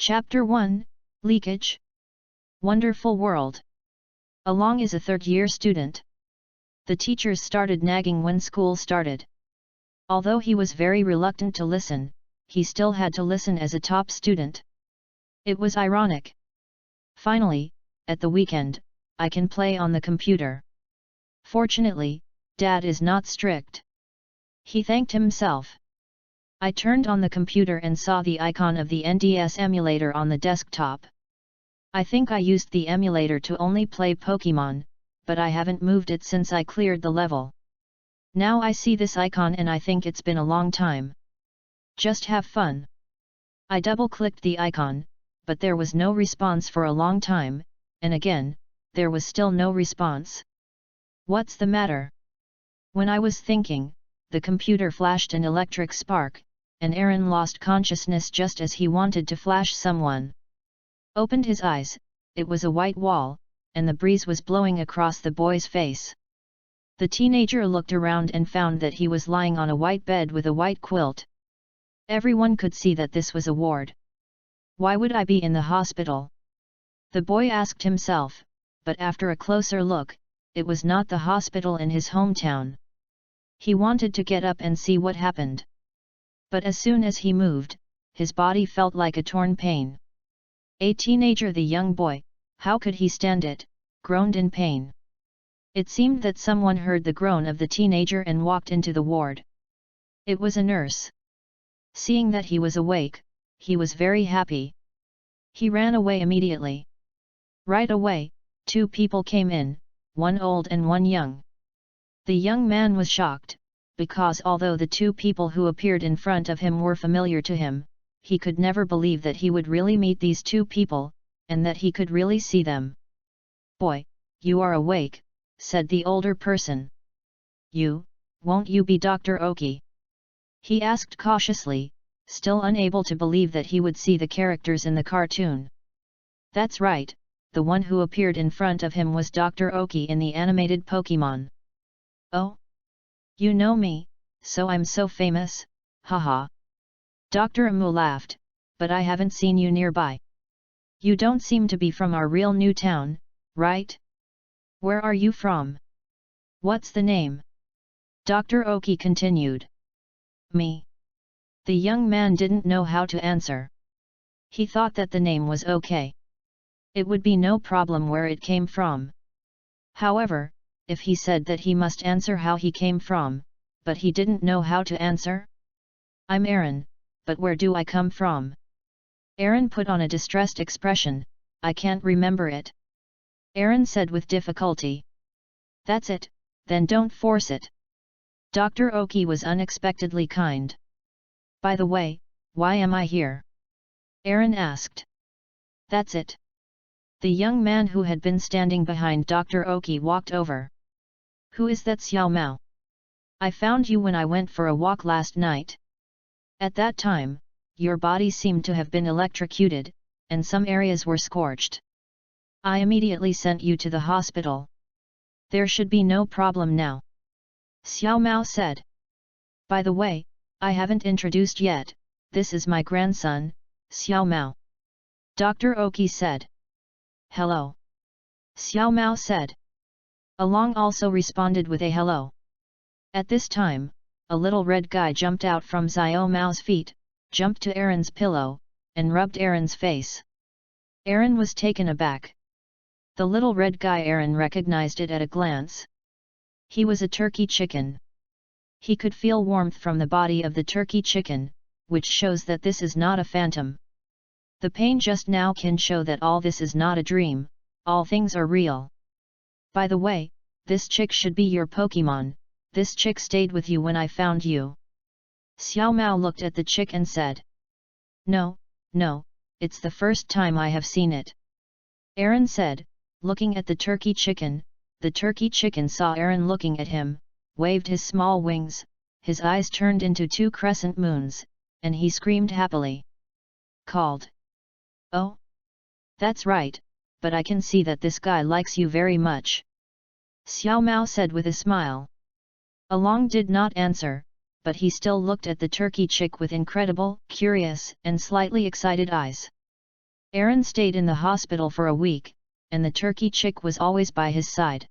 Chapter 1, Leakage. Wonderful world. Along is a third-year student. The teachers started nagging when school started. Although he was very reluctant to listen, he still had to listen as a top student. It was ironic. Finally, at the weekend, I can play on the computer. Fortunately, Dad is not strict. He thanked himself. I turned on the computer and saw the icon of the NDS emulator on the desktop. I think I used the emulator to only play Pokemon, but I haven't moved it since I cleared the level. Now I see this icon and I think it's been a long time. Just have fun. I double-clicked the icon, but there was no response for a long time, and again, there was still no response. What's the matter? When I was thinking, the computer flashed an electric spark, and Aaron lost consciousness just as he wanted to flash someone. Opened his eyes, it was a white wall, and the breeze was blowing across the boy's face. The teenager looked around and found that he was lying on a white bed with a white quilt. Everyone could see that this was a ward. Why would I be in the hospital? The boy asked himself, but after a closer look, it was not the hospital in his hometown. He wanted to get up and see what happened. But as soon as he moved, his body felt like a torn pain. A teenager, the young boy, how could he stand it, groaned in pain. It seemed that someone heard the groan of the teenager and walked into the ward. It was a nurse. Seeing that he was awake, he was very happy. He ran away immediately. Right away, two people came in, one old and one young. The young man was shocked, because although the two people who appeared in front of him were familiar to him, he could never believe that he would really meet these two people, and that he could really see them. "Boy, you are awake," said the older person. Won't you be Dr. Oki?" he asked cautiously, still unable to believe that he would see the characters in the cartoon. That's right, the one who appeared in front of him was Dr. Oki in the animated Pokemon. "Oh? You know me, so I'm so famous, haha." Dr. Amu laughed, "But I haven't seen you nearby. You don't seem to be from our real new town, right? Where are you from? What's the name?" Dr. Oki continued. "Me." The young man didn't know how to answer. He thought that the name was okay. It would be no problem where it came from. However, if he said that he must answer how he came from, but he didn't know how to answer? "I'm Aaron, but where do I come from?" Aaron put on a distressed expression. "I can't remember it." Aaron said with difficulty. "That's it, then don't force it." Dr. Oki was unexpectedly kind. "By the way, why am I here?" Aaron asked. "That's it." The young man who had been standing behind Dr. Oki walked over. "Who is that Xiao Mao? I found you when I went for a walk last night. At that time, your body seemed to have been electrocuted, and some areas were scorched. I immediately sent you to the hospital. There should be no problem now," Xiao Mao said. "By the way, I haven't introduced yet, this is my grandson, Xiao Mao," Dr. Oki said. "Hello," Xiao Mao said. Along also responded with a hello. At this time, a little red guy jumped out from Xiao Mao's feet, jumped to Aaron's pillow, and rubbed Aaron's face. Aaron was taken aback. The little red guy, Aaron recognized it at a glance. He was a turkey chicken. He could feel warmth from the body of the turkey chicken, which shows that this is not a phantom. The pain just now can show that all this is not a dream, all things are real. "By the way, this chick should be your Pokemon, this chick stayed with you when I found you." Xiao Mao looked at the chick and said. No, it's the first time I have seen it," Aaron said, looking at the turkey chicken. The turkey chicken saw Aaron looking at him, waved his small wings, his eyes turned into two crescent moons, and he screamed happily. Called. "Oh? That's right, but I can see that this guy likes you very much," Xiao Mao said with a smile. Along did not answer, but he still looked at the turkey chick with incredible, curious, and slightly excited eyes. Aaron stayed in the hospital for a week, and the turkey chick was always by his side.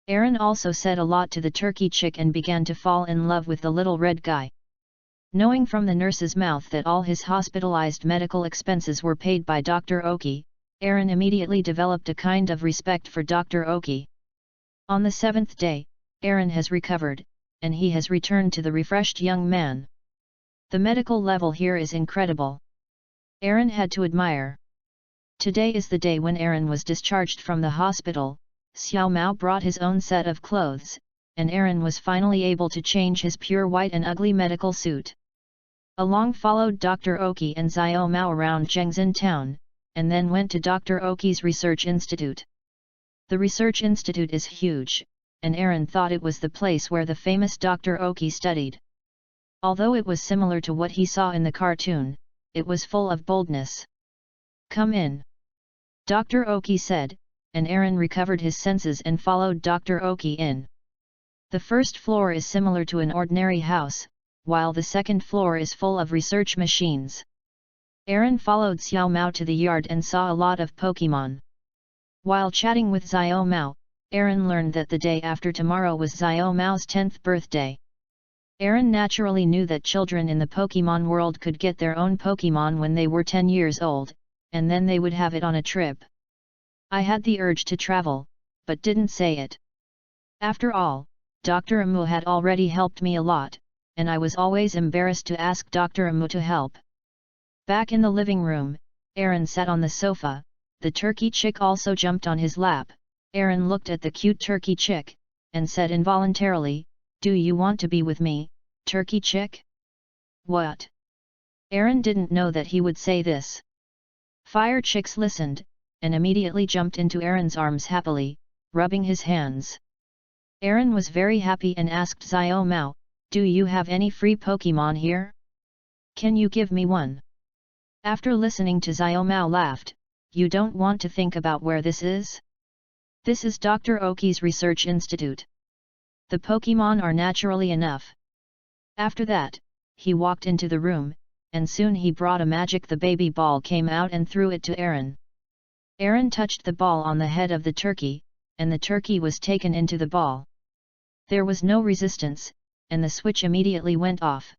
Aaron also said a lot to the turkey chick and began to fall in love with the little red guy. Knowing from the nurse's mouth that all his hospitalized medical expenses were paid by Dr. Oki, Aaron immediately developed a kind of respect for Dr. Oki. On the 7th day, Aaron has recovered, and he has returned to the refreshed young man. The medical level here is incredible. Aaron had to admire. Today is the day when Aaron was discharged from the hospital. Xiao Mao brought his own set of clothes, and Aaron was finally able to change his pure white and ugly medical suit. Along followed Dr. Oki and Xiao Mao around Zhengzhen town, and then went to Dr. Oki's research institute. The research institute is huge, and Aaron thought it was the place where the famous Dr. Oki studied. Although it was similar to what he saw in the cartoon, it was full of boldness. "Come in," Dr. Oki said, and Aaron recovered his senses and followed Dr. Oki in. The first floor is similar to an ordinary house, while the second floor is full of research machines. Aaron followed Xiao Mao to the yard and saw a lot of Pokemon. While chatting with Xiao Mao, Aaron learned that the day after tomorrow was Xiao Mao's 10th birthday. Aaron naturally knew that children in the Pokemon world could get their own Pokemon when they were 10 years old, and then they would have it on a trip. "I had the urge to travel, but didn't say it. After all, Dr. Amu had already helped me a lot, and I was always embarrassed to ask Dr. Amu to help." Back in the living room, Aaron sat on the sofa. The turkey chick also jumped on his lap. Aaron looked at the cute turkey chick, and said involuntarily, "Do you want to be with me, turkey chick?" "What?" Aaron didn't know that he would say this. Fire Chicks listened, and immediately jumped into Aaron's arms happily, rubbing his hands. Aaron was very happy and asked Xiao Mao, "Do you have any free Pokemon here? Can you give me one?" After listening to Xiao Mao laughed, "You don't want to think about where this is? This is Dr. Oki's research institute. The Pokemon are naturally enough." After that, he walked into the room, and soon he brought a magic. The baby ball came out and threw it to Aaron. Aaron touched the ball on the head of the turkey, and the turkey was taken into the ball. There was no resistance, and the switch immediately went off.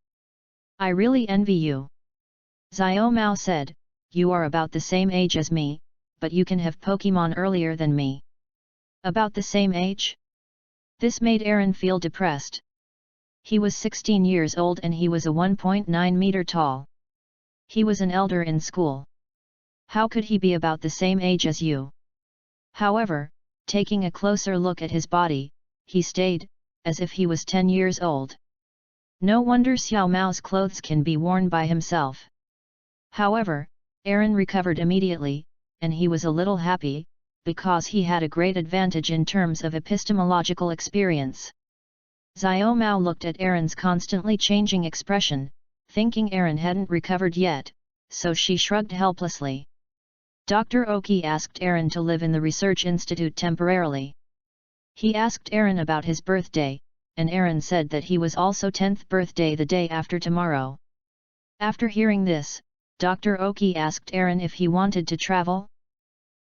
"I really envy you," Xiao Mao said. "You are about the same age as me, but you can have Pokemon earlier than me." About the same age? This made Aaron feel depressed. He was 16 years old and he was a 1.9 meter tall. He was an elder in school. How could he be about the same age as you? However, taking a closer look at his body, he stayed, as if he was 10 years old. No wonder Xiao Mao's clothes can be worn by himself. However, Aaron recovered immediately, and he was a little happy, because he had a great advantage in terms of epistemological experience. Xiao Mao looked at Aaron's constantly changing expression, thinking Aaron hadn't recovered yet, so she shrugged helplessly. Dr. Oki asked Aaron to live in the research institute temporarily. He asked Aaron about his birthday, and Aaron said that he was also 10th birthday the day after tomorrow. After hearing this, Dr. Oki asked Aaron if he wanted to travel.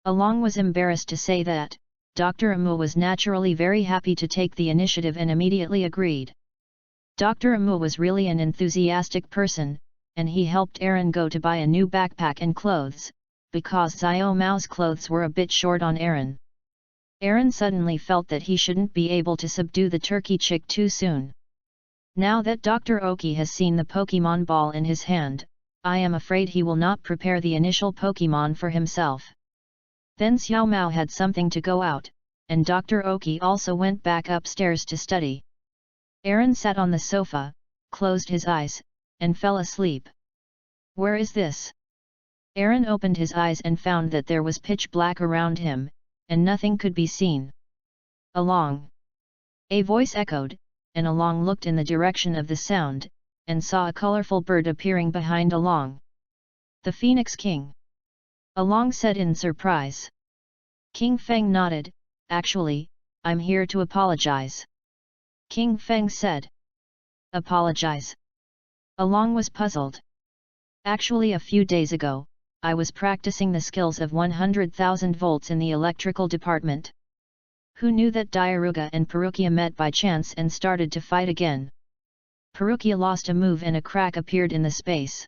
Along was embarrassed to say that. Dr. Amu was naturally very happy to take the initiative and immediately agreed. Dr. Amu was really an enthusiastic person, and he helped Aaron go to buy a new backpack and clothes, because Xiao Mao's clothes were a bit short on Aaron. Aaron suddenly felt that he shouldn't be able to subdue the turkey chick too soon. Now that Dr. Oki has seen the Pokemon ball in his hand, I am afraid he will not prepare the initial Pokemon for himself. Then Xiao Mao had something to go out, and Dr. Oki also went back upstairs to study. Aaron sat on the sofa, closed his eyes, and fell asleep. Where is this? Aaron opened his eyes and found that there was pitch black around him, and nothing could be seen. Along! A voice echoed, and Along looked in the direction of the sound, and saw a colorful bird appearing behind Along. The Phoenix King! Along said in surprise. King Feng nodded, "Actually, I'm here to apologize." King Feng said. "Apologize?" Along was puzzled. "Actually, a few days ago, I was practicing the skills of 100,000 volts in the electrical department. Who knew that Diaruga and Perukia met by chance and started to fight again? Perukia lost a move and a crack appeared in the space.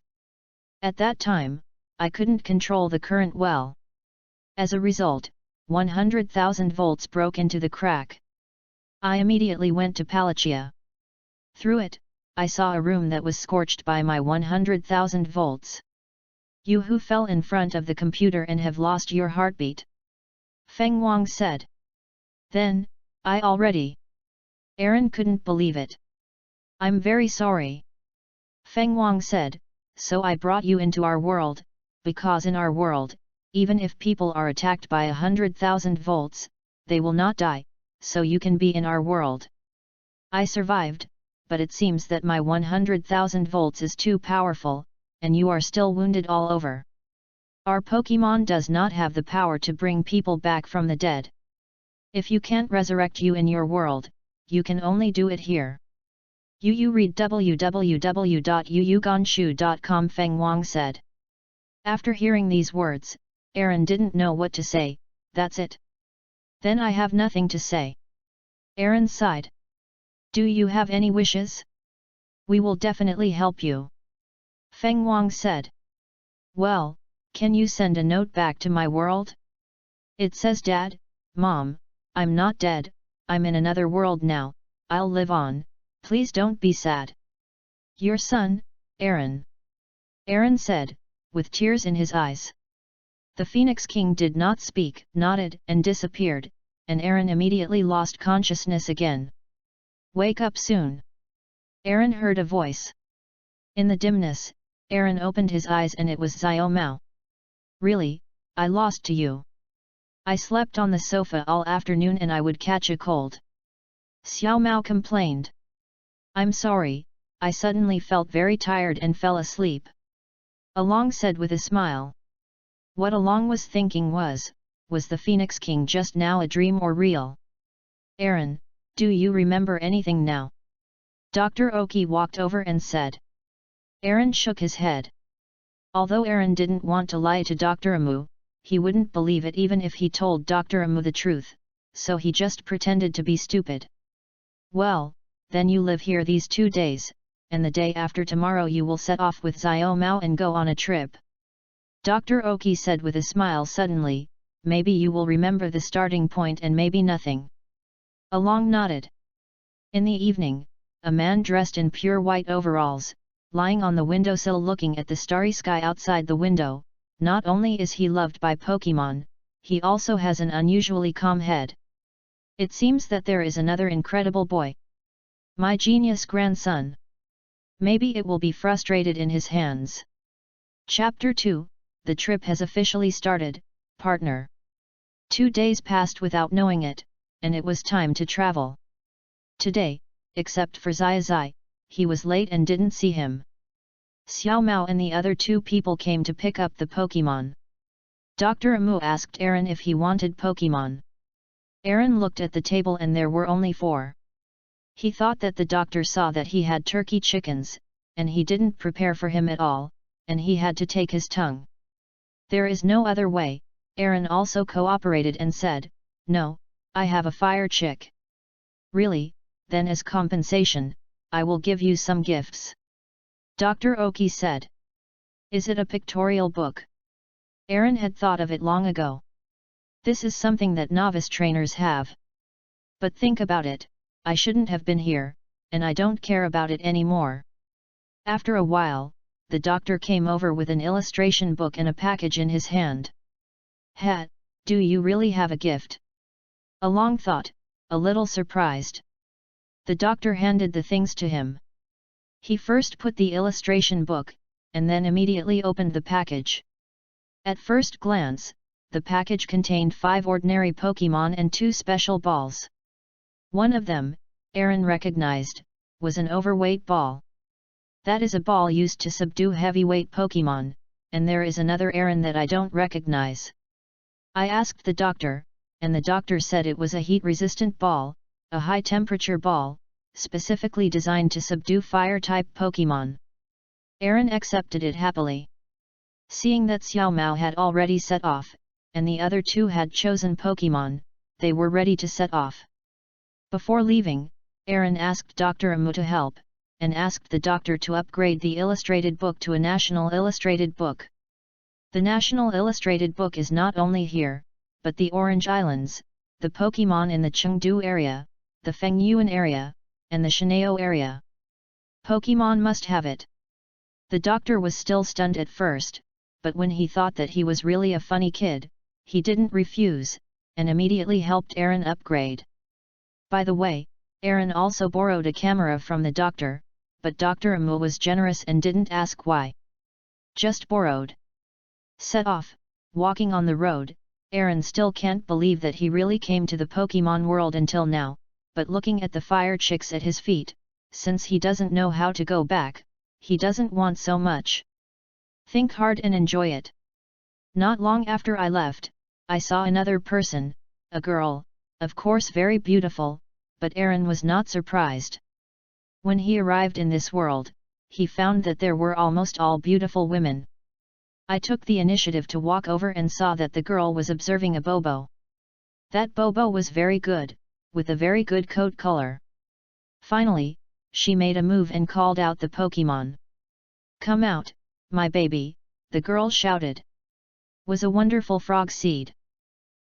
At that time, I couldn't control the current well. As a result, 100,000 volts broke into the crack. I immediately went to Palachia. Through it, I saw a room that was scorched by my 100,000 volts. You who fell in front of the computer and have lost your heartbeat. Feng Wang said. Then, I already. Aaron couldn't believe it. I'm very sorry. Feng Wang said, so I brought you into our world, because in our world, even if people are attacked by 100,000 volts, they will not die, so you can be in our world. I survived, but it seems that my 100,000 volts is too powerful, and you are still wounded all over. Our Pokemon does not have the power to bring people back from the dead. If you can't resurrect you in your world, you can only do it here. You read www.yuyuganshu.com, Feng Wang said. After hearing these words, Aaron didn't know what to say. That's it. Then I have nothing to say. Aaron sighed. Do you have any wishes? We will definitely help you. Feng Wang said. Well, can you send a note back to my world? It says, Dad, Mom, I'm not dead, I'm in another world now, I'll live on, please don't be sad. Your son, Aaron. Aaron said, with tears in his eyes. The Phoenix King did not speak, nodded and disappeared, and Aaron immediately lost consciousness again. Wake up soon. Aaron heard a voice. In the dimness, Aaron opened his eyes and it was Xiao Mao. Really, I lost to you. I slept on the sofa all afternoon and I would catch a cold. Xiao Mao complained. I'm sorry, I suddenly felt very tired and fell asleep. Along said with a smile. What Along was thinking was the Phoenix King just now a dream or real? Aaron, do you remember anything now? Dr. Oki walked over and said. Aaron shook his head. Although Aaron didn't want to lie to Dr. Amu, he wouldn't believe it even if he told Dr. Amu the truth, so he just pretended to be stupid. Well, then you live here these 2 days, and the day after tomorrow you will set off with Xiao Mao and go on a trip. Dr. Oki said with a smile suddenly, maybe you will remember the starting point and maybe nothing. Along nodded. In the evening, a man dressed in pure white overalls, lying on the windowsill looking at the starry sky outside the window. Not only is he loved by Pokemon, he also has an unusually calm head. It seems that there is another incredible boy. My genius grandson. Maybe it will be frustrated in his hands. Chapter 2, the trip has officially started, partner. 2 days passed without knowing it, and it was time to travel. Today, except for Zai, he was late and didn't see him. Xiao Mao and the other 2 people came to pick up the Pokemon. Dr. Amu asked Aaron if he wanted Pokemon. Aaron looked at the table and there were only 4. He thought that the doctor saw that he had turkey chickens, and he didn't prepare for him at all, and he had to take his tongue. There is no other way, Aaron also cooperated and said, no, I have a fire chick. Really, then as compensation, I will give you some gifts. Dr. Oki said. Is it a pictorial book? Aaron had thought of it long ago. This is something that novice trainers have. But think about it, I shouldn't have been here, and I don't care about it anymore. After a while, the doctor came over with an illustration book and a package in his hand. Ha, do you really have a gift? Along thought, a little surprised. The doctor handed the things to him. He first put the illustration book, and then immediately opened the package. At first glance, the package contained 5 ordinary Pokemon and 2 special balls. One of them, Aaron recognized, was an overweight ball. That is a ball used to subdue heavyweight Pokemon, and there is another Aaron that I don't recognize. I asked the doctor, and the doctor said it was a heat-resistant ball, a high-temperature ball, specifically designed to subdue fire-type Pokemon. Aaron accepted it happily. Seeing that Xiao Mao had already set off, and the other two had chosen Pokemon, they were ready to set off. Before leaving, Aaron asked Dr. Amu to help, and asked the doctor to upgrade the illustrated book to a national illustrated book. The national illustrated book is not only here, but the Orange Islands, the Pokemon in the Chengdu area, the Fengyuan area, and the Shanao area. Pokemon must have it. The doctor was still stunned at first, but when he thought that he was really a funny kid, he didn't refuse, and immediately helped Aaron upgrade. By the way, Aaron also borrowed a camera from the doctor, but Dr. Amu was generous and didn't ask why. Just borrowed. Set off, walking on the road, Aaron still can't believe that he really came to the Pokemon world until now, but looking at the fire chicks at his feet, since he doesn't know how to go back, he doesn't want so much. Think hard and enjoy it. Not long after I left, I saw another person, a girl, of course very beautiful, but Aaron was not surprised. When he arrived in this world, he found that there were almost all beautiful women. I took the initiative to walk over and saw that the girl was observing a Bobo. That Bobo was very good, with a very good coat color. Finally, she made a move and called out the Pokemon. "Come out, my baby," the girl shouted. Was a wonderful frog seed.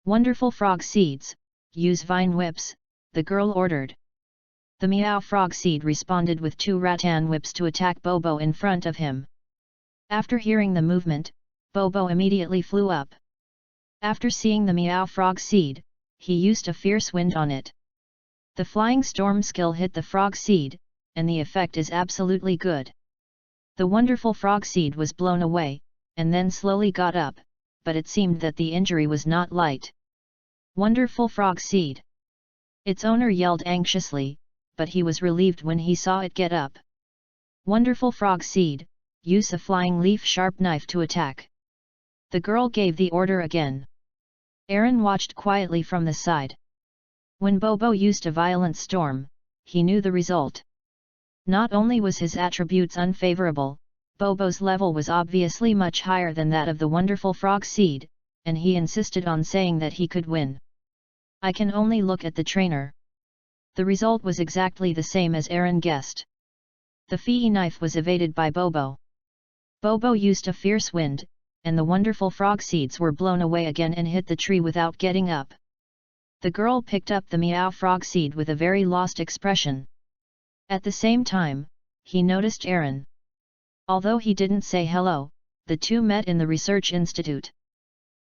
"Wonderful frog seeds, use vine whips," the girl ordered. The Meow frog seed responded with 2 rattan whips to attack Bobo in front of him. After hearing the movement, Bobo immediately flew up. After seeing the Meow frog seed, he used a fierce wind on it. The flying storm skill hit the frog seed, and the effect is absolutely good. The wonderful frog seed was blown away, and then slowly got up, but it seemed that the injury was not light. Wonderful frog seed! Its owner yelled anxiously, but he was relieved when he saw it get up. Wonderful frog seed, use a flying leaf sharp knife to attack. The girl gave the order again. Aaron watched quietly from the side. When Bobo used a violent storm, he knew the result. Not only was his attributes unfavorable, Bobo's level was obviously much higher than that of the wonderful frog seed, and he insisted on saying that he could win. I can only look at the trainer. The result was exactly the same as Aaron guessed. The Fee knife was evaded by Bobo. Bobo used a fierce wind, and the wonderful frog seeds were blown away again and hit the tree without getting up. The girl picked up the Meow frog seed with a very lost expression. At the same time, he noticed Aaron. Although he didn't say hello, the two met in the research institute.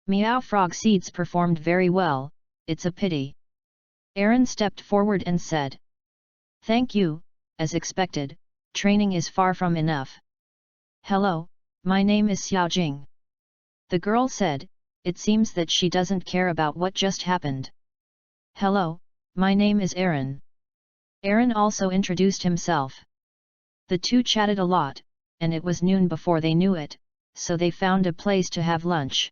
Meow frog seeds performed very well, it's a pity. Aaron stepped forward and said. "Thank you, as expected, training is far from enough." "Hello, my name is Xiao Jing." The girl said, it seems that she doesn't care about what just happened. "Hello, my name is Aaron." Aaron also introduced himself. The two chatted a lot, and it was noon before they knew it, so they found a place to have lunch.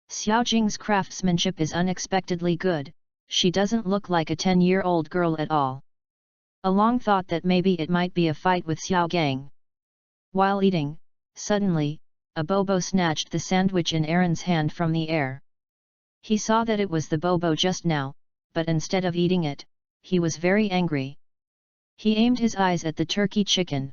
Xiao Jing's craftsmanship is unexpectedly good, she doesn't look like a 10-year-old girl at all. Along thought that maybe it might be a fight with Xiao Gang. While eating, suddenly, a Bobo snatched the sandwich in Aaron's hand from the air. He saw that it was the Bobo just now, but instead of eating it, he was very angry. He aimed his eyes at the turkey chicken.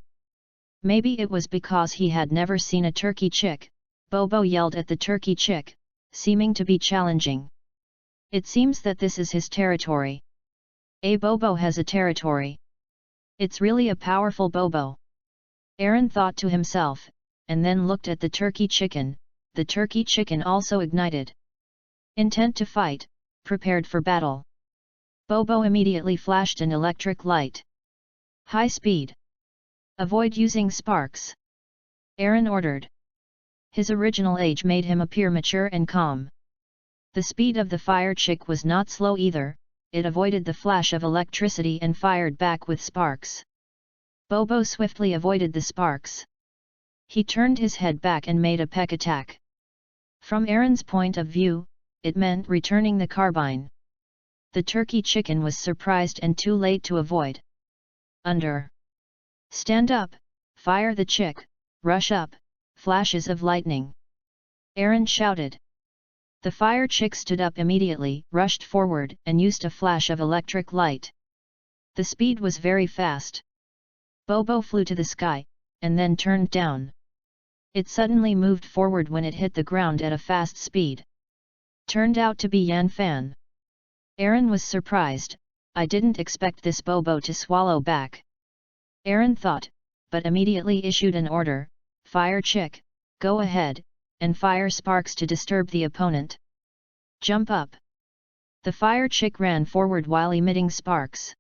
Maybe it was because he had never seen a turkey chick, Bobo yelled at the turkey chick, seeming to be challenging. It seems that this is his territory. A Bobo has a territory. It's really a powerful Bobo. Aaron thought to himself, and then looked at the turkey chicken. The turkey chicken also ignited. Intent to fight, prepared for battle. Bobo immediately flashed an electric light. High speed. Avoid using sparks. Aaron ordered. His original age made him appear mature and calm. The speed of the fire chick was not slow either, it avoided the flash of electricity and fired back with sparks. Bobo swiftly avoided the sparks. He turned his head back and made a peck attack. From Aaron's point of view, it meant returning the carbine. The turkey chicken was surprised and too late to avoid. Under. Stand up, fire the chick, rush up, flashes of lightning. Aaron shouted. The fire chick stood up immediately, rushed forward, and used a flash of electric light. The speed was very fast. Bobo flew to the sky, and then turned down. It suddenly moved forward when it hit the ground at a fast speed. Turned out to be Yan Fan. Aaron was surprised. I didn't expect this Bobo to swallow back. Aaron thought, but immediately issued an order, Fire chick, go ahead, and fire sparks to disturb the opponent. Jump up. The fire chick ran forward while emitting sparks.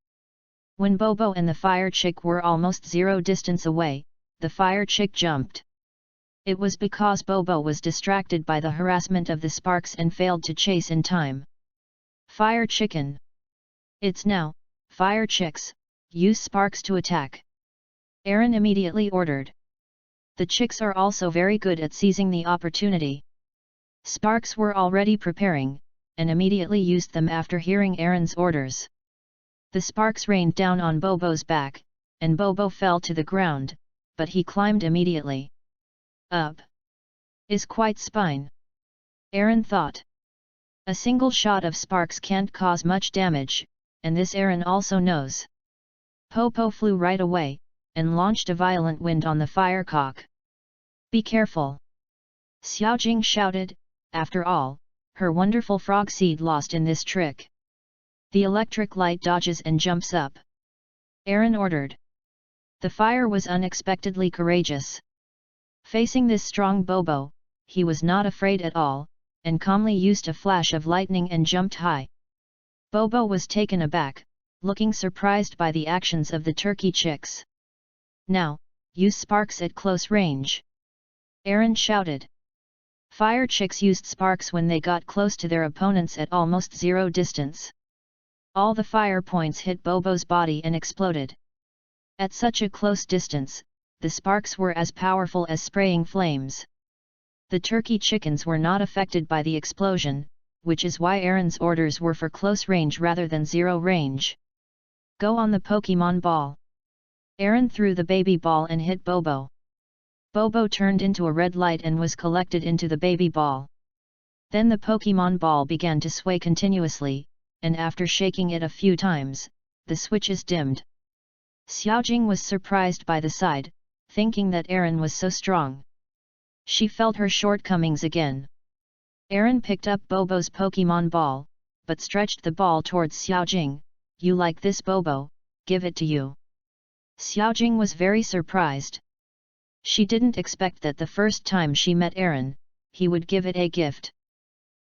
When Bobo and the fire chick were almost zero distance away, the fire chick jumped. It was because Bobo was distracted by the harassment of the sparks and failed to chase in time. Fire chicken. It's now, fire chicks, use sparks to attack. Aaron immediately ordered. The chicks are also very good at seizing the opportunity. Sparks were already preparing, and immediately used them after hearing Aaron's orders. The sparks rained down on Bobo's back, and Bobo fell to the ground, but he climbed immediately. Up. Is quite spine. Aaron thought. A single shot of sparks can't cause much damage, and this Aaron also knows. Popo flew right away, and launched a violent wind on the firecock. Be careful! Xiaojing shouted. After all, her wonderful frog seed lost in this trick. The electric light dodges and jumps up. Aaron ordered. The fire was unexpectedly courageous. Facing this strong Bobo, he was not afraid at all, and calmly used a flash of lightning and jumped high. Bobo was taken aback, looking surprised by the actions of the turkey chicks. Now, use sparks at close range. Aaron shouted. Fire chicks used sparks when they got close to their opponents at almost zero distance. All the fire points hit Bobo's body and exploded. At such a close distance, the sparks were as powerful as spraying flames. The turkey chickens were not affected by the explosion, which is why Aaron's orders were for close range rather than zero range. Go on the Pokemon ball. Aaron threw the baby ball and hit Bobo. Bobo turned into a red light and was collected into the baby ball. Then the Pokemon ball began to sway continuously, and after shaking it a few times, the switches dimmed. Xiaojing was surprised by the sight, thinking that Aaron was so strong. She felt her shortcomings again. Aaron picked up Bobo's Pokemon ball, but stretched the ball towards Xiaojing. You like this Bobo, give it to you. Xiaojing was very surprised. She didn't expect that the first time she met Aaron, he would give it a gift.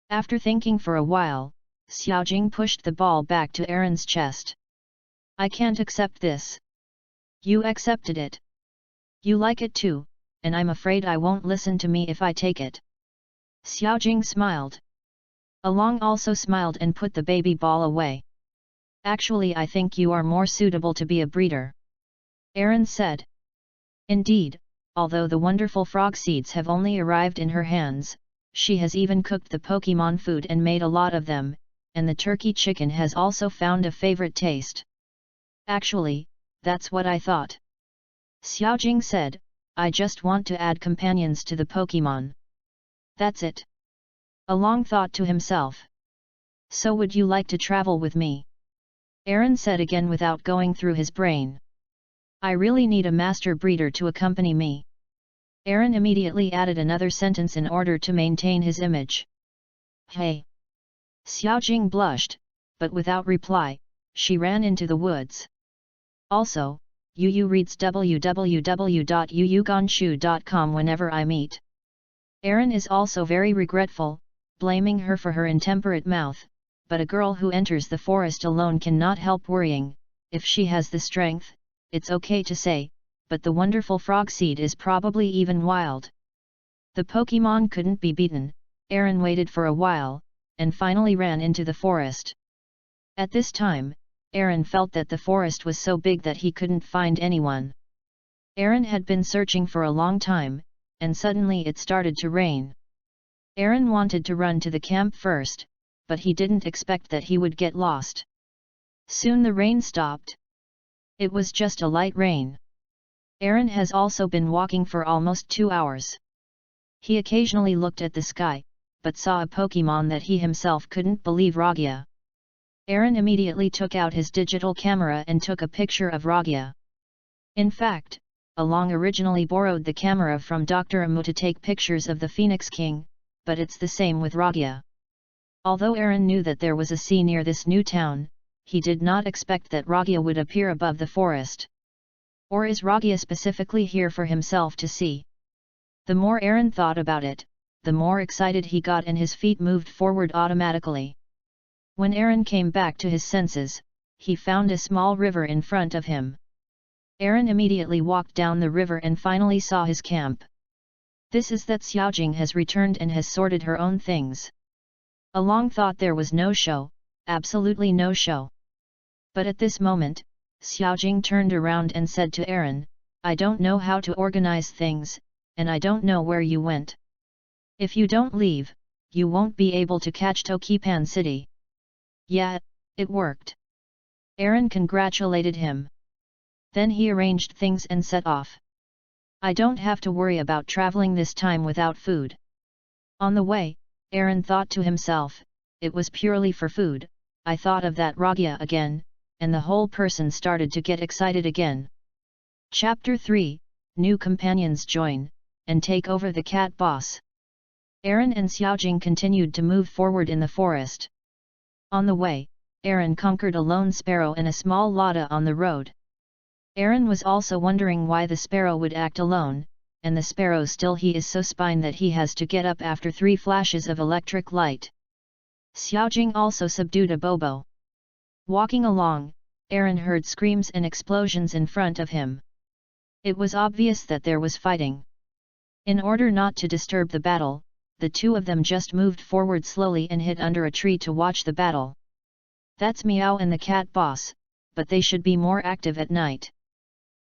After thinking for a while, Xiaojing pushed the ball back to Aaron's chest. I can't accept this. You accepted it. You like it too, and I'm afraid I won't listen to me if I take it. Xiaojing smiled. Along also smiled and put the baby ball away. Actually, I think you are more suitable to be a breeder. Aaron said. Indeed, although the wonderful frog seeds have only arrived in her hands, she has even cooked the Pokemon food and made a lot of them, and the turkey chicken has also found a favorite taste. Actually, that's what I thought. Xiaojing said, I just want to add companions to the Pokemon. That's it. Along thought to himself. So would you like to travel with me? Aaron said again without going through his brain. I really need a master breeder to accompany me. Aaron immediately added another sentence in order to maintain his image. Hey! Xiaojing blushed, but without reply, she ran into the woods. Also, Yu reads www.yuyuganshu.com whenever I meet. Aaron is also very regretful, blaming her for her intemperate mouth, but a girl who enters the forest alone cannot help worrying. If she has the strength, it's okay to say, but the wonderful frog seed is probably even wild. The Pokemon couldn't be beaten. Aaron waited for a while, and finally ran into the forest. At this time, Aaron felt that the forest was so big that he couldn't find anyone. Aaron had been searching for a long time, and suddenly it started to rain. Aaron wanted to run to the camp first, but he didn't expect that he would get lost. Soon the rain stopped. It was just a light rain. Aaron has also been walking for almost 2 hours. He occasionally looked at the sky, but saw a Pokemon that he himself couldn't believe. Raghya. Aaron immediately took out his digital camera and took a picture of Raghya. In fact, Along originally borrowed the camera from Dr. Amu to take pictures of the Phoenix King, but it's the same with Raghya. Although Aaron knew that there was a sea near this new town, he did not expect that Raghya would appear above the forest. Or is Raghya specifically here for himself to see? The more Aaron thought about it, the more excited he got and his feet moved forward automatically. When Aaron came back to his senses, he found a small river in front of him. Aaron immediately walked down the river and finally saw his camp. This is that Xiaojing has returned and has sorted her own things. Along thought there was no show, absolutely no show. But at this moment, Xiaojing turned around and said to Aaron, "I don't know how to organize things, and I don't know where you went. If you don't leave, you won't be able to catch Tokipan City." Yeah, it worked. Aaron congratulated him. Then he arranged things and set off. I don't have to worry about traveling this time without food. On the way, Aaron thought to himself, it was purely for food. I thought of that Raghya again, and the whole person started to get excited again. Chapter 3, New companions join, and take over the cat boss. Aaron and Xiaojing continued to move forward in the forest. On the way, Aaron conquered a lone sparrow and a small Lada on the road. Aaron was also wondering why the sparrow would act alone, and the sparrow still he is so spine that he has to get up after 3 flashes of electric light. Xiaojing also subdued a Bobo. Walking along, Aaron heard screams and explosions in front of him. It was obvious that there was fighting. In order not to disturb the battle, the two of them just moved forward slowly and hid under a tree to watch the battle. That's Meow and the cat boss, but they should be more active at night.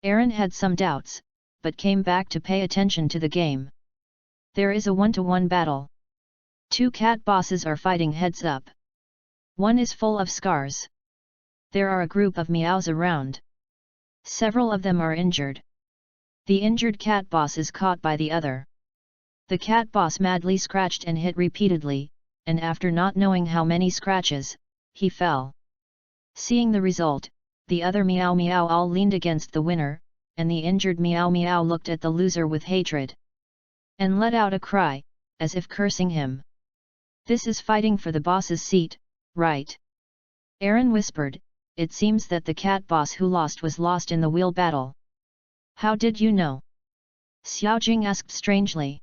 Aaron had some doubts, but came back to pay attention to the game. There is a 1-to-1 battle. 2 cat bosses are fighting heads up. One is full of scars. There are a group of meows around. Several of them are injured. The injured cat boss is caught by the other. The cat boss madly scratched and hit repeatedly, and after not knowing how many scratches, he fell. Seeing the result, the other meow meow all leaned against the winner, and the injured meow meow looked at the loser with hatred. And let out a cry, as if cursing him. This is fighting for the boss's seat, right? Aaron whispered, it seems that the cat boss who lost was lost in the wheel battle. How did you know? Xiaojing asked strangely.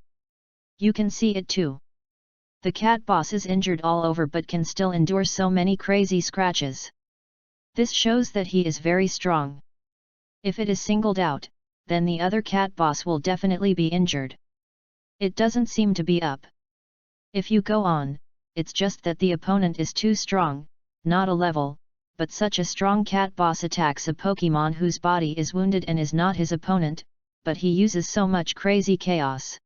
You can see it too. The cat boss is injured all over but can still endure so many crazy scratches. This shows that he is very strong. If it is singled out, then the other cat boss will definitely be injured. It doesn't seem to be up. If you go on, it's just that the opponent is too strong, not a level, but such a strong cat boss attacks a Pokemon whose body is wounded and is not his opponent, but he uses so much crazy chaos.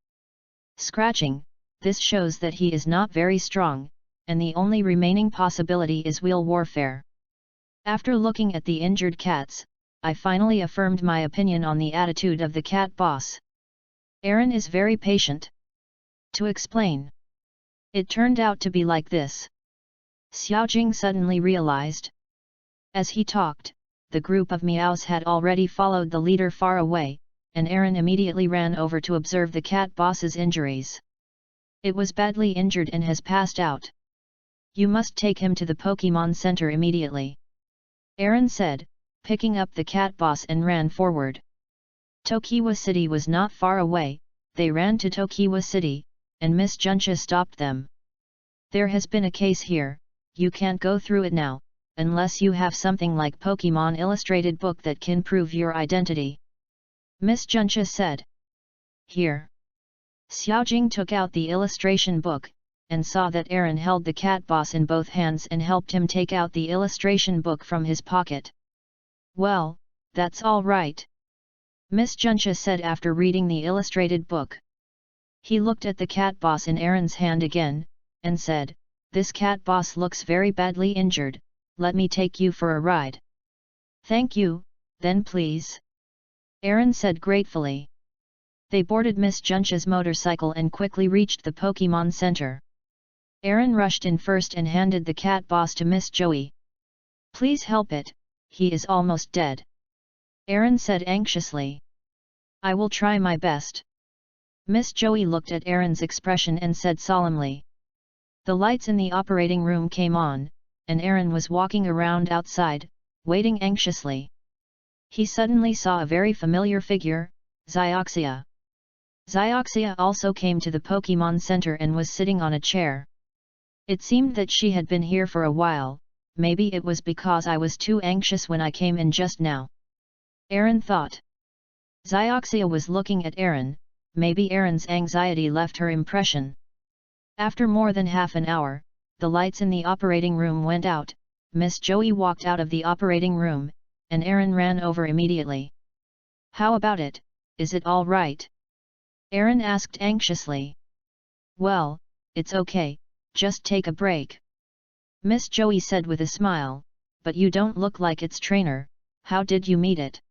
Scratching, this shows that he is not very strong, and the only remaining possibility is wheel warfare. After looking at the injured cats, I finally affirmed my opinion on the attitude of the cat boss. Aaron is very patient. To explain. It turned out to be like this. Xiaojing suddenly realized. As he talked, the group of meows had already followed the leader far away, and Aaron immediately ran over to observe the cat boss's injuries. It was badly injured and has passed out. You must take him to the Pokemon Center immediately. Aaron said, picking up the cat boss and ran forward. Tokiwa City was not far away. They ran to Tokiwa City, and Miss Juncha stopped them. There has been a case here, you can't go through it now, unless you have something like Pokemon Illustrated book that can prove your identity. Miss Juncha said. Here. Xiaojing took out the illustration book, and saw that Aaron held the cat boss in both hands and helped him take out the illustration book from his pocket. Well, that's all right. Miss Juncha said after reading the illustrated book. He looked at the cat boss in Aaron's hand again, and said, this cat boss looks very badly injured, let me take you for a ride. Thank you, then please. Aaron said gratefully. They boarded Miss Juncha's motorcycle and quickly reached the Pokemon Center. Aaron rushed in first and handed the cat boss to Miss Joey. "Please help it, he is almost dead," Aaron said anxiously. "I will try my best." Miss Joey looked at Aaron's expression and said solemnly. The lights in the operating room came on, and Aaron was walking around outside, waiting anxiously. He suddenly saw a very familiar figure, Zioxia. Zioxia also came to the Pokemon Center and was sitting on a chair. It seemed that she had been here for a while, maybe it was because I was too anxious when I came in just now, Aaron thought. Zioxia was looking at Aaron, maybe Aaron's anxiety left her impression. After more than half an hour, the lights in the operating room went out, Miss Joey walked out of the operating room, and Aaron ran over immediately. "How about it, is it all right?" Aaron asked anxiously. "Well, it's okay, just take a break," Miss Joey said with a smile, "but you don't look like its trainer, how did you meet it?"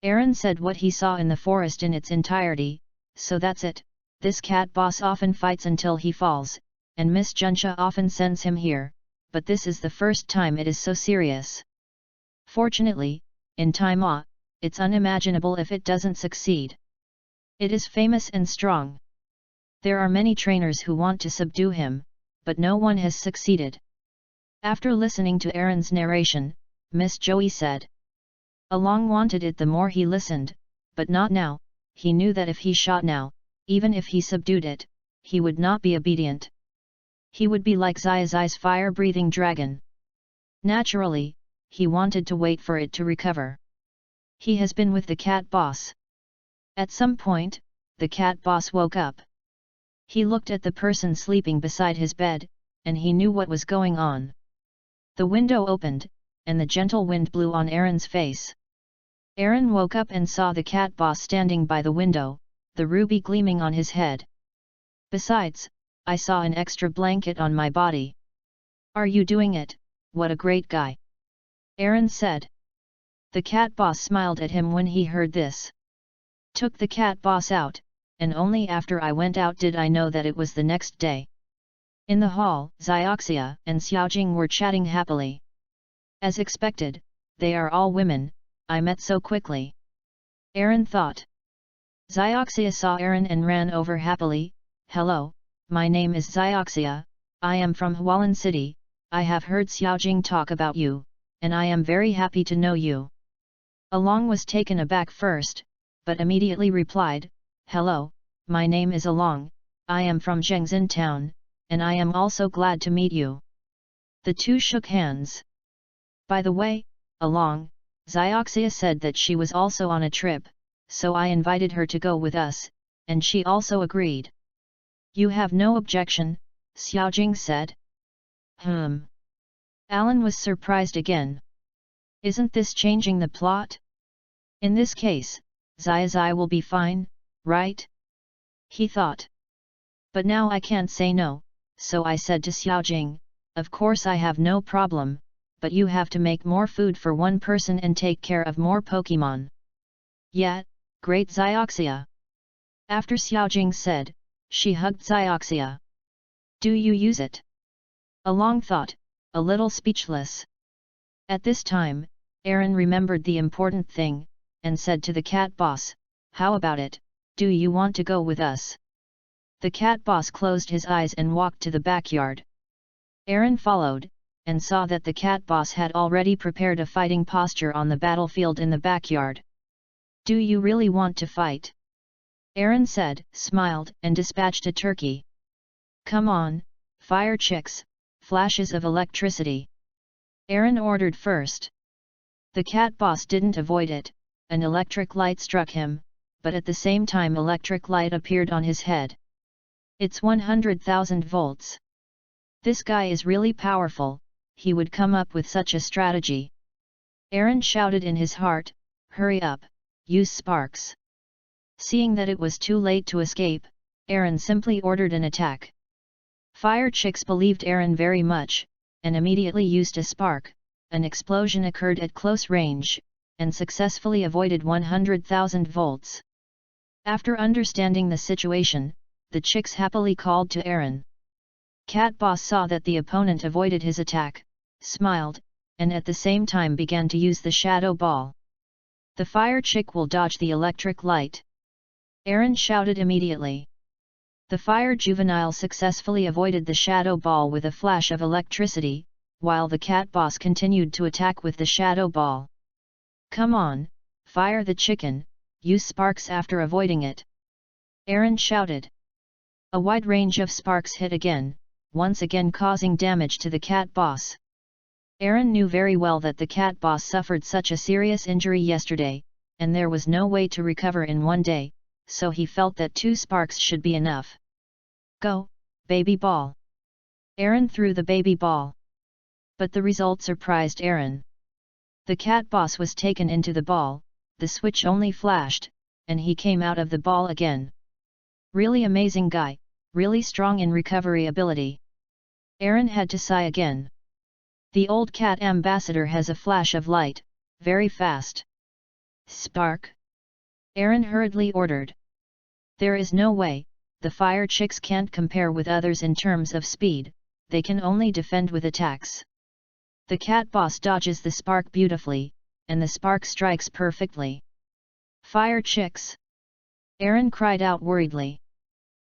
Aaron said what he saw in the forest in its entirety, "So that's it, this cat boss often fights until he falls, and Miss Juncha often sends him here, but this is the first time it is so serious. Fortunately, in Taima, it's unimaginable if it doesn't succeed. It is famous and strong. There are many trainers who want to subdue him, but no one has succeeded." After listening to Aaron's narration, Miss Joey said. Along wanted it the more he listened, but not now. He knew that if he shot now, even if he subdued it, he would not be obedient. He would be like Zai's fire-breathing dragon. Naturally, he wanted to wait for it to recover. He has been with the cat boss. At some point, the cat boss woke up. He looked at the person sleeping beside his bed, and he knew what was going on. The window opened, and the gentle wind blew on Aaron's face. Aaron woke up and saw the cat boss standing by the window, the ruby gleaming on his head. "Besides, I saw an extra blanket on my body." "Are you doing it? What a great guy," Aaron said. The cat boss smiled at him when he heard this. "Took the cat boss out, and only after I went out did I know that it was the next day." In the hall, Zioxia and Xiaojing were chatting happily. As expected, they are all women, I met so quickly, Aaron thought. Zioxia saw Aaron and ran over happily. "Hello, my name is Zioxia, I am from Hualan City, I have heard Xiaojing talk about you, and I am very happy to know you." Along was taken aback first, but immediately replied, "Hello, my name is Along, I am from Zhengzhen town, and I am also glad to meet you." The two shook hands. "By the way, Along," Zioxia said that she was also on a trip, so I invited her to go with us, and she also agreed. "You have no objection?" Xiaojing said. Alan was surprised again. "Isn't this changing the plot? In this case, Zai will be fine, right?" he thought. "But now I can't say no, so I said to Xiaojing, of course I have no problem, but you have to make more food for one person and take care of more Pokemon." "Yeah, great Zioxia." After Xiaojing said, she hugged Zioxia. "Do you use it?" Along thought, a little speechless. At this time, Aaron remembered the important thing, and said to the cat boss, "How about it, do you want to go with us?" The cat boss closed his eyes and walked to the backyard. Aaron followed, and saw that the cat boss had already prepared a fighting posture on the battlefield in the backyard. "Do you really want to fight?" Aaron said, smiled, and dispatched a turkey. "Come on, fire chicks, flashes of electricity," Aaron ordered first. The cat boss didn't avoid it, an electric light struck him, but at the same time electric light appeared on his head. "It's 100,000 volts. This guy is really powerful, he would come up with such a strategy." Aaron shouted in his heart, "Hurry up, use sparks." Seeing that it was too late to escape, Aaron simply ordered an attack. Fire chicks believed Aaron very much, and immediately used a spark. An explosion occurred at close range, and successfully avoided 100,000 volts. After understanding the situation, the chicks happily called to Aaron. Cat Boss saw that the opponent avoided his attack, smiled, and at the same time began to use the shadow ball. The fire chick will dodge the electric light. Aaron shouted immediately. The fire juvenile successfully avoided the shadow ball with a flash of electricity, while the cat boss continued to attack with the shadow ball. Come on, fire the chicken, use sparks after avoiding it. Aaron shouted. A wide range of sparks hit again, once again causing damage to the cat boss. Aaron knew very well that the cat boss suffered such a serious injury yesterday, and there was no way to recover in one day, so he felt that 2 sparks should be enough. Go, baby ball! Aaron threw the baby ball. But the result surprised Aaron. The cat boss was taken into the ball, the switch only flashed, and he came out of the ball again. Really amazing guy, really strong in recovery ability. Aaron had to sigh again. The old cat ambassador has a flash of light, very fast. Spark! Aaron hurriedly ordered. There is no way, the fire chicks can't compare with others in terms of speed, they can only defend with attacks. The cat boss dodges the spark beautifully, and the spark strikes perfectly. Fire chicks! Aaron cried out worriedly.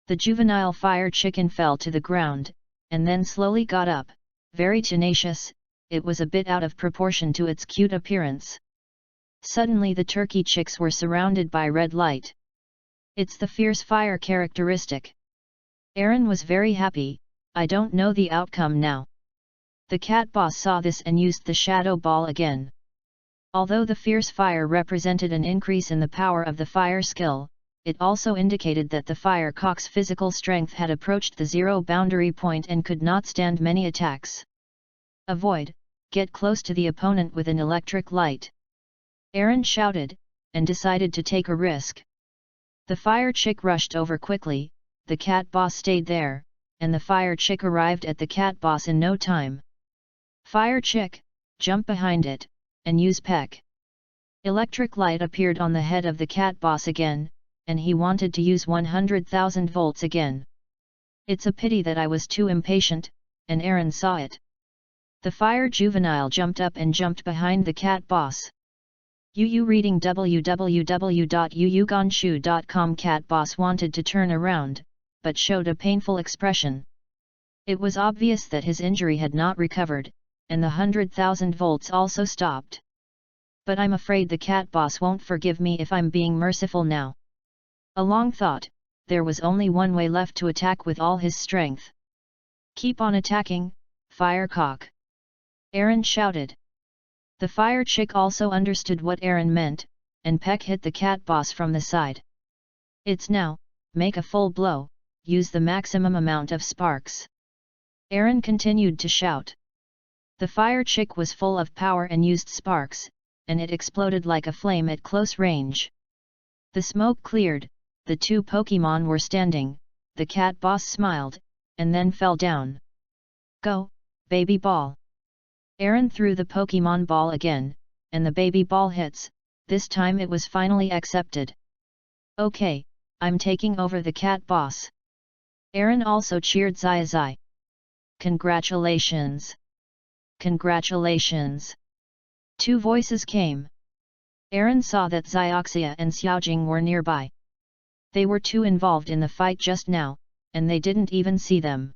The juvenile fire chicken fell to the ground, and then slowly got up, very tenacious. It was a bit out of proportion to its cute appearance. Suddenly the turkey chicks were surrounded by red light. It's the fierce fire characteristic. Aaron was very happy. I don't know the outcome now. The cat boss saw this and used the shadow ball again. Although the fierce fire represented an increase in the power of the fire skill, it also indicated that the fire cock's physical strength had approached the zero boundary point and could not stand many attacks. Avoid, get close to the opponent with an electric light. Aaron shouted, and decided to take a risk. The fire chick rushed over quickly, the cat boss stayed there, and the fire chick arrived at the cat boss in no time. Fire chick, jump behind it, and use peck. Electric light appeared on the head of the cat boss again, and he wanted to use 100,000 volts again. It's a pity that I was too impatient, and Aaron saw it. The fire juvenile jumped up and jumped behind the cat boss. Reading www.yuyugonshu.com. Cat boss wanted to turn around, but showed a painful expression. It was obvious that his injury had not recovered, and the 100,000 volts also stopped. But I'm afraid the cat boss won't forgive me if I'm being merciful now. A long thought, there was only one way left to attack with all his strength. Keep on attacking, firecock! Aaron shouted. The fire chick also understood what Aaron meant, and peck hit the cat boss from the side. It's now, make a full blow, use the maximum amount of sparks. Aaron continued to shout. The fire chick was full of power and used sparks, and it exploded like a flame at close range. The smoke cleared, the 2 Pokémon were standing, the cat boss smiled, and then fell down. Go, baby ball! Aaron threw the Pokémon ball again, and the baby ball hits, this time it was finally accepted. Okay, I'm taking over the cat boss. Aaron also cheered Zai. Congratulations! Congratulations! 2 voices came. Aaron saw that Zioxia and Xiaojing were nearby. They were too involved in the fight just now, and they didn't even see them.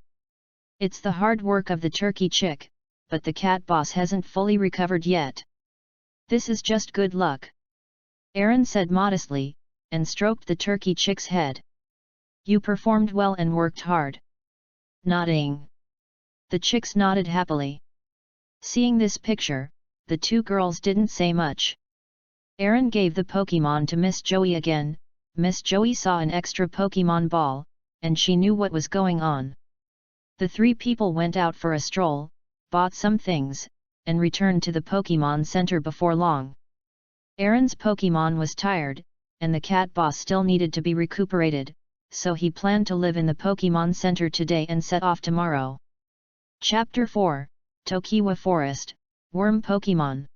It's the hard work of the turkey chick, but the cat boss hasn't fully recovered yet. This is just good luck. Aaron said modestly, and stroked the turkey chick's head. You performed well and worked hard. Nodding. The chicks nodded happily. Seeing this picture, the 2 girls didn't say much. Aaron gave the Pokémon to Miss Joey again. Miss Joey saw an extra Pokémon ball, and she knew what was going on. The 3 people went out for a stroll, bought some things, and returned to the Pokémon Center before long. Aaron's Pokémon was tired, and the cat boss still needed to be recuperated, so he planned to live in the Pokémon Center today and set off tomorrow. Chapter 4, Tokiwa Forest, Worm Pokémon.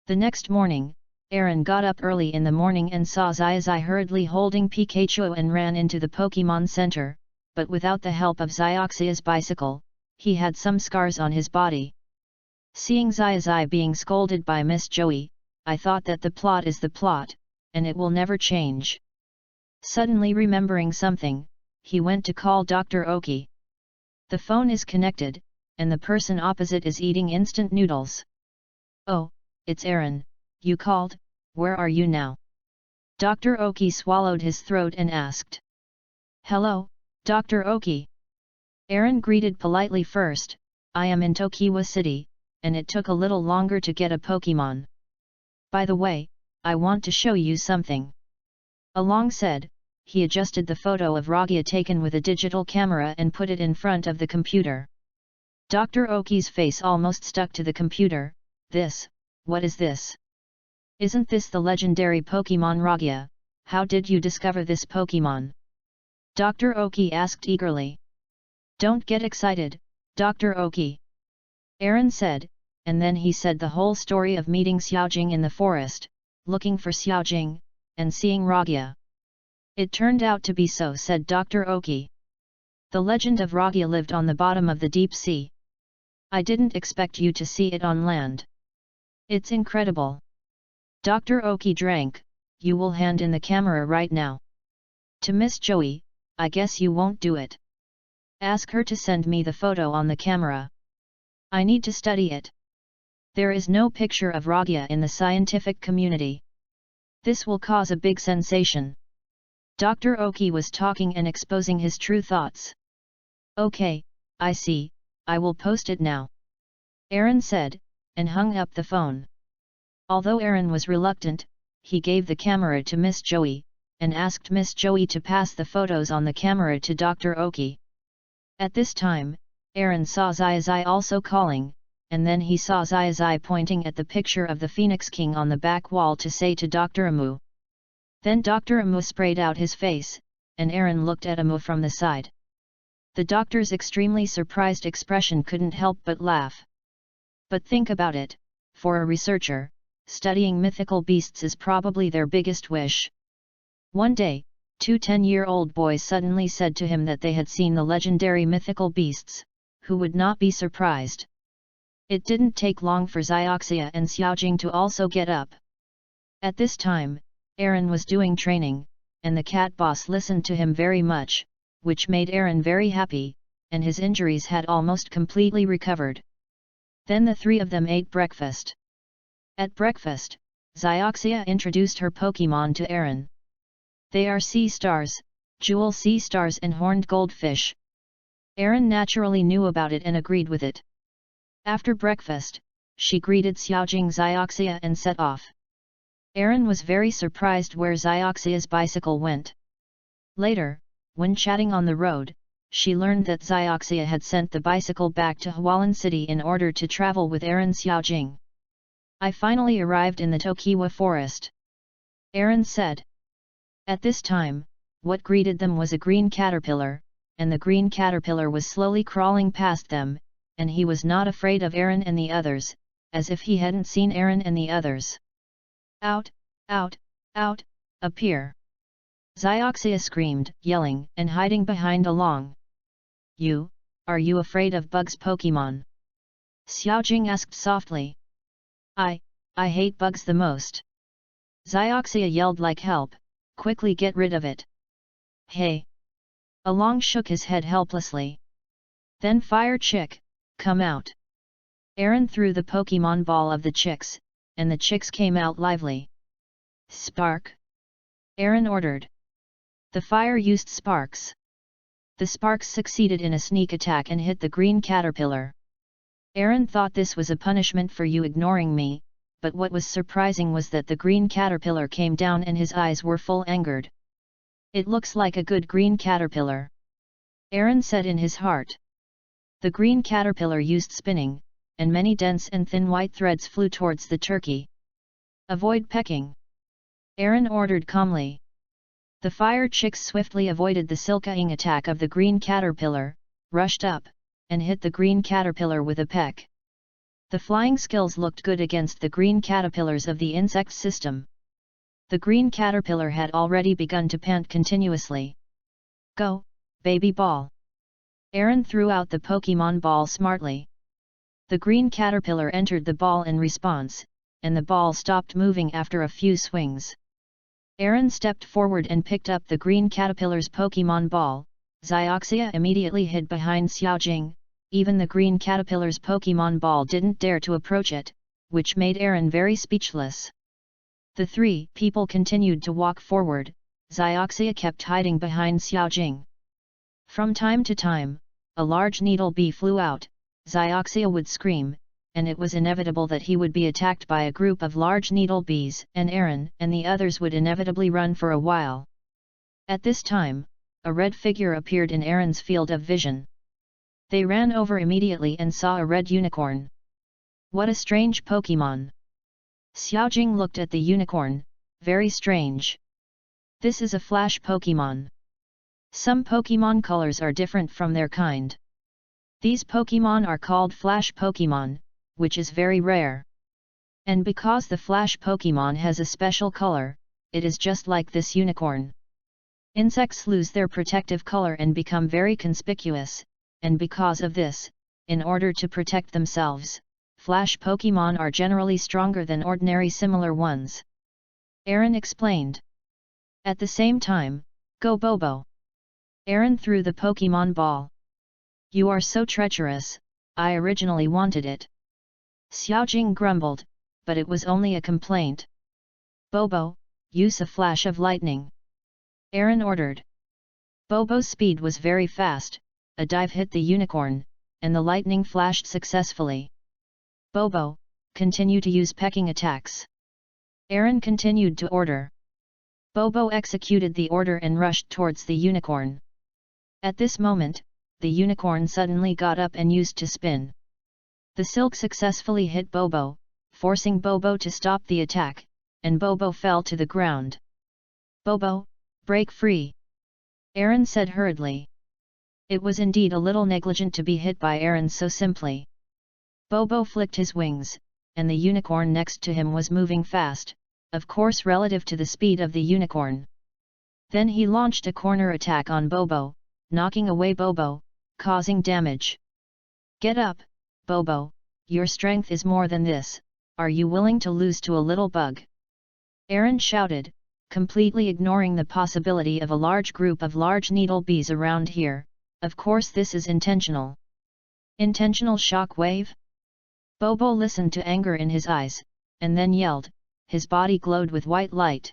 The next morning, Aaron got up early in the morning and saw Xiaozai hurriedly holding Pikachu and ran into the Pokemon Center, but without the help of Xiaoxia's bicycle, he had some scars on his body. Seeing Xiaozai being scolded by Miss Joey, I thought that the plot is the plot, and it will never change. Suddenly remembering something, he went to call Dr. Oki. The phone is connected, and the person opposite is eating instant noodles. "Oh, it's Aaron, you called, where are you now?" Dr. Oki swallowed his throat and asked. "Hello, Dr. Oki." Aaron greeted politely first. "I am in Tokiwa City, and it took a little longer to get a Pokemon. By the way, I want to show you something." Along said, he adjusted the photo of Ragia taken with a digital camera and put it in front of the computer. Dr. Oki's face almost stuck to the computer. What is this? Isn't this the legendary Pokemon Ragia? How did you discover this Pokemon?" Dr. Oki asked eagerly. "Don't get excited, Dr. Oki," Aaron said, and then he said the whole story of meeting Xiaojing in the forest, looking for Xiaojing, and seeing Ragia. "It turned out to be so," said Dr. Oki. "The legend of Ragia lived on the bottom of the deep sea. I didn't expect you to see it on land. It's incredible." Dr. Oki drank. "You will hand in the camera right now. To Miss Joey, I guess you won't do it. Ask her to send me the photo on the camera. I need to study it. There is no picture of Ragia in the scientific community. This will cause a big sensation." Dr. Oki was talking and exposing his true thoughts. "Okay, I see, I will post it now," Aaron said, and hung up the phone. Although Aaron was reluctant, he gave the camera to Miss Joey, and asked Miss Joey to pass the photos on the camera to Dr. Oki. At this time, Aaron saw Xiaozai also calling, and then he saw Xiaozai pointing at the picture of the Phoenix King on the back wall to say to Dr. Amu. Then Dr. Amu sprayed out his face, and Aaron looked at Amu from the side. The doctor's extremely surprised expression couldn't help but laugh. But think about it, for a researcher, studying mythical beasts is probably their biggest wish. One day, two 10-year-old boys suddenly said to him that they had seen the legendary mythical beasts. Who would not be surprised? It didn't take long for Xiaoxia and Xiaojing to also get up. At this time, Aaron was doing training, and the cat boss listened to him very much, which made Aaron very happy, and his injuries had almost completely recovered. Then the three of them ate breakfast. At breakfast, Xiaoxia introduced her Pokemon to Aaron. They are sea stars, jewel sea stars and horned goldfish. Aaron naturally knew about it and agreed with it. After breakfast, she greeted Xiaojing Xiaoxia and set off. Aaron was very surprised where Xiaoxia's bicycle went. Later, when chatting on the road, she learned that Xiaoxia had sent the bicycle back to Hualan City in order to travel with Aaron Xiaojing. "I finally arrived in the Tokiwa forest," Aaron said. At this time, what greeted them was a green caterpillar, and the green caterpillar was slowly crawling past them, and he was not afraid of Aaron and the others, as if he hadn't seen Aaron and the others. "Out, out, out, appear!" Xiaoxia screamed, yelling and hiding behind a long. Are you afraid of bugs, Pokemon?" Xiaojing asked softly. I hate bugs the most." Xiaoxia yelled like help, "Quickly get rid of it." "Hey!" Along shook his head helplessly. Then Fire Chick, come out. Aaron threw the Pokemon ball of the chicks, and the chicks came out lively. Spark! Aaron ordered. The fire used sparks. The sparks succeeded in a sneak attack and hit the green caterpillar. Aaron thought this was a punishment for you ignoring me, but what was surprising was that the green caterpillar came down and his eyes were full angered. "It looks like a good green caterpillar," Aaron said in his heart. The green caterpillar used spinning, and many dense and thin white threads flew towards the turkey. "Avoid pecking," Aaron ordered calmly. The fire chicks swiftly avoided the silking attack of the green caterpillar, rushed up, and hit the green caterpillar with a peck. The flying skills looked good against the green caterpillars of the insect system. The green caterpillar had already begun to pant continuously. Go, baby ball! Aaron threw out the Pokemon ball smartly. The green caterpillar entered the ball in response, and the ball stopped moving after a few swings. Aaron stepped forward and picked up the green caterpillar's Pokemon ball. Zioxia immediately hid behind Xiaojing. Even the green caterpillar's Pokemon ball didn't dare to approach it, which made Aaron very speechless. The three people continued to walk forward. Zioxia kept hiding behind Xiaojing. From time to time, a large needle bee flew out. Zioxia would scream, and it was inevitable that he would be attacked by a group of large needle bees, and Aaron and the others would inevitably run for a while. At this time, a red figure appeared in Aaron's field of vision. They ran over immediately and saw a red unicorn. What a strange Pokemon! Xiaojing looked at the unicorn, very strange. This is a flash Pokemon. Some Pokemon colors are different from their kind. These Pokemon are called flash Pokemon, which is very rare. And because the flash Pokemon has a special color, it is just like this unicorn. Insects lose their protective color and become very conspicuous, and because of this, in order to protect themselves, flash Pokemon are generally stronger than ordinary similar ones. Aaron explained. At the same time, go Bobo! Aaron threw the Pokemon ball. You are so treacherous, I originally wanted it. Xiaojing grumbled, but it was only a complaint. Bobo, use a flash of lightning. Aaron ordered. Bobo's speed was very fast. A dive hit the unicorn, and the lightning flashed successfully. Bobo, continue to use pecking attacks. Aaron continued to order. Bobo executed the order and rushed towards the unicorn. At this moment, the unicorn suddenly got up and used to spin. The silk successfully hit Bobo, forcing Bobo to stop the attack, and Bobo fell to the ground. Bobo, break free! Aaron said hurriedly. It was indeed a little negligent to be hit by Aaron so simply. Bobo flicked his wings, and the unicorn next to him was moving fast, of course relative to the speed of the unicorn. Then he launched a corner attack on Bobo, knocking away Bobo, causing damage. Get up, Bobo, your strength is more than this, are you willing to lose to a little bug? Aaron shouted, completely ignoring the possibility of a large group of large needle bees around here. Of course this is intentional. Intentional shock wave? Bobo listened to anger in his eyes, and then yelled, his body glowed with white light.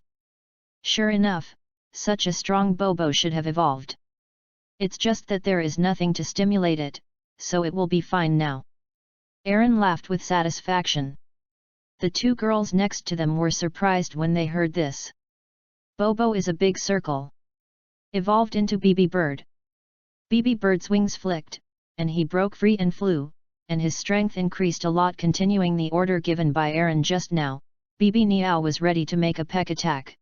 Sure enough, such a strong Bobo should have evolved. It's just that there is nothing to stimulate it, so it will be fine now. Aaron laughed with satisfaction. The two girls next to them were surprised when they heard this. Bobo is a big circle. Evolved into BB Bird. BB Bird's wings flicked, and he broke free and flew, and his strength increased a lot. Continuing the order given by Aaron just now, BB Niao was ready to make a peck attack.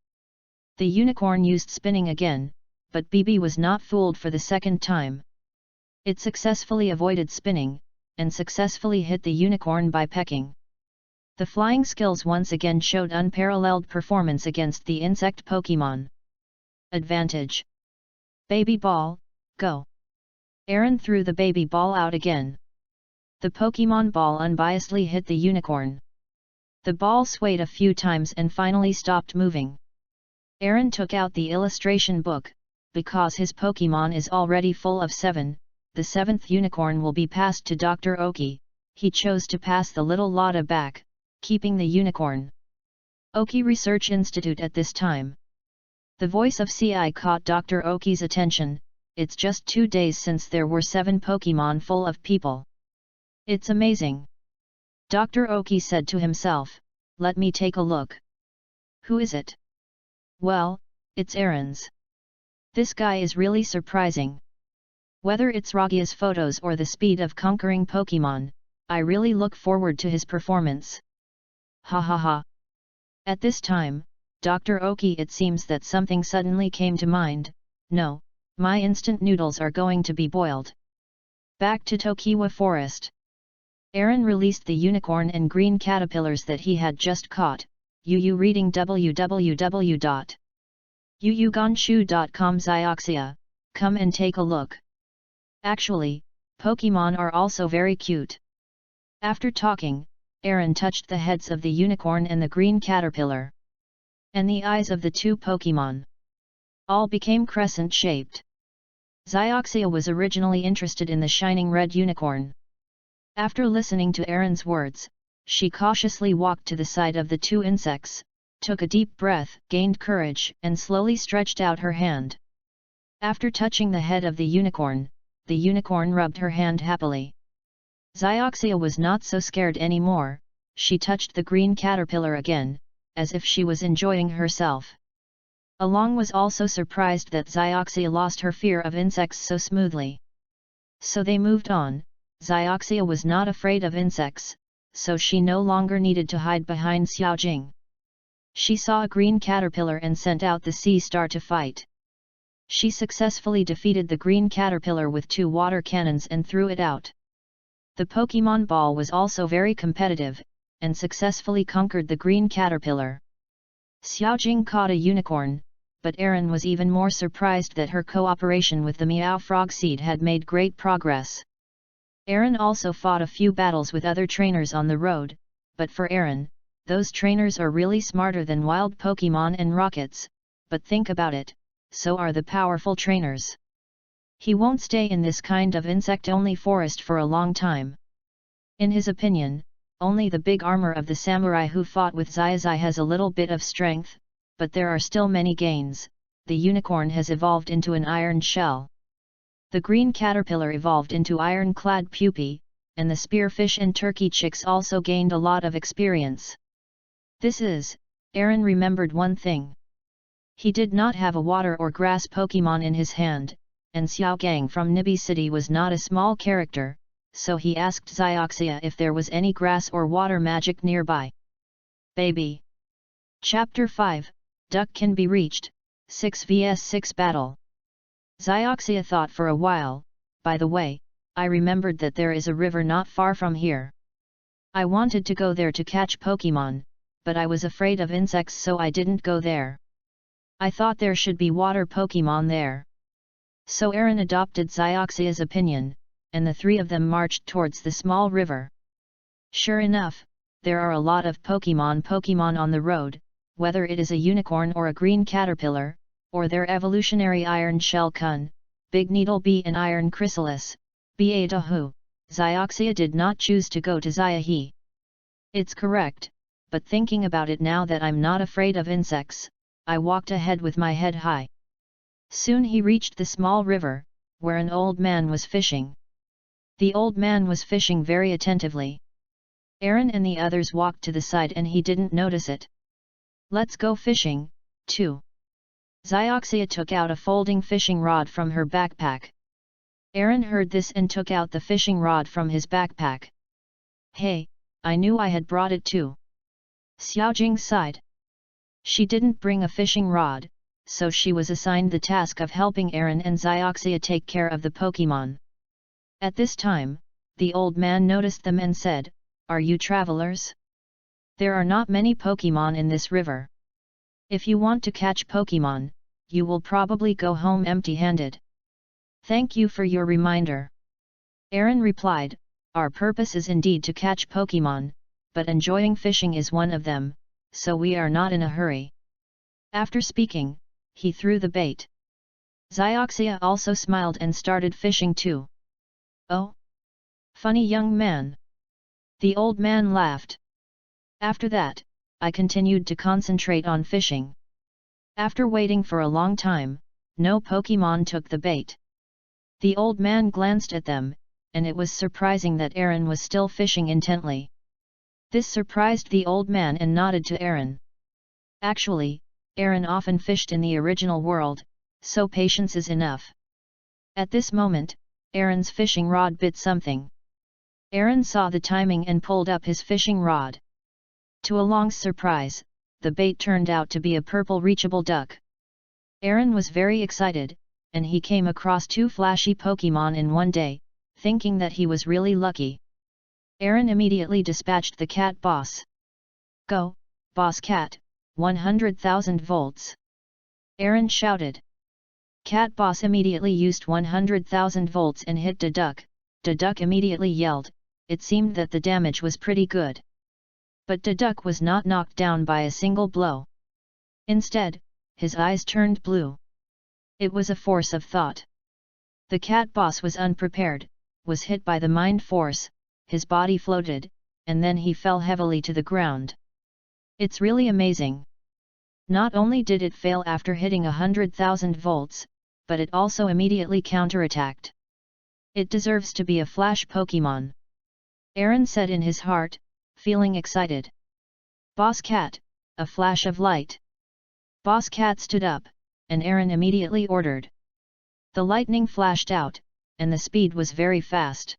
The unicorn used spinning again, but BB was not fooled for the second time. It successfully avoided spinning, and successfully hit the unicorn by pecking. The flying skills once again showed unparalleled performance against the insect Pokemon. Advantage. Baby ball, go! Aaron threw the baby ball out again. The Pokemon ball unbiasedly hit the unicorn. The ball swayed a few times and finally stopped moving. Aaron took out the illustration book. Because his Pokemon is already full of 7, the 7th unicorn will be passed to Dr. Oki. He chose to pass the little Lotta back, keeping the unicorn. Oki Research Institute at this time. The voice of CI caught Dr. Oki's attention. It's just 2 days since there were 7 Pokemon full of people. It's amazing. Dr. Oki said to himself, let me take a look. Who is it? Well, it's Aaron's. This guy is really surprising. Whether it's Ragia's photos or the speed of conquering Pokemon, I really look forward to his performance. Ha ha ha. At this time, Dr. Oki, it seems that something suddenly came to mind. No, my instant noodles are going to be boiled. Back to Tokiwa Forest. Aaron released the unicorn and green caterpillars that he had just caught. Reading www.yuyuganshu.com. Xioxia, come and take a look. Actually, Pokemon are also very cute. After talking, Aaron touched the heads of the unicorn and the green caterpillar. And the eyes of the two Pokemon. All became crescent-shaped. Xioxia was originally interested in the shining red unicorn. After listening to Aaron's words, she cautiously walked to the side of the two insects, took a deep breath, gained courage, and slowly stretched out her hand. After touching the head of the unicorn rubbed her hand happily. Xioxia was not so scared anymore. She touched the green caterpillar again, as if she was enjoying herself. Along was also surprised that Xioxia lost her fear of insects so smoothly. So they moved on. Xioxia was not afraid of insects, so she no longer needed to hide behind Xiaojing. She saw a green caterpillar and sent out the sea star to fight. She successfully defeated the green caterpillar with 2 water cannons and threw it out. The Pokemon ball was also very competitive, and successfully conquered the green caterpillar. Xiaojing caught a unicorn, but Aaron was even more surprised that her cooperation with the Meow Frog Seed had made great progress. Aaron also fought a few battles with other trainers on the road, but for Aaron, those trainers are really smarter than wild Pokemon and rockets, but think about it, so are the powerful trainers. He won't stay in this kind of insect-only forest for a long time. In his opinion, only the big armor of the samurai who fought with Xiaozai has a little bit of strength, but there are still many gains. The unicorn has evolved into an iron shell. The green caterpillar evolved into iron-clad pupae, and the spearfish and turkey chicks also gained a lot of experience. Aaron remembered one thing. He did not have a water or grass Pokemon in his hand, and Xiao Gang from Nibi City was not a small character, so he asked Xioxia if there was any grass or water magic nearby. Baby. Chapter 5, Duck Can Be Reached, 6 vs 6 Battle. Xioxia thought for a while. By the way, I remembered that there is a river not far from here. I wanted to go there to catch Pokemon, but I was afraid of insects so I didn't go there. I thought there should be water Pokemon there. So Aaron adopted Xioxia's opinion, and the 3 of them marched towards the small river. Sure enough, there are a lot of Pokemon on the road, whether it is a unicorn or a green caterpillar, or their evolutionary iron shell kun, big needle bee and iron chrysalis, Beatahu. Xioxia did not choose to go to Xiahe. It's correct, but thinking about it now that I'm not afraid of insects, I walked ahead with my head high. Soon he reached the small river, where an old man was fishing. The old man was fishing very attentively. Aaron and the others walked to the side and he didn't notice it. Let's go fishing, too. Xioxia took out a folding fishing rod from her backpack. Aaron heard this and took out the fishing rod from his backpack. Hey, I knew I had brought it too. Xiaojing sighed. She didn't bring a fishing rod, so she was assigned the task of helping Aaron and Xioxia take care of the Pokemon. At this time, the old man noticed them and said, "Are you travelers? There are not many Pokemon in this river. If you want to catch Pokemon, you will probably go home empty-handed." "Thank you for your reminder." Aaron replied, "Our purpose is indeed to catch Pokemon, but enjoying fishing is one of them, so we are not in a hurry." After speaking, he threw the bait. Xioxia also smiled and started fishing too. "Oh? Funny young man." The old man laughed. After that, I continued to concentrate on fishing. After waiting for a long time, no Pokemon took the bait. The old man glanced at them, and it was surprising that Aaron was still fishing intently. This surprised the old man and nodded to Aaron. Actually, Aaron often fished in the original world, so patience is enough. At this moment, Aaron's fishing rod bit something. Aaron saw the timing and pulled up his fishing rod. To Along's surprise, the bait turned out to be a purple reachable duck. Aaron was very excited, and he came across 2 flashy Pokemon in one day, thinking that he was really lucky. Aaron immediately dispatched the cat boss. "Go, boss cat, 100,000 volts!" Aaron shouted. Cat boss immediately used 100,000 volts and hit Duck. Duck immediately yelled. It seemed that the damage was pretty good. But Duck was not knocked down by a single blow. Instead, his eyes turned blue. It was a force of thought. The cat boss was unprepared, was hit by the mind force, his body floated, and then he fell heavily to the ground. It's really amazing. Not only did it fail after hitting 100,000 volts, but it also immediately counterattacked. It deserves to be a flash Pokemon. Aaron said in his heart, feeling excited. "Boss Cat, a flash of light." Boss Cat stood up, and Aaron immediately ordered. The lightning flashed out, and the speed was very fast.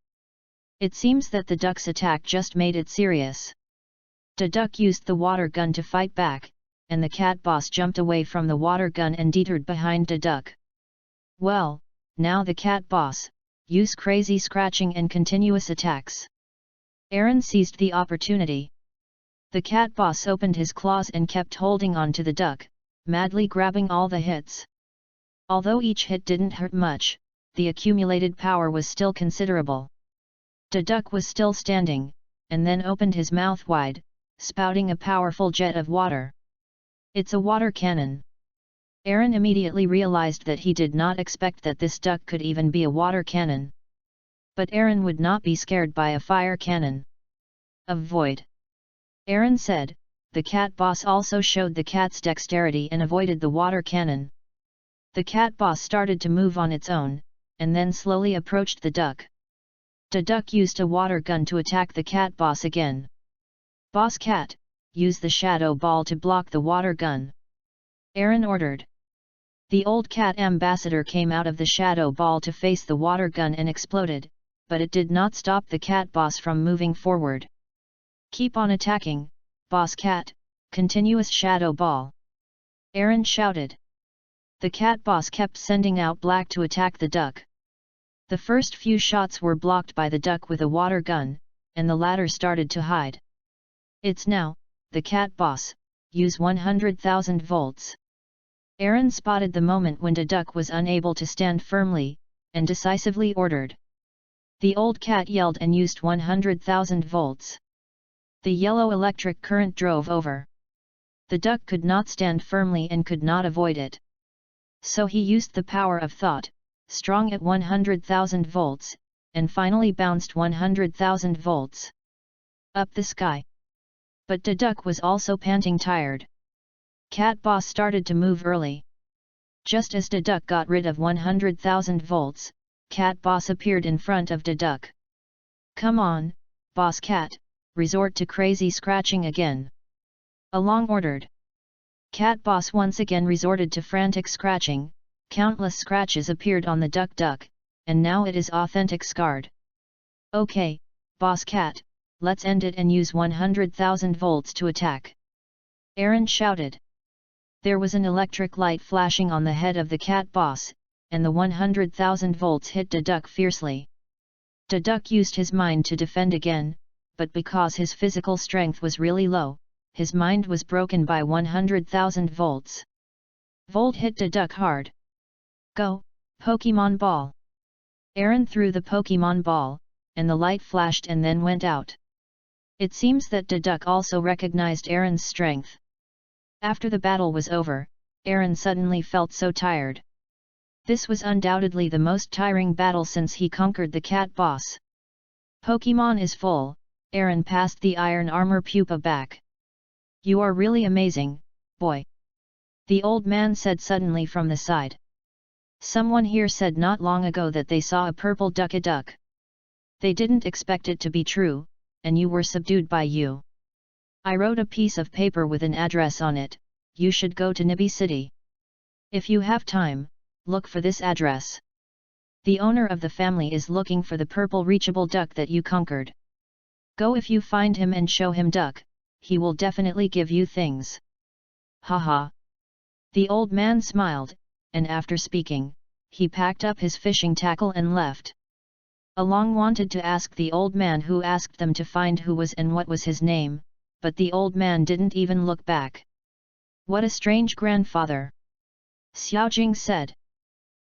It seems that the duck's attack just made it serious. Duck used the water gun to fight back, and the cat boss jumped away from the water gun and teetered behind Duck. Well, now the cat boss, use crazy scratching and continuous attacks. Aaron seized the opportunity. The cat boss opened his claws and kept holding on to the duck, madly grabbing all the hits. Although each hit didn't hurt much, the accumulated power was still considerable. Duck was still standing, and then opened his mouth wide, spouting a powerful jet of water. It's a water cannon. Aaron immediately realized that he did not expect that this duck could even be a water cannon. But Aaron would not be scared by a fire cannon. "Avoid!" Aaron said. The cat boss also showed the cat's dexterity and avoided the water cannon. The cat boss started to move on its own, and then slowly approached the duck. Duck used a water gun to attack the cat boss again. "Boss Cat, use the shadow ball to block the water gun," Aaron ordered. The old cat ambassador came out of the shadow ball to face the water gun and exploded, but it did not stop the cat boss from moving forward. "Keep on attacking, Boss Cat, continuous shadow ball," Aaron shouted. The cat boss kept sending out Black to attack the duck. The first few shots were blocked by the duck with a water gun, and the latter started to hide. "It's now, the cat boss, use 100,000 volts." Aaron spotted the moment when the duck was unable to stand firmly, and decisively ordered. The old cat yelled and used 100,000 volts. The yellow electric current drove over. The duck could not stand firmly and could not avoid it. So he used the power of thought, strong at 100,000 volts, and finally bounced 100,000 volts up the sky. But the duck was also panting tired. Cat boss started to move early. Just as the duck got rid of 100,000 volts, cat boss appeared in front of the duck. "Come on, boss cat, resort to crazy scratching again," Along ordered. Cat boss once again resorted to frantic scratching. Countless scratches appeared on the duck, and now it is authentic scarred. "Okay, boss cat, let's end it and use 100,000 volts to attack," Aaron shouted. There was an electric light flashing on the head of the cat boss, and the 100,000 volts hit the duck fiercely. The duck used his mind to defend again, but because his physical strength was really low, his mind was broken by 100,000 volts. Volt hit the duck hard. "Go, Pokemon Ball!" Aaron threw the Pokemon Ball, and the light flashed and then went out. It seems that the duck also recognized Aaron's strength. After the battle was over, Aaron suddenly felt so tired. This was undoubtedly the most tiring battle since he conquered the cat boss. "Pokemon is full," Aaron passed the iron armor pupa back. "You are really amazing, boy," the old man said suddenly from the side. "Someone here said not long ago that they saw a purple duck. They didn't expect it to be true, and you were subdued by you. I wrote a piece of paper with an address on it. You should go to Nibi City. If you have time, look for this address. The owner of the family is looking for the purple reachable duck that you conquered. Go if you find him and show him duck, he will definitely give you things." "Haha." The old man smiled, and after speaking, he packed up his fishing tackle and left. Along wanted to ask the old man who asked them to find who was and what was his name, but the old man didn't even look back. What a strange grandfather! Xiaojing said.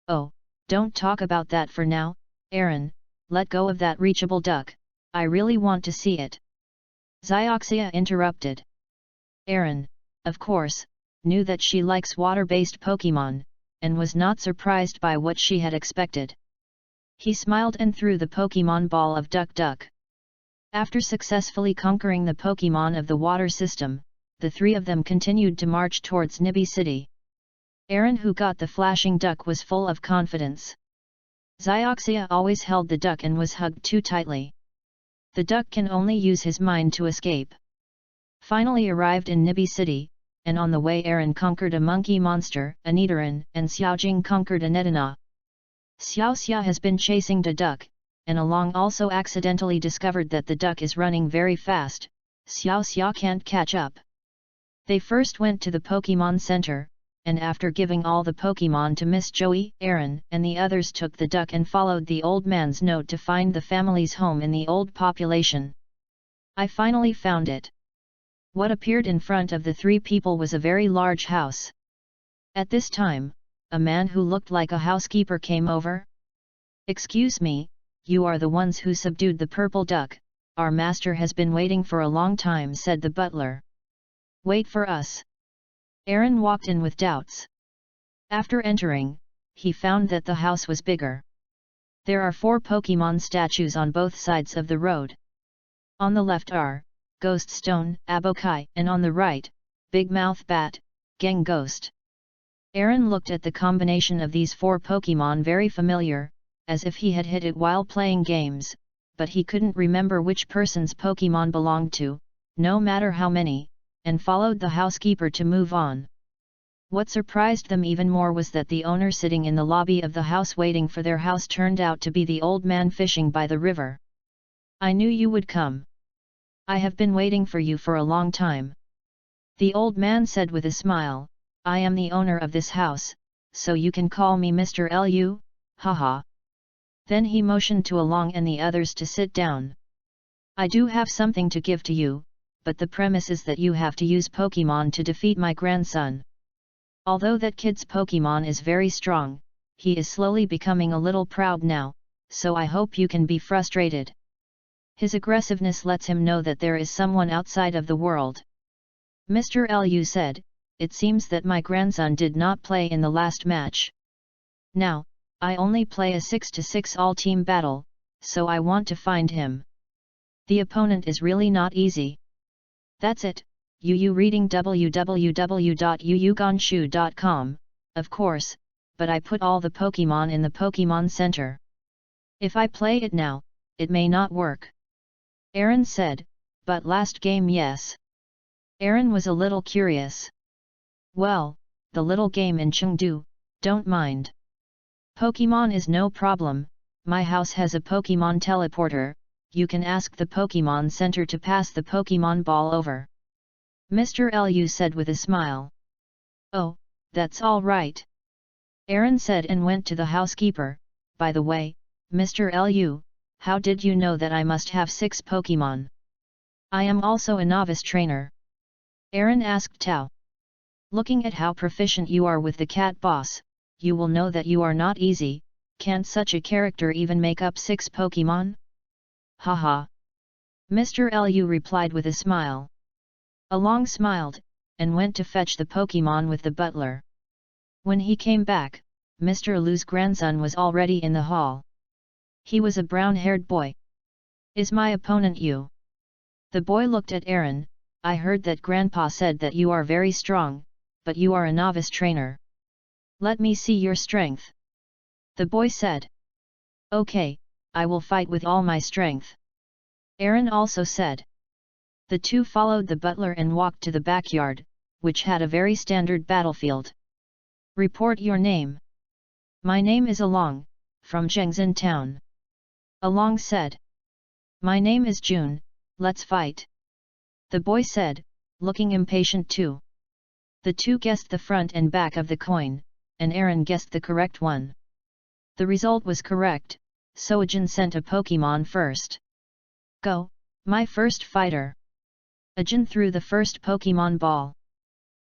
Oh, don't talk about that for now, Aaron, let go of that reachable duck, I really want to see it. Xioxia interrupted. Aaron, of course, knew that she likes water-based Pokemon, and was not surprised by what she had expected. He smiled and threw the Pokemon ball of Duck Duck. After successfully conquering the Pokemon of the water system, the three of them continued to march towards Nibi City. Aaron, who got the flashing duck, was full of confidence. Xioxia always held the duck and was hugged too tightly. The duck can only use his mind to escape. Finally arrived in Nibi City, and on the way Aaron conquered a monkey monster, a Nidoran, and Xiaojing conquered a Netana. Xiaoxia has been chasing the duck, and along also accidentally discovered that the duck is running very fast. Xiaoxia can't catch up. They first went to the Pokemon Center, and after giving all the Pokemon to Miss Joey, Aaron and the others took the duck and followed the old man's note to find the family's home in the old population. I finally found it. What appeared in front of the three people was a very large house. At this time, a man who looked like a housekeeper came over. Excuse me, you are the ones who subdued the purple duck, our master has been waiting for a long time, said the butler. Wait for us. Aaron walked in with doubts. After entering, he found that the house was bigger. There are 4 Pokemon statues on both sides of the road. On the left are Ghost Stone, Abokai, and on the right, Big Mouth Bat, Geng Ghost. Aaron looked at the combination of these 4 Pokemon very familiar, as if he had hit it while playing games, but he couldn't remember which person's Pokemon belonged to, no matter how many, and followed the housekeeper to move on. What surprised them even more was that the owner sitting in the lobby of the house waiting for their house turned out to be the old man fishing by the river. I knew you would come. I have been waiting for you for a long time. The old man said with a smile, I am the owner of this house, so you can call me Mr. Lu, haha. Then he motioned to Along and the others to sit down. I do have something to give to you, but the premise is that you have to use Pokemon to defeat my grandson. Although that kid's Pokemon is very strong, he is slowly becoming a little proud now, so I hope you can be frustrated. His aggressiveness lets him know that there is someone outside of the world. Mr. Lu said, it seems that my grandson did not play in the last match. Now, I only play a 6-6 all-team battle, so I want to find him. The opponent is really not easy. That's it, Yu reading www.yuyugonshu.com, of course, but I put all the Pokemon in the Pokemon Center. If I play it now, it may not work. Aaron said, but last game yes. Aaron was a little curious. Well, the little game in Chengdu, don't mind. Pokemon is no problem, my house has a Pokemon teleporter, you can ask the Pokemon Center to pass the Pokemon ball over. Mr. Lu said with a smile. Oh, that's all right. Aaron said and went to the housekeeper, by the way, Mr. Lu, how did you know that I must have 6 Pokemon? I am also a novice trainer. Aaron asked Tao. Looking at how proficient you are with the cat boss, you will know that you are not easy, can't such a character even make up 6 Pokemon? Haha. Mr. Lu replied with a smile. Along smiled, and went to fetch the Pokemon with the butler. When he came back, Mr. Lu's grandson was already in the hall. He was a brown-haired boy. Is my opponent you? The boy looked at Aaron, I heard that Grandpa said that you are very strong, but you are a novice trainer. Let me see your strength. The boy said. Okay, I will fight with all my strength. Aaron also said. The two followed the butler and walked to the backyard, which had a very standard battlefield. Report your name. My name is Along, from Zhengzhen town. Along said. My name is June, let's fight. The boy said, looking impatient too. The two guessed the front and back of the coin, and Aaron guessed the correct one. The result was correct, so Ajin sent a Pokemon first. Go, my first fighter! Ajin threw the first Pokemon ball.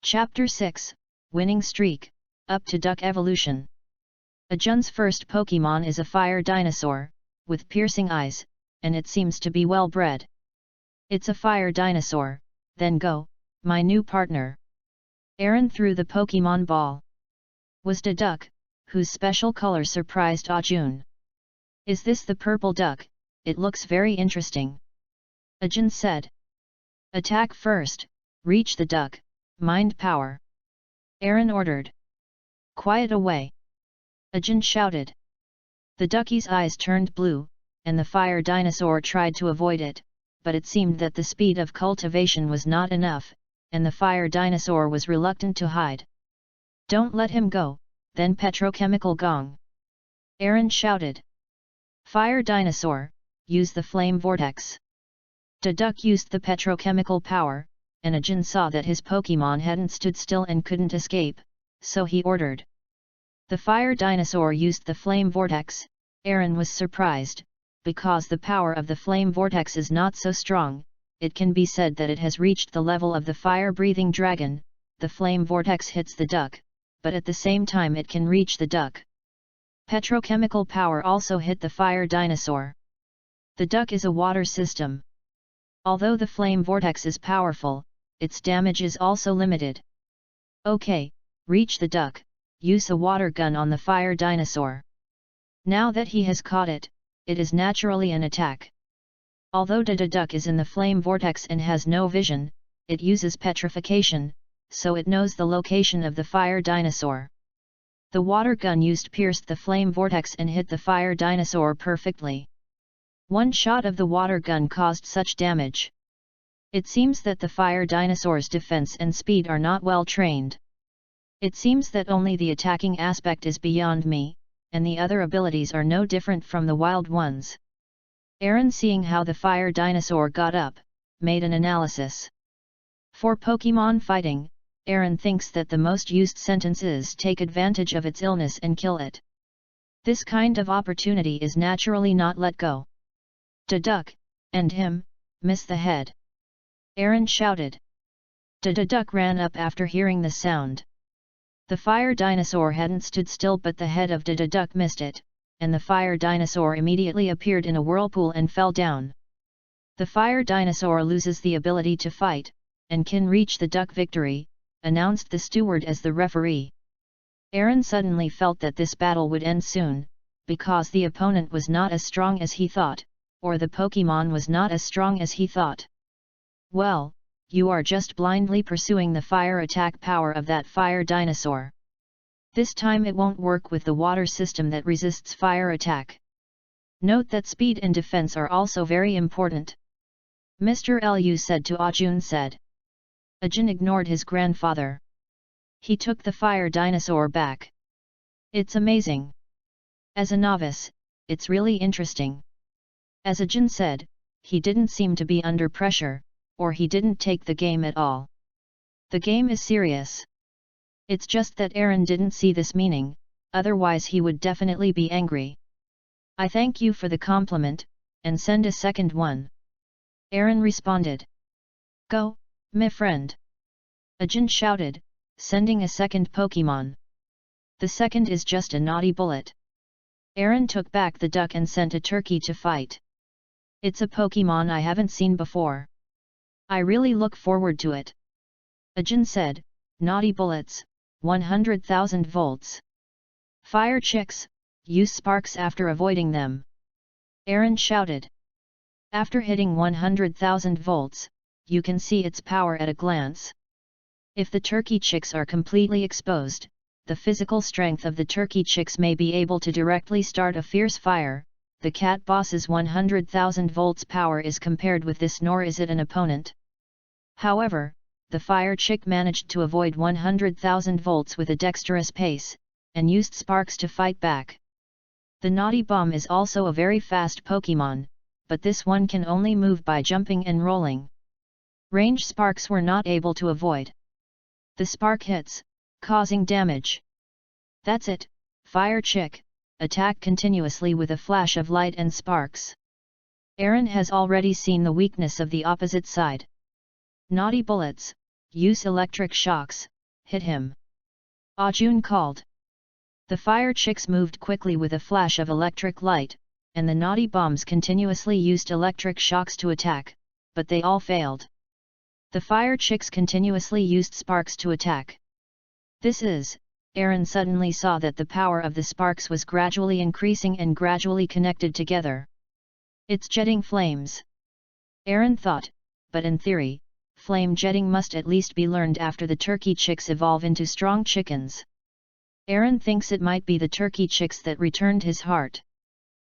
Chapter 6, Winning Streak, up to Duck Evolution. Ajin's first Pokemon is a fire dinosaur, with piercing eyes, and it seems to be well bred. It's a fire dinosaur, then go, my new partner. Aaron threw the Pokemon ball. Was the duck, whose special color surprised Ajun. Is this the purple duck? It looks very interesting. Ajin said. Attack first, reach the duck, mind power. Aaron ordered. Quiet away. Ajin shouted. The ducky's eyes turned blue, and the fire dinosaur tried to avoid it, but it seemed that the speed of cultivation was not enough, and the fire dinosaur was reluctant to hide. Don't let him go, then petrochemical gong. Aaron shouted. Fire dinosaur, use the flame vortex. The duck used the petrochemical power, and Ajin saw that his Pokemon hadn't stood still and couldn't escape, so he ordered. The fire dinosaur used the flame vortex. Aaron was surprised, because the power of the flame vortex is not so strong. It can be said that it has reached the level of the fire-breathing dragon. The flame vortex hits the duck, but at the same time it can reach the duck. Petrochemical power also hit the fire dinosaur. The duck is a water system. Although the flame vortex is powerful, its damage is also limited. Okay, reach the duck, use a water gun on the fire dinosaur. Now that he has caught it, it is naturally an attack. Although the duck is in the flame vortex and has no vision, it uses petrification, so it knows the location of the fire dinosaur. The water gun used pierced the flame vortex and hit the fire dinosaur perfectly. One shot of the water gun caused such damage. It seems that the fire dinosaur's defense and speed are not well trained. It seems that only the attacking aspect is beyond me, and the other abilities are no different from the wild ones. Aaron, seeing how the fire dinosaur got up, made an analysis. For Pokemon fighting, Aaron thinks that the most used sentence is take advantage of its illness and kill it. This kind of opportunity is naturally not let go. The duck, and him, miss the head. Aaron shouted. The duck ran up after hearing the sound. The fire dinosaur hadn't stood still, but the head of the duck missed it, and the fire dinosaur immediately appeared in a whirlpool and fell down. The fire dinosaur loses the ability to fight, and can reach the duck victory, announced the steward as the referee. Aaron suddenly felt that this battle would end soon, because the opponent was not as strong as he thought, or the Pokemon was not as strong as he thought. Well, you are just blindly pursuing the fire attack power of that fire dinosaur. This time it won't work with the water system that resists fire attack. Note that speed and defense are also very important. Mr. Lu said to Ajun said. Ajun ignored his grandfather. He took the fire dinosaur back. It's amazing. As a novice, it's really interesting. As Ajun said, he didn't seem to be under pressure, or he didn't take the game at all. The game is serious. It's just that Aaron didn't see this meaning, otherwise he would definitely be angry. I thank you for the compliment, and send a second one. Aaron responded. Go, my friend. Ajun shouted, sending a second Pokemon. The second is just a naughty bullet. Aaron took back the duck and sent a turkey to fight. It's a Pokemon I haven't seen before. I really look forward to it. Ajun said, naughty bullets, 100,000 volts. Fire chicks, use sparks after avoiding them. Aaron shouted. After hitting 100,000 volts, you can see its power at a glance. If the turkey chicks are completely exposed, the physical strength of the turkey chicks may be able to directly start a fierce fire. The cat boss's 100,000 volts power is compared with this, nor is it an opponent. However, the fire chick managed to avoid 100,000 volts with a dexterous pace, and used sparks to fight back. The naughty bomb is also a very fast Pokemon, but this one can only move by jumping and rolling. Range sparks were not able to avoid. The spark hits, causing damage. That's it, fire chick, attack continuously with a flash of light and sparks. Aaron has already seen the weakness of the opposite side. Naughty bullets, use electric shocks, hit him. Ajun called. The fire chicks moved quickly with a flash of electric light, and the naughty bombs continuously used electric shocks to attack, but they all failed. The fire chicks continuously used sparks to attack. Aaron suddenly saw that the power of the sparks was gradually increasing and gradually connected together. It's jetting flames. Aaron thought, but in theory, flame jetting must at least be learned after the turkey chicks evolve into strong chickens. Aaron thinks it might be the turkey chicks that returned his heart.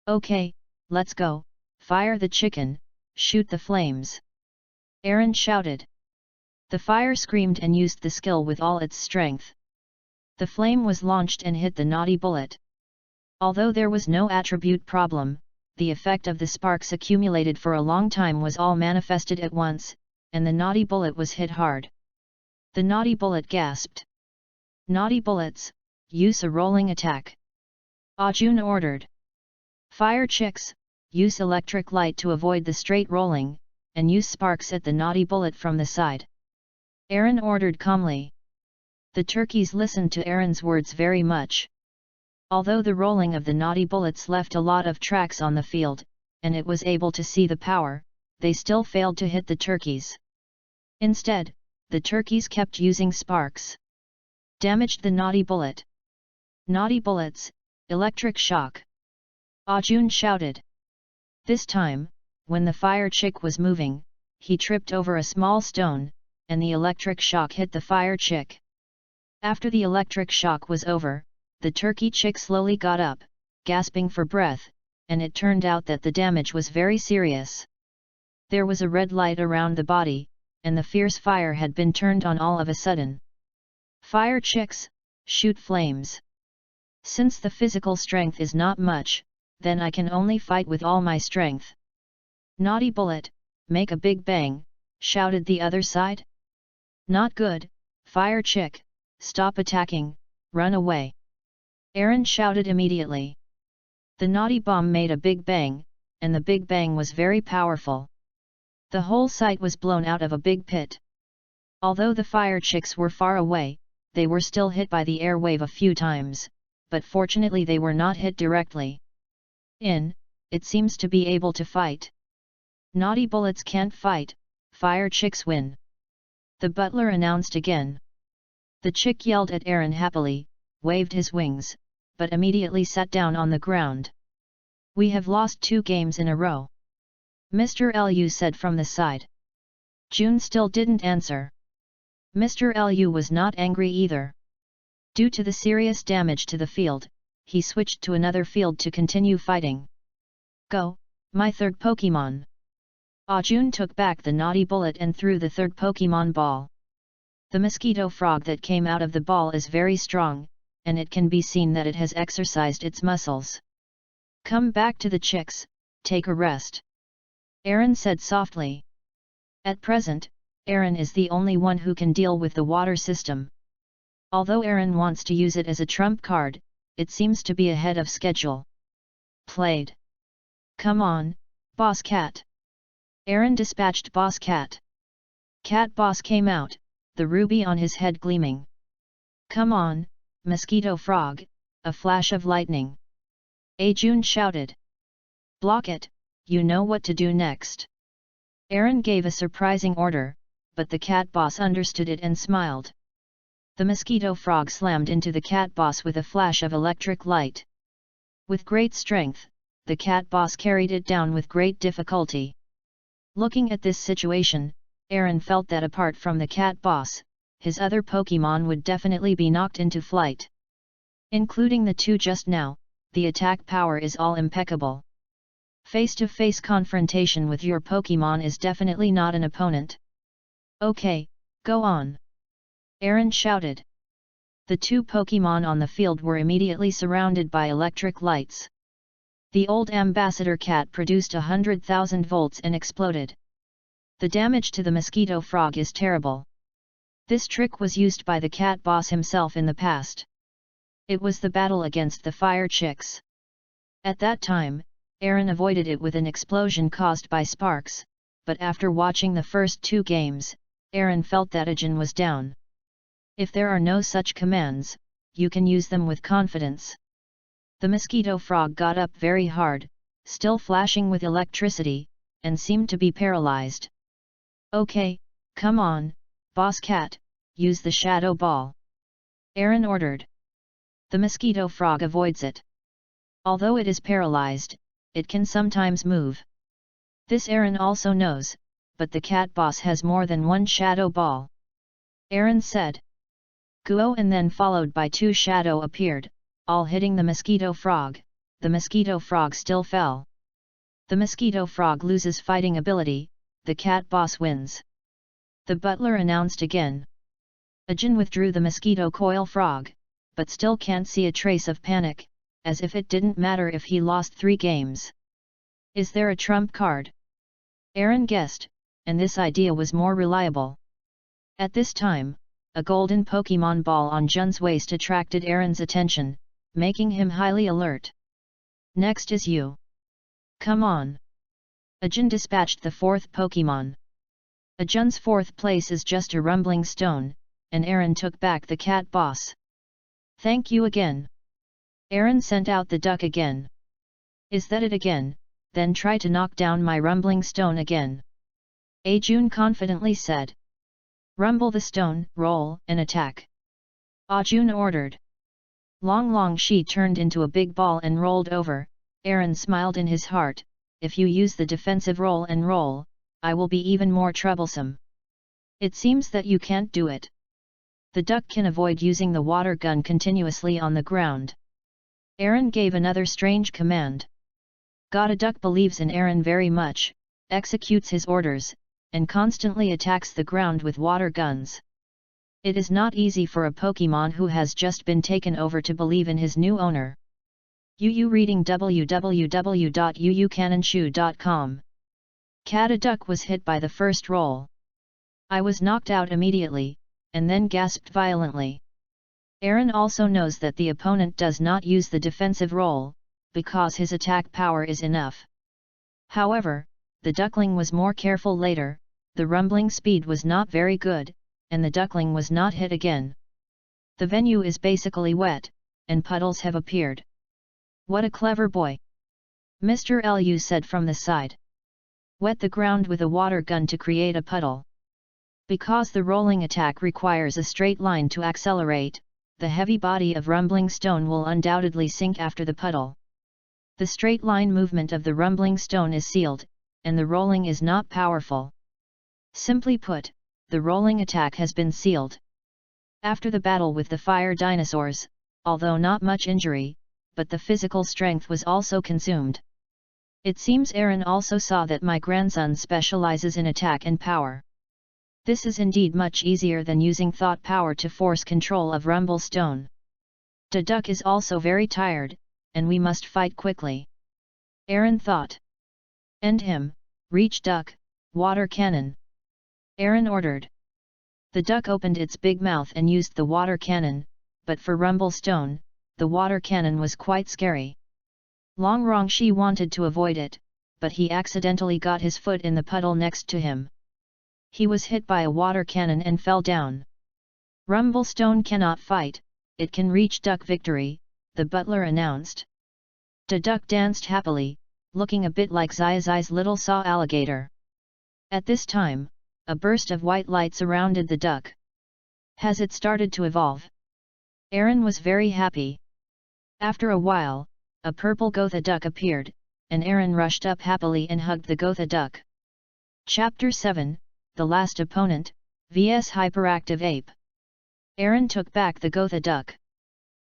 Okay, let's go, fire the chicken, shoot the flames. Aaron shouted. The fire screamed and used the skill with all its strength. The flame was launched and hit the naughty bullet. Although there was no attribute problem, the effect of the sparks accumulated for a long time was all manifested at once, and the naughty bullet was hit hard. The naughty bullet gasped. Naughty bullets, use a rolling attack. Ajun ordered. Fire chicks, use electric light to avoid the straight rolling, and use sparks at the naughty bullet from the side. Aaron ordered calmly. The turkeys listened to Aaron's words very much. Although the rolling of the naughty bullets left a lot of tracks on the field, and it was able to see the power, they still failed to hit the turkeys. Instead, the turkeys kept using sparks. Damaged the naughty bullet. Naughty bullets, electric shock. Ajun shouted. This time, when the fire chick was moving, he tripped over a small stone, and the electric shock hit the fire chick. After the electric shock was over, the turkey chick slowly got up, gasping for breath, and it turned out that the damage was very serious. There was a red light around the body, and the fierce fire had been turned on all of a sudden. Fire chicks, shoot flames. Since the physical strength is not much, then I can only fight with all my strength. Naughty bullet, make a big bang, shouted the other side. Not good, fire chick, stop attacking, run away. Aaron shouted immediately. The naughty bomb made a big bang, and the big bang was very powerful. The whole site was blown out of a big pit. Although the fire chicks were far away, they were still hit by the air wave a few times, but fortunately they were not hit directly. It seems to be able to fight. Naughty bullets can't fight, fire chicks win. The butler announced again. The chick yelled at Aaron happily, waved his wings, but immediately sat down on the ground. We have lost 2 games in a row. Mr. Lu said from the side. June still didn't answer. Mr. Lu was not angry either. Due to the serious damage to the field, he switched to another field to continue fighting. Go, my third Pokemon. Ajun took back the naughty bullet and threw the third Pokemon ball. The mosquito frog that came out of the ball is very strong, and it can be seen that it has exercised its muscles. Come back to the chicks, take a rest. Aaron said softly. At present, Aaron is the only one who can deal with the water system. Although Aaron wants to use it as a trump card, it seems to be ahead of schedule. Played. Come on, Boss Cat. Aaron dispatched Boss Cat. Cat Boss came out, the ruby on his head gleaming. Come on, Mosquito Frog, a flash of lightning. Ajun shouted. Block it, you know what to do next. Aaron gave a surprising order, but the Cat Boss understood it and smiled. The Mosquito Frog slammed into the Cat Boss with a flash of electric light. With great strength, the Cat Boss carried it down with great difficulty. Looking at this situation, Aaron felt that apart from the Cat Boss, his other Pokemon would definitely be knocked into flight. Including the 2 just now, the attack power is all impeccable. Face-to-face confrontation with your Pokemon is definitely not an opponent. Okay, go on. Aaron shouted. The 2 Pokemon on the field were immediately surrounded by electric lights. The old ambassador cat produced 100,000 volts and exploded. The damage to the mosquito frog is terrible. This trick was used by the Cat Boss himself in the past. It was the battle against the fire chicks. At that time, Aaron avoided it with an explosion caused by sparks, but after watching the first 2 games, Aaron felt that Ajin was down. If there are no such commands, you can use them with confidence. The mosquito frog got up very hard, still flashing with electricity, and seemed to be paralyzed. Okay, come on, Boss Cat, use the shadow ball. Aaron ordered. The mosquito frog avoids it. Although it is paralyzed, it can sometimes move. This Aaron also knows, but the cat boss has more than one shadow ball. Aaron said. Guo, and then followed by 2 shadow appeared, all hitting the mosquito frog. The mosquito frog still fell. The mosquito frog loses fighting ability, the cat boss wins. The butler announced again. Ajin withdrew the mosquito coil frog, but still can't see a trace of panic, as if it didn't matter if he lost 3 games. Is there a trump card? Aaron guessed, and this idea was more reliable. At this time, a golden Pokemon ball on Jun's waist attracted Aaron's attention, making him highly alert. Next is you. Come on. Ajin dispatched the 4th Pokemon. Ajun's 4th place is just a rumbling stone, and Aaron took back the cat boss. Thank you again. Aaron sent out the duck again. Is that it again? Then try to knock down my rumbling stone again. Ajun confidently said. Rumble the stone, roll, and attack. Ajun ordered. Long Shi turned into a big ball and rolled over. Aaron smiled in his heart, if you use the defensive roll and roll, I will be even more troublesome. It seems that you can't do it. The duck can avoid using the water gun continuously on the ground. Aaron gave another strange command. Gotta Duck believes in Aaron very much, executes his orders, and constantly attacks the ground with water guns. It is not easy for a Pokemon who has just been taken over to believe in his new owner. UU reading www.uucannonshoe.com. Gotta Duck was hit by the first roll. I was knocked out immediately, and then gasped violently. Aaron also knows that the opponent does not use the defensive roll, because his attack power is enough. However, the duckling was more careful later, the rumbling speed was not very good, and the duckling was not hit again. The venue is basically wet, and puddles have appeared. What a clever boy! Mr. Lu said from the side. Wet the ground with a water gun to create a puddle. Because the rolling attack requires a straight line to accelerate, the heavy body of rumbling stone will undoubtedly sink after the puddle. The straight line movement of the rumbling stone is sealed, and the rolling is not powerful. Simply put, the rolling attack has been sealed. After the battle with the fire dinosaurs, although not much injury, but the physical strength was also consumed. It seems Aaron also saw that my grandson specializes in attack and power. This is indeed much easier than using thought power to force control of rumble stone. The duck is also very tired, and we must fight quickly. Aaron thought. End him, reach duck, water cannon. Aaron ordered. The duck opened its big mouth and used the water cannon, but for rumble stone, the water cannon was quite scary. Shi wanted to avoid it, but he accidentally got his foot in the puddle next to him. He was hit by a water cannon and fell down. Rumble stone cannot fight, it can reach duck victory, the butler announced. The duck danced happily, looking a bit like Zai's little saw alligator. At this time, a burst of white light surrounded the duck. Has it started to evolve? Aaron was very happy. After a while, a purple Gotha duck appeared, and Aaron rushed up happily and hugged the Gotha duck. Chapter 7, The Last Opponent, vs Hyperactive Ape. Aaron took back the Gotha duck.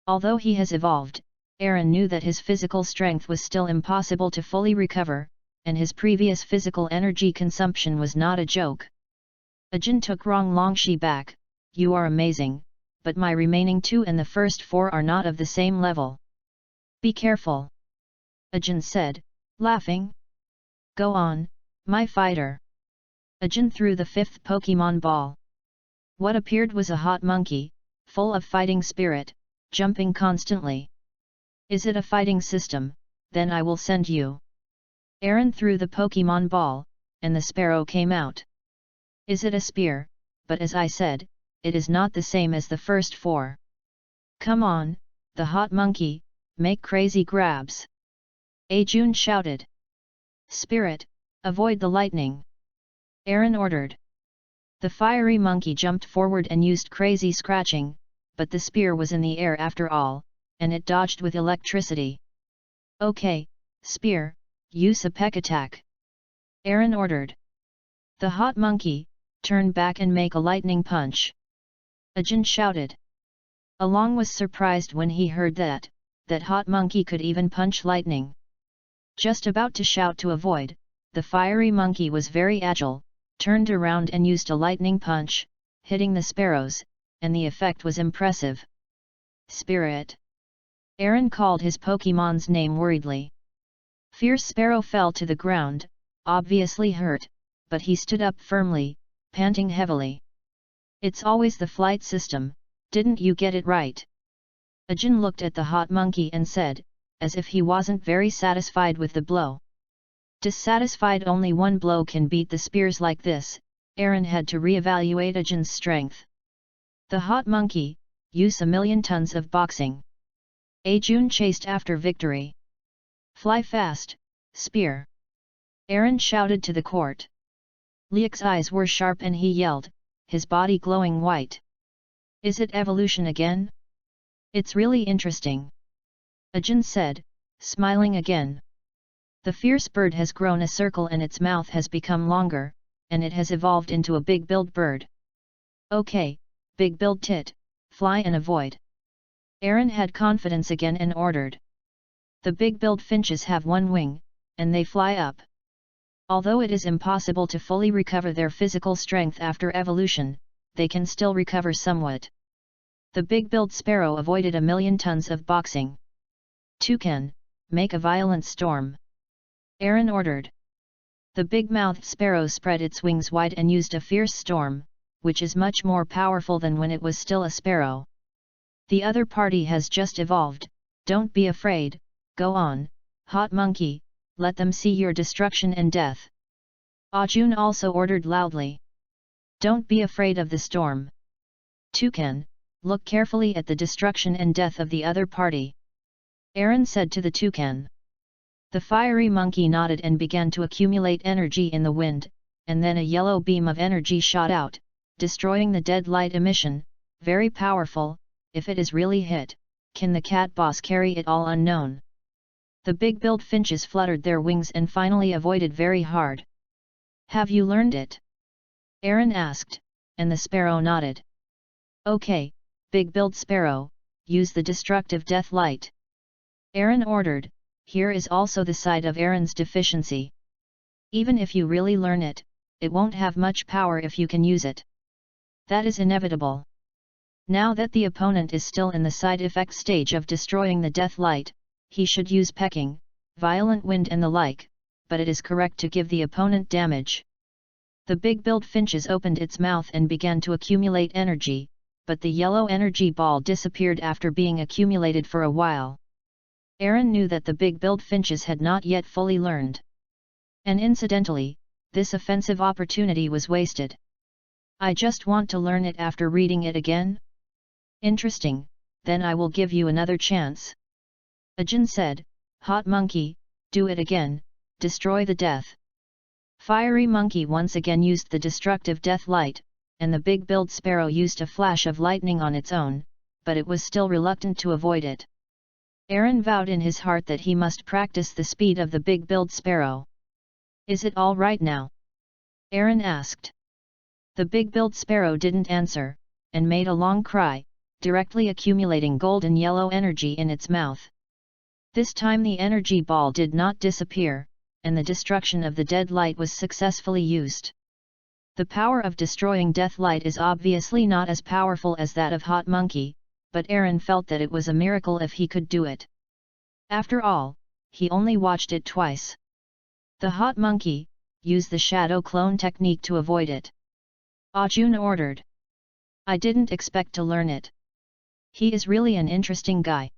Although he has evolved, Aaron knew that his physical strength was still impossible to fully recover, and his previous physical energy consumption was not a joke. Ajin took Shi back. You are amazing, but my remaining 2 and the first 4 are not of the same level. Be careful. Ajin said, laughing. Go on, my fighter. Ajin threw the 5th Pokemon ball. What appeared was a hot monkey, full of fighting spirit, jumping constantly. Is it a fighting system? then I will send you. Aaron threw the Pokemon ball, and the sparrow came out. Is it a spear? But as I said, it is not the same as the first four. Come on, the hot monkey, make crazy grabs. Ajun shouted. Spirit, avoid the lightning. Aaron ordered. The fiery monkey jumped forward and used crazy scratching, but the spear was in the air after all, and it dodged with electricity. Okay, spear, use a peck attack. Aaron ordered. The hot monkey, turn back and make a lightning punch. Ajun shouted. Along was surprised when he heard that hot monkey could even punch lightning. Just about to shout to avoid, the fiery monkey was very agile, turned around and used a lightning punch, hitting the sparrows, and the effect was impressive. Spirit. Aaron called his Pokemon's name worriedly. Fierce Sparrow fell to the ground, obviously hurt, but he stood up firmly, panting heavily. It's always the flight system, didn't you get it right? Ajun looked at the hot monkey and said, as if he wasn't very satisfied with the blow. Dissatisfied only one blow can beat the spears like this, Aaron had to re-evaluate Ajun's strength. The hot monkey, use 1,000,000 tons of boxing. Ajun chased after victory. Fly fast, spear. Aaron shouted to the court. Liek's eyes were sharp and he yelled, his body glowing white. Is it evolution again? It's really interesting. Ajun said, smiling again. The fierce bird has grown a circle and its mouth has become longer, and it has evolved into a big-billed bird. Okay, big-billed tit, fly and avoid. Aaron had confidence again and ordered. The big-billed finches have one wing, and they fly up. Although it is impossible to fully recover their physical strength after evolution, they can still recover somewhat. The big-billed sparrow avoided 1,000,000 tons of boxing. Toucan, make a violent storm. Aaron ordered. The big-mouthed sparrow spread its wings wide and used a fierce storm, which is much more powerful than when it was still a sparrow. The other party has just evolved, don't be afraid, go on, hot monkey, let them see your destruction and death. Ajun also ordered loudly. Don't be afraid of the storm. Toucan, look carefully at the destruction and death of the other party. Aaron said to the toucan. The fiery monkey nodded and began to accumulate energy in the wind, and then a yellow beam of energy shot out, destroying the dead light emission, very powerful. If it is really hit, can the cat boss carry it all unknown? The big-billed finches fluttered their wings and finally avoided very hard. Have you learned it? Aaron asked, and the sparrow nodded. Okay, big-billed sparrow, use the destructive death light. Aaron ordered. Here is also the side of Aaron's deficiency. Even if you really learn it, it won't have much power if you can use it. That is inevitable. Now that the opponent is still in the side effect stage of destroying the death light, he should use pecking, violent wind and the like, but it is correct to give the opponent damage. The big-billed finches opened its mouth and began to accumulate energy, but the yellow energy ball disappeared after being accumulated for a while. Aaron knew that the big-billed finches had not yet fully learned. And incidentally, this offensive opportunity was wasted. I just want to learn it after reading it again? Interesting, then I will give you another chance. Ajun said, hot monkey, do it again, destroy the death. Fiery monkey once again used the destructive death light, and the big-billed sparrow used a flash of lightning on its own, but it was still reluctant to avoid it. Aaron vowed in his heart that he must practice the speed of the big-billed sparrow. Is it all right now? Aaron asked. The big-billed sparrow didn't answer, and made a long cry, directly accumulating golden yellow energy in its mouth. This time the energy ball did not disappear, and the destruction of the dead light was successfully used. The power of destroying death light is obviously not as powerful as that of hot monkey, but Aaron felt that it was a miracle if he could do it. After all, he only watched it twice. The hot monkey, use the shadow clone technique to avoid it. Ajun ordered. I didn't expect to learn it. He is really an interesting guy.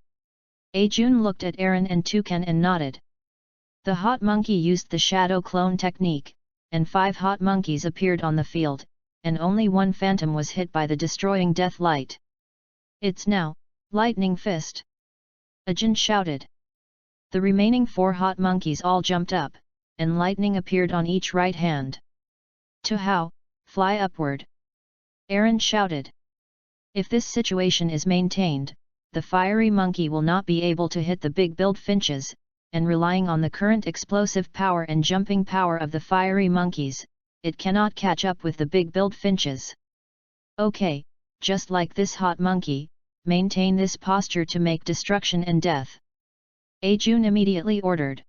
Ajun looked at Aaron and Toucan and nodded. The hot monkey used the shadow clone technique, and 5 hot monkeys appeared on the field, and only one phantom was hit by the destroying death light. It's now, lightning fist! Ajun shouted. The remaining 4 hot monkeys all jumped up, and lightning appeared on each right hand. To how, fly upward! Aaron shouted. If this situation is maintained, the fiery monkey will not be able to hit the big-billed finches, and relying on the current explosive power and jumping power of the fiery monkeys, it cannot catch up with the big-billed finches. Okay, just like this hot monkey, maintain this posture to make destruction and death. Ajun immediately ordered.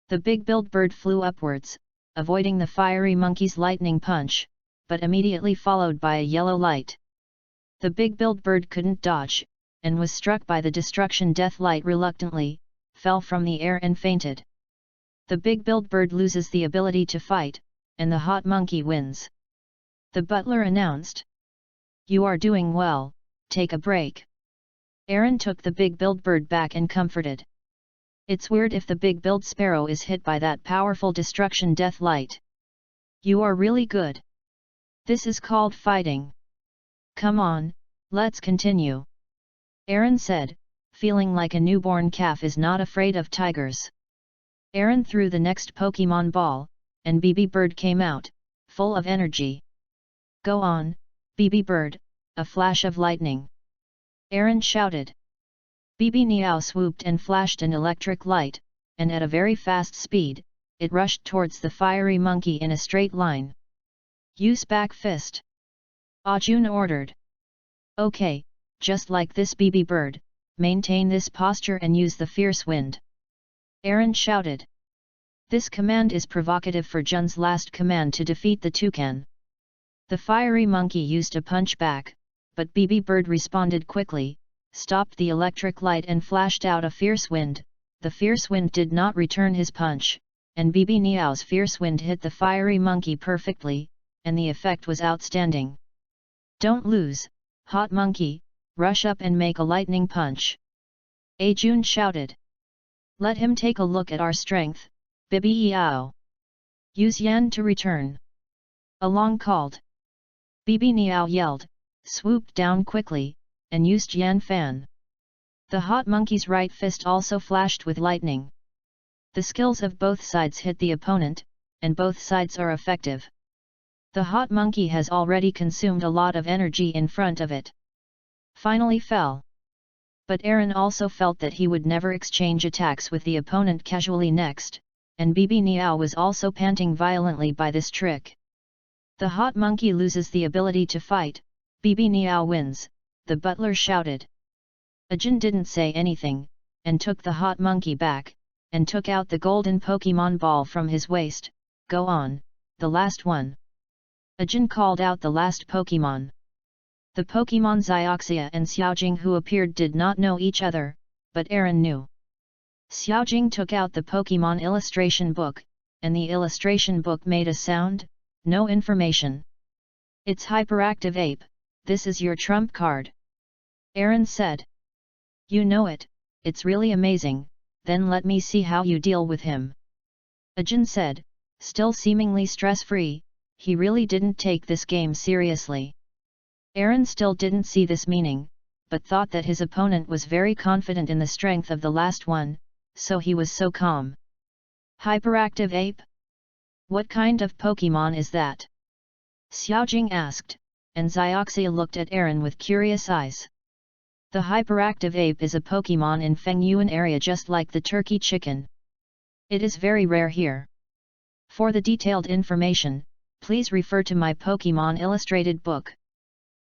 The big-billed bird flew upwards, avoiding the fiery monkey's lightning punch, but immediately followed by a yellow light. The big-billed bird couldn't dodge, and was struck by the destruction death light reluctantly, fell from the air and fainted. The big-billed bird loses the ability to fight, and the hot monkey wins. The butler announced. You are doing well, take a break. Aaron took the big-billed bird back and comforted. It's weird if the big-billed sparrow is hit by that powerful destruction death light. You are really good. This is called fighting. Come on, let's continue. Aaron said, feeling like a newborn calf is not afraid of tigers. Aaron threw the next Pokemon ball, and BB Bird came out, full of energy. Go on, BB Bird, a flash of lightning. Aaron shouted. BB Meow swooped and flashed an electric light, and at a very fast speed, it rushed towards the fiery monkey in a straight line. Use back fist. Ajun ordered. Okay, just like this BB Bird, maintain this posture and use the fierce wind. Aaron shouted. This command is provocative for Jun's last command to defeat the toucan. The fiery monkey used a punch back, but BB Bird responded quickly, stopped the electric light and flashed out a fierce wind. The fierce wind did not return his punch, and BB Meow's fierce wind hit the fiery monkey perfectly, and the effect was outstanding. Don't lose, hot monkey, rush up and make a lightning punch. Ajun shouted. Let him take a look at our strength, BB Meow. Use Yan to return. Along called. BB Meow yelled, swooped down quickly, and used Yan Fan. The hot monkey's right fist also flashed with lightning. The skills of both sides hit the opponent, and both sides are effective. The hot monkey has already consumed a lot of energy in front of it. Finally fell. But Aaron also felt that he would never exchange attacks with the opponent casually next, and BB Meow was also panting violently by this trick. The hot monkey loses the ability to fight, BB Meow wins, the butler shouted. Ajun didn't say anything, and took the hot monkey back, and took out the golden Pokemon ball from his waist. Go on, the last one. Ajun called out the last Pokemon. The Pokemon Zioxia and Xiaojing who appeared did not know each other, but Aaron knew. Xiaojing took out the Pokemon illustration book, and the illustration book made a sound, no information. It's Hyperactive Ape, this is your trump card. Aaron said. You know it, it's really amazing, then let me see how you deal with him. Ajun said, still seemingly stress-free, he really didn't take this game seriously. Aaron still didn't see this meaning, but thought that his opponent was very confident in the strength of the last one, so he was so calm. Hyperactive Ape? What kind of Pokemon is that? Xiaojing asked, and Zioxia looked at Aaron with curious eyes. The Hyperactive Ape is a Pokemon in Fengyuan area just like the turkey chicken. It is very rare here. For the detailed information, please refer to my Pokemon illustrated book.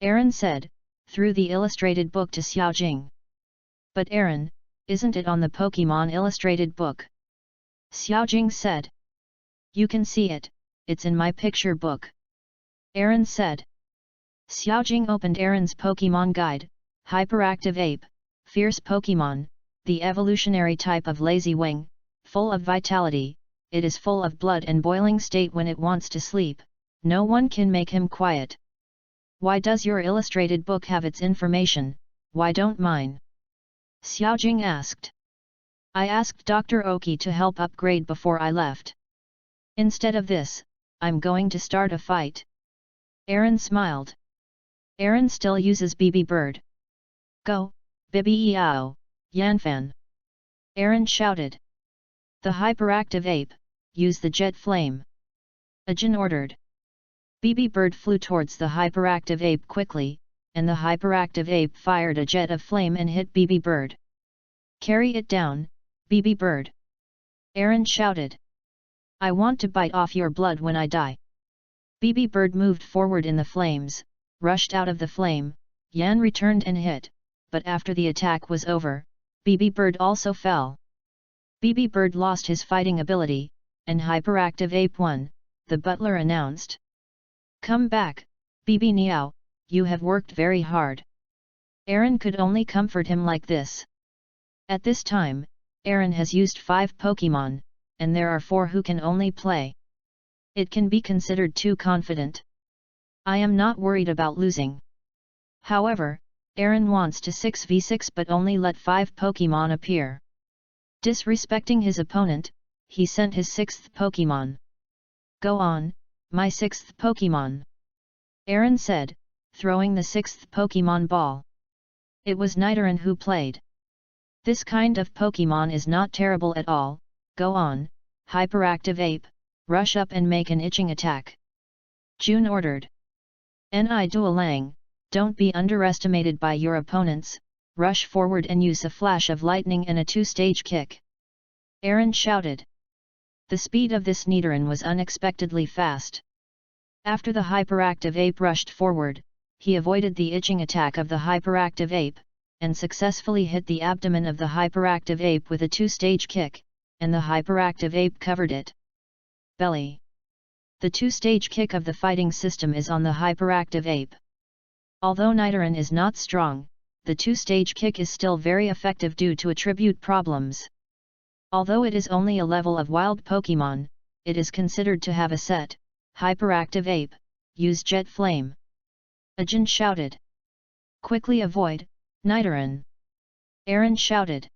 Aaron said, threw the illustrated book to Xiaojing. But Aaron, isn't it on the Pokemon illustrated book? Xiaojing said. You can see it, it's in my picture book. Aaron said. Xiaojing opened Aaron's Pokemon guide, Hyperactive Ape, Fierce Pokemon, the evolutionary type of lazy wing, full of vitality, it is full of blood and boiling state when it wants to sleep, no one can make him quiet. Why does your illustrated book have its information, why don't mine? Xiaojing asked. I asked Dr. Oki to help upgrade before I left. Instead of this, I'm going to start a fight. Aaron smiled. Aaron still uses BB Bird. Go, Bibi Yao, Yanfan. Aaron shouted. The hyperactive ape, use the jet flame. Ajin ordered. BB Bird flew towards the hyperactive ape quickly, and the hyperactive ape fired a jet of flame and hit BB Bird. Carry it down, BB Bird. Aaron shouted. I want to bite off your blood when I die. BB Bird moved forward in the flames, rushed out of the flame. Yan returned and hit, but after the attack was over, BB Bird also fell. BB Bird lost his fighting ability, and hyperactive ape won, the butler announced. Come back, BB Niao, you have worked very hard. Aaron could only comfort him like this. At this time, Aaron has used 5 Pokemon, and there are 4 who can only play. It can be considered too confident. I am not worried about losing. However, Aaron wants to 6v6 but only let 5 Pokemon appear. Disrespecting his opponent, he sent his 6th Pokemon. Go on, my 6th Pokemon. Aaron said, throwing the 6th Pokemon ball. It was Nidoran who played. This kind of Pokemon is not terrible at all. Go on, hyperactive ape, rush up and make an itching attack. June ordered. Ni Duolang, don't be underestimated by your opponents, rush forward and use a flash of lightning and a 2-stage kick. Aaron shouted. The speed of this Nidoran was unexpectedly fast. After the hyperactive ape rushed forward, he avoided the itching attack of the hyperactive ape, and successfully hit the abdomen of the hyperactive ape with a 2-stage kick, and the hyperactive ape covered it. Belly. The 2-stage kick of the fighting system is on the hyperactive ape. Although Nidoran is not strong, the 2-stage kick is still very effective due to attribute problems. Although it is only a level of wild Pokemon, it is considered to have a set. Hyperactive ape, use jet flame. Ajin shouted. Quickly avoid, Nidoran. Aaron shouted.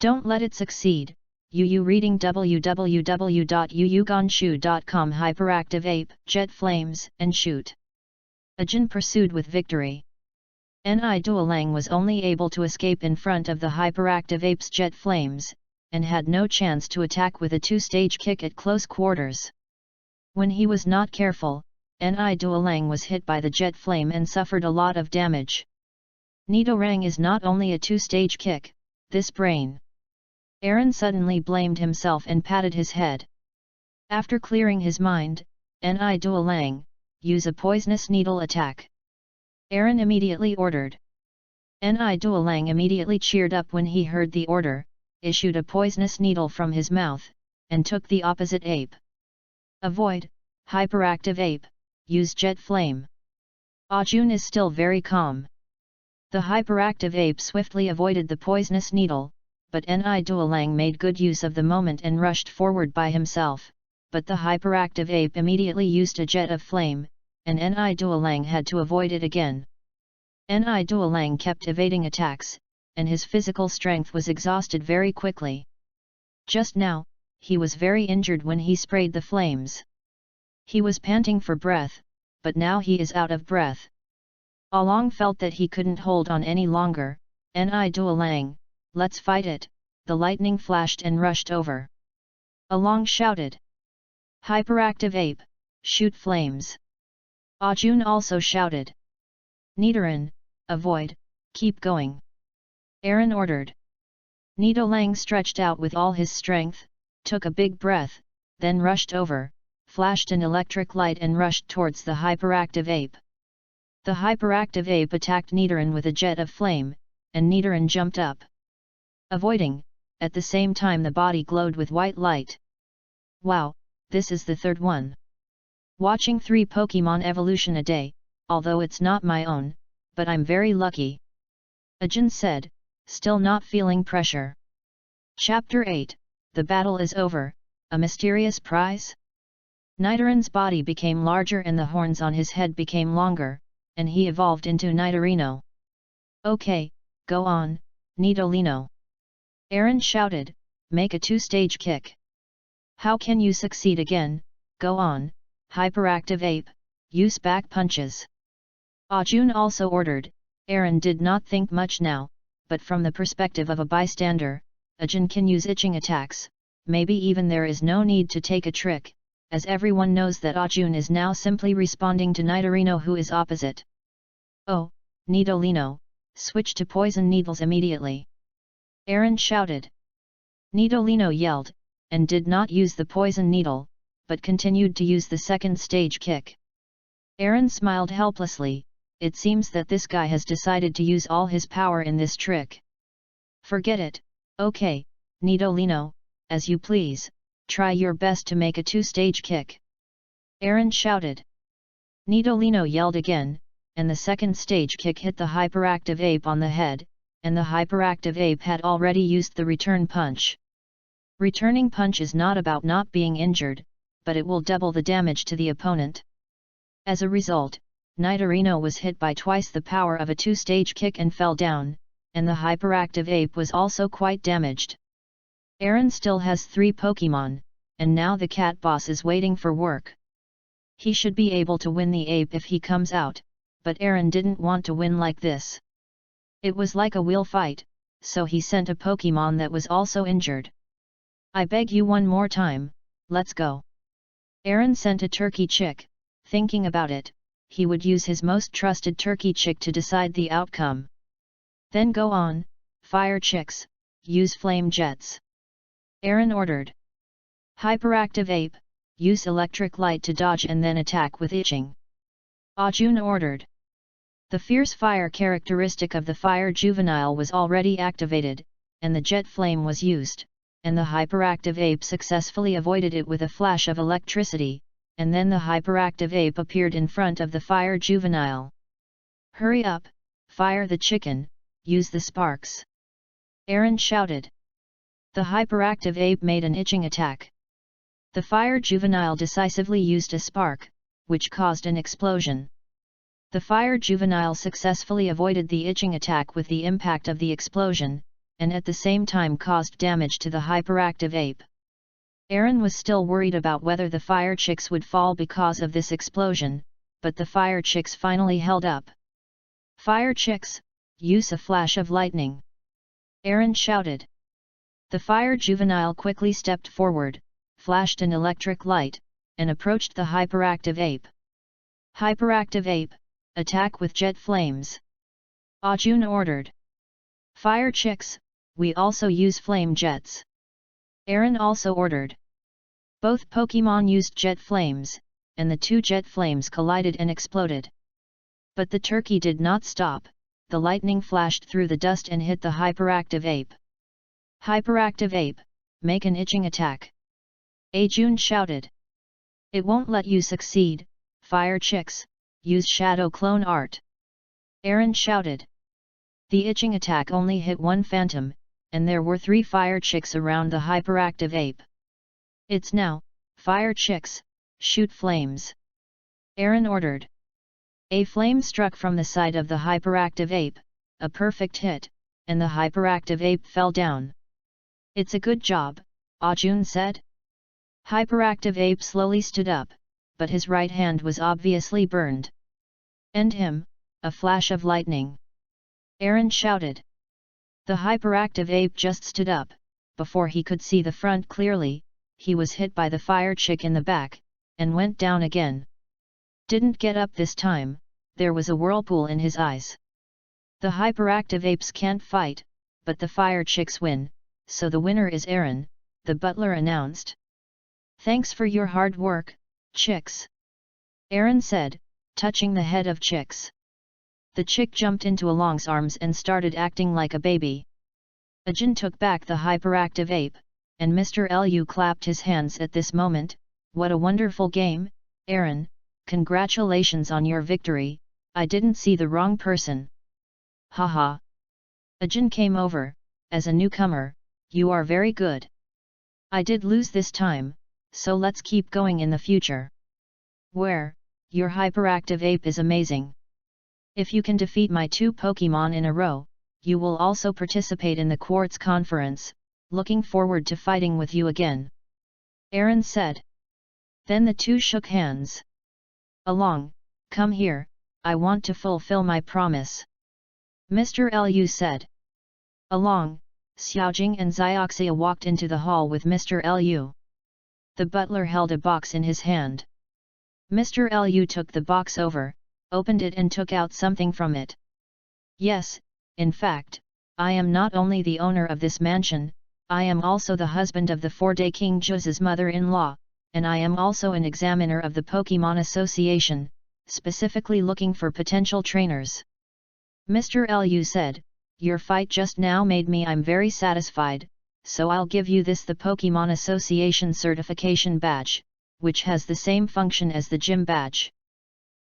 Don't let it succeed. Reading www.yuyuganshu.com. Hyperactive ape, jet flames, and shoot. Ajin pursued with victory. Ni Duolang was only able to escape in front of the hyperactive ape's jet flames, and had no chance to attack with a 2-stage kick at close quarters. When he was not careful, Ni Duolang was hit by the jet flame and suffered a lot of damage. Nidorang is not only a 2-stage kick, this brain. Aaron suddenly blamed himself and patted his head. After clearing his mind, Ni Duolang, use a poisonous needle attack. Aaron immediately ordered. Ni Duolang immediately cheered up when he heard the order, issued a poisonous needle from his mouth, and took the opposite ape. Avoid, hyperactive ape, use jet flame. Ajun is still very calm. The hyperactive ape swiftly avoided the poisonous needle, but Ni Duolang made good use of the moment and rushed forward by himself, but the hyperactive ape immediately used a jet of flame, and Ni Duolang had to avoid it again. Ni Duolang kept evading attacks, and his physical strength was exhausted very quickly. Just now, he was very injured when he sprayed the flames. He was panting for breath, but now he is out of breath. Along felt that he couldn't hold on any longer. Ni Duolang, let's fight it, the lightning flashed and rushed over. Along shouted. Hyperactive ape, shoot flames. Ajun also shouted. Nidoran, avoid, keep going. Aaron ordered. Nidolang stretched out with all his strength, took a big breath, then rushed over, flashed an electric light and rushed towards the hyperactive ape. The hyperactive ape attacked Nidoran with a jet of flame, and Nidoran jumped up. Avoiding, at the same time the body glowed with white light. Wow, this is the third one. Watching 3 Pokemon evolution a day, although it's not my own, but I'm very lucky. Ajin said, still not feeling pressure. Chapter 8, the battle is over, a mysterious prize? Nidoran's body became larger and the horns on his head became longer, and he evolved into Nidorino. Okay, go on, Nidolino. Aaron shouted, make a two-stage kick. How can you succeed again? Go on, hyperactive ape, use back punches. Ajun also ordered. Aaron did not think much now, but from the perspective of a bystander, Ajun can use itching attacks, maybe even there is no need to take a trick, as everyone knows that Ajun is now simply responding to Nidorino who is opposite. Oh, Nidolino, switch to poison needles immediately. Aaron shouted. Nidolino yelled, and did not use the poison needle, but continued to use the second stage kick. Aaron smiled helplessly. It seems that this guy has decided to use all his power in this trick. Forget it, okay, Nidolino, as you please, try your best to make a two-stage kick. Aaron shouted. Nidolino yelled again, and the second stage kick hit the hyperactive ape on the head, and the hyperactive ape had already used the return punch. Returning punch is not about not being injured, but it will double the damage to the opponent. As a result, Nidorino was hit by twice the power of a two-stage kick and fell down, and the hyperactive ape was also quite damaged. Aaron still has 3 Pokemon, and now the cat boss is waiting for work. He should be able to win the ape if he comes out, but Aaron didn't want to win like this. It was like a wheel fight, so he sent a Pokemon that was also injured. I beg you one more time, let's go. Aaron sent a turkey chick, thinking about it, he would use his most trusted turkey chick to decide the outcome. Then go on, fire chicks, use flame jets. Aaron ordered. Hyperactive ape, use electric light to dodge and then attack with itching. Ajun ordered. The fierce fire characteristic of the fire juvenile was already activated, and the jet flame was used, and the hyperactive ape successfully avoided it with a flash of electricity, and then the hyperactive ape appeared in front of the fire juvenile. Hurry up, fire the chicken, use the sparks. Aaron shouted. The hyperactive ape made an itching attack. The fire juvenile decisively used a spark, which caused an explosion. The fire juvenile successfully avoided the itching attack with the impact of the explosion, and at the same time caused damage to the hyperactive ape. Aaron was still worried about whether the fire chicks would fall because of this explosion, but the fire chicks finally held up. Fire chicks, use a flash of lightning. Aaron shouted. The fire juvenile quickly stepped forward, flashed an electric light, and approached the hyperactive ape. Hyperactive ape, attack with jet flames. Ajun ordered. Fire chicks, we also use flame jets. Aaron also ordered. Both Pokemon used jet flames, and the 2 jet flames collided and exploded. But the turkey did not stop, the lightning flashed through the dust and hit the hyperactive ape. Hyperactive ape, make an itching attack. Ajun shouted. It won't let you succeed, fire chicks, use shadow clone art. Aaron shouted. The itching attack only hit 1 phantom, and there were 3 fire chicks around the hyperactive ape. It's now, fire chicks, shoot flames. Aaron ordered. A flame struck from the side of the hyperactive ape, a perfect hit, and the hyperactive ape fell down. It's a good job, Ajun said. Hyperactive ape slowly stood up, but his right hand was obviously burned. End him, a flash of lightning. Aaron shouted. The hyperactive ape just stood up, before he could see the front clearly, he was hit by the fire chick in the back, and went down again. Didn't get up this time, there was a whirlpool in his eyes. The hyperactive apes can't fight, but the fire chicks win, so the winner is Aaron, the butler announced. Thanks for your hard work, chicks. Aaron said, touching the head of Chicks. The chick jumped into Along's arms and started acting like a baby. Ajun took back the hyperactive ape, and Mr. Lu clapped his hands at this moment. What a wonderful game, Aaron, congratulations on your victory, I didn't see the wrong person. Haha. Ajun came over, as a newcomer, you are very good. I did lose this time, so let's keep going in the future. Where, your hyperactive ape is amazing. If you can defeat my 2 Pokemon in a row, you will also participate in the Quartz conference, looking forward to fighting with you again. Aaron said. Then the two shook hands. Along, come here, I want to fulfill my promise. Mr. Liu said. Along, Xiaojing and Xiaoxia walked into the hall with Mr. Liu. The butler held a box in his hand. Mr. Liu took the box over, opened it and took out something from it. Yes, in fact, I am not only the owner of this mansion, I am also the husband of the 4-day King Zhu's mother-in-law, and I am also an examiner of the Pokemon Association, specifically looking for potential trainers. Mr. Liu said, your fight just now made me I'm very satisfied, so I'll give you this the Pokemon Association certification badge, which has the same function as the gym badge.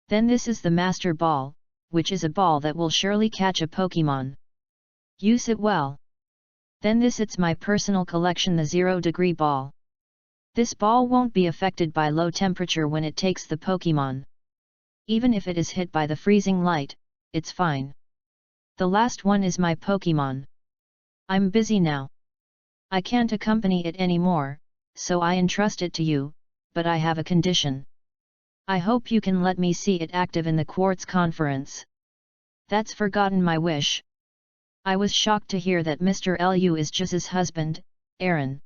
Then this is the Master Ball, which is a ball that will surely catch a Pokemon. Use it well. Then this it's my personal collection the 0-degree ball. This ball won't be affected by low temperature when it takes the Pokemon. Even if it is hit by the freezing light, it's fine. The last one is my Pokemon. I'm busy now. I can't accompany it anymore, so I entrust it to you, but I have a condition. I hope you can let me see it active in the Quartz conference. That's forgotten my wish. I was shocked to hear that Mr. Liu is Zhu's husband, Aaron.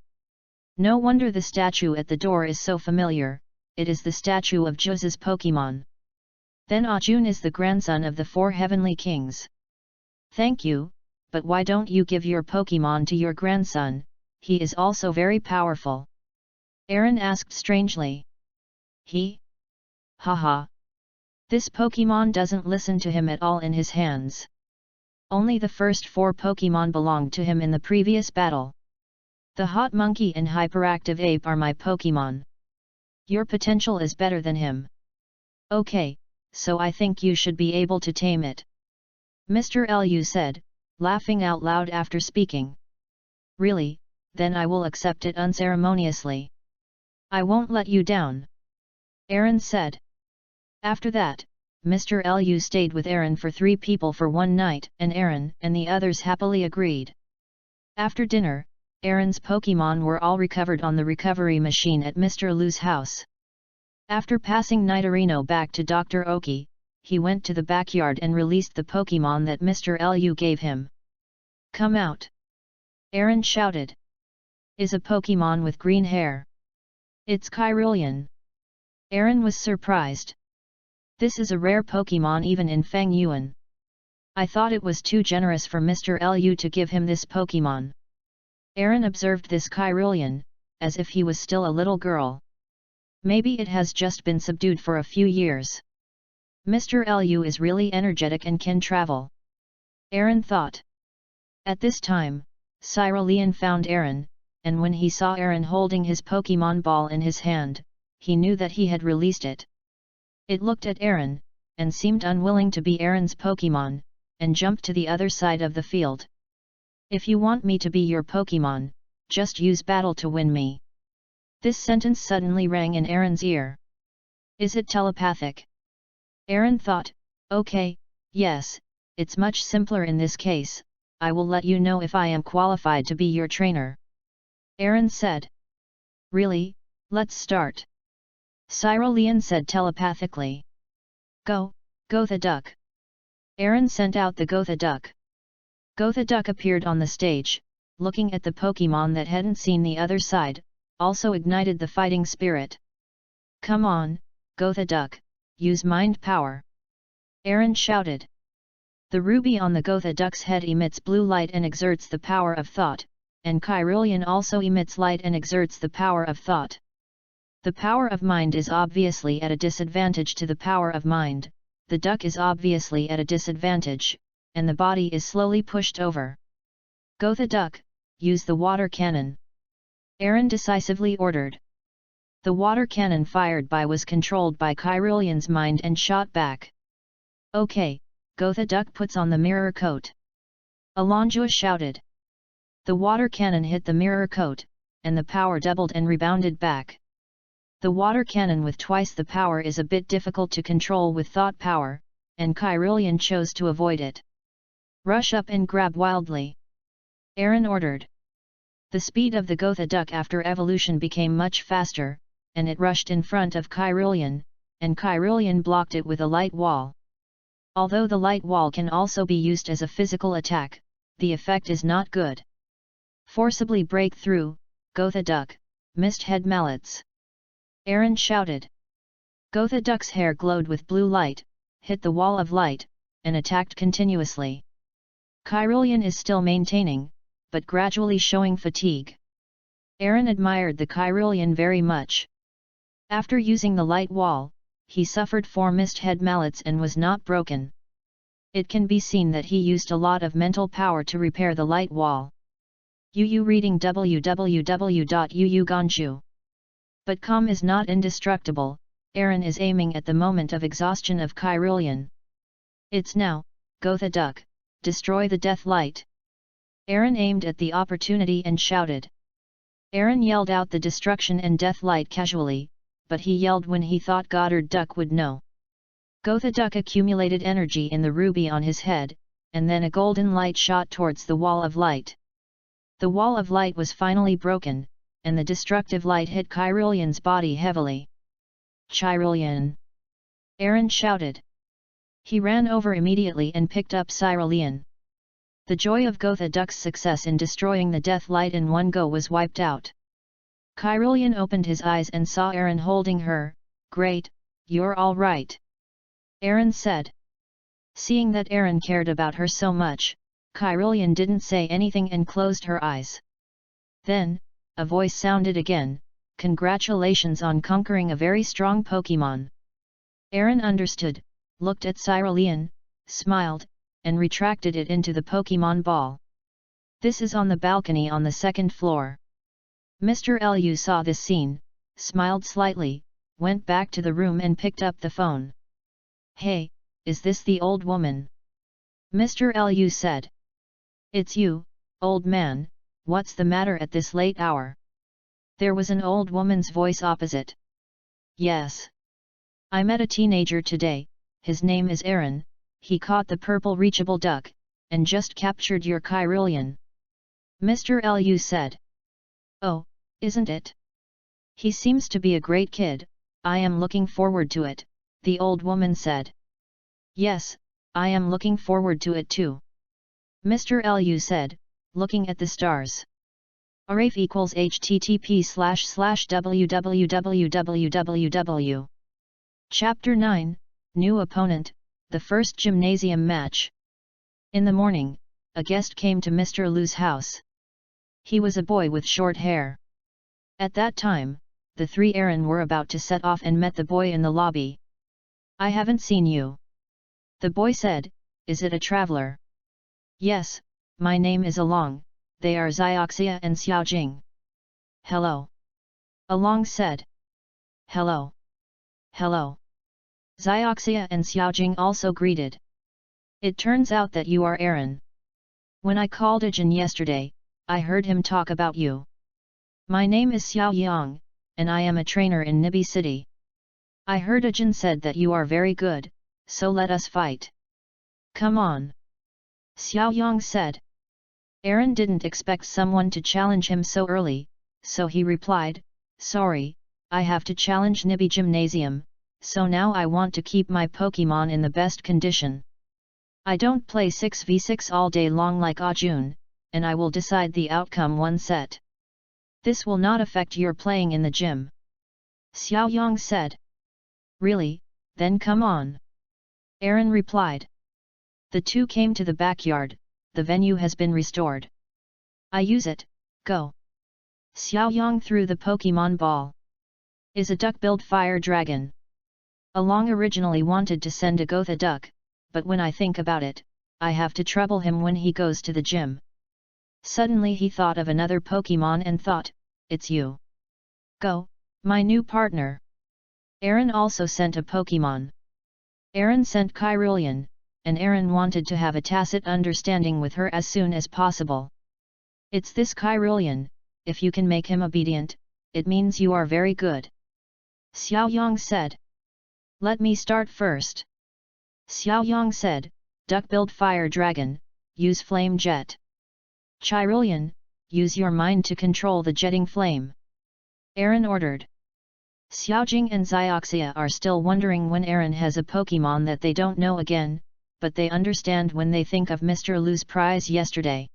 No wonder the statue at the door is so familiar, it is the statue of Zhu's Pokemon. Then Ajun is the grandson of the 4 heavenly kings. Thank you, but why don't you give your Pokemon to your grandson, he is also very powerful. Aaron asked strangely. He? Haha. This Pokemon doesn't listen to him at all in his hands. Only the first 4 Pokemon belonged to him in the previous battle. The Hot Monkey and Hyperactive Ape are my Pokemon. Your potential is better than him. Okay, so I think you should be able to tame it. Mr. Liu said, laughing out loud after speaking. Really, then I will accept it unceremoniously. I won't let you down. Aaron said. After that, Mr. Liu stayed with Aaron for 3 people for 1 night and Aaron and the others happily agreed. After dinner, Aaron's Pokemon were all recovered on the recovery machine at Mr. Liu's house. After passing Nidorino back to Dr. Oki, he went to the backyard and released the Pokemon that Mr. Liu gave him. Come out! Aaron shouted. Is a Pokemon with green hair. It's Kyrillian. Aaron was surprised. This is a rare Pokemon even in Feng Yuan. I thought it was too generous for Mr. Liu to give him this Pokemon. Aaron observed this Kyrillian, as if he was still a little girl. Maybe it has just been subdued for a few years. Mr. Liu is really energetic and can travel. Aaron thought. At this time, Cyrillian found Aaron, and when he saw Aaron holding his Pokemon ball in his hand, he knew that he had released it. It looked at Aaron, and seemed unwilling to be Aaron's Pokemon, and jumped to the other side of the field. If you want me to be your Pokemon, just use battle to win me. This sentence suddenly rang in Aaron's ear. Is it telepathic? Aaron thought, okay, yes, it's much simpler in this case, I will let you know if I am qualified to be your trainer. Aaron said. Really, let's start. Cyrillian said telepathically. Go, Gotha Duck. Aaron sent out the Gotha Duck. Gotha Duck appeared on the stage, looking at the Pokemon that hadn't seen the other side, also ignited the fighting spirit. Come on, Gotha Duck, use mind power. Aaron shouted. The ruby on the Gotha Duck's head emits blue light and exerts the power of thought, and Kyrillian also emits light and exerts the power of thought. The power of mind is obviously at a disadvantage to the power of mind, the duck is obviously at a disadvantage, and the body is slowly pushed over. Gotha Duck, use the water cannon. Aaron decisively ordered. The water cannon fired by was controlled by Kyrillian's mind and shot back. Okay, Gotha Duck puts on the mirror coat. Alonjua shouted. The water cannon hit the mirror coat, and the power doubled and rebounded back. The water cannon with twice the power is a bit difficult to control with thought power, and Kyrillian chose to avoid it. Rush up and grab wildly. Aaron ordered. The speed of the Gotha duck after evolution became much faster, and it rushed in front of Kyrillian, and Kyrillian blocked it with a light wall. Although the light wall can also be used as a physical attack, the effect is not good. Forcibly break through, Gotha duck, missed head mallets. Aaron shouted. Gotha duck's hair glowed with blue light, hit the wall of light, and attacked continuously. Kyrillian is still maintaining, but gradually showing fatigue. Aaron admired the Kyrillian very much. After using the light wall, he suffered 4 missed head mallets and was not broken. It can be seen that he used a lot of mental power to repair the light wall. Yu reading www.yuuganju.com is not indestructible. Aaron is aiming at the moment of exhaustion of Kyrillian. It's now, Gotha duck, destroy the death light. Aaron aimed at the opportunity and shouted. Aaron yelled out the destruction and death light casually, but he yelled when he thought Goddard duck would know. Gotha duck accumulated energy in the ruby on his head, and then a golden light shot towards the wall of light. The wall of light was finally broken, and the destructive light hit Kyrillian's body heavily. Kyrillian! Aaron shouted. He ran over immediately and picked up Kyrillian. The joy of Gotha duck's success in destroying the death light in one go was wiped out. Kyrillian opened his eyes and saw Aaron holding her. Great, you're all right. Aaron said. Seeing that Aaron cared about her so much, Kyrillian didn't say anything and closed her eyes. Then, a voice sounded again, congratulations on conquering a very strong Pokemon. Aaron understood, looked at Kyrillian, smiled, and retracted it into the Pokemon ball. This is on the balcony on the 2nd floor. Mr. Lu saw this scene, smiled slightly, went back to the room and picked up the phone. Hey, is this the old woman? Mr. Lu said. It's you, old man, what's the matter at this late hour? There was an old woman's voice opposite. Yes. I met a teenager today, his name is Aaron, he caught the purple reachable duck, and just captured your Kyrillian. Mr. Lu said. Oh, isn't it? He seems to be a great kid, I am looking forward to it, the old woman said. Yes, I am looking forward to it too. Mr. Lu said, looking at the stars. Araf equals http://www. Chapter 9, New Opponent, the first gymnasium match. In the morning, a guest came to Mr. Lu's house. He was a boy with short hair. At that time, the 3 Aaron were about to set off and met the boy in the lobby. I haven't seen you. The boy said, is it a traveler? Yes, my name is Along, they are Xioxia and Xiaojing. Hello. Along said. Hello. Hello. Xioxia and Xiaojing also greeted. It turns out that you are Aaron. When I called Ajin yesterday, I heard him talk about you. My name is Xiao Yang, and I am a trainer in Nibi City. I heard Ajin said that you are very good, so let us fight. Come on. Xiao Yang said. Aaron didn't expect someone to challenge him so early, so he replied, sorry, I have to challenge Nibi Gymnasium, so now I want to keep my Pokemon in the best condition. I don't play 6v6 all day long like Ajun, and I will decide the outcome one set. This will not affect your playing in the gym. Xiao Yang said. Really, then come on. Aaron replied. The two came to the backyard, the venue has been restored. I use it, go. Xiao Yang threw the Pokemon ball. Is a duck-billed fire dragon. Along originally wanted to send a Gotha duck, but when I think about it, I have to trouble him when he goes to the gym. Suddenly he thought of another Pokemon and thought, it's you. Go, my new partner. Aaron also sent a Pokemon. Aaron sent Kyrillian, and Aaron wanted to have a tacit understanding with her as soon as possible. It's this Kyrillian, if you can make him obedient, it means you are very good. Xiao Yang said. Let me start first. Xiao Yang said, duck-billed fire dragon, use flame jet. Chirilian, use your mind to control the jetting flame. Aaron ordered. Xiaojing and Xioxia are still wondering when Aaron has a Pokemon that they don't know again, but they understand when they think of Mr. Lu's prize yesterday.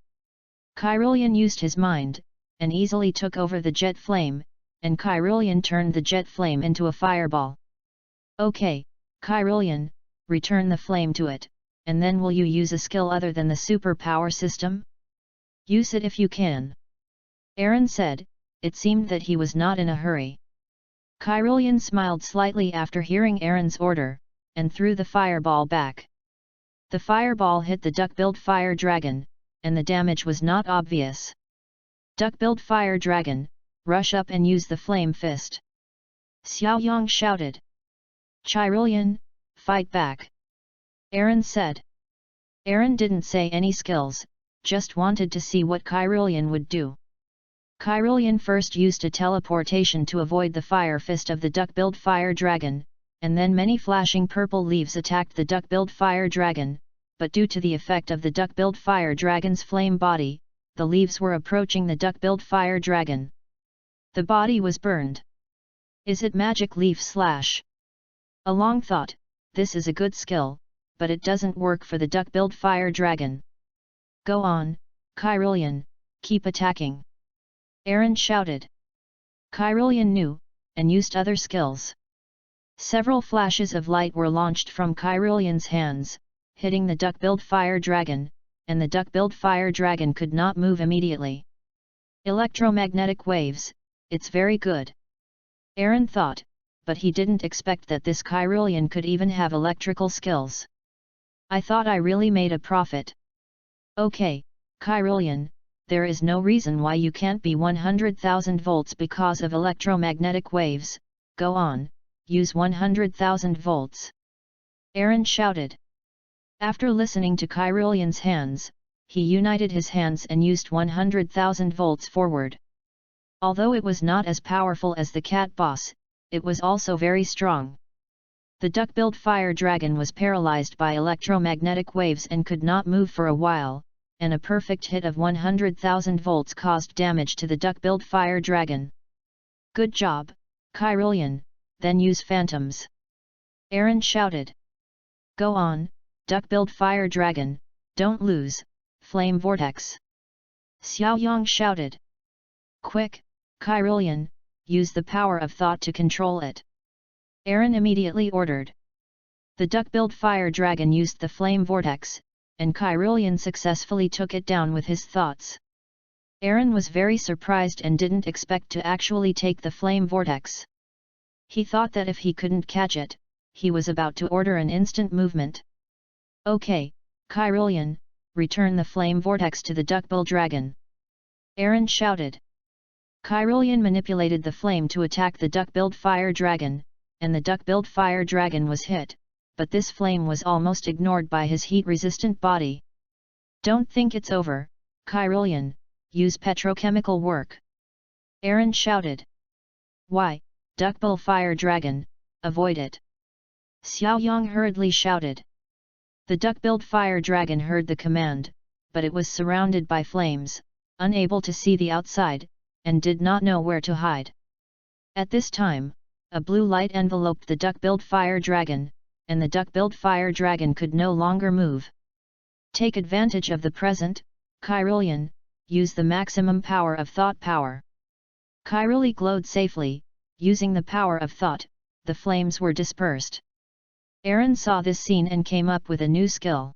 Chirilian used his mind, and easily took over the jet flame, and Chirilian turned the jet flame into a fireball. Okay, Chirilian, return the flame to it, and then will you use a skill other than the super power system? Use it if you can. Aaron said. It seemed that he was not in a hurry. Chirilian smiled slightly after hearing Aaron's order, and threw the fireball back. The fireball hit the duck-billed fire dragon, and the damage was not obvious. Duck-billed fire dragon, rush up and use the flame fist. Xiaoyang shouted. Chirilian, fight back. Aaron said. Aaron didn't say any skills, just wanted to see what Chirilian would do. Chirilian first used a teleportation to avoid the fire fist of the duck-billed fire dragon, and then many flashing purple leaves attacked the duck-billed fire dragon, but due to the effect of the duck-billed fire dragon's flame body, the leaves were approaching the duck-billed fire dragon. The body was burned. Is it magic leaf slash? Along thought, this is a good skill, but it doesn't work for the duck-billed fire dragon. Go on, Chirilian, keep attacking. Aaron shouted. Chirilian knew, and used other skills. Several flashes of light were launched from Chirilian's hands, hitting the duck-billed fire dragon, and the duck-billed fire dragon could not move immediately. Electromagnetic waves, it's very good. Aaron thought, but he didn't expect that this Chirilian could even have electrical skills. I thought I really made a profit. Okay, Chirilian, there is no reason why you can't be 100,000 volts because of electromagnetic waves, go on, use 100,000 volts. Aaron shouted. After listening to Chirilian's hands, he united his hands and used 100,000 volts forward. Although it was not as powerful as the cat boss, it was also very strong. The duck-billed fire dragon was paralyzed by electromagnetic waves and could not move for a while, and a perfect hit of 100,000 volts caused damage to the duck-billed fire dragon. Good job, Chirilian, then use phantoms. Aaron shouted. Go on, duck-billed fire dragon, don't lose, flame vortex. Xiaoyang shouted. Quick, Chirilian, use the power of thought to control it. Aaron immediately ordered. The duck-billed fire dragon used the flame vortex, and Chirilian successfully took it down with his thoughts. Aaron was very surprised and didn't expect to actually take the flame vortex. He thought that if he couldn't catch it, he was about to order an instant movement. Okay, Chirilian, return the flame vortex to the duck-billed dragon. Aaron shouted. Chirilian manipulated the flame to attack the duck-billed fire dragon, and the duck-billed fire dragon was hit, but this flame was almost ignored by his heat-resistant body. Don't think it's over, Chirilian, use petrochemical work. Aaron shouted. Why, duck-bill fire dragon, avoid it. Xiaoyang hurriedly shouted. The duck-billed fire dragon heard the command, but it was surrounded by flames, unable to see the outside, and did not know where to hide. At this time, a blue light enveloped the duck-billed fire dragon, and the duck-billed fire dragon could no longer move. Take advantage of the present, Chirilian, use the maximum power of thought power. Chirili glowed safely, using the power of thought, the flames were dispersed. Aaron saw this scene and came up with a new skill.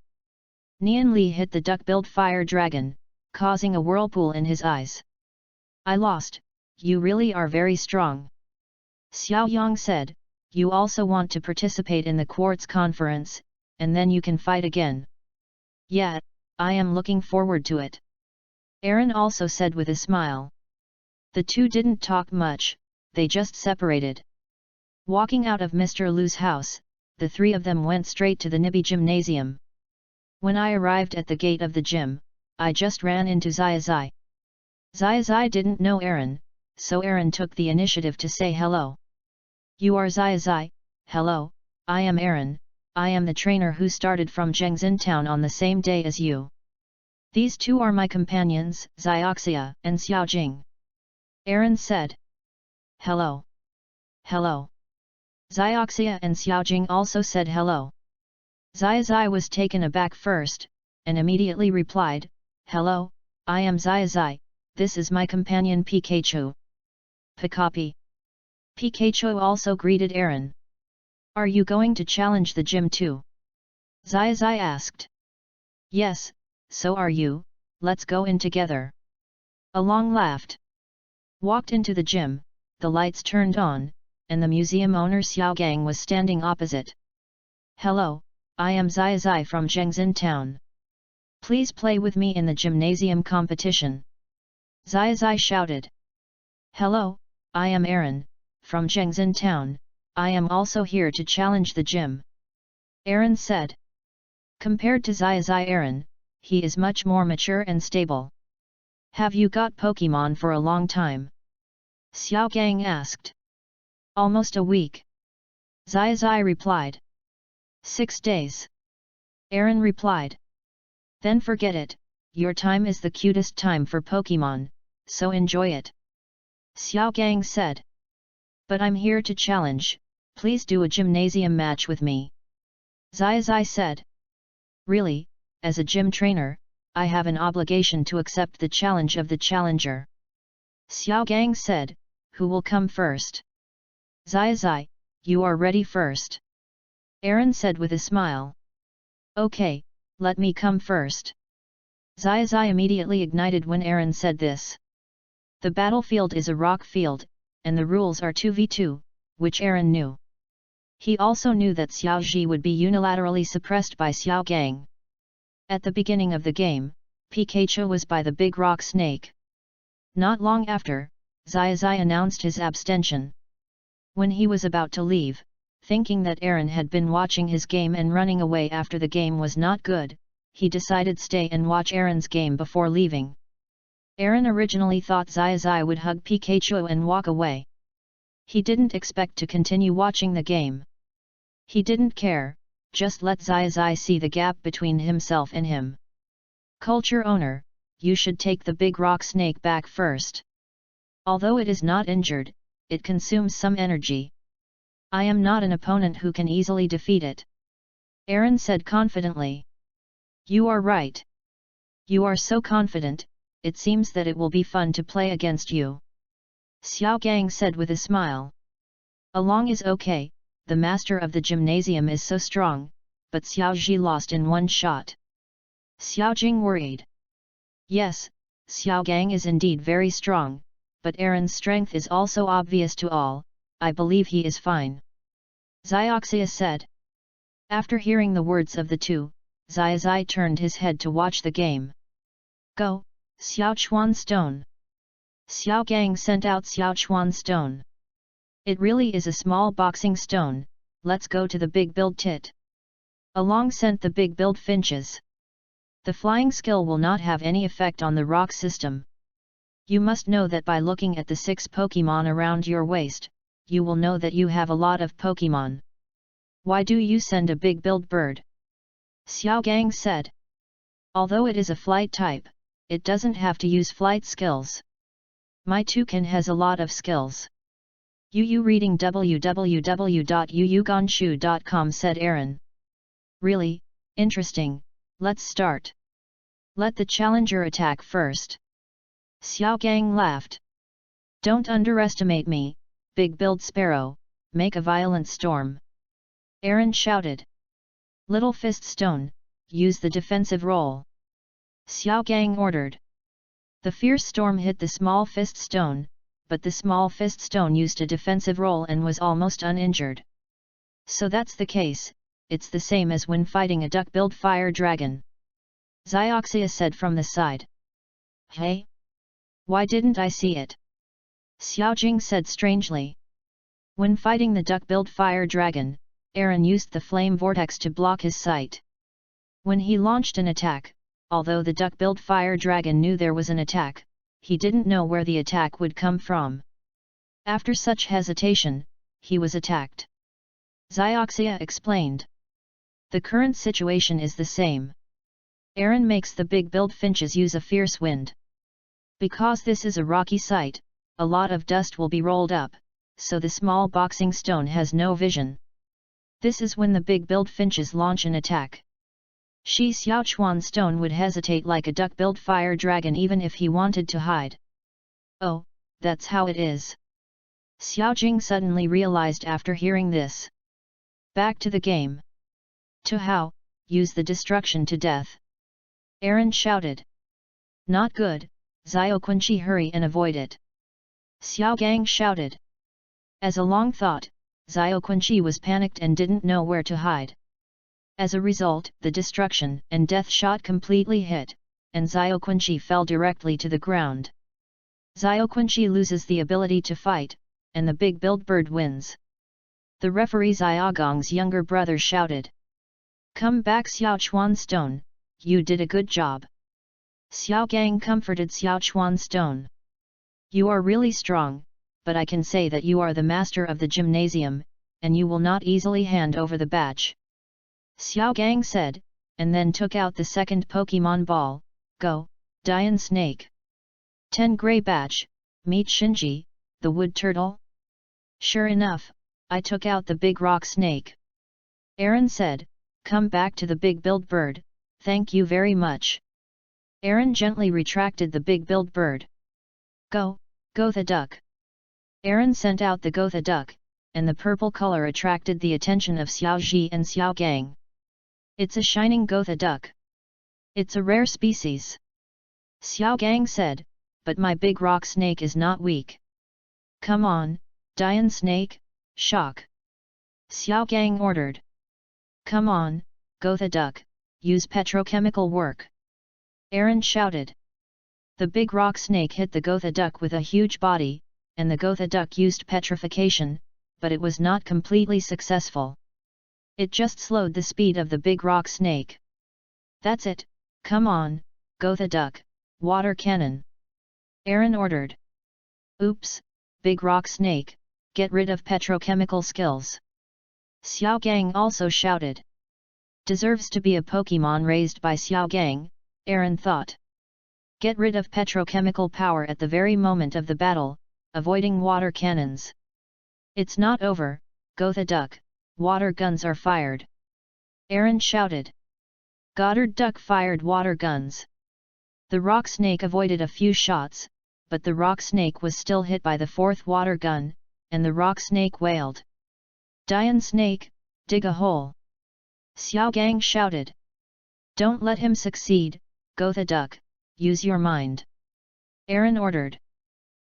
Nian Li hit the duck-billed fire dragon, causing a whirlpool in his eyes. I lost, you really are very strong. Xiaoyang said, you also want to participate in the quartz conference, and then you can fight again. Yeah, I am looking forward to it. Aaron also said with a smile. The two didn't talk much, they just separated. Walking out of Mr. Lu's house, the three of them went straight to the Nibi gymnasium. When I arrived at the gate of the gym, I just ran into Xiaozai. Xiaozai didn't know Aaron, so Aaron took the initiative to say hello. You are Xiaozai, hello, I am Aaron, I am the trainer who started from Zhengzhen town on the same day as you. These two are my companions, Xioxia and Xiaojing. Aaron said. Hello. Hello. Xioxia and Xiaojing also said hello. Xiaozai was taken aback first, and immediately replied, Hello, I am Xiaozai, this is my companion Pikachu. Pikapi. Pikachu also greeted Aaron. Are you going to challenge the gym too? Xiaozai asked. Yes, so are you, let's go in together. Along laughed. Walked into the gym, the lights turned on, and the museum owner Xiaogang was standing opposite. Hello, I am Xiaozai from Zhengzhen town. Please play with me in the gymnasium competition. Xiaozai shouted. Hello, I am Aaron, from Zhengzhen town, I am also here to challenge the gym. Aaron said. Compared to Xiaozai Aaron, he is much more mature and stable. Have you got Pokemon for a long time? Xiaogang asked. Almost a week. Xiaozai replied. 6 days. Aaron replied. Then forget it, your time is the cutest time for Pokemon, so enjoy it. Xiaogang said. But I'm here to challenge, please do a gymnasium match with me. Xiaozai said. Really, as a gym trainer, I have an obligation to accept the challenge of the challenger. Xiaogang said, who will come first? Xiaozai, you are ready first. Aaron said with a smile. Okay, let me come first. Xiaozai immediately ignited when Aaron said this. The battlefield is a rock field, and the rules are 2v2, which Aaron knew. He also knew that Xiaozhi would be unilaterally suppressed by Xiaogang. At the beginning of the game, Pikachu was by the big rock snake. Not long after, Xiaozai announced his abstention. When he was about to leave, thinking that Aaron had been watching his game and running away after the game was not good, he decided stay and watch Aaron's game before leaving. Aaron originally thought Xiaozai would hug Pikachu and walk away. He didn't expect to continue watching the game. He didn't care, just let Xiaozai see the gap between himself and him. Culture owner, you should take the big rock snake back first. Although it is not injured, it consumes some energy. I am not an opponent who can easily defeat it. Aaron said confidently. You are right. You are so confident, it seems that it will be fun to play against you. Xiaogang said with a smile. Along is okay, the master of the gymnasium is so strong, but Xiaozhi lost in one shot. Xiaojing worried. Yes, Xiaogang is indeed very strong, but Aaron's strength is also obvious to all, I believe he is fine. Xioxia said. After hearing the words of the two, Xiaozai turned his head to watch the game. Go, Xiaochuan Stone. Xiaogang sent out Xiaochuan Stone. It really is a small boxing stone, let's go to the big build tit. Along sent the big build finches. The flying skill will not have any effect on the rock system. You must know that by looking at the 6 Pokemon around your waist, you will know that you have a lot of Pokemon. Why do you send a big build bird? Xiaogang said. Although it is a flight type, it doesn't have to use flight skills. My toucan has a lot of skills. Yu reading www.yuyugonshu.com said Aaron. Really, interesting, let's start. Let the challenger attack first. Xiaogang laughed. Don't underestimate me, big build sparrow, make a violent storm. Aaron shouted. Little fist stone, use the defensive role. Xiaogang ordered. The fierce storm hit the small fist stone, but the small fist stone used a defensive role and was almost uninjured. So that's the case, it's the same as when fighting a duck-billed fire dragon. Xioxia said from the side. Hey? Why didn't I see it? Xiaojing said strangely. When fighting the duck-billed fire dragon, Aaron used the flame vortex to block his sight. When he launched an attack, although the duck-billed fire dragon knew there was an attack, he didn't know where the attack would come from. After such hesitation, he was attacked. Xioxia explained. The current situation is the same. Aaron makes the big-billed finches use a fierce wind. Because this is a rocky site, a lot of dust will be rolled up, so the small boxing stone has no vision. This is when the big-billed finches launch an attack. Shi Xiaochuan stone would hesitate like a duck-billed fire dragon even if he wanted to hide. Oh, that's how it is. Xiao Jing suddenly realized after hearing this. Back to the game. To how, use the destruction to death. Aaron shouted. Not good, Xiao Qunqi hurry and avoid it. Xiao Gang shouted. As a long thought, Xiao Qunqi was panicked and didn't know where to hide. As a result, the destruction and death shot completely hit, and Xiao Qunqi fell directly to the ground. Xiao Qunqi loses the ability to fight, and the big-billed bird wins. The referee Xiaogong's younger brother shouted. Come back Xiao Chuan Stone, you did a good job. Xiao Gang comforted Xiao Chuan Stone. You are really strong, but I can say that you are the master of the gymnasium, and you will not easily hand over the badge. Xiao Gang said, and then took out the second Pokemon ball. Go, Dian Snake. 10 Gray Badge, meet Shinji, the wood turtle. Sure enough, I took out the big rock snake. Aaron said, come back to the big-billed bird, thank you very much. Aaron gently retracted the big-billed bird. Go, Gotha duck. Aaron sent out the Gotha duck, and the purple color attracted the attention of Xiao Ji and Xiao Gang. It's a shining Gotha duck. It's a rare species. Xiao Gang said, but my big rock snake is not weak. Come on, Dian Snake, shock. Xiao Gang ordered. Come on, Gotha duck, use petrochemical work. Aaron shouted. The big rock snake hit the Gotha duck with a huge body, and the Gotha duck used petrification, but it was not completely successful. It just slowed the speed of the big rock snake. That's it, come on, Gotha duck, water cannon. Aaron ordered. Oops, big rock snake, get rid of petrochemical skills. Xiao Gang also shouted. Deserves to be a Pokemon raised by Xiao Gang, Aaron thought. Get rid of petrochemical power at the very moment of the battle, avoiding water cannons. It's not over, Gotha duck, water guns are fired. Aaron shouted. Goddard duck fired water guns. The rock snake avoided a few shots, but the rock snake was still hit by the fourth water gun, and the rock snake wailed. Dian Snake, dig a hole. Xiao Gang shouted. Don't let him succeed, Gotha duck, use your mind. Aaron ordered.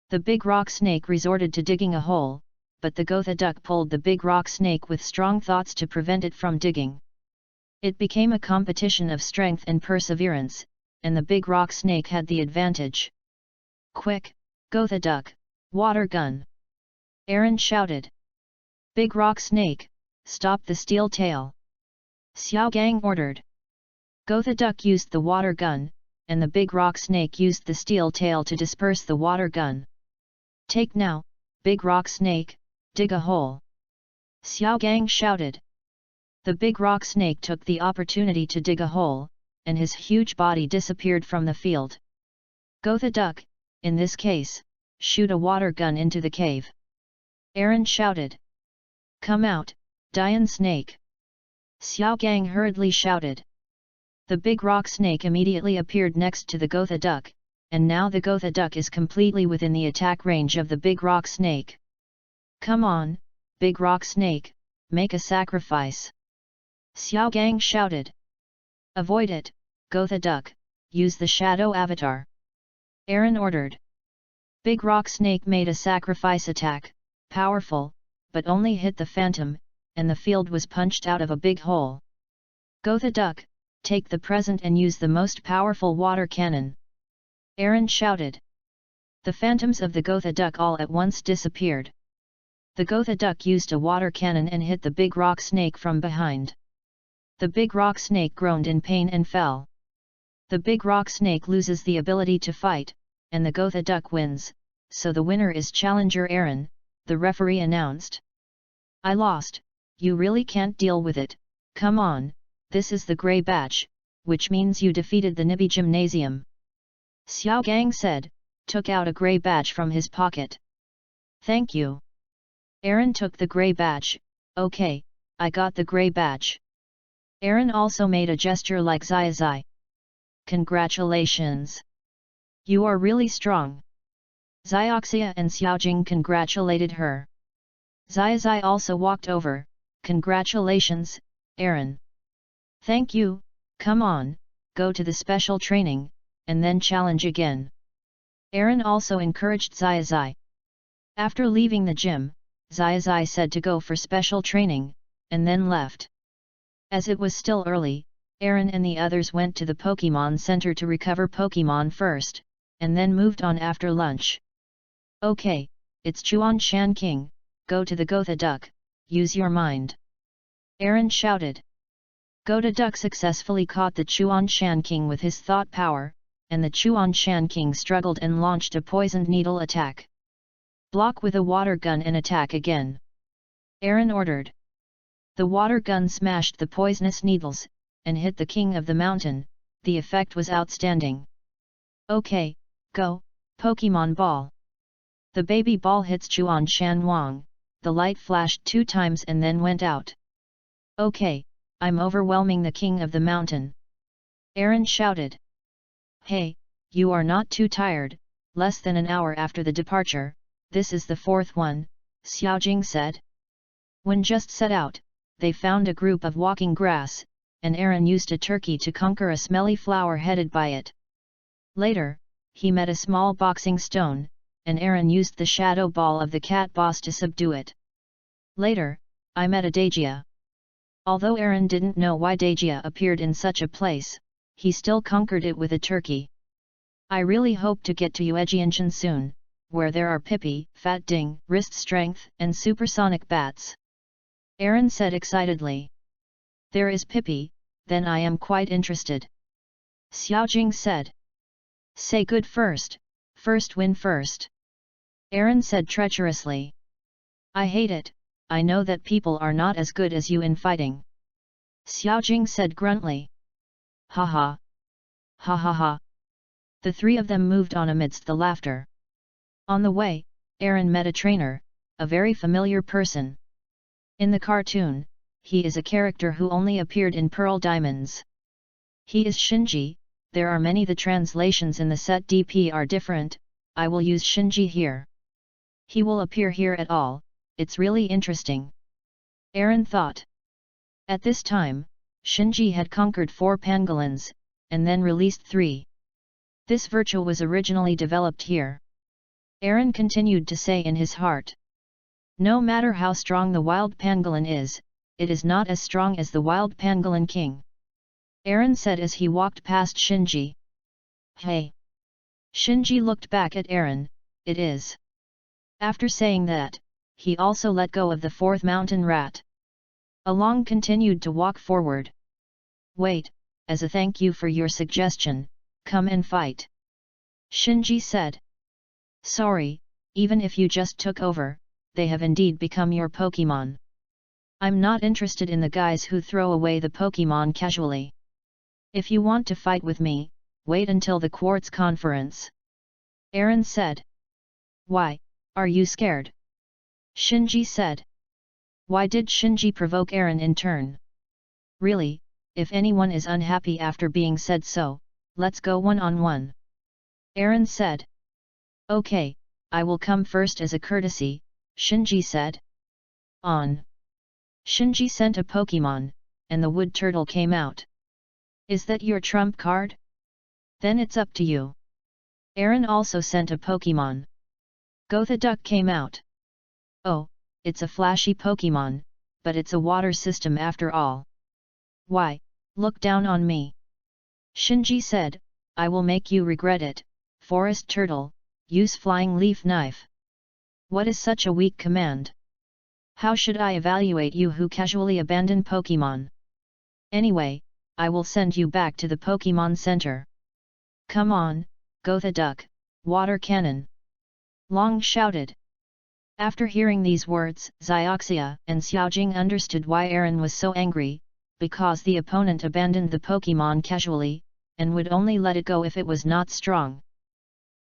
The big rock snake resorted to digging a hole, but the Gotha duck pulled the big rock snake with strong thoughts to prevent it from digging. It became a competition of strength and perseverance, and the big rock snake had the advantage. Quick, Gotha duck, water gun. Aaron shouted. Big rock snake, stop the steel tail. Xiao Gang ordered. Gotha duck used the water gun, and the big rock snake used the steel tail to disperse the water gun. Take now, big rock snake, dig a hole. Xiao Gang shouted. The big rock snake took the opportunity to dig a hole, and his huge body disappeared from the field. Gotha duck, in this case, shoot a water gun into the cave. Aaron shouted. Come out, Dian Snake. Xiao Gang hurriedly shouted. The big rock snake immediately appeared next to the Gotha duck, and now the Gotha duck is completely within the attack range of the big rock snake. Come on, big rock snake, make a sacrifice. Xiao Gang shouted. Avoid it, Gotha duck, use the shadow avatar. Aaron ordered. Big rock snake made a sacrifice attack, powerful, but only hit the phantom, and the field was punched out of a big hole. Gotha duck, take the present and use the most powerful water cannon. Aaron shouted. The phantoms of the Gotha duck all at once disappeared. The Gotha duck used a water cannon and hit the big rock snake from behind. The big rock snake groaned in pain and fell. The big rock snake loses the ability to fight, and the Gotha duck wins, so the winner is challenger Aaron, the referee announced. I lost, you really can't deal with it, come on, this is the Grey Badge, which means you defeated the Nibi Gymnasium. Xiao Gang said, took out a grey badge from his pocket. Thank you. Aaron took the grey badge. Okay, I got the grey badge. Aaron also made a gesture like Zai Zai. Congratulations. You are really strong. Xiaoxia and Xiaojing congratulated her. Zai Zai also walked over. Congratulations, Aaron. Thank you, come on, go to the special training, and then challenge again. Aaron also encouraged Zai Zai. After leaving the gym, Zai Zai said to go for special training, and then left. As it was still early, Aaron and the others went to the Pokemon Center to recover Pokemon first, and then moved on after lunch. Okay, it's Chuan Shan King, go to the Gotha Duck, use your mind. Aaron shouted. Gotha Duck successfully caught the Chuan Shan King with his thought power, and the Chuan Shan King struggled and launched a poisoned needle attack. Block with a water gun and attack again. Aaron ordered. The water gun smashed the poisonous needles, and hit the king of the mountain. The effect was outstanding. Okay, go, Pokemon Ball. The baby ball hits Chuan Shan Wang, the light flashed 2 times and then went out. Okay, I'm overwhelming the king of the mountain. Aaron shouted. Hey, you are not too tired, less than an hour after the departure, this is the 4th one, Xiaojing said. When just set out, they found a group of walking grass, and Aaron used a turkey to conquer a smelly flower headed by it. Later, he met a small boxing stone, and Aaron used the shadow ball of the cat boss to subdue it. Later, I met a Dagia. Although Aaron didn't know why Dagia appeared in such a place, he still conquered it with a turkey. I really hope to get to Yuejianshan soon, where there are Pippi, Fat Ding, wrist strength, and supersonic bats. Aaron said excitedly. There is Pippi, then I am quite interested. Xiaojing said. Say good first win first. Aaron said treacherously. I hate it, I know that people are not as good as you in fighting. Xiaojing said gruntly. Ha ha. Ha ha ha. The 3 of them moved on amidst the laughter. On the way, Aaron met a trainer, a very familiar person. In the cartoon, he is a character who only appeared in Pearl Diamonds. He is Shinji. There are many. The translations in the set DP are different. I will use Shinji here. He will appear here at all, it's really interesting. Aaron thought. At this time, Shinji had conquered 4 pangolins, and then released 3. This virtual was originally developed here. Aaron continued to say in his heart. No matter how strong the wild pangolin is, it is not as strong as the wild pangolin king. Aaron said as he walked past Shinji. Hey! Shinji looked back at Aaron, it is. After saying that, he also let go of the 4th mountain rat. Along continued to walk forward. Wait, as a thank you for your suggestion, come and fight. Shinji said. Sorry, even if you just took over, they have indeed become your Pokemon. I'm not interested in the guys who throw away the Pokemon casually. If you want to fight with me, wait until the Quartz Conference. Aaron said. Why, are you scared? Shinji said. Why did Shinji provoke Aaron in turn? Really, if anyone is unhappy after being said so, let's go one-on-one. Aaron said. Okay, I will come first as a courtesy, Shinji said. On. Shinji sent a Pokemon, and the wood turtle came out. Is that your trump card? Then it's up to you. Aaron also sent a Pokemon. Gotha Duck came out. Oh, it's a flashy Pokemon, but it's a water system after all. Why, look down on me. Shinji said, I will make you regret it, Forest Turtle, use Flying Leaf Knife. What is such a weak command? How should I evaluate you who casually abandon Pokemon? Anyway, I will send you back to the Pokemon Center. Come on, Gotha Duck, water cannon. Long shouted. After hearing these words, Xiaoxia and Xiaojing understood why Aaron was so angry, because the opponent abandoned the Pokémon casually, and would only let it go if it was not strong.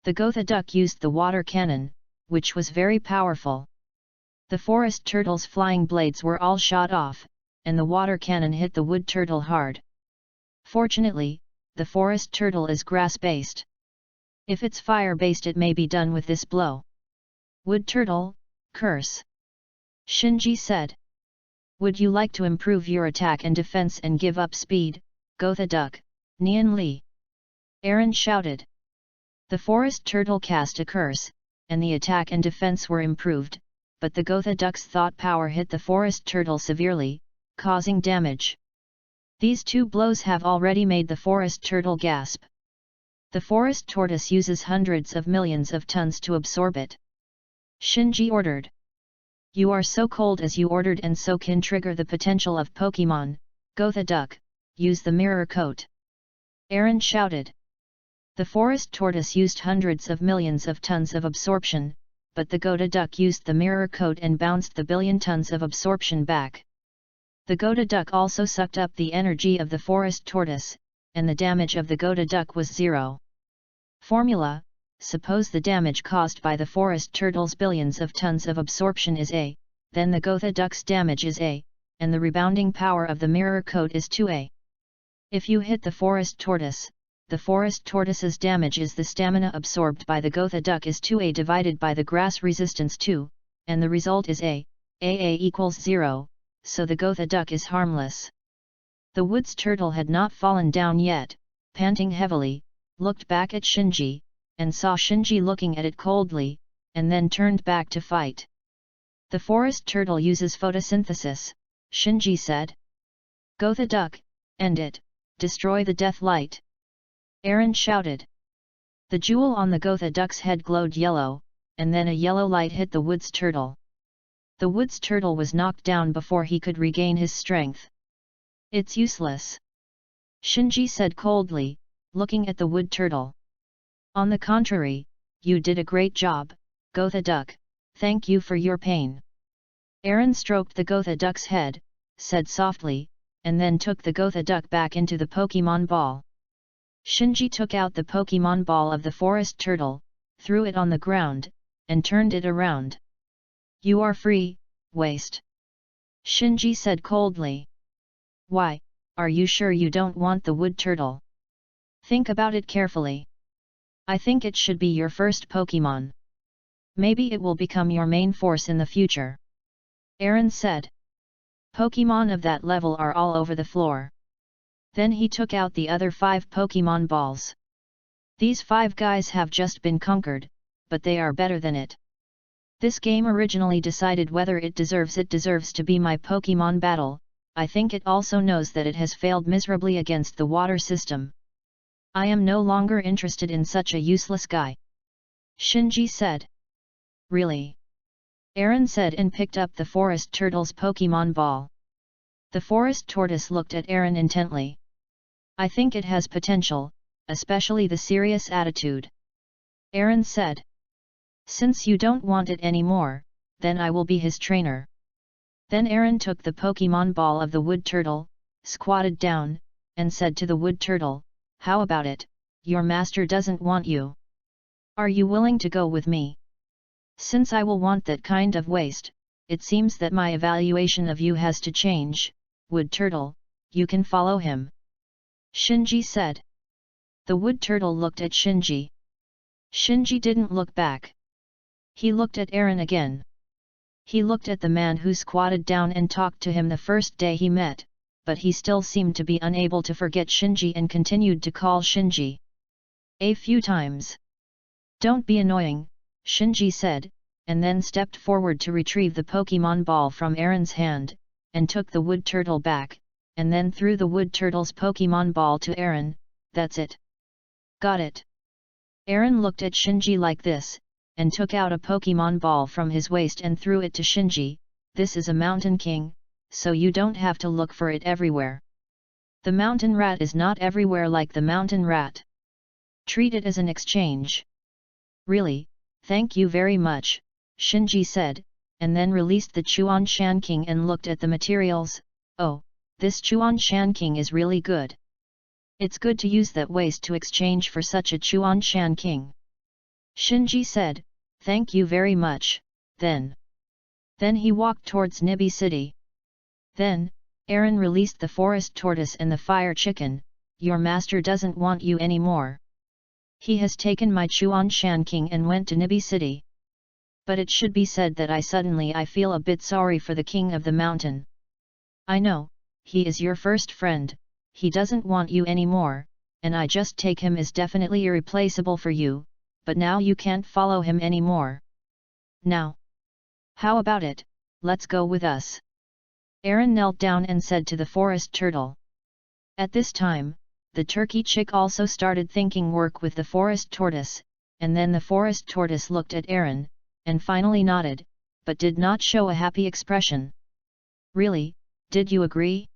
The Gotha duck used the water cannon, which was very powerful. The forest turtle's flying blades were all shot off, and the water cannon hit the wood turtle hard. Fortunately, the forest turtle is grass-based. If it's fire-based, it may be done with this blow. Wood turtle, curse! Shinji said. Would you like to improve your attack and defense and give up speed, Gotha duck, Nian Li? Aaron shouted. The forest turtle cast a curse, and the attack and defense were improved, but the Gotha duck's thought power hit the forest turtle severely, causing damage. These two blows have already made the forest turtle gasp. The forest tortoise uses hundreds of millions of tons to absorb it. Shinji ordered. You are so cold as you ordered and so can trigger the potential of Pokémon, Gotha duck, use the mirror coat. Aaron shouted. The forest tortoise used hundreds of millions of tons of absorption, but the Gotha duck used the mirror coat and bounced the billion tons of absorption back. The Gotha duck also sucked up the energy of the forest tortoise, and the damage of the Gotha duck was 0. Formula: suppose the damage caused by the forest turtle's billions of tons of absorption is A, then the Gotha duck's damage is A, and the rebounding power of the mirror coat is 2A. If you hit the forest tortoise's damage is the stamina absorbed by the Gotha duck is 2A divided by the grass resistance 2, and the result is A equals 0, so the Gotha duck is harmless. The woods turtle had not fallen down yet, panting heavily, looked back at Shinji, and saw Shinji looking at it coldly, and then turned back to fight. The forest turtle uses photosynthesis, Shinji said. Gotha duck, end it, destroy the death light. Aaron shouted. The jewel on the Gotha duck's head glowed yellow, and then a yellow light hit the woods turtle. The woods turtle was knocked down before he could regain his strength. It's useless, Shinji said coldly, looking at the wood turtle. On the contrary, you did a great job, Gotha duck, thank you for your pain. Aaron stroked the Gotha duck's head, said softly, and then took the Gotha duck back into the Pokémon ball. Shinji took out the Pokémon ball of the forest turtle, threw it on the ground, and turned it around. You are free, waste. Shinji said coldly. Why, are you sure you don't want the wood turtle? Think about it carefully. I think it should be your first Pokémon. Maybe it will become your main force in the future. Aaron said. Pokémon of that level are all over the floor. Then he took out the other 5 Pokémon balls. These 5 guys have just been conquered, but they are better than it. This game originally decided whether it deserves to be my Pokémon battle. I think it also knows that it has failed miserably against the water system. I am no longer interested in such a useless guy. Shinji said. Really? Aaron said and picked up the forest turtle's Pokémon ball. The forest tortoise looked at Aaron intently. I think it has potential, especially the serious attitude. Aaron said. Since you don't want it anymore, then I will be his trainer. Then Aaron took the Pokémon ball of the wood turtle, squatted down, and said to the wood turtle, how about it, your master doesn't want you. Are you willing to go with me? Since I will want that kind of waste, it seems that my evaluation of you has to change, wood turtle, you can follow him. Shinji said. The wood turtle looked at Shinji. Shinji didn't look back. He looked at Aaron again. He looked at the man who squatted down and talked to him the first day he met, but he still seemed to be unable to forget Shinji and continued to call Shinji a few times. Don't be annoying, Shinji said, and then stepped forward to retrieve the Pokémon ball from Aaron's hand, and took the wood turtle back, and then threw the wood turtle's Pokémon ball to Aaron. That's it. Got it. Aaron looked at Shinji like this, and took out a Pokémon ball from his waist and threw it to Shinji. This is a mountain king, so you don't have to look for it everywhere. The mountain rat is not everywhere like the mountain rat. Treat it as an exchange. Really, thank you very much, Shinji said, and then released the Chuan Shan King and looked at the materials. Oh, this Chuan Shan King is really good. It's good to use that waste to exchange for such a Chuan Shan King. Shinji said, thank you very much, then. Then he walked towards Nibi City. Then, Aaron released the forest tortoise and the fire chicken. Your master doesn't want you anymore. He has taken my Chuan Shan King and went to Nibi City. But it should be said that I feel a bit sorry for the king of the mountain. I know, he is your first friend, he doesn't want you anymore, and I just take him as definitely irreplaceable for you, but now you can't follow him anymore. Now. How about it, let's go with us. Aaron knelt down and said to the forest turtle. At this time, the turkey chick also started thinking work with the forest tortoise, and then the forest tortoise looked at Aaron, and finally nodded, but did not show a happy expression. Really, did you agree?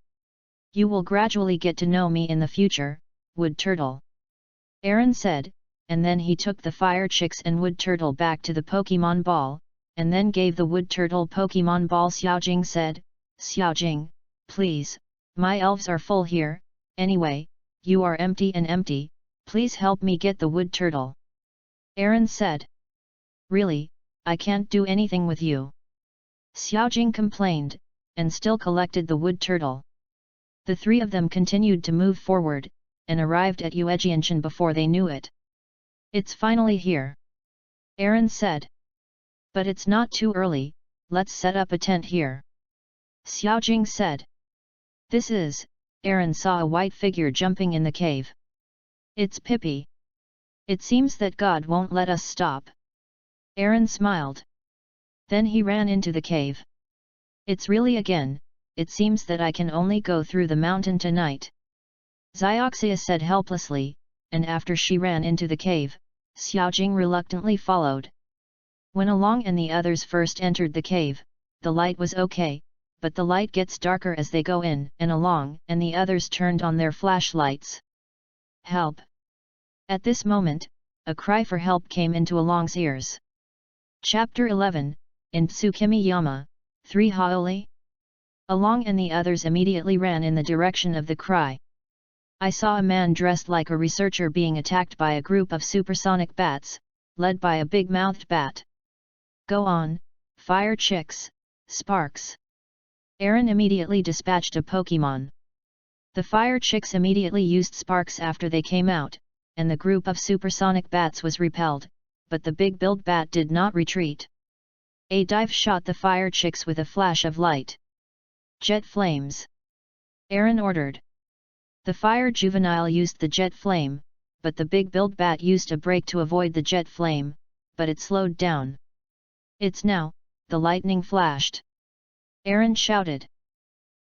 You will gradually get to know me in the future, wood turtle. Aaron said, and then he took the fire chicks and wood turtle back to the Pokemon ball, and then gave the wood turtle Pokemon ball. Xiaojing said, Xiaojing, please, my elves are full here, anyway, you are empty and empty, please help me get the wood turtle. Aaron said. Really, I can't do anything with you. Xiaojing complained, and still collected the wood turtle. The three of them continued to move forward, and arrived at Yuejianshan before they knew it. It's finally here. Aaron said. But it's not too early, let's set up a tent here. Xiaojing said. This is, Aaron saw a white figure jumping in the cave. It's Pippi. It seems that God won't let us stop. Aaron smiled. Then he ran into the cave. It's really again, it seems that I can only go through the mountain tonight. Xioxia said helplessly, and after she ran into the cave, Xiaojing reluctantly followed. When Along and the others first entered the cave, the light was okay, but the light gets darker as they go in, and Along and the others turned on their flashlights. Help! At this moment, a cry for help came into Along's ears. Chapter 11, in Tsukimi-yama, 3 Haoli? Along and the others immediately ran in the direction of the cry. I saw a man dressed like a researcher being attacked by a group of supersonic bats, led by a big-mouthed bat. Go on, fire chicks, sparks. Aaron immediately dispatched a Pokemon. The fire chicks immediately used sparks after they came out, and the group of supersonic bats was repelled, but the big-billed bat did not retreat. A dive shot the fire chicks with a flash of light. Jet flames. Aaron ordered. The fire juvenile used the jet flame, but the big-billed bat used a brake to avoid the jet flame, but it slowed down. It's now, the lightning flashed. Aaron shouted.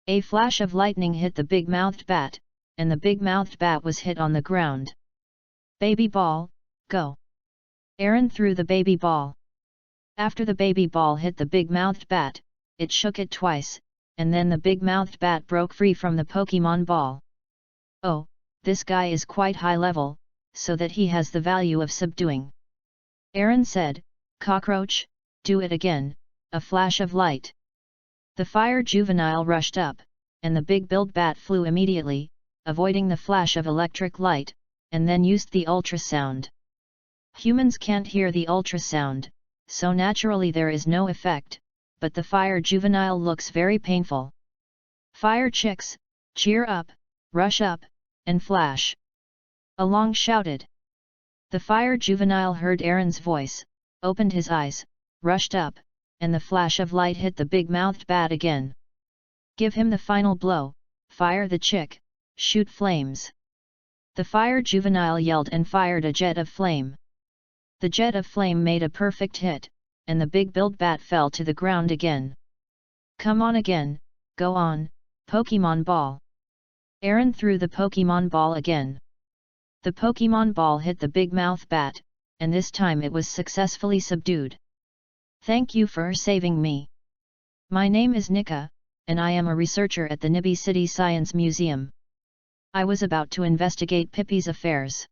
A flash of lightning hit the big-mouthed bat, and the big-mouthed bat was hit on the ground. Baby ball, go! Aaron threw the baby ball. After the baby ball hit the big-mouthed bat, it shook it twice, and then the big-mouthed bat broke free from the Pokemon ball. Oh, this guy is quite high level, so that he has the value of subduing. Aaron said, Cockroach, do it again, a flash of light. The fire juvenile rushed up, and the big-billed bat flew immediately, avoiding the flash of electric light, and then used the ultrasound. Humans can't hear the ultrasound, so naturally there is no effect, but the fire juvenile looks very painful. Fire chicks, cheer up, rush up, and flash! Along shouted. The fire juvenile heard Aaron's voice, opened his eyes, rushed up, and the flash of light hit the big-mouthed bat again. Give him the final blow, fire the chick, shoot flames. The fire juvenile yelled and fired a jet of flame. The jet of flame made a perfect hit, and the big-billed bat fell to the ground again. Come on again, go on, Pokemon ball. Aaron threw the Pokemon ball again. The Pokemon ball hit the big-mouth bat, and this time it was successfully subdued. Thank you for saving me. My name is Nika, and I am a researcher at the Nibi City Science Museum. I was about to investigate Pippi's affairs.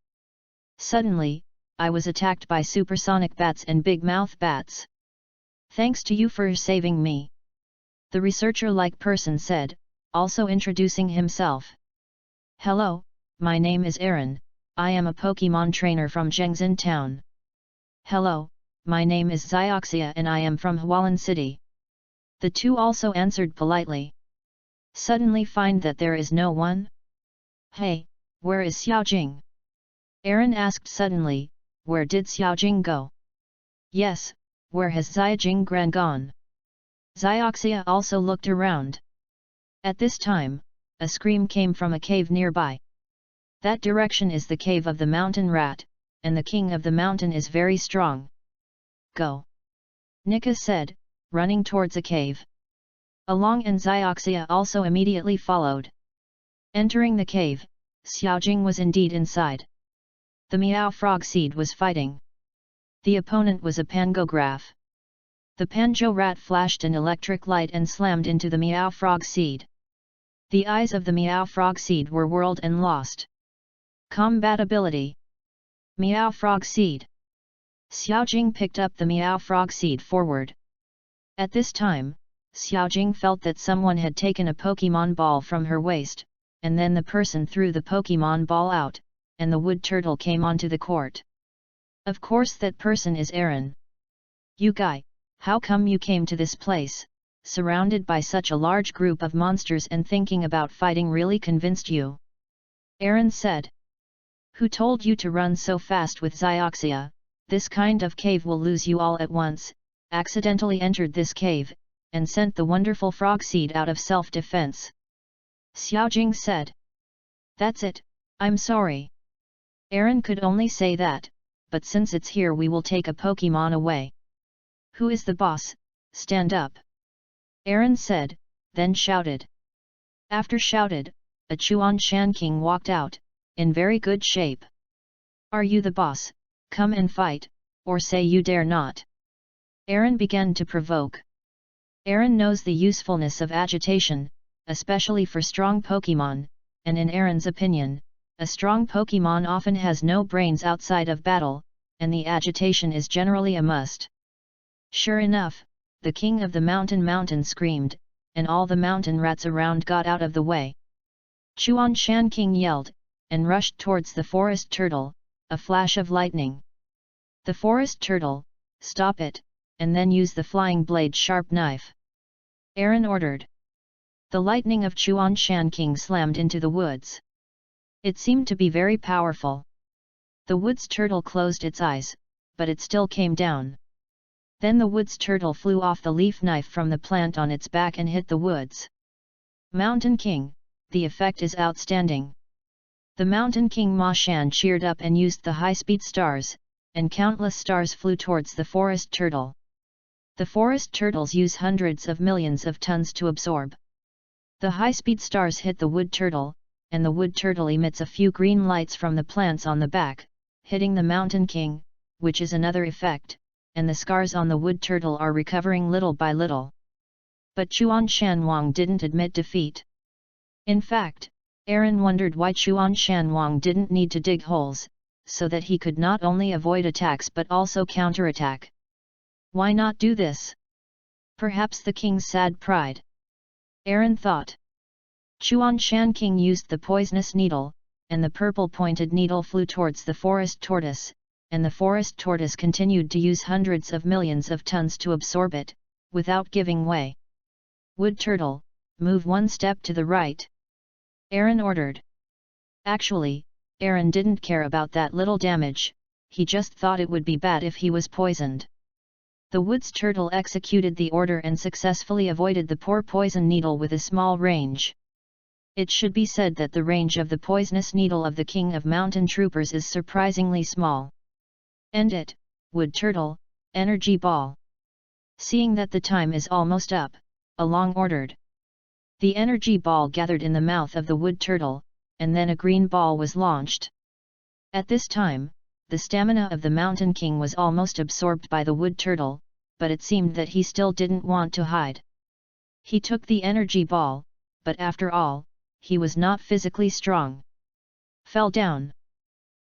Suddenly, I was attacked by supersonic bats and big-mouth bats. Thanks to you for saving me. The researcher-like person said, also introducing himself. Hello, my name is Aaron, I am a Pokemon trainer from Zhengzhen town. Hello, my name is Xioxia and I am from Hualan City. The two also answered politely. Suddenly find that there is no one? Hey, where is Xiaojing? Aaron asked suddenly, where did Xiaojing go? Yes, where has Xiaojing Gran gone? Xioxia also looked around. At this time, a scream came from a cave nearby. That direction is the cave of the mountain rat, and the king of the mountain is very strong. Go! Nika said, running towards a cave. Along and Xioxia also immediately followed. Entering the cave, Xiaojing was indeed inside. The Meow Frog Seed was fighting. The opponent was a Pangograph. The Panjo Rat flashed an electric light and slammed into the Meow Frog Seed. The eyes of the Meow Frog Seed were whirled and lost. Compatibility. Meow Frog Seed. Xiaojing picked up the Meow Frog Seed forward. At this time, Xiaojing felt that someone had taken a Pokemon ball from her waist, and then the person threw the Pokemon ball out, and the wood turtle came onto the court. Of course that person is Aaron. You guy, how come you came to this place, surrounded by such a large group of monsters, and thinking about fighting really convinced you? Aaron said. Who told you to run so fast with Xioxia? This kind of cave will lose you all at once. Accidentally entered this cave, and sent the wonderful frog seed out of self-defense. Xiaojing said. That's it, I'm sorry. Aaron could only say that, but since it's here we will take a Pokemon away. Who is the boss? Stand up. Aaron said, then shouted. After shouted, a Chuan Shan King walked out, in very good shape. Are you the boss? Come and fight, or say you dare not. Aaron began to provoke. Aaron knows the usefulness of agitation, especially for strong Pokemon, and in Aaron's opinion, a strong Pokemon often has no brains outside of battle, and the agitation is generally a must. Sure enough, the king of the mountain screamed, and all the mountain rats around got out of the way. Chuan Shan King yelled, and rushed towards the forest turtle, a flash of lightning. The forest turtle, stop it, and then use the flying blade sharp knife. Aaron ordered. The lightning of Chuan Shan King slammed into the woods. It seemed to be very powerful. The woods turtle closed its eyes, but it still came down. Then the woods turtle flew off the leaf knife from the plant on its back and hit the woods. Mountain King, the effect is outstanding. The Mountain King Ma Shan cheered up and used the high-speed stars, and countless stars flew towards the forest turtle. The forest turtles use hundreds of millions of tons to absorb. The high-speed stars hit the wood turtle, and the wood turtle emits a few green lights from the plants on the back, hitting the Mountain King, which is another effect, and the scars on the wood turtle are recovering little by little. But Chuan Shanwang didn't admit defeat. In fact, Aaron wondered why Chuan Shanwang didn't need to dig holes, so that he could not only avoid attacks but also counterattack. Why not do this? Perhaps the king's sad pride. Aaron thought. Chuan Shan King used the poisonous needle, and the purple-pointed needle flew towards the forest tortoise, and the forest tortoise continued to use hundreds of millions of tons to absorb it, without giving way. Wood turtle, move one step to the right. Aaron ordered. Actually, Aaron didn't care about that little damage, he just thought it would be bad if he was poisoned. The woods turtle executed the order and successfully avoided the poor poison needle with a small range. It should be said that the range of the poisonous needle of the King of Mountain Troopers is surprisingly small. End it, wood turtle, energy ball. Seeing that the time is almost up, Along ordered. The energy ball gathered in the mouth of the wood turtle, and then a green ball was launched. At this time, the stamina of the Mountain King was almost absorbed by the wood turtle, but it seemed that he still didn't want to hide. He took the energy ball, but after all, he was not physically strong. Fell down.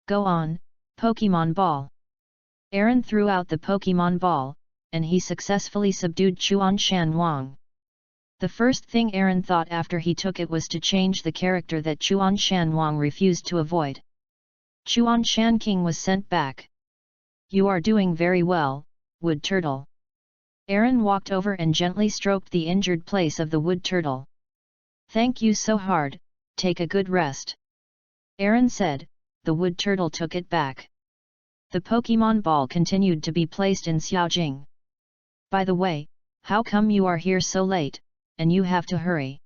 Go on, Pokemon Ball. Aaron threw out the Pokemon Ball, and he successfully subdued Chuan Shan Wang. The first thing Aaron thought after he took it was to change the character that Chuan Shan Wang refused to avoid. Chuan Shan King was sent back. You are doing very well, wood turtle. Aaron walked over and gently stroked the injured place of the wood turtle. Thank you so hard, take a good rest. Aaron said. The wood turtle took it back. The Pokemon ball continued to be placed in Xiaojing. By the way, how come you are here so late, and you have to hurry?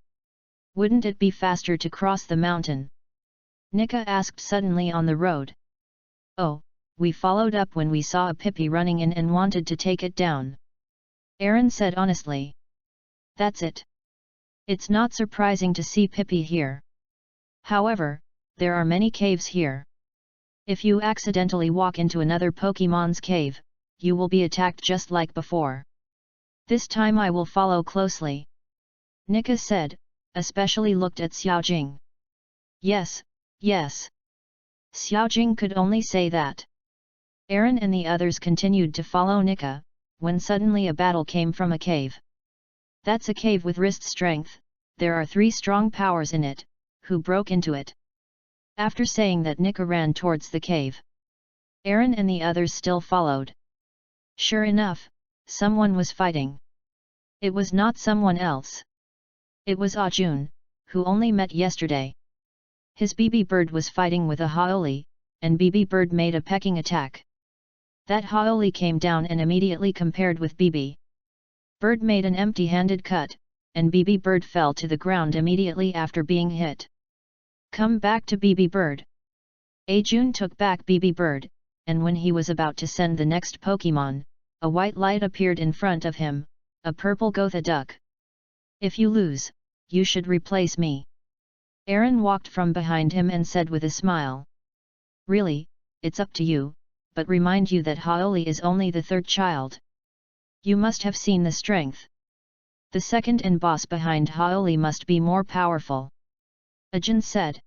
Wouldn't it be faster to cross the mountain? Nika asked suddenly on the road. Oh, we followed up when we saw a Pippi running in and wanted to take it down. Aaron said honestly. That's it. It's not surprising to see Pippi here. However, there are many caves here. If you accidentally walk into another Pokemon's cave, you will be attacked just like before. This time I will follow closely. Nika said, especially looked at Xiaojing. Yes, yes. Xiaojing could only say that. Aaron and the others continued to follow Nika, when suddenly a battle came from a cave. That's a cave with wrist strength, there are 3 strong powers in it, who broke into it. After saying that, Nika ran towards the cave. Aaron and the others still followed. Sure enough, someone was fighting. It was not someone else. It was Ajun, who only met yesterday. His BB bird was fighting with a Haoli, and BB bird made a pecking attack. That Haoli came down and immediately compared with BB. Bird made an empty-handed cut, and BB bird fell to the ground immediately after being hit. Come back to BB bird. Ajun took back BB bird, and when he was about to send the next Pokemon, a white light appeared in front of him, a purple Gotha duck. If you lose, you should replace me. Aaron walked from behind him and said with a smile. Really, it's up to you, but remind you that Haoli is only the 3rd child. You must have seen the strength. The second and boss behind Haoli must be more powerful. Ajun said.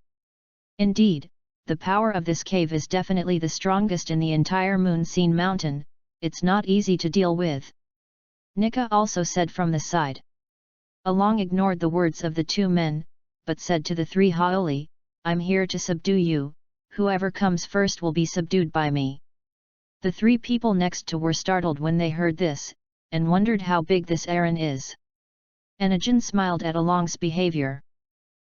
Indeed, the power of this cave is definitely the strongest in the entire Moonseen Mountain, it's not easy to deal with. Nika also said from the side. Along ignored the words of the 2 men, but said to the 3 Haoli, I'm here to subdue you, whoever comes first will be subdued by me. The 3 people next to were startled when they heard this, and wondered how big this Aaron is. And Ajun smiled at Along's behavior.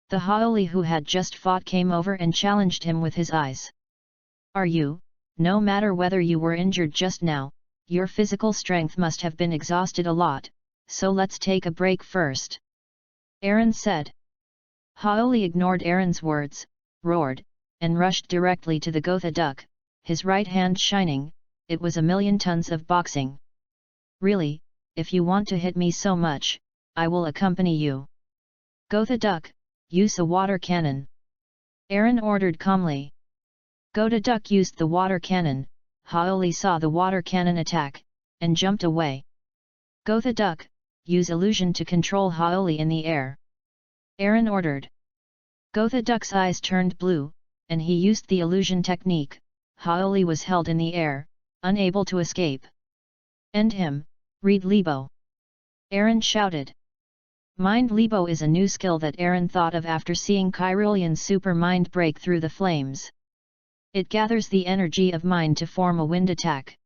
The Haoli who had just fought came over and challenged him with his eyes. Are you, no matter whether you were injured just now, your physical strength must have been exhausted a lot, so let's take a break first. Aaron said. Haoli ignored Aaron's words, roared, and rushed directly to the Gotha duck, his right hand shining, it was 1,000,000 tons of boxing. Really, if you want to hit me so much, I will accompany you. Gotha duck, use a water cannon. Aaron ordered calmly. Gotha duck used the water cannon, Haoli saw the water cannon attack, and jumped away. Gotha duck, use illusion to control Haoli in the air. Aaron ordered. Gotha duck's eyes turned blue, and he used the illusion technique, Haoli was held in the air, unable to escape. End him, read Lebo. Aaron shouted. Mind Lebo is a new skill that Aaron thought of after seeing Kyrillian's super mind break through the flames. It gathers the energy of mind to form a wind attack.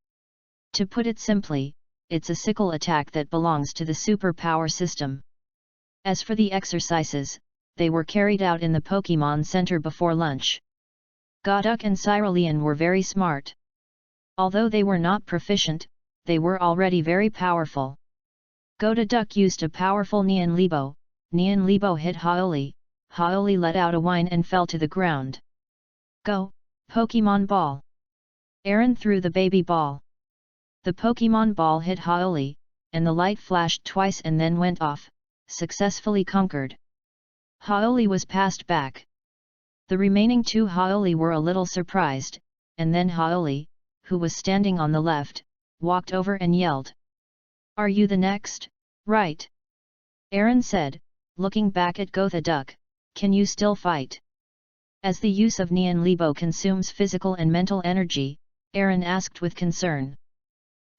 To put it simply, it's a sickle attack that belongs to the superpower system. As for the exercises, they were carried out in the Pokemon Center before lunch. Goduk and Cyrillian were very smart. Although they were not proficient, they were already very powerful. Gotha duck used a powerful Neon Lebo, Neon Lebo hit Haoli, Haoli let out a whine and fell to the ground. Go, Pokemon Ball! Aaron threw the baby ball. The Pokemon Ball hit Haoli, and the light flashed twice and then went off, successfully conquered. Haoli was passed back. The remaining 2 Haoli were a little surprised, and then Haoli, who was standing on the left, walked over and yelled. Are you the next, right? Aaron said, looking back at Gotha duck, can you still fight? As the use of Neon Lebo consumes physical and mental energy, Aaron asked with concern.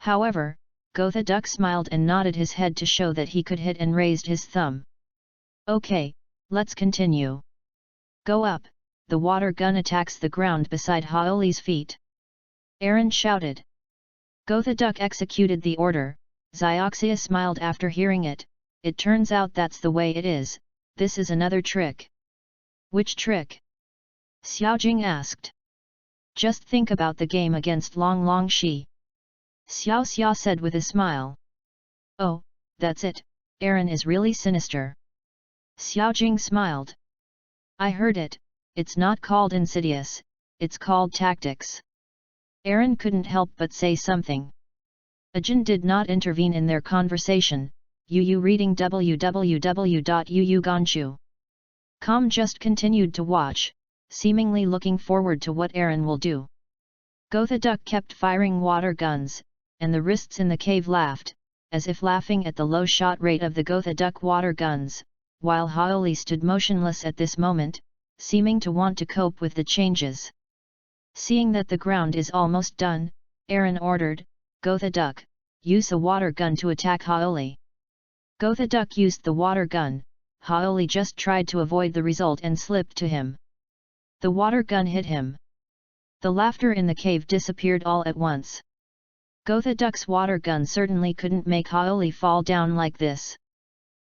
However, Gotha Duck smiled and nodded his head to show that he could hit and raised his thumb. Okay, let's continue. Go up, the water gun attacks the ground beside Haoli's feet. Aaron shouted. Gotha Duck executed the order. Zioxia smiled after hearing it. It turns out that's the way it is. This is another trick. Which trick? Xiaojing asked. Just think about the game against Long Long Shi. Xiao Xia said with a smile. Oh, that's it, Aaron is really sinister. Xiaojing smiled. I heard it, it's not called insidious, it's called tactics. Aaron couldn't help but say something. Ajin did not intervene in their conversation. Yu reading www.yuuganshu.com just continued to watch, seemingly looking forward to what Aaron will do. Gotha Duck kept firing water guns, and the wrists in the cave laughed, as if laughing at the low shot rate of the Gotha Duck water guns, while Haoli stood motionless at this moment, seeming to want to cope with the changes. Seeing that the ground is almost done, Aaron ordered, Gotha Duck, use a water gun to attack Haoli. Gotha Duck used the water gun. Haoli just tried to avoid the result and slipped to him. The water gun hit him. The laughter in the cave disappeared all at once. Gotha Duck's water gun certainly couldn't make Haoli fall down like this.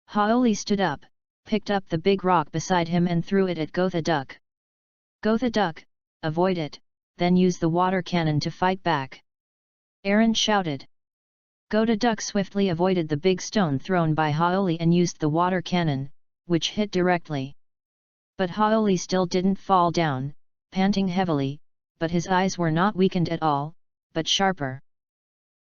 Haoli stood up, picked up the big rock beside him and threw it at Gotha Duck. Gotha Duck, avoid it, then use the water cannon to fight back. Aaron shouted. Gotha Duck swiftly avoided the big stone thrown by Haoli and used the water cannon, which hit directly. But Haoli still didn't fall down, panting heavily, but his eyes were not weakened at all, but sharper.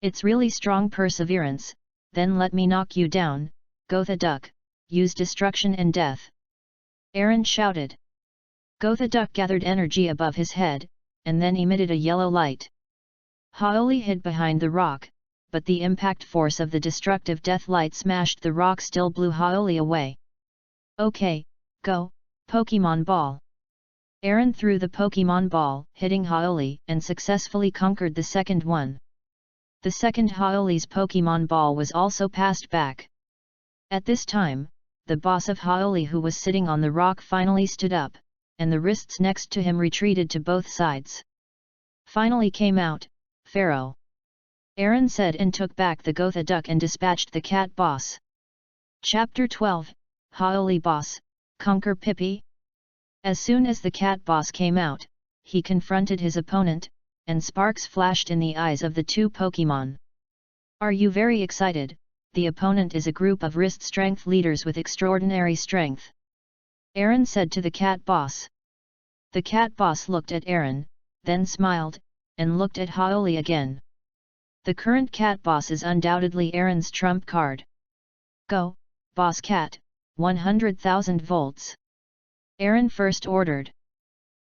It's really strong perseverance, then let me knock you down, Gotha Duck, use destruction and death. Aaron shouted. Gotha Duck gathered energy above his head, and then emitted a yellow light. Haoli hid behind the rock, but the impact force of the destructive death light smashed the rock still blew Haoli away. Okay, go, Pokemon Ball. Aaron threw the Pokemon Ball, hitting Haoli, and successfully conquered the second one. The second Haoli's Pokemon Ball was also passed back. At this time, the boss of Haoli who was sitting on the rock finally stood up, and the wrists next to him retreated to both sides. Finally came out, Pharaoh. Aaron said and took back the Gotha Duck and dispatched the cat boss. Chapter 12, Haoli Boss, Conquer Pippi. As soon as the cat boss came out, he confronted his opponent, and sparks flashed in the eyes of the two Pokemon. Are you very excited? The opponent is a group of wrist strength leaders with extraordinary strength. Aaron said to the cat boss. The cat boss looked at Aaron, then smiled, and looked at Haoli again. The current cat boss is undoubtedly Aaron's trump card. Go, Boss Cat, 100,000 volts. Aaron first ordered.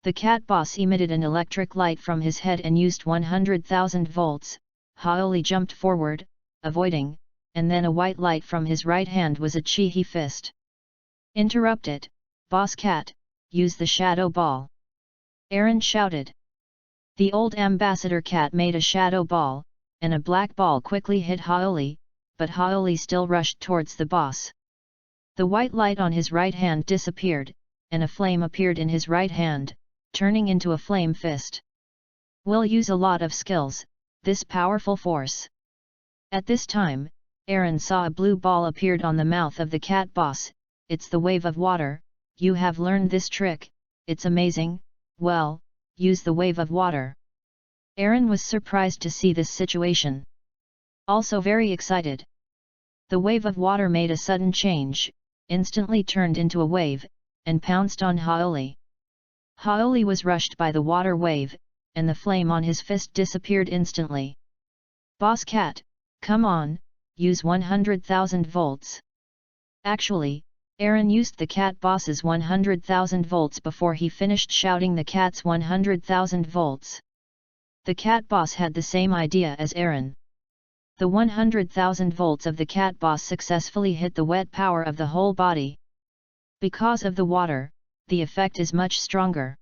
The cat boss emitted an electric light from his head and used 100,000 volts. Haoli jumped forward, avoiding, and then a white light from his right hand was a Chi-Hi fist. Interrupt it, Boss Cat, use the shadow ball. Aaron shouted. The old ambassador cat made a shadow ball, and a black ball quickly hit Haoli, but Haoli still rushed towards the boss. The white light on his right hand disappeared, and a flame appeared in his right hand, turning into a flame fist. Will use a lot of skills, this powerful force. At this time, Aaron saw a blue ball appeared on the mouth of the cat boss. It's the wave of water. You have learned this trick, it's amazing. Well, use the wave of water. Aaron was surprised to see this situation. Also very excited. The wave of water made a sudden change, instantly turned into a wave, and pounced on Haoli. Haoli was rushed by the water wave, and the flame on his fist disappeared instantly. Boss Cat, come on, use 100,000 volts. Actually, Aaron used the cat boss's 100,000 volts before he finished shouting the cat's 100,000 volts. The cat boss had the same idea as Aaron. The 100,000 volts of the cat boss successfully hit the wet power of the whole body. Because of the water, the effect is much stronger.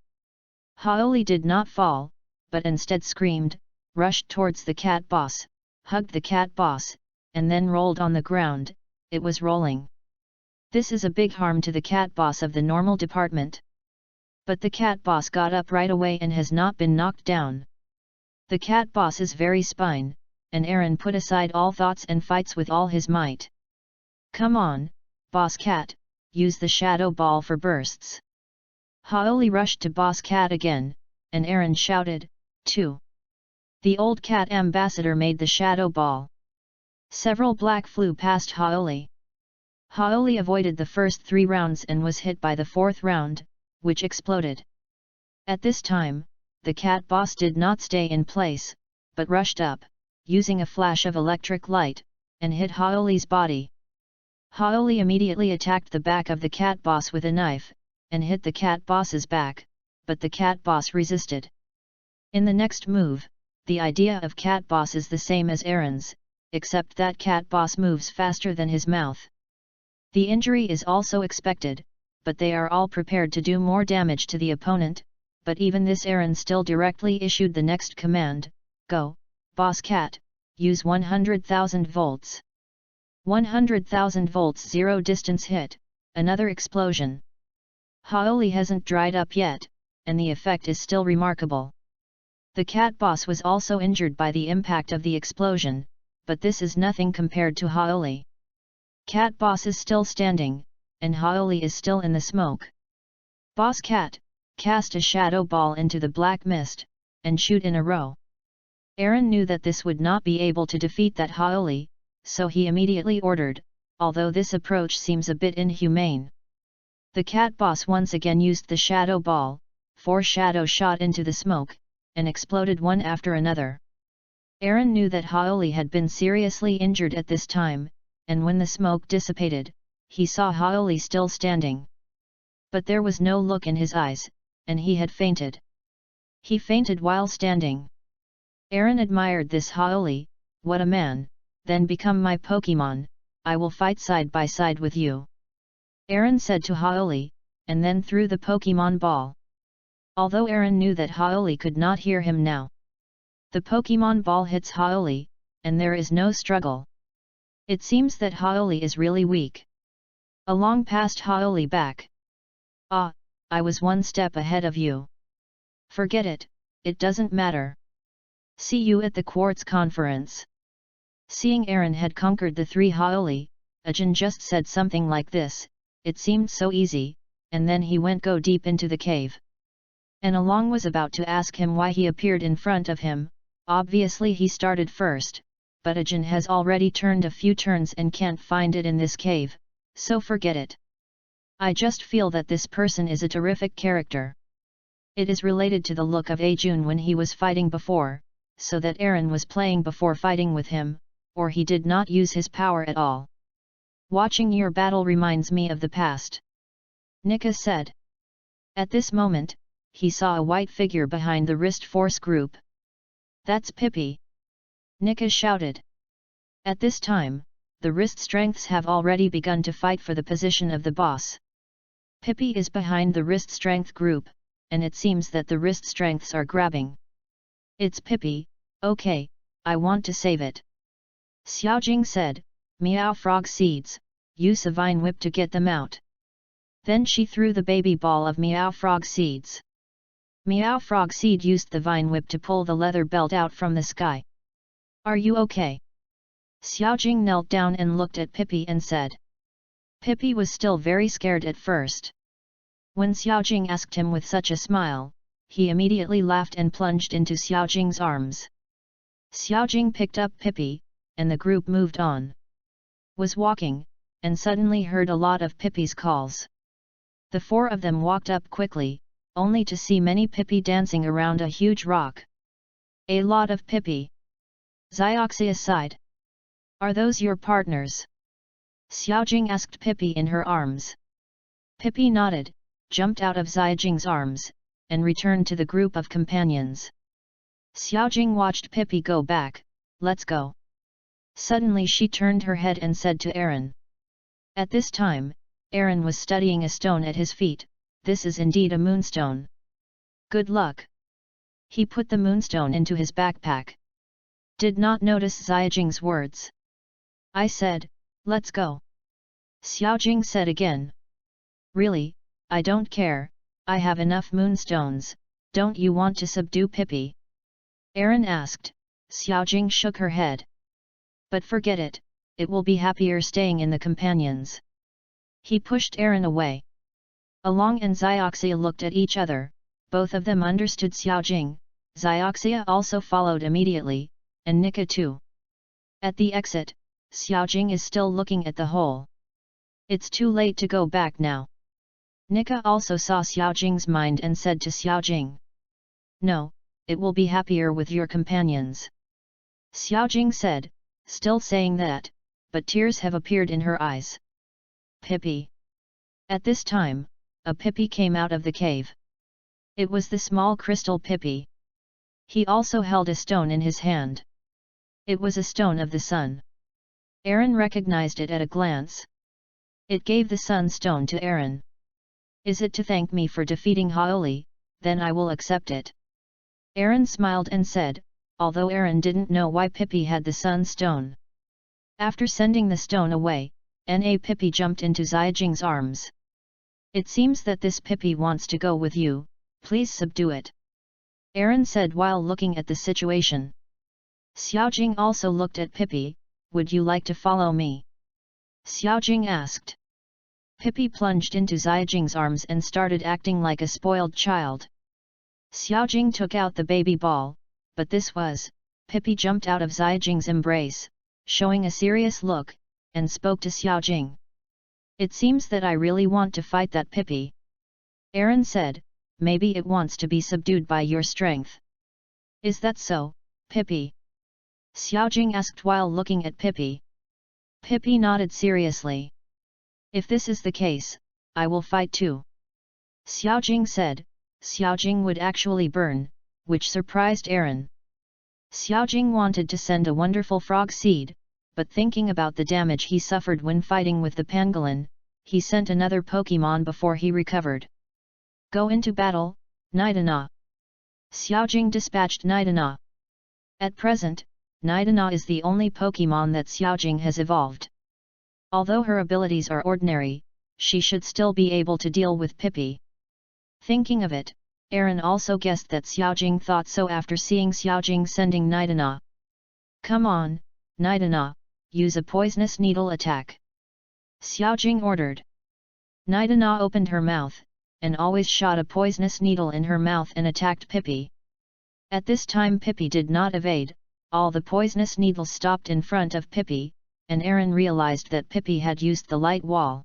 Haoli did not fall, but instead screamed, rushed towards the cat boss, hugged the cat boss, and then rolled on the ground. It was rolling. This is a big harm to the cat boss of the normal department. But the cat boss got up right away and has not been knocked down. The cat boss is very spine, and Aaron put aside all thoughts and fights with all his might. Come on, Boss Cat, use the shadow ball for bursts. Haoli rushed to Boss Cat again, and Aaron shouted, "2." The old cat ambassador made the shadow ball. Several black flew past Haoli. Haoli avoided the first 3 rounds and was hit by the 4th round, which exploded. At this time, the cat boss did not stay in place, but rushed up, using a flash of electric light, and hit Haoli's body. Haoli immediately attacked the back of the cat boss with a knife, and hit the cat boss's back, but the cat boss resisted. In the next move, the idea of cat boss is the same as Aaron's, except that cat boss moves faster than his mouth. The injury is also expected, but they are all prepared to do more damage to the opponent, but even this Aaron still directly issued the next command, "Go, Boss Cat, use 100,000 volts." 100,000 volts 0 distance hit, another explosion. Haoli hasn't dried up yet, and the effect is still remarkable. The cat boss was also injured by the impact of the explosion, but this is nothing compared to Haoli. Cat boss is still standing, and Haoli is still in the smoke. Boss Cat, cast a shadow ball into the black mist, and shoot in a row. Aaron knew that this would not be able to defeat that Haoli, so he immediately ordered, although this approach seems a bit inhumane. The cat boss once again used the shadow ball, 4 shadows shot into the smoke, and exploded one after another. Aaron knew that Haoli had been seriously injured at this time, and when the smoke dissipated, he saw Haoli still standing. But there was no look in his eyes, and he had fainted. He fainted while standing. Aaron admired this Haoli. "What a man, then become my Pokemon, I will fight side by side with you," Aaron said to Haoli, and then threw the Pokemon ball. Although Aaron knew that Haoli could not hear him now. The Pokemon ball hits Haoli, and there is no struggle. It seems that Haoli is really weak. Along past Haoli back. "Ah, I was one step ahead of you. Forget it, it doesn't matter. See you at the Quartz Conference." Seeing Aaron had conquered the 3 Haoli, Ajin just said something like this, "It seemed so easy," and then he went go deep into the cave. And Along was about to ask him why he appeared in front of him. Obviously he started first, but Ajin has already turned a few turns and can't find it in this cave, so forget it. I just feel that this person is a terrific character. It is related to the look of Ajun when he was fighting before, so that Aaron was playing before fighting with him, or he did not use his power at all. Watching your battle reminds me of the past, Nika said. At this moment, he saw a white figure behind the wrist force group. That's Pippi! Nika shouted. At this time, the wrist strengths have already begun to fight for the position of the boss. Pippi is behind the wrist strength group, and it seems that the wrist strengths are grabbing. It's Pippi, okay, I want to save it. Xiaojing said, "Meow frog seeds, use a vine whip to get them out." Then she threw the baby ball of Meow frog seeds. Meow frog seed used the vine whip to pull the leather belt out from the sky. "Are you okay?" Xiaojing knelt down and looked at Pippi and said. Pippi was still very scared at first. When Xiaojing asked him with such a smile, he immediately laughed and plunged into Xiaojing's arms. Xiaojing picked up Pippi, and the group moved on. Was walking, and suddenly heard a lot of Pippi's calls. The 4 of them walked up quickly, only to see many Pippi dancing around a huge rock. A lot of Pippi. Xioxia sighed. "Are those your partners?" Xiaojing asked Pippi in her arms. Pippi nodded, jumped out of Xiaojing's arms, and returned to the group of companions. Xiaojing watched Pippi go back. "Let's go." Suddenly she turned her head and said to Aaron. At this time, Aaron was studying a stone at his feet. "This is indeed a moonstone. Good luck." He put the moonstone into his backpack. did not notice Xiaojing's words. I said, let's go. Xiaojing said again. Really, I don't care, I have enough moonstones, don't you want to subdue Pippi? Aaron asked. Xiaojing shook her head. But forget it, it will be happier staying in the companions. He pushed Aaron away. Along and Xioxia looked at each other, both of them understood Xiaojing. Xioxia also followed immediately, and Nika too. At the exit, Xiaojing is still looking at the hole. It's too late to go back now. Nika also saw Xiaojing's mind and said to Xiaojing. No, it will be happier with your companions. Xiaojing said, still saying that, but tears have appeared in her eyes. Pippi. At this time, a Pippi came out of the cave. It was the small crystal Pippi. He also held a stone in his hand. It was a stone of the sun. Aaron recognized it at a glance. It gave the sun stone to Aaron. Is it to thank me for defeating Haoli? Then I will accept it. Aaron smiled and said, although Aaron didn't know why Pippi had the sun stone. After sending the stone away, Pippi jumped into Xiaojing's arms. It seems that this Pippi wants to go with you, please subdue it. Aaron said while looking at the situation. Xiaojing also looked at Pippi, would you like to follow me? Xiaojing asked. Pippi plunged into Xiaojing's arms and started acting like a spoiled child. Xiaojing took out the baby ball, but Pippi jumped out of Xiaojing's embrace, showing a serious look, and spoke to Xiaojing. It seems that I really want to fight that Pippi. Aaron said, maybe it wants to be subdued by your strength. Is that so, Pippi? Xiaojing asked while looking at Pippi. Pippi nodded seriously. If this is the case, I will fight too. Xiaojing said. Xiaojing would actually burn, which surprised Aaron. Xiaojing wanted to send a wonderful frog seed, but thinking about the damage he suffered when fighting with the pangolin, he sent another Pokemon before he recovered. Go into battle, Nidana. Xiaojing dispatched Nidana. At present, Nidana is the only Pokemon that Xiaojing has evolved. Although her abilities are ordinary, she should still be able to deal with Pippi. Thinking of it, Aaron also guessed that Xiaojing thought so after seeing Xiaojing sending Nidana. Come on, Nidana, use a poisonous needle attack. Xiaojing ordered. Nidana opened her mouth, and always shot a poisonous needle in her mouth and attacked Pippi. At this time Pippi did not evade, all the poisonous needles stopped in front of Pippi, and Aaron realized that Pippi had used the light wall.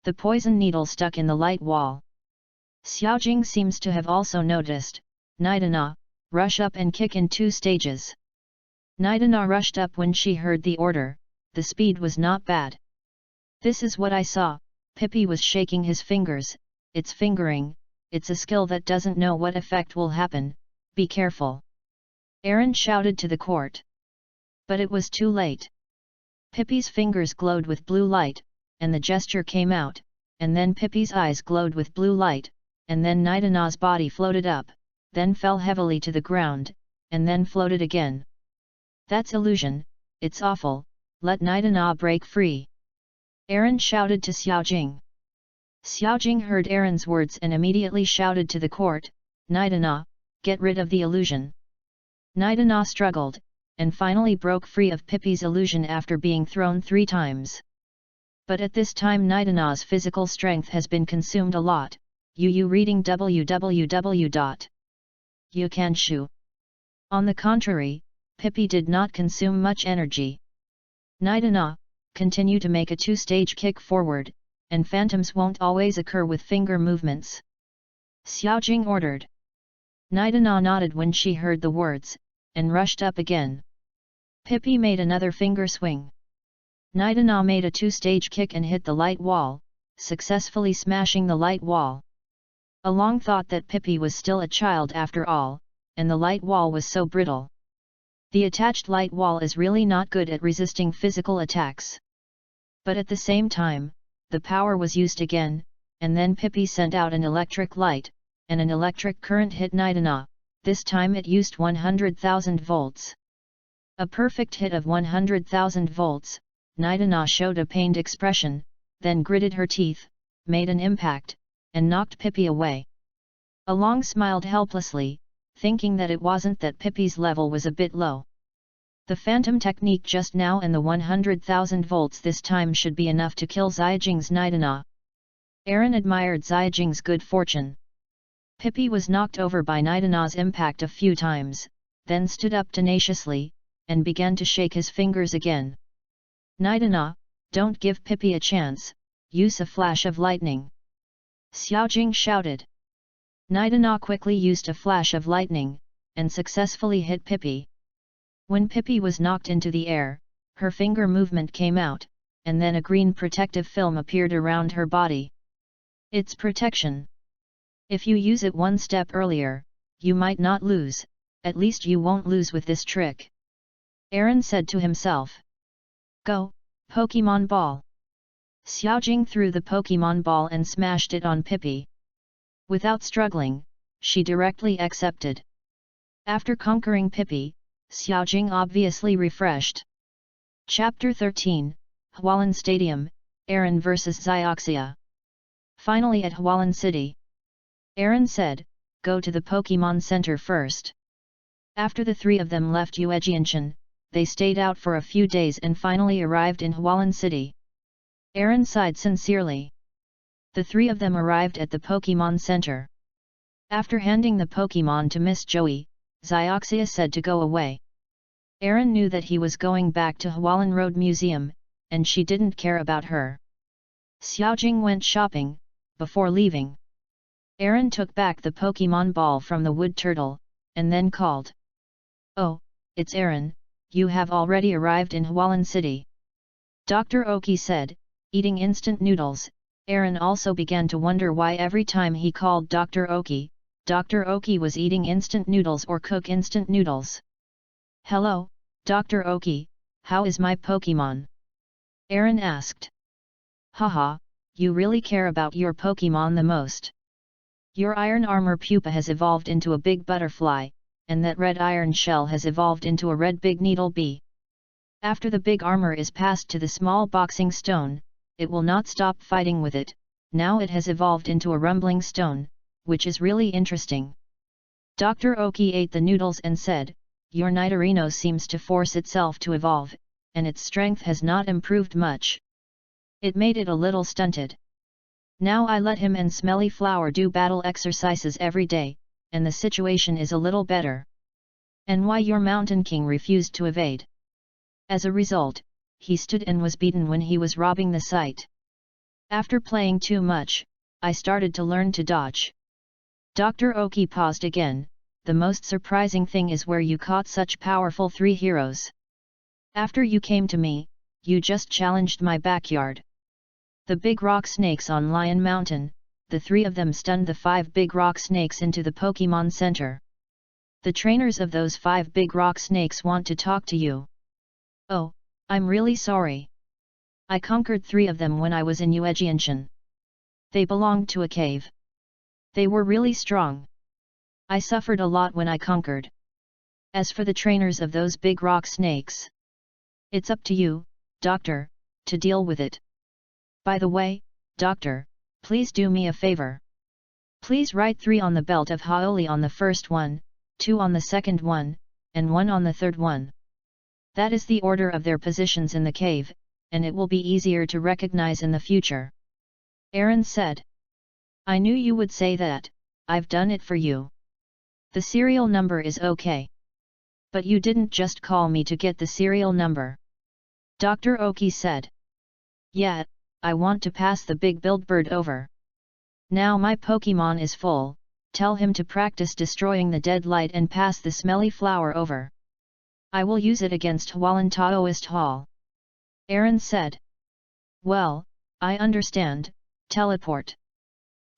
The poison needle stuck in the light wall. Xiaojing seems to have also noticed. Nidana, rush up and kick in 2 stages. Nidana rushed up when she heard the order, the speed was not bad. This is what I saw, Pippi was shaking his fingers, it's fingering, it's a skill that doesn't know what effect will happen, be careful. Aaron shouted to the court. But it was too late. Pippi's fingers glowed with blue light, and the gesture came out, and then Pippi's eyes glowed with blue light, and then Nidana's body floated up, then fell heavily to the ground, and then floated again. That's illusion, it's awful, let Nidana break free. Aaron shouted to Xiaojing. Xiaojing heard Aaron's words and immediately shouted to the court, Nidana, get rid of the illusion. Nidana struggled, and finally broke free of Pippi's illusion after being thrown 3 times. But at this time Nidana's physical strength has been consumed a lot. Reading www.youcanshu. On the contrary, Pippi did not consume much energy. Nidana, continue to make a 2-stage kick forward, and phantoms won't always occur with finger movements. Xiaojing ordered. Nidana nodded when she heard the words, and rushed up again. Pippi made another finger swing. Nidana made a 2-stage kick and hit the light wall, successfully smashing the light wall. Along thought that Pippi was still a child after all, and the light wall was so brittle. The attached light wall is really not good at resisting physical attacks. But at the same time, the power was used again, and then Pippi sent out an electric light, and an electric current hit Nidana, this time it used 100,000 volts. A perfect hit of 100,000 volts. Nidana showed a pained expression, then gritted her teeth, made an impact, and knocked Pippi away. Along smiled helplessly, thinking that it wasn't that Pippi's level was a bit low. The phantom technique just now and the 100,000 volts this time should be enough to kill Xiaojing's Nidana. Aaron admired Xiaojing's good fortune. Pippi was knocked over by Nidana's impact a few times, then stood up tenaciously, and began to shake his fingers again. Nidana, don't give Pippi a chance, use a flash of lightning. Xiaojing shouted. Nidana quickly used a flash of lightning, and successfully hit Pippi. When Pippi was knocked into the air, her finger movement came out, and then a green protective film appeared around her body. It's protection. If you use it one step earlier, you might not lose, at least you won't lose with this trick. Aaron said to himself. Go, Pokemon Ball! Xiaojing threw the Pokemon Ball and smashed it on Pippi. Without struggling, she directly accepted. After conquering Pippi, Xiaojing obviously refreshed. Chapter 13, Hualan Stadium, Aaron vs Xioxia. Finally at Hualan City. Aaron said, go to the Pokemon Center first. After the three of them left Yuejianshan, they stayed out for a few days and finally arrived in Hualan City. Aaron sighed sincerely. The three of them arrived at the Pokemon Center. After handing the Pokemon to Miss Joey, Xioxia said to go away. Aaron knew that he was going back to Hualan Road Museum, and she didn't care about her. Xiaojing went shopping, before leaving. Aaron took back the Pokemon Ball from the wood turtle, and then called. Oh, it's Aaron, you have already arrived in Hualan City. Dr. Oki said, eating instant noodles. Aaron also began to wonder why every time he called Dr. Oki was eating instant noodles or cook instant noodles. Hello, Dr. Oki, how is my Pokemon? Aaron asked. Haha, you really care about your Pokemon the most. Your iron armor pupa has evolved into a big butterfly, and that red iron shell has evolved into a red big needle bee. After the big armor is passed to the small boxing stone, it will not stop fighting with it. Now it has evolved into a rumbling stone, which is really interesting. Dr. Oki ate the noodles and said, your Nidorino seems to force itself to evolve, and its strength has not improved much. It made it a little stunted. Now I let him and Smelly Flower do battle exercises every day, and the situation is a little better. And why your Mountain King refused to evade? As a result, he stood and was beaten when he was robbing the site. After playing too much, I started to learn to dodge. Dr. Oki paused again. The most surprising thing is where you caught such powerful three heroes. After you came to me, you just challenged my backyard. The big rock snakes on Lion Mountain, the three of them stunned the 5 big rock snakes into the Pokemon Center. The trainers of those 5 big rock snakes want to talk to you. Oh, I'm really sorry. I conquered 3 of them when I was in Yuejianshan. They belonged to a cave. They were really strong. I suffered a lot when I conquered. As for the trainers of those big rock snakes, it's up to you, Doctor, to deal with it. By the way, Doctor, please do me a favor. Please write 3 on the belt of Haoli on the first one, 2 on the second one, and 1 on the third one. That is the order of their positions in the cave, and it will be easier to recognize in the future. Aaron said. I knew you would say that. I've done it for you. The serial number is okay. But you didn't just call me to get the serial number. Dr. Oki said. Yeah, I want to pass the big build bird over. Now my Pokemon is full, tell him to practice destroying the dead light and pass the smelly flower over. I will use it against Hualan Taoist Hall. Aaron said. Well, I understand, teleport.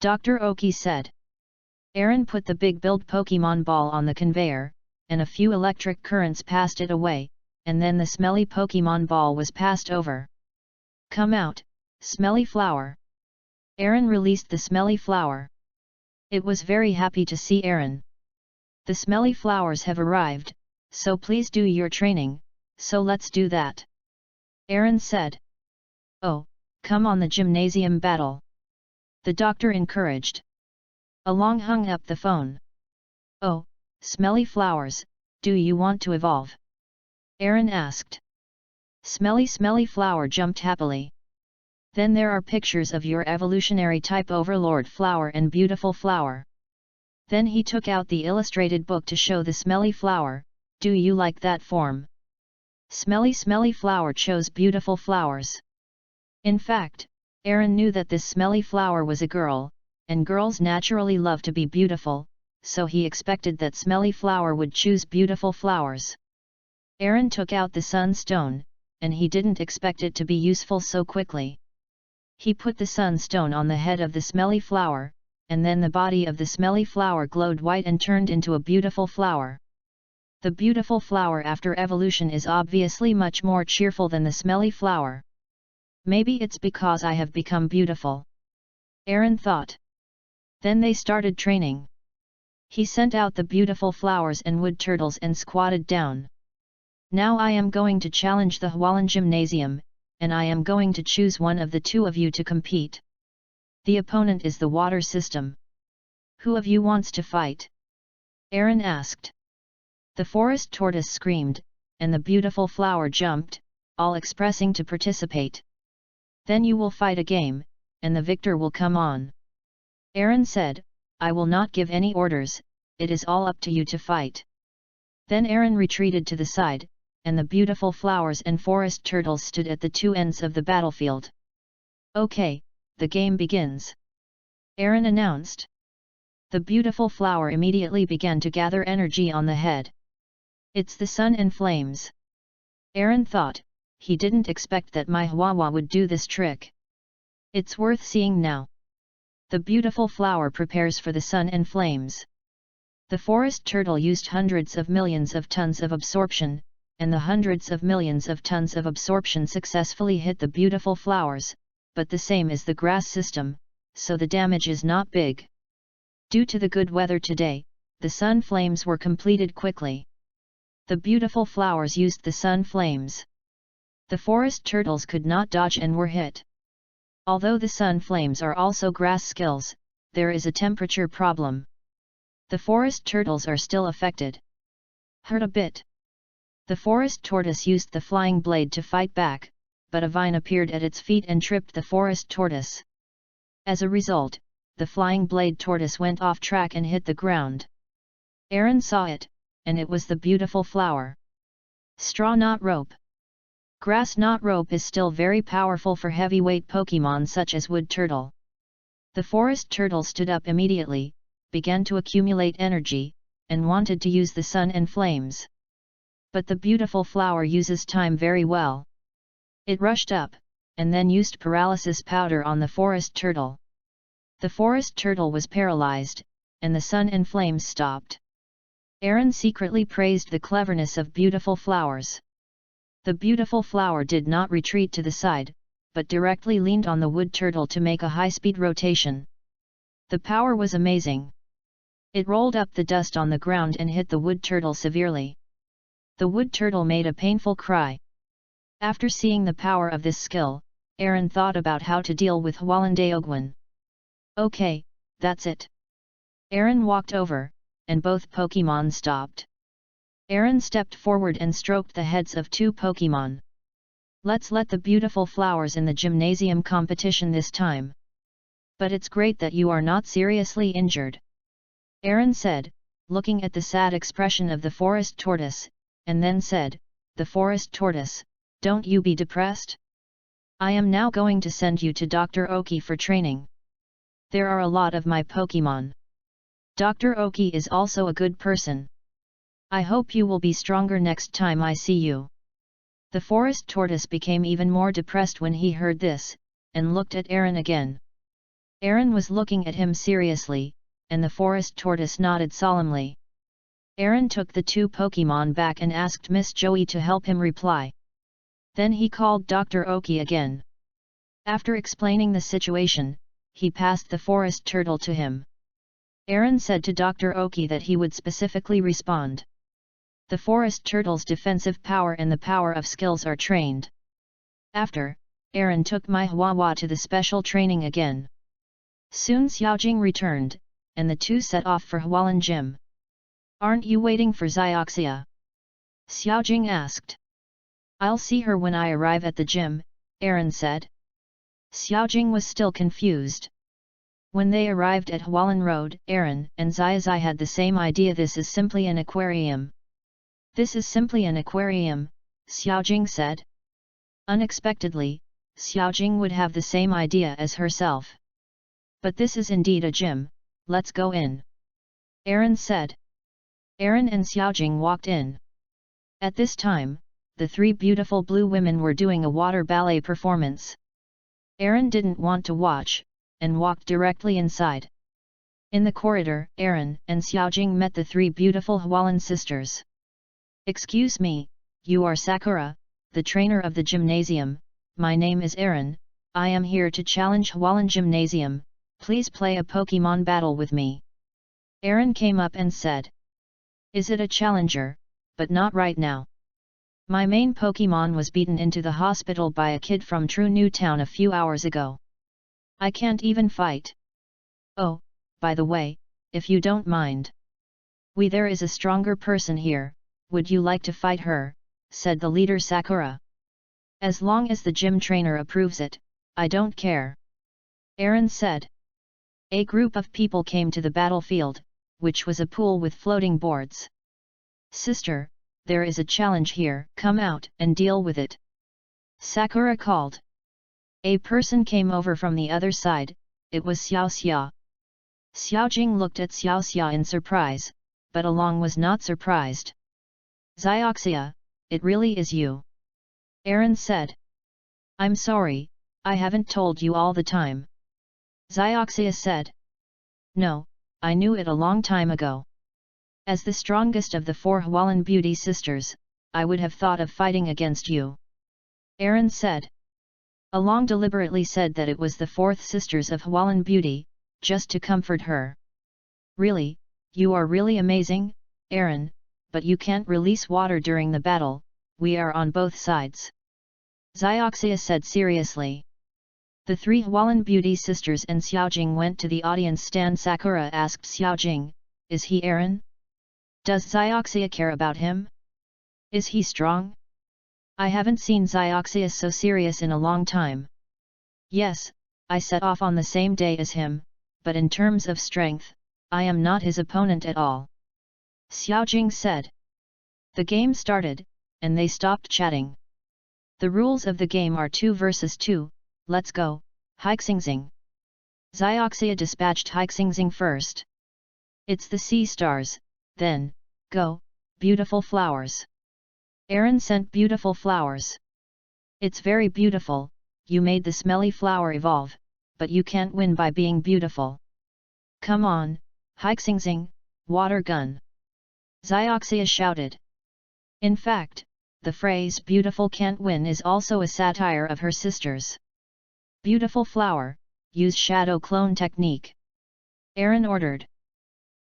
Dr. Oki said. Aaron put the big build Pokemon ball on the conveyor, and a few electric currents passed it away, and then the smelly Pokemon ball was passed over. Come out, smelly flower. Aaron released the smelly flower. It was very happy to see Aaron. The smelly flowers have arrived, so please do your training, so let's do that. Aaron said. Oh, come on, the gymnasium battle. The doctor encouraged. Along hung up the phone. Oh, smelly flowers, do you want to evolve? Aaron asked. Smelly flower jumped happily. Then there are pictures of your evolutionary type overlord flower and beautiful flower. Then he took out the illustrated book to show the smelly flower. Do you like that form? Smelly flower chose beautiful flowers. In fact, Aaron knew that this smelly flower was a girl, and girls naturally love to be beautiful, so he expected that smelly flower would choose beautiful flowers. Aaron took out the sunstone, and he didn't expect it to be useful so quickly. He put the sunstone on the head of the smelly flower, and then the body of the smelly flower glowed white and turned into a beautiful flower. The beautiful flower after evolution is obviously much more cheerful than the smelly flower. Maybe it's because I have become beautiful. Aaron thought. Then they started training. He sent out the beautiful flowers and wood turtles and squatted down. Now I am going to challenge the Hualan Gymnasium, and I am going to choose one of the two of you to compete. The opponent is the water system. Who of you wants to fight? Aaron asked. The forest tortoise screamed, and the beautiful flower jumped, all expressing to participate. Then you will fight a game, and the victor will come on. Aaron said, I will not give any orders, it is all up to you to fight. Then Aaron retreated to the side, and the beautiful flowers and forest turtles stood at the two ends of the battlefield. Okay, the game begins. Aaron announced. The beautiful flower immediately began to gather energy on the head. It's the sun and flames. Aaron thought, he didn't expect that my Huawa would do this trick. It's worth seeing now. The beautiful flower prepares for the sun and flames. The forest turtle used hundreds of millions of tons of absorption, and the hundreds of millions of tons of absorption successfully hit the beautiful flowers, but the same is the grass system, so the damage is not big. Due to the good weather today, the sun flames were completed quickly. The beautiful flowers used the sun flames. The forest turtles could not dodge and were hit. Although the sun flames are also grass skills, there is a temperature problem. The forest turtles are still affected. Hurt a bit. The forest tortoise used the flying blade to fight back, but a vine appeared at its feet and tripped the forest tortoise. As a result, the flying blade tortoise went off track and hit the ground. Aaron saw it, and it was the beautiful flower. Straw knot rope. Grass knot rope is still very powerful for heavyweight Pokemon such as wood turtle. The forest turtle stood up immediately, began to accumulate energy, and wanted to use the sun and flames. But the beautiful flower uses time very well. It rushed up, and then used paralysis powder on the forest turtle. The forest turtle was paralyzed, and the sun and flames stopped. Aaron secretly praised the cleverness of beautiful flowers. The beautiful flower did not retreat to the side, but directly leaned on the wood turtle to make a high-speed rotation. The power was amazing. It rolled up the dust on the ground and hit the wood turtle severely. The wood turtle made a painful cry. After seeing the power of this skill, Aaron thought about how to deal with Hualandaogwan. Okay, that's it. Aaron walked over, and both Pokemon stopped. Aaron stepped forward and stroked the heads of two Pokemon. Let's let the beautiful flowers in the gymnasium competition this time. But it's great that you are not seriously injured. Aaron said, looking at the sad expression of the forest tortoise, and then said, the forest tortoise, don't you be depressed? I am now going to send you to Dr. Oki for training. There are a lot of my Pokemon. Dr. Oki is also a good person. I hope you will be stronger next time I see you. The forest tortoise became even more depressed when he heard this, and looked at Aaron again. Aaron was looking at him seriously, and the forest tortoise nodded solemnly. Aaron took the two Pokemon back and asked Miss Joey to help him reply. Then he called Dr. Oki again. After explaining the situation, he passed the forest turtle to him. Aaron said to Dr. Oki that he would specifically respond. The forest turtle's defensive power and the power of skills are trained. After, Aaron took Mai Hua to the special training again. Soon Xiaojing returned, and the two set off for Hualan Gym. "Aren't you waiting for Xiaoxia?" Xiaojing asked. "I'll see her when I arrive at the gym," Aaron said. Xiaojing was still confused. When they arrived at Hualan Road, Aaron and Xiaozai had the same idea. "This is simply an aquarium." "This is simply an aquarium," Xiaojing said. Unexpectedly, Xiaojing would have the same idea as herself. "But this is indeed a gym, let's go in," Aaron said. Aaron and Xiaojing walked in. At this time, the three beautiful blue women were doing a water ballet performance. Aaron didn't want to watch, and walked directly inside. In the corridor, Aaron and Xiaojing met the three beautiful Hualan sisters. "Excuse me, you are Sakura, the trainer of the gymnasium. My name is Aaron, I am here to challenge Hualan Gymnasium, please play a Pokemon battle with me." Aaron came up and said. "Is it a challenger? But not right now. My main Pokemon was beaten into the hospital by a kid from True New Town a few hours ago. I can't even fight. Oh, by the way, if you don't mind. There is a stronger person here, would you like to fight her?" said the leader Sakura. "As long as the gym trainer approves it, I don't care," Aaron said. A group of people came to the battlefield, which was a pool with floating boards. "Sister, there is a challenge here, come out and deal with it," Sakura called. A person came over from the other side, it was Xiaoxia. Xiaojing looked at Xiaoxia in surprise, but Along was not surprised. "Xiaoxia, it really is you," Aaron said. "I'm sorry, I haven't told you all the time," Xiaoxia said. "No, I knew it a long time ago. As the strongest of the four Hualan beauty sisters, I would have thought of fighting against you," Aaron said. Along deliberately said that it was the fourth sisters of Hualan beauty, just to comfort her. "Really, you are really amazing, Aaron, but you can't release water during the battle, we are on both sides," Xiaoxia said seriously. The three Hualan beauty sisters and Xiaojing went to the audience stand. Sakura asked Xiaojing, "Is he Aaron? Does Xiaoxia care about him? Is he strong? I haven't seen Xiaoxia so serious in a long time." "Yes, I set off on the same day as him, but in terms of strength, I am not his opponent at all," Xiaojing said. The game started, and they stopped chatting. "The rules of the game are 2 versus 2, let's go, Haixingxing." Xiaoxia dispatched Haixingxing first. "It's the sea stars, then, go, beautiful flowers." Aaron sent beautiful flowers. "It's very beautiful, you made the smelly flower evolve, but you can't win by being beautiful. Come on, Haixingxing, water gun," Xiaoxia shouted. In fact, the phrase "beautiful can't win" is also a satire of her sisters. "Beautiful flower, use shadow clone technique," Aaron ordered.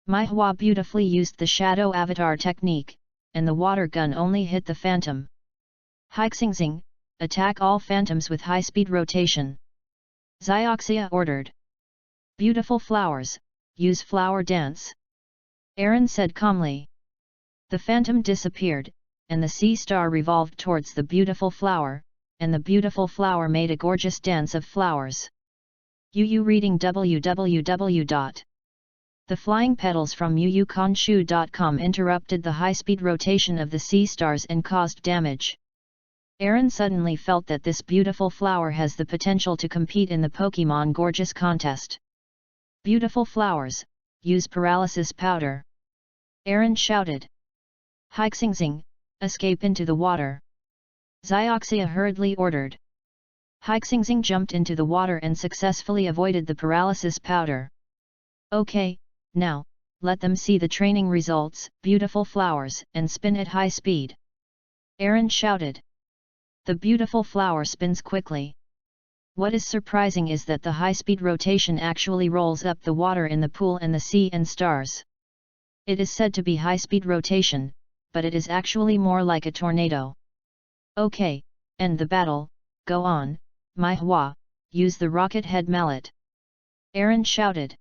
Mai Hua beautifully used the shadow avatar technique, and the water gun only hit the phantom. "Haixingxing, attack all phantoms with high-speed rotation," Xiaoxia ordered. "Beautiful flowers, use flower dance," Aaron said calmly. The phantom disappeared, and the sea star revolved towards the beautiful flower, and the beautiful flower made a gorgeous dance of flowers. Reading www. The flying petals from yuyukanshu.com interrupted the high-speed rotation of the sea stars and caused damage. Aaron suddenly felt that this beautiful flower has the potential to compete in the Pokemon Gorgeous contest. "Beautiful flowers, use paralysis powder," Aaron shouted. "Haixingxing, escape into the water," Xiaoxia hurriedly ordered. Haixingxing jumped into the water and successfully avoided the paralysis powder. "Okay, now, let them see the training results, beautiful flowers, and spin at high speed," Aaron shouted. The beautiful flower spins quickly. What is surprising is that the high-speed rotation actually rolls up the water in the pool and the sea and stars. It is said to be high-speed rotation, but it is actually more like a tornado. Okay, end the battle, go on, my Hua, use the rocket head mallet. Aaron shouted.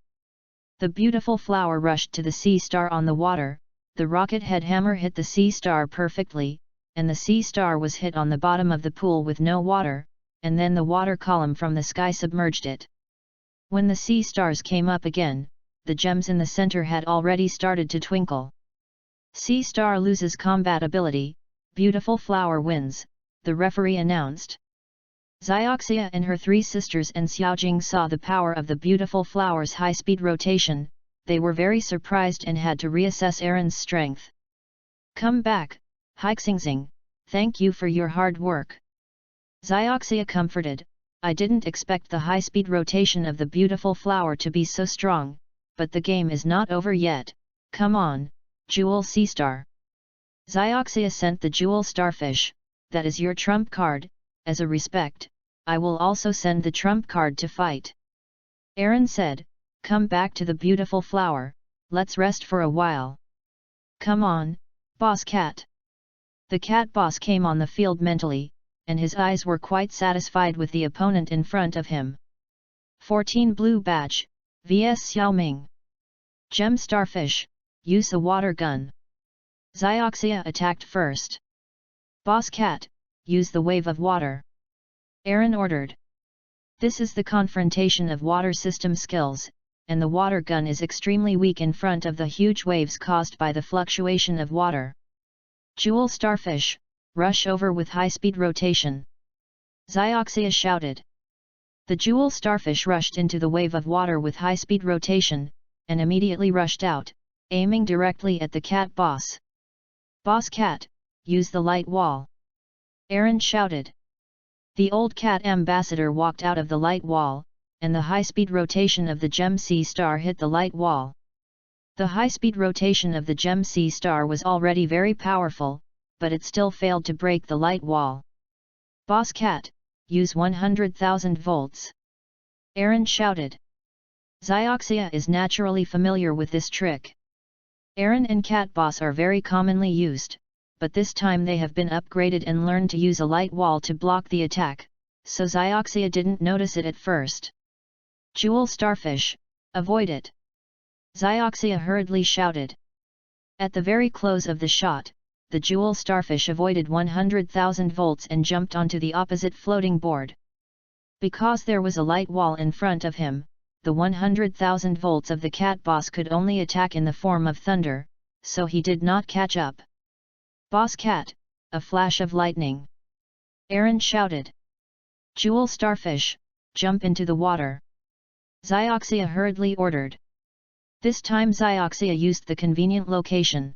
The beautiful flower rushed to the sea star on the water, the rocket head hammer hit the sea star perfectly, and the sea star was hit on the bottom of the pool with no water, and then the water column from the sky submerged it. When the sea stars came up again, the gems in the center had already started to twinkle. Sea star loses combat ability, beautiful flower wins, the referee announced. Xioxia and her three sisters and Xiaojing saw the power of the beautiful flower's high-speed rotation. They were very surprised and had to reassess Aaron's strength. Come back, Haixingxing, thank you for your hard work. Xioxia comforted, I didn't expect the high-speed rotation of the beautiful flower to be so strong, but the game is not over yet, come on, Jewel Sea Star. Xioxia sent the Jewel Starfish, that is your trump card, as a respect, I will also send the trump card to fight. Aaron said, come back to the beautiful flower, let's rest for a while. Come on, Boss Cat. The cat boss came on the field mentally, and his eyes were quite satisfied with the opponent in front of him. 14 Blue Badge, vs Xiaoming. Gem Starfish, use the water gun. Xioxia attacked first. Boss Cat, use the wave of water. Aaron ordered. This is the confrontation of water system skills, and the water gun is extremely weak in front of the huge waves caused by the fluctuation of water. Jewel Starfish, rush over with high-speed rotation. Xioxia shouted. The Jewel Starfish rushed into the wave of water with high-speed rotation, and immediately rushed out, aiming directly at the cat boss. Boss Cat, use the light wall. Aaron shouted. The old cat ambassador walked out of the light wall, and the high-speed rotation of the Gem Sea Star hit the light wall. The high-speed rotation of the Gem Sea Star was already very powerful, but it still failed to break the light wall. Boss Cat, use 100,000 volts. Aaron shouted. Xioxia is naturally familiar with this trick. Aaron and Cat Boss are very commonly used, but this time they have been upgraded and learned to use a light wall to block the attack, so Xioxia didn't notice it at first. Jewel Starfish, avoid it. Xioxia hurriedly shouted. At the very close of the shot, the Jewel Starfish avoided 100,000 volts and jumped onto the opposite floating board. Because there was a light wall in front of him, the 100,000 volts of the cat boss could only attack in the form of thunder, so he did not catch up. Boss Cat, a flash of lightning. Aaron shouted. Jewel Starfish, jump into the water. Xioxia hurriedly ordered. This time Xioxia used the convenient location.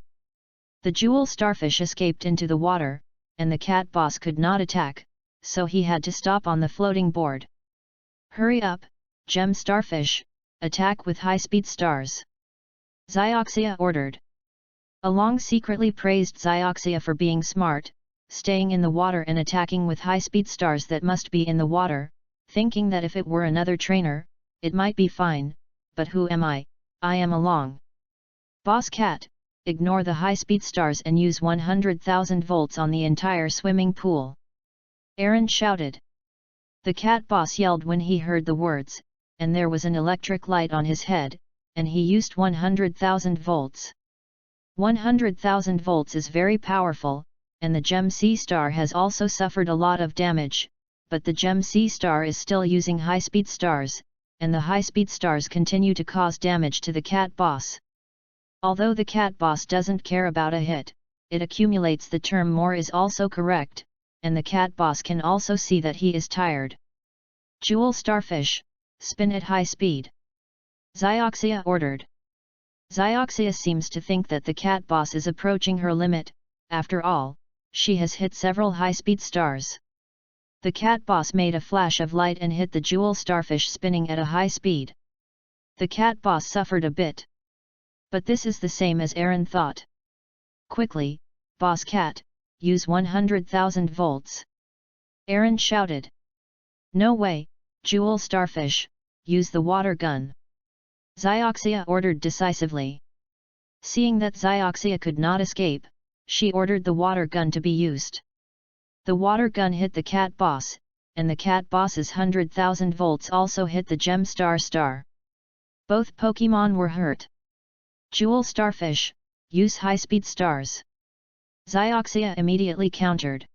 The Jewel Starfish escaped into the water, and the cat boss could not attack, so he had to stop on the floating board. Hurry up, Gem Starfish, attack with high-speed stars. Xioxia ordered. Along secretly praised Xioxia for being smart, staying in the water and attacking with high-speed stars that must be in the water, thinking that if it were another trainer, it might be fine, but who am I am along. Boss Cat, ignore the high-speed stars and use 100,000 volts on the entire swimming pool. Aaron shouted. The cat boss yelled when he heard the words, and there was an electric light on his head, and he used 100,000 volts. 100,000 volts is very powerful, and the Gem Sea Star has also suffered a lot of damage, but the Gem Sea Star is still using high-speed stars, and the high-speed stars continue to cause damage to the cat boss. Although the cat boss doesn't care about a hit, it accumulates the term more is also correct, and the cat boss can also see that he is tired. Jewel Starfish, spin at high speed. Xioxia ordered. Xioxia seems to think that the cat boss is approaching her limit, after all, she has hit several high-speed stars. The cat boss made a flash of light and hit the Jewel Starfish spinning at a high speed. The cat boss suffered a bit. But this is the same as Aaron thought. Quickly, Boss Cat, use 100,000 volts. Aaron shouted. No way, Jewel Starfish, use the water gun. Xioxia ordered decisively. Seeing that Xioxia could not escape, she ordered the water gun to be used. The water gun hit the cat boss, and the cat boss's 100,000 volts also hit the gem star. Both Pokemon were hurt. Jewel Starfish, use high-speed stars. Zioxia immediately countered.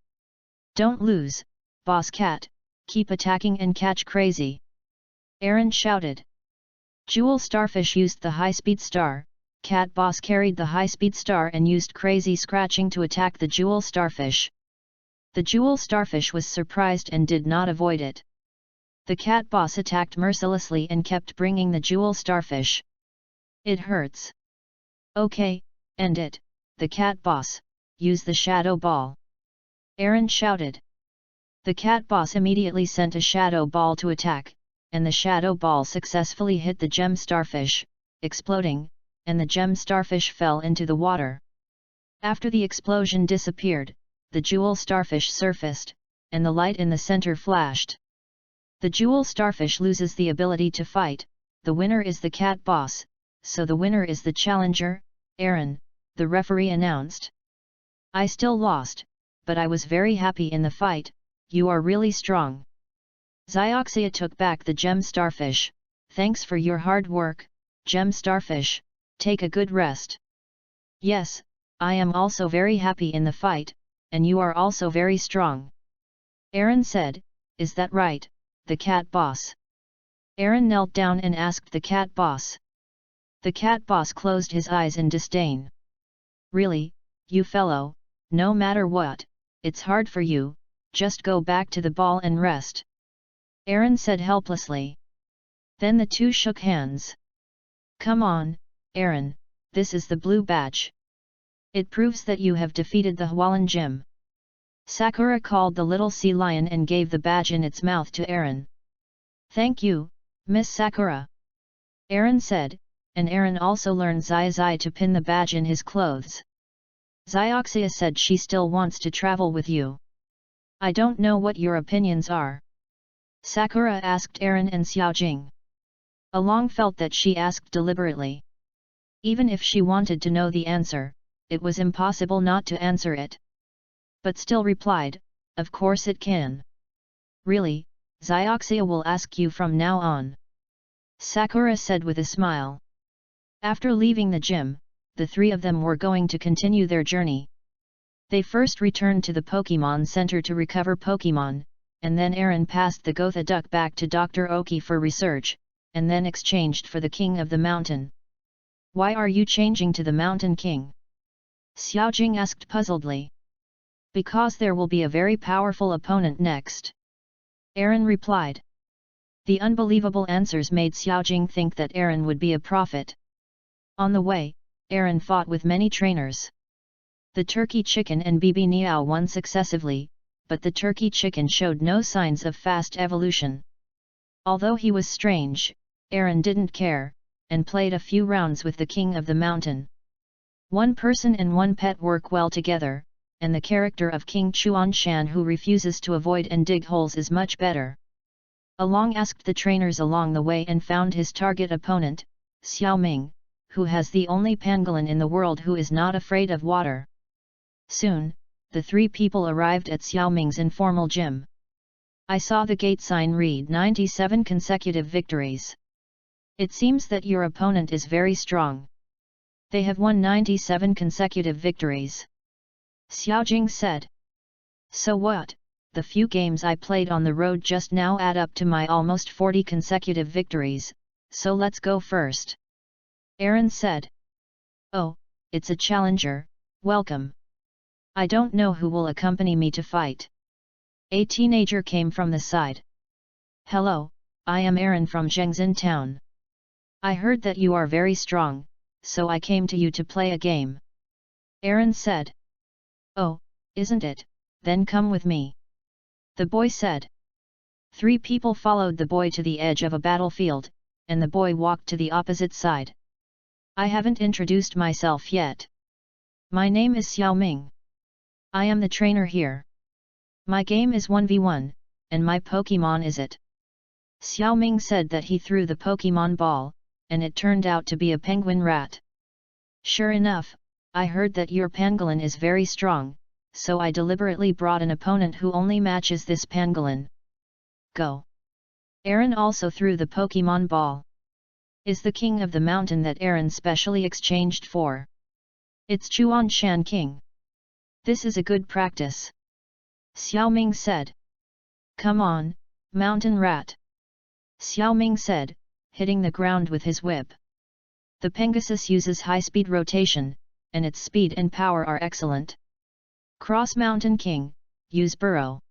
Don't lose, Boss Cat, keep attacking and catch Crazy. Aaron shouted. Jewel Starfish used the high-speed star, Cat Boss carried the high-speed star and used Crazy Scratching to attack the Jewel Starfish. The Jewel Starfish was surprised and did not avoid it. The Cat Boss attacked mercilessly and kept bringing the Jewel Starfish. It hurts. Okay, end it, the Cat Boss, use the Shadow Ball. Aaron shouted. The Cat Boss immediately sent a Shadow Ball to attack, and the Shadow Ball successfully hit the Gem Starfish, exploding, and the Gem Starfish fell into the water. After the explosion disappeared, the Jewel Starfish surfaced, and the light in the center flashed. The Jewel Starfish loses the ability to fight, the winner is the Cat Boss, so the winner is the challenger, Aaron, the referee announced. I still lost, but I was very happy in the fight, you are really strong. Zioxia took back the Gem Starfish, thanks for your hard work, Gem Starfish, take a good rest. Yes, I am also very happy in the fight, and you are also very strong. Aaron said, is that right, the Cat Boss? Aaron knelt down and asked the Cat Boss. The Cat Boss closed his eyes in disdain. Really, you fellow, no matter what, it's hard for you, just go back to the ball and rest. Aaron said helplessly. Then the two shook hands. Come on, Aaron, this is the blue badge. It proves that you have defeated the Hwalan Gym. Sakura called the little sea lion and gave the badge in its mouth to Aaron. Thank you, Miss Sakura. Aaron said, and Aaron also learned Zai to pin the badge in his clothes. Zioxia said she still wants to travel with you. I don't know what your opinions are. Sakura asked Aaron and Xiaojing. Along felt that she asked deliberately. Even if she wanted to know the answer, it was impossible not to answer it. But still replied, of course it can. Really, Zioxia will ask you from now on. Sakura said with a smile. After leaving the gym, the three of them were going to continue their journey. They first returned to the Pokemon Center to recover Pokemon, and then Aaron passed the Gotha duck back to Dr. Oki for research, and then exchanged for the King of the Mountain. Why are you changing to the Mountain King? Xiaojing asked puzzledly. Because there will be a very powerful opponent next. Aaron replied. The unbelievable answers made Xiaojing think that Aaron would be a prophet. On the way, Aaron fought with many trainers. The turkey chicken and Bibi Niao won successively, but the turkey chicken showed no signs of fast evolution. Although he was strange, Aaron didn't care, and played a few rounds with the King of the Mountain. One person and one pet work well together, and the character of King Chuanshan who refuses to avoid and dig holes is much better. Along asked the trainers along the way and found his target opponent, Xiaoming, who has the only pangolin in the world who is not afraid of water. Soon, the three people arrived at Xiaoming's informal gym. I saw the gate sign read 97 consecutive victories. It seems that your opponent is very strong. They have won 97 consecutive victories. Xiaojing said. So what, the few games I played on the road just now add up to my almost 40 consecutive victories, so let's go first. Aaron said. Oh, it's a challenger, welcome. I don't know who will accompany me to fight. A teenager came from the side. Hello, I am Aaron from Zhengzhen town. I heard that you are very strong, so I came to you to play a game. Aaron said. Oh, isn't it, then come with me. The boy said. Three people followed the boy to the edge of a battlefield, and the boy walked to the opposite side. I haven't introduced myself yet. My name is Xiaoming. I am the trainer here. My game is 1v1, and my Pokemon is it. Xiaoming said that he threw the Pokemon ball, and it turned out to be a penguin rat. Sure enough, I heard that your pangolin is very strong, so I deliberately brought an opponent who only matches this pangolin. Go! Aaron also threw the Pokemon ball. Is the king of the mountain that Aaron specially exchanged for. It's Chuan Shan King. This is a good practice. Xiaoming said. Come on, mountain rat. Xiaoming said, hitting the ground with his whip. The Pegasus uses high-speed rotation, and its speed and power are excellent. Cross Mountain King, use burrow.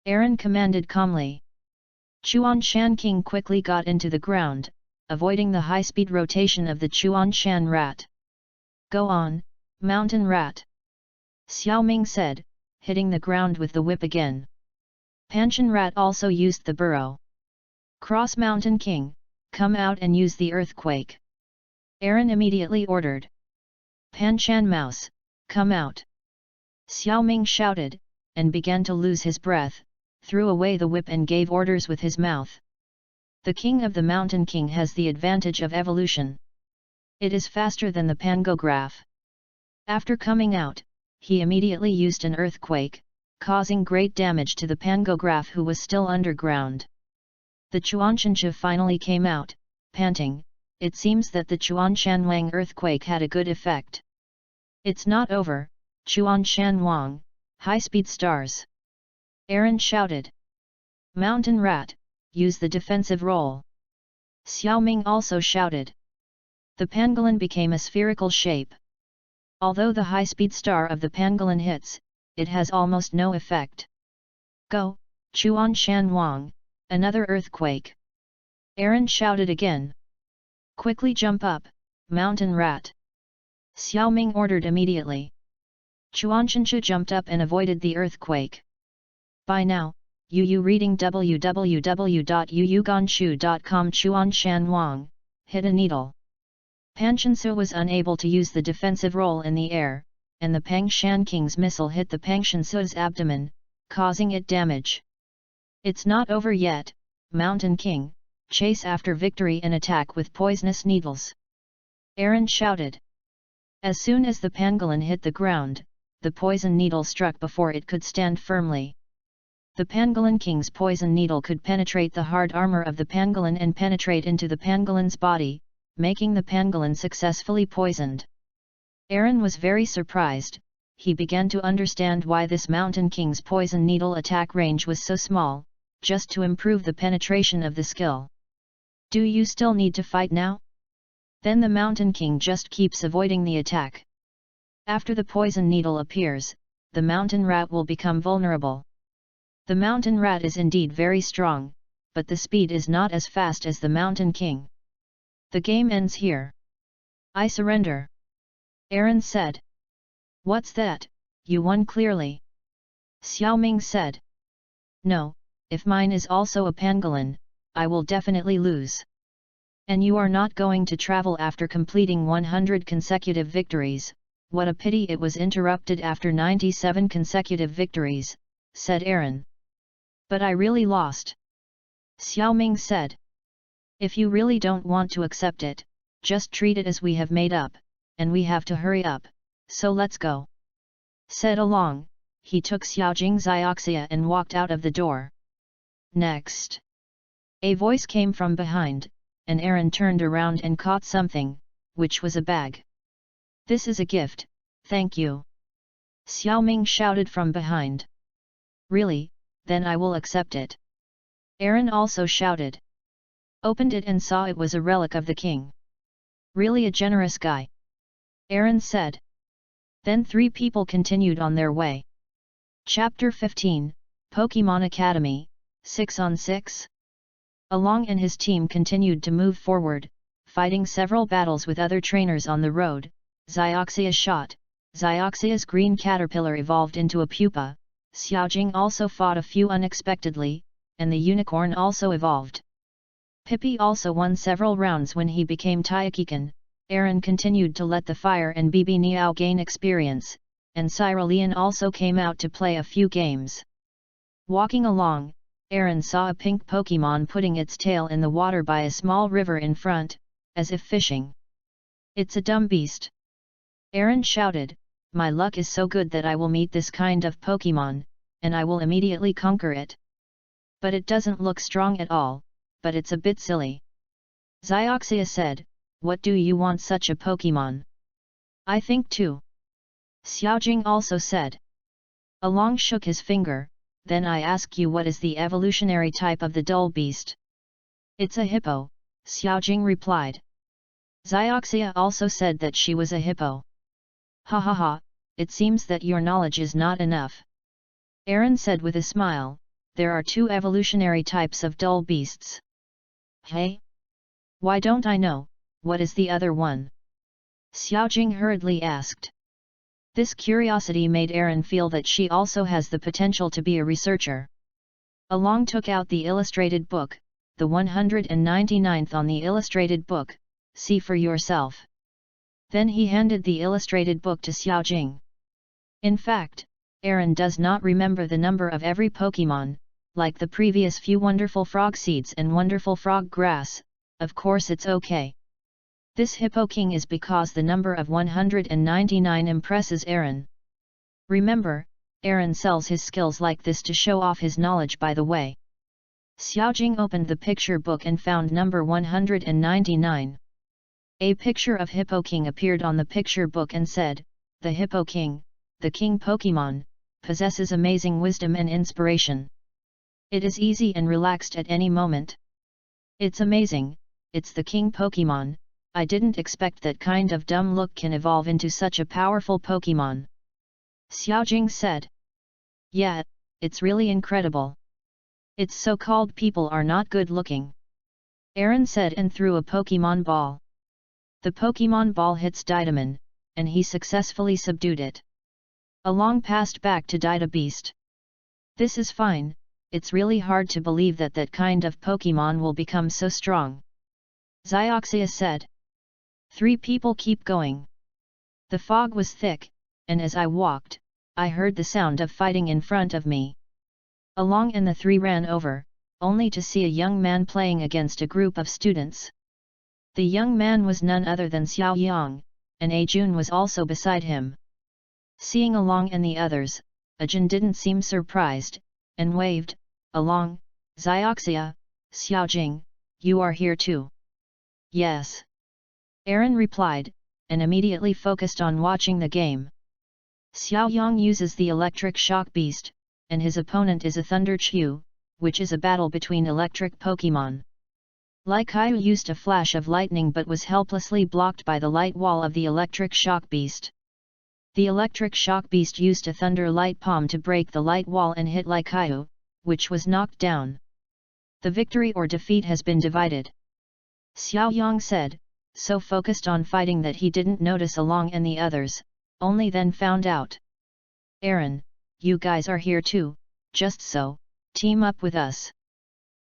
Aaron commanded calmly. Chuan Shan King quickly got into the ground, avoiding the high-speed rotation of the Chuan Shan rat. Go on, mountain rat. Xiaoming said, hitting the ground with the whip again. Panshan rat also used the burrow. Cross Mountain King, come out and use the earthquake. Aaron immediately ordered. Panshan mouse, come out. Xiaoming shouted, and began to lose his breath, threw away the whip and gave orders with his mouth. The king of the mountain king has the advantage of evolution. It is faster than the pangograph. After coming out, he immediately used an earthquake, causing great damage to the pangograph who was still underground. The Chuanshancha finally came out, panting. It seems that the Chuan Shan Wang earthquake had a good effect. It's not over, Chuan Shan Wang, high-speed stars. Aaron shouted. Mountain rat, use the defensive role. Xiaoming also shouted. The pangolin became a spherical shape. Although the high-speed star of the pangolin hits, it has almost no effect. Go, Chuan Shan Wang, another earthquake. Aaron shouted again. Quickly jump up, mountain rat. Xiaoming ordered immediately. Chuanshancha jumped up and avoided the earthquake. By now, Yu reading www.yuyuganshu.com. Chuan Shan Wang, hit a needle. Panshansu was unable to use the defensive role in the air, and the Pang Shan King's missile hit the Pangshansu's abdomen, causing it damage. It's not over yet, Mountain King, chase after victory and attack with poisonous needles. Aaron shouted. As soon as the pangolin hit the ground, the poison needle struck before it could stand firmly. The pangolin king's poison needle could penetrate the hard armor of the pangolin and penetrate into the pangolin's body, making the pangolin successfully poisoned. Aaron was very surprised. He began to understand why this mountain king's poison needle attack range was so small, just to improve the penetration of the skill. Do you still need to fight now? Then the mountain king just keeps avoiding the attack. After the poison needle appears, the mountain rat will become vulnerable. The mountain rat is indeed very strong, but the speed is not as fast as the mountain king. The game ends here. I surrender. Aaron said. What's that? You won clearly. Xiaoming said. No, if mine is also a pangolin, I will definitely lose. And you are not going to travel after completing 100 consecutive victories. What a pity it was interrupted after 97 consecutive victories, said Aaron. But I really lost. Xiaoming said. If you really don't want to accept it, just treat it as we have made up, and we have to hurry up, so let's go. Said along, he took Xiaojing's Ioxia and walked out of the door. Next. A voice came from behind, and Aaron turned around and caught something, which was a bag. This is a gift, thank you. Xiaoming shouted from behind. Really, then I will accept it. Aaron also shouted. Opened it and saw it was a relic of the king. Really a generous guy. Aaron said. Then three people continued on their way. Chapter 15, Pokemon Academy, 6-on-6. Along and his team continued to move forward, fighting several battles with other trainers on the road. Xioxia shot. Xioxia's green caterpillar evolved into a pupa. Xiaojing also fought a few unexpectedly, and the unicorn also evolved. Pippi also won several rounds when he became Taikikan. Aaron continued to let the fire and Bibi Niao gain experience, and Cyrillian also came out to play a few games. Walking along, Aaron saw a pink Pokemon putting its tail in the water by a small river in front, as if fishing. It's a dumb beast. Aaron shouted, "My luck is so good that I will meet this kind of Pokemon, and I will immediately conquer it. But it doesn't look strong at all, but it's a bit silly." Zioxia said, "What do you want such a Pokemon?" "I think too." Xiaojing also said. Along shook his finger, "Then I ask you, what is the evolutionary type of the dull beast?" "It's a hippo," Xiaojing replied. Zioxia also said that she was a hippo. "Ha ha ha, it seems that your knowledge is not enough." Aaron said with a smile, "There are two evolutionary types of dull beasts." "Hey? Why don't I know, what is the other one?" Xiaojing hurriedly asked. This curiosity made Aaron feel that she also has the potential to be a researcher. Along took out the illustrated book, the 199th on the illustrated book, "See for yourself." Then he handed the illustrated book to Xiaojing. In fact, Aaron does not remember the number of every Pokemon, like the previous few wonderful frog seeds and wonderful frog grass. Of course it's okay. This Hippo King is because the number of 199 impresses Aaron. Remember, Aaron sells his skills like this to show off his knowledge by the way. Xiaojing opened the picture book and found number 199. A picture of Hippo King appeared on the picture book and said, "The Hippo King, the King Pokemon, possesses amazing wisdom and inspiration. It is easy and relaxed at any moment. It's amazing, it's the King Pokemon. I didn't expect that kind of dumb look can evolve into such a powerful Pokemon." Xiaojing said. "Yeah, it's really incredible. Its so-called people are not good looking." Aaron said and threw a Pokemon ball. The Pokemon ball hits Didaman, and he successfully subdued it. Along passed back to Dida Beast. "This is fine, it's really hard to believe that that kind of Pokemon will become so strong." Zioxia said. "Three people keep going." The fog was thick, and as I walked, I heard the sound of fighting in front of me. Along and the three ran over, only to see a young man playing against a group of students. The young man was none other than Xiao Yang, and Ajun was also beside him. Seeing Along and the others, Ajun didn't seem surprised, and waved, "Along, Zioxia, Xiaojing, you are here too?" "Yes." Aaron replied, and immediately focused on watching the game. Xiao Yang uses the electric shock beast, and his opponent is a Thunder Chew, which is a battle between electric Pokemon. Laikaiu used a flash of lightning but was helplessly blocked by the light wall of the electric shock beast. The electric shock beast used a thunder light palm to break the light wall and hit Laikaiu, which was knocked down. The victory or defeat has been divided. Xiao Yang said, so focused on fighting that he didn't notice Along and the others, only then found out. "Aaron, you guys are here too, just so, team up with us."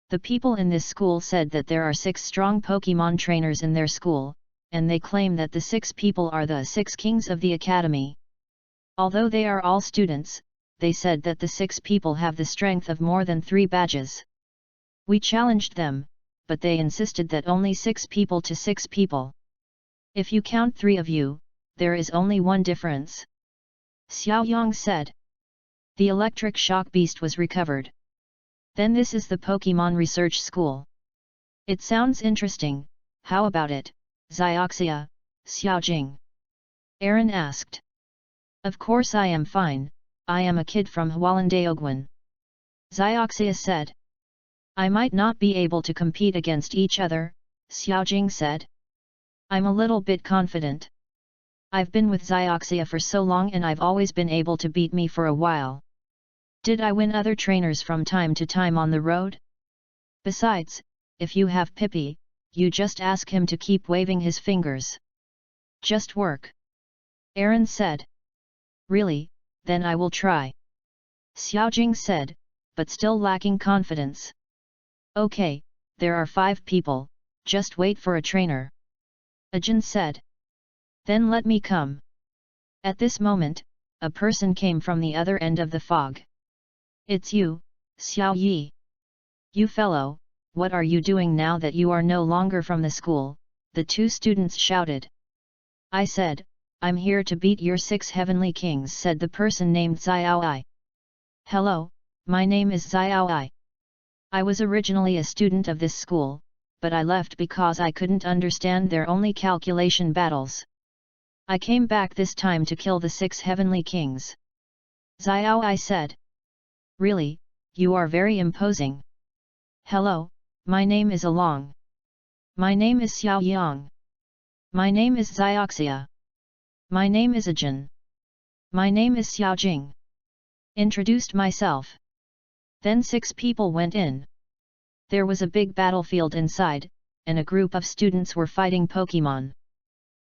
The people in this school said that there are 6 strong Pokemon trainers in their school, and they claim that the 6 people are the 6 kings of the academy. Although they are all students, they said that the 6 people have the strength of more than 3 badges. We challenged them, but they insisted that only 6 people to 6 people. If you count 3 of you, there is only 1 difference. Xiao Yang said. The electric shock beast was recovered. Then this is the Pokemon Research School. It sounds interesting, how about it, Zioxia, Xiaojing? Aaron asked. Of course I am fine, I am a kid from Hualandaogwan. Zioxia said. I might not be able to compete against each other, Xiaojing said. I'm a little bit confident. I've been with Zioxia for so long and I've always been able to beat me for a while. Did I win other trainers from time to time on the road? Besides, if you have Pippi, you just ask him to keep waving his fingers. Just work. Aaron said. Really, then I will try. Xiaojing said, but still lacking confidence. Okay, there are 5 people, just wait for a trainer. Ajin said. Then let me come. At this moment, a person came from the other end of the fog. It's you, Xiao Yi. You fellow, what are you doing now that you are no longer from the school? The 2 students shouted. I said, I'm here to beat your 6 heavenly kings, said the person named Xiaoai. Hello, my name is Xiaoai. I was originally a student of this school, but I left because I couldn't understand their only calculation battles. I came back this time to kill the 6 heavenly kings. Xiaoai said. Really, you are very imposing. Hello, my name is Along. My name is Xiao Yang. My name is Xioxia. My name is Ajin. My name is Xiao Jing. Introduced myself. Then 6 people went in. There was a big battlefield inside, and a group of students were fighting Pokemon.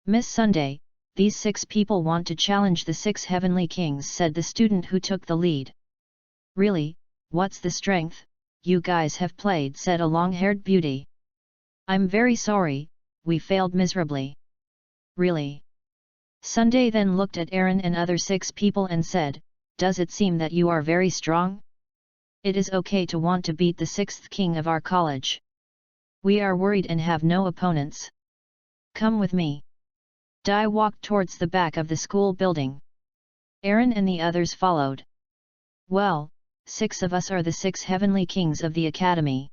Miss Sunday, these 6 people want to challenge the 6 heavenly kings, said the student who took the lead. Really, what's the strength you guys have played, said a long-haired beauty. I'm very sorry, we failed miserably. Really? Sunday then looked at Aaron and other 6 people and said, does it seem that you are very strong? It is okay to want to beat the 6th king of our college. We are worried and have no opponents. Come with me. Dai walked towards the back of the school building. Aaron and the others followed. Well, 6 of us are the 6 heavenly kings of the academy.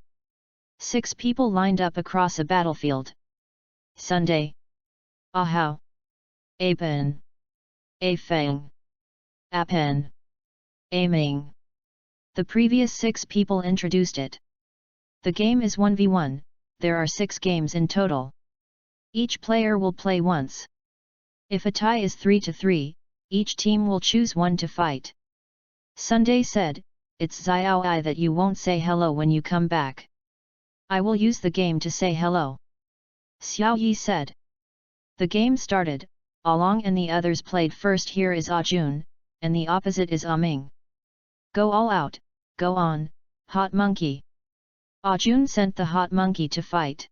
6 people lined up across a battlefield. Sunday. Ahau. Apen. Afang. Apen. Aming. The previous 6 people introduced it. The game is 1v1, there are 6 games in total. Each player will play once. If a tie is 3-3, each team will choose one to fight. Sunday said, it's Xiaoai that you won't say hello when you come back. I will use the game to say hello. Xiao Yi said. The game started, Along and the others played first. Here is Ajun, and the opposite is Aming. Go all out, go on, hot monkey. Ajun sent the hot monkey to fight.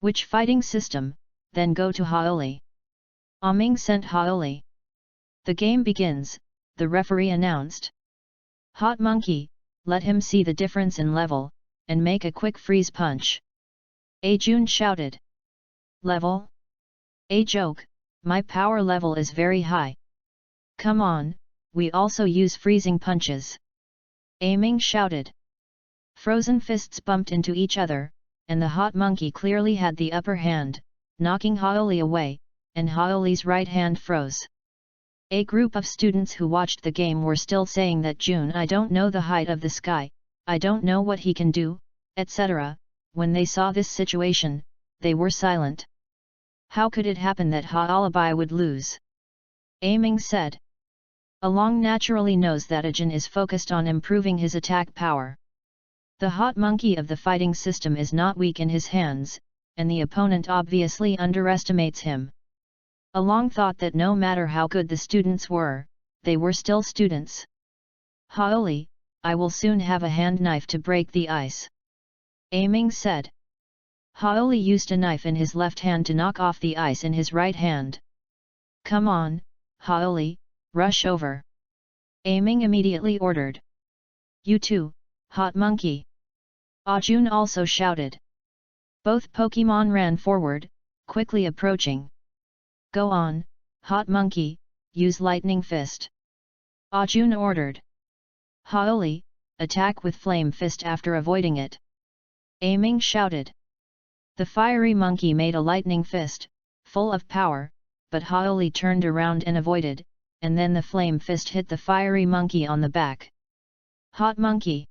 Which fighting system, then go to Haoli. Aming sent Haoli. The game begins, the referee announced. Hot monkey, let him see the difference in level, and make a quick freeze punch. Ajun shouted. Level? A joke, my power level is very high. Come on, we also use freezing punches. Aming shouted. Frozen fists bumped into each other, and the hot monkey clearly had the upper hand, knocking Haoli away, and Haoli's right hand froze. A group of students who watched the game were still saying that June, I don't know the height of the sky, I don't know what he can do, etc. When they saw this situation, they were silent. How could it happen that Haolibai would lose? Aming said. Along naturally knows that Ajin is focused on improving his attack power. The hot monkey of the fighting system is not weak in his hands, and the opponent obviously underestimates him. Along thought that no matter how good the students were, they were still students. Haoli, I will soon have a hand knife to break the ice. Aming said. Haoli used a knife in his left hand to knock off the ice in his right hand. Come on, Haoli, rush over. Aming immediately ordered. You too, hot monkey. Ajun also shouted. Both Pokemon ran forward, quickly approaching. Go on, hot monkey, use lightning fist. Ajun ordered. Haoli, attack with flame fist after avoiding it. Aming shouted. The fiery monkey made a lightning fist, full of power, but Haoli turned around and avoided, and then the flame fist hit the fiery monkey on the back. Hot monkey!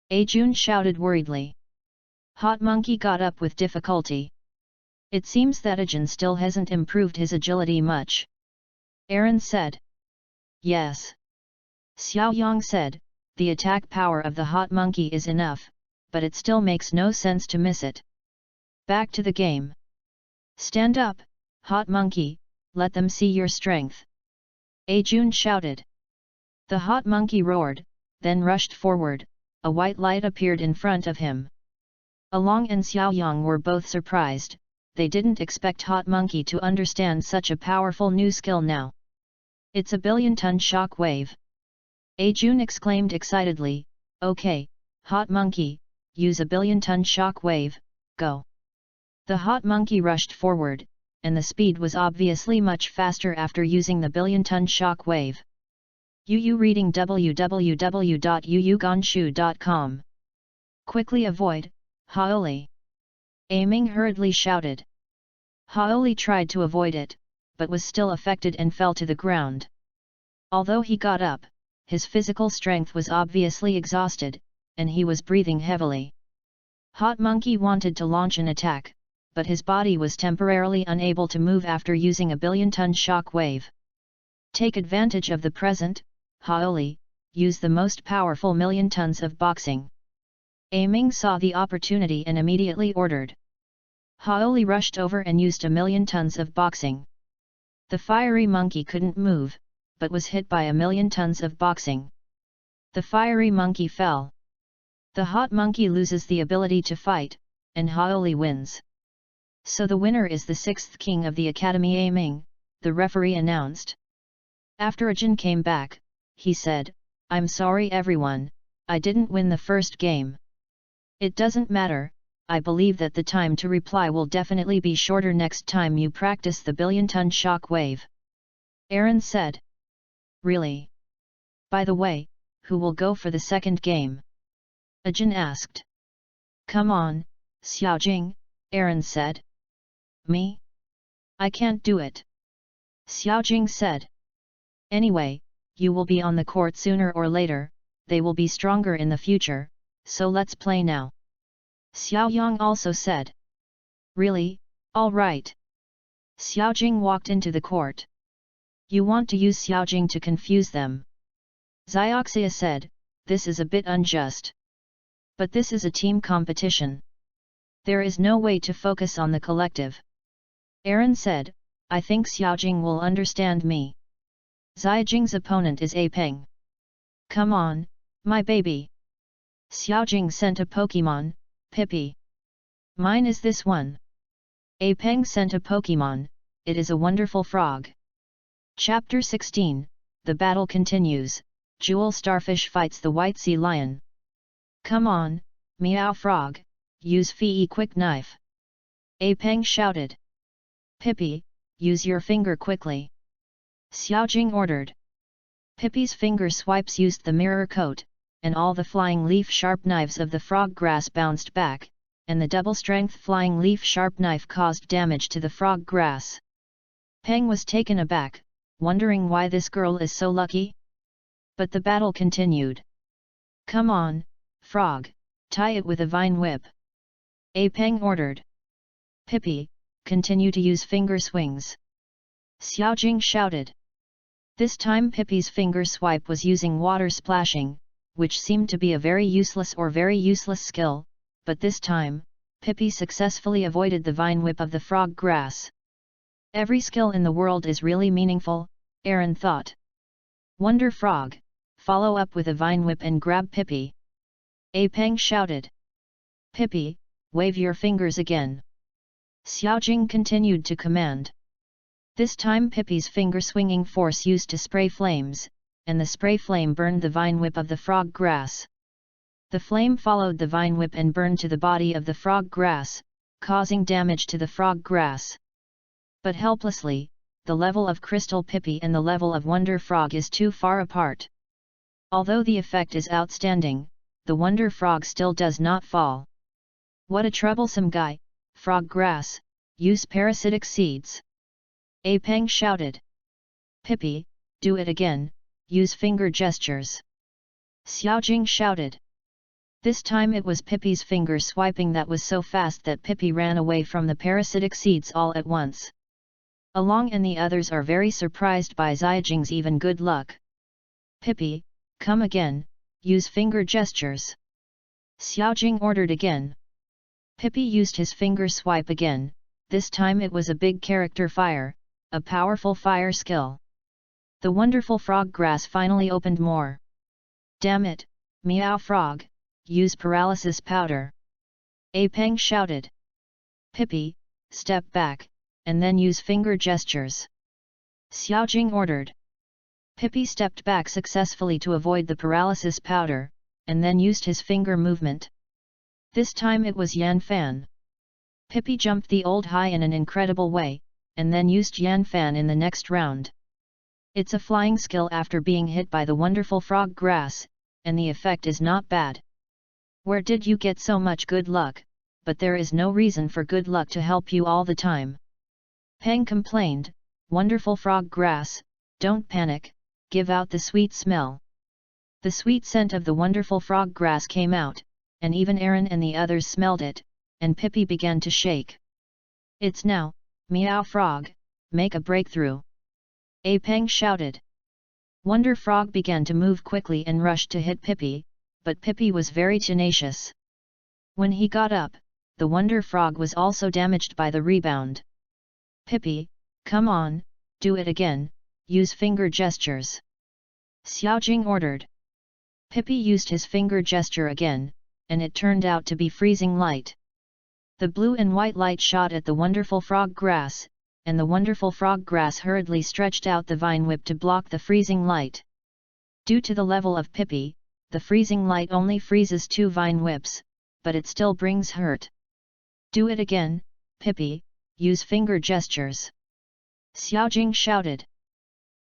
Ajun shouted worriedly. Hot monkey got up with difficulty. It seems that Ajin still hasn't improved his agility much. Aaron said. Yes. Xiao Yang said, the attack power of the hot monkey is enough, but it still makes no sense to miss it. Back to the game. Stand up, hot monkey, let them see your strength. Ajun shouted. The hot monkey roared, then rushed forward, a white light appeared in front of him. Along and Xiao Yang were both surprised, they didn't expect hot monkey to understand such a powerful new skill now. It's a billion-ton shock wave. Ajun exclaimed excitedly, okay, hot monkey, use a billion-ton shock wave, go. The hot monkey rushed forward, and the speed was obviously much faster after using the billion-ton shock wave. Yu reading www.yuyuganshu.com. Quickly avoid, Haoli! Aiming hurriedly shouted. Haoli tried to avoid it, but was still affected and fell to the ground. Although he got up, his physical strength was obviously exhausted, and he was breathing heavily. Hot Monkey wanted to launch an attack, but his body was temporarily unable to move after using a billion-ton shock wave. Take advantage of the present, Haoli, use the most powerful million tons of boxing. Aiming saw the opportunity and immediately ordered. Haoli rushed over and used a million tons of boxing. The fiery monkey couldn't move, but was hit by a million tons of boxing. The fiery monkey fell. The hot monkey loses the ability to fight, and Haoli wins. So the winner is the sixth king of the academy Aiming, the referee announced. After Ajin came back, he said, "I'm sorry everyone, I didn't win the first game. It doesn't matter, I believe that the time to reply will definitely be shorter next time you practice the billion-ton shock wave." Aaron said. Really? By the way, who will go for the second game? Ajin asked. Come on, Xiaojing, Aaron said. Me? I can't do it. Xiaojing said. Anyway, you will be on the court sooner or later, they will be stronger in the future, so let's play now. Xiaoyang also said. Really? All right. Xiaojing walked into the court. You want to use Xiaojing to confuse them. Xioxia said, this is a bit unjust. But this is a team competition. There is no way to focus on the collective. Aaron said, I think Xiaojing will understand me. Xiaojing's opponent is A Peng. Come on, my baby. Xiaojing sent a Pokemon, Pippi. Mine is this one. A Peng sent a Pokemon, it is a wonderful frog. Chapter 16, the battle continues, Jewel Starfish fights the White Sea Lion. Come on, Meow Frog, use Fei quick knife. A Peng shouted. Pippi, use your finger quickly. Xiaojing ordered. Pippi's finger swipes used the mirror coat, and all the flying leaf sharp knives of the frog grass bounced back, and the double-strength flying leaf sharp knife caused damage to the frog grass. Peng was taken aback, wondering why this girl is so lucky. But the battle continued. Come on, frog, tie it with a vine whip. A Peng ordered. Pippi, continue to use finger swings. Xiaojing shouted. This time Pippi's finger swipe was using water splashing, which seemed to be a very useless skill, but this time, Pippi successfully avoided the vine whip of the frog grass. Every skill in the world is really meaningful, Aaron thought. Wonder Frog, follow up with a vine whip and grab Pippi. A Peng shouted. Pippi, wave your fingers again. Xiaojing continued to command. This time Pippi's finger-swinging force used to spray flames, and the spray flame burned the vine whip of the frog grass. The flame followed the vine whip and burned to the body of the frog grass, causing damage to the frog grass. But helplessly, the level of Crystal Pippi and the level of Wonder Frog is too far apart. Although the effect is outstanding, the Wonder Frog still does not fall. What a troublesome guy, Frog Grass, use parasitic seeds. A Peng shouted. Pippi, do it again, use finger gestures. Xiaojing shouted. This time it was Pippi's finger swiping that was so fast that Pippi ran away from the parasitic seeds all at once. Along and the others are very surprised by Xiaojing's even good luck. Pippi, come again, use finger gestures. Xiaojing ordered again. Pippi used his finger swipe again, this time it was a big character fire, a powerful fire skill. The wonderful frog grass finally opened more. Damn it, Meow Frog, use paralysis powder. A Peng shouted. Pippi, step back, and then use finger gestures. Xiaojing ordered. Pippi stepped back successfully to avoid the paralysis powder, and then used his finger movement. This time it was Yan Fan. Pippi jumped the old high in an incredible way, and then used Yan Fan in the next round. It's a flying skill after being hit by the wonderful frog grass, and the effect is not bad. Where did you get so much good luck? But there is no reason for good luck to help you all the time. Peng complained, wonderful frog grass, don't panic, give out the sweet smell. The sweet scent of the wonderful frog grass came out, and even Aaron and the others smelled it, and Pippi began to shake. It's now, meow frog, make a breakthrough. A Peng shouted. Wonder Frog began to move quickly and rushed to hit Pippi, but Pippi was very tenacious. When he got up, the Wonder Frog was also damaged by the rebound. Pippi, come on, do it again, use finger gestures. Xiaojing ordered. Pippi used his finger gesture again, and it turned out to be freezing light. The blue and white light shot at the wonderful frog grass, and the wonderful frog grass hurriedly stretched out the vine whip to block the freezing light. Due to the level of Pippi, the freezing light only freezes 2 vine whips, but it still brings hurt. Do it again, Pippi, use finger gestures. Xiaojing shouted.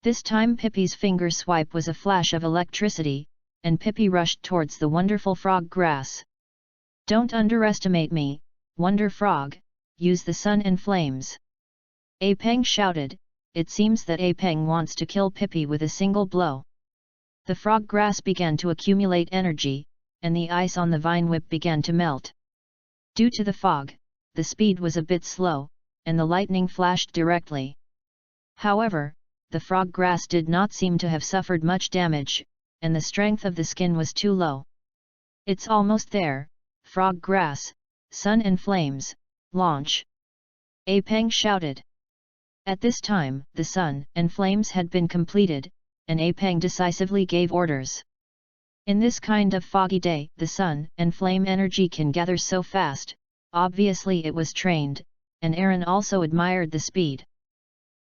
This time Pippi's finger swipe was a flash of electricity, and Pippi rushed towards the wonderful frog grass. Don't underestimate me, Wonder Frog, use the sun and flames. A Peng shouted, it seems that A Peng wants to kill Pippi with a single blow. The frog grass began to accumulate energy, and the ice on the vine whip began to melt. Due to the fog, the speed was a bit slow, and the lightning flashed directly. However, the frog grass did not seem to have suffered much damage, and the strength of the skin was too low. It's almost there, frog grass, sun and flames, launch! A Peng shouted. At this time, the sun and flames had been completed, and A Peng decisively gave orders. In this kind of foggy day, the sun and flame energy can gather so fast, obviously it was trained, and Aaron also admired the speed.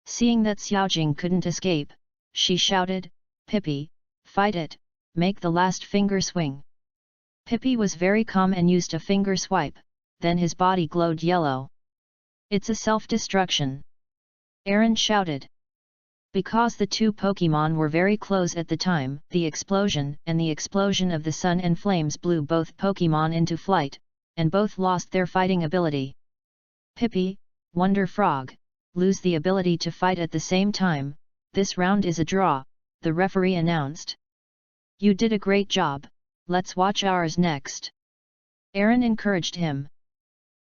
Seeing that Xiaojing couldn't escape, she shouted, Pippi, fight it, make the last finger swing. Pippi was very calm and used a finger swipe, then his body glowed yellow. It's a self-destruction. Aaron shouted. Because the 2 Pokémon were very close at the time, the explosion of the sun and flames blew both Pokémon into flight, and both lost their fighting ability. Pippi, Wonder Frog, lose the ability to fight at the same time, this round is a draw, the referee announced. You did a great job, let's watch ours next. Aaron encouraged him.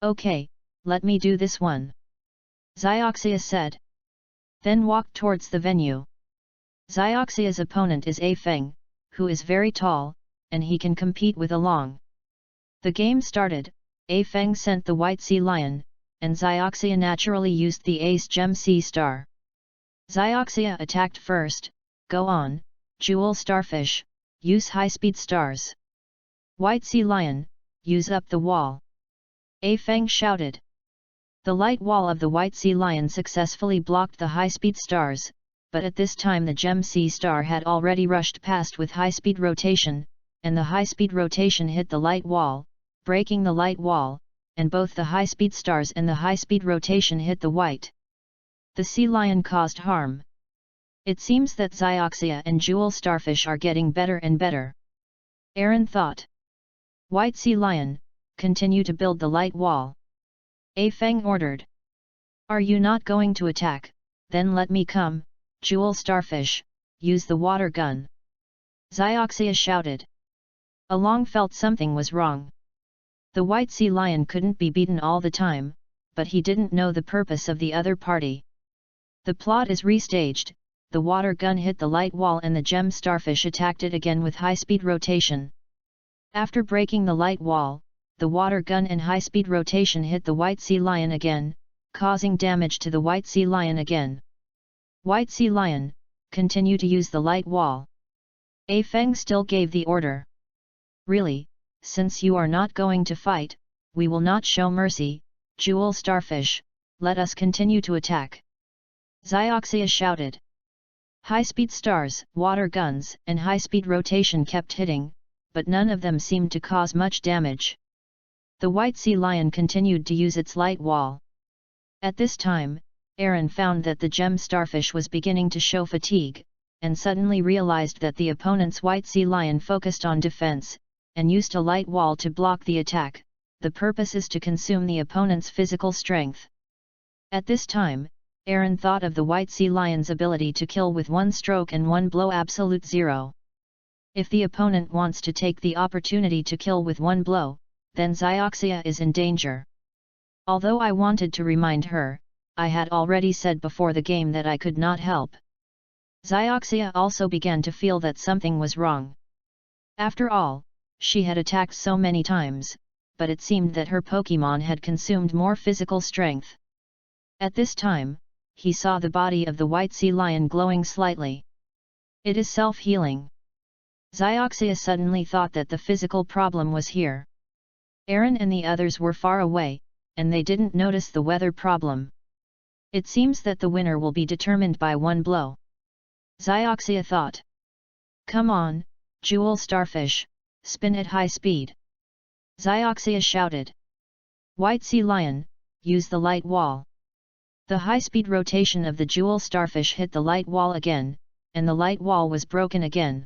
Okay, let me do this one. Xioxia said. Then walked towards the venue. Xioxia's opponent is A Feng, who is very tall, and he can compete with Along. The game started, A Feng sent the White Sea Lion, and Xioxia naturally used the Ace Gem Sea Star. Xioxia attacked first, go on, Jewel Starfish, use high-speed stars. White Sea Lion, use up the wall. A Feng shouted. The light wall of the White Sea Lion successfully blocked the high-speed stars, but at this time the Gem Sea Star had already rushed past with high-speed rotation, and the high-speed rotation hit the light wall, breaking the light wall, and both the high-speed stars and the high-speed rotation hit the white. The Sea Lion caused harm. It seems that Xioxia and Jewel Starfish are getting better and better. Aaron thought. White Sea Lion, continue to build the light wall. A Feng ordered. Are you not going to attack? Then let me come, Jewel Starfish, use the water gun. Xioxia shouted. Along felt something was wrong. The White Sea Lion couldn't be beaten all the time, but he didn't know the purpose of the other party. The plot is restaged, the water gun hit the light wall and the Gem Starfish attacked it again with high-speed rotation. After breaking the light wall, the water gun and high-speed rotation hit the White Sea Lion again, causing damage to the White Sea Lion again. White Sea Lion, continue to use the light wall. A Feng still gave the order. Really, since you are not going to fight, we will not show mercy, Jewel Starfish, let us continue to attack. Xioxia shouted. High-speed stars, water guns, and high-speed rotation kept hitting, but none of them seemed to cause much damage. The White Sea Lion continued to use its light wall. At this time, Aaron found that the gem starfish was beginning to show fatigue, and suddenly realized that the opponent's white sea lion focused on defense, and used a light wall to block the attack. The purpose is to consume the opponent's physical strength. At this time, Aaron thought of the white sea lion's ability to kill with one stroke and one blow absolute zero. If the opponent wants to take the opportunity to kill with one blow, then Xioxia is in danger. Although I wanted to remind her, I had already said before the game that I could not help. Xioxia also began to feel that something was wrong. After all, she had attacked so many times, but it seemed that her Pokémon had consumed more physical strength. At this time, he saw the body of the white sea lion glowing slightly. It is self-healing. Xioxia suddenly thought that the physical problem was here. Aaron and the others were far away, and they didn't notice the weather problem. It seems that the winner will be determined by one blow. Xioxia thought. Come on, Jewel Starfish, spin at high speed. Xioxia shouted. White Sea Lion, use the light wall. The high-speed rotation of the Jewel Starfish hit the light wall again, and the light wall was broken again.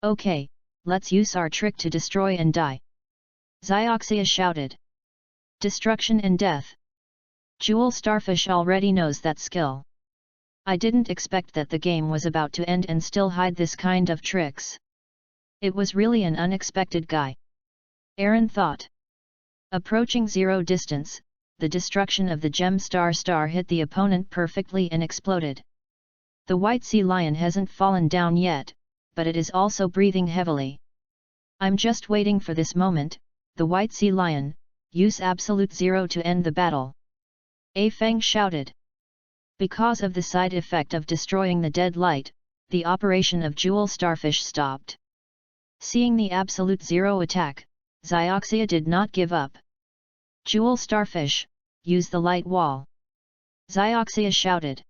Okay, let's use our trick to destroy and die. Xioxia shouted. Destruction and death. Jewel Starfish already knows that skill. I didn't expect that the game was about to end and still hide this kind of tricks. It was really an unexpected guy. Aaron thought. Approaching zero distance, the destruction of the gem star hit the opponent perfectly and exploded. The white sea lion hasn't fallen down yet, but it is also breathing heavily. I'm just waiting for this moment. The white sea lion, use absolute zero to end the battle. A Feng shouted. Because of the side effect of destroying the dead light, the operation of Jewel Starfish stopped. Seeing the absolute zero attack, Xioxia did not give up. Jewel Starfish, use the light wall. Xioxia shouted.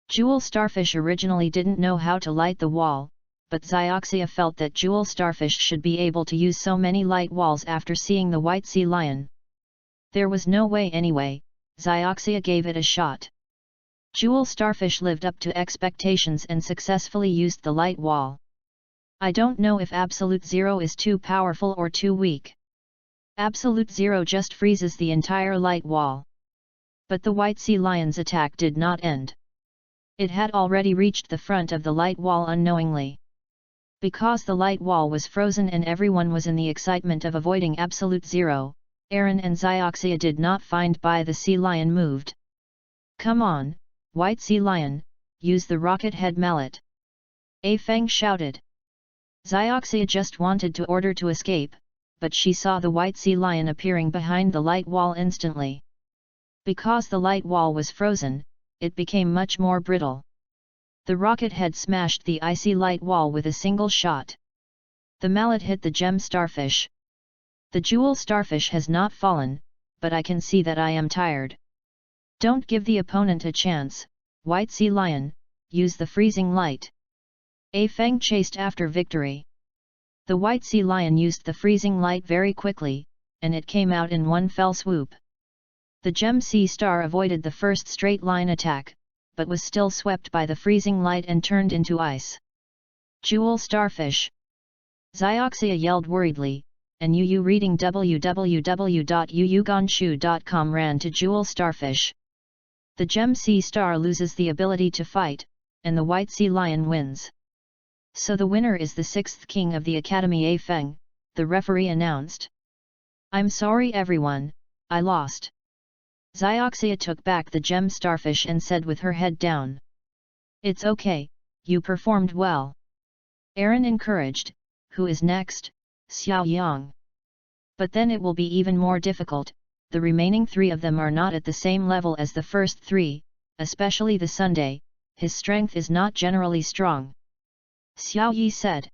Jewel Starfish originally didn't know how to light the wall, but Xioxia felt that Jewel Starfish should be able to use so many light walls after seeing the white sea lion. There was no way anyway. Xioxia gave it a shot. Jewel Starfish lived up to expectations and successfully used the light wall. I don't know if Absolute Zero is too powerful or too weak. Absolute Zero just freezes the entire light wall. But the white sea lion's attack did not end. It had already reached the front of the light wall unknowingly. Because the light wall was frozen and everyone was in the excitement of avoiding Absolute Zero, Aaron and Xioxia did not find by the sea lion moved. Come on, white sea lion, use the rocket head mallet. A Feng shouted. Xioxia just wanted to order to escape, but she saw the white sea lion appearing behind the light wall instantly. Because the light wall was frozen, it became much more brittle. The rocket head smashed the icy light wall with a single shot. The mallet hit the gem starfish. The jewel starfish has not fallen, but I can see that I am tired. Don't give the opponent a chance, white sea lion, use the freezing light. A Feng chased after victory. The white sea lion used the freezing light very quickly, and it came out in one fell swoop. The gem sea star avoided the first straight line attack, but was still swept by the freezing light and turned into ice. Jewel starfish! Xioxia yelled worriedly, and Yu reading www.yuyugonshu.com ran to Jewel Starfish. The gem sea star loses the ability to fight, and the white sea lion wins. So the winner is the sixth king of the Academy A Feng, the referee announced. I'm sorry everyone, I lost. Xioxia took back the gem starfish and said with her head down. It's okay, you performed well. Aaron encouraged, who is next? Xiao Yang. But then it will be even more difficult, the remaining three of them are not at the same level as the first three, especially the Sunday, his strength is not generally strong. Xiao Yi said.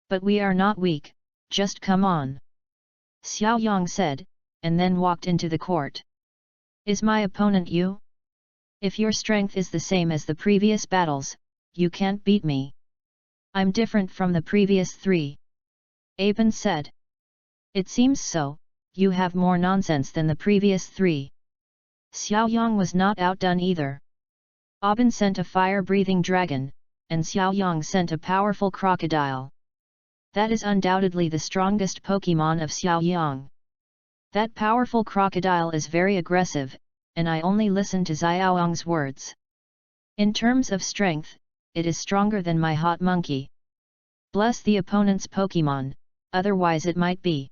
But we are not weak, just come on. Xiao Yang said, and then walked into the court. Is my opponent you? If your strength is the same as the previous battles, you can't beat me. I'm different from the previous three. Aben said. It seems so, you have more nonsense than the previous three. Xiao Yang was not outdone either. Aubin sent a fire-breathing dragon, and Xiao Yang sent a powerful crocodile. That is undoubtedly the strongest Pokémon of Xiao Yang. That powerful crocodile is very aggressive, and I only listen to Xiao Yang's words. In terms of strength, it is stronger than my hot monkey. Bless the opponent's Pokémon, otherwise it might be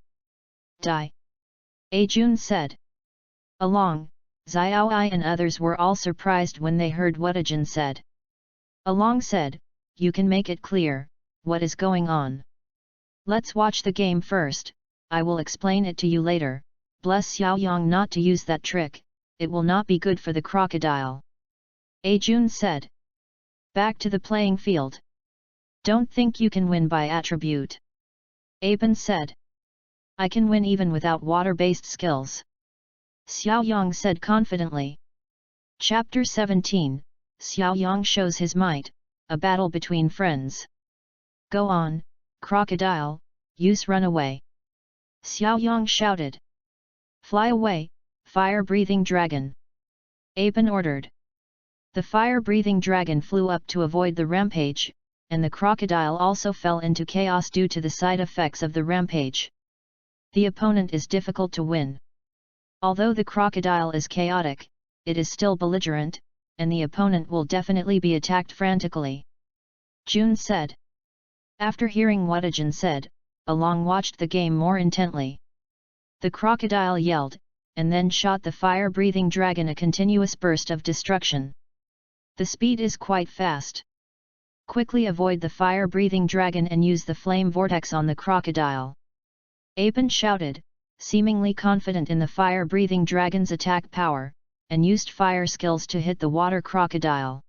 die. Ajun said. Along, Xiaoi and others were all surprised when they heard what Ajun said. Along said, you can make it clear, what is going on. Let's watch the game first, I will explain it to you later. Bless Xiao Yang not to use that trick, it will not be good for the crocodile. Ajun said. Back to the playing field. Don't think you can win by attribute. Aben said. I can win even without water-based skills. Xiao Yang said confidently. Chapter 17, Xiao Yang shows his might, a battle between friends. Go on, crocodile, use run away. Xiao Yang shouted. Fly away, fire-breathing dragon. Aben ordered. The fire-breathing dragon flew up to avoid the rampage, and the crocodile also fell into chaos due to the side effects of the rampage. The opponent is difficult to win. Although the crocodile is chaotic, it is still belligerent, and the opponent will definitely be attacked frantically. Jun said. After hearing what Ajun said, Along watched the game more intently. The crocodile yelled, and then shot the fire-breathing dragon a continuous burst of destruction. The speed is quite fast. Quickly avoid the fire-breathing dragon and use the flame vortex on the crocodile. Aben shouted, seemingly confident in the fire-breathing dragon's attack power, and used fire skills to hit the water crocodile.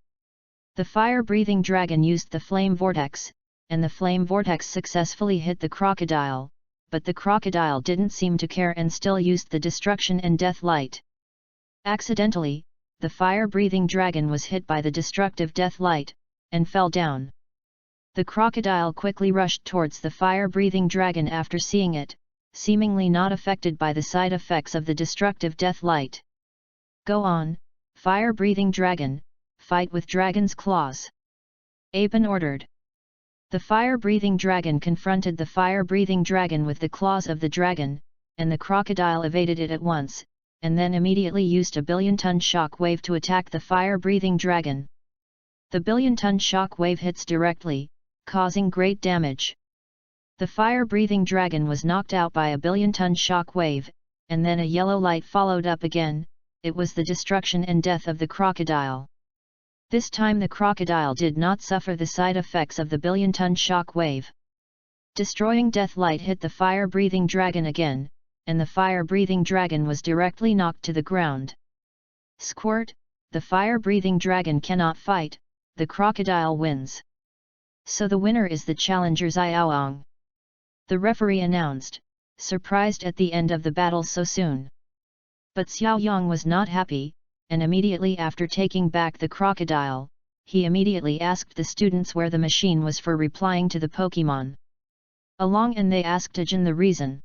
The fire-breathing dragon used the flame vortex, and the flame vortex successfully hit the crocodile, but the crocodile didn't seem to care and still used the destruction and death light. Accidentally, the fire-breathing dragon was hit by the destructive death light, and fell down. The crocodile quickly rushed towards the fire-breathing dragon after seeing it, seemingly not affected by the side effects of the destructive death light. Go on, fire-breathing dragon, fight with dragon's claws. Aben ordered. The fire-breathing dragon confronted the fire-breathing dragon with the claws of the dragon, and the crocodile evaded it at once, and then immediately used a billion-ton shock wave to attack the fire-breathing dragon. The billion-ton shock wave hits directly, causing great damage. The fire-breathing dragon was knocked out by a billion-ton shock wave, and then a yellow light followed up again. It was the destruction and death of the crocodile. This time the crocodile did not suffer the side effects of the billion-ton shock wave. Destroying death light hit the fire-breathing dragon again, and the fire-breathing dragon was directly knocked to the ground. Squirt, the fire-breathing dragon cannot fight, the crocodile wins. So the winner is the challenger Xiaoang. The referee announced, surprised at the end of the battle so soon. But Xiao Yang was not happy, and immediately after taking back the crocodile, he immediately asked the students where the machine was for replying to the Pokémon. Along and they asked Ajun the reason.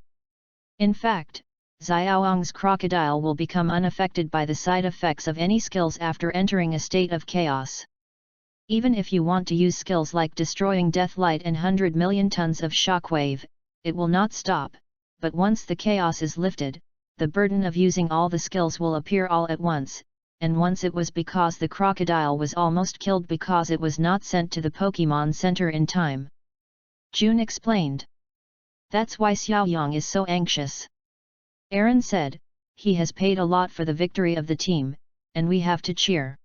In fact, Xiaoang's crocodile will become unaffected by the side effects of any skills after entering a state of chaos. Even if you want to use skills like destroying death light and 100 million tons of shockwave, it will not stop, but once the chaos is lifted, the burden of using all the skills will appear all at once, and once it was because the crocodile was almost killed because it was not sent to the Pokémon Center in time. Jun explained. That's why Xiao Yang is so anxious. Aaron said, he has paid a lot for the victory of the team, and we have to cheer.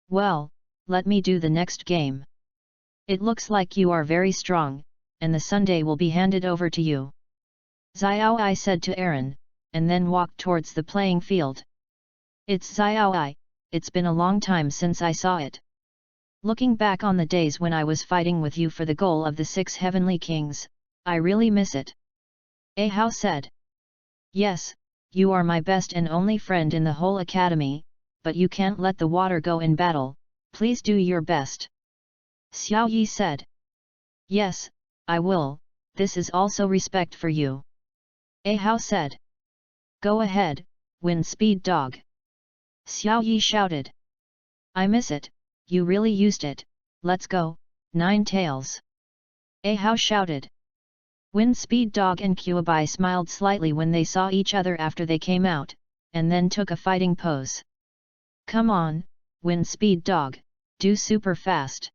Well, let me do the next game. It looks like you are very strong, and the Sunday will be handed over to you. Xiaoi said to Aaron, and then walked towards the playing field. It's Xiaoi, it's been a long time since I saw it. Looking back on the days when I was fighting with you for the goal of the 6 Heavenly Kings, I really miss it. Ahao said. Yes, you are my best and only friend in the whole academy, but you can't let the water go in battle, please do your best. Xiao Yi said. Yes, I will, this is also respect for you. Ahao said. Go ahead, win speed dog. Xiao Yi shouted. I miss it, you really used it, let's go, Nine Tails. A Hao shouted. Wind Speed Dog and Qiubai smiled slightly when they saw each other after they came out, and then took a fighting pose. Come on, Wind Speed Dog, do super fast.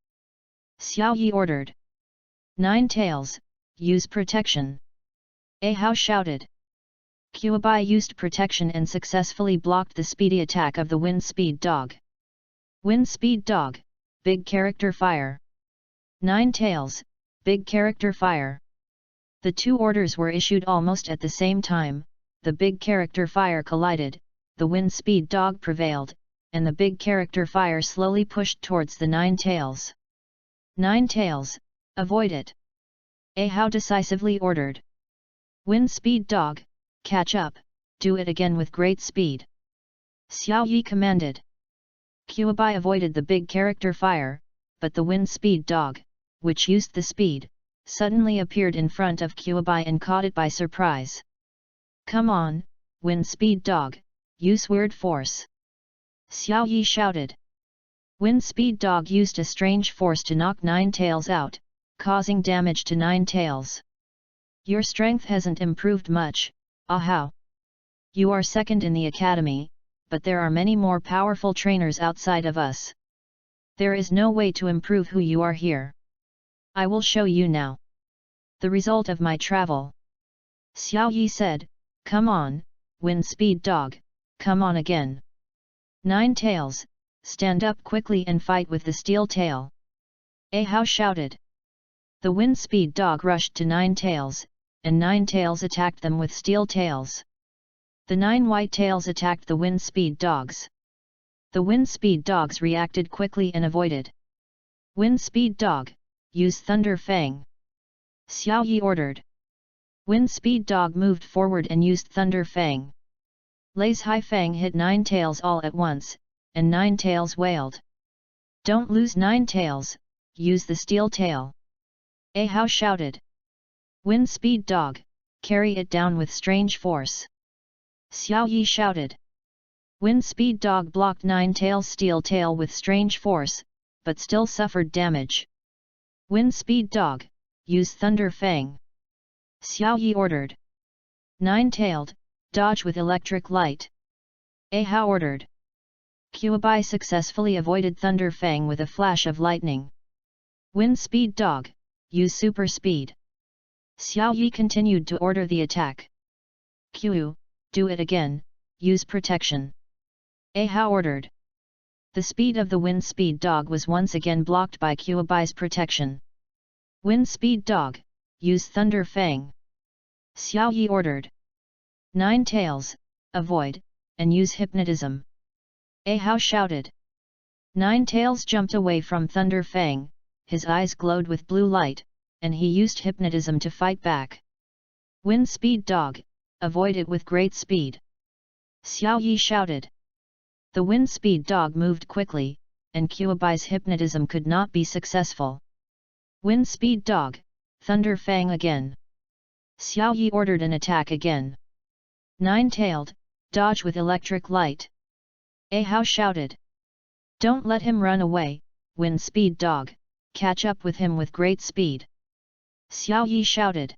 Xiao Yi ordered. Nine Tails, use protection. A Hao shouted. Qiubai used protection and successfully blocked the speedy attack of the Wind Speed Dog. Wind Speed Dog, big character fire. Nine Tails, big character fire. The two orders were issued almost at the same time, the big character fire collided, the Wind Speed Dog prevailed, and the big character fire slowly pushed towards the Nine Tails. Nine Tails, avoid it. A Hao decisively ordered. Wind Speed Dog, catch up, do it again with great speed. Xiao Yi commanded. Qiubai avoided the big character fire, but the Wind Speed Dog, which used the speed, suddenly appeared in front of Qiubai and caught it by surprise. Come on, Wind Speed Dog, use weird force. Xiao Yi shouted. Wind Speed Dog used a strange force to knock Nine Tails out, causing damage to Nine Tails. Your strength hasn't improved much, A Hao. You are second in the academy, but there are many more powerful trainers outside of us. There is no way to improve who you are here. I will show you now. The result of my travel. Xiao Yi said, come on, Wind Speed Dog, come on again. Nine Tails, stand up quickly and fight with the steel tail. A Hao shouted. The Wind Speed Dog rushed to Nine Tails, and Nine Tails attacked them with steel tails. The Nine White Tails attacked the Wind Speed Dogs. The Wind Speed Dogs reacted quickly and avoided. Wind Speed Dog, use Thunder Fang. Xiao Yi ordered. Wind Speed Dog moved forward and used Thunder Fang. Lei's High Fang hit Nine Tails all at once, and Nine Tails wailed. Don't lose Nine Tails, use the steel tail. A Hao shouted. Wind Speed Dog, carry it down with strange force. Xiao Yi shouted. Wind Speed Dog blocked Nine Tails' steel tail with strange force, but still suffered damage. Wind Speed Dog, use Thunder Fang. Xiao Yi ordered. Nine-tailed, dodge with electric light. A Hao ordered. Qiubai successfully avoided Thunder Fang with a flash of lightning. Wind Speed Dog, use super speed. Xiao Yi continued to order the attack. Qiu, do it again, use protection. A Hao ordered. The speed of the Wind Speed Dog was once again blocked by Qiubai's protection. Wind Speed Dog, use Thunder Fang. Xiao Yi ordered. Nine Tails, avoid, and use hypnotism. A Hao shouted. Nine Tails jumped away from Thunder Fang, his eyes glowed with blue light, and he used hypnotism to fight back. Wind Speed Dog, avoid it with great speed. Xiao Yi shouted. The Wind Speed Dog moved quickly, and Qiubai's hypnotism could not be successful. Wind Speed Dog, Thunder Fang again. Xiao Yi ordered an attack again. Nine-tailed, dodge with electric light. A Hao shouted. Don't let him run away, Wind Speed Dog, catch up with him with great speed. Xiao Yi shouted.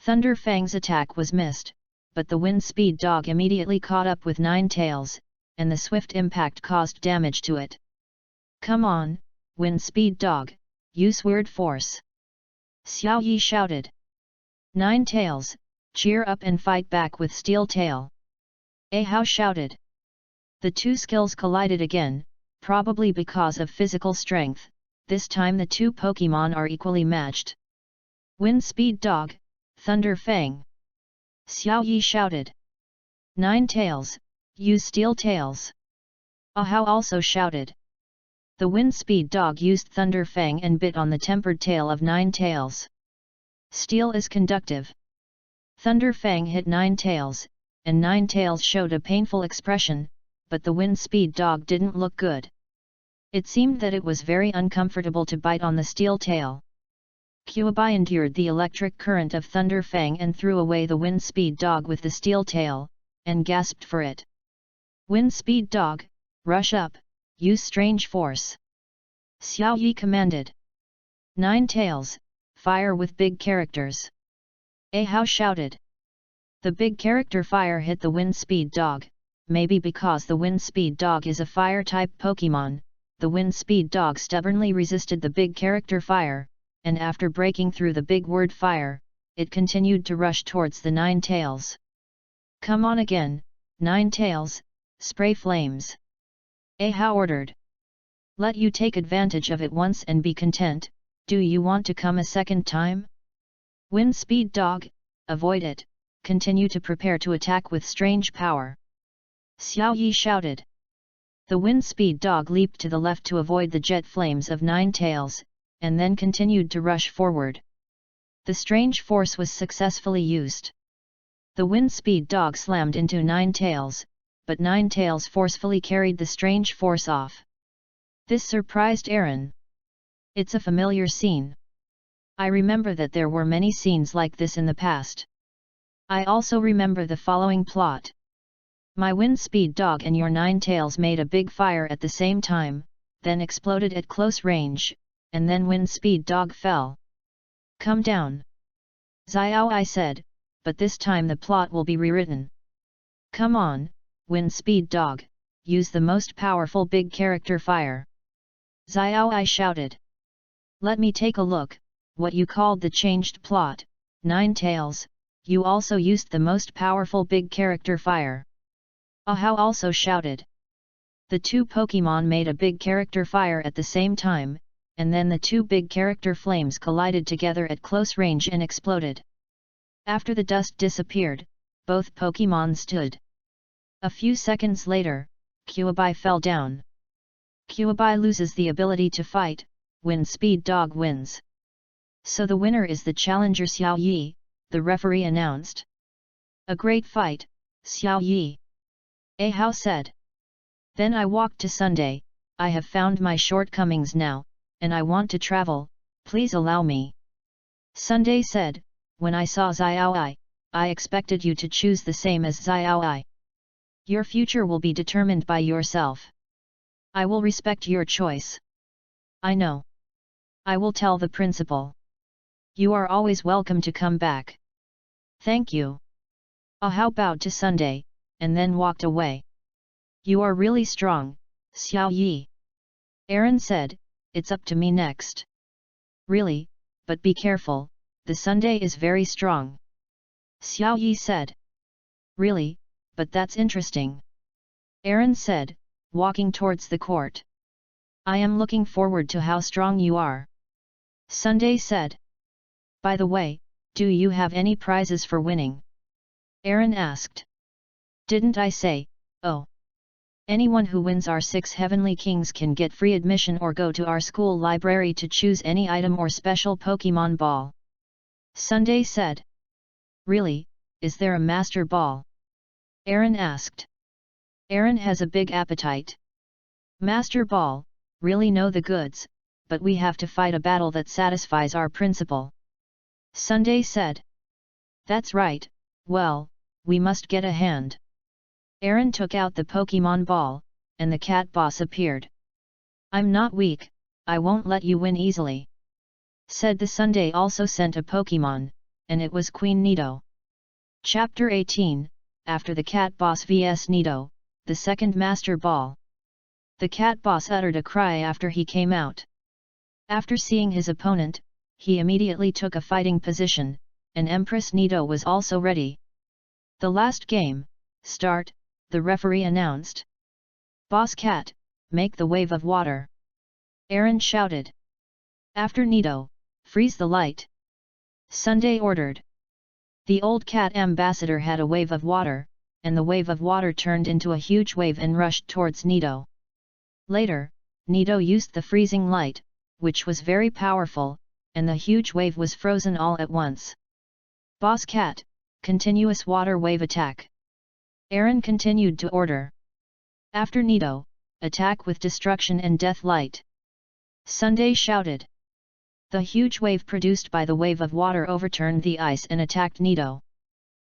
Thunder Fang's attack was missed, but the Wind Speed Dog immediately caught up with Nine Tails, and the swift impact caused damage to it. Come on, Wind Speed Dog, use weird force. Xiao Yi shouted. Nine Tails, cheer up and fight back with Steel Tail. A Hao shouted. The two skills collided again, probably because of physical strength. This time the two Pokémon are equally matched. Wind Speed Dog, Thunder Fang. Xiao Yi shouted. Nine Tails, use Steel Tails. A Hao also shouted. The Wind Speed Dog used Thunder Fang and bit on the tempered tail of Nine Tails. Steel is conductive. Thunder Fang hit Nine Tails, and Nine Tails showed a painful expression, but the Wind Speed Dog didn't look good. It seemed that it was very uncomfortable to bite on the steel tail. Qiubai endured the electric current of Thunder Fang and threw away the Wind Speed Dog with the steel tail, and gasped for it. Wind speed dog, rush up, use strange force. Xiao Yi commanded. 9 tails, fire with big characters. A Hao shouted. The big character fire hit the wind speed dog, maybe because the wind speed dog is a fire-type Pokemon. The wind speed dog stubbornly resisted the big character fire, and after breaking through the big word fire, it continued to rush towards the 9 tails. Come on again, 9 tails, spray flames. A Hao ordered. Let you take advantage of it once and be content, do you want to come a second time? Wind speed dog, avoid it, continue to prepare to attack with strange power. Xiao Yi shouted. The wind speed dog leaped to the left to avoid the jet flames of 9 tails, and then continued to rush forward. The strange force was successfully used. The wind speed dog slammed into 9 tails, but 9 tails forcefully carried the strange force off. This surprised Aaron. It's a familiar scene. I remember that there were many scenes like this in the past. I also remember the following plot. My wind speed dog and your 9 tails made a big fire at the same time, then exploded at close range, and then wind speed dog fell. Come down. Xiao I said, but this time the plot will be rewritten. Come on, wind speed dog, use the most powerful big character fire. Xiao I shouted. Let me take a look, what you called the changed plot, 9 tails, you also used the most powerful big character fire. A Hao also shouted. The 2 Pokemon made a big character fire at the same time, and then the 2 big character flames collided together at close range and exploded. After the dust disappeared, both Pokemon stood. A few seconds later, Qiabai fell down. Qiabai loses the ability to fight, wind speed dog wins. So the winner is the challenger Xiao Yi, the referee announced. A great fight, Xiao Yi. A Hao said. Then I walked to Sunday, I have found my shortcomings now, and I want to travel, please allow me. Sunday said, when I saw Xiao I expected you to choose the same as Xiao I. Your future will be determined by yourself. I will respect your choice. I know. I will tell the principal. You are always welcome to come back. Thank you. A Hao bowed to Sunday, and then walked away. You are really strong, Xiao Yi. Aaron said, it's up to me next. Really, but be careful, the Sunday is very strong. Xiao Yi said. Really, but that's interesting. Aaron said, walking towards the court. I am looking forward to how strong you are. Sunday said. By the way, do you have any prizes for winning? Aaron asked. Didn't I say, oh. Anyone who wins our 6 Heavenly Kings can get free admission or go to our school library to choose any item or special Pokemon ball. Sunday said. Really, is there a Master Ball? Aaron asked. Aaron has a big appetite. Master Ball, really know the goods, but we have to fight a battle that satisfies our principal. Sunday said. That's right, well, we must get a hand. Aaron took out the Pokemon ball, and the cat boss appeared. I'm not weak, I won't let you win easily. Said the Sunday also sent a Pokemon, and it was Queen Nido. Chapter 18, After the Cat Boss vs Nido, the second Master Ball. The cat boss uttered a cry after he came out. After seeing his opponent, he immediately took a fighting position, and Empress Nido was also ready. The last game, start, the referee announced. Boss Cat, make the wave of water. Aaron shouted. After Nido, freeze the light. Sunday ordered. The old cat ambassador had a wave of water, and the wave of water turned into a huge wave and rushed towards Nido. Later, Nido used the freezing light, which was very powerful, and the huge wave was frozen all at once. Boss Cat, continuous water wave attack. Aaron continued to order. After Nido, attack with destruction and death light. Sunday shouted. The huge wave produced by the wave of water overturned the ice and attacked Nido.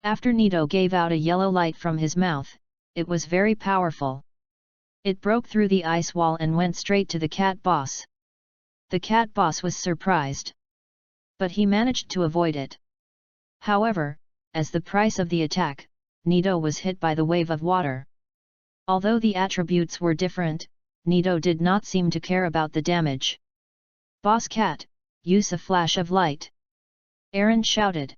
After Nido gave out a yellow light from his mouth, it was very powerful. It broke through the ice wall and went straight to the cat boss. The cat boss was surprised. But he managed to avoid it. However, as the price of the attack, Nito was hit by the wave of water. Although the attributes were different, Nito did not seem to care about the damage. "Boss Cat, use a flash of light!" Aaron shouted.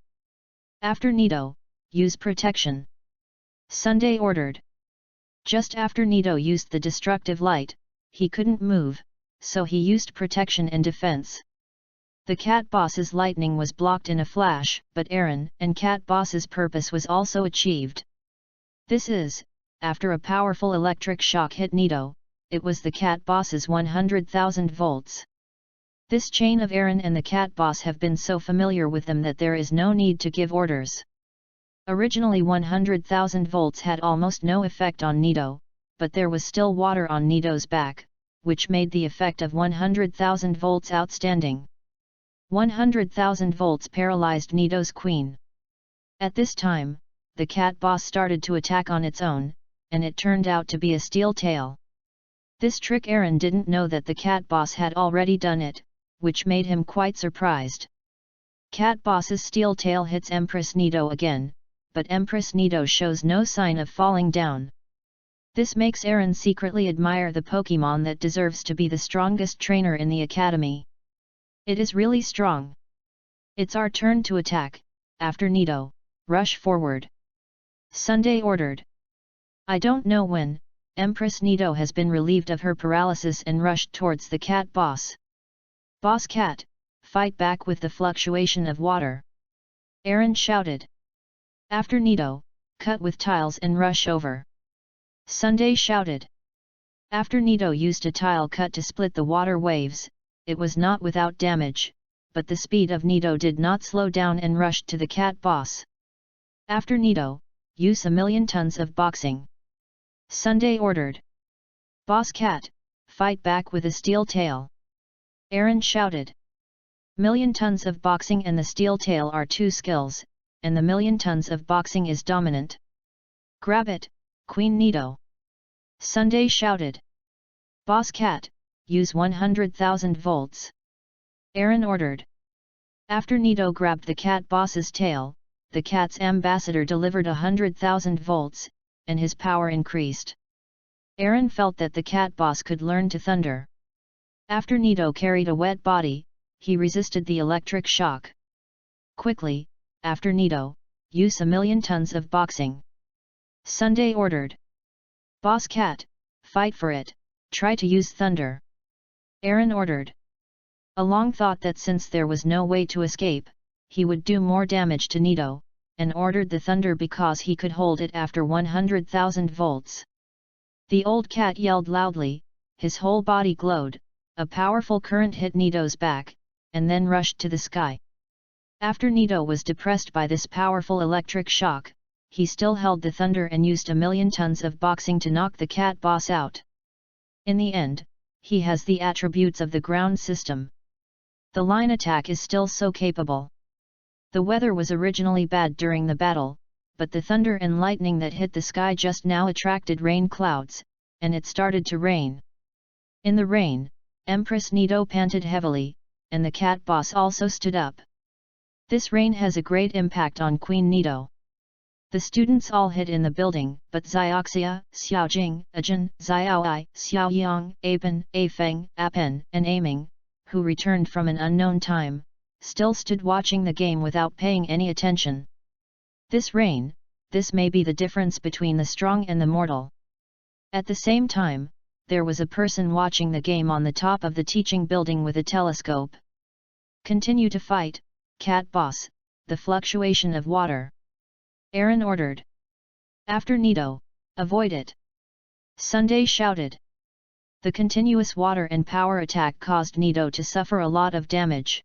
After Nito, use protection. Sunday ordered. Just after Nito used the destructive light, he couldn't move, so he used protection and defense. The cat boss's lightning was blocked in a flash, but Aaron and cat boss's purpose was also achieved. This is, after a powerful electric shock hit Nito, it was the cat boss's 100,000 volts. This chain of Aaron and the cat boss have been so familiar with them that there is no need to give orders. Originally 100,000 volts had almost no effect on Nito, but there was still water on Nito's back, which made the effect of 100,000 volts outstanding. 100,000 volts paralyzed Nito's queen. At this time, the cat boss started to attack on its own, and it turned out to be a steel tail. This trick Aaron didn't know that the cat boss had already done it, which made him quite surprised. Cat boss's steel tail hits Empress Nito again, but Empress Nito shows no sign of falling down. This makes Aaron secretly admire the Pokemon that deserves to be the strongest trainer in the academy. It is really strong. It's our turn to attack. After Nito, rush forward. Sunday ordered. I don't know when, Empress Nito has been relieved of her paralysis and rushed towards the cat boss. Boss Cat, fight back with the fluctuation of water! Aaron shouted. After Nito, cut with tiles and rush over! Sunday shouted. After Nito used a tile cut to split the water waves, it was not without damage, but the speed of Nito did not slow down and rushed to the cat boss. After Nito, use 1,000,000 tons of boxing! Sunday ordered. Boss Cat, fight back with a steel tail! Aaron shouted. 1,000,000 tons of boxing and the steel tail are two skills, and the 1,000,000 tons of boxing is dominant. Grab it, Queen Nito! Sunday shouted. Boss Cat, use 100,000 volts! Aaron ordered. After Nito grabbed the cat boss's tail, the cat's ambassador delivered 100,000 volts, and his power increased. Aaron felt that the cat boss could learn to thunder. After Nito carried a wet body, he resisted the electric shock. Quickly, after Nito, use 1,000,000 tons of boxing! Sunday ordered. Boss Cat, fight for it, try to use thunder! Aaron ordered. Along thought that since there was no way to escape, he would do more damage to Nito, and ordered the thunder because he could hold it after 100,000 volts. The old cat yelled loudly, his whole body glowed, a powerful current hit Nito's back, and then rushed to the sky. After Nito was depressed by this powerful electric shock, he still held the thunder and used 1,000,000 tons of boxing to knock the cat boss out. In the end, he has the attributes of the ground system. The line attack is still so capable. The weather was originally bad during the battle, but the thunder and lightning that hit the sky just now attracted rain clouds, and it started to rain. In the rain, Empress Nito panted heavily, and the cat boss also stood up. This rain has a great impact on Queen Nito. The students all hid in the building, but Xiaoxia, Xiaojing, Ajin, Xiaoai, Xiaoyang, Apen, Afeng, Apen, and Aming, who returned from an unknown time, still stood watching the game without paying any attention. This rain, this may be the difference between the strong and the mortal. At the same time, there was a person watching the game on the top of the teaching building with a telescope. Continue to fight, cat boss, the fluctuation of water! Aaron ordered. After Nito, avoid it! Sunday shouted. The continuous water and power attack caused Nito to suffer a lot of damage.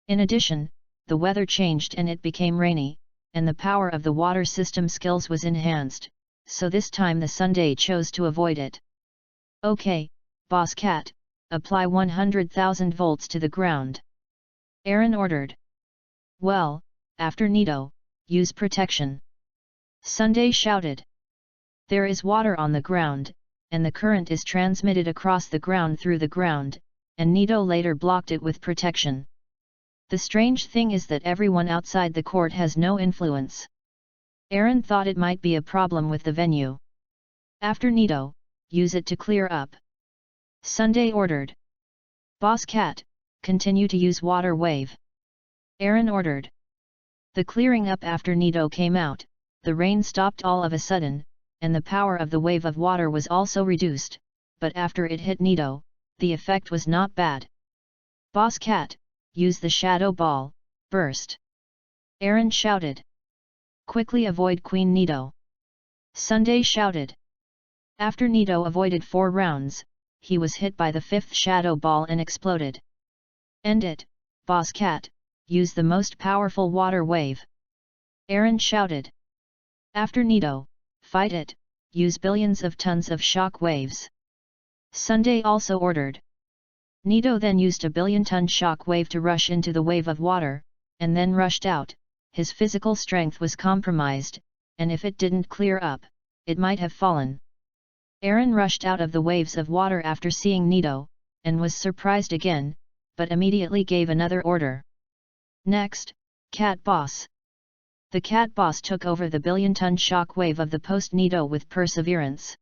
In addition, the weather changed and it became rainy, and the power of the water system skills was enhanced, so this time the Sunday chose to avoid it. Okay, Boss Cat, apply 100,000 volts to the ground! Aaron ordered. Well, after Nito, use protection! Sunday shouted. There is water on the ground, and the current is transmitted across the ground through the ground, and Nito later blocked it with protection. The strange thing is that everyone outside the court has no influence. Aaron thought it might be a problem with the venue. After Nito, use it to clear up. Sunday ordered. Boss Cat, continue to use water wave. Aaron ordered. The clearing up after Nito came out, the rain stopped all of a sudden, and the power of the wave of water was also reduced, but after it hit Nito, the effect was not bad. Boss Cat, use the shadow ball, burst. Aaron shouted. Quickly avoid Queen Nito. Sunday shouted. After Nito avoided 4 rounds, he was hit by the 5th shadow ball and exploded. End it, Boss Cat, use the most powerful water wave. Aaron shouted. After Nito, fight it, use billions of tons of shock waves. Sunday also ordered. Nito then used a billion-ton shock wave to rush into the wave of water, and then rushed out. His physical strength was compromised, and if it didn't clear up, it might have fallen. Aaron rushed out of the waves of water after seeing Nito, and was surprised again, but immediately gave another order. Next, Cat Boss. The Cat Boss took over the billion-ton shock wave of the post-Nito with perseverance.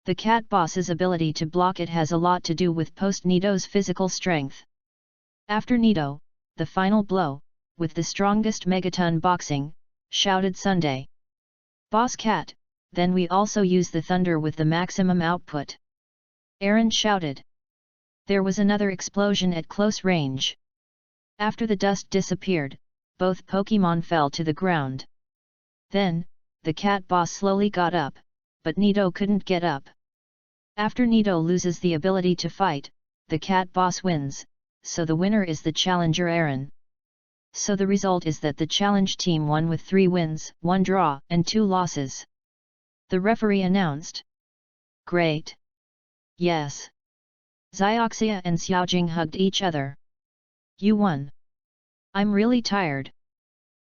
The Cat Boss's ability to block it has a lot to do with post-Nito's physical strength. After Nito, the final blow, with the strongest megaton boxing, shouted Sunday. Boss Cat, then we also use the thunder with the maximum output. Aaron shouted. There was another explosion at close range. After the dust disappeared, both Pokémon fell to the ground. Then, the Cat Boss slowly got up, but Nito couldn't get up. After Nito loses the ability to fight, the Cat Boss wins, so the winner is the challenger Aaron. So the result is that the challenge team won with 3 wins, 1 draw and 2 losses. The referee announced. Great! Yes! Xiaoxia and Xiaojing hugged each other. You won! I'm really tired!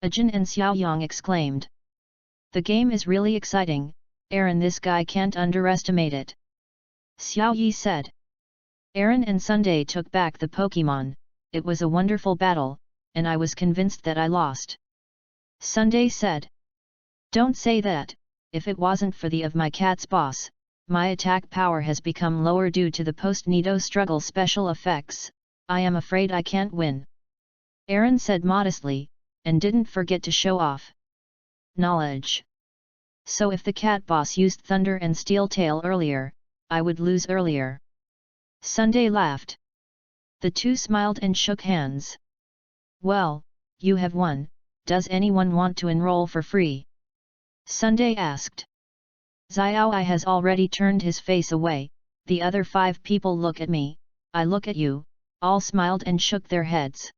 Ajin and Xiaoyang exclaimed. The game is really exciting, Aaron, this guy can't underestimate it. Xiao Yi said. Aaron and Sunday took back the Pokémon, it was a wonderful battle, and I was convinced that I lost. Sunday said. Don't say that, if it wasn't for the of my Cat's Boss, my attack power has become lower due to the post-Nito struggle special effects, I am afraid I can't win. Aaron said modestly, and didn't forget to show off knowledge. So if the Cat Boss used Thunder and Steel Tail earlier, I would lose earlier. Sunday laughed. The two smiled and shook hands. Well, you have won, does anyone want to enroll for free? Sunday asked. Xiaoi has already turned his face away, the other 5 people look at me, I look at you, all smiled and shook their heads.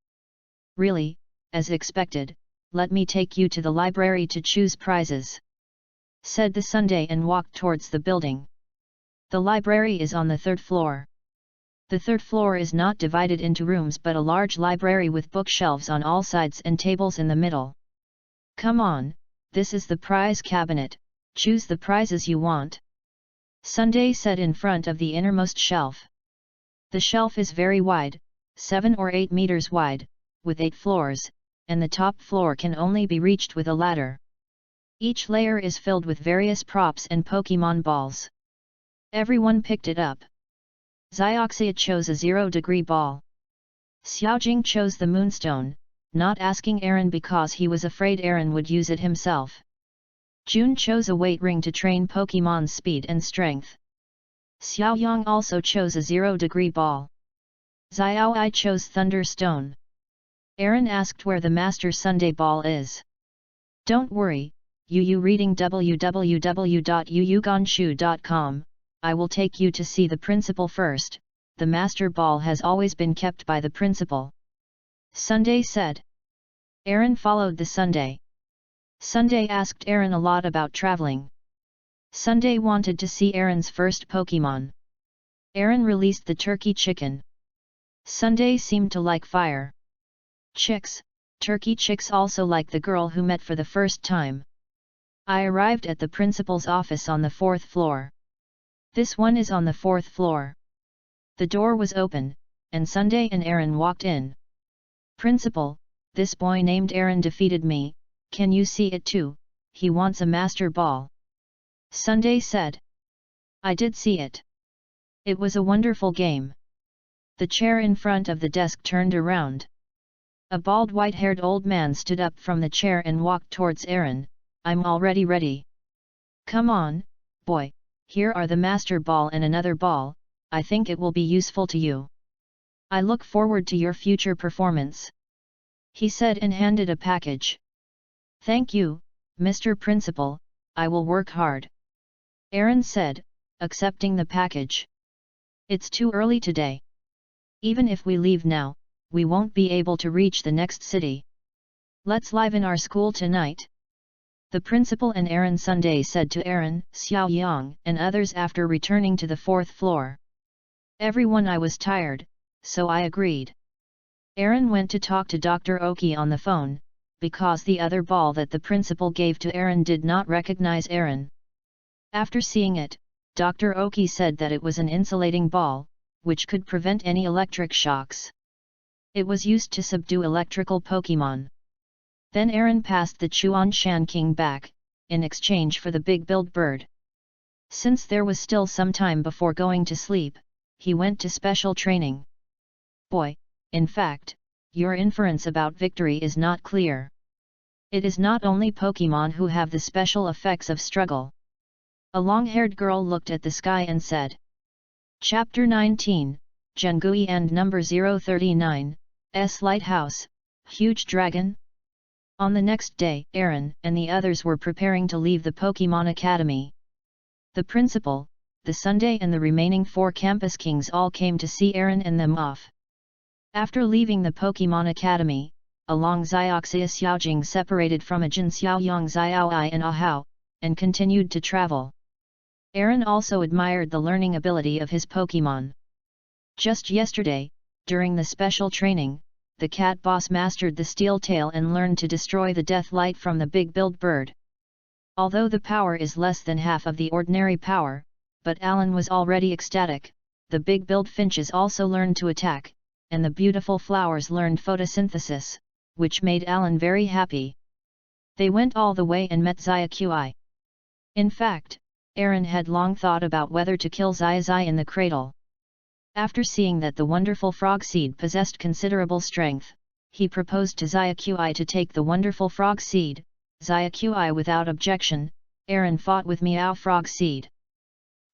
Really, as expected, let me take you to the library to choose prizes. Said the Sunday and walked towards the building. The library is on the 3rd floor. The 3rd floor is not divided into rooms but a large library with bookshelves on all sides and tables in the middle. Come on, this is the prize cabinet, choose the prizes you want. Sunday said in front of the innermost shelf. The shelf is very wide, 7 or 8 meters wide, with 8 floors, and the top floor can only be reached with a ladder. Each layer is filled with various props and Pokémon balls. Everyone picked it up. Xiaoxia chose a 0-degree ball. Xiaojing chose the moonstone, not asking Aaron because he was afraid Aaron would use it himself. June chose a weight ring to train Pokémon's speed and strength. Xiaoyang also chose a 0-degree ball. Xiaoi chose Thunderstone. Aaron asked where the Master Sunday ball is. Don't worry, Yu reading www.yuyuganshu.com, I will take you to see the principal first, the Master Ball has always been kept by the principal. Sunday said. Aaron followed the Sunday. Sunday asked Aaron a lot about traveling. Sunday wanted to see Aaron's first Pokémon. Aaron released the turkey chicken. Sunday seemed to like fire. Chicks, turkey chicks also like the girl who met for the first time. I arrived at the principal's office on the 4th floor. This one is on the 4th floor. The door was open, and Sunday and Aaron walked in. Principal, this boy named Aaron defeated me, can you see it too? He wants a master ball. Sunday said. I did see it. It was a wonderful game. The chair in front of the desk turned around. A bald white-haired old man stood up from the chair and walked towards Aaron. I'm already ready. Come on, boy, here are the master ball and another ball, I think it will be useful to you. I look forward to your future performance. He said and handed a package. Thank you, Mr. Principal, I will work hard. Aaron said, accepting the package. It's too early today. Even if we leave now, we won't be able to reach the next city. Let's liven our school tonight. The principal and Aaron Sunday said to Aaron, Xiao Yang, and others after returning to the 4th floor. Everyone, I was tired, so I agreed. Aaron went to talk to Dr. Oki on the phone, because the other ball that the principal gave to Aaron did not recognize Aaron. After seeing it, Dr. Oki said that it was an insulating ball, which could prevent any electric shocks. It was used to subdue electrical Pokemon. Then Aaron passed the Chuan Shan King back, in exchange for the big-billed bird. Since there was still some time before going to sleep, he went to special training. Boy, in fact, your inference about victory is not clear. It is not only Pokemon who have the special effects of struggle. A long-haired girl looked at the sky and said. Chapter 19, Zhengui and Number 039, S Lighthouse, Huge Dragon? On the next day, Aaron and the others were preparing to leave the Pokemon Academy. The principal, the Sunday and the remaining 4 campus kings all came to see Aaron and them off. After leaving the Pokemon Academy, Along Xiaoxia Xiaojing separated from Ajin Xiaoyang Xiaoai and Ahao, and continued to travel. Aaron also admired the learning ability of his Pokemon. Just yesterday, during the special training, the cat boss mastered the steel tail and learned to destroy the death light from the big-billed bird. Although the power is less than half of the ordinary power, but Alan was already ecstatic, the big-billed finches also learned to attack, and the beautiful flowers learned photosynthesis, which made Alan very happy. They went all the way and met Xiaqi. In fact, Aaron had long thought about whether to kill Xiaxi in the cradle. After seeing that the wonderful frog seed possessed considerable strength, he proposed to Xiaqi to take the wonderful frog seed. Xiaqi without objection. Aaron fought with Meow frog seed.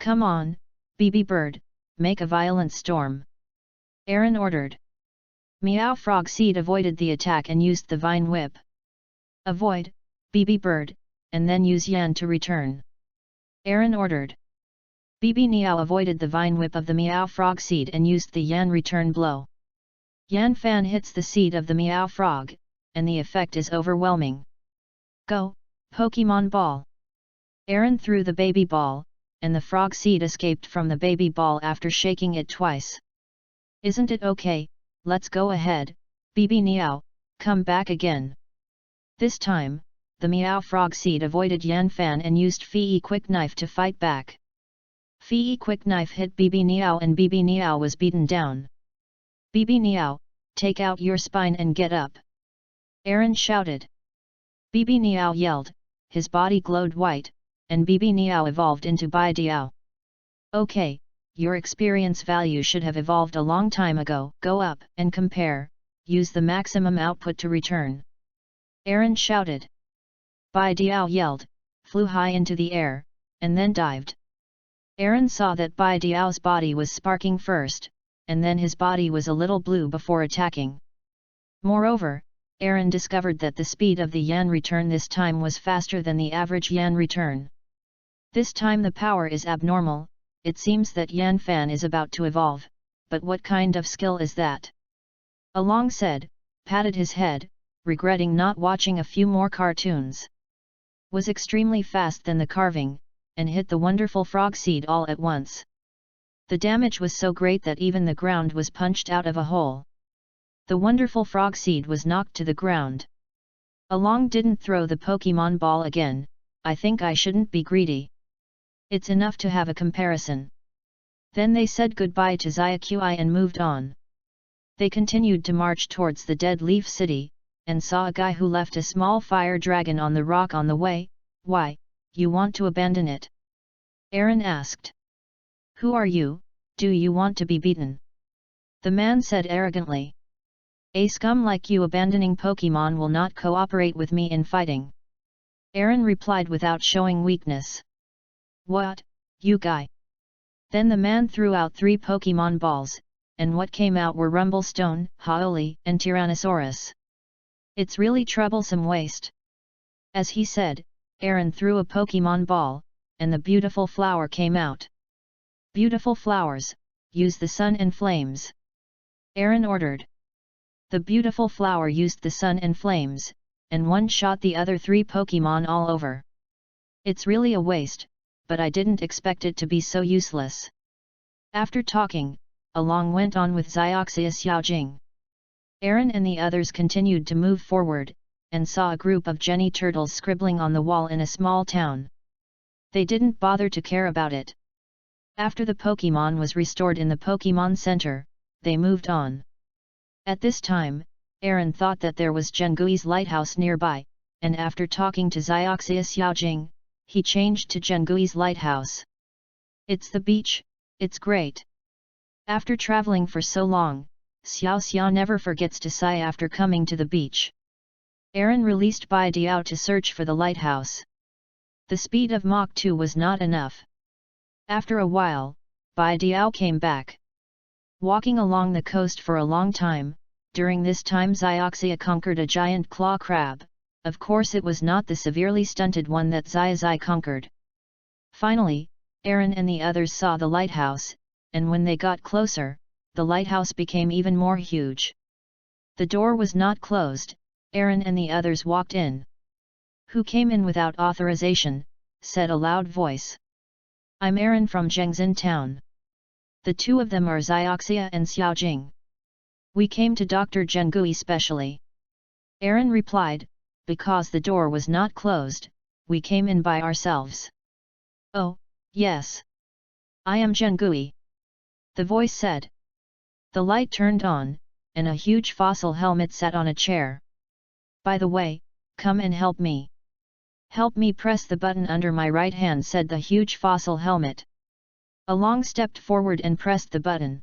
Come on, BB bird, make a violent storm. Aaron ordered. Meow frog seed avoided the attack and used the vine whip. Avoid, BB bird, and then use Yan to return. Aaron ordered. BB Niao avoided the vine whip of the Meow frog seed and used the Yan return blow. Yan fan hits the seed of the Meow frog, and the effect is overwhelming. Go, Pokemon ball! Aaron threw the baby ball, and the frog seed escaped from the baby ball after shaking it twice. Isn't it okay? Let's go ahead, BB Niao, come back again. This time, the Meow frog seed avoided Yan fan and used Fei quick knife to fight back. Fei quick knife hit BB Niao and BB Niao was beaten down. BB Niao, take out your spine and get up! Aaron shouted. BB Niao yelled, his body glowed white, and BB Niao evolved into Bai Diao. Okay, your experience value should have evolved a long time ago. Go up and compare, use the maximum output to return. Aaron shouted. Bai Diao yelled, flew high into the air, and then dived. Aaron saw that Bai Diao's body was sparking first, and then his body was a little blue before attacking. Moreover, Aaron discovered that the speed of the Yan return this time was faster than the average Yan return. This time the power is abnormal. It seems that Yan fan is about to evolve, but what kind of skill is that? Along said, patted his head, regretting not watching a few more cartoons. Was extremely fast than the carving, and hit the wonderful frog seed all at once. The damage was so great that even the ground was punched out of a hole. The wonderful frog seed was knocked to the ground. Along didn't throw the Pokemon ball again, I think I shouldn't be greedy. It's enough to have a comparison. Then they said goodbye to Xiaqi and moved on. They continued to march towards the Dead Leaf City, and saw a guy who left a small fire dragon on the rock on the way. Why, you want to abandon it? Aaron asked. Who are you, do you want to be beaten? The man said arrogantly. A scum like you abandoning Pokemon will not cooperate with me in fighting. Aaron replied without showing weakness. What, you guy? Then the man threw out 3 Pokemon balls, and what came out were Rumblestone, Howly, and Tyrannosaurus. It's really troublesome waste. As he said, Aaron threw a Pokemon ball, and the beautiful flower came out. Beautiful flowers, use the sun and flames. Aaron ordered. The beautiful flower used the sun and flames, and one shot the other 3 Pokemon all over. It's really a waste, but I didn't expect it to be so useless. After talking, along went on with Xiaoxia Xiaojing. Aaron and the others continued to move forward, and saw a group of Jenny turtles scribbling on the wall in a small town. They didn't bother to care about it. After the Pokemon was restored in the Pokemon Center, they moved on. At this time, Aaron thought that there was Gengui's lighthouse nearby, and after talking to Xiaoxia Xiaojing, he changed to Gengui's lighthouse. It's the beach, it's great. After traveling for so long, Xiao Xia never forgets to sigh after coming to the beach. Aaron released Bai Diao to search for the lighthouse. The speed of Mach 2 was not enough. After a while, Bai Diao came back. Walking along the coast for a long time, during this time Xiaoxia conquered a giant claw crab. Of course it was not the severely stunted one that Xiaoxia conquered. Finally, Aaron and the others saw the lighthouse, and when they got closer, the lighthouse became even more huge. The door was not closed. Aaron and the others walked in. Who came in without authorization, said a loud voice. I'm Aaron from Zhengzhen town. The 2 of them are Xiaoxia and Xiaojing. We came to Dr. Zhengui specially. Aaron replied, because the door was not closed, we came in by ourselves. Oh, yes. I am Zhengui. The voice said. The light turned on, and a huge fossil helmet sat on a chair. By the way, come and help me. Help me press the button under my right hand, said the huge fossil helmet. Along stepped forward and pressed the button.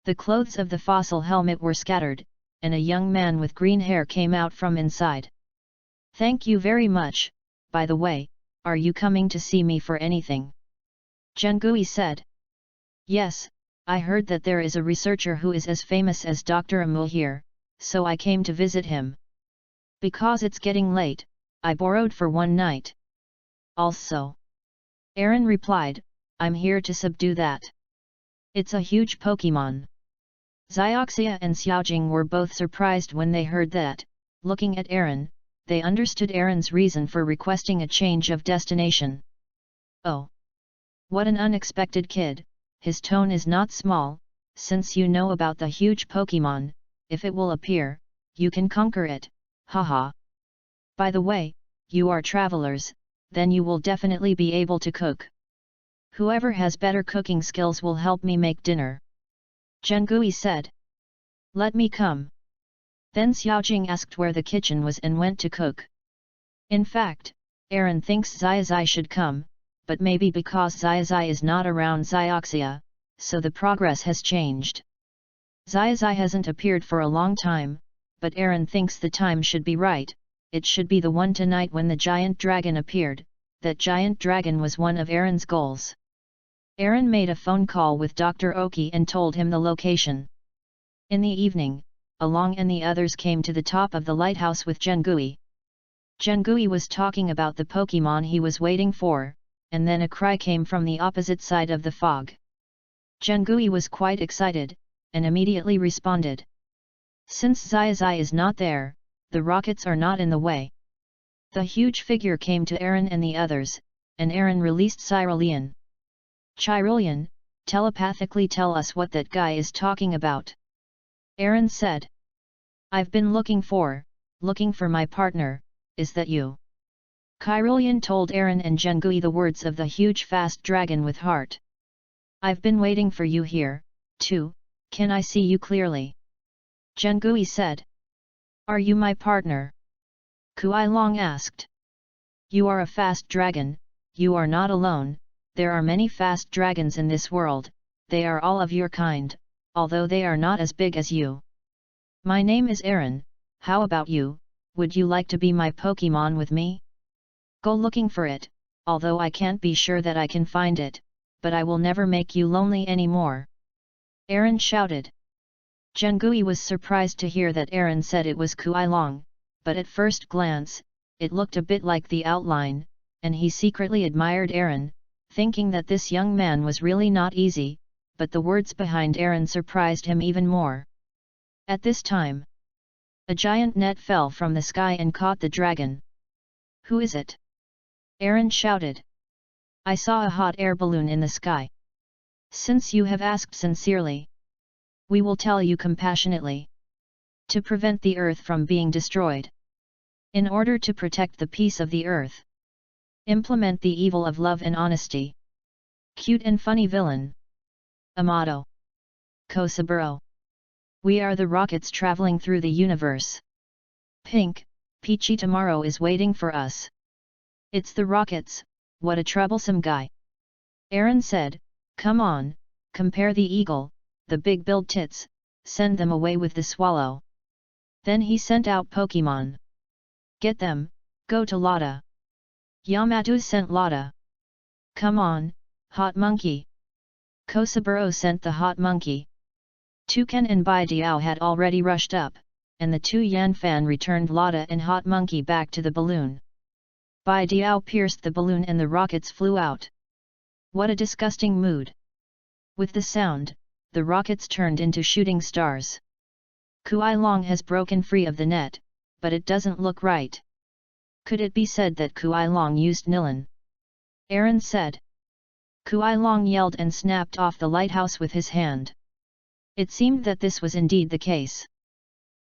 The clothes of the fossil helmet were scattered, and a young man with green hair came out from inside. Thank you very much. By the way, are you coming to see me for anything? Zhengui said. Yes, I heard that there is a researcher who is as famous as Dr. Amul here, so I came to visit him. Because it's getting late, I borrowed for one night. Also. Aaron replied, I'm here to subdue that. It's a huge Pokemon. Xiaoxia and Xiaojing were both surprised when they heard that. Looking at Aaron, they understood Aaron's reason for requesting a change of destination. Oh! What an unexpected kid, his tone is not small, since you know about the huge Pokemon, if it will appear, you can conquer it, haha. By the way, you are travelers, then you will definitely be able to cook. Whoever has better cooking skills will help me make dinner. Zhengui said. Let me come. Then Xiaojing asked where the kitchen was and went to cook. In fact, Aaron thinks Xiaoxia should come, but maybe because Xiaoxia is not around Xiaoxia, so the progress has changed. Xiaoxia hasn't appeared for a long time, but Aaron thinks the time should be right. It should be the one tonight when the giant dragon appeared. That giant dragon was one of Aaron's goals. Aaron made a phone call with Dr. Oki and told him the location. In the evening, Along and the others came to the top of the lighthouse with Zhengui. Zhengui was talking about the Pokemon he was waiting for, and then a cry came from the opposite side of the fog. Zhengui was quite excited, and immediately responded. Since Xiaoxia is not there, the rockets are not in the way. The huge figure came to Aaron and the others, and Aaron released Cyrillian. Cyrillian, telepathically tell us what that guy is talking about. Aaron said. I've been looking for my partner, is that you? Kyrillian told Aaron and Jengui the words of the huge fast dragon with heart. I've been waiting for you here, too, can I see you clearly? Jengui said. Are you my partner? Kuai Long asked. You are a fast dragon, you are not alone, there are many fast dragons in this world, they are all of your kind, although they are not as big as you. My name is Aaron, how about you, would you like to be my Pokemon with me? Go looking for it, although I can't be sure that I can find it, but I will never make you lonely anymore. Aaron shouted. Jengui was surprised to hear that Aaron said it was Kuai Long, but at first glance, it looked a bit like the outline, and he secretly admired Aaron, thinking that this young man was really not easy, but the words behind Aaron surprised him even more. At this time, a giant net fell from the sky and caught the dragon. Who is it? Aaron shouted. I saw a hot air balloon in the sky. Since you have asked sincerely, we will tell you compassionately. To prevent the earth from being destroyed. In order to protect the peace of the earth. Implement the evil of love and honesty. Cute and funny villain. Amato. Kosaburo. We are the rockets traveling through the universe. Pink, Peachy tomorrow is waiting for us. It's the rockets, what a troublesome guy. Aaron said, come on, compare the eagle, the big billed tits, send them away with the swallow. Then he sent out Pokemon. Get them, go to Lada. Yamato sent Lada. Come on, hot monkey. Kosaburo sent the hot monkey. Toucan and Bai Diao had already rushed up, and the two Yanfan returned Lada and hot monkey back to the balloon. Bai Diao pierced the balloon and the rockets flew out. What a disgusting mood! With the sound, the rockets turned into shooting stars. Kuai Long has broken free of the net, but it doesn't look right. Could it be said that Kuai Long used Nilan? Aaron said. Kuai Long yelled and snapped off the lighthouse with his hand. It seemed that this was indeed the case.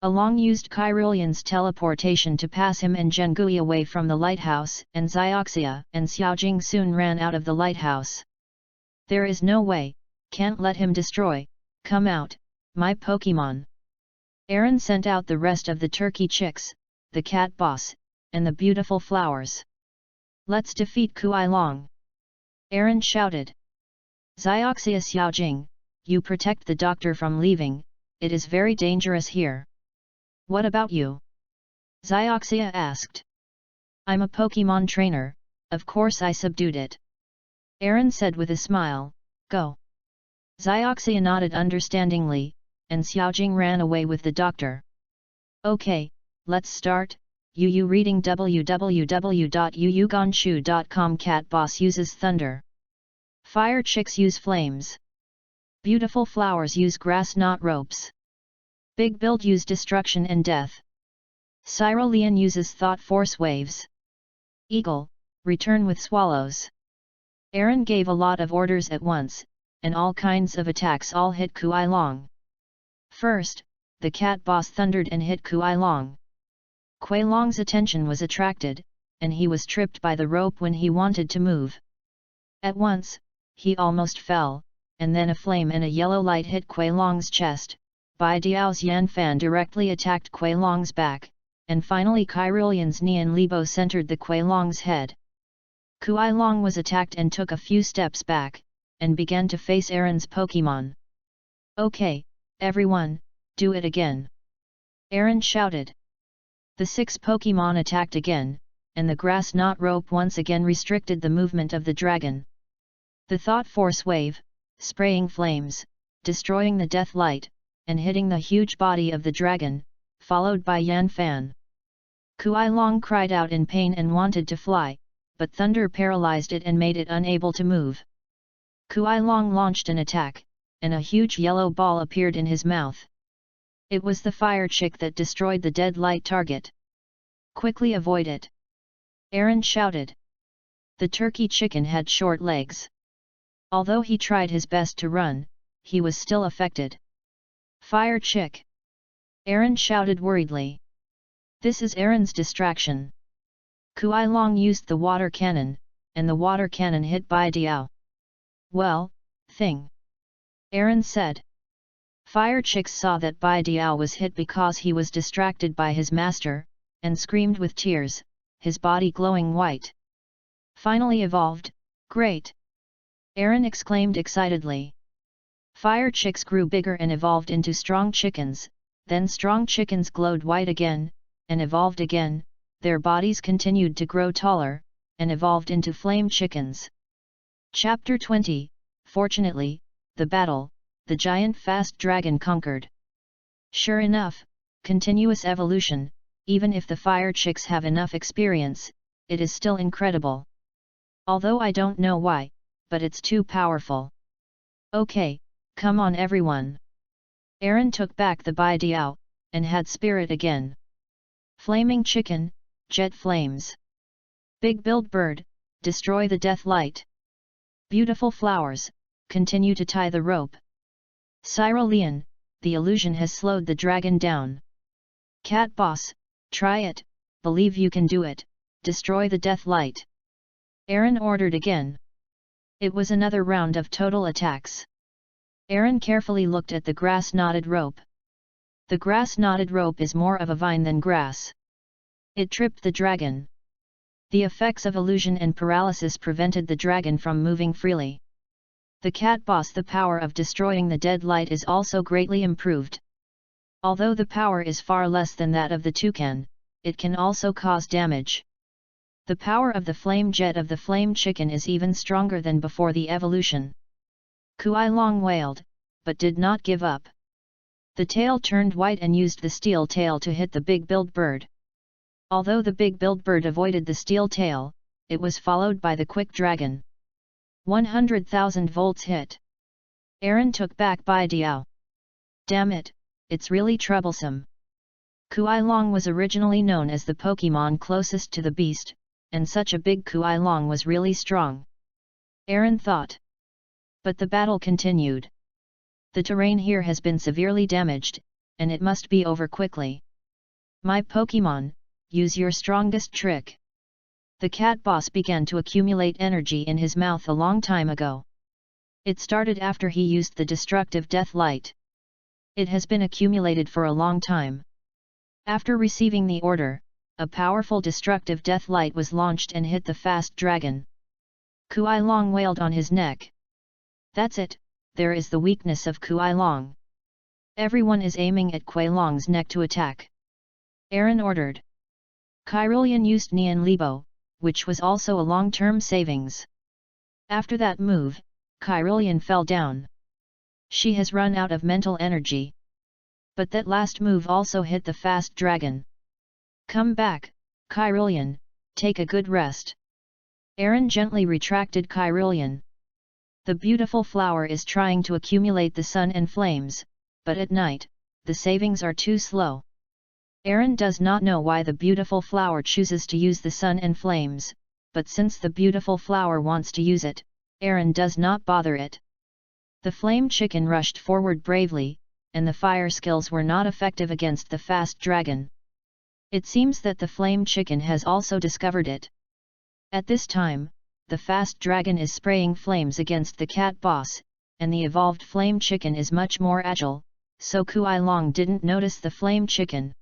Along used Kyrillian's teleportation to pass him and Jengui away from the lighthouse, and Xioxia and Xiaojing soon ran out of the lighthouse. There is no way, can't let him destroy, come out, my Pokemon. Aaron sent out the rest of the turkey chicks, the cat boss, and the beautiful flowers. Let's defeat Kuai Long. Aaron shouted. Xioxia Xiaojing, you protect the doctor from leaving, it is very dangerous here. What about you? Xioxia asked. I'm a Pokemon trainer, of course I subdued it. Aaron said with a smile, go. Xioxia nodded understandingly, and Xiaojing ran away with the doctor. Okay, let's start. Yu reading www.yuyuganshu.com. Cat boss uses thunder. Fire chicks use flames. Beautiful flowers use grass knot ropes. Big build use destruction and death. Cyrolean uses thought force waves. Eagle, return with swallows. Aaron gave a lot of orders at once, and all kinds of attacks all hit Kuai Long. First, the cat boss thundered and hit Kuai Long. Kuai Long's attention was attracted, and he was tripped by the rope when he wanted to move. At once, he almost fell, and then a flame and a yellow light hit Kuai Long's chest. Bai Diao's Yanfan directly attacked Kuai Long's back, and finally Kyrillian's Nian Libo centered the Kuai Long's head. Kuai Long was attacked and took a few steps back, and began to face Aaron's Pokemon. Okay, everyone, do it again. Aaron shouted. The 6 Pokemon attacked again, and the grass knot rope once again restricted the movement of the dragon. The thought force wave, spraying flames, destroying the death light, and hitting the huge body of the dragon, followed by Yanfan. Kuai Long cried out in pain and wanted to fly, but thunder paralyzed it and made it unable to move. Kuai Long launched an attack, and a huge yellow ball appeared in his mouth. It was the fire chick that destroyed the dead light target. Quickly avoid it! Aaron shouted. The turkey chicken had short legs. Although he tried his best to run, he was still affected. Fire chick! Aaron shouted worriedly. This is Aaron's distraction. Kuai Long used the water cannon, and the water cannon hit Bai Diao. Well, thing. Aaron said. Fire Chicks saw that Bai Diao was hit because he was distracted by his master, and screamed with tears, his body glowing white. Finally evolved, great! Aaron exclaimed excitedly. Fire Chicks grew bigger and evolved into strong chickens, then strong chickens glowed white again, and evolved again, their bodies continued to grow taller, and evolved into flame chickens. Chapter 20, Fortunately, the battle, the giant fast dragon conquered. Sure enough, continuous evolution, even if the Fire Chicks have enough experience, it is still incredible. Although I don't know why, but it's too powerful. Okay, come on everyone. Aaron took back the Bai Diao, and had spirit again. Flaming chicken, jet flames. Big build bird, destroy the death light. Beautiful flowers, continue to tie the rope. Cyrolean, the illusion has slowed the dragon down. Cat boss, try it, believe you can do it, destroy the death light. Aaron ordered again. It was another round of total attacks. Aaron carefully looked at the grass-knotted rope. The grass-knotted rope is more of a vine than grass. It tripped the dragon. The effects of illusion and paralysis prevented the dragon from moving freely. The cat boss, the power of destroying the dead light is also greatly improved. Although the power is far less than that of the toucan, it can also cause damage. The power of the flame jet of the flame chicken is even stronger than before the evolution. Kuai Long wailed, but did not give up. The tail turned white and used the steel tail to hit the big billed bird. Although the big billed bird avoided the steel tail, it was followed by the quick dragon. 100,000 volts hit. Aaron took back Bai Diao. Damn it, it's really troublesome. Kuai Long was originally known as the Pokemon closest to the beast, and such a big Kuai Long was really strong. Aaron thought. But the battle continued. The terrain here has been severely damaged, and it must be over quickly. My Pokemon, use your strongest trick. The cat boss began to accumulate energy in his mouth a long time ago. It started after he used the destructive death light. It has been accumulated for a long time. After receiving the order, a powerful destructive death light was launched and hit the fast dragon. Kuai Long wailed on his neck. That's it, there is the weakness of Kuai Long. Everyone is aiming at Kuai Long's neck to attack. Aaron ordered. Kyrillian used Nian Libo, which was also a long-term savings. After that move, Kyrillian fell down. She has run out of mental energy. But that last move also hit the fast dragon. Come back, Kyrillian, take a good rest. Aaron gently retracted Kyrillian. The beautiful flower is trying to accumulate the sun and flames, but at night, the savings are too slow. Aaron does not know why the beautiful flower chooses to use the sun and flames, but since the beautiful flower wants to use it, Aaron does not bother it. The flame chicken rushed forward bravely, and the fire skills were not effective against the fast dragon. It seems that the flame chicken has also discovered it. At this time, the fast dragon is spraying flames against the cat boss, and the evolved flame chicken is much more agile, so Kuai Long didn't notice the flame chicken.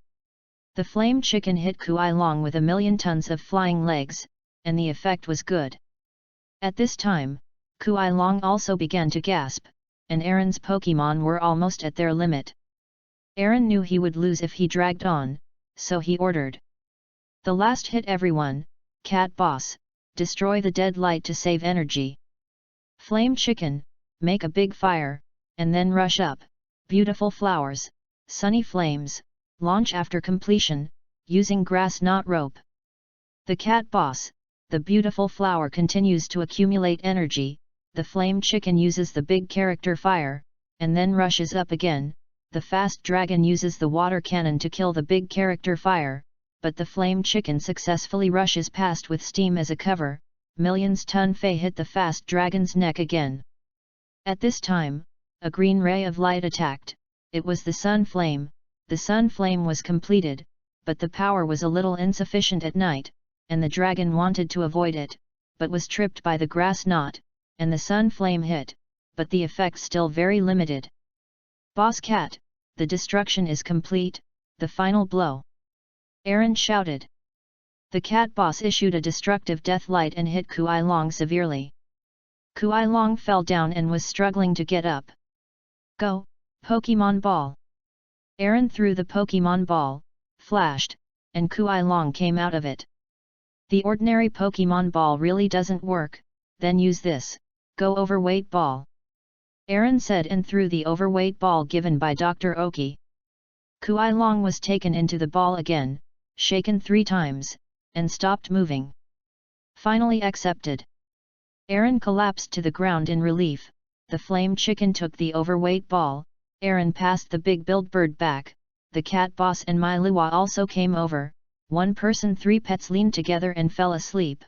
The flame chicken hit Kuai Long with 1,000,000 tons of flying legs, and the effect was good. At this time, Kuai Long also began to gasp, and Aaron's Pokemon were almost at their limit. Aaron knew he would lose if he dragged on, so he ordered. The last hit everyone, cat boss, destroy the dead light to save energy. Flame chicken, make a big fire, and then rush up, beautiful flowers, sunny flames, launch after completion, using grass knot rope. The cat boss, the beautiful flower continues to accumulate energy, the flame chicken uses the big character fire, and then rushes up again, the fast dragon uses the water cannon to kill the big character fire, but the flame chicken successfully rushes past with steam as a cover, millions ton fei hit the fast dragon's neck again. At this time, a green ray of light attacked, it was the sun flame. The sun flame was completed, but the power was a little insufficient at night, and the dragon wanted to avoid it, but was tripped by the grass knot, and the sun flame hit, but the effect still very limited. Boss Cat, the destruction is complete, the final blow. Aaron shouted. The cat boss issued a destructive death light and hit Kuai Long severely. Kuai Long fell down and was struggling to get up. Go, Pokemon Ball! Aaron threw the Pokemon Ball, flashed, and Kuai Long came out of it. The ordinary Pokemon Ball really doesn't work, then use this, Go Overweight Ball. Aaron said and threw the overweight ball given by Dr. Oki. Kuai Long was taken into the ball again, shaken 3 times, and stopped moving. Finally accepted. Aaron collapsed to the ground in relief. The flame chicken took the overweight ball. Aaron passed the big billed bird back. The cat boss and Mai Luo also came over. 1 person 3 pets leaned together and fell asleep.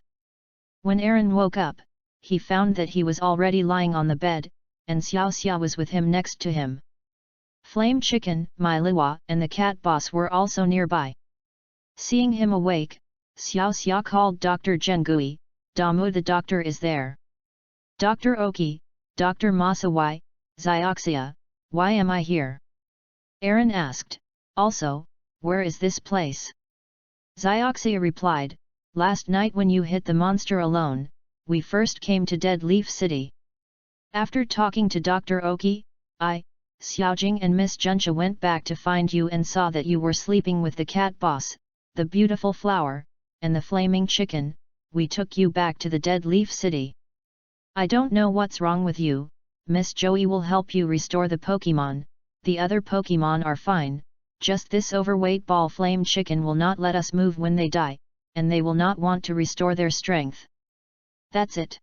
When Aaron woke up, he found that he was already lying on the bed, and Xiao Xia was with him next to him. Flame Chicken, Mai Luo and the cat boss were also nearby. Seeing him awake, Xiao Xia called Dr. Zhengui. Damu, the doctor is there. Dr. Oki, Dr. Masawai, Xioxia, why am I here? Aaron asked. Also, where is this place? Xioxia replied, last night when you hit the monster alone, we first came to Dead Leaf City. After talking to Dr. Oki, I, Xiaojing and Miss Juncha went back to find you and saw that you were sleeping with the cat boss, the beautiful flower, and the flaming chicken. We took you back to the Dead Leaf City. I don't know what's wrong with you. Miss Joey will help you restore the Pokemon. The other Pokemon are fine, just this overweight ball flame chicken will not let us move when they die, and they will not want to restore their strength. That's it.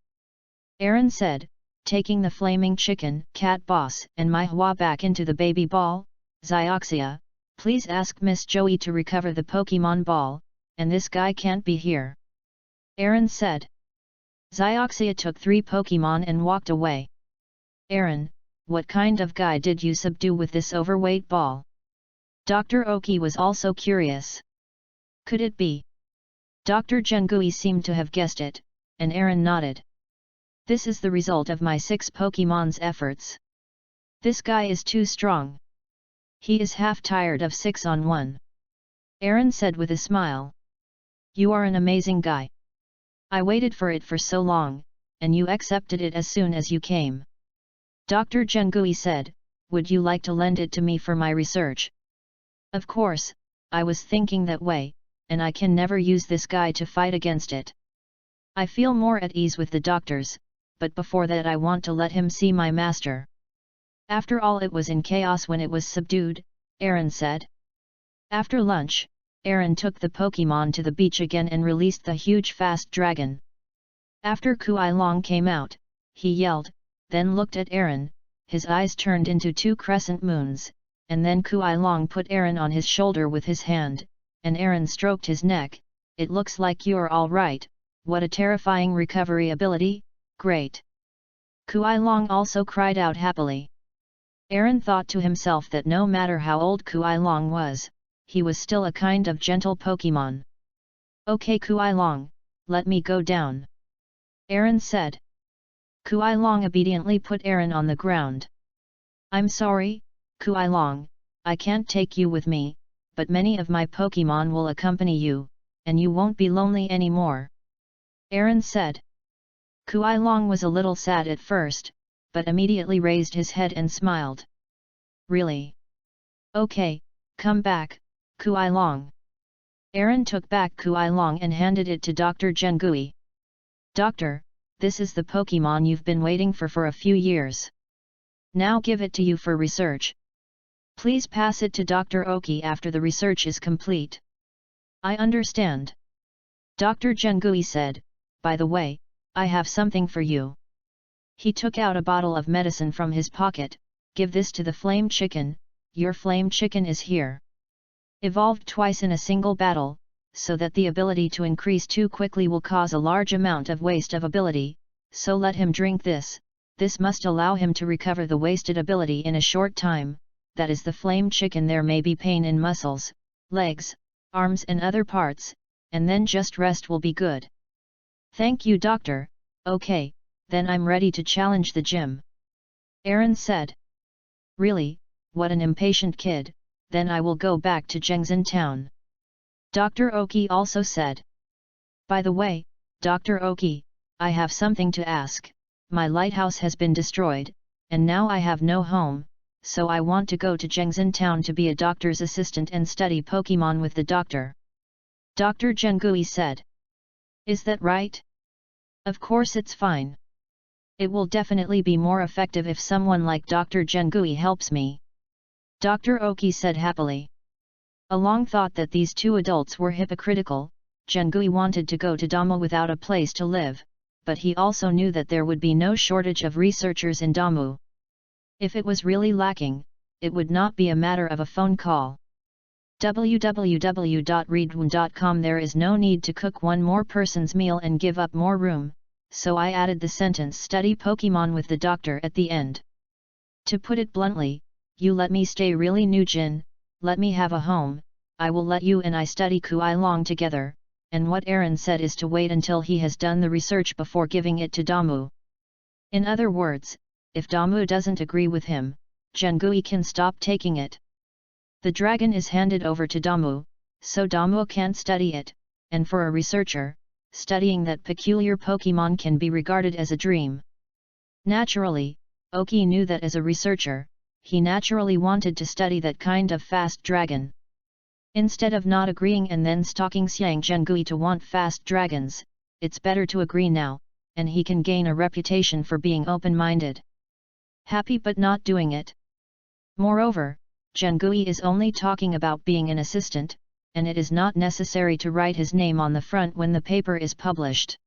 Aaron said, taking the flaming chicken, cat boss and Mai Hua back into the baby ball. Xioxia, please ask Miss Joey to recover the Pokemon ball, and this guy can't be here. Aaron said. Xioxia took 3 Pokemon and walked away. Aaron, what kind of guy did you subdue with this overweight ball? Dr. Oki was also curious. Could it be? Dr. Zhengui seemed to have guessed it, and Aaron nodded. This is the result of my 6 Pokemon's efforts. This guy is too strong. He is half tired of 6-on-1. Aaron said with a smile. You are an amazing guy. I waited for it for so long, and you accepted it as soon as you came. Dr. Zhengui said, would you like to lend it to me for my research? Of course, I was thinking that way, and I can never use this guy to fight against it. I feel more at ease with the doctors, but before that I want to let him see my master. After all, it was in chaos when it was subdued, Aaron said. After lunch, Aaron took the Pokemon to the beach again and released the huge fast dragon. After Kuai Long came out, he yelled, then looked at Aaron. His eyes turned into 2 crescent moons, and then Kuai Long put Aaron on his shoulder with his hand, and Aaron stroked his neck. It looks like you're all right. What a terrifying recovery ability, great. Kuai Long also cried out happily. Aaron thought to himself that no matter how old Kuai Long was, he was still a kind of gentle Pokemon. Okay Kuai Long, let me go down. Aaron said. Kuai Long obediently put Aaron on the ground. I'm sorry, Kuai Long, I can't take you with me, but many of my Pokemon will accompany you, and you won't be lonely anymore. Aaron said. Kuai Long was a little sad at first, but immediately raised his head and smiled. Really? Okay, come back, Kuai Long. Aaron took back Kuai Long and handed it to Dr. Zhengui. Doctor, this is the Pokemon you've been waiting for a few years. Now give it to you for research. Please pass it to Dr. Oki after the research is complete. I understand. Dr. Zhengui said, by the way, I have something for you. He took out a bottle of medicine from his pocket. Give this to the flame chicken, your flame chicken is here. Evolved twice in a single battle, so that the ability to increase too quickly will cause a large amount of waste of ability, so let him drink this. This must allow him to recover the wasted ability in a short time. That is the flame chicken. There may be pain in muscles, legs, arms and other parts, and then just rest will be good. Thank you doctor, okay, then I'm ready to challenge the gym. Aaron said. Really, what an impatient kid, then I will go back to Jengzhen town. Dr. Oki also said. By the way, Dr. Oki, I have something to ask. My lighthouse has been destroyed, and now I have no home, so I want to go to Jengzhen town to be a doctor's assistant and study Pokemon with the doctor. Dr. Zhengui said. Is that right? Of course it's fine. It will definitely be more effective if someone like Dr. Zhengui helps me. Dr. Oki said happily. Along thought that these two adults were hypocritical. Zhengui wanted to go to Damu without a place to live, but he also knew that there would be no shortage of researchers in Damu. If it was really lacking, it would not be a matter of a phone call. www.readaloud.com. There is no need to cook one more person's meal and give up more room, so I added the sentence study Pokemon with the doctor at the end. To put it bluntly, you let me stay really new Jin, let me have a home, I will let you and I study Kuai Long together, and what Aaron said is to wait until he has done the research before giving it to Damu. In other words, if Damu doesn't agree with him, Zhengui can stop taking it. The dragon is handed over to Damu, so Damu can't study it, and for a researcher, studying that peculiar Pokemon can be regarded as a dream. Naturally, Oki knew that as a researcher, he naturally wanted to study that kind of fast dragon. Instead of not agreeing and then stalking Xiang Zhengui to want fast dragons, it's better to agree now, and he can gain a reputation for being open-minded. Happy but not doing it. Moreover, Zhengui is only talking about being an assistant, and it is not necessary to write his name on the front when the paper is published.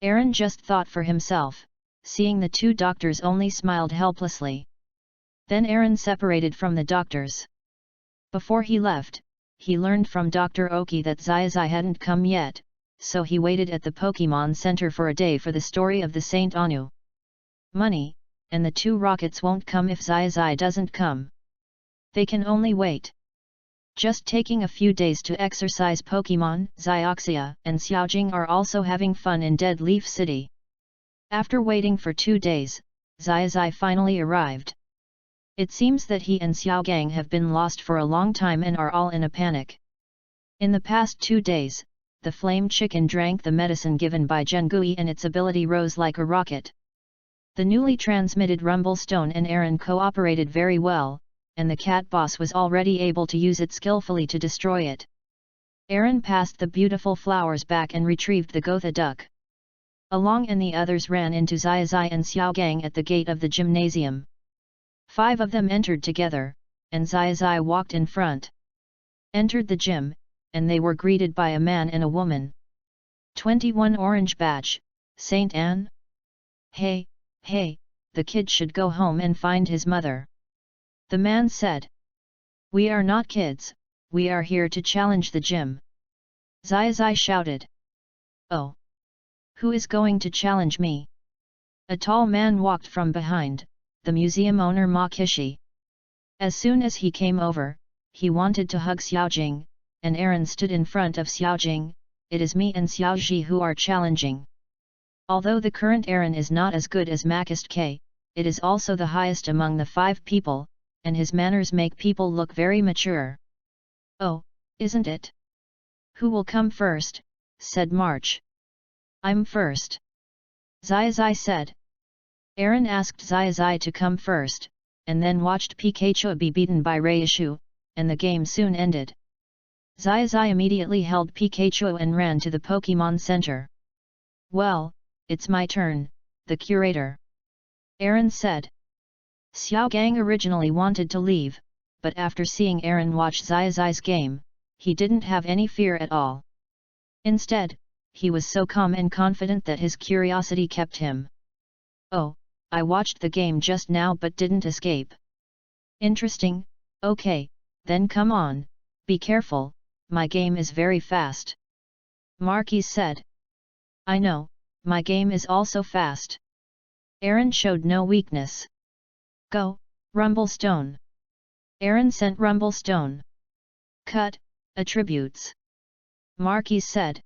Aaron just thought for himself, seeing the two doctors only smiled helplessly. Then Aaron separated from the doctors. Before he left, he learned from Dr. Oki that Zai hadn't come yet, so he waited at the Pokemon Center for a day for the story of the Saint Anu. Money, and the two rockets won't come if Zai doesn't come. They can only wait. Just taking a few days to exercise Pokemon, Zioxia and Xiaojing are also having fun in Dead Leaf City. After waiting for 2 days, Zai finally arrived. It seems that he and Xiaogang have been lost for a long time and are all in a panic. In the past 2 days, the flame chicken drank the medicine given by Zhengui and its ability rose like a rocket. The newly transmitted Rumble Stone and Aaron cooperated very well, and the cat boss was already able to use it skillfully to destroy it. Aaron passed the beautiful flowers back and retrieved the Gotha duck. Along and the others ran into Zai and Xiaogang at the gate of the gymnasium. 5 of them entered together, and Zai walked in front. Entered the gym, and they were greeted by a man and a woman. 21 orange badge, Saint Anne? Hey, the kid should go home and find his mother. The man said. We are not kids, we are here to challenge the gym. Zai shouted. Oh! Who is going to challenge me? A tall man walked from behind, the museum owner Ma Kishi. As soon as he came over, he wanted to hug Xiaojing, and Aaron stood in front of Xiaojing. It is me and Xiaoji who are challenging. Although the current Aaron is not as good as Makist K, it is also the highest among the 5 people, and his manners make people look very mature. Oh, isn't it? Who will come first? Said March. I'm first. Zai said. Aaron asked Zai to come first, and then watched Pikachu be beaten by Reishu, and the game soon ended. Zai immediately held Pikachu and ran to the Pokemon Center. Well, it's my turn, the curator. Aaron said. Xiaogang originally wanted to leave, but after seeing Aaron watch Zai's game, he didn't have any fear at all. Instead, he was so calm and confident that his curiosity kept him. Oh, I watched the game just now but didn't escape. Interesting, okay, then come on, be careful, my game is very fast. Marquis said. I know, my game is also fast. Aaron showed no weakness. Go, Rumble Stone. Aaron sent Rumble Stone. Cut, attributes. Marquis said.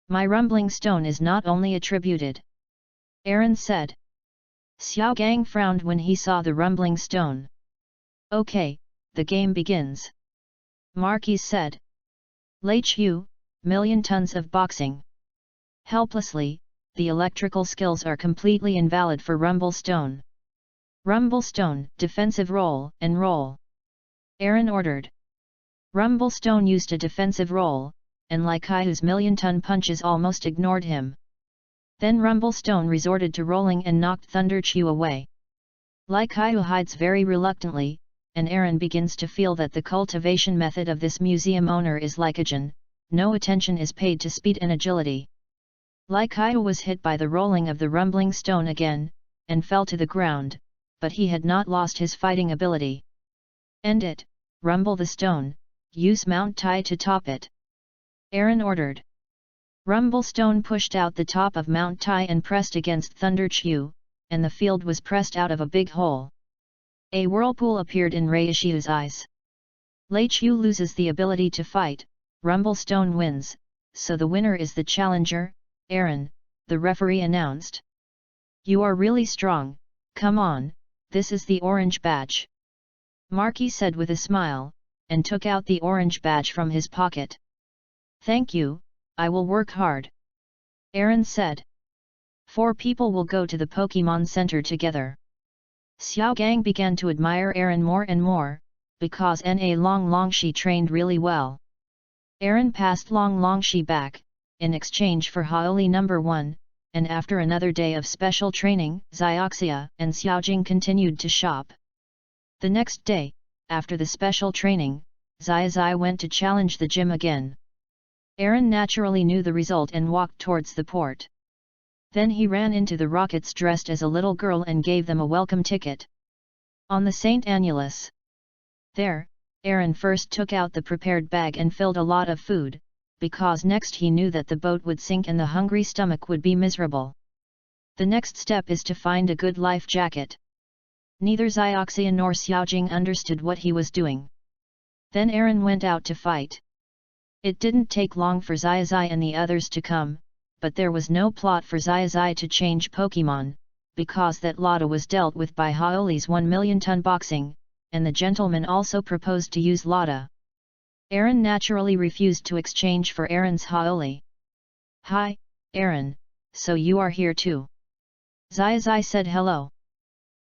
My rumbling stone is not only attributed. Aaron said. Xiao Gang frowned when he saw the rumbling stone. Okay, the game begins. Marquis said. Lei Chu, million tons of boxing. Helplessly, the electrical skills are completely invalid for Rumble Stone. Rumble Stone, defensive roll, and roll. Aaron ordered. Rumble Stone used a defensive roll, and Lai Kaihu's million-ton punches almost ignored him. Then Rumble Stone resorted to rolling and knocked Thunder Chu away. Lai Kaihu hides very reluctantly, and Aaron begins to feel that the cultivation method of this museum owner is lycogen, no attention is paid to speed and agility. Lai Kaihu was hit by the rolling of the rumbling stone again, and fell to the ground, but he had not lost his fighting ability. End it, rumble the stone, use Mount Tai to top it. Aaron ordered. Rumble Stone pushed out the top of Mount Tai and pressed against Thunder Chu, and the field was pressed out of a big hole. A whirlpool appeared in Reishiu's eyes. Lei Chu loses the ability to fight, Rumble Stone wins, so the winner is the challenger, Aaron, the referee announced. You are really strong, come on, this is the orange badge. Marquis said with a smile, and took out the orange badge from his pocket. Thank you, I will work hard. Aaron said. 4 people will go to the Pokemon Center together. Xiao Gang began to admire Aaron more and more, because Na Long Longshi trained really well. Aaron passed Long Longshi back, in exchange for Haoli No. 1, and after another day of special training, Xiaoxia and Xiaojing continued to shop. The next day, after the special training, Zai went to challenge the gym again. Aaron naturally knew the result and walked towards the port. Then he ran into the rockets dressed as a little girl and gave them a welcome ticket. On the St. Annulus. There, Aaron first took out the prepared bag and filled a lot of food, because next he knew that the boat would sink and the hungry stomach would be miserable. The next step is to find a good life jacket. Neither Xiaoxia nor Xiaojing understood what he was doing. Then Aaron went out to fight. It didn't take long for Zai and the others to come, but there was no plot for Zai to change Pokemon, because that Lada was dealt with by Haoli's 1 million ton boxing, and the gentleman also proposed to use Lada. Aaron naturally refused to exchange for Aaron's Haoli. Hi, Aaron, so you are here too. Zai said hello.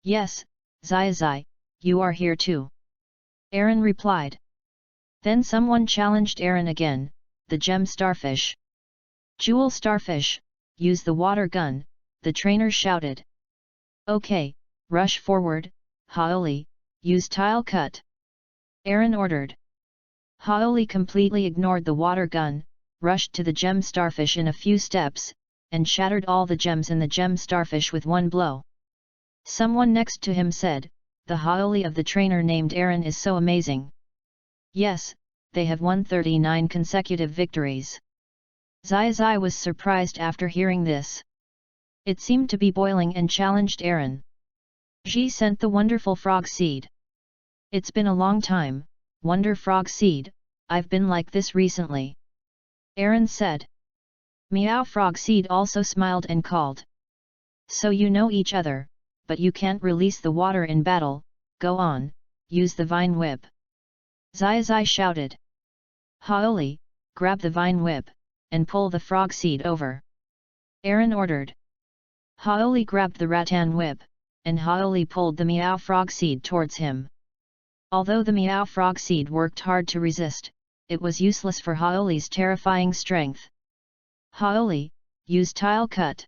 Yes, Zai, you are here too. Aaron replied. Then someone challenged Aaron again, the gem starfish. Jewel starfish, use the water gun, the trainer shouted. Okay, rush forward, Haoli, use tile cut. Aaron ordered. Haoli completely ignored the water gun, rushed to the gem starfish in a few steps, and shattered all the gems in the gem starfish with one blow. Someone next to him said, the Haoli of the trainer named Aaron is so amazing. Yes, they have won 39 consecutive victories. Zai was surprised after hearing this. It seemed to be boiling and challenged Aaron. Ji sent the wonderful frog seed. It's been a long time, Wonder Frog Seed, I've been like this recently. Aaron said. Meow Frog Seed also smiled and called. So you know each other, but you can't release the water in battle, go on, use the vine whip. Zai shouted. Haoli, grab the vine whip, and pull the frog seed over. Aaron ordered. Haoli grabbed the rattan whip, and Haoli pulled the meow frog seed towards him. Although the meow frog seed worked hard to resist, it was useless for Haoli's terrifying strength. Haoli, use tile cut.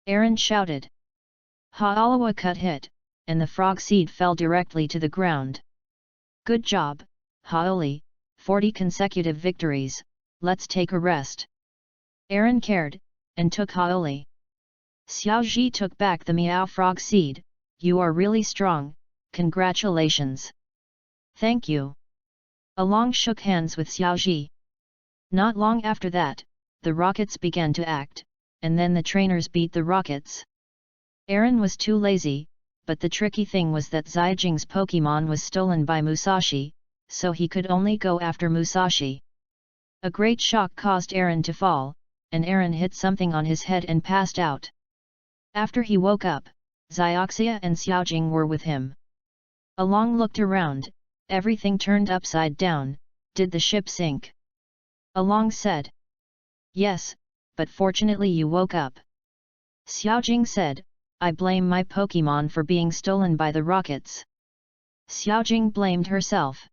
Aaron shouted. Haolawa cut hit, and the frog seed fell directly to the ground. Good job, Haoli, 40 consecutive victories, let's take a rest. Aaron cared, and took Haoli. Xiaoji took back the meow frog seed, you are really strong, congratulations. Thank you. Along shook hands with Xiaoji. Not long after that, the rockets began to act, and then the trainers beat the rockets. Aaron was too lazy, but the tricky thing was that Zaijing's Pokemon was stolen by Musashi, so he could only go after Musashi. A great shock caused Aaron to fall, and Aaron hit something on his head and passed out. After he woke up, Zioxia and Xiaojing were with him. Along looked around, everything turned upside down. Did the ship sink? Along said. Yes, but fortunately you woke up. Xiaojing said, I blame my Pokemon for being stolen by the rockets. Xiaojing blamed herself.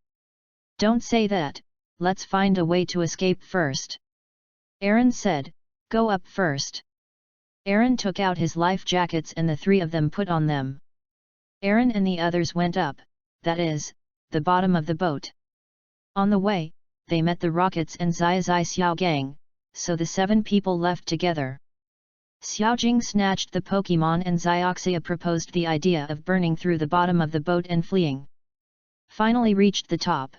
Don't say that, let's find a way to escape first. Aaron said, go up first. Aaron took out his life jackets and the three of them put on them. Aaron and the others went up, that is, the bottom of the boat. On the way, they met the rockets and Zai Xiaogang, so the 7 people left together. Xiaojing snatched the Pokemon and Zioxia proposed the idea of burning through the bottom of the boat and fleeing. Finally reached the top.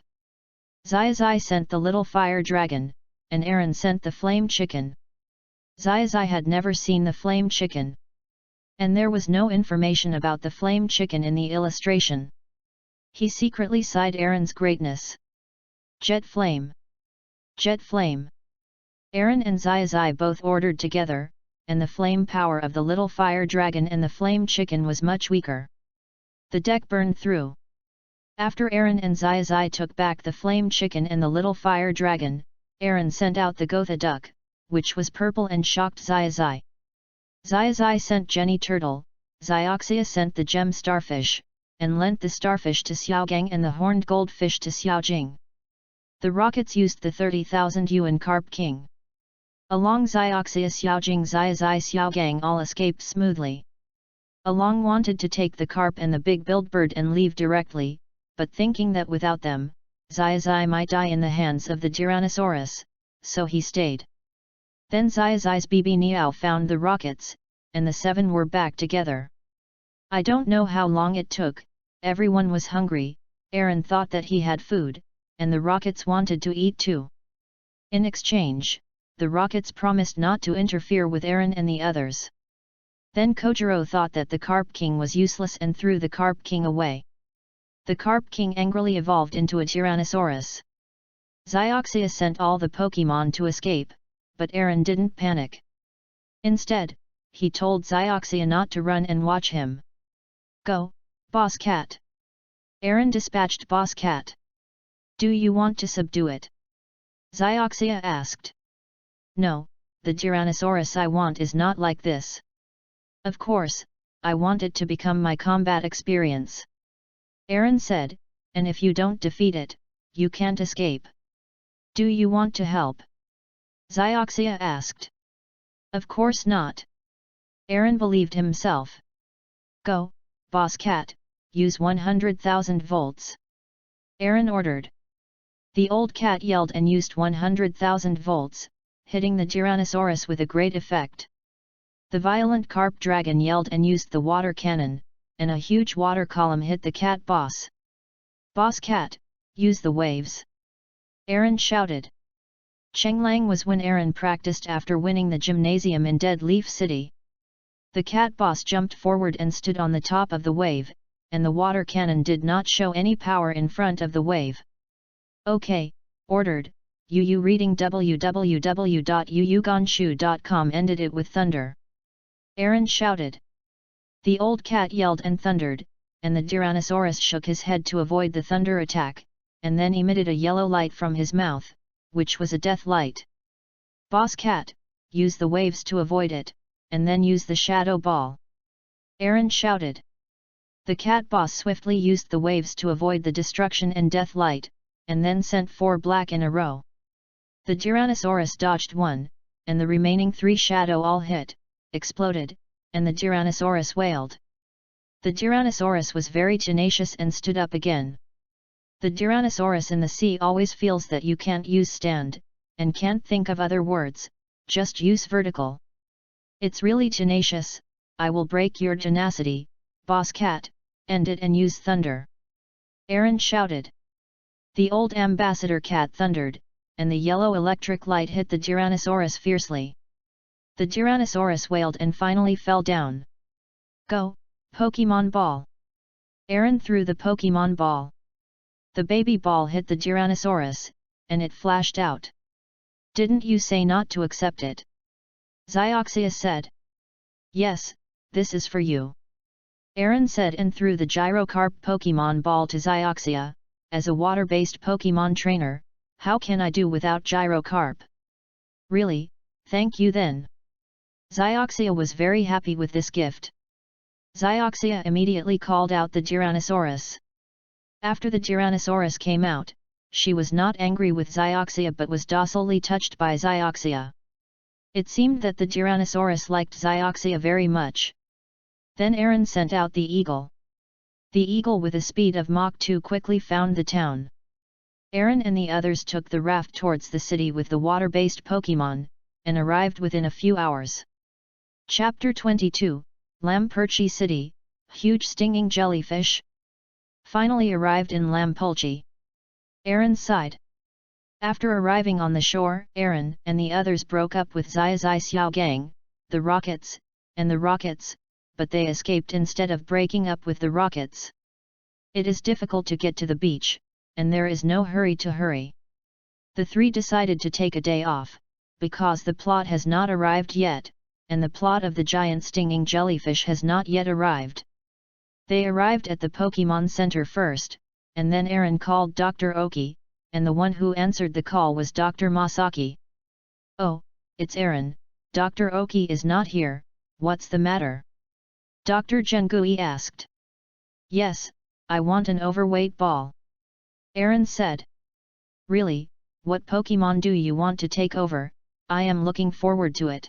Zai sent the little fire dragon, and Aaron sent the flame chicken. Zai had never seen the flame chicken. And there was no information about the flame chicken in the illustration. He secretly sighed Aaron's greatness. Jet flame! Jet flame! Aaron and Zai both ordered together, and the flame power of the little fire dragon and the flame chicken was much weaker. The deck burned through. After Aaron and Zai took back the flame chicken and the little fire dragon, Aaron sent out the Gotha duck, which was purple and shocked Zai. Zai sent Jenny Turtle, Zioxia sent the gem starfish, and lent the starfish to Xiaogang and the horned goldfish to Xiaojing. The rockets used the 30,000 yuan Carp King. Along Zioxia Xiaojing Zai Xiaogang all escaped smoothly. Along wanted to take the carp and the big billed bird and leave directly, but thinking that without them, Zai might die in the hands of the Tyrannosaurus, so he stayed. Then Zai's Bibi Niao found the rockets, and the 7 were back together. I don't know how long it took, everyone was hungry, Aaron thought that he had food, and the rockets wanted to eat too. In exchange, the rockets promised not to interfere with Aaron and the others. Then Kojiro thought that the Carp King was useless and threw the Carp King away. The Carp King angrily evolved into a Tyrannosaurus. Zioxia sent all the Pokemon to escape, but Aaron didn't panic. Instead, he told Zioxia not to run and watch him. Go, Boss Cat! Aaron dispatched Boss Cat. Do you want to subdue it? Zioxia asked. No, the Tyrannosaurus I want is not like this. Of course, I want it to become my combat experience. Aaron said, and if you don't defeat it, you can't escape. Do you want to help? Zioxia asked. Of course not. Aaron believed himself. Go, Boss Cat, use 100,000 volts. Aaron ordered. The old cat yelled and used 100,000 volts, hitting the Tyrannosaurus with a great effect. The violent carp dragon yelled and used the water cannon, and a huge water column hit the cat boss. Boss Cat, use the waves! Aaron shouted. Chenglang was when Aaron practiced after winning the gymnasium in Dead Leaf City. The cat boss jumped forward and stood on the top of the wave, and the water cannon did not show any power in front of the wave. Okay, ordered, Yu reading www.yuyugonshu.com ended it with thunder. Aaron shouted. The old cat yelled and thundered, and the Tyrannosaurus shook his head to avoid the thunder attack, and then emitted a yellow light from his mouth, which was a death light. Boss Cat, use the waves to avoid it, and then use the shadow ball. Aaron shouted. The cat boss swiftly used the waves to avoid the destruction and death light, and then sent 4 black in a row. The Tyrannosaurus dodged 1, and the remaining 3 shadow all hit, exploded, and the Tyrannosaurus wailed. The Tyrannosaurus was very tenacious and stood up again. The Tyrannosaurus in the sea always feels that you can't use stand, and can't think of other words, just use vertical. It's really tenacious, I will break your tenacity, Boss Cat, end it and use thunder. Aaron shouted. The old ambassador cat thundered, and the yellow electric light hit the Tyrannosaurus fiercely. The Tyrannosaurus wailed and finally fell down. Go, Pokemon Ball! Aaron threw the Pokemon Ball. The baby ball hit the Tyrannosaurus, and it flashed out. Didn't you say not to accept it? Zioxia said. Yes, this is for you. Aaron said and threw the Gyrocarp Pokemon ball to Zioxia. As a water-based Pokemon trainer, how can I do without Gyrocarp? Really, thank you then. Zioxia was very happy with this gift. Zioxia immediately called out the Tyrannosaurus. After the Tyrannosaurus came out, she was not angry with Zioxia but was docilely touched by Zioxia. It seemed that the Tyrannosaurus liked Zioxia very much. Then Aaron sent out the eagle. The eagle with a speed of Mach 2 quickly found the town. Aaron and the others took the raft towards the city with the water-based Pokemon, and arrived within a few hours. Chapter 22, Lampurchi City, Huge Stinging Jellyfish. Finally arrived in Lampulchi. Aaron sighed. After arriving on the shore, Aaron and the others broke up with Zai Xiao Gang, the Rockets, and the Rockets, but they escaped instead of breaking up with the Rockets. It is difficult to get to the beach, and there is no hurry to hurry. The three decided to take a day off, because the plot has not arrived yet, and the plot of the giant stinging jellyfish has not yet arrived. They arrived at the Pokemon Center first, and then Aaron called Dr. Oki, and the one who answered the call was Dr. Masaki. Oh, it's Aaron, Dr. Oki is not here, what's the matter? Dr. Jengui asked. Yes, I want an overweight ball. Aaron said. Really, what Pokemon do you want to take over? I am looking forward to it.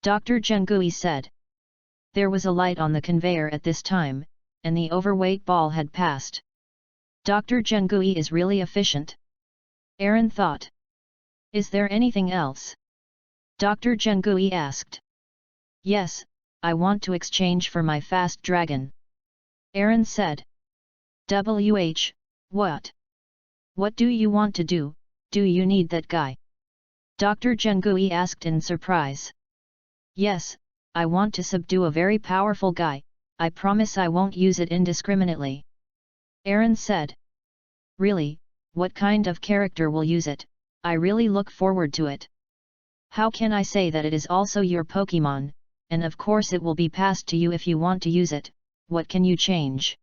Dr. Jengui said. There was a light on the conveyor at this time, and the overweight ball had passed. Dr. Jengui is really efficient. Aaron thought. Is there anything else? Dr. Jengui asked. Yes, I want to exchange for my fast dragon. Aaron said. What? What do you want to do? Do you need that guy? Dr. Jengui asked in surprise. Yes, I want to subdue a very powerful guy, I promise I won't use it indiscriminately. Aaron said. Really, what kind of character will use it? I really look forward to it. How can I say that it is also your Pokemon, and of course it will be passed to you if you want to use it, what can you change?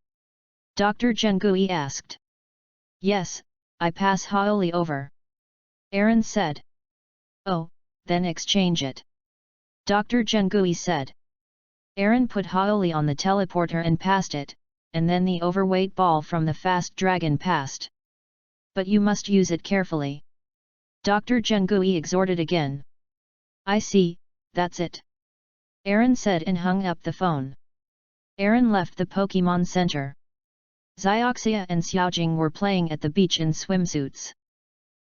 Dr. Jengui asked. Yes, I pass Haoli over. Aaron said. Oh, then exchange it. Dr. Jengui said. Aaron put Haoli on the teleporter and passed it, and then the overweight ball from the fast dragon passed. But you must use it carefully. Dr. Jengui exhorted again. I see, that's it. Aaron said and hung up the phone. Aaron left the Pokemon Center. Zioxia and Xiaojing were playing at the beach in swimsuits.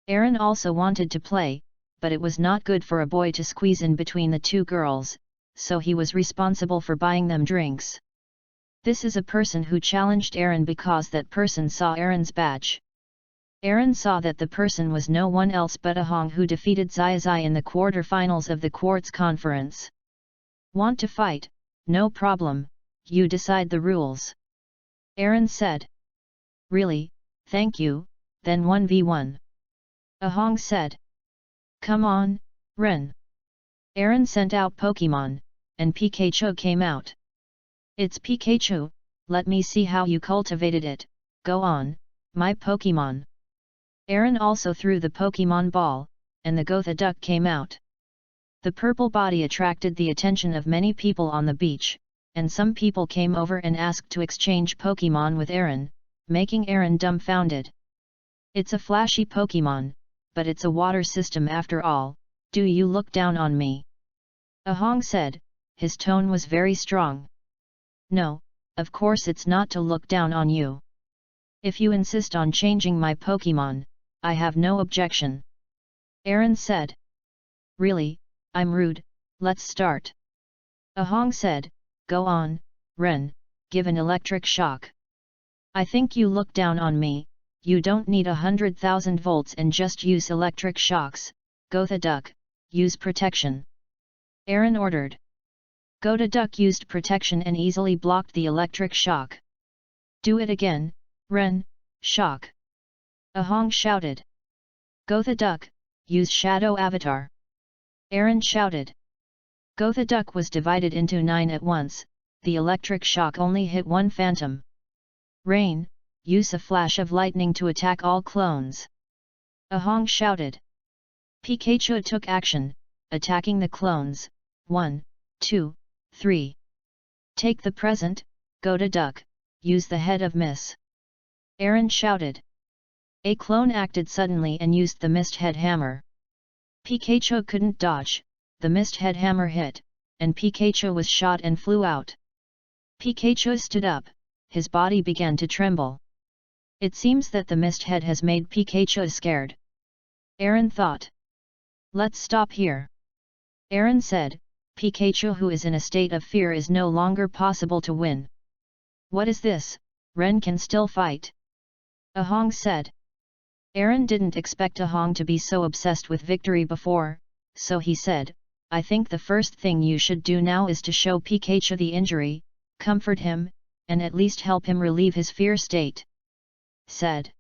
Aaron also wanted to play, but it was not good for a boy to squeeze in between the two girls, so he was responsible for buying them drinks. This is a person who challenged Aaron because that person saw Aaron's badge. Aaron saw that the person was no one else but Ahong, who defeated Zai in the quarter-finals of the Quartz Conference. Want to fight? No problem, you decide the rules. Aaron said. Really, thank you, then 1v1. Ahong said. Come on, Ren. Aaron sent out Pokemon, and Pikachu came out. It's Pikachu, let me see how you cultivated it, go on, my Pokemon. Aaron also threw the Pokemon ball, and the Gotha duck came out. The purple body attracted the attention of many people on the beach, and some people came over and asked to exchange Pokemon with Aaron, making Aaron dumbfounded. It's a flashy Pokemon, but it's a water system after all, do you look down on me? Ahong said, his tone was very strong. No, of course it's not to look down on you. If you insist on changing my Pokemon, I have no objection. Aaron said. Really, I'm rude, let's start. Ahong said, go on, Ren, give an electric shock. I think you look down on me, you don't need 100,000 volts and just use electric shocks, Gotha duck, use protection. Aaron ordered. Gotha duck used protection and easily blocked the electric shock. Do it again, Ren, shock. Ahong shouted. Gotha duck, use shadow avatar. Aaron shouted. Gotha duck was divided into 9 at once, the electric shock only hit one phantom. Rain, use a flash of lightning to attack all clones. Ahong shouted. Pikachu took action, attacking the clones. 1, 2, 3. Take the present, Gotha duck, use the head of Miss. Aaron shouted. A clone acted suddenly and used the mist head hammer. Pikachu couldn't dodge, the mist head hammer hit, and Pikachu was shot and flew out. Pikachu stood up, his body began to tremble. It seems that the mist head has made Pikachu scared. Aaron thought. Let's stop here. Aaron said, Pikachu who is in a state of fear is no longer possible to win. What is this, Ren can still fight? Ahong said. Aaron didn't expect Ahong to be so obsessed with victory before, so he said, I think the first thing you should do now is to show Pikachu the injury, comfort him, and at least help him relieve his fear state. Said.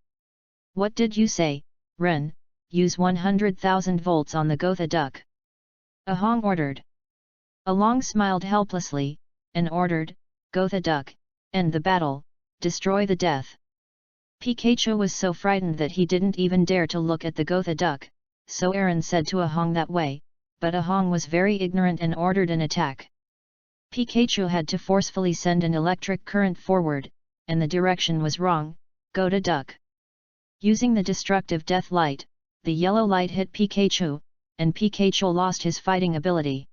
What did you say, Ren? Use 100,000 volts on the Gotha duck. Ahong ordered. Ahong smiled helplessly, and ordered, Gotha duck, end the battle, destroy the death. Pikachu was so frightened that he didn't even dare to look at the Gotha duck, so Aaron said to Ahong that way, but Ahong was very ignorant and ordered an attack. Pikachu had to forcefully send an electric current forward, and the direction was wrong, Gotha duck. Using the destructive death light, the yellow light hit Pikachu, and Pikachu lost his fighting ability.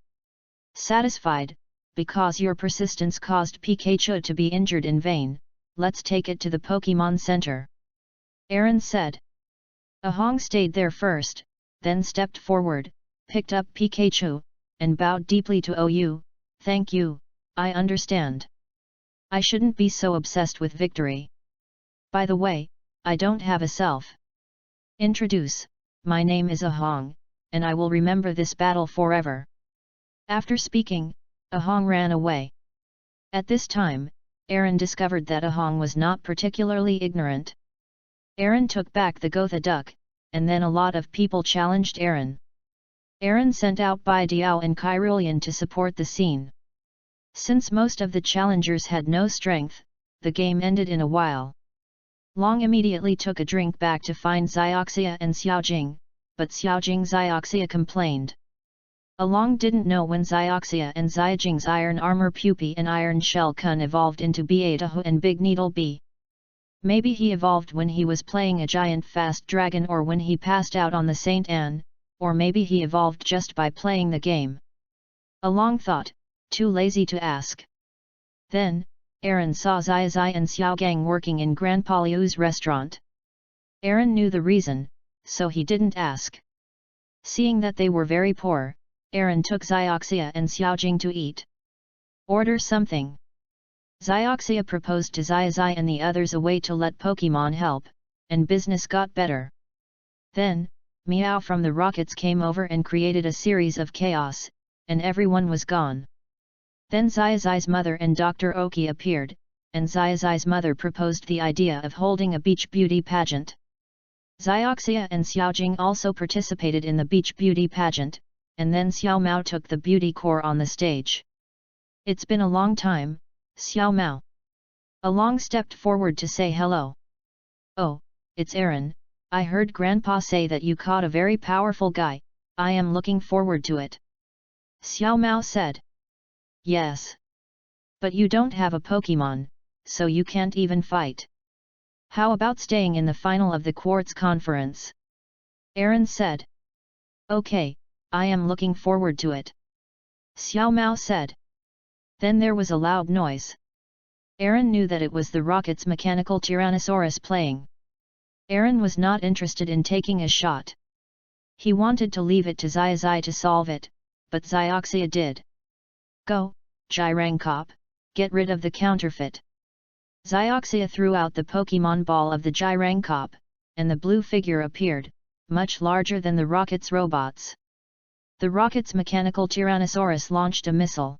Satisfied, because your persistence caused Pikachu to be injured in vain, let's take it to the Pokemon Center. Aaron said. Ahong stayed there first, then stepped forward, picked up Pikachu, and bowed deeply to OU, thank you, I understand. I shouldn't be so obsessed with victory. By the way, I don't have a self. Introduce, my name is Ahong, and I will remember this battle forever. After speaking, Ahong ran away. At this time, Aaron discovered that Ahong was not particularly ignorant. Aaron took back the Gotha duck, and then a lot of people challenged Aaron. Aaron sent out Bai Diao and Kyrillian to support the scene. Since most of the challengers had no strength, the game ended in a while. Long immediately took a drink back to find Xiaoxia and Xiaojing, but Xiaojing Xiaoxia complained. Along didn't know when Xiaoxia and Xiaojing's iron armor pupae and iron shell kun evolved into Betahu and Big Needle B. Maybe he evolved when he was playing a giant fast dragon or when he passed out on the Saint Anne, or maybe he evolved just by playing the game. Along thought, too lazy to ask. Then, Aaron saw Xiaozai and Xiaogang working in Grandpa Liu's restaurant. Aaron knew the reason, so he didn't ask. Seeing that they were very poor, Aaron took Xiaoxia and Xiaojing to eat. Order something. Xiaoxia proposed to Xiaozai and the others a way to let Pokemon help, and business got better. Then, Meow from the Rockets came over and created a series of chaos, and everyone was gone. Then Xiaozai's mother and Dr. Oki appeared, and Xiaozai's mother proposed the idea of holding a beach beauty pageant. Xiaoxia and Xiaojing also participated in the beach beauty pageant, and then Xiao Mao took the beauty core on the stage. It's been a long time, Xiao Mao. Along stepped forward to say hello. Oh, it's Aaron, I heard Grandpa say that you caught a very powerful guy, I am looking forward to it. Xiao Mao said. Yes. But you don't have a Pokemon, so you can't even fight. How about staying in the final of the Quartz Conference? Aaron said. Okay, I am looking forward to it. Xiao Mao said. Then there was a loud noise. Aaron knew that it was the Rocket's mechanical Tyrannosaurus playing. Aaron was not interested in taking a shot. He wanted to leave it to Xiaozai to solve it, but Xiaoxia did. Go, Gyrangkop, get rid of the counterfeit. Xiaoxia threw out the Pokemon ball of the Gyrangkop, and the blue figure appeared, much larger than the Rocket's robots. The Rocket's mechanical Tyrannosaurus launched a missile.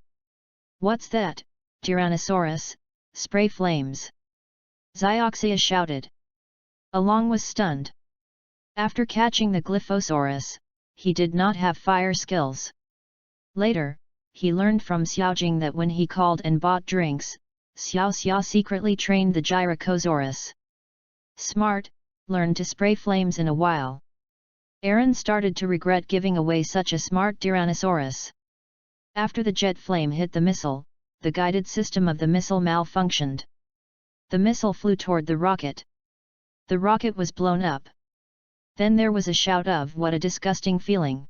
What's that, Tyrannosaurus? Spray flames! Xiaoxia shouted. Along was stunned. After catching the Glyphosaurus, he did not have fire skills. Later, he learned from Xiaojing that when he called and bought drinks, Xiao Xia secretly trained the Gyrocosaurus. Smart, learned to spray flames in a while. Aaron started to regret giving away such a smart Tyrannosaurus. After the jet flame hit the missile, the guided system of the missile malfunctioned. The missile flew toward the rocket. The rocket was blown up. Then there was a shout of "What a disgusting feeling!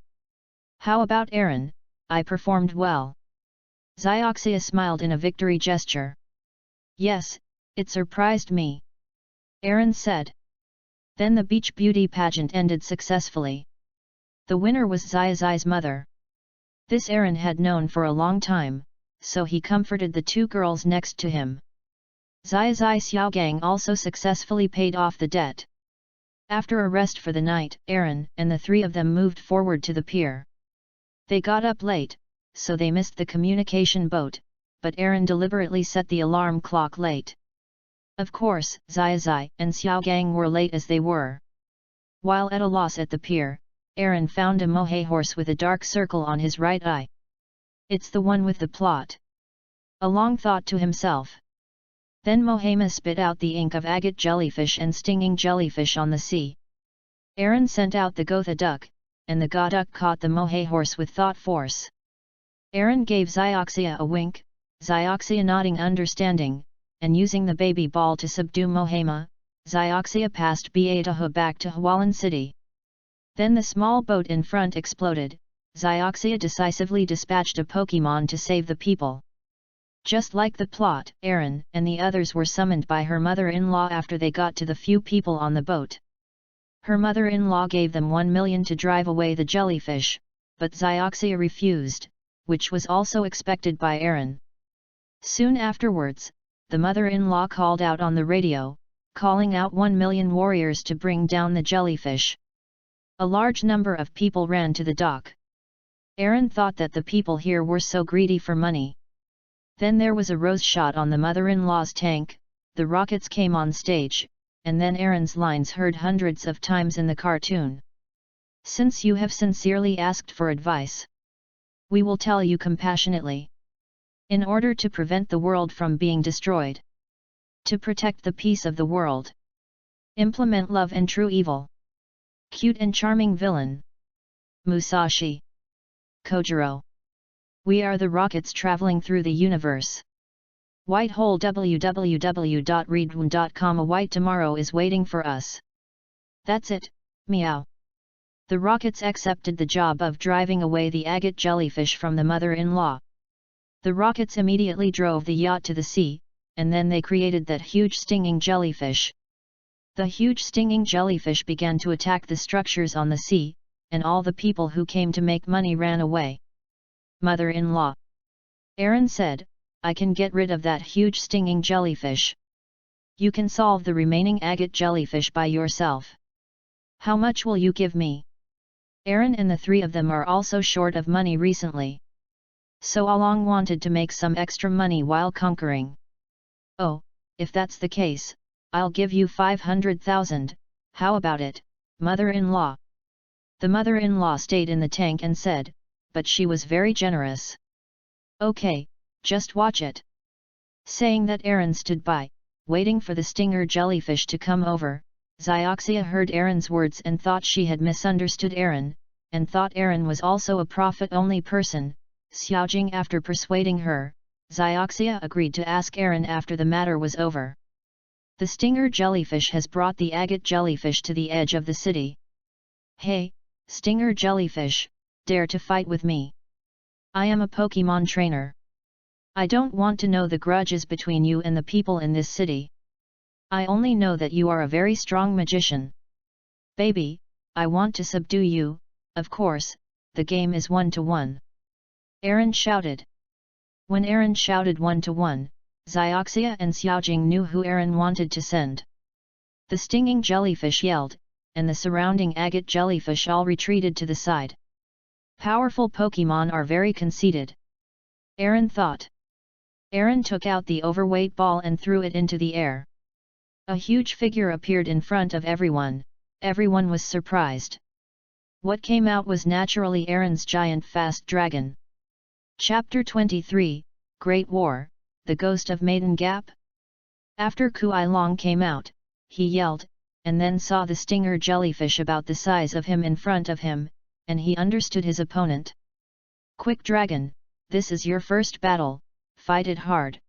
How about Aaron? I performed well." Xioxia smiled in a victory gesture. "Yes, it surprised me," Aaron said. Then the beach beauty pageant ended successfully. The winner was Xiaoxi's mother. This Aaron had known for a long time, so he comforted the two girls next to him. Xiaoxi Xiaogang also successfully paid off the debt. After a rest for the night, Aaron and the three of them moved forward to the pier. They got up late, so they missed the communication boat, but Aaron deliberately set the alarm clock late. Of course, Xiaoxi and Xiaogang were late as they were. While at a loss at the pier, Aaron found a mohe horse with a dark circle on his right eye. "It's the one with the plot," Along thought to himself. Then Mohema spit out the ink of agate jellyfish and stinging jellyfish on the sea. Aaron sent out the Gotha duck, and the Ga duck caught the mohe horse with thought force. Aaron gave Xioxia a wink, Xioxia nodding understanding, and using the baby ball to subdue Mohema, Xioxia passed Beatahu back to Hualan City. Then the small boat in front exploded. Xioxia decisively dispatched a Pokemon to save the people. Just like the plot, Aaron and the others were summoned by her mother-in-law after they got to the few people on the boat. Her mother-in-law gave them 1 million to drive away the jellyfish, but Xioxia refused, which was also expected by Aaron. Soon afterwards, the mother-in-law called out on the radio, calling out 1 million warriors to bring down the jellyfish. A large number of people ran to the dock. Aaron thought that the people here were so greedy for money. Then there was a rose shot on the mother-in-law's tank, the rockets came on stage, and then Aaron's lines heard hundreds of times in the cartoon. "Since you have sincerely asked for advice, we will tell you compassionately. In order to prevent the world from being destroyed, to protect the peace of the world, implement love and true evil. Cute and charming villain. Musashi. Kojiro. We are the rockets traveling through the universe. White hole www.readwound.com. A white tomorrow is waiting for us. That's it, meow." The rockets accepted the job of driving away the agate jellyfish from the mother-in-law. The rockets immediately drove the yacht to the sea, and then they created that huge stinging jellyfish. The huge stinging jellyfish began to attack the structures on the sea, and all the people who came to make money ran away. "Mother-in-law," Aaron said, "I can get rid of that huge stinging jellyfish. You can solve the remaining agate jellyfish by yourself. How much will you give me?" Aaron and the three of them are also short of money recently. So Along wanted to make some extra money while conquering. "Oh, if that's the case, I'll give you 500,000, how about it, mother-in-law?" The mother-in-law stayed in the tank and said, but she was very generous. "Okay, just watch it." Saying that, Aaron stood by, waiting for the stinger jellyfish to come over. Xioxia heard Aaron's words and thought she had misunderstood Aaron, and thought Aaron was also a profit-only person. Xiaojing, after persuading her, Xioxia agreed to ask Aaron after the matter was over. The stinger jellyfish has brought the agate jellyfish to the edge of the city. "Hey, stinger jellyfish, dare to fight with me? I am a Pokemon trainer. I don't want to know the grudges between you and the people in this city. I only know that you are a very strong magician. Baby, I want to subdue you, of course, the game is 1-to-1. Aaron shouted. When Aaron shouted 1-to-1, Xioxia and Xiaojing knew who Aaron wanted to send. The stinging jellyfish yelled, and the surrounding agate jellyfish all retreated to the side. Powerful Pokemon are very conceited, Aaron thought. Aaron took out the overweight ball and threw it into the air. A huge figure appeared in front of everyone, Everyone was surprised. What came out was naturally Aaron's giant fast dragon. Chapter 23, Great War, The Ghost of Maiden Gap? After Kuai Long came out, he yelled, and then saw the stinger jellyfish about the size of him in front of him, and he understood his opponent. "Quick dragon, this is your first battle, fight it hard!"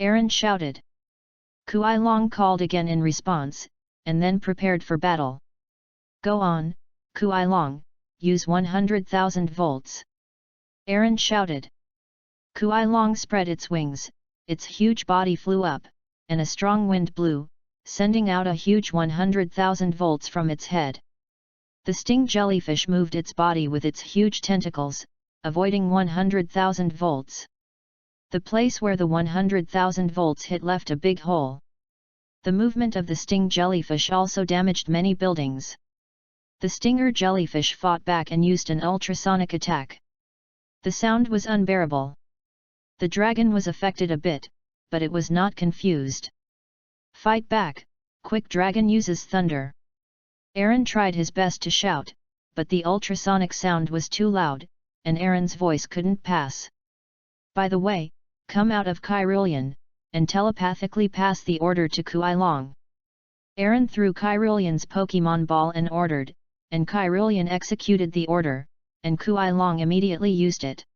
Aaron shouted. Kuai Long called again in response, and then prepared for battle. "Go on, Kuai Long, use 100,000 volts!" Aaron shouted. Kuai Long spread its wings, its huge body flew up, and a strong wind blew, sending out a huge 100,000 volts from its head. The sting jellyfish moved its body with its huge tentacles, avoiding 100,000 volts. The place where the 100,000 volts hit left a big hole. The movement of the sting jellyfish also damaged many buildings. The stinger jellyfish fought back and used an ultrasonic attack. The sound was unbearable. The dragon was affected a bit, but it was not confused. "Fight back, quick dragon uses thunder!" Aaron tried his best to shout, but the ultrasonic sound was too loud, and Aaron's voice couldn't pass. "By the way, come out of Kyrillian, and telepathically pass the order to Kuai Long." Aaron threw Kyrillian's Pokemon ball and ordered, and Kyrillian executed the order, and Kuai Long immediately used it.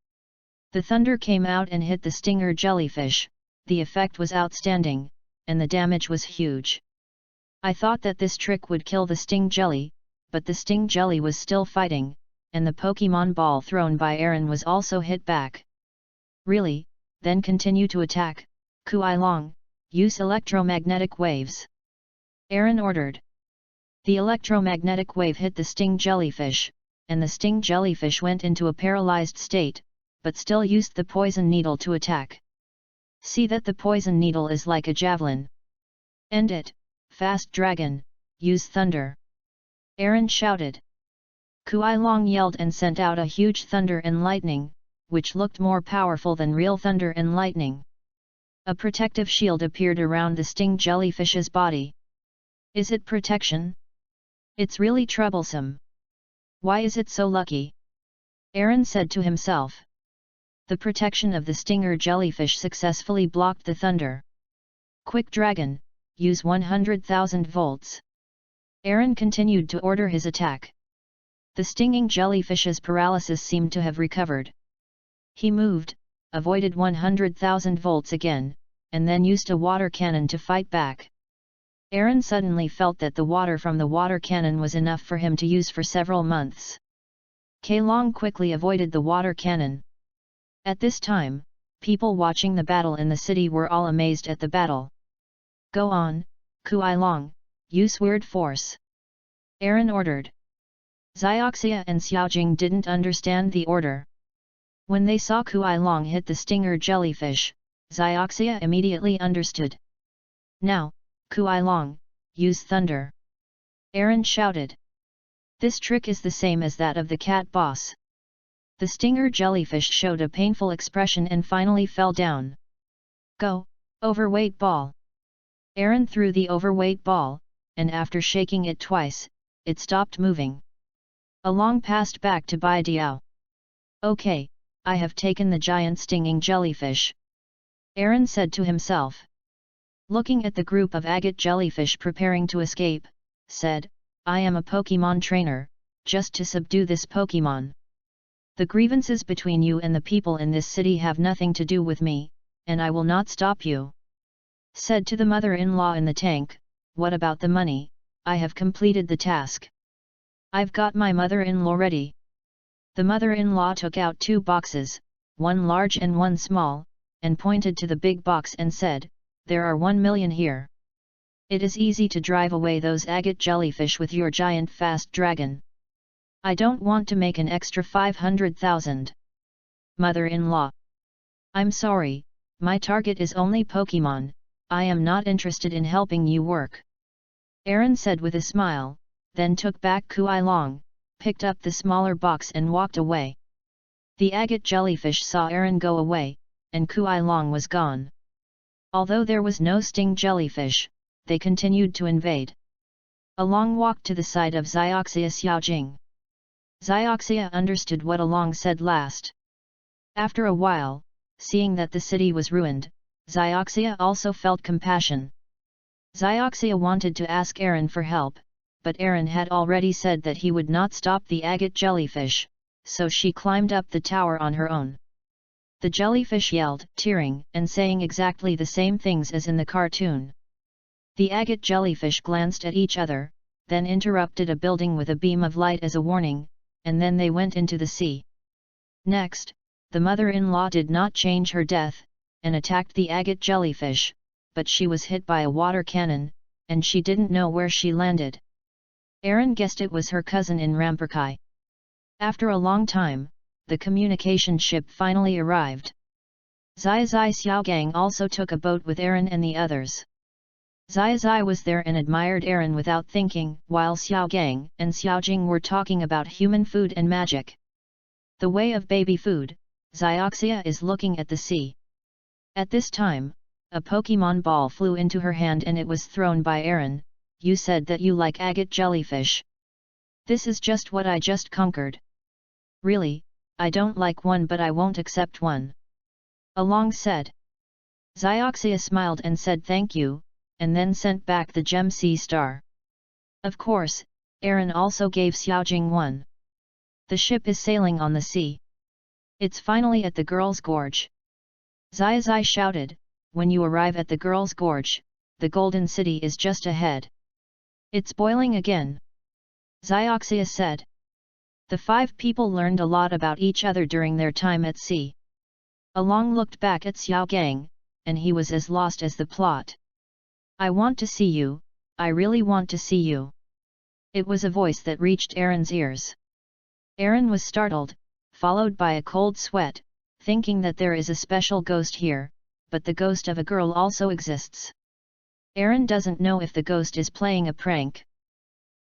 The thunder came out and hit the stinger jellyfish. The effect was outstanding, and the damage was huge. I thought that this trick would kill the sting jelly, but the sting jelly was still fighting, and the Pokemon ball thrown by Aaron was also hit back. "Really? Then continue to attack, Kuai Long, use electromagnetic waves!" Aaron ordered. The electromagnetic wave hit the sting jellyfish, and the sting jellyfish went into a paralyzed state, but still used the poison needle to attack. "See that the poison needle is like a javelin. End it, fast dragon, use thunder!" Aaron shouted. Kuai Long yelled and sent out a huge thunder and lightning, which looked more powerful than real thunder and lightning. A protective shield appeared around the sting jellyfish's body. "Is it protection? It's really troublesome. Why is it so lucky?" Aaron said to himself. The protection of the stinger jellyfish successfully blocked the thunder. "Quick dragon, use 100,000 volts!" Aaron continued to order his attack. The stinging jellyfish's paralysis seemed to have recovered. He moved, avoided 100,000 volts again, and then used a water cannon to fight back. Aaron suddenly felt that the water from the water cannon was enough for him to use for several months. Kuai Long quickly avoided the water cannon. At this time, people watching the battle in the city were all amazed at the battle. "Go on, Kuai Long, use weird force!" Aaron ordered. Zioxia and Xiaojing didn't understand the order. When they saw Kuai Long hit the stinger jellyfish, Zioxia immediately understood. "Now, Kuai Long, use thunder!" Aaron shouted. This trick is the same as that of the cat boss. The stinger jellyfish showed a painful expression and finally fell down. "Go, overweight ball!" Aaron threw the overweight ball, and after shaking it twice, it stopped moving. Along passed back to Bai Diao. "Okay, I have taken the giant stinging jellyfish," Aaron said to himself. Looking at the group of agate jellyfish preparing to escape, said, "I am a Pokemon trainer, just to subdue this Pokemon. The grievances between you and the people in this city have nothing to do with me, and I will not stop you." Said to the mother-in-law in the tank, "What about the money? I have completed the task. I've got my mother-in-law ready." The mother-in-law took out 2 boxes, one large and one small, and pointed to the big box and said, "There are 1 million here. It is easy to drive away those agate jellyfish with your giant fast dragon. I don't want to make an extra 500,000. Mother-in-law. I'm sorry, my target is only Pokemon, I am not interested in helping you work." Aaron said with a smile, then took back Kuai Long, picked up the smaller box and walked away. The agate jellyfish saw Aaron go away, and Kuai Long was gone. Although there was no sting jellyfish, they continued to invade. Along walked to the side of Xioxia Xiaojing. Xioxia understood what Along said last. After a while, seeing that the city was ruined, Xioxia also felt compassion. Xioxia wanted to ask Aaron for help, but Aaron had already said that he would not stop the agate jellyfish, so she climbed up the tower on her own. The jellyfish yelled, tearing, and saying exactly the same things as in the cartoon. The agate jellyfish glanced at each other, then interrupted a building with a beam of light as a warning, and then they went into the sea. Next, the mother-in-law did not change her death, and attacked the agate jellyfish, but she was hit by a water cannon, and she didn't know where she landed. Aaron guessed it was her cousin in Ramperkai. After a long time, the communication ship finally arrived. Zai Xiaogang also took a boat with Aaron and the others. Zai was there and admired Aaron without thinking, while Xiaogang and Xiaojing were talking about human food and magic. The way of baby food, Xioxia is looking at the sea. At this time, a Pokemon ball flew into her hand and it was thrown by Aaron. You said that you like agate jellyfish. This is just what I just conquered. Really, I don't like one but I won't accept one. Along said. Xioxia smiled and said thank you, and then sent back the gem sea star. Of course, Aaron also gave Xiaojing one. The ship is sailing on the sea. It's finally at the Girls' Gorge. Zai shouted, when you arrive at the Girls' Gorge, the Golden City is just ahead. It's boiling again. Xioxia said. The 5 people learned a lot about each other during their time at sea. Along looked back at Xiaogang, and he was as lost as the plot. I want to see you, I really want to see you. It was a voice that reached Aaron's ears. Aaron was startled, followed by a cold sweat, thinking that there is a special ghost here, but the ghost of a girl also exists. Aaron doesn't know if the ghost is playing a prank.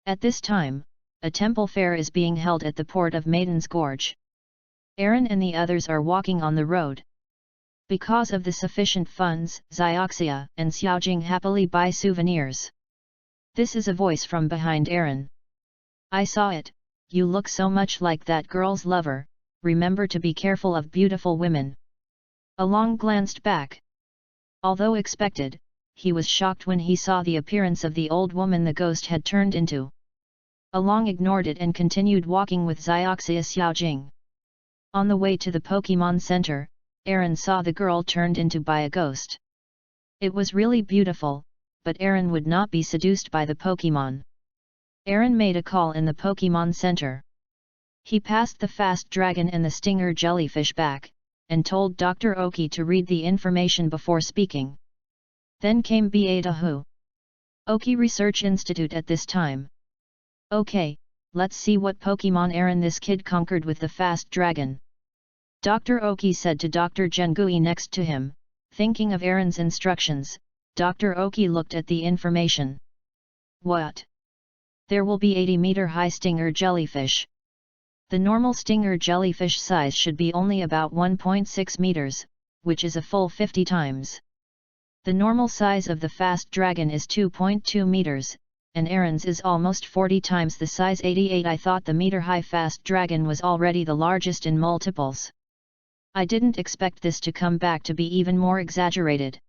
At this time, a temple fair is being held at the port of Maiden's Gorge. Aaron and the others are walking on the road. Because of the sufficient funds, Xioxia and Xiaojing happily buy souvenirs. This is a voice from behind Aaron. I saw it, you look so much like that girl's lover, remember to be careful of beautiful women. Along glanced back. Although expected, he was shocked when he saw the appearance of the old woman the ghost had turned into. Along ignored it and continued walking with Xioxia Xiaojing. On the way to the Pokemon Center, Aaron saw the girl turned into by a ghost. It was really beautiful, but Aaron would not be seduced by the Pokemon. Aaron made a call in the Pokemon Center. He passed the fast dragon and the stinger jellyfish back, and told Dr. Oki to read the information before speaking. Then came Beatahu. Oki Research Institute at this time. Okay, let's see what Pokemon Aaron this kid conquered with the fast dragon. Dr. Oki said to Dr. Jengui next to him, thinking of Aaron's instructions. Dr. Oki looked at the information. What? There will be 80-meter-high stinger jellyfish. The normal stinger jellyfish size should be only about 1.6 meters, which is a full 50 times. The normal size of the fast dragon is 2.2 meters, and Aaron's is almost 40 times the size 88. I thought the meter-high fast dragon was already the largest in multiples. I didn't expect this to come back to be even more exaggerated.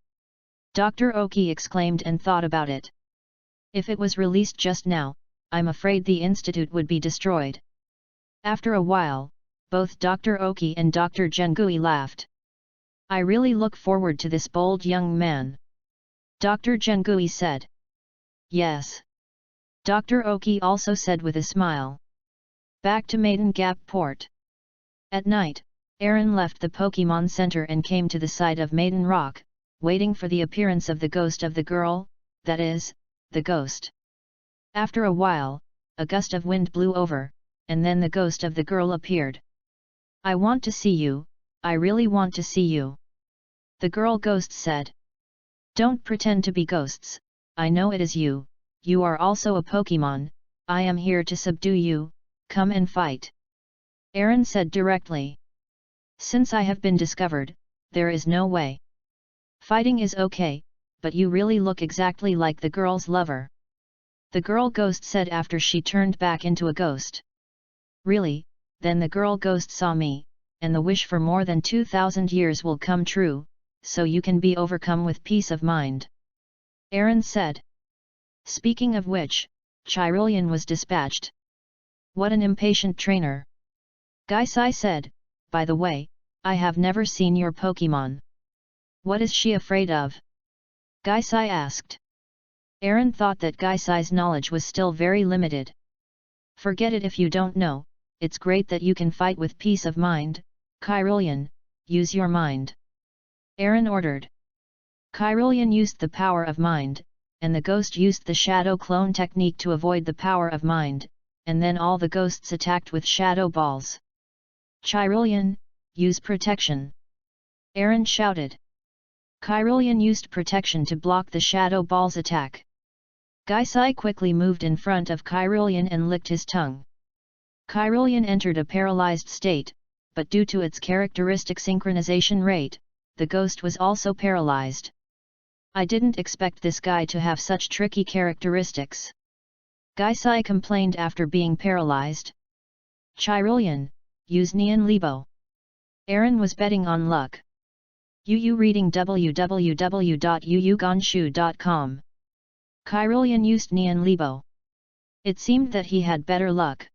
Dr. Oki exclaimed and thought about it. If it was released just now, I'm afraid the institute would be destroyed. After a while, both Dr. Oki and Dr. Jengui laughed. I really look forward to this bold young man. Dr. Jengui said. Yes. Dr. Oki also said with a smile. Back to Maiden Gap Port. At night, Aaron left the Pokemon Center and came to the side of Maiden Rock, waiting for the appearance of the ghost of the girl, that is, the ghost. After a while, a gust of wind blew over, and then the ghost of the girl appeared. I want to see you, I really want to see you. The girl ghost said. Don't pretend to be ghosts, I know it is you, you are also a Pokemon, I am here to subdue you, come and fight. Aaron said directly. Since I have been discovered, there is no way. Fighting is okay, but you really look exactly like the girl's lover. the girl ghost said after she turned back into a ghost. Really, then the girl ghost saw me, and the wish for more than 2,000 years will come true, so you can be overcome with peace of mind. Aaron said. Speaking of which, Chirillion was dispatched. What an impatient trainer. Gaisai said, by the way, I have never seen your Pokemon. What is she afraid of? Gaisai asked. Aaron thought that Gaisai's knowledge was still very limited. Forget it if you don't know, it's great that you can fight with peace of mind, Chirillion, use your mind. Aaron ordered. Chirillion used the power of mind, and the ghost used the shadow clone technique to avoid the power of mind, and then all the ghosts attacked with shadow balls. Chirillion, use protection. Aaron shouted. Chirillion used protection to block the shadow ball's attack. Gaisai quickly moved in front of Chirillion and licked his tongue. Chirillion entered a paralyzed state, but due to its characteristic synchronization rate, the ghost was also paralyzed. I didn't expect this guy to have such tricky characteristics. Gaisai complained after being paralyzed. Chirillion, use Nian Libo. Aaron was betting on luck. Yu reading www.yuyuganshu.com. Chirillion used Nian Libo. It seemed that he had better luck.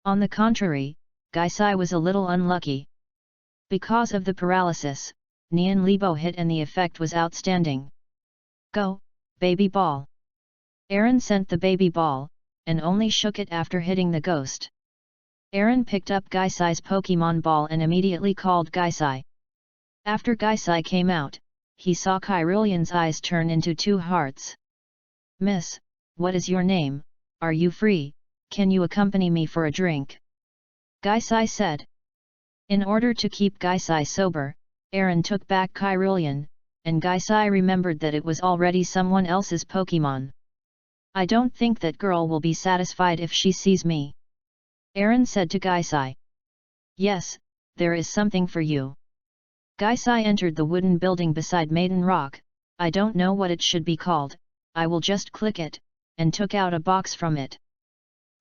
On the contrary, Gaisai was a little unlucky. Because of the paralysis, Nian Libo hit and the effect was outstanding. Go, baby ball. Aaron sent the baby ball, and only shook it after hitting the ghost. Aaron picked up Gaisai's Pokemon ball and immediately called Gaisai. After Gaisai came out, he saw Chirillion's eyes turn into two hearts. Miss, what is your name? Are you free? Can you accompany me for a drink? Gaisai said. In order to keep Gaisai sober, Aaron took back Chirillion, and Gaisai remembered that it was already someone else's Pokemon. I don't think that girl will be satisfied if she sees me. Aaron said to Gaisai. Yes, there is something for you. Gaisai entered the wooden building beside Maiden Rock. I don't know what it should be called, I will just click it, and took out a box from it.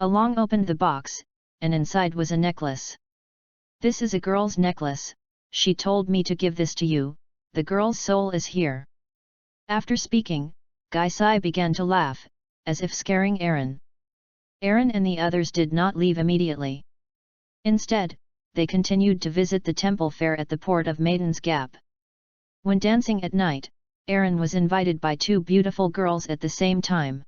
Along opened the box, and inside was a necklace. This is a girl's necklace, she told me to give this to you, the girl's soul is here. After speaking, Gaisai began to laugh, as if scaring Aaron. Aaron and the others did not leave immediately. Instead, they continued to visit the temple fair at the port of Maiden's Gap. When dancing at night, Aaron was invited by two beautiful girls at the same time.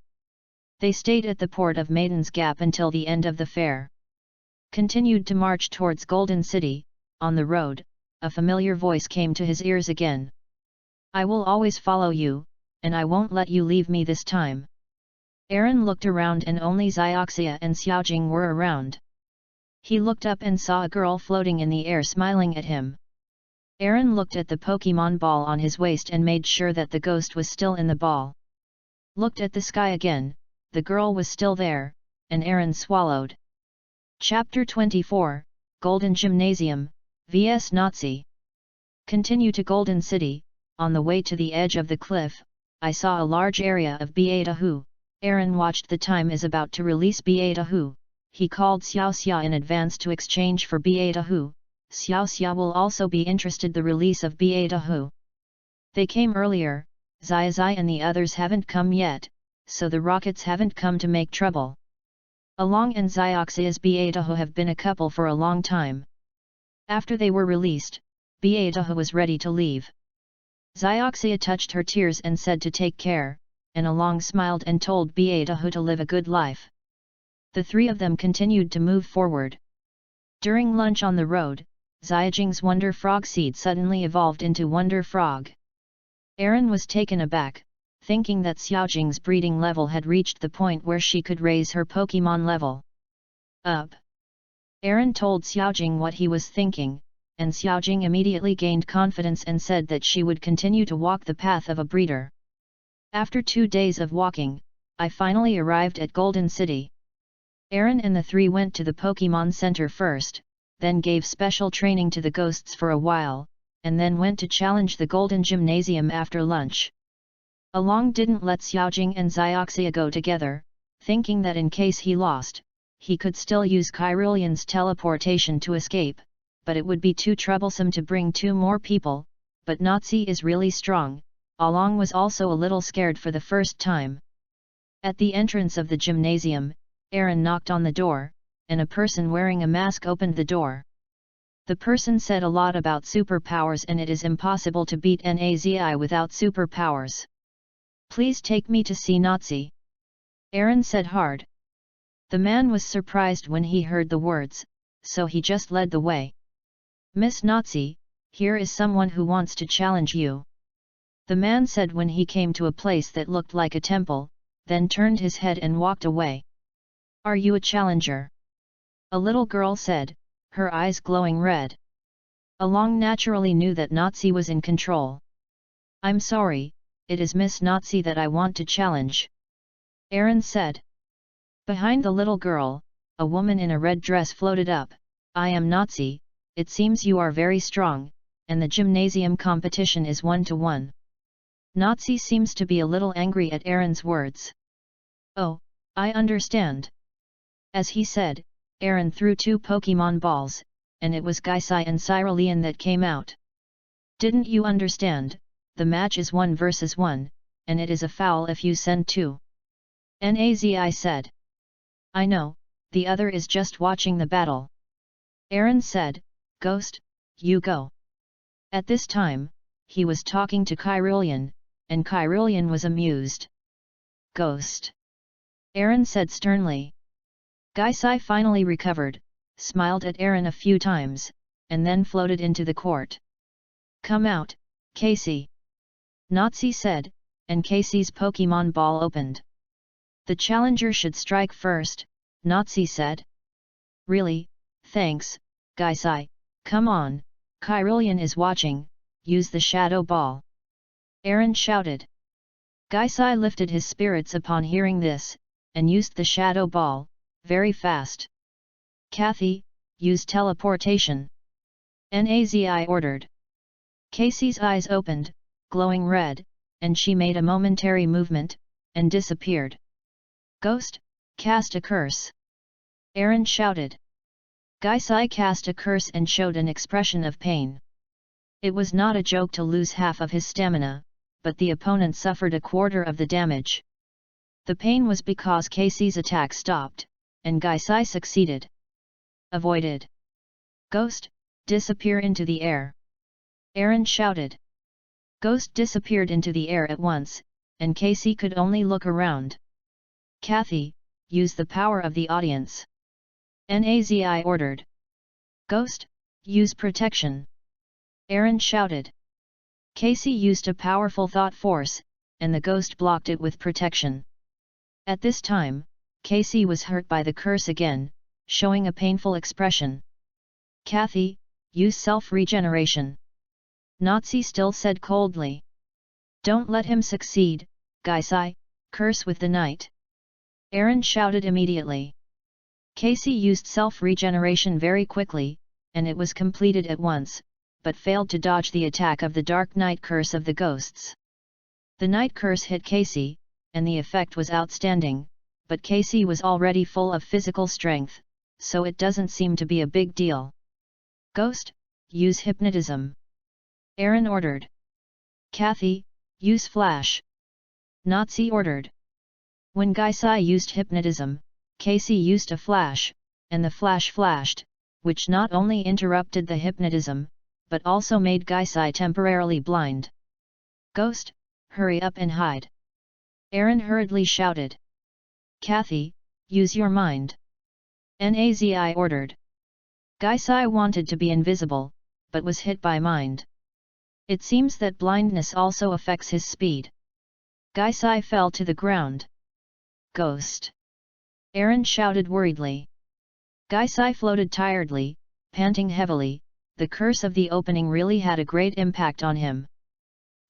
They stayed at the port of Maiden's Gap until the end of the fair. Continued to march towards Golden City. On the road, a familiar voice came to his ears again. I will always follow you, and I won't let you leave me this time. Aaron looked around and only Xioxia and Xiaojing were around. He looked up and saw a girl floating in the air smiling at him. Aaron looked at the Pokemon ball on his waist and made sure that the ghost was still in the ball. Looked at the sky again, the girl was still there, and Aaron swallowed. Chapter 24, Golden Gymnasium, vs Nazi. Continue to Golden City. On the way to the edge of the cliff, I saw a large area of Beatahu. Aaron watched the time is about to release Beatahu. He called Xiao Xia in advance to exchange for Beatahu. Xiao Xia will also be interested the release of Beatahu. They came earlier, Zai and the others haven't come yet, so the rockets haven't come to make trouble. Along and Xioxia's Beatahu have been a couple for a long time. After they were released, Beatahu was ready to leave. Xioxia touched her tears and said to take care, and Along smiled and told Beatahu to live a good life. The three of them continued to move forward. During lunch on the road, Xiaojing's Wonder Frog seed suddenly evolved into Wonder Frog. Aaron was taken aback, thinking that Xiaojing's breeding level had reached the point where she could raise her Pokemon level up. Aaron told Xiaojing what he was thinking, and Xiaojing immediately gained confidence and said that she would continue to walk the path of a breeder. After 2 days of walking, I finally arrived at Golden City. Aaron and the three went to the Pokemon Center first, then gave special training to the ghosts for a while, and then went to challenge the Golden Gymnasium after lunch. Along didn't let Xiaojing and Xioxia go together, thinking that in case he lost, he could still use Kyrillian's teleportation to escape, but it would be too troublesome to bring 2 more people. But Nazi is really strong. Along was also a little scared for the first time. At the entrance of the gymnasium, Aaron knocked on the door, and a person wearing a mask opened the door. The person said a lot about superpowers, and it is impossible to beat Nazi without superpowers. Please take me to see Nazi. Aaron said hard. The man was surprised when he heard the words, so he just led the way. Miss Nazi, here is someone who wants to challenge you. The man said when he came to a place that looked like a temple, then turned his head and walked away. Are you a challenger? A little girl said, her eyes glowing red. Along naturally knew that Nazi was in control. I'm sorry, it is Miss Nazi that I want to challenge. Aaron said. Behind the little girl, a woman in a red dress floated up. I am Nazi, it seems you are very strong, and the gymnasium competition is 1-to-1. Nazi seems to be a little angry at Aaron's words. Oh, I understand. As he said, Aaron threw 2 Pokemon balls, and it was Gaisai and Cyrillian that came out. Didn't you understand? The match is 1 versus 1, and it is a foul if you send 2. Nazi said. I know, the other is just watching the battle. Aaron said, Ghost, you go. At this time, he was talking to Kyrillian, and Kyrillian was amused. Ghost. Aaron said sternly. Gaisai finally recovered, smiled at Aaron a few times, and then floated into the court. Come out, Casey. Nazi said, and Casey's Pokemon ball opened. The challenger should strike first, Nazi said. Really, thanks, Gaisai, come on, Kyrillian is watching, use the shadow ball. Aaron shouted. Gaisai lifted his spirits upon hearing this, and used the shadow ball, very fast. Kathy, use teleportation. Nazi ordered. Casey's eyes opened, glowing red, and she made a momentary movement, and disappeared. Ghost, cast a curse. Aaron shouted. Gaisai cast a curse and showed an expression of pain. It was not a joke to lose half of his stamina, but the opponent suffered a quarter of the damage. The pain was because Casey's attack stopped, and Gaisai succeeded. Avoided. Ghost, disappear into the air. Aaron shouted. Ghost disappeared into the air at once, and Casey could only look around. Kathy, use the power of the audience. Nazi ordered. Ghost, use protection. Aaron shouted. Casey used a powerful thought force, and the ghost blocked it with protection. At this time, Casey was hurt by the curse again, showing a painful expression. Kathy, use self-regeneration. Nazi still said coldly. Don't let him succeed, Gaisai, curse with the night. Aaron shouted immediately. Casey used self-regeneration very quickly, and it was completed at once, but failed to dodge the attack of the Dark Night Curse of the Ghosts. The Night Curse hit Casey, and the effect was outstanding, but Casey was already full of physical strength, so it doesn't seem to be a big deal. Ghost, use hypnotism. Aaron ordered. Kathy, use flash. Nazi ordered. When Gaisai used hypnotism, Casey used a flash, and the flash flashed, which not only interrupted the hypnotism, but also made Gaisai temporarily blind. Ghost, hurry up and hide. Aaron hurriedly shouted. Kathy, use your mind. Nazi ordered. Gaisai wanted to be invisible, but was hit by mind. It seems that blindness also affects his speed. Gaisai fell to the ground. Ghost. Aaron shouted worriedly. Gaisai floated tiredly, panting heavily. The curse of the opening really had a great impact on him.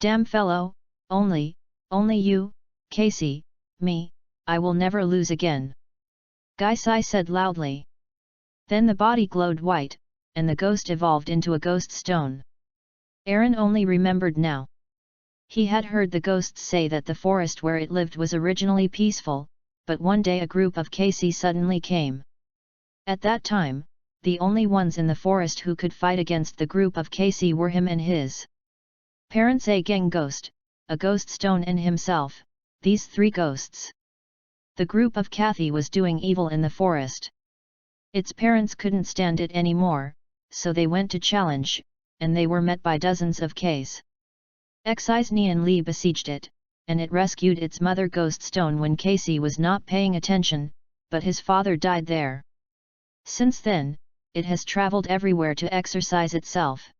Damn fellow, only you, Casey, me, I will never lose again. Gaisai said loudly. Then the body glowed white, and the ghost evolved into a ghost stone. Aaron only remembered now. He had heard the ghosts say that the forest where it lived was originally peaceful, but one day a group of Casey suddenly came. At that time, the only ones in the forest who could fight against the group of Casey were him and his parents, a gang ghost, a ghost stone and himself, these three ghosts. The group of Kathy was doing evil in the forest. Its parents couldn't stand it anymore, so they went to challenge, and they were met by dozens of Ks. Xi's Nian Li besieged it, and it rescued its mother Ghost Stone when Casey was not paying attention, but his father died there. Since then, it has traveled everywhere to exercise itself.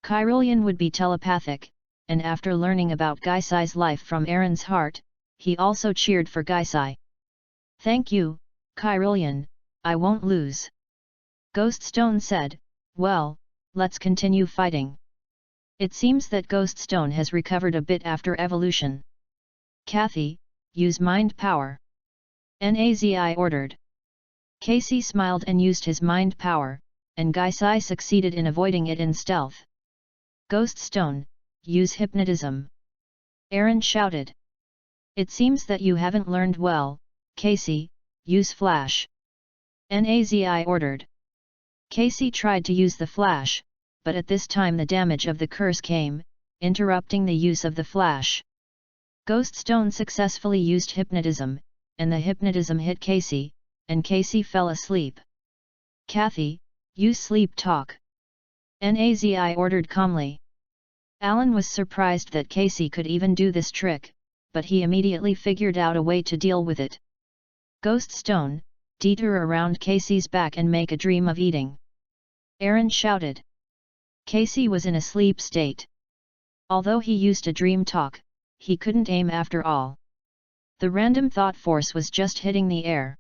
Kyrillian would be telepathic, and after learning about Gaisai's life from Aaron's heart, he also cheered for Gaisai. "Thank you, Kyrillian, I won't lose." Ghost Stone said, "Well, let's continue fighting." It seems that Ghost Stone has recovered a bit after evolution. "Kathy, use mind power," Nazi ordered. Casey smiled and used his mind power, and Gaisai succeeded in avoiding it in stealth. "Ghost Stone, use hypnotism," Aaron shouted. "It seems that you haven't learned well, Casey, use flash," Nazi ordered. Casey tried to use the flash, but at this time the damage of the curse came, interrupting the use of the flash. Ghost Stone successfully used hypnotism, and the hypnotism hit Casey, and Casey fell asleep. "Kathy, use sleep talk," Nazi ordered calmly. Alan was surprised that Casey could even do this trick, but he immediately figured out a way to deal with it. "Ghost Stone, detour around Casey's back and make a dream of eating," Aaron shouted. Casey was in a sleep state. Although he used a dream talk, he couldn't aim after all. The random thought force was just hitting the air.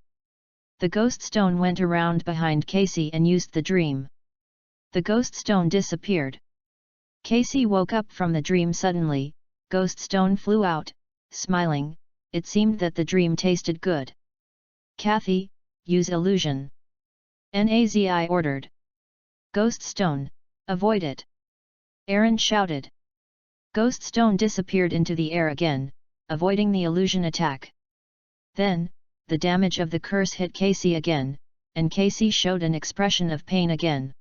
The Ghost Stone went around behind Casey and used the dream. The Ghost Stone disappeared. Casey woke up from the dream suddenly. Ghost Stone flew out, smiling. It seemed that the dream tasted good. "Kathy, use illusion," Nazi ordered. "Ghost Stone, avoid it," Aaron shouted. Ghost Stone disappeared into the air again, avoiding the illusion attack. Then, the damage of the curse hit Casey again, and Casey showed an expression of pain again.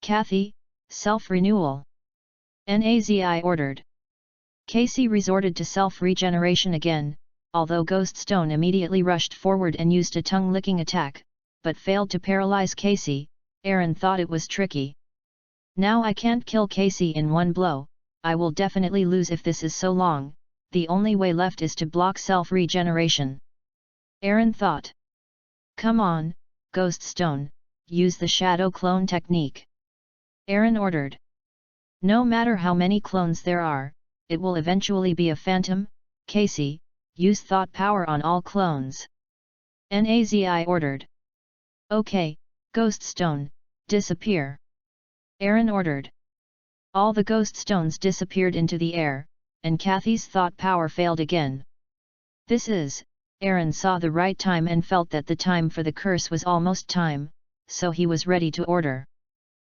"Kathy, self-renewal," Nazi ordered. Casey resorted to self-regeneration again, although Ghost Stone immediately rushed forward and used a tongue-licking attack, but failed to paralyze Casey. Aaron thought it was tricky. "Now I can't kill Casey in one blow, I will definitely lose if this is so long, the only way left is to block self-regeneration," Aaron thought. "Come on, Ghost Stone, use the shadow clone technique," Aaron ordered. "No matter how many clones there are, it will eventually be a phantom. Casey, use thought power on all clones," Nazi ordered. "Okay, Ghost Stone, disappear," Aaron ordered. All the Ghost Stones disappeared into the air, and Kathy's thought power failed again. Aaron saw the right time and felt that the time for the curse was almost time, so he was ready to order.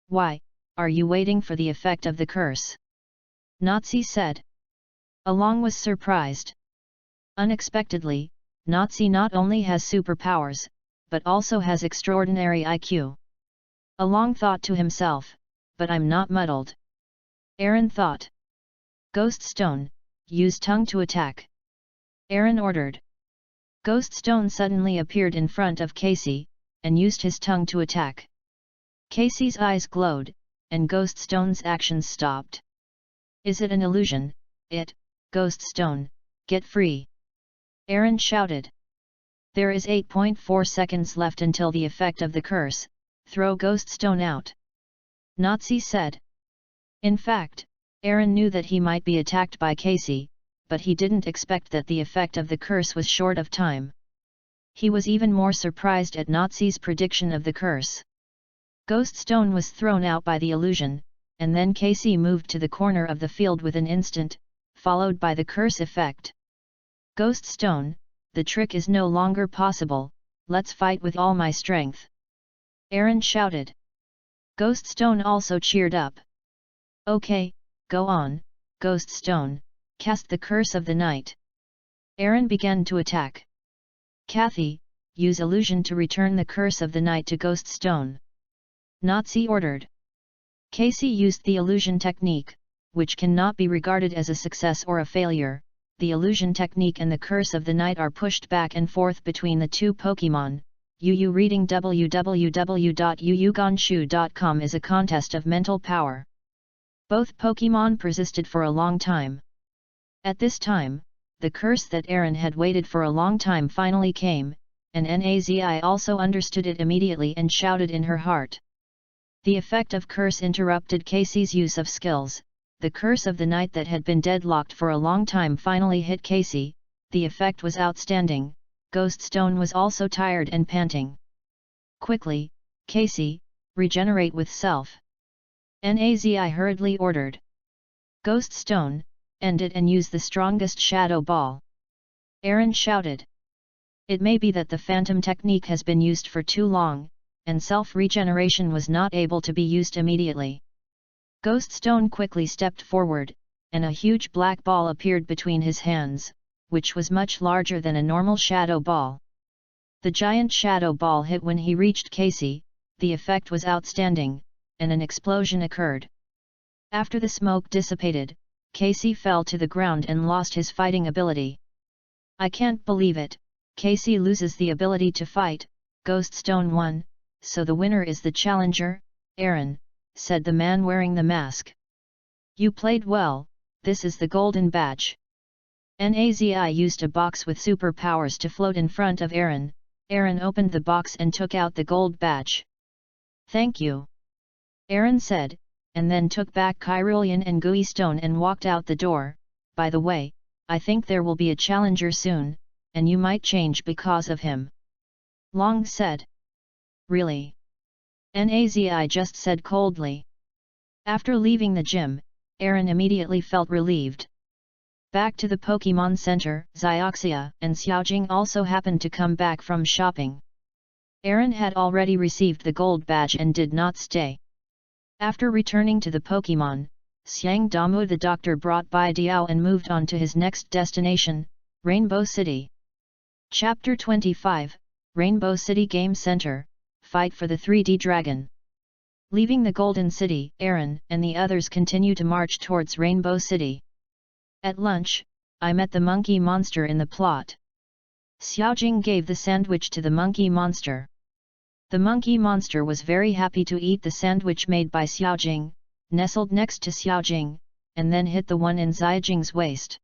"Why, are you waiting for the effect of the curse?" Nazi said. Along was surprised. Unexpectedly, Nazi not only has superpowers, but also has extraordinary IQ. Along thought to himself, "But I'm not muddled." Aaron thought. "Ghost Stone, use tongue to attack," Aaron ordered. Ghost Stone suddenly appeared in front of Casey, and used his tongue to attack. Casey's eyes glowed, and Ghost Stone's actions stopped. "Is it an illusion? Ghost Stone, get free!" Aaron shouted. "There is 8.4 seconds left until the effect of the curse, throw Ghost Stone out," Nazi said. In fact, Aaron knew that he might be attacked by Casey, but he didn't expect that the effect of the curse was short of time. He was even more surprised at Nazi's prediction of the curse. Ghost Stone was thrown out by the illusion, and then Casey moved to the corner of the field with an instant, followed by the curse effect. "Ghost Stone, the trick is no longer possible, let's fight with all my strength," Aaron shouted. Ghost Stone also cheered up. "Okay, go on, Ghost Stone, cast the curse of the night." Aaron began to attack. Kathy, use illusion to return the curse of the night to Ghost Stone. Nazi ordered. Casey used the illusion technique, which cannot be regarded as a success or a failure. The illusion technique and the curse of the night are pushed back and forth between the two Pokemon. Yu reading www.yuyugonshu.com is a contest of mental power. Both Pokemon persisted for a long time. At this time, the curse that Aaron had waited for a long time finally came, and Nazi also understood it immediately and shouted in her heart. The effect of curse interrupted Casey's use of skills. The curse of the night that had been deadlocked for a long time finally hit Casey. The effect was outstanding. Ghost Stone was also tired and panting. Quickly, Casey, regenerate with self. Nazi hurriedly ordered. Ghost Stone, end it and use the strongest shadow ball. Aaron shouted. It may be that the phantom technique has been used for too long, and self-regeneration was not able to be used immediately. Ghost Stone quickly stepped forward, and a huge black ball appeared between his hands, which was much larger than a normal shadow ball. The giant shadow ball hit when he reached Casey. The effect was outstanding, and an explosion occurred. After the smoke dissipated, Casey fell to the ground and lost his fighting ability. I can't believe it, Casey loses the ability to fight. Ghost Stone won, so the winner is the challenger, Aaron, said the man wearing the mask. You played well, this is the golden badge. Nazi used a box with superpowers to float in front of Aaron. Aaron opened the box and took out the gold badge. Thank you, Aaron said, and then took back Kyrillian and Gooey Stone and walked out the door. By the way, I think there will be a challenger soon, and you might change because of him. Long said. Really? Nazi just said coldly. After leaving the gym, Aaron immediately felt relieved. Back to the Pokemon Center, Zioxia and Xiaojing also happened to come back from shopping. Aaron had already received the gold badge and did not stay. After returning to the Pokemon, Xiang Damu the doctor brought Bai Diao and moved on to his next destination, Rainbow City. Chapter 25, Rainbow City Game Center, Fight for the 3D Dragon. Leaving the Golden City, Aaron and the others continue to march towards Rainbow City. At lunch, I met the monkey monster in the plot. Xiaojing gave the sandwich to the monkey monster. The monkey monster was very happy to eat the sandwich made by Xiaojing, nestled next to Xiaojing, and then hit the one in Xiaojing's waist.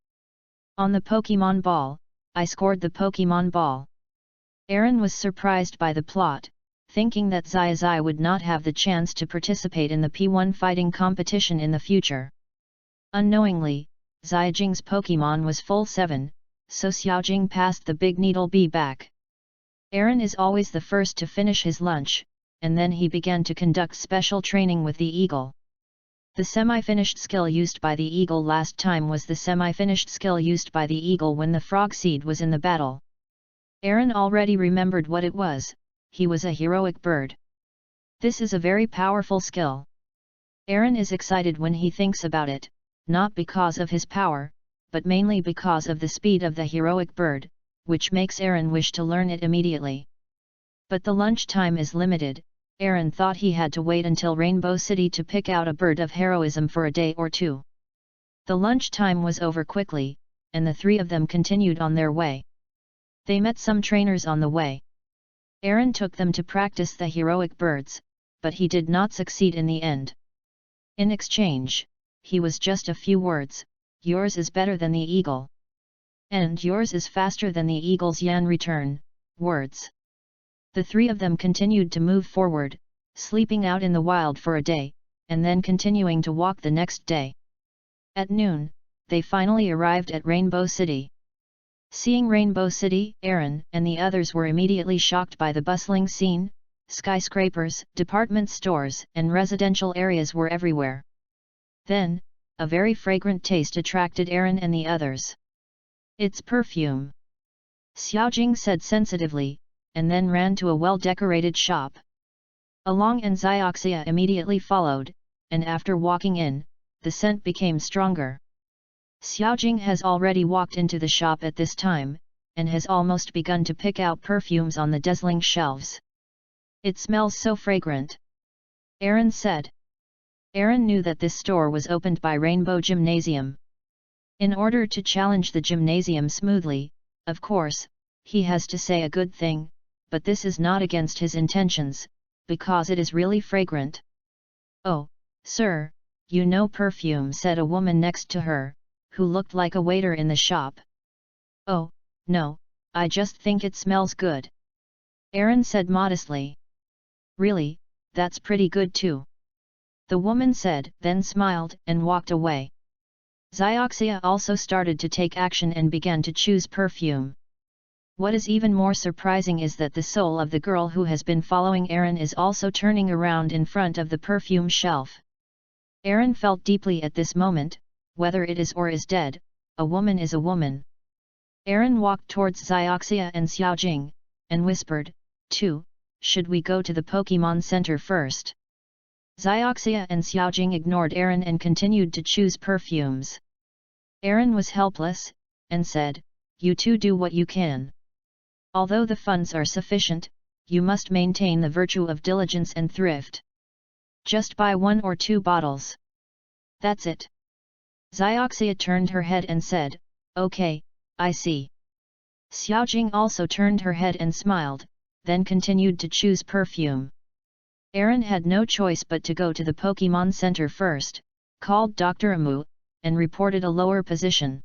On the Pokemon ball, I scored the Pokemon ball. Aaron was surprised by the plot, thinking that Zai would not have the chance to participate in the P1 fighting competition in the future. Unknowingly, Xiaojing's Pokemon was full 7, so Xiaojing passed the big needle bee back. Aaron is always the first to finish his lunch, and then he began to conduct special training with the eagle. The semi-finished skill used by the eagle last time was the semi-finished skill used by the eagle when the frog seed was in the battle. Aaron already remembered what it was. He was a heroic bird. This is a very powerful skill. Aaron is excited when he thinks about it, not because of his power, but mainly because of the speed of the heroic bird, which makes Aaron wish to learn it immediately. But the lunch time is limited. Aaron thought he had to wait until Rainbow City to pick out a bird of heroism for a day or two. The lunch time was over quickly, and the three of them continued on their way. They met some trainers on the way. Aaron took them to practice the heroic birds, but he did not succeed in the end. In exchange, he was just a few words, yours is better than the eagle. And yours is faster than the eagle's yan return, words. The three of them continued to move forward, sleeping out in the wild for a day, and then continuing to walk the next day. At noon, they finally arrived at Rainbow City. Seeing Rainbow City, Aaron and the others were immediately shocked by the bustling scene. Skyscrapers, department stores, and residential areas were everywhere. Then, a very fragrant taste attracted Aaron and the others. It's perfume, Xiaojing said sensitively, and then ran to a well-decorated shop. Along and Zioxia immediately followed, and after walking in, the scent became stronger. Xiaojing has already walked into the shop at this time, and has almost begun to pick out perfumes on the dazzling shelves. It smells so fragrant. Aaron said. Aaron knew that this store was opened by Rainbow Gymnasium. In order to challenge the gymnasium smoothly, of course, he has to say a good thing, but this is not against his intentions, because it is really fragrant. "Oh, sir, you know perfume," said a woman next to her, who looked like a waiter in the shop. "Oh, no, I just think it smells good," Aaron said modestly. "Really, that's pretty good too," the woman said, then smiled and walked away. Xioxia also started to take action and began to choose perfume. What is even more surprising is that the soul of the girl who has been following Aaron is also turning around in front of the perfume shelf. Aaron felt deeply at this moment, whether it is or is dead, a woman is a woman. Aaron walked towards Xioxia and Xiaojing, and whispered, "Should we go to the Pokemon Center first?" Xioxia and Xiaojing ignored Aaron and continued to choose perfumes. Aaron was helpless, and said, "You two do what you can. Although the funds are sufficient, you must maintain the virtue of diligence and thrift. Just buy 1 or 2 bottles. That's it." Xioxia turned her head and said, "Okay, I see." Xiaojing also turned her head and smiled, then continued to choose perfume. Aaron had no choice but to go to the Pokemon Center first, called Dr. Amu, and reported a lower position.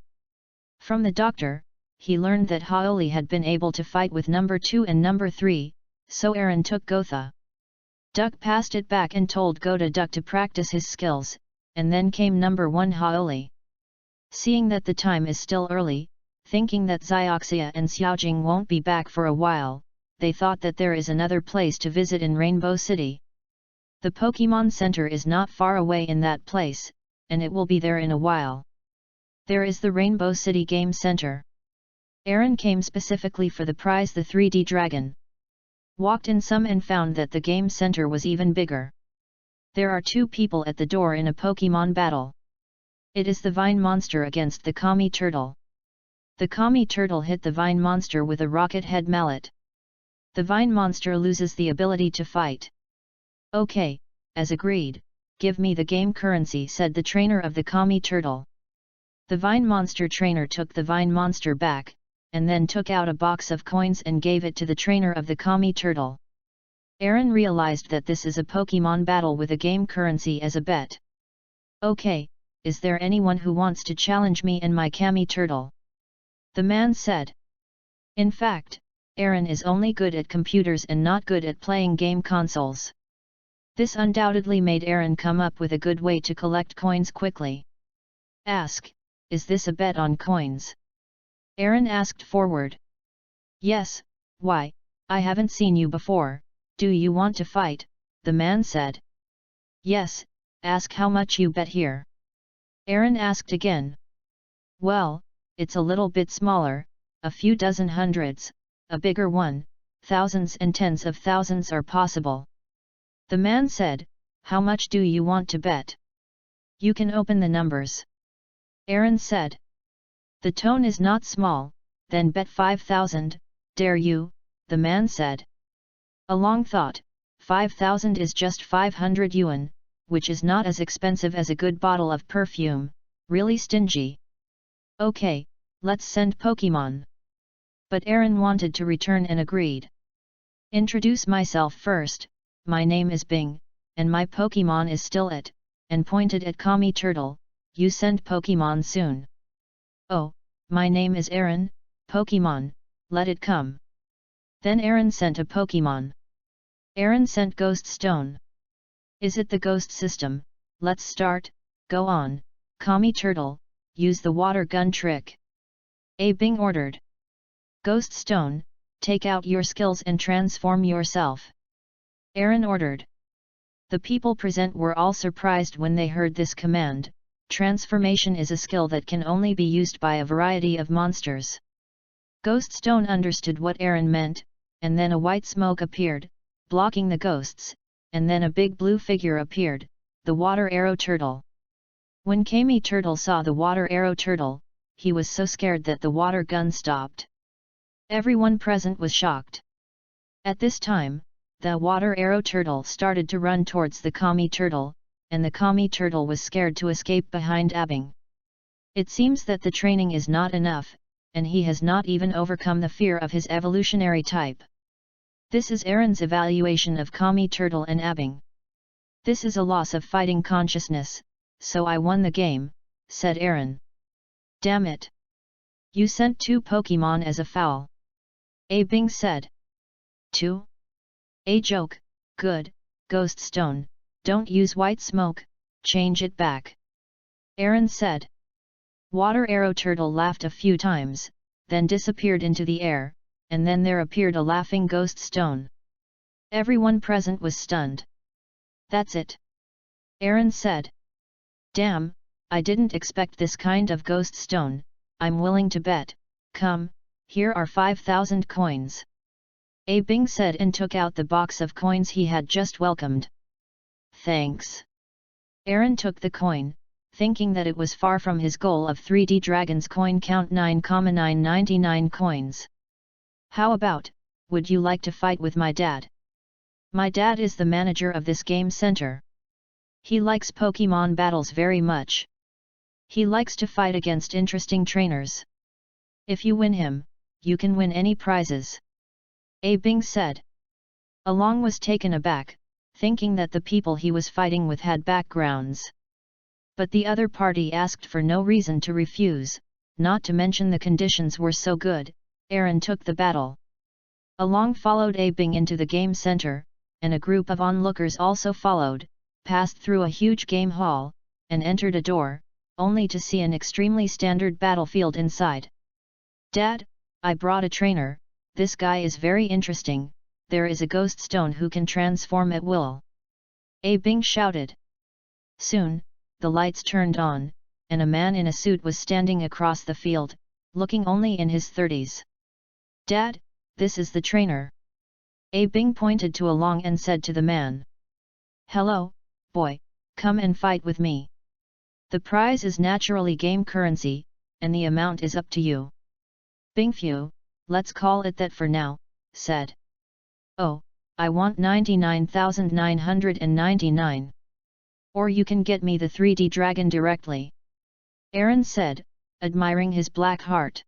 From the doctor, he learned that Haoli had been able to fight with number 2 and number 3, so Aaron took Gotha. Duck passed it back and told Gota Duck to practice his skills, and then came number 1 Haoli. Seeing that the time is still early, thinking that Xioxia and Xiaojing won't be back for a while, they thought that there is another place to visit in Rainbow City. The Pokemon Center is not far away in that place, and it will be there in a while. There is the Rainbow City Game Center. Aaron came specifically for the prize, the 3D dragon. Walked in some and found that the game center was even bigger. There are 2 people at the door in a Pokemon battle. It is the Vine Monster against the Kami Turtle. The Kami Turtle hit the Vine Monster with a rocket head mallet. The Vine Monster loses the ability to fight. "Okay, as agreed, give me the game currency," said the trainer of the Kami Turtle. The Vine Monster trainer took the Vine Monster back, and then took out a box of coins and gave it to the trainer of the Kami Turtle. Aaron realized that this is a Pokemon battle with a game currency as a bet. "Okay, is there anyone who wants to challenge me and my Kami Turtle?" the man said. In fact, Aaron is only good at computers and not good at playing game consoles. This undoubtedly made Aaron come up with a good way to collect coins quickly. "Ask, is this a bet on coins?" Aaron asked forward. "Yes, why, I haven't seen you before, do you want to fight?" the man said. "Yes, ask how much you bet here." Aaron asked again. "Well, it's a little bit smaller, a few dozen hundreds, a bigger one, thousands and tens of thousands are possible." The man said, "How much do you want to bet?" "You can open the numbers," Aaron said. "The tone is not small, then bet 5,000, dare you?" the man said. A long thought, 5,000 is just 500 yuan, which is not as expensive as a good bottle of perfume, really stingy. "Okay, let's send Pokemon." But Aaron wanted to return and agreed. "Introduce myself first, my name is Bing, and my Pokemon is still it," and pointed at Kami Turtle, "you send Pokemon soon." "Oh, my name is Aaron, Pokemon, let it come." Then Aaron sent a Pokemon. Aaron sent Ghost Stone. "Is it the ghost system? Let's start, go on, Kami Turtle, use the water gun trick." Bing ordered. "Ghost Stone, take out your skills and transform yourself." Aaron ordered. The people present were all surprised when they heard this command. Transformation is a skill that can only be used by a variety of monsters. Ghost Stone understood what Aaron meant, and then a white smoke appeared, blocking the ghosts, and then a big blue figure appeared, the Water Arrow Turtle. When Kami Turtle saw the Water Arrow Turtle, he was so scared that the water gun stopped. Everyone present was shocked. At this time, the water arrow turtle started to run towards the kami turtle, and the kami turtle was scared to escape behind Abing. It seems that the training is not enough, and he has not even overcome the fear of his evolutionary type. This is Aaron's evaluation of kami turtle and Abing. This is a loss of fighting consciousness, so I won the game, said Aaron. Damn it! You sent 2 Pokemon as a foul. Abing said. 2? A joke, good, Ghost Stone, don't use white smoke, change it back. Aaron said. Water arrow turtle laughed a few times, then disappeared into the air, and then there appeared a laughing Ghost Stone. Everyone present was stunned. That's it. Aaron said. Damn, I didn't expect this kind of Ghost Stone, I'm willing to bet, come, here are 5,000 coins. Abing said and took out the box of coins he had just welcomed. Thanks. Aaron took the coin, thinking that it was far from his goal of 3D Dragon's coin count 9,999 coins. How about, would you like to fight with my dad? My dad is the manager of this game center. He likes Pokemon battles very much. He likes to fight against interesting trainers. If you win him, you can win any prizes. Abing said. Along was taken aback, thinking that the people he was fighting with had backgrounds. But the other party asked for no reason to refuse, not to mention the conditions were so good. Aaron took the battle. Along followed Abing into the game center, and a group of onlookers also followed, passed through a huge game hall, and entered a door, only to see an extremely standard battlefield inside. Dad, I brought a trainer, this guy is very interesting, there is a Ghost Stone who can transform at will. Abing shouted. Soon, the lights turned on, and a man in a suit was standing across the field, looking only in his 30s. Dad, this is the trainer. Abing pointed to Along and said to the man. Hello, boy, come and fight with me. The prize is naturally game currency, and the amount is up to you. Bingfu, let's call it that for now, said. Oh, I want 99,999. Or you can get me the 3D dragon directly. Aaron said, admiring his black heart.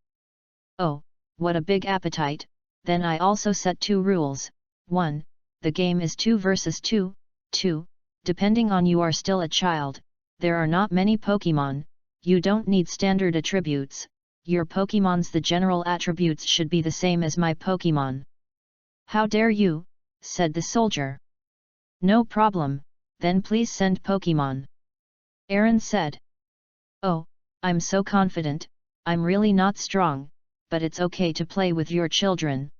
Oh, what a big appetite, then I also set 2 rules. 1, the game is 2 versus 2, 2, depending on you are still a child, there are not many Pokemon, you don't need standard attributes, your Pokemon's the general attributes should be the same as my Pokemon. How dare you, said the soldier. No problem, then please send Pokemon. Aaron said. Oh, I'm so confident, I'm really not strong, but it's okay to play with your children.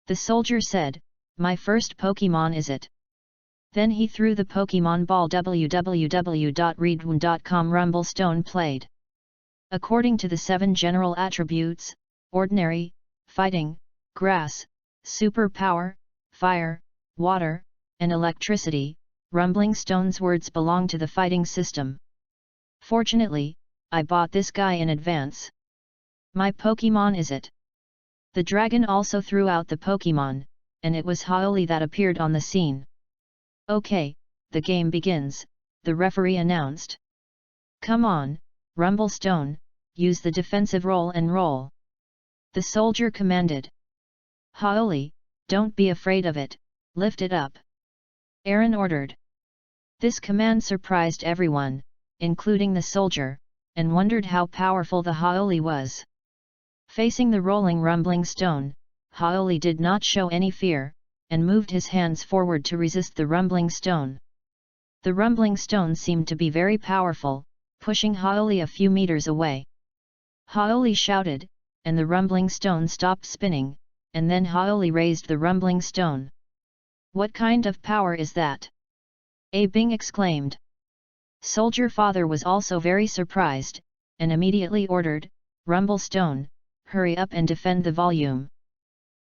The soldier said, my first Pokemon is it. Then he threw the Pokemon ball. www.readaloud.com Rumblestone played. According to the 7 general attributes, ordinary, fighting, grass, superpower, fire, water, and electricity, Rumbling Stone's words belong to the fighting system. Fortunately, I bought this guy in advance. My Pokemon is it. The dragon also threw out the Pokemon, and it was Howley that appeared on the scene. Okay, the game begins, the referee announced. Come on, Rumblestone, use the defensive roll and roll. The soldier commanded. Howley, don't be afraid of it, lift it up. Aaron ordered. This command surprised everyone, including the soldier, and wondered how powerful the Howley was. Facing the rolling rumbling stone, Howley did not show any fear, and moved his hands forward to resist the rumbling stone. The rumbling stone seemed to be very powerful, pushing Howley a few meters away. Howley shouted, and the rumbling stone stopped spinning, and then Howley raised the rumbling stone. What kind of power is that? Abing exclaimed. Soldier Father was also very surprised, and immediately ordered, Rumblestone, hurry up and defend the volume.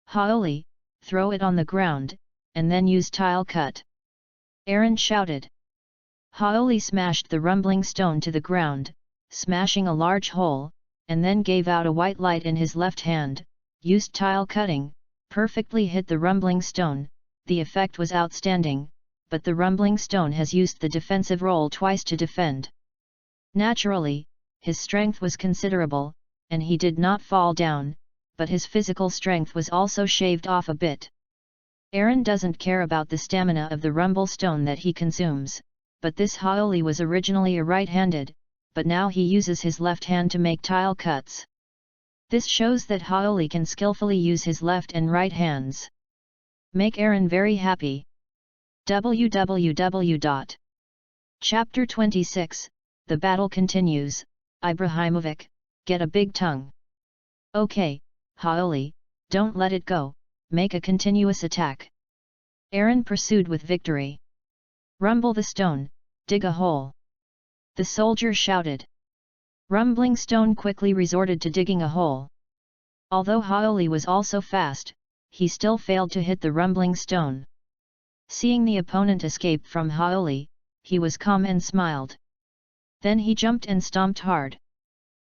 Howley, throw it on the ground, and then use tile cut. Aaron shouted. Howley smashed the rumbling stone to the ground, smashing a large hole, and then gave out a white light in his left hand, used tile cutting, perfectly hit the rumbling stone. The effect was outstanding, but the rumbling stone has used the defensive role twice to defend. Naturally, his strength was considerable, and he did not fall down, but his physical strength was also shaved off a bit. Aaron doesn't care about the stamina of the rumble stone that he consumes, but this Haoli was originally a right-handed, but now he uses his left hand to make tile cuts. This shows that Haoli can skillfully use his left and right hands. Make Aaron very happy. www. Chapter 26, The battle continues. Ibrahimovic, get a big tongue. Okay, Haoli, don't let it go, make a continuous attack. Aaron pursued with victory. Rumble the stone, dig a hole. The soldier shouted. Rumbling stone quickly resorted to digging a hole. Although Haoli was also fast, he still failed to hit the rumbling stone. Seeing the opponent escape from Haoli, he was calm and smiled. Then he jumped and stomped hard.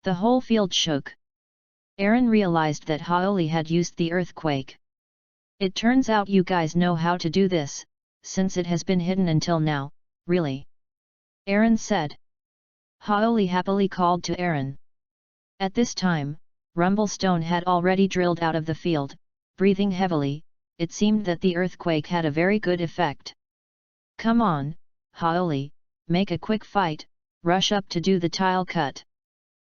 The whole field shook. Aaron realized that Haoli had used the earthquake. It turns out you guys know how to do this, since it has been hidden until now, really. Aaron said. Haoli happily called to Aaron. At this time, Rumblestone had already drilled out of the field, breathing heavily. It seemed that the earthquake had a very good effect. Come on, Haoli, make a quick fight, rush up to do the tile cut.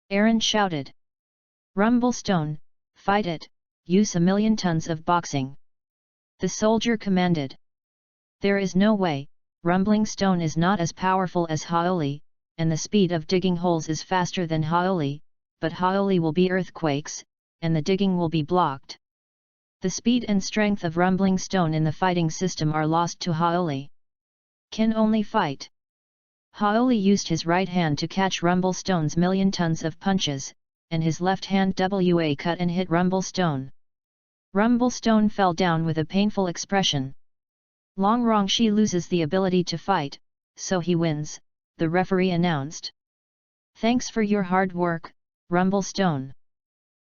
Aaron shouted. Rumblestone, fight it, use 1,000,000 tons of boxing. The soldier commanded. There is no way, rumbling stone is not as powerful as Haoli, and the speed of digging holes is faster than Haoli, but Haoli will be earthquakes, and the digging will be blocked. The speed and strength of rumbling stone in the fighting system are lost to Haoli. Can only fight. Haoli used his right hand to catch Rumblestone's 1,000,000 tons of punches, and his left hand cut and hit Rumblestone. Rumblestone fell down with a painful expression. Long Rongshi loses the ability to fight, so he wins, the referee announced. Thanks for your hard work, Rumblestone.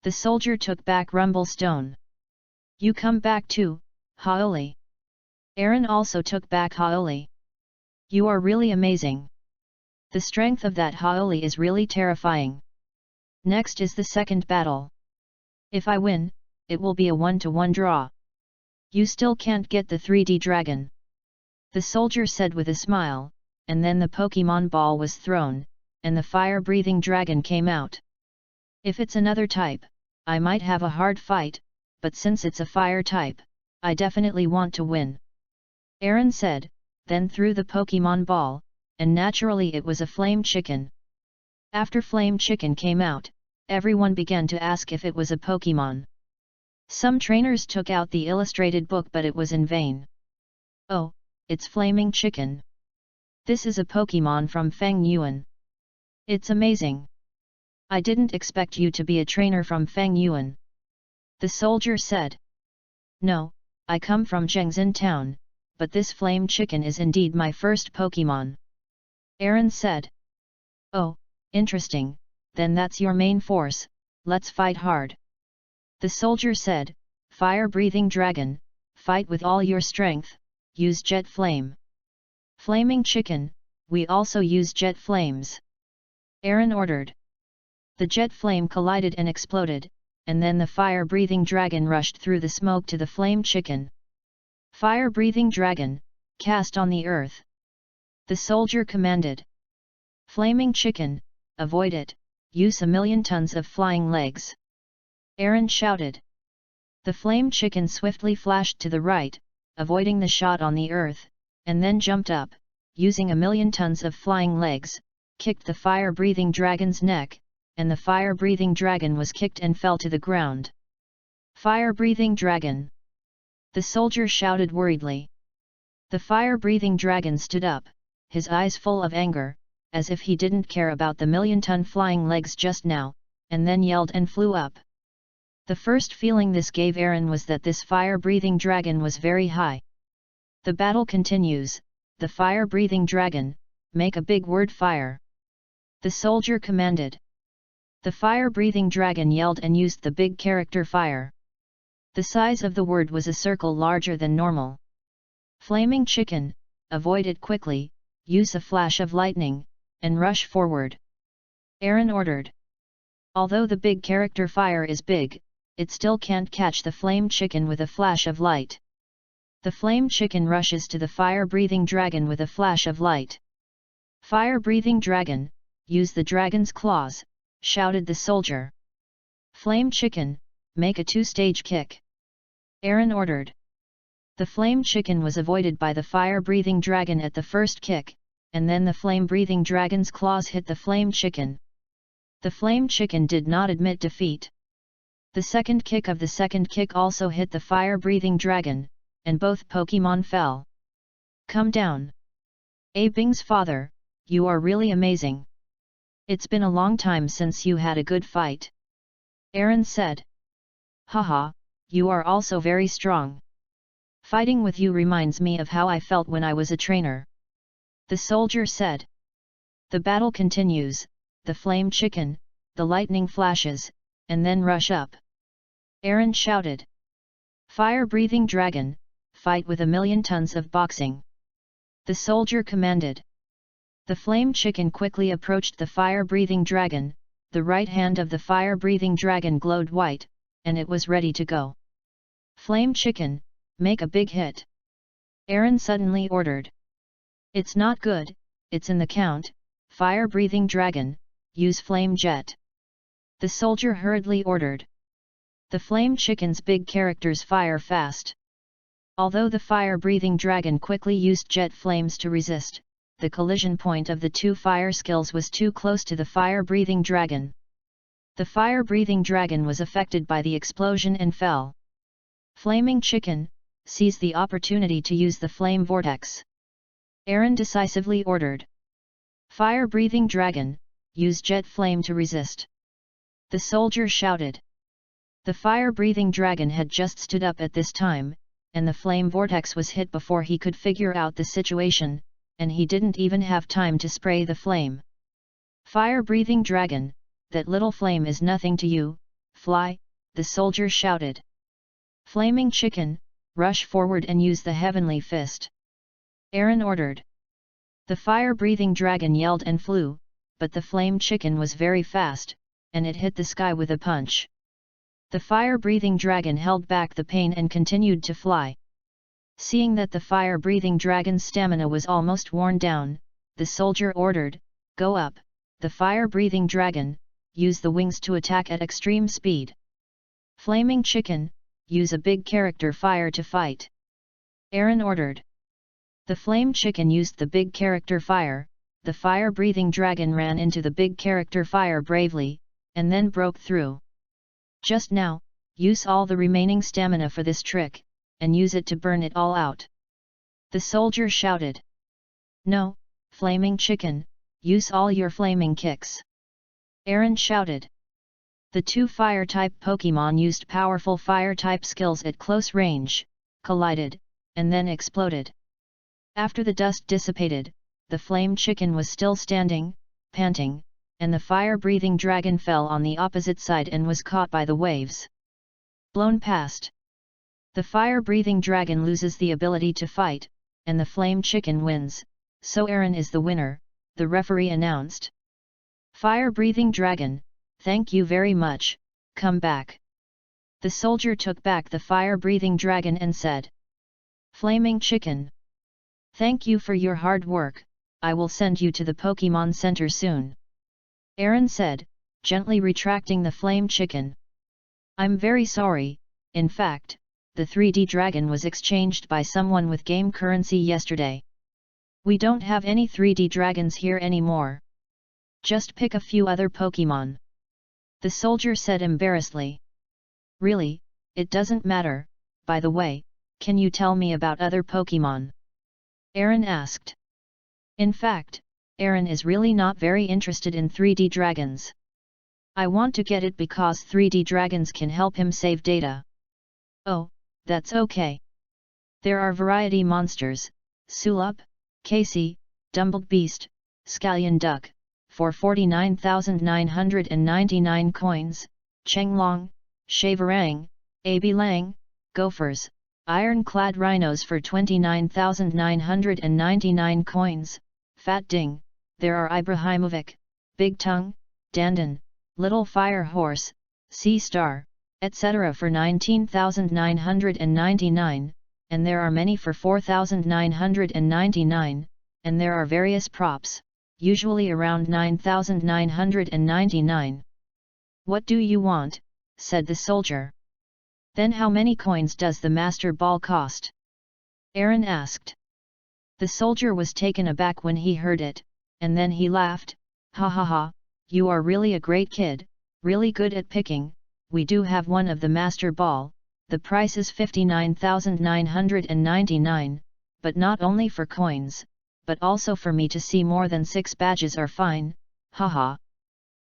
The soldier took back Rumblestone. You come back too, Haoli. Aaron also took back Haoli. You are really amazing. The strength of that Haoli is really terrifying. Next is the second battle. If I win, it will be a 1-to-1 draw. You still can't get the 3D dragon. The soldier said with a smile, and then the Pokemon ball was thrown, and the fire-breathing dragon came out. If it's another type, I might have a hard fight, but since it's a fire type, I definitely want to win. Aaron said, then threw the Pokemon ball, and naturally it was a flame chicken. After flame chicken came out, everyone began to ask if it was a Pokemon. Some trainers took out the illustrated book but it was in vain. Oh, it's flaming chicken. This is a Pokemon from Feng Yuan. It's amazing. I didn't expect you to be a trainer from Feng Yuan. The soldier said. No, I come from Zhengzhen town, but this flame chicken is indeed my first Pokemon. Aaron said. Oh, interesting, then that's your main force, let's fight hard. The soldier said, fire-breathing dragon, fight with all your strength, use jet flame. Flaming chicken, we also use jet flames. Aaron ordered. The jet flame collided and exploded, and then the fire-breathing dragon rushed through the smoke to the flame chicken. Fire-breathing dragon, cast on the earth. The soldier commanded. Flaming chicken, avoid it, use 1,000,000 tons of flying legs. Aaron shouted. The flame chicken swiftly flashed to the right, avoiding the shot on the earth, and then jumped up, using 1,000,000 tons of flying legs, kicked the fire-breathing dragon's neck, and the fire-breathing dragon was kicked and fell to the ground. Fire-breathing dragon! The soldier shouted worriedly. The fire-breathing dragon stood up, his eyes full of anger, as if he didn't care about the 1,000,000-ton flying legs just now, and then yelled and flew up. The first feeling this gave Aaron was that this fire-breathing dragon was very high. The battle continues, the fire-breathing dragon, make a big word fire. The soldier commanded. The fire-breathing dragon yelled and used the big character fire. The size of the word was a circle larger than normal. Flaming chicken, avoid it quickly, use a flash of lightning, and rush forward. Aaron ordered. Although the big character fire is big, it still can't catch the flame chicken with a flash of light. The flame chicken rushes to the fire-breathing dragon with a flash of light. Fire-breathing dragon, use the dragon's claws, shouted the soldier. Flame chicken, make a two-stage kick. Aaron ordered. The flame chicken was avoided by the fire-breathing dragon at the first kick, and then the flame-breathing dragon's claws hit the flame chicken. The flame chicken did not admit defeat. The second kick of the second kick also hit the fire-breathing dragon, and both Pokémon fell. Come down. Bing's father, you are really amazing. It's been a long time since you had a good fight. Aaron said. Haha, you are also very strong. Fighting with you reminds me of how I felt when I was a trainer. The soldier said. The battle continues, the flame chicken, the lightning flashes, and then rush up. Aaron shouted. Fire-breathing dragon, fight with 1,000,000 tons of boxing. The soldier commanded. The flame chicken quickly approached the fire-breathing dragon, the right hand of the fire-breathing dragon glowed white, and it was ready to go. Flame chicken, make a big hit. Aaron suddenly ordered. It's not good, it's in the count, fire-breathing dragon, use flame jet. The soldier hurriedly ordered. The flame chicken's big characters fire fast. Although the fire-breathing dragon quickly used jet flames to resist, the collision point of the two fire skills was too close to the fire-breathing dragon. The fire-breathing dragon was affected by the explosion and fell. Flaming chicken, seize the opportunity to use the flame vortex. Aaron decisively ordered. Fire-breathing dragon, use jet flame to resist. The soldier shouted. The fire-breathing dragon had just stood up at this time, and the flame vortex was hit before he could figure out the situation, and he didn't even have time to spray the flame. Fire-breathing dragon, that little flame is nothing to you, fly, the soldier shouted. Flaming chicken, rush forward and use the heavenly fist. Aaron ordered. The fire-breathing dragon yelled and flew, but the flame chicken was very fast, and it hit the sky with a punch. The fire-breathing dragon held back the pain and continued to fly. Seeing that the fire-breathing dragon's stamina was almost worn down, the soldier ordered, go up, the fire-breathing dragon, use the wings to attack at extreme speed. Flaming chicken, use a big character fire to fight. Aaron ordered. The flame chicken used the big character fire, the fire-breathing dragon ran into the big character fire bravely, and then broke through. Just now, use all the remaining stamina for this trick, and use it to burn it all out. The soldier shouted. No, flaming chicken, use all your flaming kicks. Aaron shouted. The two fire-type Pokémon used powerful fire-type skills at close range, collided, and then exploded. After the dust dissipated, the flame chicken was still standing, panting, and the fire-breathing dragon fell on the opposite side and was caught by the waves. Blown past. The fire-breathing dragon loses the ability to fight, and the flame chicken wins, so Aaron is the winner, the referee announced. Fire-breathing dragon, thank you very much, come back. The soldier took back the fire-breathing dragon and said. Flaming chicken. Thank you for your hard work, I will send you to the Pokémon Center soon. Aaron said, gently retracting the flame chicken. I'm very sorry, in fact, the 3D dragon was exchanged by someone with game currency yesterday. We don't have any 3D dragons here anymore. Just pick a few other Pokémon. The soldier said embarrassedly. Really, it doesn't matter, by the way, can you tell me about other Pokémon? Aaron asked. In fact, Aaron is really not very interested in 3D dragons. I want to get it because 3D dragons can help him save data. Oh, that's okay. There are variety monsters, Sulap, Casey, Dumbled Beast, Scallion Duck, for 49,999 coins, Chenglong, Shavarang, Abilang, gophers, ironclad rhinos for 29,999 coins, fat ding, there are Ibrahimovic, big tongue, dandan, little fire horse, sea star, etc. for 19,999, and there are many for 4,999, and there are various props, usually around 9,999. What do you want? Said the soldier. Then how many coins does the master ball cost? Aaron asked. The soldier was taken aback when he heard it, and then he laughed, ha ha ha, you are really a great kid, really good at picking, we do have one of the master ball, the price is 59,999, but not only for coins, but also for me to see more than 6 badges are fine, haha.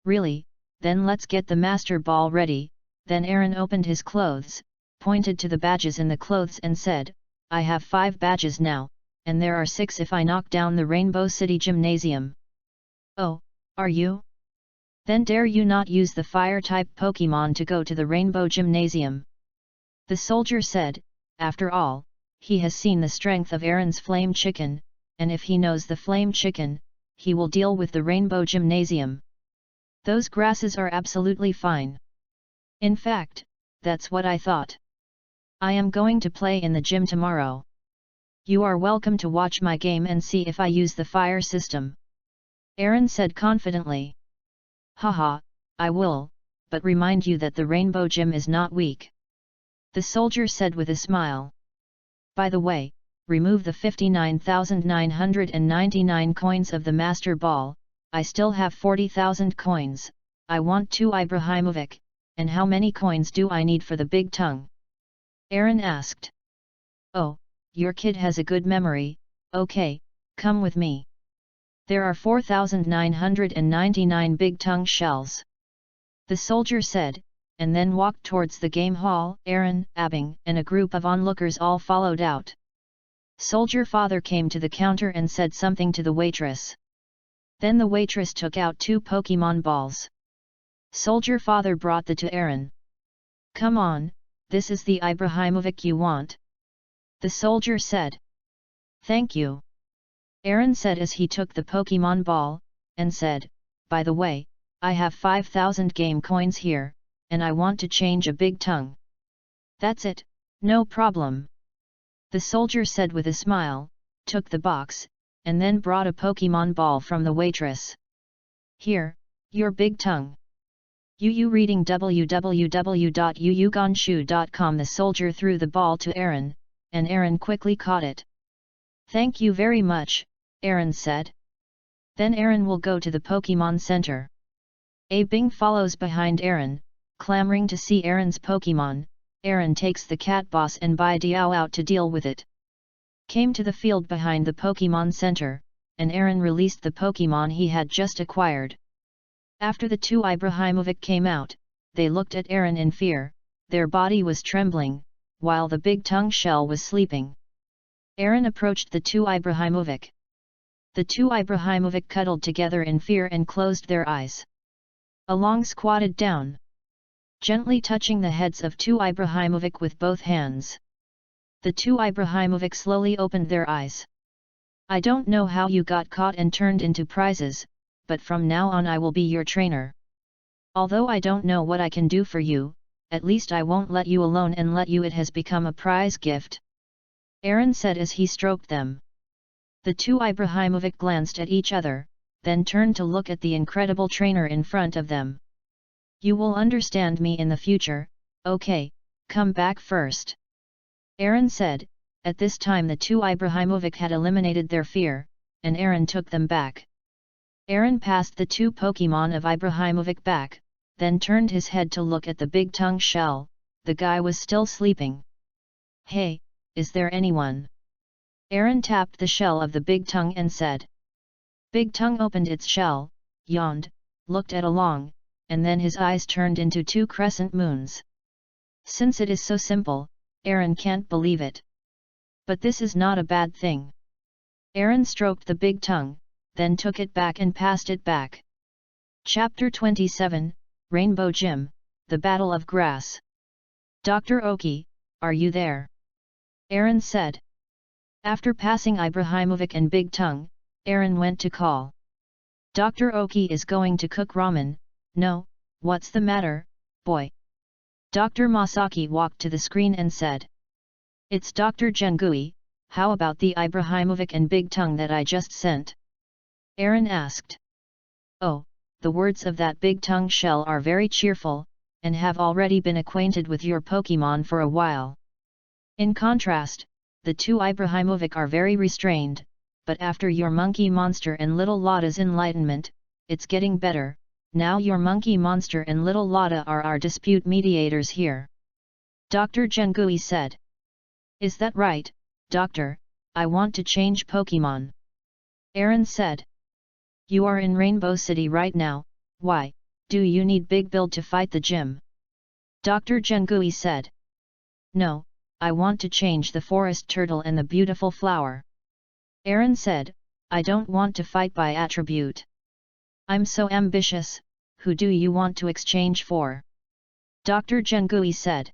Really, then let's get the master ball ready. Then Aaron opened his clothes, pointed to the badges in the clothes and said, I have 5 badges now, and there are 6 if I knock down the Rainbow City Gymnasium. Oh, are you? Then dare you not use the fire-type Pokemon to go to the Rainbow Gymnasium? The soldier said, after all, he has seen the strength of Aaron's Flame Chicken, and if he knows the Flame Chicken, he will deal with the Rainbow Gymnasium. Those grasses are absolutely fine. In fact, that's what I thought. I am going to play in the gym tomorrow. You are welcome to watch my game and see if I use the fire system. Aaron said confidently. Haha, I will, but remind you that the Rainbow Gym is not weak. The soldier said with a smile. By the way, remove the 59,999 coins of the Master Ball, I still have 40,000 coins, I want 2 Ibrahimovic, and how many coins do I need for the big tongue? Aaron asked. Oh, your kid has a good memory, okay, come with me. There are 4,999 big tongue shells. The soldier said, and then walked towards the game hall. Aaron, Abing, and a group of onlookers all followed out. Soldier father came to the counter and said something to the waitress. Then the waitress took out 2 Pokemon balls. Soldier father brought the to Aaron. Come on, this is the Ibrahimovic you want. The soldier said. Thank you. Aaron said as he took the Pokemon ball, and said, by the way, I have 5,000 game coins here, and I want to change a big tongue. That's it, no problem. The soldier said with a smile, took the box, and then brought a Pokemon ball from the waitress. Here, your big tongue. Yu reading www.yuyugonshu.com. The soldier threw the ball to Aaron, and Aaron quickly caught it. Thank you very much, Aaron said. Then Aaron will go to the Pokemon Center. Bing follows behind Aaron, clamoring to see Aaron's Pokemon. Aaron takes the cat boss and Bai Diao out to deal with it. Came to the field behind the Pokemon Center, and Aaron released the Pokemon he had just acquired. After the 2 Ibrahimovic came out, they looked at Aaron in fear, their body was trembling, while the big tongue shell was sleeping. Aaron approached the 2 Ibrahimovic. The 2 Ibrahimovic cuddled together in fear and closed their eyes. Along squatted down, gently touching the heads of 2 Ibrahimovic with both hands. The 2 Ibrahimovic slowly opened their eyes. I don't know how you got caught and turned into prizes, but from now on I will be your trainer. Although I don't know what I can do for you, at least I won't let you alone and let you. It has become a prize gift. Aaron said as he stroked them. The 2 Ibrahimovic glanced at each other, then turned to look at the incredible trainer in front of them. You will understand me in the future, okay, come back first. Aaron said. At this time the 2 Ibrahimovic had eliminated their fear, and Aaron took them back. Aaron passed the 2 Pokemon of Ibrahimovic back, then turned his head to look at the big tongue shell. The guy was still sleeping. Hey, is there anyone? Aaron tapped the shell of the big tongue and said. Big tongue opened its shell, yawned, looked at along, and then his eyes turned into 2 crescent moons. Since it is so simple, Aaron can't believe it. But this is not a bad thing. Aaron stroked the big tongue, then took it back and passed it back. Chapter 27, Rainbow Gym, The Battle of Grass. Dr. Oki, are you there? Aaron said. After passing Ibrahimovic and Big Tongue, Aaron went to call. Dr. Oki is going to cook ramen. No, what's the matter, boy? Dr. Masaki walked to the screen and said. It's Dr. Jengui, how about the Ibrahimovic and Big Tongue that I just sent? Aaron asked. Oh, the words of that Big Tongue shell are very cheerful, and have already been acquainted with your Pokemon for a while. In contrast, the two Ibrahimovic are very restrained, but after your Monkey Monster and Little Lotta's enlightenment, it's getting better. Now your Monkey Monster and Little Lotta are our dispute mediators here. Dr. Jengui said. Is that right, Doctor? I want to change Pokemon. Aaron said. You are in Rainbow City right now, why, do you need Big Build to fight the gym? Dr. Jengui said. No, I want to change the forest turtle and the beautiful flower. Aaron said, I don't want to fight by attribute. I'm so ambitious, who do you want to exchange for? Dr. Jengui said.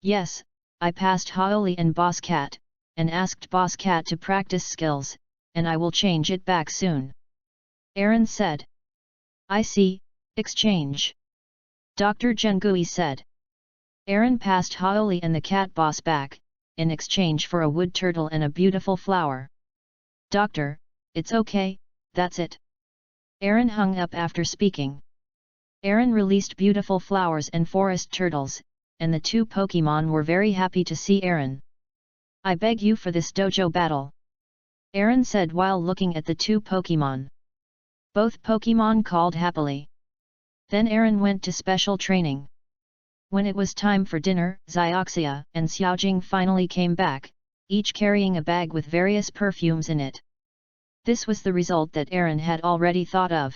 Yes, I passed Haoli and Boss Cat, and asked Boss Cat to practice skills, and I will change it back soon. Aaron said. I see, exchange. Dr. Jengui said. Aaron passed Haoli and the cat boss back, in exchange for a wood turtle and a beautiful flower. Doctor, it's okay, that's it. Aaron hung up after speaking. Aaron released beautiful flowers and forest turtles, and the two Pokemon were very happy to see Aaron. I beg you for this dojo battle. Aaron said while looking at the two Pokemon. Both Pokemon called happily. Then Aaron went to special training. When it was time for dinner, Zioxia and Xiaojing finally came back, each carrying a bag with various perfumes in it. This was the result that Aaron had already thought of.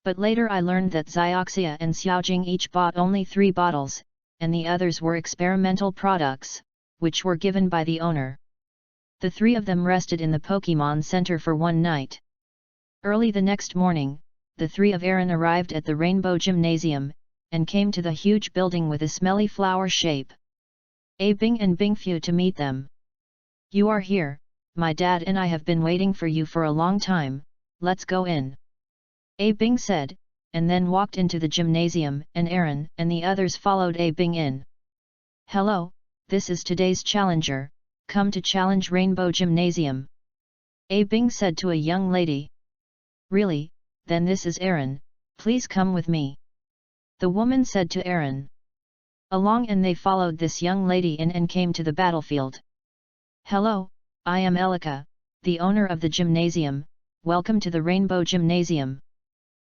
But later I learned that Zioxia and Xiaojing each bought only 3 bottles, and the others were experimental products, which were given by the owner. The 3 of them rested in the Pokemon Center for one night. Early the next morning, the 3 of Aaron arrived at the Rainbow Gymnasium, and came to the huge building with a smelly flower shape. A Bing and Bingfu to meet them. You are here, my dad and I have been waiting for you for a long time, let's go in. A Bing said, and then walked into the gymnasium, and Aaron and the others followed A Bing in. Hello, this is today's challenger, come to challenge Rainbow Gymnasium. A Bing said to a young lady. Really, then this is Aaron, please come with me. The woman said to Aaron. Along and they followed this young lady in and came to the battlefield. Hello, I am Elika, the owner of the gymnasium, welcome to the Rainbow Gymnasium.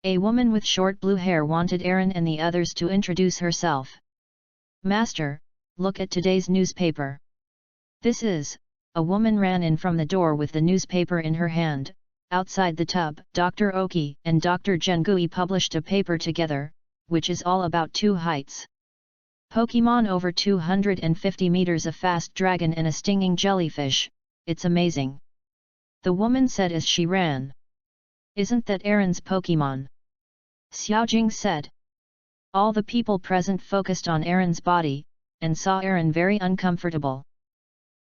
A woman with short blue hair wanted Aaron and the others to introduce herself. Master, look at today's newspaper. This is, a woman ran in from the door with the newspaper in her hand. Outside the tub, Dr. Oki and Dr. Jengui published a paper together, which is all about 2 heights. Pokemon over 250 meters, a fast dragon and a stinging jellyfish, it's amazing. The woman said as she ran. Isn't that Aaron's Pokemon? Xiaojing said. All the people present focused on Aaron's body, and saw Aaron very uncomfortable.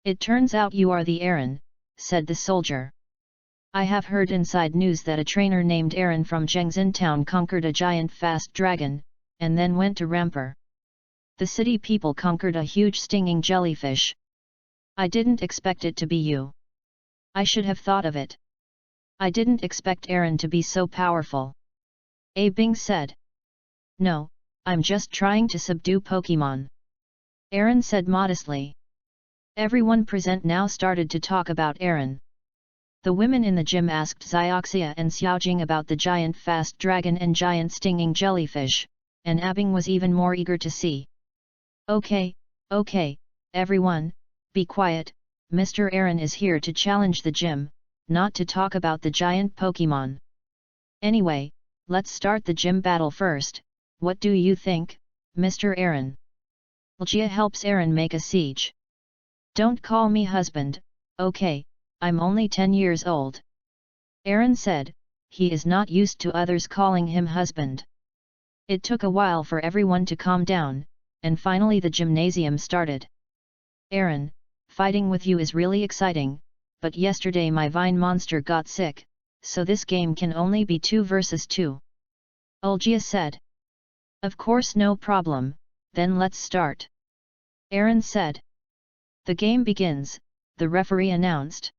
It turns out you are the Aaron, said the soldier. I have heard inside news that a trainer named Aaron from Zhengzhen town conquered a giant fast dragon, and then went to Rampur. The city people conquered a huge stinging jellyfish. I didn't expect it to be you. I should have thought of it. I didn't expect Aaron to be so powerful. A Bing said. No, I'm just trying to subdue Pokemon. Aaron said modestly. Everyone present now started to talk about Aaron. The women in the gym asked Zioxia and Xiaojing about the giant fast dragon and giant stinging jellyfish, and Abing was even more eager to see. Okay, everyone, be quiet, Mr. Aaron is here to challenge the gym, not to talk about the giant Pokemon. Anyway, let's start the gym battle first, what do you think, Mr. Aaron? Ljia helps Aaron make a siege. Don't call me husband, okay? I'm only 10 years old. Aaron said, he is not used to others calling him husband. It took a while for everyone to calm down, and finally the gymnasium started. Aaron, fighting with you is really exciting, but yesterday my vine monster got sick, so this game can only be 2 versus 2. Olgia said. Of course, no problem, then let's start. Aaron said. The game begins, the referee announced.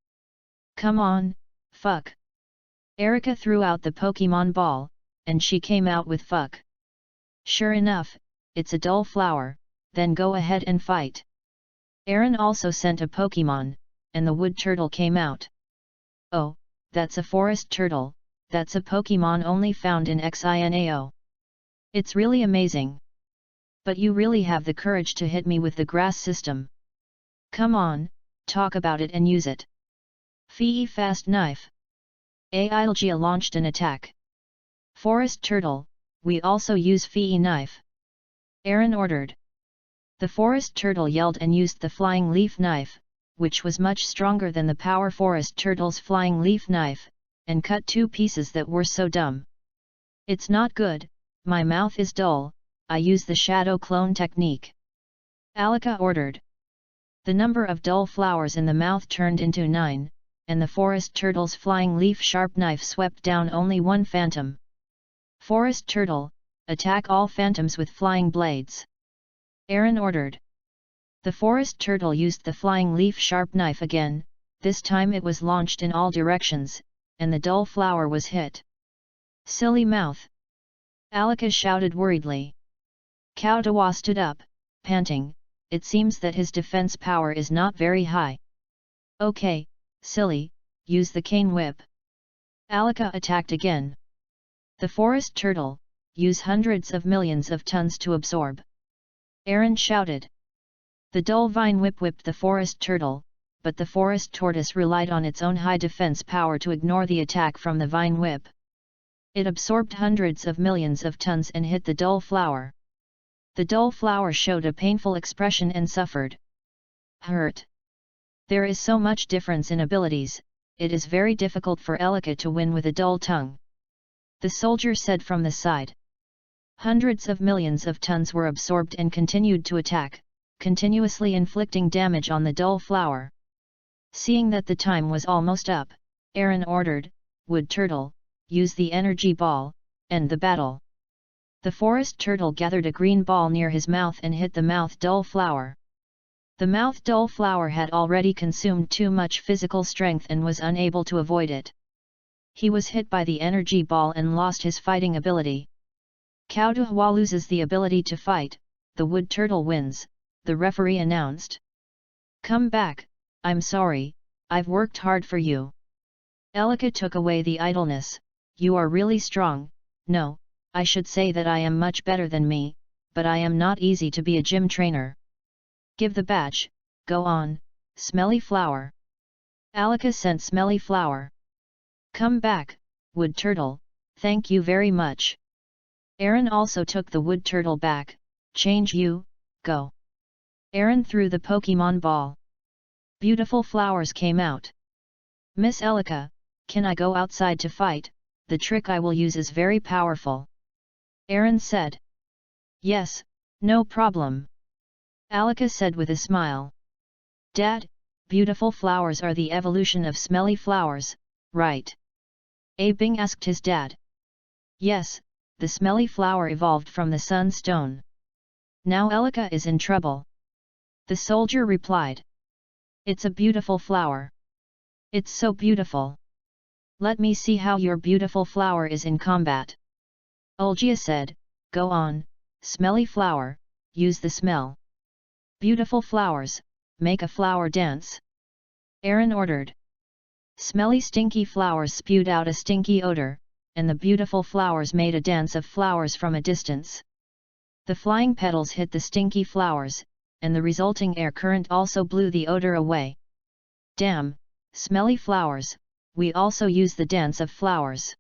Come on, fuck. Erica threw out the Pokemon ball, and she came out with fuck. Sure enough, it's a dull flower, then go ahead and fight. Aaron also sent a Pokemon, and the wood turtle came out. Oh, that's a forest turtle, that's a Pokemon only found in Xinao. It's really amazing. But you really have the courage to hit me with the grass system. Come on, talk about it and use it. Fee fast knife. Ailgia launched an attack. Forest turtle, we also use Fee knife. Aaron ordered. The forest turtle yelled and used the flying leaf knife, which was much stronger than the power forest turtle's flying leaf knife, and cut 2 pieces that were so dumb. It's not good, my mouth is dull, I use the shadow clone technique. Alika ordered. The number of dull flowers in the mouth turned into 9, and the forest turtle's flying leaf sharp knife swept down only 1 phantom. Forest turtle, attack all phantoms with flying blades. Aaron ordered. The forest turtle used the flying leaf sharp knife again, this time it was launched in all directions, and the dull flower was hit. Silly mouth! Alika shouted worriedly. Kaudawa stood up, panting, it seems that his defense power is not very high. Okay, silly, use the cane whip. Alika attacked again. The forest turtle, use hundreds of millions of tons to absorb. Aaron shouted. The dull vine whip whipped the forest turtle, but the forest tortoise relied on its own high defense power to ignore the attack from the vine whip. It absorbed hundreds of millions of tons and hit the dull flower. The dull flower showed a painful expression and suffered. Hurt. There is so much difference in abilities, it is very difficult for Elika to win with a dull tongue. The soldier said from the side. Hundreds of millions of tons were absorbed and continued to attack, continuously inflicting damage on the dull flower. Seeing that the time was almost up, Aaron ordered, Wood Turtle, use the energy ball, end the battle. The forest turtle gathered a green ball near his mouth and hit the mouth dull flower. The mouth dull flower had already consumed too much physical strength and was unable to avoid it. He was hit by the energy ball and lost his fighting ability. Kaudawa loses the ability to fight, the wood turtle wins, the referee announced. Come back, I'm sorry, I've worked hard for you. Elika took away the idleness, you are really strong, no, I should say that I am much better than me, but I am not easy to be a gym trainer. Give the badge, go on, Smelly Flower. Alika sent Smelly Flower. Come back, Wood Turtle, thank you very much. Aaron also took the wood turtle back, change you, go. Aaron threw the Pokemon ball. Beautiful flowers came out. Miss Elika, can I go outside to fight? The trick I will use is very powerful. Aaron said. Yes, no problem. Alika said with a smile. Dad, beautiful flowers are the evolution of smelly flowers, right? Bing asked his dad. Yes, the smelly flower evolved from the sunstone. Now Elika is in trouble. The soldier replied. It's a beautiful flower. It's so beautiful. Let me see how your beautiful flower is in combat. Olgia said, go on, Smelly Flower, use the smell. Beautiful flowers, make a flower dance. Aaron ordered. Smelly stinky flowers spewed out a stinky odor, and the beautiful flowers made a dance of flowers from a distance. The flying petals hit the stinky flowers, and the resulting air current also blew the odor away. Damn, smelly flowers, we also use the dance of flowers.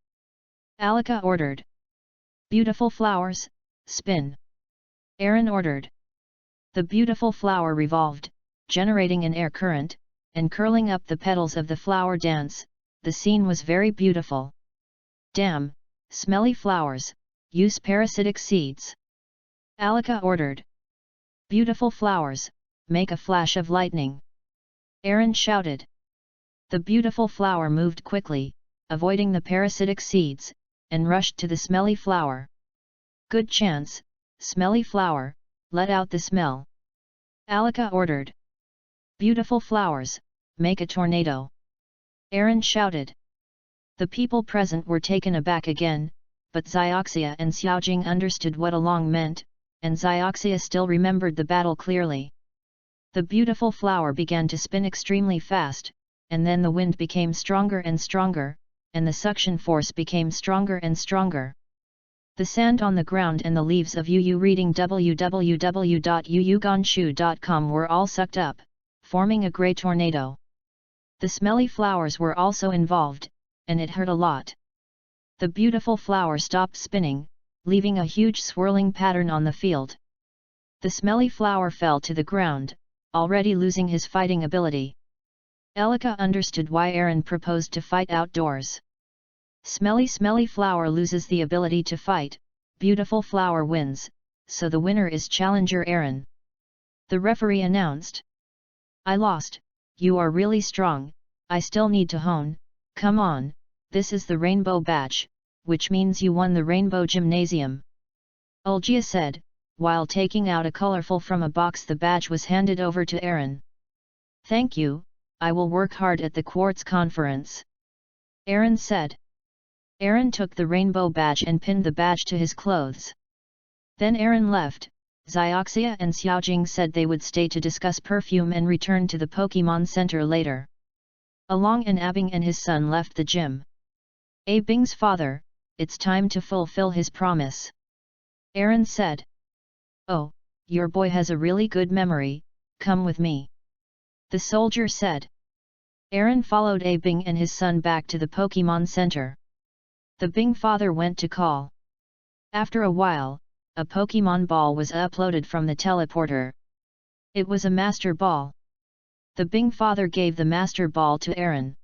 Alika ordered. Beautiful flowers, spin. Aaron ordered. The beautiful flower revolved, generating an air current, and curling up the petals of the flower dance, the scene was very beautiful. Damn, smelly flowers, use parasitic seeds. Alika ordered. Beautiful flowers, make a flash of lightning. Aaron shouted. The beautiful flower moved quickly, avoiding the parasitic seeds, and rushed to the smelly flower. Good chance, smelly flower, let out the smell. Alika ordered. Beautiful flowers, make a tornado. Aaron shouted. The people present were taken aback again, but Xioxia and Xiaojing understood what along meant, and Xioxia still remembered the battle clearly. The beautiful flower began to spin extremely fast, and then the wind became stronger and stronger, and the suction force became stronger and stronger. The sand on the ground and the leaves of Yu reading www.yuyugonshu.com were all sucked up, forming a grey tornado. The smelly flowers were also involved, and it hurt a lot. The beautiful flower stopped spinning, leaving a huge swirling pattern on the field. The smelly flower fell to the ground, already losing his fighting ability. Elika understood why Aaron proposed to fight outdoors. Smelly flower loses the ability to fight, beautiful flower wins, so the winner is challenger Aaron. The referee announced. I lost, you are really strong, I still need to hone, come on, this is the rainbow badge, which means you won the rainbow gymnasium. Ulgia said, while taking out a colorful from a box. The badge was handed over to Aaron. Thank you, I will work hard at the quartz conference. Aaron said. Aaron took the rainbow badge and pinned the badge to his clothes. Then Aaron left. Xioxia and Xiaojing said they would stay to discuss perfume and return to the Pokemon Center later. Along and Abing and his son left the gym. Abing's father, it's time to fulfill his promise. Aaron said. Oh, your boy has a really good memory, come with me. The soldier said. Aaron followed Abing and his son back to the Pokemon Center. The Bing father went to call. After a while, a Pokemon ball was uploaded from the teleporter. It was a master ball. The Bing father gave the master ball to Aaron.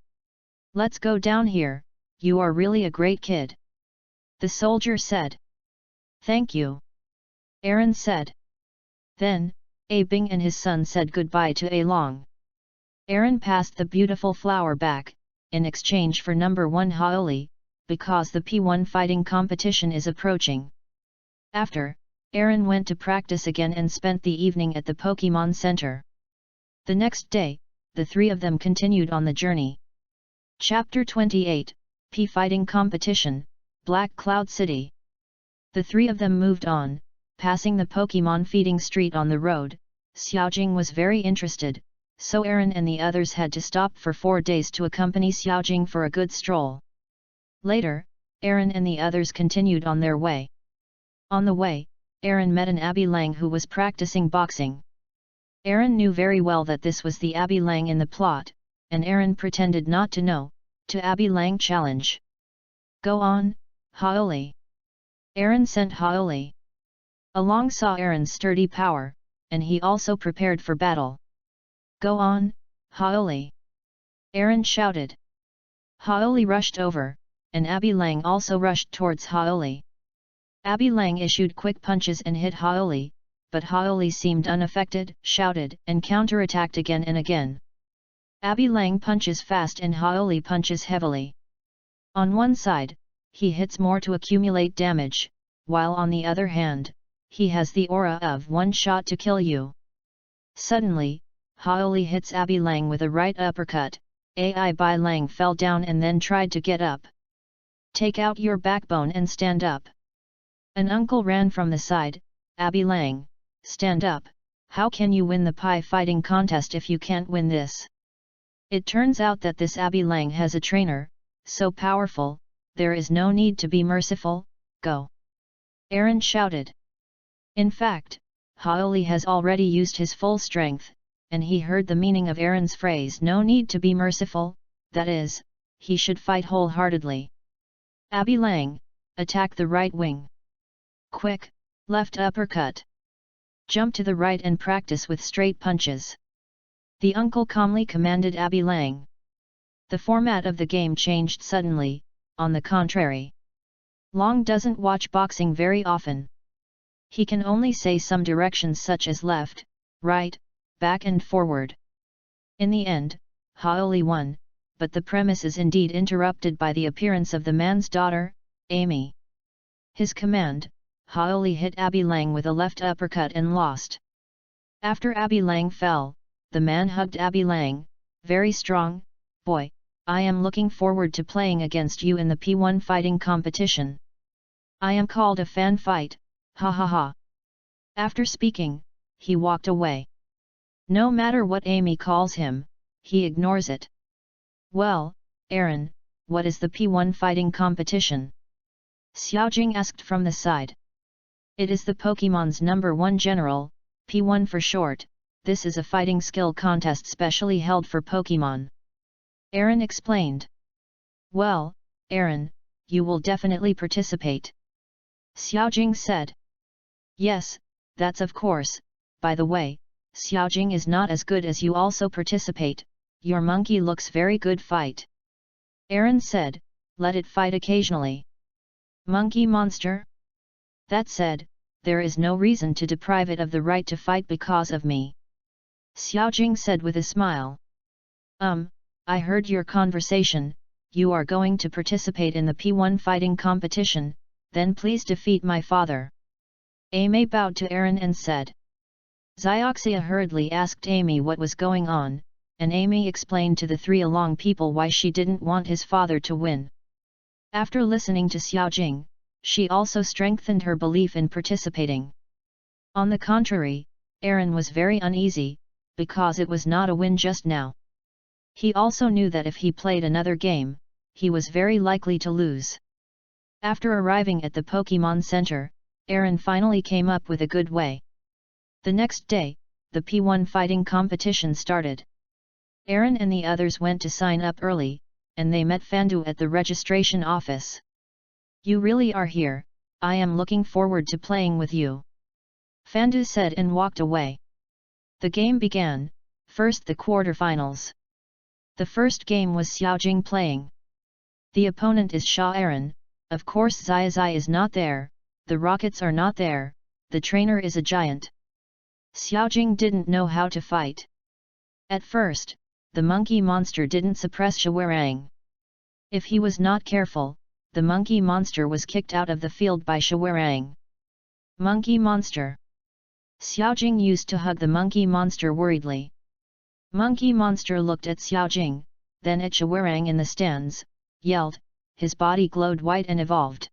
Let's go down here, you are really a great kid. The soldier said. Thank you. Aaron said. Then, Bing and his son said goodbye to Long. Aaron passed the beautiful flower back, in exchange for number 1 Haoli, because the P1 fighting competition is approaching. After, Aaron went to practice again and spent the evening at the Pokemon Center. The next day, the three of them continued on the journey. Chapter 28, P Fighting Competition, Black Cloud City. The three of them moved on, passing the Pokemon feeding street on the road. Xiaojing was very interested, so Aaron and the others had to stop for 4 days to accompany Xiaojing for a good stroll. Later, Aaron and the others continued on their way. On the way, Aaron met an Abby Lang who was practicing boxing. Aaron knew very well that this was the Abby Lang in the plot, and Aaron pretended not to know, to Abby Lang challenge. Go on, Haoli. Aaron sent Haoli. Along saw Aaron's sturdy power, and he also prepared for battle. Go on, Haoli. Aaron shouted. Haoli rushed over, and Abby Lang also rushed towards Haoli. Abby Lang issued quick punches and hit Haoli, but Haoli seemed unaffected, shouted, and counterattacked again and again. Abby Lang punches fast and Haoli punches heavily. On one side, he hits more to accumulate damage, while on the other hand, he has the aura of one shot to kill you. Suddenly, Haoli hits Abby Lang with a right uppercut. Bai Lang fell down and then tried to get up. Take out your backbone and stand up. An uncle ran from the side. Abby Lang, stand up, how can you win the pie fighting contest if you can't win this? It turns out that this Abby Lang has a trainer, so powerful, there is no need to be merciful, go. Aaron shouted. In fact, Haoli has already used his full strength, and he heard the meaning of Aaron's phrase no need to be merciful, that is, he should fight wholeheartedly. Abby Lang, attack the right wing. Quick, left uppercut. Jump to the right and practice with straight punches. The uncle calmly commanded Abby Lang. The format of the game changed suddenly, on the contrary. Long doesn't watch boxing very often. He can only say some directions such as left, right, back and forward. In the end, Haoli won, but the premise is indeed interrupted by the appearance of the man's daughter, Amy. His command, Haoli hit Abby Lang with a left uppercut and lost. After Abby Lang fell, the man hugged Abby Lang, "Very strong, boy, I am looking forward to playing against you in the P1 fighting competition. I am called a fan fight, ha ha ha." After speaking, he walked away. No matter what Amy calls him, he ignores it. "Well, Aaron, what is the P1 fighting competition?" Xiaojing asked from the side. "It is the Pokémon's #1 general, P1 for short. This is a fighting skill contest specially held for Pokémon," Aaron explained. "Well, Aaron, you will definitely participate," Xiaojing said. "Yes, that's of course. By the way, Xiaojing is not as good as you also participate, your monkey looks very good fight," Aaron said, "let it fight occasionally." "Monkey monster?" "That said, there is no reason to deprive it of the right to fight because of me," Xiaojing said with a smile. I heard your conversation, you are going to participate in the P1 fighting competition, then please defeat my father." Amy bowed to Aaron and said. Xioxia hurriedly asked Amy what was going on, and Amy explained to the three along people why she didn't want his father to win. After listening to Xiaojing, she also strengthened her belief in participating. On the contrary, Aaron was very uneasy, because it was not a win just now. He also knew that if he played another game, he was very likely to lose. After arriving at the Pokémon Center, Aaron finally came up with a good way. The next day, the P1 fighting competition started. Aaron and the others went to sign up early, and they met Fandu at the registration office. "You really are here, I am looking forward to playing with you," Fandu said and walked away. The game began, first the quarterfinals. The first game was Xiaojing playing. The opponent is Sha Aaron, of course Zai is not there, the rockets are not there, the trainer is a giant. Xiaojing didn't know how to fight. At first, the monkey monster didn't suppress Shawarang. If he was not careful, the monkey monster was kicked out of the field by Shawarang. "Monkey monster!" Xiaojing used to hug the monkey monster worriedly. Monkey monster looked at Xiaojing, then at Shawarang in the stands, yelled, his body glowed white and evolved.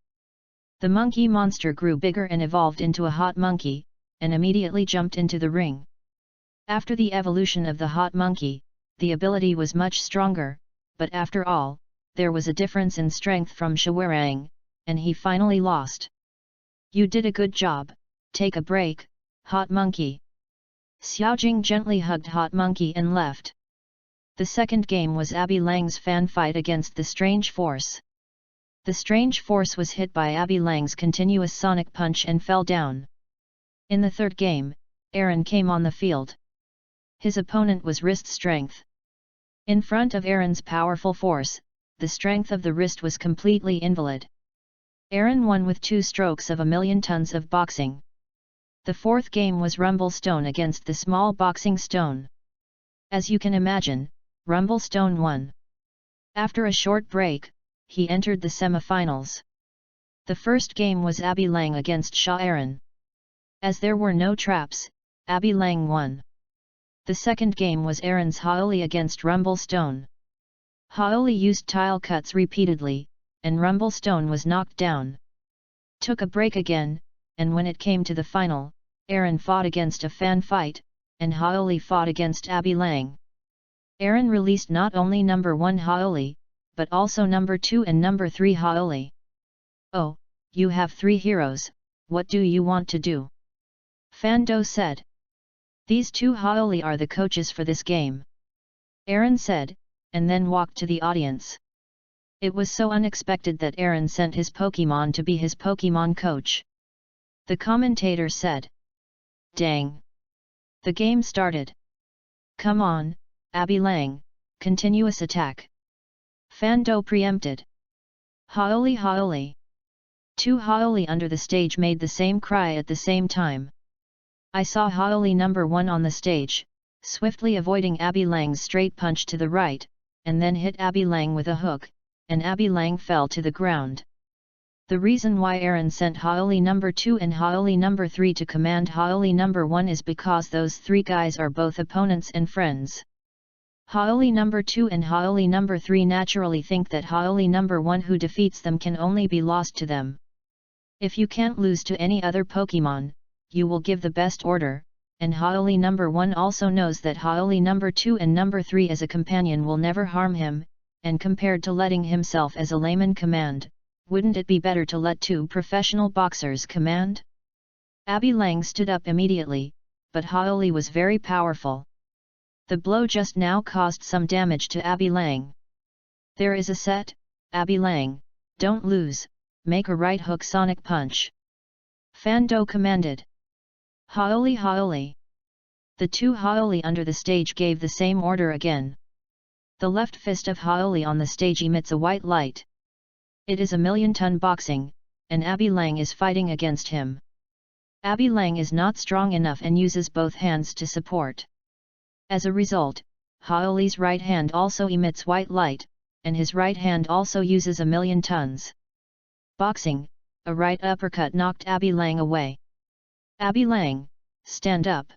The monkey monster grew bigger and evolved into a hot monkey, and immediately jumped into the ring. After the evolution of the hot monkey, the ability was much stronger, but after all, there was a difference in strength from Shawarang, and he finally lost. "You did a good job, take a break, hot monkey." Xiaojing gently hugged Hot Monkey and left. The second game was Abby Lang's fan fight against the Strange Force. The Strange Force was hit by Abby Lang's continuous sonic punch and fell down. In the third game, Aaron came on the field. His opponent was wrist strength. In front of Aaron's powerful force, the strength of the wrist was completely invalid. Aaron won with 2 strokes of 1,000,000 tons of boxing. The fourth game was Rumble Stone against the small boxing stone. As you can imagine, Rumble Stone won. After a short break, he entered the semifinals. The first game was Abby Lang against Sha Aaron. As there were no traps, Abby Lang won. The second game was Aaron's Haoli against Rumble Stone. Haoli used tile cuts repeatedly, and Rumble Stone was knocked down. Took a break again, and when it came to the final, Aaron fought against a fan fight, and Haoli fought against Abby Lang. Aaron released not only #1 Haoli, but also #2 and #3 Haoli. "Oh, you have 3 heroes, what do you want to do?" Fando said. "These 2 Haoli are the coaches for this game," Aaron said, and then walked to the audience. It was so unexpected that Aaron sent his Pokémon to be his Pokémon coach. The commentator said. "Dang!" The game started. "Come on, Abby Lang, continuous attack." Fando preempted. "Haoli Haoli!" 2 Haoli under the stage made the same cry at the same time. "I saw Haoli #1 on the stage," swiftly avoiding Abby Lang's straight punch to the right, and then hit Abby Lang with a hook, and Abby Lang fell to the ground. The reason why Aaron sent Haoli No. 2 and Haoli No. 3 to command Haoli No. 1 is because those three guys are both opponents and friends. Haoli No. 2 and Haoli No. 3 naturally think that Haoli No. 1 who defeats them can only be lost to them. If you can't lose to any other Pokemon, you will give the best order, and Haoli No. 1 also knows that Haoli No. 2 and No. 3 as a companion will never harm him, and compared to letting himself as a layman command, wouldn't it be better to let two professional boxers command? Abby Lang stood up immediately, but Haoli was very powerful. The blow just now caused some damage to Abby Lang. There is a set, Abby Lang, don't lose, make a right hook sonic punch. Fando commanded. Haoli Haoli. The two Haoli under the stage gave the same order again. The left fist of Haoli on the stage emits a white light. It is a million-ton boxing, and Abby Lang is fighting against him. Abby Lang is not strong enough and uses both hands to support. As a result, Haoli's right hand also emits white light, and his right hand also uses a million tons. Boxing, a right uppercut knocked Abby Lang away. Abby Lang, stand up!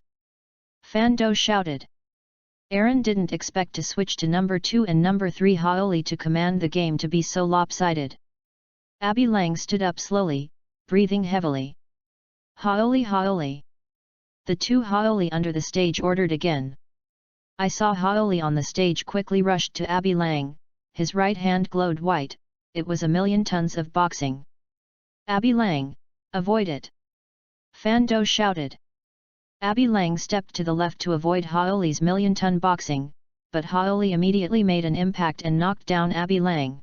Fando shouted. Aaron didn't expect to switch to No. 2 and No. 3 Haoli to command the game to be so lopsided. Abby Lang stood up slowly, breathing heavily. Haoli Haoli. The two Haoli under the stage ordered again. I saw Haoli on the stage quickly rushed to Abby Lang, his right hand glowed white, it was a million tons of boxing. Abby Lang, avoid it! Fando shouted. Abby Lang stepped to the left to avoid Haoli's million-ton boxing, but Haoli immediately made an impact and knocked down Abby Lang.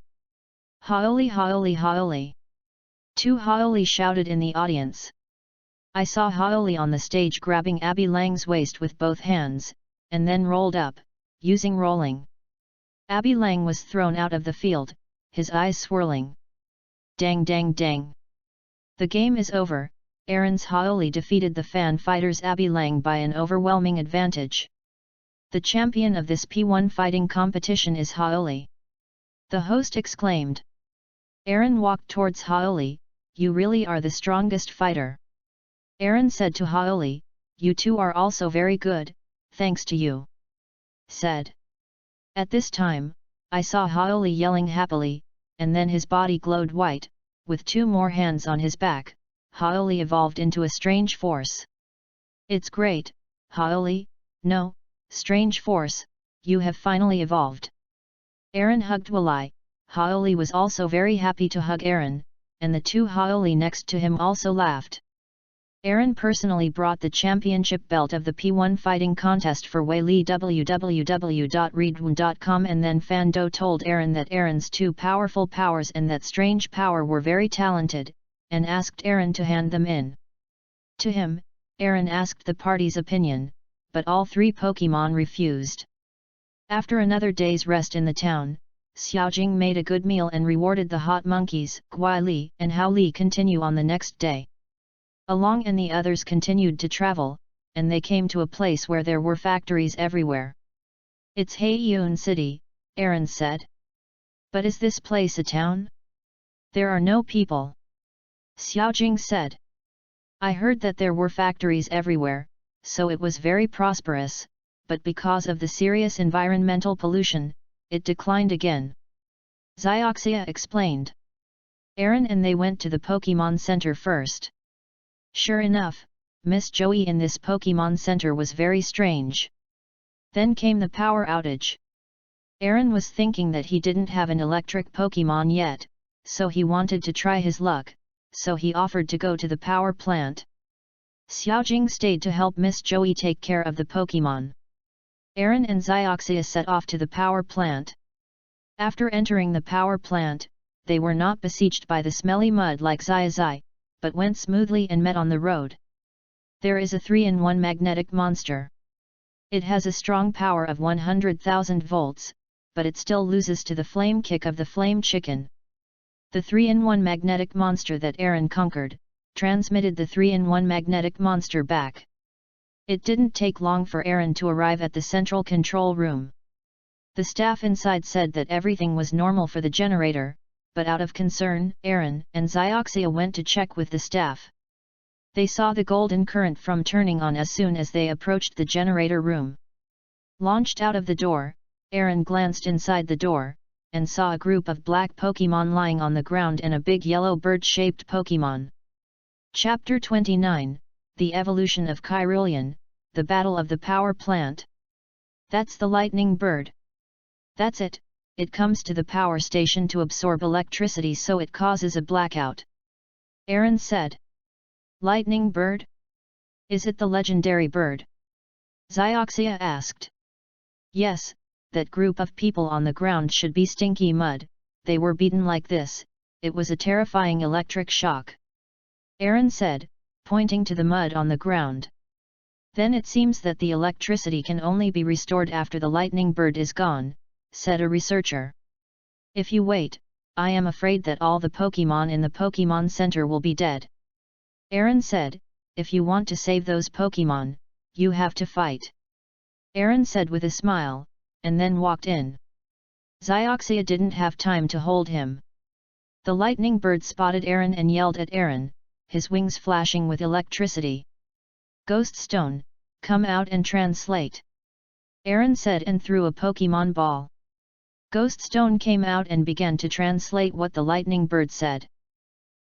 Haoli Haoli Haoli! Two Haoli shouted in the audience. I saw Haoli on the stage grabbing Abby Lang's waist with both hands, and then rolled up, using rolling. Abby Lang was thrown out of the field, his eyes swirling. Dang dang dang! The game is over. Aaron's Haoli defeated the fan fighters Abby Lang by an overwhelming advantage. The champion of this P1 fighting competition is Haoli. The host exclaimed. Aaron walked towards Haoli, you really are the strongest fighter. Aaron said to Haoli, you two are also very good, thanks to you. Said. At this time, I saw Haoli yelling happily, and then his body glowed white, with two more hands on his back. Haoli evolved into a strange force. It's great, Haoli, no, strange force, you have finally evolved. Aaron hugged Wally. Haoli was also very happy to hug Aaron, and the two Haoli next to him also laughed. Aaron personally brought the championship belt of the P1 fighting contest for Wei www.readaloud.com, and then Fando told Aaron that Aaron's two powerful powers and that strange power were very talented, and asked Aaron to hand them in. To him, Aaron asked the party's opinion, but all three Pokemon refused. After another day's rest in the town, Xiaojing made a good meal and rewarded the hot monkeys, Guai Li and Hao Li continue on the next day. Along and the others continued to travel, and they came to a place where there were factories everywhere. It's Haiyun City, Aaron said. But is this place a town? There are no people. Xiaojing said. I heard that there were factories everywhere, so it was very prosperous, but because of the serious environmental pollution, it declined again. Xioxia explained. Aaron and they went to the Pokemon Center first. Sure enough, Miss Joey in this Pokemon Center was very strange. Then came the power outage. Aaron was thinking that he didn't have an electric Pokemon yet, so he wanted to try his luck, so he offered to go to the power plant. Xiaojing stayed to help Miss Joey take care of the Pokemon. Aaron and Xioxia set off to the power plant. After entering the power plant, they were not besieged by the smelly mud like Xiaxia, but went smoothly and met on the road. There is a 3-in-1 magnetic monster. It has a strong power of 100,000 volts, but it still loses to the flame kick of the flame chicken. The 3-in-1 magnetic monster that Aaron conquered, transmitted the 3-in-1 magnetic monster back. It didn't take long for Aaron to arrive at the central control room. The staff inside said that everything was normal for the generator, but out of concern, Aaron and Xioxia went to check with the staff. They saw the golden current from turning on as soon as they approached the generator room. Launched out of the door, Aaron glanced inside the door, and saw a group of black Pokémon lying on the ground and a big yellow bird-shaped Pokémon. Chapter 29, The Evolution of Kyrillian, The Battle of the Power Plant. That's the lightning bird. That's it, it comes to the power station to absorb electricity so it causes a blackout. Aaron said. Lightning bird? Is it the legendary bird? Xioxia asked. Yes, that group of people on the ground should be Stinky Mud, they were beaten like this, it was a terrifying electric shock. Aaron said, pointing to the mud on the ground. Then it seems that the electricity can only be restored after the lightning bird is gone, said a researcher. If you wait, I am afraid that all the Pokémon in the Pokémon Center will be dead. Aaron said, if you want to save those Pokémon, you have to fight. Aaron said with a smile, and then walked in. Xioxia didn't have time to hold him. The lightning bird spotted Aaron and yelled at Aaron, his wings flashing with electricity. Ghost Stone, come out and translate. Aaron said and threw a Pokémon ball. Ghost Stone came out and began to translate what the lightning bird said.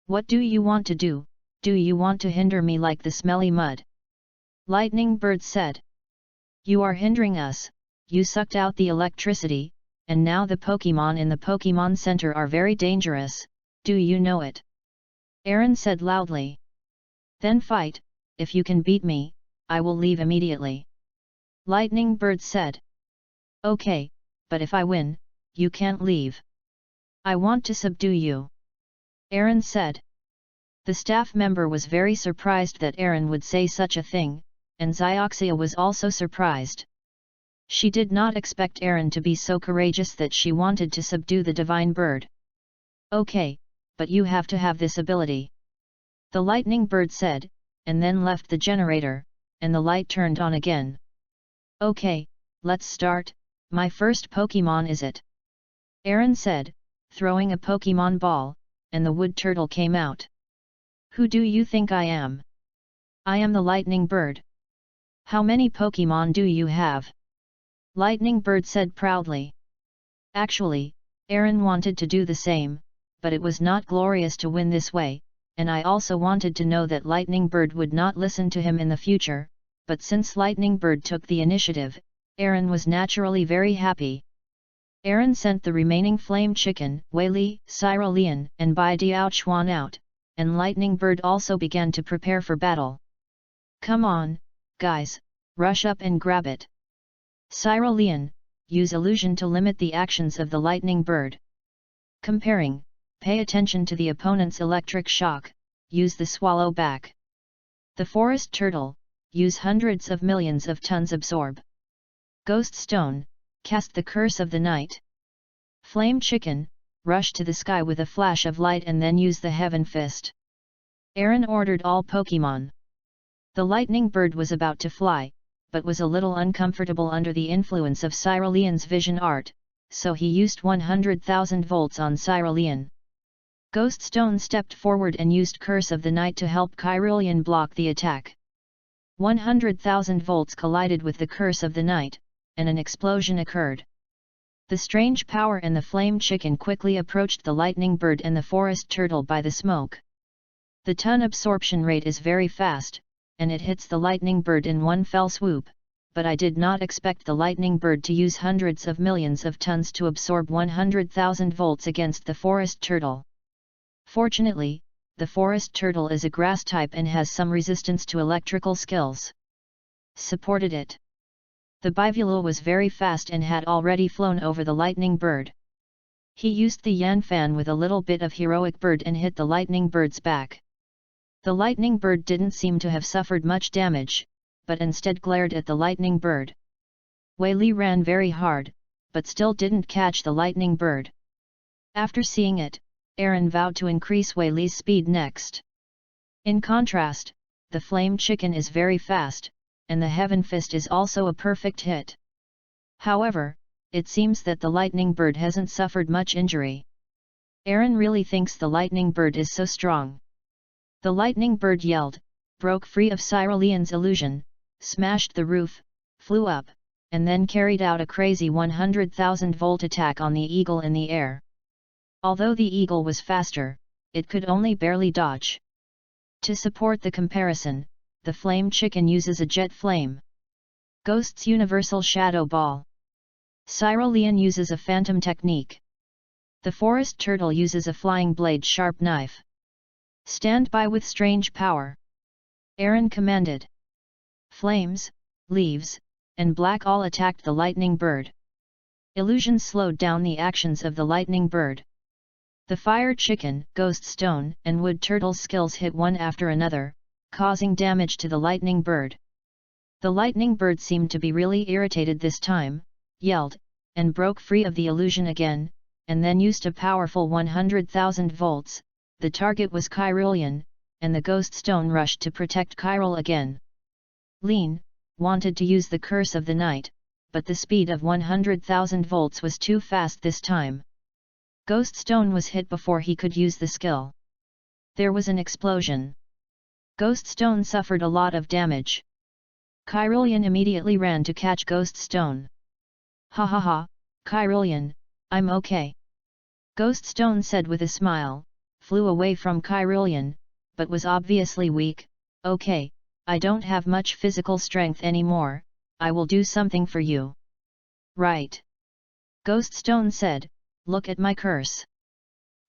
What do you want to do? Do you want to hinder me like the smelly mud? Lightning bird said. You are hindering us, you sucked out the electricity, and now the Pokémon in the Pokémon Center are very dangerous, do you know it? Aaron said loudly. Then fight, if you can beat me, I will leave immediately. Lightning bird said. Okay, but if I win, you can't leave. I want to subdue you. Aaron said. The staff member was very surprised that Aaron would say such a thing, and Xioxia was also surprised. She did not expect Aaron to be so courageous that she wanted to subdue the divine bird. Okay, but you have to have this ability. The lightning bird said, and then left the generator, and the light turned on again. Okay, let's start, my first Pokémon is it? Aaron said, throwing a Pokémon ball, and the wood turtle came out. Who do you think I am? I am the lightning bird. How many Pokémon do you have? Lightning bird said proudly. Actually, Aaron wanted to do the same, but it was not glorious to win this way, and I also wanted to know that Lightning Bird would not listen to him in the future, but since Lightning Bird took the initiative, Aaron was naturally very happy. Aaron sent the remaining Flame Chicken, Weili, Cyrillian, and Bai Diao Chuan out, and Lightning Bird also began to prepare for battle. Come on, guys, rush up and grab it. Cyrillian, use illusion to limit the actions of the Lightning Bird. Comparing, pay attention to the opponent's electric shock, use the swallow back. The Forest Turtle, use hundreds of millions of tons absorb. Ghost Stone, cast the Curse of the Night. Flame Chicken, rush to the sky with a flash of light and then use the Heaven Fist. Aaron ordered all Pokémon. The Lightning Bird was about to fly, but was a little uncomfortable under the influence of Cyrillian's vision art, so he used 100,000 volts on Cyrillian. Ghost Stone stepped forward and used Curse of the Night to help Kyrillian block the attack. 100,000 volts collided with the Curse of the Night, and an explosion occurred. The strange power and the Flame Chicken quickly approached the Lightning Bird and the Forest Turtle by the smoke. The ton absorption rate is very fast, and it hits the Lightning Bird in one fell swoop, but I did not expect the Lightning Bird to use hundreds of millions of tons to absorb 100,000 volts against the Forest Turtle. Fortunately, the Forest Turtle is a grass type and has some resistance to electrical skills. Supported it. The Bivulal was very fast and had already flown over the Lightning Bird. He used the Yan Fan with a little bit of Heroic Bird and hit the Lightning Bird's back. The Lightning Bird didn't seem to have suffered much damage, but instead glared at the Lightning Bird. Weili ran very hard, but still didn't catch the Lightning Bird. After seeing it, Aaron vowed to increase Weili's speed next. In contrast, the Flame Chicken is very fast, and the Heaven Fist is also a perfect hit. However, it seems that the lightning bird hasn't suffered much injury. Aaron really thinks the lightning bird is so strong. The lightning bird yelled, broke free of Cyrillian's illusion, smashed the roof, flew up, and then carried out a crazy 100,000-volt attack on the eagle in the air. Although the eagle was faster, it could only barely dodge. To support the comparison, the flame chicken uses a jet flame. Ghost's universal shadow ball. Cyrillian uses a phantom technique. The forest turtle uses a flying blade sharp knife. Stand by with strange power. Aaron commanded. Flames, leaves, and black all attacked the lightning bird. Illusion slowed down the actions of the lightning bird. The fire chicken, ghost stone, and wood turtle's skills hit one after another, causing damage to the lightning bird. The lightning bird seemed to be really irritated this time, yelled, and broke free of the illusion again, and then used a powerful 100,000 volts. The target was Cyrillian, and the ghost stone rushed to protect Chiral again. Lean wanted to use the curse of the night, but the speed of 100,000 volts was too fast this time. Ghost stone was hit before he could use the skill. There was an explosion. Ghost stone suffered a lot of damage. Cyrillian immediately ran to catch Ghost stone. Ha ha ha, Cyrillian, I'm okay. Ghost stone said with a smile, flew away from Cyrillian, but was obviously weak. Okay, I don't have much physical strength anymore, I will do something for you. Right. Ghost stone said, look at my curse.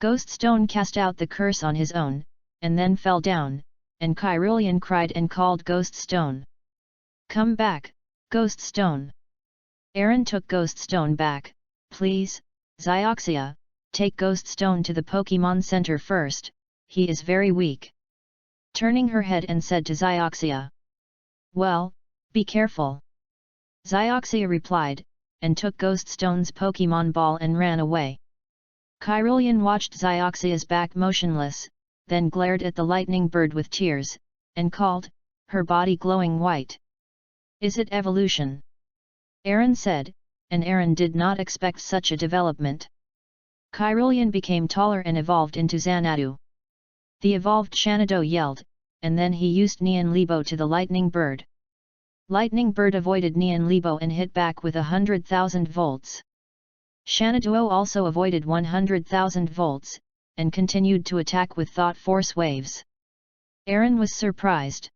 Ghost stone cast out the curse on his own, and then fell down, and Cyrillian cried and called Ghost stone. Come back, Ghost stone. Aaron took Ghost stone back. Please, Zioxia, take Ghost stone to the Pokemon Center first, he is very weak. Turning her head and said to Zioxia. Well, be careful. Zioxia replied, and took Ghost stone's Pokemon ball and ran away. Cyrillian watched Zioxia's back motionless, then glared at the lightning bird with tears, and called, her body glowing white. Is it evolution? Aaron said, and Aaron did not expect such a development. Cyrillian became taller and evolved into Xanadu. The evolved Shenandoah yelled, and then he used Neon Lebo to the lightning bird. Lightning bird avoided Neon Lebo and hit back with 100,000 volts. Shenandoah also avoided 100,000 volts, and continued to attack with thought force waves. Aaron was surprised.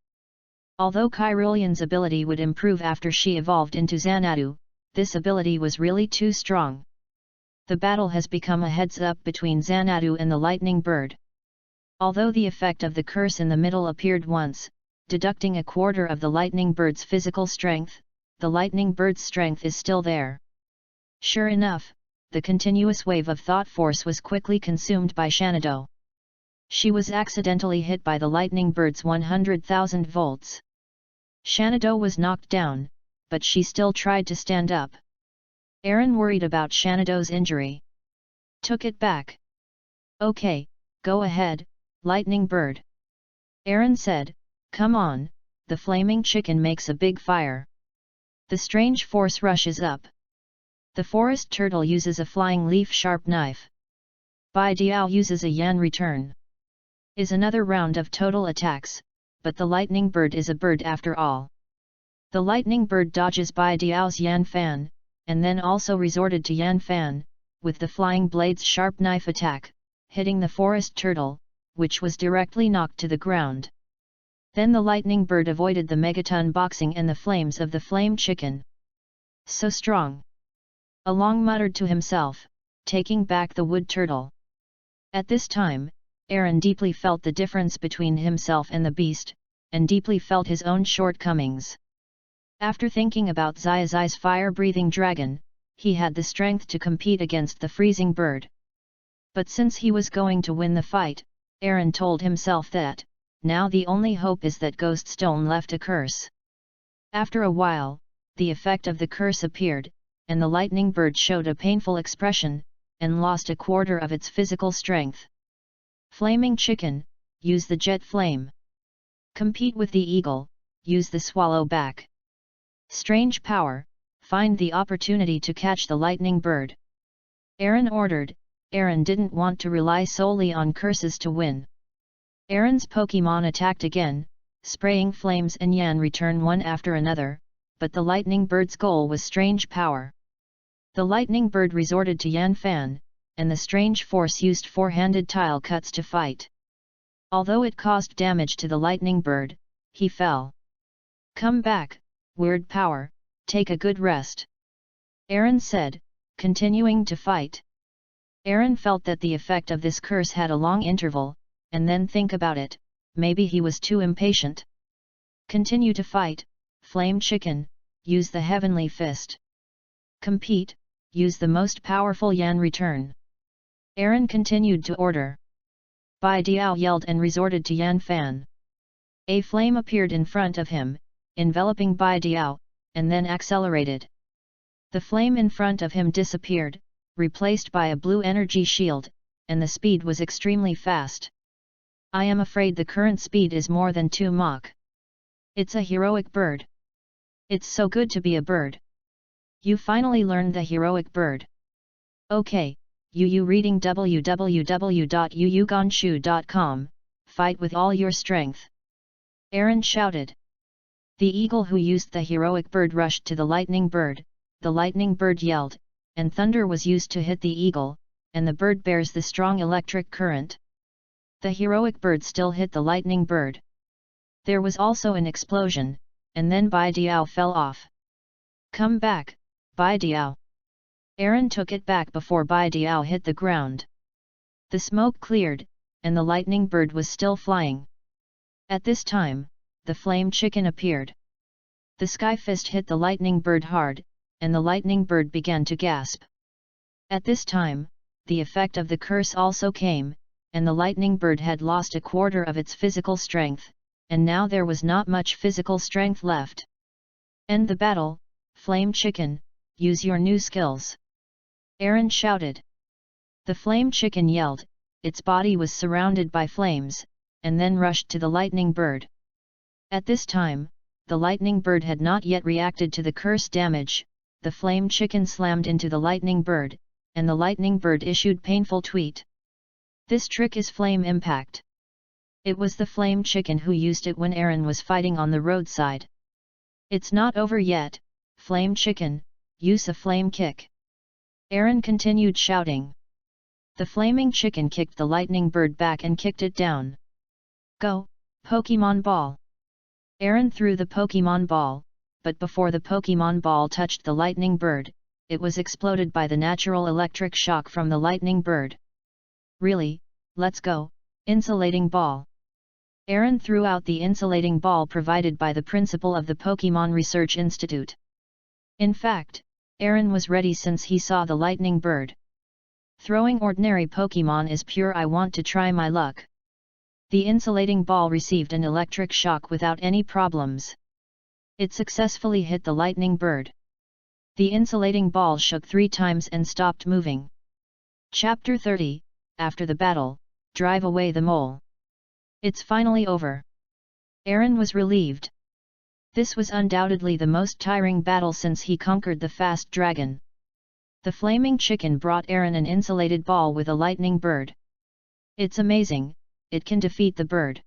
Although Cyrillian's ability would improve after she evolved into Xanadu, this ability was really too strong. The battle has become a heads-up between Xanadu and the lightning bird. Although the effect of the curse in the middle appeared once, deducting a quarter of the lightning bird's physical strength, the lightning bird's strength is still there. Sure enough, the continuous wave of thought force was quickly consumed by Shenandoah. She was accidentally hit by the lightning bird's 100,000 volts. Shenandoah was knocked down, but she still tried to stand up. Aaron worried about Shenandoah's injury. Took it back. Okay, go ahead, lightning bird. Aaron said, come on, the flaming chicken makes a big fire. The strange force rushes up. The forest turtle uses a flying leaf sharp knife. Bai Diao uses a yan return. Is another round of total attacks, but the lightning bird is a bird after all. The lightning bird dodges Bai Diao's yan fan, and then also resorted to yan fan, with the flying blade's sharp knife attack, hitting the forest turtle, which was directly knocked to the ground. Then the lightning bird avoided the megaton boxing and the flames of the flame chicken. So strong! Along muttered to himself, taking back the wood turtle. At this time, Aaron deeply felt the difference between himself and the beast, and deeply felt his own shortcomings. After thinking about Zai's fire-breathing dragon, he had the strength to compete against the freezing bird. But since he was going to win the fight, Aaron told himself that, now the only hope is that Ghost Stone left a curse. After a while, the effect of the curse appeared, and the lightning bird showed a painful expression, and lost a quarter of its physical strength. Flaming chicken, use the jet flame. Compete with the eagle, use the swallow back. Strange power, find the opportunity to catch the lightning bird. Aaron ordered. Aaron didn't want to rely solely on curses to win. Aaron's Pokemon attacked again, spraying flames and Yan return one after another, but the lightning bird's goal was strange power. The lightning bird resorted to Yan Fan, and the strange force used four-handed tile cuts to fight. Although it caused damage to the lightning bird, he fell. Come back, weird power, take a good rest. Aaron said, continuing to fight. Aaron felt that the effect of this curse had a long interval, and then think about it, maybe he was too impatient. Continue to fight, Flame Chicken, use the Heavenly Fist. Compete, use the most powerful Yan return. Aaron continued to order. Bai Diao yelled and resorted to Yan Fan. A flame appeared in front of him, enveloping Bai Diao, and then accelerated. The flame in front of him disappeared, replaced by a blue energy shield, and the speed was extremely fast. I am afraid the current speed is more than 2 Mach. It's a heroic bird. It's so good to be a bird. You finally learned the heroic bird. Okay, you reading www.yuyugonshu.com, fight with all your strength. Aaron shouted. The eagle who used the heroic bird rushed to the lightning bird, the lightning bird yelled, and thunder was used to hit the eagle, and the bird bears the strong electric current. The heroic bird still hit the lightning bird. There was also an explosion, and then Bai Diao fell off. Come back, Bai Diao. Aaron took it back before Bai Diao hit the ground. The smoke cleared, and the lightning bird was still flying. At this time, the flame chicken appeared. The sky fist hit the lightning bird hard, and the lightning bird began to gasp. At this time, the effect of the curse also came, and the lightning bird had lost a quarter of its physical strength, and now there was not much physical strength left. End the battle, Flame Chicken, use your new skills. Aaron shouted. The flame chicken yelled, its body was surrounded by flames, and then rushed to the lightning bird. At this time, the lightning bird had not yet reacted to the curse damage. The flame chicken slammed into the lightning bird, and the lightning bird issued painful tweet. This trick is flame impact. It was the flame chicken who used it when Aaron was fighting on the roadside. It's not over yet, Flame Chicken, use a flame kick. Aaron continued shouting. The flaming chicken kicked the lightning bird back and kicked it down. Go, Pokemon Ball! Aaron threw the Pokemon Ball, but before the Pokemon Ball touched the lightning bird, it was exploded by the natural electric shock from the lightning bird. Really, let's go, Insulating Ball! Aaron threw out the insulating ball provided by the principal of the Pokemon Research Institute. In fact, Aaron was ready since he saw the lightning bird. Throwing ordinary Pokemon is pure I want to try my luck. The insulating ball received an electric shock without any problems. It successfully hit the lightning bird. The insulating ball shook 3 times and stopped moving. Chapter 30, After the battle, drive away the mole. It's finally over. Aaron was relieved. This was undoubtedly the most tiring battle since he conquered the fast dragon. The flaming chicken brought Aaron an insulated ball with a lightning bird. It's amazing, it can defeat the bird.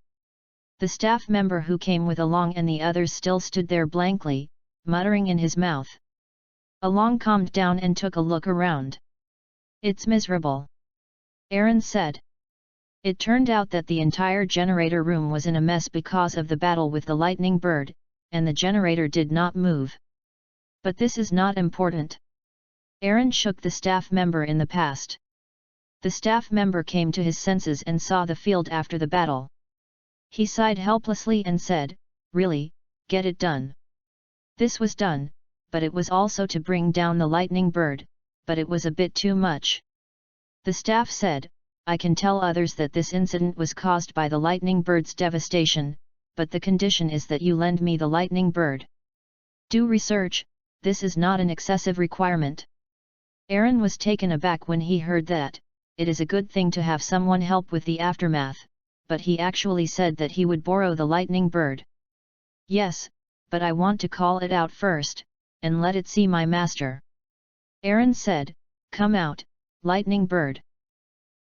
The staff member who came with Along and the others still stood there blankly, muttering in his mouth. Along calmed down and took a look around. It's miserable. Aaron said. It turned out that the entire generator room was in a mess because of the battle with the lightning bird, and the generator did not move. But this is not important. Aaron shook the staff member in the past. The staff member came to his senses and saw the field after the battle. He sighed helplessly and said, "Really, get it done." This was done, but it was also to bring down the lightning bird, but it was a bit too much. The staff said, "I can tell others that this incident was caused by the lightning bird's devastation, but the condition is that you lend me the lightning bird. Do research, this is not an excessive requirement." Aaron was taken aback when he heard that. It is a good thing to have someone help with the aftermath, but he actually said that he would borrow the lightning bird. Yes, but I want to call it out first, and let it see my master. Aaron said, "Come out, Lightning Bird."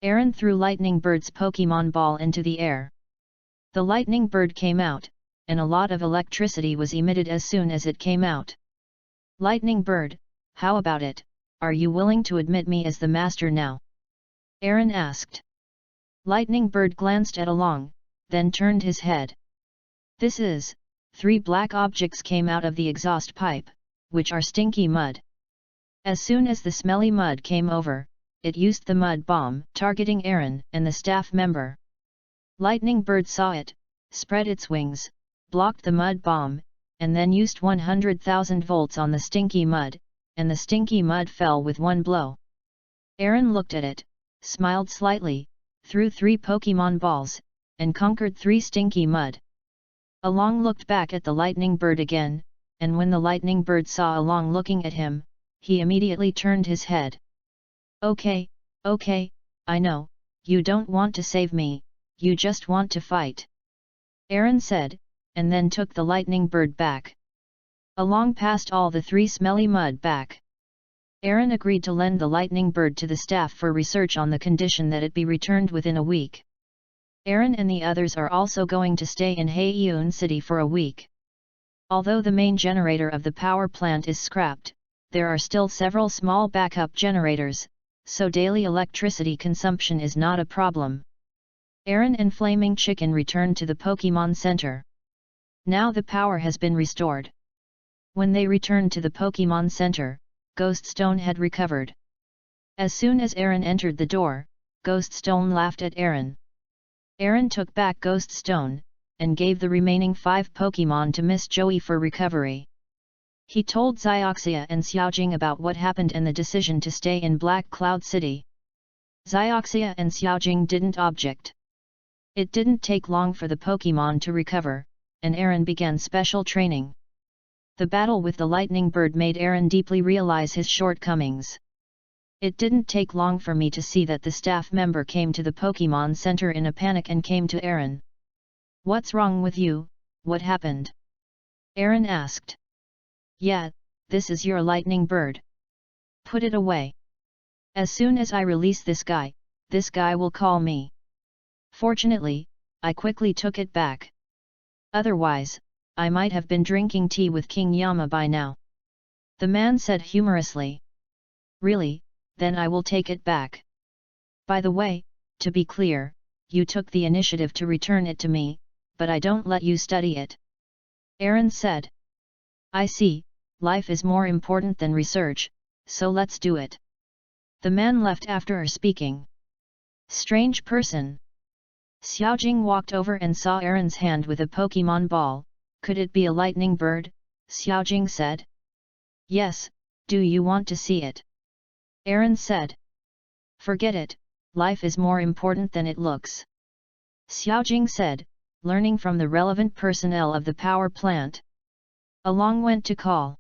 Aaron threw Lightning Bird's Pokemon ball into the air. The Lightning Bird came out, and a lot of electricity was emitted as soon as it came out. "Lightning Bird, how about it? Are you willing to admit me as the master now?" Aaron asked. Lightning Bird glanced at Along, then turned his head. "This is..." 3 black objects came out of the exhaust pipe, which are stinky mud. As soon as the smelly mud came over, it used the mud bomb, targeting Aaron and the staff member. Lightning Bird saw it, spread its wings, blocked the mud bomb, and then used 100,000 volts on the stinky mud, and the stinky mud fell with one blow. Aaron looked at it, smiled slightly, threw 3 Pokemon balls, and conquered 3 stinky mud. Along looked back at the Lightning Bird again, and when the Lightning Bird saw Along looking at him, he immediately turned his head. Okay, I know, you don't want to save me, you just want to fight," Aaron said, and then took the Lightning Bird back. Along passed all the 3 smelly mud back. Aaron agreed to lend the Lightning Bird to the staff for research on the condition that it be returned within a week. Aaron and the others are also going to stay in Haeun City for a week. Although the main generator of the power plant is scrapped, there are still several small backup generators, so daily electricity consumption is not a problem. Aaron and Flaming Chicken returned to the Pokemon Center. Now the power has been restored. When they returned to the Pokemon Center, Ghost Stone had recovered. As soon as Aaron entered the door, Ghost Stone laughed at Aaron. Aaron took back Ghost Stone, and gave the remaining 5 Pokemon to Miss Joey for recovery. He told Zioxia and Xiaojing about what happened and the decision to stay in Black Cloud City. Zioxia and Xiaojing didn't object. It didn't take long for the Pokemon to recover, and Aaron began special training. The battle with the Lightning Bird made Aaron deeply realize his shortcomings. "It didn't take long for me to see that the staff member came to the Pokemon Center in a panic and came to Aaron. 'What's wrong with you, what happened?' Aaron asked. 'Yeah, this is your Lightning Bird. Put it away. As soon as I release this guy will call me.' Fortunately, I quickly took it back. Otherwise, I might have been drinking tea with King Yama by now," the man said humorously. "Really? Then I will take it back. By the way, to be clear, you took the initiative to return it to me, but I don't let you study it," Aaron said. "I see, life is more important than research, so let's do it." The man left after speaking. "Strange person." Xiaojing walked over and saw Aaron's hand with a Pokemon ball. "Could it be a Lightning Bird?" Xiaojing said. "Yes, do you want to see it?" Aaron said. "Forget it, life is more important than it looks," Xiaojing said, learning from the relevant personnel of the power plant. Along went to call.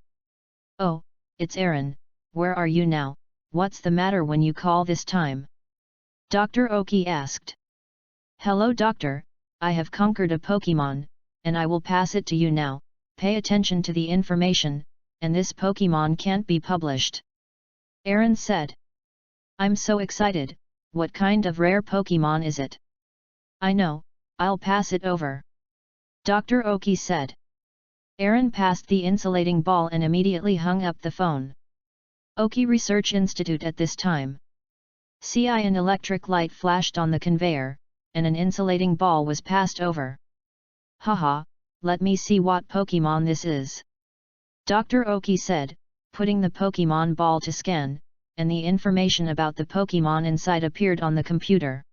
"Oh, it's Aaron, where are you now, what's the matter when you call this time?" Dr. Oki asked. "Hello doctor, I have conquered a Pokemon, and I will pass it to you now, pay attention to the information, and this Pokemon can't be published," Aaron said. "I'm so excited, what kind of rare Pokemon is it?" "I know, I'll pass it over," Dr. Oki said. Aaron passed the insulating ball and immediately hung up the phone. Oki Research Institute at this time. An electric light flashed on the conveyor, and an insulating ball was passed over. "Haha, let me see what Pokemon this is," Dr. Oki said, putting the Pokemon ball to scan, and the information about the Pokemon inside appeared on the computer.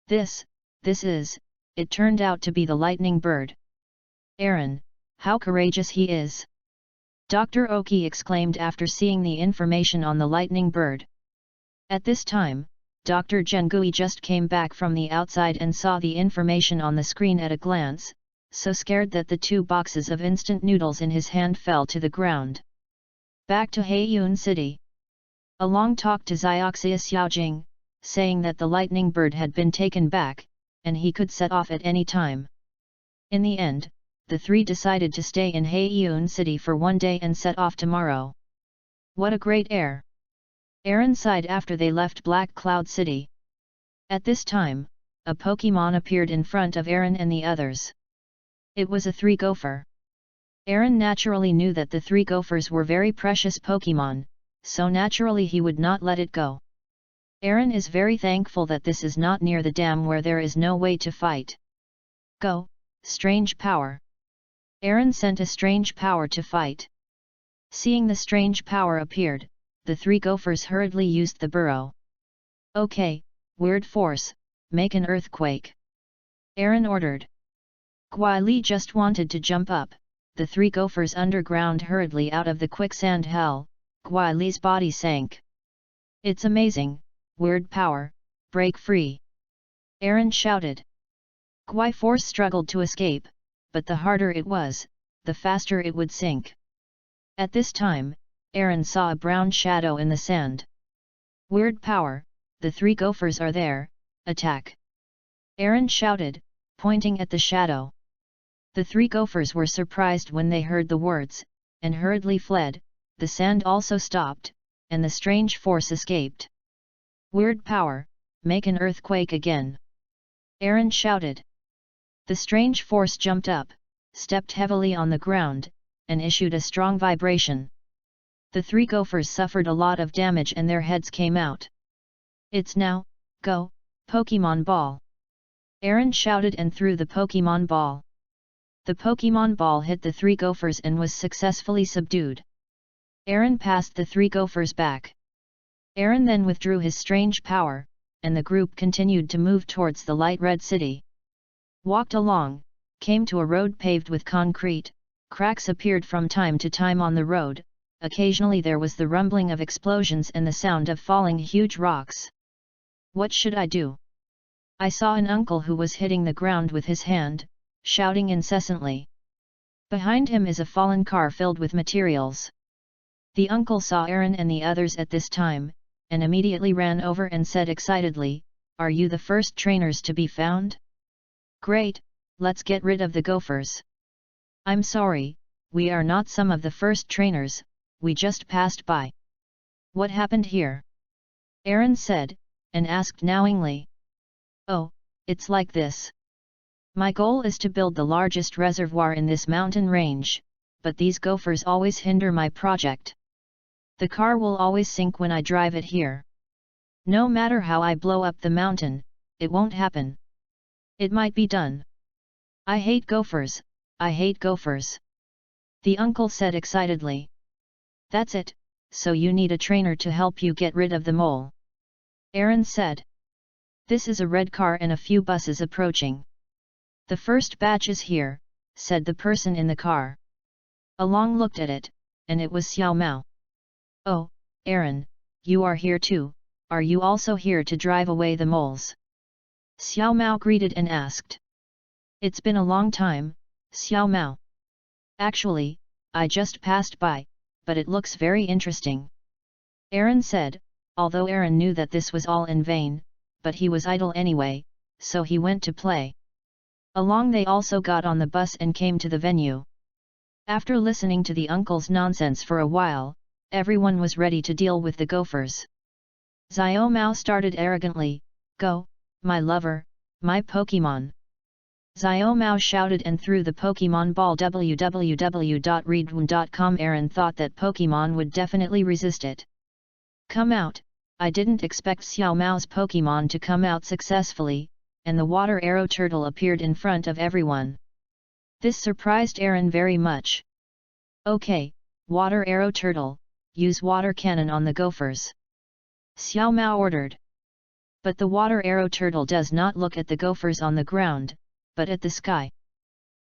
This is, it turned out to be the Lightning Bird. "Aaron, how courageous he is!" Dr. Oki exclaimed after seeing the information on the Lightning Bird. At this time, Dr. Jengui just came back from the outside and saw the information on the screen at a glance, so scared that the 2 boxes of instant noodles in his hand fell to the ground. Back to Haeun City. Along talked to Zioxia Xiaojing, saying that the Lightning Bird had been taken back, and he could set off at any time. In the end, the three decided to stay in Haeun City for one day and set off tomorrow. What a great air! Aaron sighed after they left Black Cloud City. At this time, a Pokemon appeared in front of Aaron and the others. It was a three gopher. Aaron naturally knew that the three gophers were very precious Pokemon, so naturally he would not let it go. Aaron is very thankful that this is not near the dam where there is no way to fight. Go, strange power! Aaron sent a strange power to fight. Seeing the strange power appeared, the three gophers hurriedly used the burrow. Okay, weird force, make an earthquake. Aaron ordered. Gui Li just wanted to jump up, the three gophers underground hurriedly out of the quicksand hell, Gui Li's body sank. It's amazing, weird power, break free! Aaron shouted. Gui Force struggled to escape, but the harder it was, the faster it would sink. At this time, Aaron saw a brown shadow in the sand. Weird power, the three gophers are there, attack! Aaron shouted, pointing at the shadow. The three gophers were surprised when they heard the words, and hurriedly fled, the sand also stopped, and the strange force escaped. Weird power, make an earthquake again! Aaron shouted. The strange force jumped up, stepped heavily on the ground, and issued a strong vibration. The three gophers suffered a lot of damage and their heads came out. It's now, go, Pokemon Ball! Aaron shouted and threw the Pokemon Ball. The Pokemon Ball hit the three gophers and was successfully subdued. Aaron passed the three gophers back. Aaron then withdrew his strange power, and the group continued to move towards the light red city. Walked along, came to a road paved with concrete, cracks appeared from time to time on the road, occasionally there was the rumbling of explosions and the sound of falling huge rocks. What should I do? I saw an uncle who was hitting the ground with his hand, shouting incessantly. Behind him is a fallen car filled with materials. The uncle saw Aaron and the others at this time, and immediately ran over and said excitedly, "Are you the first trainers to be found? Great, let's get rid of the gophers." "I'm sorry, we are not some of the first trainers, we just passed by." "What happened here?" Aaron said, and asked knowingly. "Oh, it's like this. My goal is to build the largest reservoir in this mountain range, but these gophers always hinder my project. The car will always sink when I drive it here. No matter how I blow up the mountain, it won't happen. It might be done. I hate gophers, I hate gophers." The uncle said excitedly. "That's it, so you need a trainer to help you get rid of the mole." Aaron said. "This is a red car and a few buses approaching. The first batch is here," said the person in the car. Along looked at it, and it was Xiao Mao. "Oh, Aaron, you are here too, are you also here to drive away the moles?" Xiao Mao greeted and asked. "It's been a long time, Xiao Mao. Actually, I just passed by, but it looks very interesting." Aaron said, although Aaron knew that this was all in vain, but he was idle anyway, so he went to play. Along they also got on the bus and came to the venue. After listening to the uncle's nonsense for a while, everyone was ready to deal with the gophers. Xiao Mao started arrogantly, "Go, my lover, my Pokemon." Xiao Mao shouted and threw the Pokemon ball. www.readaloud.com. Aaron thought that Pokemon would definitely resist it. "Come out, I didn't expect Xiao Mao's Pokemon to come out successfully," and the water arrow turtle appeared in front of everyone. This surprised Aaron very much. "Okay, water arrow turtle, use water cannon on the gophers," Xiao Mao ordered. But the water arrow turtle does not look at the gophers on the ground, but at the sky.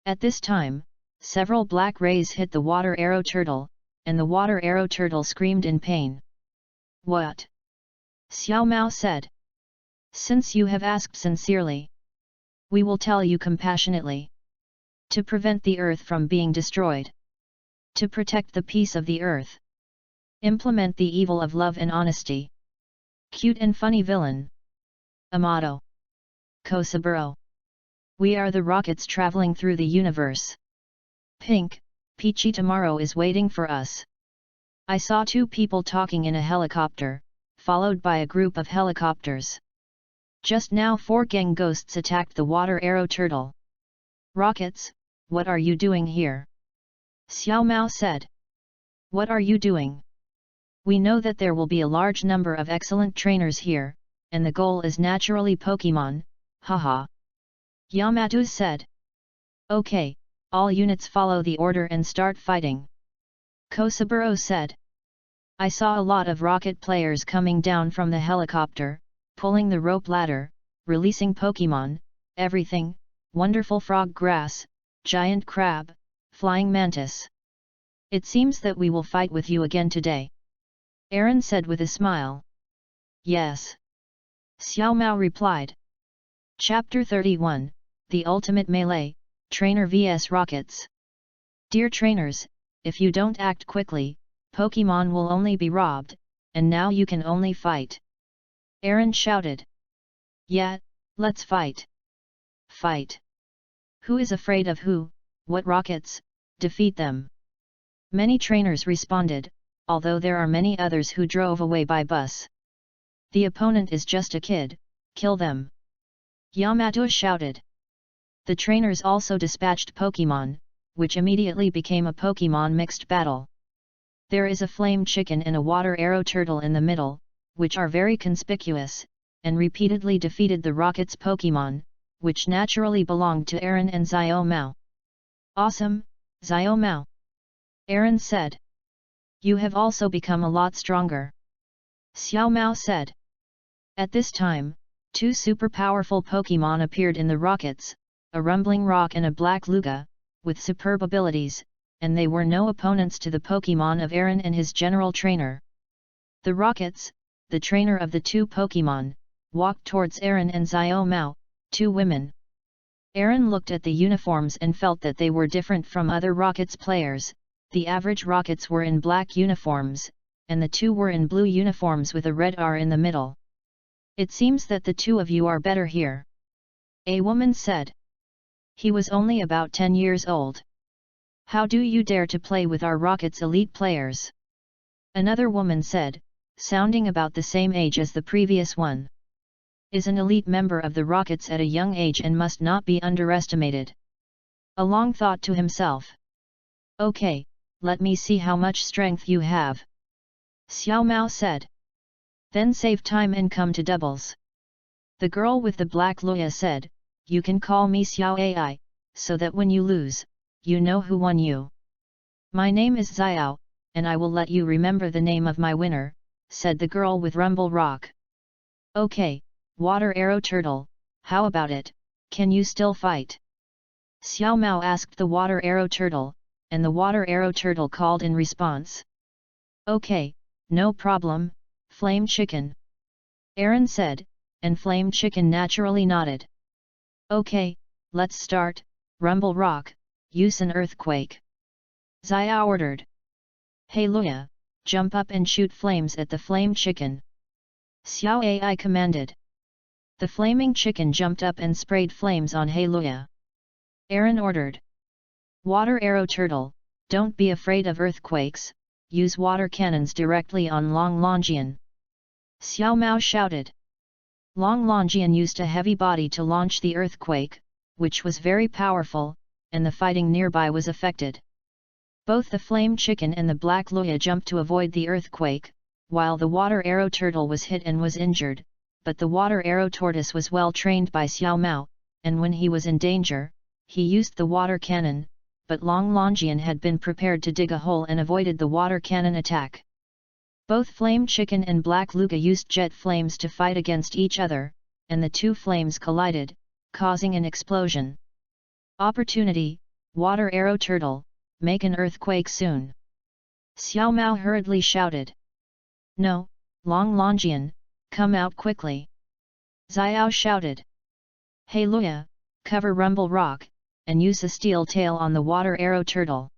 At this time, several black rays hit the water arrow turtle, and the water arrow turtle screamed in pain. "What?" Xiao Mao said. "Since you have asked sincerely, we will tell you compassionately. To prevent the earth from being destroyed. To protect the peace of the earth. Implement the evil of love and honesty. Cute and funny villain. Amato. Kosaburo. We are the rockets traveling through the universe. Pink, peachy tomorrow is waiting for us. I saw two people talking in a helicopter, followed by a group of helicopters. Just now 4 gang ghosts attacked the water arrow turtle. Rockets, what are you doing here? Xiao Mao said. What are you doing? We know that there will be a large number of excellent trainers here, and the goal is naturally Pokemon, haha. Yamato said. Okay, all units follow the order and start fighting. Kosaburo said. I saw a lot of rocket players coming down from the helicopter, pulling the rope ladder, releasing Pokemon, everything, wonderful frog grass, giant crab, flying mantis. It seems that we will fight with you again today. Aaron said with a smile. Yes. Xiao Mao replied. Chapter 31, The Ultimate Melee, Trainer vs Rockets. Dear trainers, if you don't act quickly, Pokemon will only be robbed, and now you can only fight. Aaron shouted. Yeah, let's fight. Fight. Who is afraid of who? What rockets? Defeat them. Many trainers responded, although there are many others who drove away by bus. The opponent is just a kid, kill them. Yamato shouted. The trainers also dispatched Pokemon, which immediately became a Pokemon mixed battle. There is a flame chicken and a water arrow turtle in the middle, which are very conspicuous, and repeatedly defeated the Rockets Pokemon, which naturally belonged to Aaron and Xiao Mao. Awesome, Xiao Mao. Aaron said. You have also become a lot stronger. Xiao Mao said. At this time, 2 super powerful Pokemon appeared in the Rockets, a rumbling rock and a black Lugia, with superb abilities, and they were no opponents to the Pokemon of Aaron and his general trainer. The Rockets, the trainer of the 2 Pokemon, walked towards Aaron and Xiao Mao, 2 women. Aaron looked at the uniforms and felt that they were different from other Rockets players. The average Rockets were in black uniforms, and the 2 were in blue uniforms with a red R in the middle. It seems that the 2 of you are better here. A woman said. He was only about 10 years old. How do you dare to play with our Rockets elite players? Another woman said, sounding about the same age as the previous one. Is an elite member of the Rockets at a young age and must not be underestimated. Along thought to himself. Okay, let me see how much strength you have. Xiao Mao said. Then save time and come to doubles. The girl with the black Lugia said, you can call me Xiao Ai, so that when you lose, you know who won you. My name is Xiao, and I will let you remember the name of my winner, said the girl with Rumble Rock. Okay, Water Arrow Turtle, how about it, can you still fight? Xiao Mao asked the Water Arrow Turtle, and the Water Arrow Turtle called in response. Okay, no problem, Flame Chicken. Aaron said, and Flame Chicken naturally nodded. Okay, let's start, Rumble Rock, use an earthquake. Xiao ordered. Hey Lugia, jump up and shoot flames at the Flame Chicken. Xiao Ai commanded. The flaming chicken jumped up and sprayed flames on Hey Lugia. Aaron ordered. Water Arrow Turtle, don't be afraid of earthquakes, use water cannons directly on Long Longian. Xiao Mao shouted. Long Longian used a heavy body to launch the earthquake, which was very powerful, and the fighting nearby was affected. Both the Flame Chicken and the Black Lugia jumped to avoid the earthquake, while the Water Arrow Turtle was hit and was injured, but the Water Arrow Tortoise was well trained by Xiao Mao, and when he was in danger, he used the water cannon, but Long Longian had been prepared to dig a hole and avoided the water cannon attack. Both Flame Chicken and Black Lugia used jet flames to fight against each other, and the 2 flames collided, causing an explosion. Opportunity, Water Arrow Turtle, make an earthquake soon. Xiao Mao hurriedly shouted. No, Long Longian, come out quickly. Xiao shouted. Hey Lugia, cover Rumble Rock, and use a steel tail on the Water Arrow Turtle.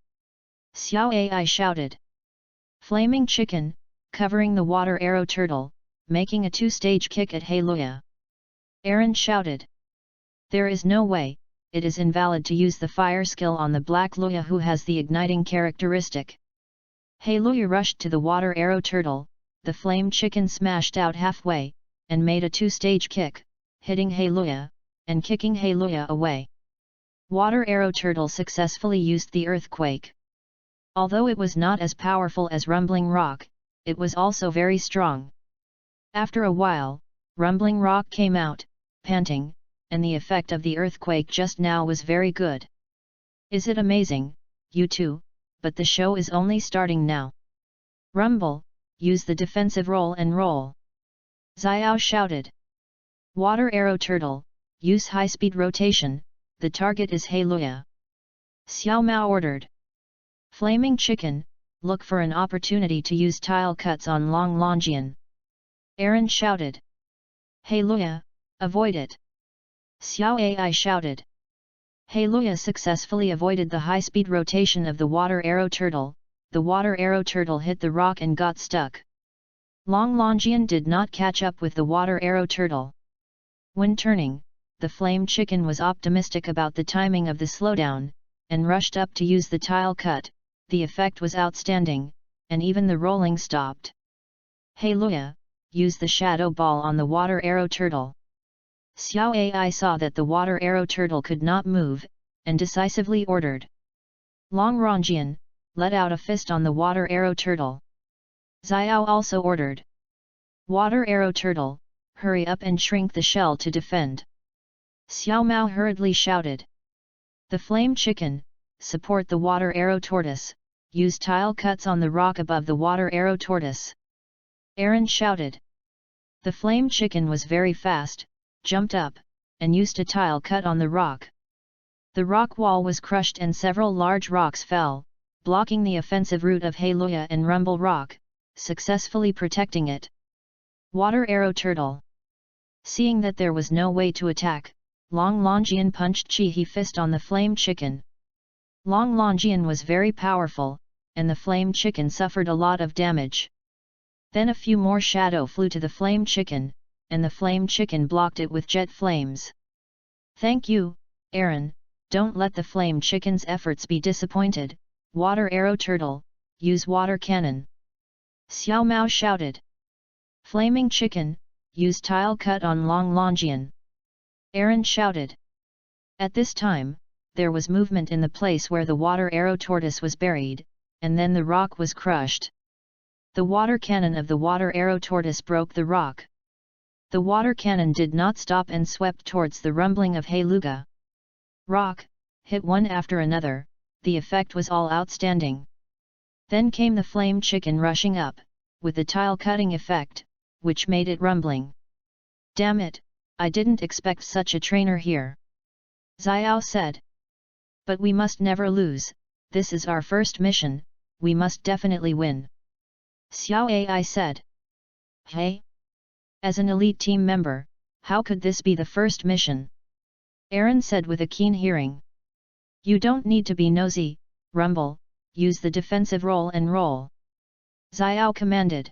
Xiao Ai shouted. Flaming Chicken, covering the Water Arrow Turtle, making a 2-stage kick at Hey Lugia. Aaron shouted. There is no way, it is invalid to use the fire skill on the black Luya who has the igniting characteristic. Luya rushed to the water arrow turtle, the flame chicken smashed out halfway, and made a two-stage kick, hitting Luya, and kicking Luya away. Water arrow turtle successfully used the earthquake. Although it was not as powerful as Rumbling Rock, it was also very strong. After a while, Rumbling Rock came out, panting, and the effect of the earthquake just now was very good. Is it amazing, you two? But the show is only starting now. Rumble, use the defensive roll and roll. Xiao shouted. Water arrow turtle, use high-speed rotation, the target is Luya. Xiao Mao ordered. Flaming chicken, look for an opportunity to use tile cuts on Long Longian. Aaron shouted. Luya, avoid it. Xiao Ai shouted. Luya successfully avoided the high-speed rotation of the water arrow turtle. The water arrow turtle hit the rock and got stuck. Long Longian did not catch up with the water arrow turtle. When turning, the flame chicken was optimistic about the timing of the slowdown, and rushed up to use the tile cut. The effect was outstanding, and even the rolling stopped. Luya, use the shadow ball on the water arrow turtle. Xiao Ai saw that the water arrow turtle could not move, and decisively ordered. Long Longian, let out a fist on the water arrow turtle. Xiao also ordered. Water arrow turtle, hurry up and shrink the shell to defend. Xiao Mao hurriedly shouted. The flame chicken, support the water arrow tortoise, use tile cuts on the rock above the water arrow tortoise. Aaron shouted. The flame chicken was very fast, jumped up, and used a tile cut on the rock. The rock wall was crushed and several large rocks fell, blocking the offensive route of Luya and Rumble Rock, successfully protecting it. Water arrow turtle. Seeing that there was no way to attack, Long Longian punched Chi-He fist on the flame chicken. Long Longian was very powerful, and the flame chicken suffered a lot of damage. Then a few more shadow flew to the flame chicken, and the flame chicken blocked it with jet flames. Thank you, Aaron, don't let the flame chicken's efforts be disappointed. Water arrow turtle, use water cannon. Xiao Mao shouted. Flaming chicken, use tile cut on Long Longian. Aaron shouted. At this time, there was movement in the place where the water arrow tortoise was buried, and then the rock was crushed. The water cannon of the water arrow tortoise broke the rock. The water cannon did not stop and swept towards the rumbling of Luga. Rock, hit one after another, the effect was all outstanding. Then came the flame chicken rushing up, with the tile cutting effect, which made it rumbling. Damn it, I didn't expect such a trainer here. Xiao said. But we must never lose, this is our first mission, we must definitely win. Xiao Ai said. Hey? As an elite team member, how could this be the first mission? Aaron said with a keen hearing. You don't need to be nosy, Rumble, use the defensive roll and roll. Xiao commanded.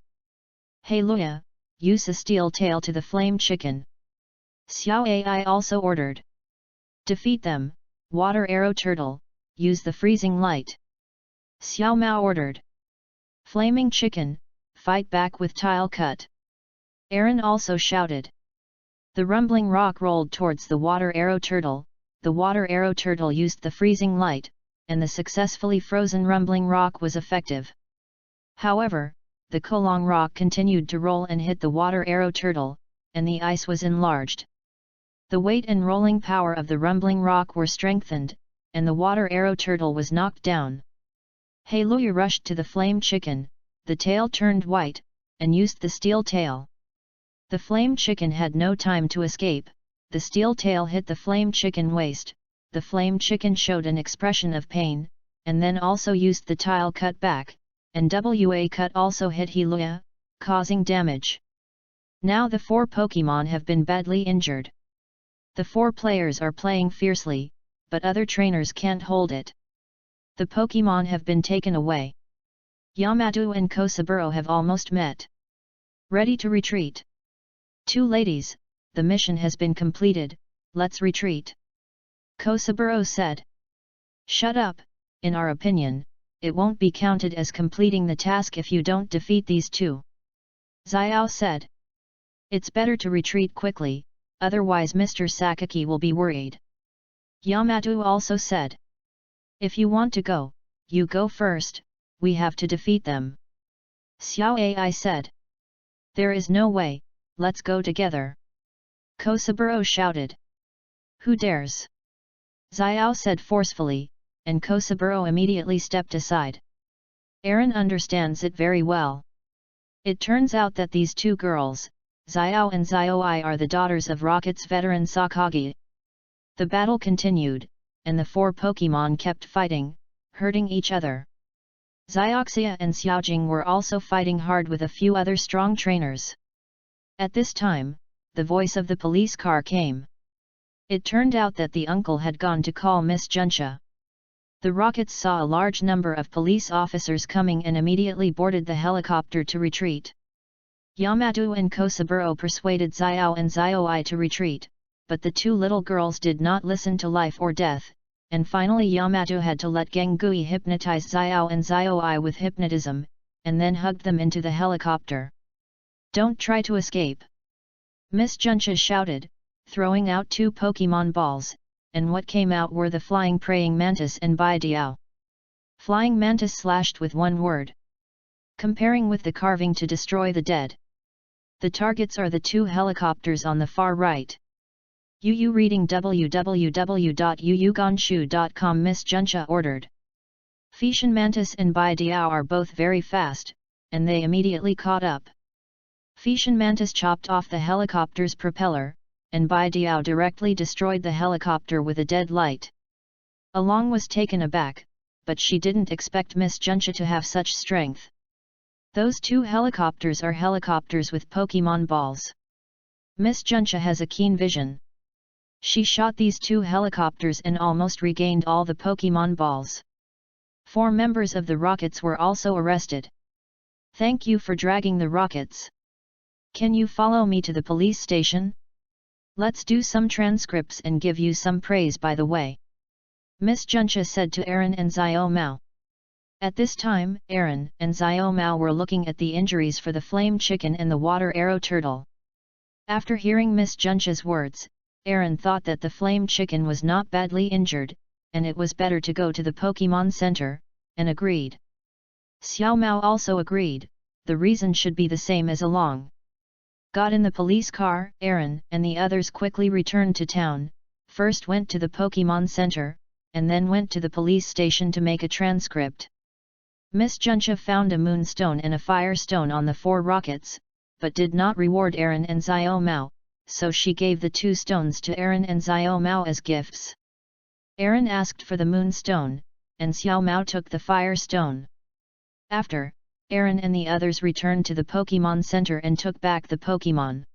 Luya, use a steel tail to the flame chicken. Xiao Ai also ordered. Defeat them, water arrow turtle, use the freezing light. Xiao Mao ordered. Flaming chicken, fight back with tile cut. Aaron also shouted. The rumbling rock rolled towards the water arrow turtle, the water arrow turtle used the freezing light, and the successfully frozen rumbling rock was effective. However, the Kolong rock continued to roll and hit the water arrow turtle, and the ice was enlarged. The weight and rolling power of the rumbling rock were strengthened, and the water arrow turtle was knocked down. Luya rushed to the flame chicken, the tail turned white, and used the steel tail. The flame chicken had no time to escape, the steel tail hit the flame chicken waist, the flame chicken showed an expression of pain, and then also used the tile cut back, and WA cut also hit Luya, causing damage. Now the 4 Pokémon have been badly injured. The 4 players are playing fiercely, but other trainers can't hold it. The Pokémon have been taken away. Yamato and Kosaburo have almost met. Ready to retreat. 2 ladies, the mission has been completed, let's retreat. Kosaburo said. Shut up, in our opinion, it won't be counted as completing the task if you don't defeat these two. Xiao said. It's better to retreat quickly, otherwise Mr. Sakaki will be worried. Yamato also said. If you want to go, you go first, we have to defeat them. Xiao Ai said. There is no way, let's go together. Kosaburo shouted. Who dares? Xiao said forcefully, and Kosaburo immediately stepped aside. Aaron understands it very well. It turns out that these two girls, Xiao and Xiaoi, are the daughters of Rocket's veteran Sakagi. The battle continued, and the four Pokémon kept fighting, hurting each other. Xioxia and Xiaojing were also fighting hard with a few other strong trainers. At this time, the voice of the police car came. It turned out that the uncle had gone to call Miss Junsha. The Rockets saw a large number of police officers coming and immediately boarded the helicopter to retreat. Yamato and Kosaburo persuaded Xiao and Xiaoi to retreat, but the two little girls did not listen to life or death, and finally Yamato had to let Gengui hypnotize Xiao and Xiaoi with hypnotism, and then hugged them into the helicopter. Don't try to escape! Miss Junsha shouted, throwing out two Pokemon balls, and what came out were the flying praying mantis and Baidiao. Flying mantis slashed with one word. Comparing with the carving to destroy the dead. The targets are the two helicopters on the far right. Yu reading www.yuyugonshu.com. Miss Junsha ordered. Fishin Mantis and Baidiao are both very fast, and they immediately caught up. Fishin Mantis chopped off the helicopter's propeller, and Baidiao directly destroyed the helicopter with a dead light. Along was taken aback, but she didn't expect Miss Junsha to have such strength. Those two helicopters are helicopters with Pokemon balls. Miss Junsha has a keen vision. She shot these two helicopters and almost regained all the Pokemon balls. 4 members of the Rockets were also arrested. Thank you for dragging the Rockets. Can you follow me to the police station? Let's do some transcripts and give you some praise by the way. Miss Junsha said to Aaron and Xiao Mao. At this time, Aaron and Xiao Mao were looking at the injuries for the flame chicken and the water arrow turtle. After hearing Miss Junsha's words, Aaron thought that the flame chicken was not badly injured, and it was better to go to the Pokemon Center, and agreed. Xiao Mao also agreed, the reason should be the same as along. Got in the police car, Aaron and the others quickly returned to town, first went to the Pokemon Center, and then went to the police station to make a transcript. Miss Junsha found a moonstone and a firestone on the 4 Rockets, but did not reward Aaron and Xiao Mao, so she gave the 2 stones to Aaron and Xiao Mao as gifts. Aaron asked for the moonstone, and Xiao Mao took the firestone. After, Aaron and the others returned to the Pokemon Center and took back the Pokemon.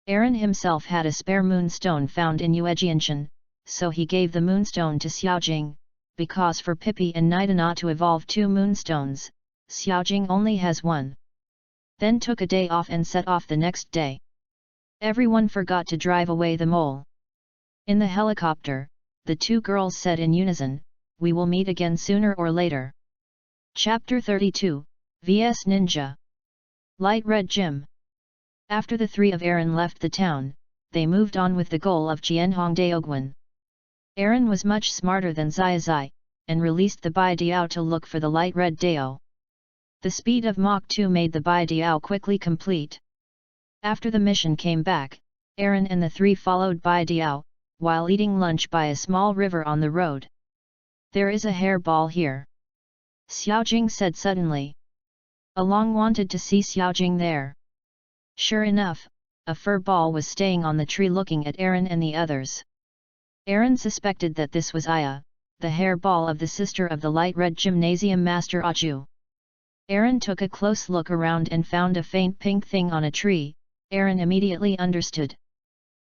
Aaron himself had a spare moonstone found in Yuejianshan, so he gave the moonstone to Xiaojing, because for Pippi and Nidana to evolve 2 moonstones, Xiaojing only has 1. Then took a day off and set off the next day. Everyone forgot to drive away the mole. In the helicopter, the 2 girls said in unison, "We will meet again sooner or later." Chapter 32, vs Ninja. Light Red Gym. After the 3 of Aaron left the town, they moved on with the goal of Jianhongdaoguan. Aaron was much smarter than Xiaozai, and released the Baidiao to look for the Light Red Dao. The speed of Mach 2 made the Baidiao quickly complete. After the mission came back, Aaron and the 3 followed Baidiao, while eating lunch by a small river on the road. "There is a hairball here," Xiaojing said suddenly. Along wanted to see Xiaojing there. Sure enough, a fur ball was staying on the tree looking at Aaron and the others. Aaron suspected that this was Aya, the hairball of the sister of the Light Red Gymnasium Master Aju. Aaron took a close look around and found a faint pink thing on a tree. Aaron immediately understood.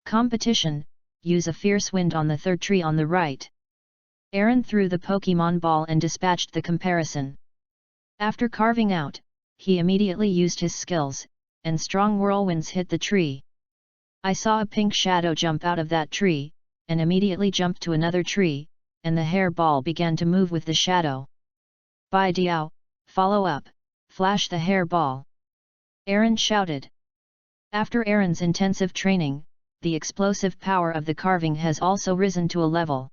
Competition, use a fierce wind on the 3rd tree on the right. Aaron threw the Pokemon ball and dispatched the comparison. After carving out, he immediately used his skills, and strong whirlwinds hit the tree. I saw a pink shadow jump out of that tree, and immediately jumped to another tree, and the hairball began to move with the shadow. Bai Diao, follow up, flash the hairball! Aaron shouted. After Aaron's intensive training, the explosive power of the carving has also risen to a level.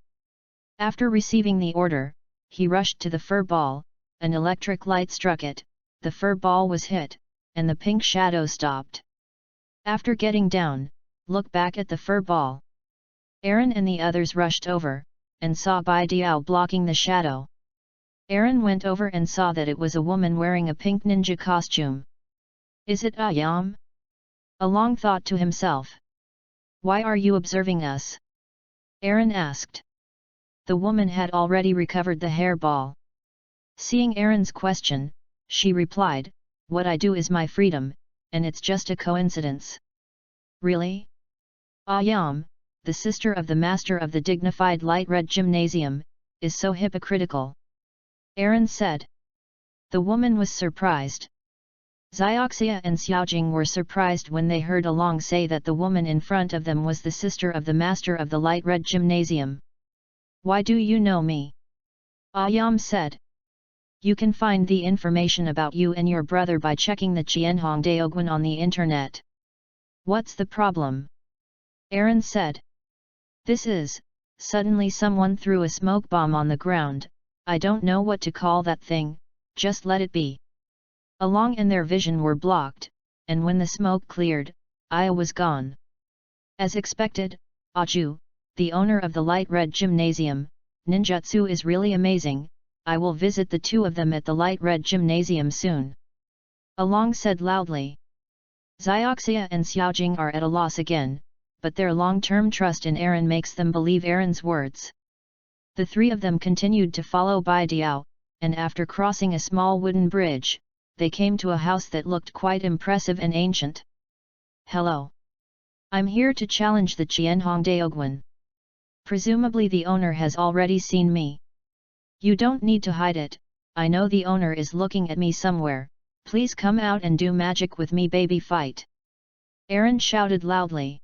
After receiving the order, he rushed to the fur ball, an electric light struck it, the fur ball was hit, and the pink shadow stopped. After getting down, look back at the fur ball. Aaron and the others rushed over, and saw Bai Diao blocking the shadow. Aaron went over and saw that it was a woman wearing a pink ninja costume. Is it Ayam? Along thought to himself. Why are you observing us? Aaron asked. The woman had already recovered the hairball. Seeing Aaron's question, she replied, what I do is my freedom, and it's just a coincidence. Really? Ayam, the sister of the master of the dignified light red gymnasium, is so hypocritical. Aaron said. The woman was surprised. Xiaoxia and Xiaojing were surprised when they heard Along say that the woman in front of them was the sister of the master of the light red gymnasium. Why do you know me? Ayam said. You can find the information about you and your brother by checking the Qianhong Daoguan on the internet. What's the problem? Aaron said. This is, suddenly someone threw a smoke bomb on the ground, I don't know what to call that thing, just let it be. Along and their vision were blocked, and when the smoke cleared, Aya was gone. As expected, Aju, the owner of the light red gymnasium, ninjutsu is really amazing, I will visit the two of them at the light red gymnasium soon. Along said loudly. Xiaoxia and Xiaojing are at a loss again, but their long-term trust in Aaron makes them believe Aaron's words. The three of them continued to follow Bai Diao, and after crossing a small wooden bridge, they came to a house that looked quite impressive and ancient. Hello. I'm here to challenge the Qianhong Daoguan. Presumably the owner has already seen me. You don't need to hide it, I know the owner is looking at me somewhere, please come out and do magic with me baby fight. Aaron shouted loudly.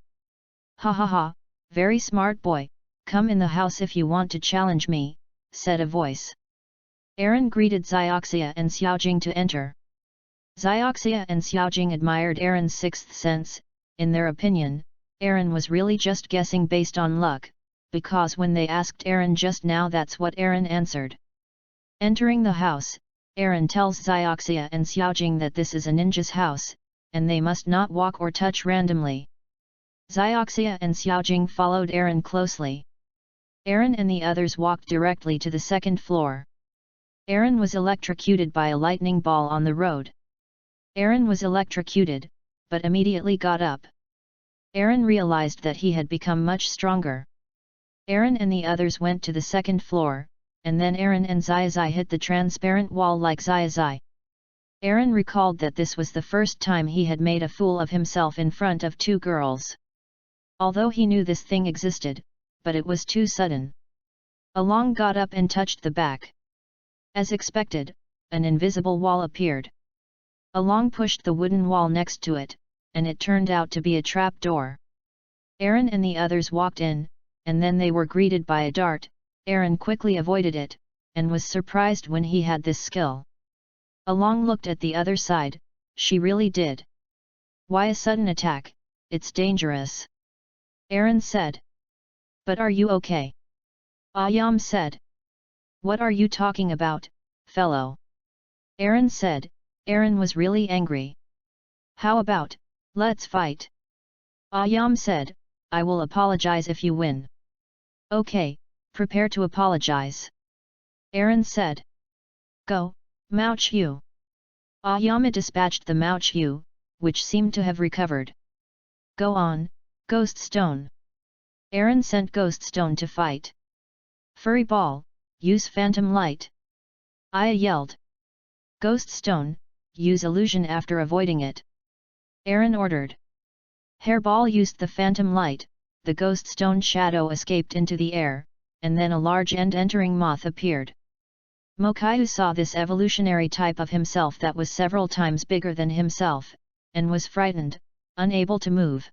Ha ha ha, very smart boy, come in the house if you want to challenge me, said a voice. Aaron greeted Xiaoxia and Xiaojing to enter. Xiaoxia and Xiaojing admired Aaron's sixth sense, in their opinion, Aaron was really just guessing based on luck, because when they asked Aaron just now that's what Aaron answered. Entering the house, Aaron tells Xiaoxia and Xiaojing that this is a ninja's house, and they must not walk or touch randomly. Xiaoxia and Xiaojing followed Aaron closely. Aaron and the others walked directly to the second floor. Aaron was electrocuted by a lightning ball on the road. Aaron was electrocuted, but immediately got up. Aaron realized that he had become much stronger. Aaron and the others went to the second floor, and then Aaron and Zai hit the transparent wall like Zai. Aaron recalled that this was the first time he had made a fool of himself in front of two girls. Although he knew this thing existed, but it was too sudden. Along got up and touched the back. As expected, an invisible wall appeared. Along pushed the wooden wall next to it, and it turned out to be a trap door. Aaron and the others walked in, and then they were greeted by a dart. Aaron quickly avoided it, and was surprised when he had this skill. Along looked at the other side, she really did. Why a sudden attack, it's dangerous. Aaron said. But are you okay? Ayam said. What are you talking about, fellow? Aaron said. Aaron was really angry. How about, let's fight? Ayam said, I will apologize if you win. Okay, prepare to apologize. Aaron said. Go, Mao Qiu. Ayama dispatched the Mao Qiu, which seemed to have recovered. Go on, Ghost Stone. Aaron sent Ghost Stone to fight. Furry Ball, use Phantom Light. Aya yelled. Ghost Stone, use Illusion after avoiding it. Aaron ordered. Hairball used the Phantom Light, the Ghost Stone shadow escaped into the air, and then a large end-entering moth appeared. Mokaiu saw this evolutionary type of himself that was several times bigger than himself, and was frightened, unable to move.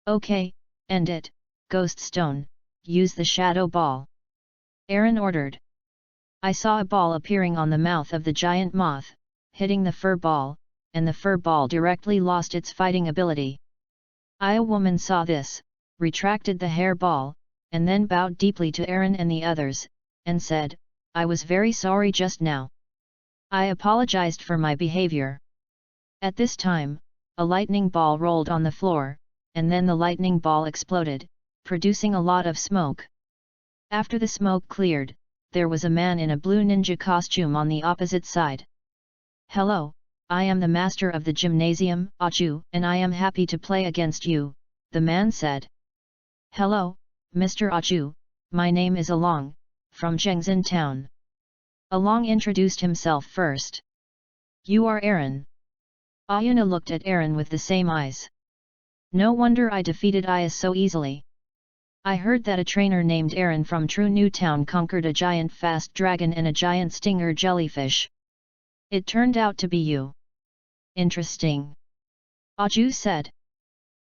Okay, end it, Ghost Stone, use the shadow ball. Aaron ordered. I saw a ball appearing on the mouth of the giant moth, hitting the fur ball, and the fur ball directly lost its fighting ability. A woman saw this, retracted the hair ball, and then bowed deeply to Aaron and the others, and said, "I was very sorry just now. I apologized for my behavior." At this time, a lightning ball rolled on the floor, and then the lightning ball exploded, producing a lot of smoke. After the smoke cleared, there was a man in a blue ninja costume on the opposite side. "Hello, I am the master of the gymnasium, Achu, and I am happy to play against you," the man said. "Hello, Mr. Achu, my name is Along, from Zhengzhen town." Along introduced himself first. "You are Aaron." Ayuna looked at Aaron with the same eyes. "No wonder I defeated Ayas so easily. I heard that a trainer named Aaron from True New Town conquered a giant fast dragon and a giant stinger jellyfish. It turned out to be you. Interesting." Aju said.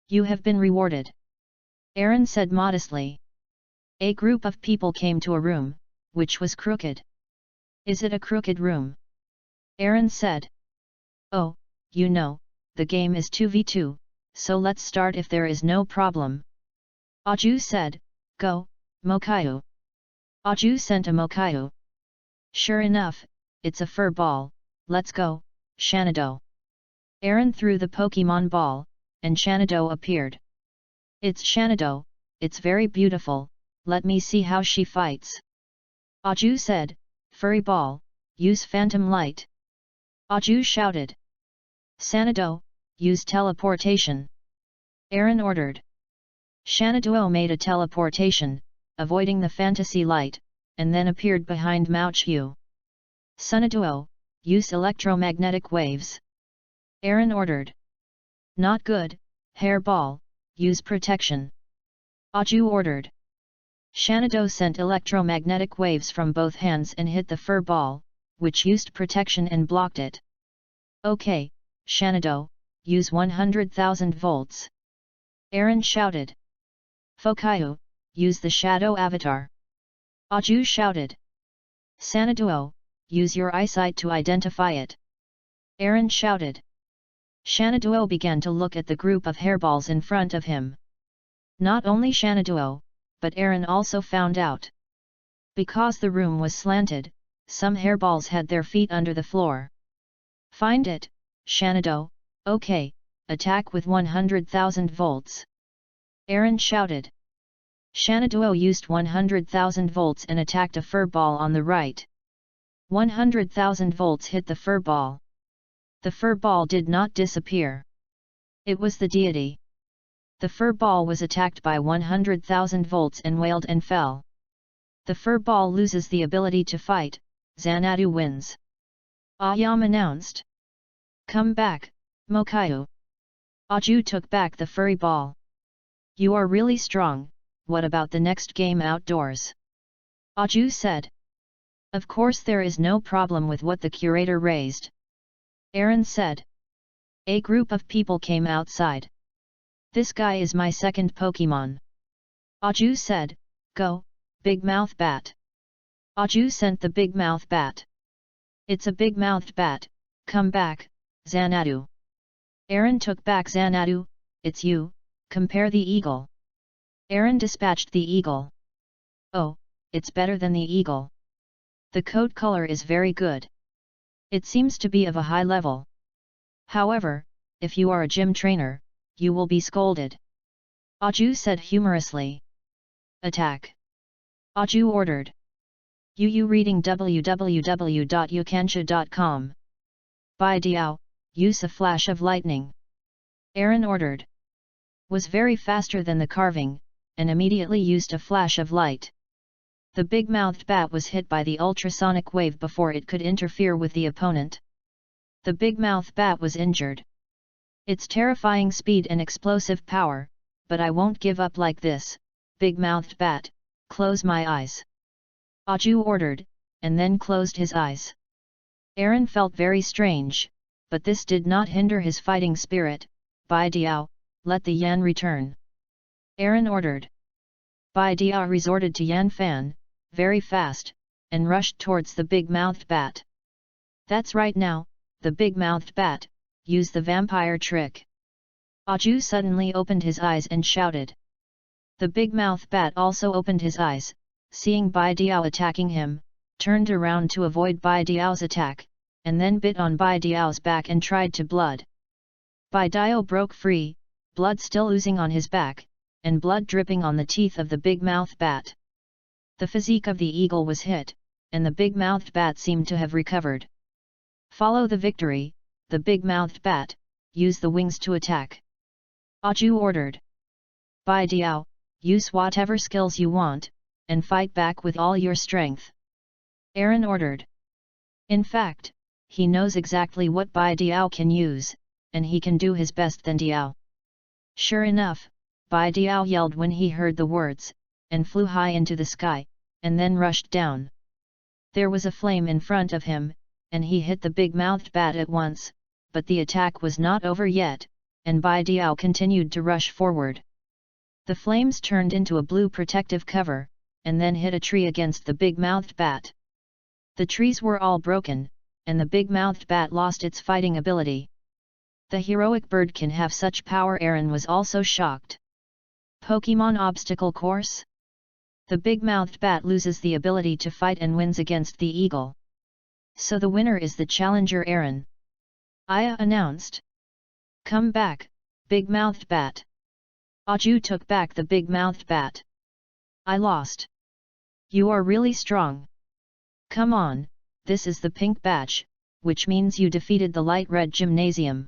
"You have been rewarded," Aaron said modestly. A group of people came to a room, which was crooked. "Is it a crooked room?" Aaron said. "Oh, you know, the game is 2v2, so let's start if there is no problem." Aju said, "Go, Mokayu." Aju sent a Mokayu. "Sure enough, it's a fur ball, let's go, Shanado." Aaron threw the Pokemon ball, and Shanado appeared. "It's Shanado, it's very beautiful, let me see how she fights." Aju said, "Furry ball, use phantom light." Aju shouted. "Sanado, use teleportation." Aaron ordered. Shanado made a teleportation, avoiding the fantasy light, and then appeared behind Mouchu. "Sunaduo, use electromagnetic waves." Aaron ordered. "Not good, hair ball, use protection." Aju ordered. Shanado sent electromagnetic waves from both hands and hit the fur ball, which used protection and blocked it. "Okay, Shanado, use 100,000 volts." Aaron shouted. "Fokayu, use the shadow avatar." Aju shouted. "Sanaduo, use your eyesight to identify it." Aaron shouted. Shanaduo began to look at the group of hairballs in front of him. Not only Shanaduo, but Aaron also found out. Because the room was slanted, some hairballs had their feet under the floor. "Find it, Shanado, okay, attack with 100,000 volts." Aaron shouted. Shanaduo used 100,000 volts and attacked a fur ball on the right. 100,000 volts hit the fur ball. The fur ball did not disappear. It was the deity. The fur ball was attacked by 100,000 volts and wailed and fell. The fur ball loses the ability to fight, Xanadu wins. Ayam announced. "Come back, Mokayu." Aju took back the furry ball. "You are really strong, what about the next game outdoors?" Aju said. "Of course there is no problem with what the curator raised," Aaron said. A group of people came outside. "This guy is my second Pokemon." Aju said, "Go, Big Mouth Bat." Aju sent the Big Mouth Bat. "It's a big-mouthed bat, come back, Xanadu." Aaron took back Xanadu, "It's you, compare the eagle." Aaron dispatched the eagle. "Oh, it's better than the eagle. The coat color is very good. It seems to be of a high level. However, if you are a gym trainer, you will be scolded." Aju said humorously. "Attack!" Aju ordered. Yu reading www.yukansha.com. Bai Diao, use a flash of lightning. Aaron ordered. Was very faster than the carving, and immediately used a flash of light. The big-mouthed bat was hit by the ultrasonic wave before it could interfere with the opponent. The big-mouthed bat was injured. "It's terrifying speed and explosive power, but I won't give up like this, big-mouthed bat, close my eyes." Aju ordered, and then closed his eyes. Aaron felt very strange, but this did not hinder his fighting spirit. "Bai Diao, let the yan return." Aaron ordered. Bai Dia resorted to Yan Fan, very fast, and rushed towards the big-mouthed bat. That's right now, the big-mouthed bat, use the vampire trick. Aju suddenly opened his eyes and shouted. The big-mouthed bat also opened his eyes, seeing Bai Diao attacking him, turned around to avoid Bai Diao's attack, and then bit on Bai Diao's back and tried to blood. Bai Diao broke free, blood still oozing on his back, and blood dripping on the teeth of the big-mouthed bat. The physique of the eagle was hit, and the big-mouthed bat seemed to have recovered. Follow the victory, the big-mouthed bat, use the wings to attack. Aju ordered. Bai Diao, use whatever skills you want, and fight back with all your strength. Aaron ordered. In fact, he knows exactly what Bai Diao can use, and he can do his best than Diao. Sure enough, Bai Diao yelled when he heard the words, and flew high into the sky, and then rushed down. There was a flame in front of him, and he hit the big-mouthed bat at once, but the attack was not over yet, and Bai Diao continued to rush forward. The flames turned into a blue protective cover, and then hit a tree against the big-mouthed bat. The trees were all broken, and the big-mouthed bat lost its fighting ability. The heroic bird can have such power. Aaron was also shocked. Pokemon Obstacle Course? The big-mouthed bat loses the ability to fight and wins against the eagle. So the winner is the challenger Aaron. Aya announced. Come back, big-mouthed bat. Aju took back the big-mouthed bat. I lost. You are really strong. Come on, this is the pink badge, which means you defeated the light red gymnasium.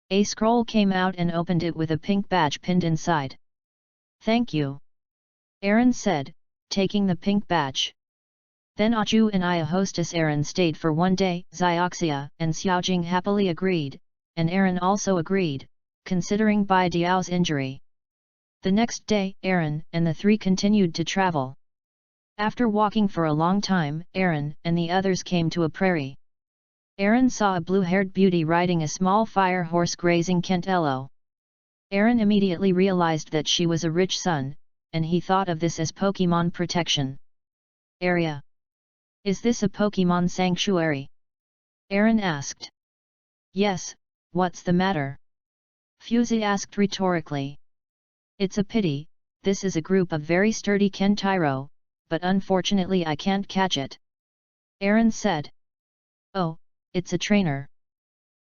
A scroll came out and opened it with a pink badge pinned inside. Thank you. Aaron said, taking the pink badge. Then Aju and Aya hostess Aaron stayed for one day. Xioxia and Xiaojing happily agreed, and Aaron also agreed, considering Bai Diao's injury. The next day, Aaron and the three continued to travel. After walking for a long time, Aaron and the others came to a prairie. Aaron saw a blue-haired beauty riding a small fire horse grazing Kentello. Aaron immediately realized that she was a rich son, and he thought of this as Pokemon protection. Area. Is this a Pokemon sanctuary? Aaron asked. Yes, what's the matter? Fusey asked rhetorically. It's a pity, this is a group of very sturdy Kentaro, but unfortunately I can't catch it. Aaron said. Oh, it's a trainer.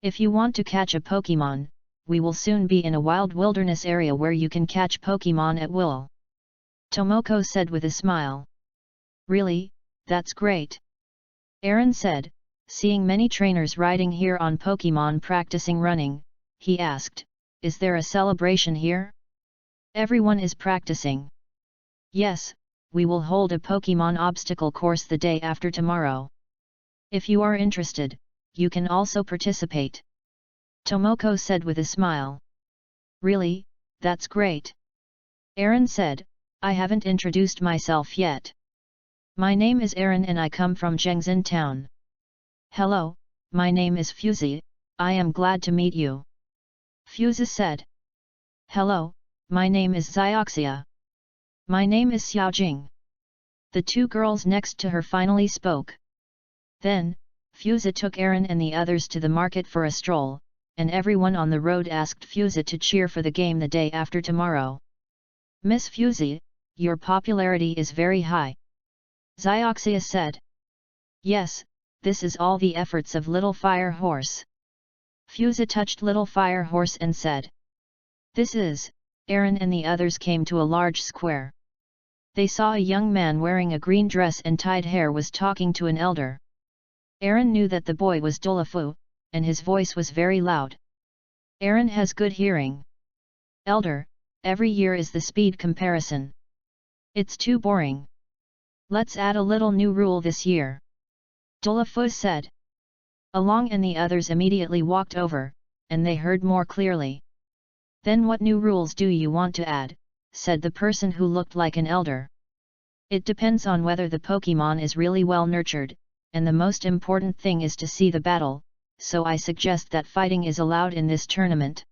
If you want to catch a Pokemon, we will soon be in a wild wilderness area where you can catch Pokemon at will. Tomoko said with a smile. Really, that's great. Aaron said, seeing many trainers riding here on Pokemon practicing running, he asked, is there a celebration here? Everyone is practicing. Yes, we will hold a Pokemon obstacle course the day after tomorrow. If you are interested, you can also participate. Tomoko said with a smile. Really, that's great. Aaron said, I haven't introduced myself yet. My name is Aaron and I come from Zhengzhen town. Hello, my name is Fusey, I am glad to meet you. Fusey said. Hello, my name is Xioxia. My name is Xiaojing. The two girls next to her finally spoke. Then, Fusey took Aaron and the others to the market for a stroll, and everyone on the road asked Fusey to cheer for the game the day after tomorrow. Miss Fusey, your popularity is very high. Xioxia said. Yes, this is all the efforts of Little Fire Horse. Fusey touched Little Fire Horse and said. This is. Aaron and the others came to a large square. They saw a young man wearing a green dress and tied hair was talking to an elder. Aaron knew that the boy was Dolafu, and his voice was very loud. Aaron has good hearing. Elder, every year is the speed comparison. It's too boring. Let's add a little new rule this year. Dolafu said. Along and the others immediately walked over, and they heard more clearly. Then what new rules do you want to add? Said the person who looked like an elder. It depends on whether the Pokemon is really well nurtured, and the most important thing is to see the battle, so I suggest that fighting is allowed in this tournament.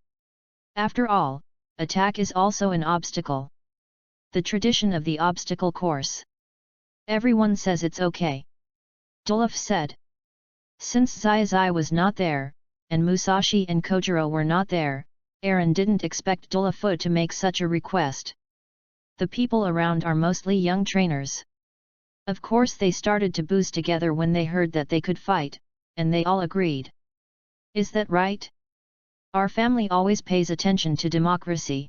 After all, attack is also an obstacle. The tradition of the obstacle course. Everyone says it's okay. Duluth said. Since Zai was not there, and Musashi and Kojiro were not there, Aaron didn't expect Duluth to make such a request. The people around are mostly young trainers. Of course they started to booze together when they heard that they could fight, and they all agreed. Is that right? Our family always pays attention to democracy.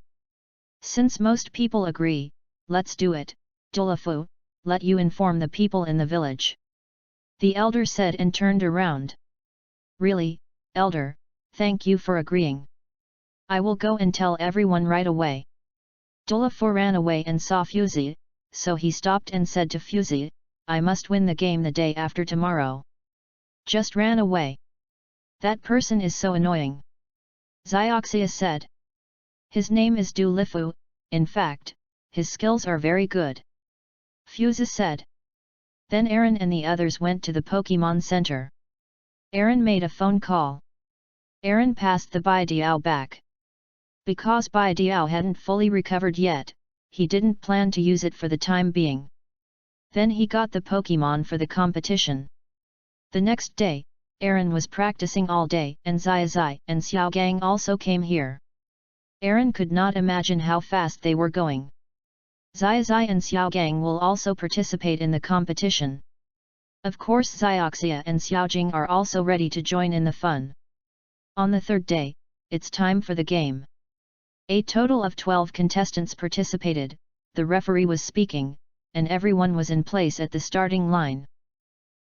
Since most people agree, let's do it, Duluth, let you inform the people in the village. The elder said and turned around. Really, elder, thank you for agreeing. I will go and tell everyone right away. Duluth ran away and saw Fusey, so he stopped and said to Fusey, I must win the game the day after tomorrow. Just ran away. That person is so annoying. Zioxia said. His name is Du Lifu, in fact, his skills are very good. Fusey said. Then Aaron and the others went to the Pokemon Center. Aaron made a phone call. Aaron passed the Baidiao back. Because Baidiao hadn't fully recovered yet, he didn't plan to use it for the time being. Then he got the Pokemon for the competition. The next day, Aaron was practicing all day and Zai and Xiaogang also came here. Aaron could not imagine how fast they were going. Zai and Xiaogang will also participate in the competition. Of course Zioxia and Xiaojing are also ready to join in the fun. On the third day, it's time for the game. A total of 12 contestants participated, the referee was speaking, and everyone was in place at the starting line.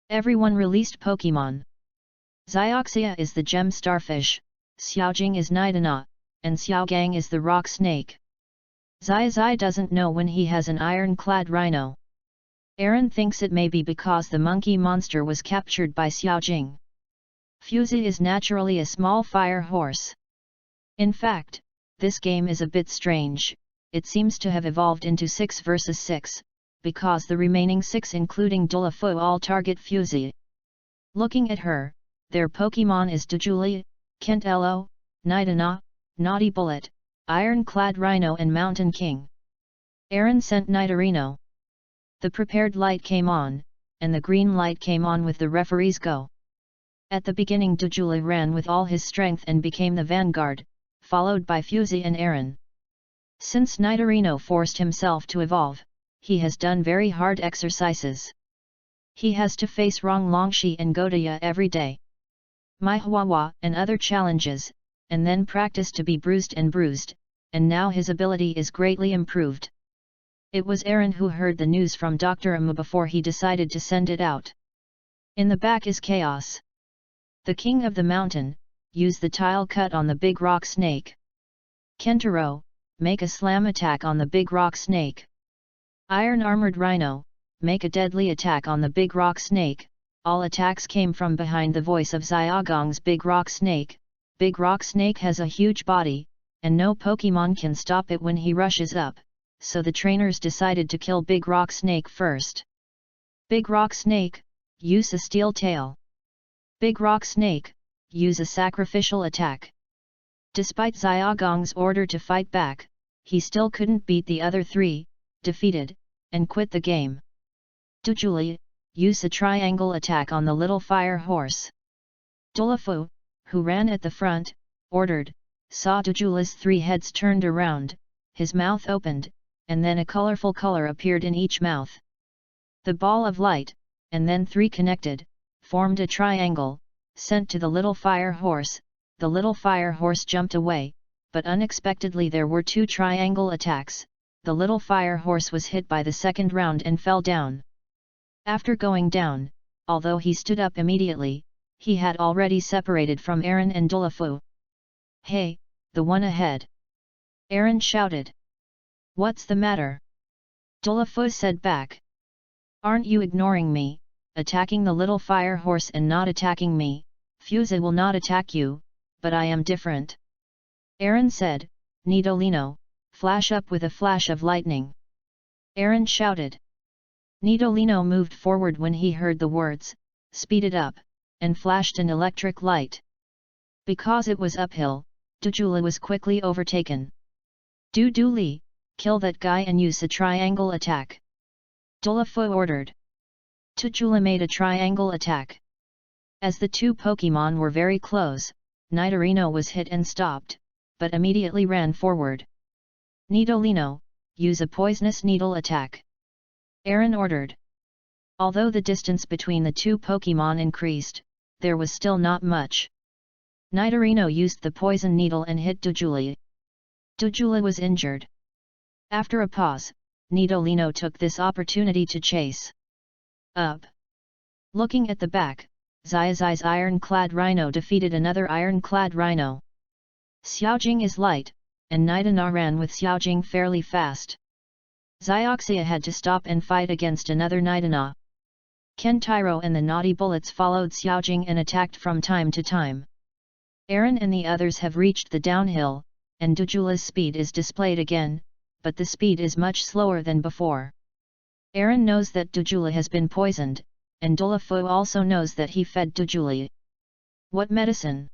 Everyone released Pokemon. Zioxia is the gem starfish, Xiaojing is Nidana, and Xiaogang is the rock snake. Zai doesn't know when he has an iron-clad rhino. Aaron thinks it may be because the monkey monster was captured by Xiaojing. Fusey is naturally a small fire horse. In fact, this game is a bit strange, it seems to have evolved into 6 versus 6, because the remaining 6 including Dulufu all target Fusey. Looking at her, their Pokemon is Dujuli, Kentelo, Nidana, Naughty Bullet, Iron-clad Rhino and Mountain King. Aaron sent Nidorino. The prepared light came on, and the green light came on with the referee's go. At the beginning Dujuli ran with all his strength and became the vanguard, followed by Fusey and Aaron. Since Nidorino forced himself to evolve, he has done very hard exercises. He has to face Rong Longshi and Godaya every day. Mai Huahua and other challenges, and then practice to be bruised, and now his ability is greatly improved. It was Aaron who heard the news from Dr. Amu before he decided to send it out. In the back is Chaos. The king of the mountain, use the tile cut on the big rock snake. Kentaro, make a slam attack on the big rock snake. Iron armored rhino, make a deadly attack on the big rock snake. All attacks came from behind the voice of Xiaogong's big rock snake. Big rock snake has a huge body, and no Pokemon can stop it when he rushes up, so the trainers decided to kill Big Rock Snake first. Big Rock Snake, use a steel tail. Big Rock Snake, use a sacrificial attack. Despite Xiaogong's order to fight back, he still couldn't beat the other 3, defeated, and quit the game. Dujuli, use a triangle attack on the little fire horse. Dulufu, who ran at the front, ordered, saw Dujuli's 3 heads turned around, his mouth opened, and then a colorful color appeared in each mouth. The ball of light, and then 3 connected, formed a triangle, sent to the little fire horse. The little fire horse jumped away, but unexpectedly there were 2 triangle attacks. The little fire horse was hit by the second round and fell down. After going down, although he stood up immediately, he had already separated from Aaron and Dulufu. Hey, the one ahead! Aaron shouted. What's the matter? Dulufu said back. Aren't you ignoring me, attacking the little fire horse and not attacking me? Fusey will not attack you, but I am different. Aaron said, Nidolino, flash up with a flash of lightning. Aaron shouted. Nidolino moved forward when he heard the words, speeded up, and flashed an electric light. Because it was uphill, Dujuli was quickly overtaken. Duduli, kill that guy and use a triangle attack. Dolafu ordered. Tujula made a triangle attack. As the two Pokemon were very close, Nidorino was hit and stopped, but immediately ran forward. Nidolino, use a poisonous needle attack. Aaron ordered. Although the distance between the two Pokemon increased, there was still not much. Nidorino used the poison needle and hit Dojula. Dojula was injured. After a pause, Nidolino took this opportunity to chase up. Looking at the back, Xiaoxi's iron-clad rhino defeated another iron-clad rhino. Xiaojing is light, and Nidana ran with Xiaojing fairly fast. Xiaoxia had to stop and fight against another Nidana. Kentaro and the naughty bullets followed Xiaojing and attacked from time to time. Aaron and the others have reached the downhill, and Dojula's speed is displayed again, but the speed is much slower than before. Aaron knows that Dojula has been poisoned, and Dolafu also knows that he fed Dojula. What medicine?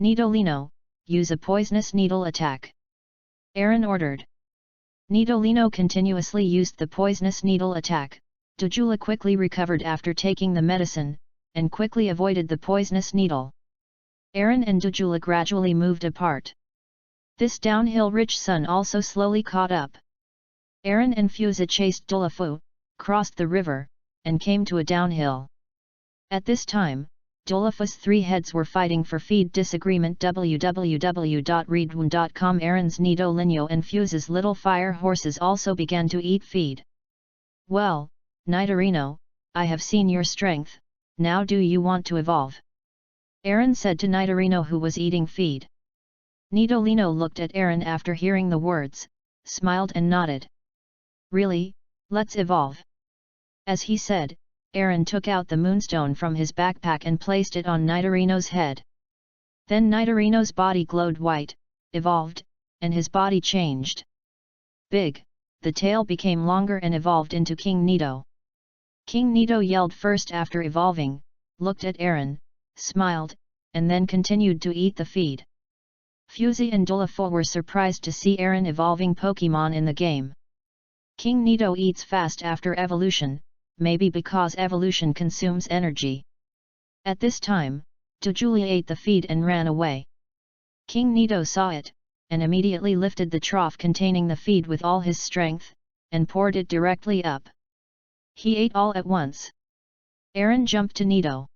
Nidolino, use a poisonous needle attack. Aaron ordered. Nidolino continuously used the poisonous needle attack. Dojula quickly recovered after taking the medicine, and quickly avoided the poisonous needle. Aaron and Dojula gradually moved apart. This downhill-rich sun also slowly caught up. Aaron and Fusa chased Dolafu, crossed the river, and came to a downhill. At this time, Dolafu's three heads were fighting for feed disagreement. www.readaloud.com. Aaron's Nidolino and Fusa's little fire horses also began to eat feed. Well, Nidorino, I have seen your strength, now do you want to evolve? Aaron said to Nidorino, who was eating feed. Nidolino looked at Aaron after hearing the words, smiled and nodded. Really, let's evolve. As he said, Aaron took out the moonstone from his backpack and placed it on Nidorino's head. Then Nidorino's body glowed white, evolved, and his body changed. Big, the tail became longer and evolved into King Nido. King Nido yelled first after evolving, looked at Aaron, smiled, and then continued to eat the feed. Fuzi and Dolafu were surprised to see Aaron evolving Pokemon in the game. King Nido eats fast after evolution, maybe because evolution consumes energy. At this time, Dojula ate the feed and ran away. King Nido saw it, and immediately lifted the trough containing the feed with all his strength, and poured it directly up. He ate all at once. Aaron jumped to Nido.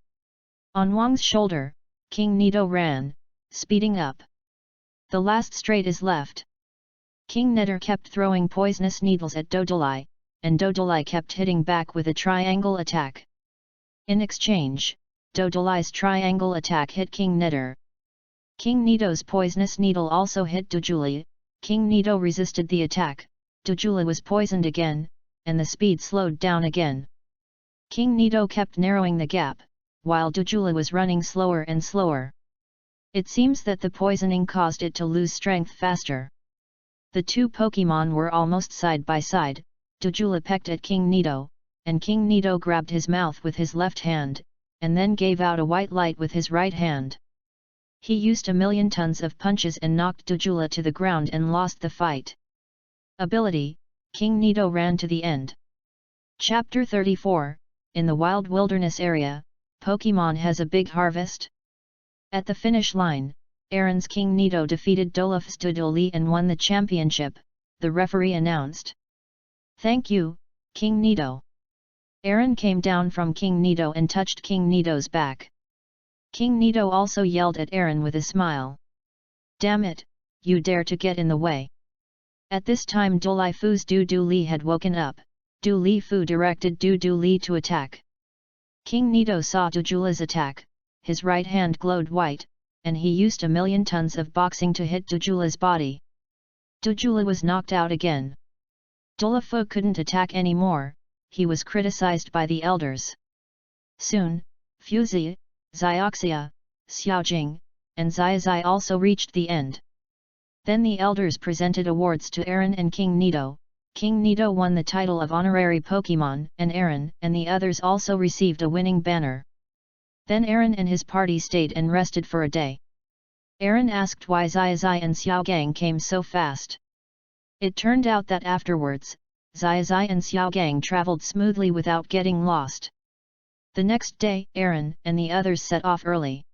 On Wang's shoulder, King Nido ran, speeding up. The last strait is left. King Netter kept throwing poisonous needles at Dodolai, and Dodolai kept hitting back with a triangle attack. In exchange, Dodolai's triangle attack hit King Netter. King Nido's poisonous needle also hit Dojula. King Nido resisted the attack, Dojula was poisoned again, and the speed slowed down again. King Nido kept narrowing the gap, while Dojula was running slower and slower. It seems that the poisoning caused it to lose strength faster. The two Pokemon were almost side by side. Dojula pecked at King Nido, and King Nido grabbed his mouth with his left hand, and then gave out a white light with his right hand. He used 1,000,000 tons of punches and knocked Dojula to the ground and lost the fight. Ability, King Nido ran to the end. Chapter 34, in the Wild Wilderness area, Pokemon has a big harvest. At the finish line, Aaron's King Nido defeated Dolaf's Dodoli and won the championship, the referee announced. Thank you, King Nido. Aaron came down from King Nido and touched King Nido's back. King Nido also yelled at Aaron with a smile. Damn it, you dare to get in the way. At this time Dolifu's Du Li had woken up. Du Li Fu directed Du Li to attack. King Nido saw Dojula's attack, his right hand glowed white, and he used 1,000,000 tons of boxing to hit Dojula's body. Dojula was knocked out again. Dolafu couldn't attack anymore, he was criticized by the elders. Soon, Fuzi, Xiaoxia, Xiaojing, and Xiaozai also reached the end. Then the elders presented awards to Aaron and King Nido. King Nido won the title of Honorary Pokemon, and Aaron and the others also received a winning banner. Then Aaron and his party stayed and rested for a day. Aaron asked why Xiaozai and Xiaogang came so fast. It turned out that afterwards, Xiaozai and Xiaogang traveled smoothly without getting lost. The next day, Aaron and the others set off early.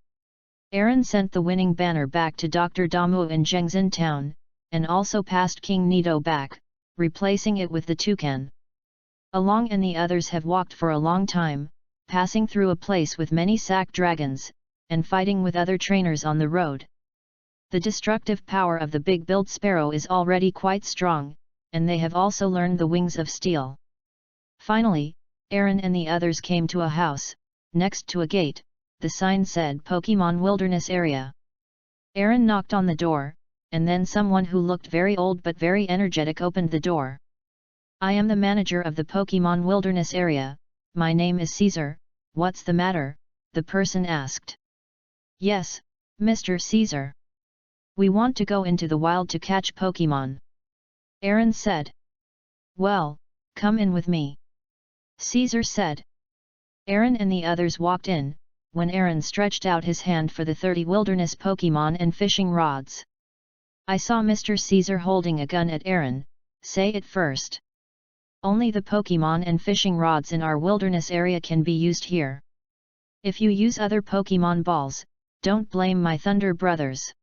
Aaron sent the winning banner back to Dr. Damu in Zhengzhen town, and also passed King Nido back, replacing it with the toucan. Along and the others have walked for a long time, passing through a place with many sack dragons, and fighting with other trainers on the road. The destructive power of the big-billed sparrow is already quite strong, and they have also learned the wings of steel. Finally, Aaron and the others came to a house. Next to a gate, the sign said Pokemon Wilderness Area. Aaron knocked on the door, and then someone who looked very old but very energetic opened the door. "I am the manager of the Pokemon Wilderness Area, my name is Caesar, what's the matter?" the person asked. "Yes, Mr. Caesar. We want to go into the wild to catch Pokemon," Aaron said. "Well, come in with me," Caesar said. Aaron and the others walked in, when Aaron stretched out his hand for the 30 wilderness Pokemon and fishing rods. "I saw Mr. Caesar holding a gun at Aaron, say it first. Only the Pokemon and fishing rods in our wilderness area can be used here. If you use other Pokemon balls, don't blame my Thunder brothers."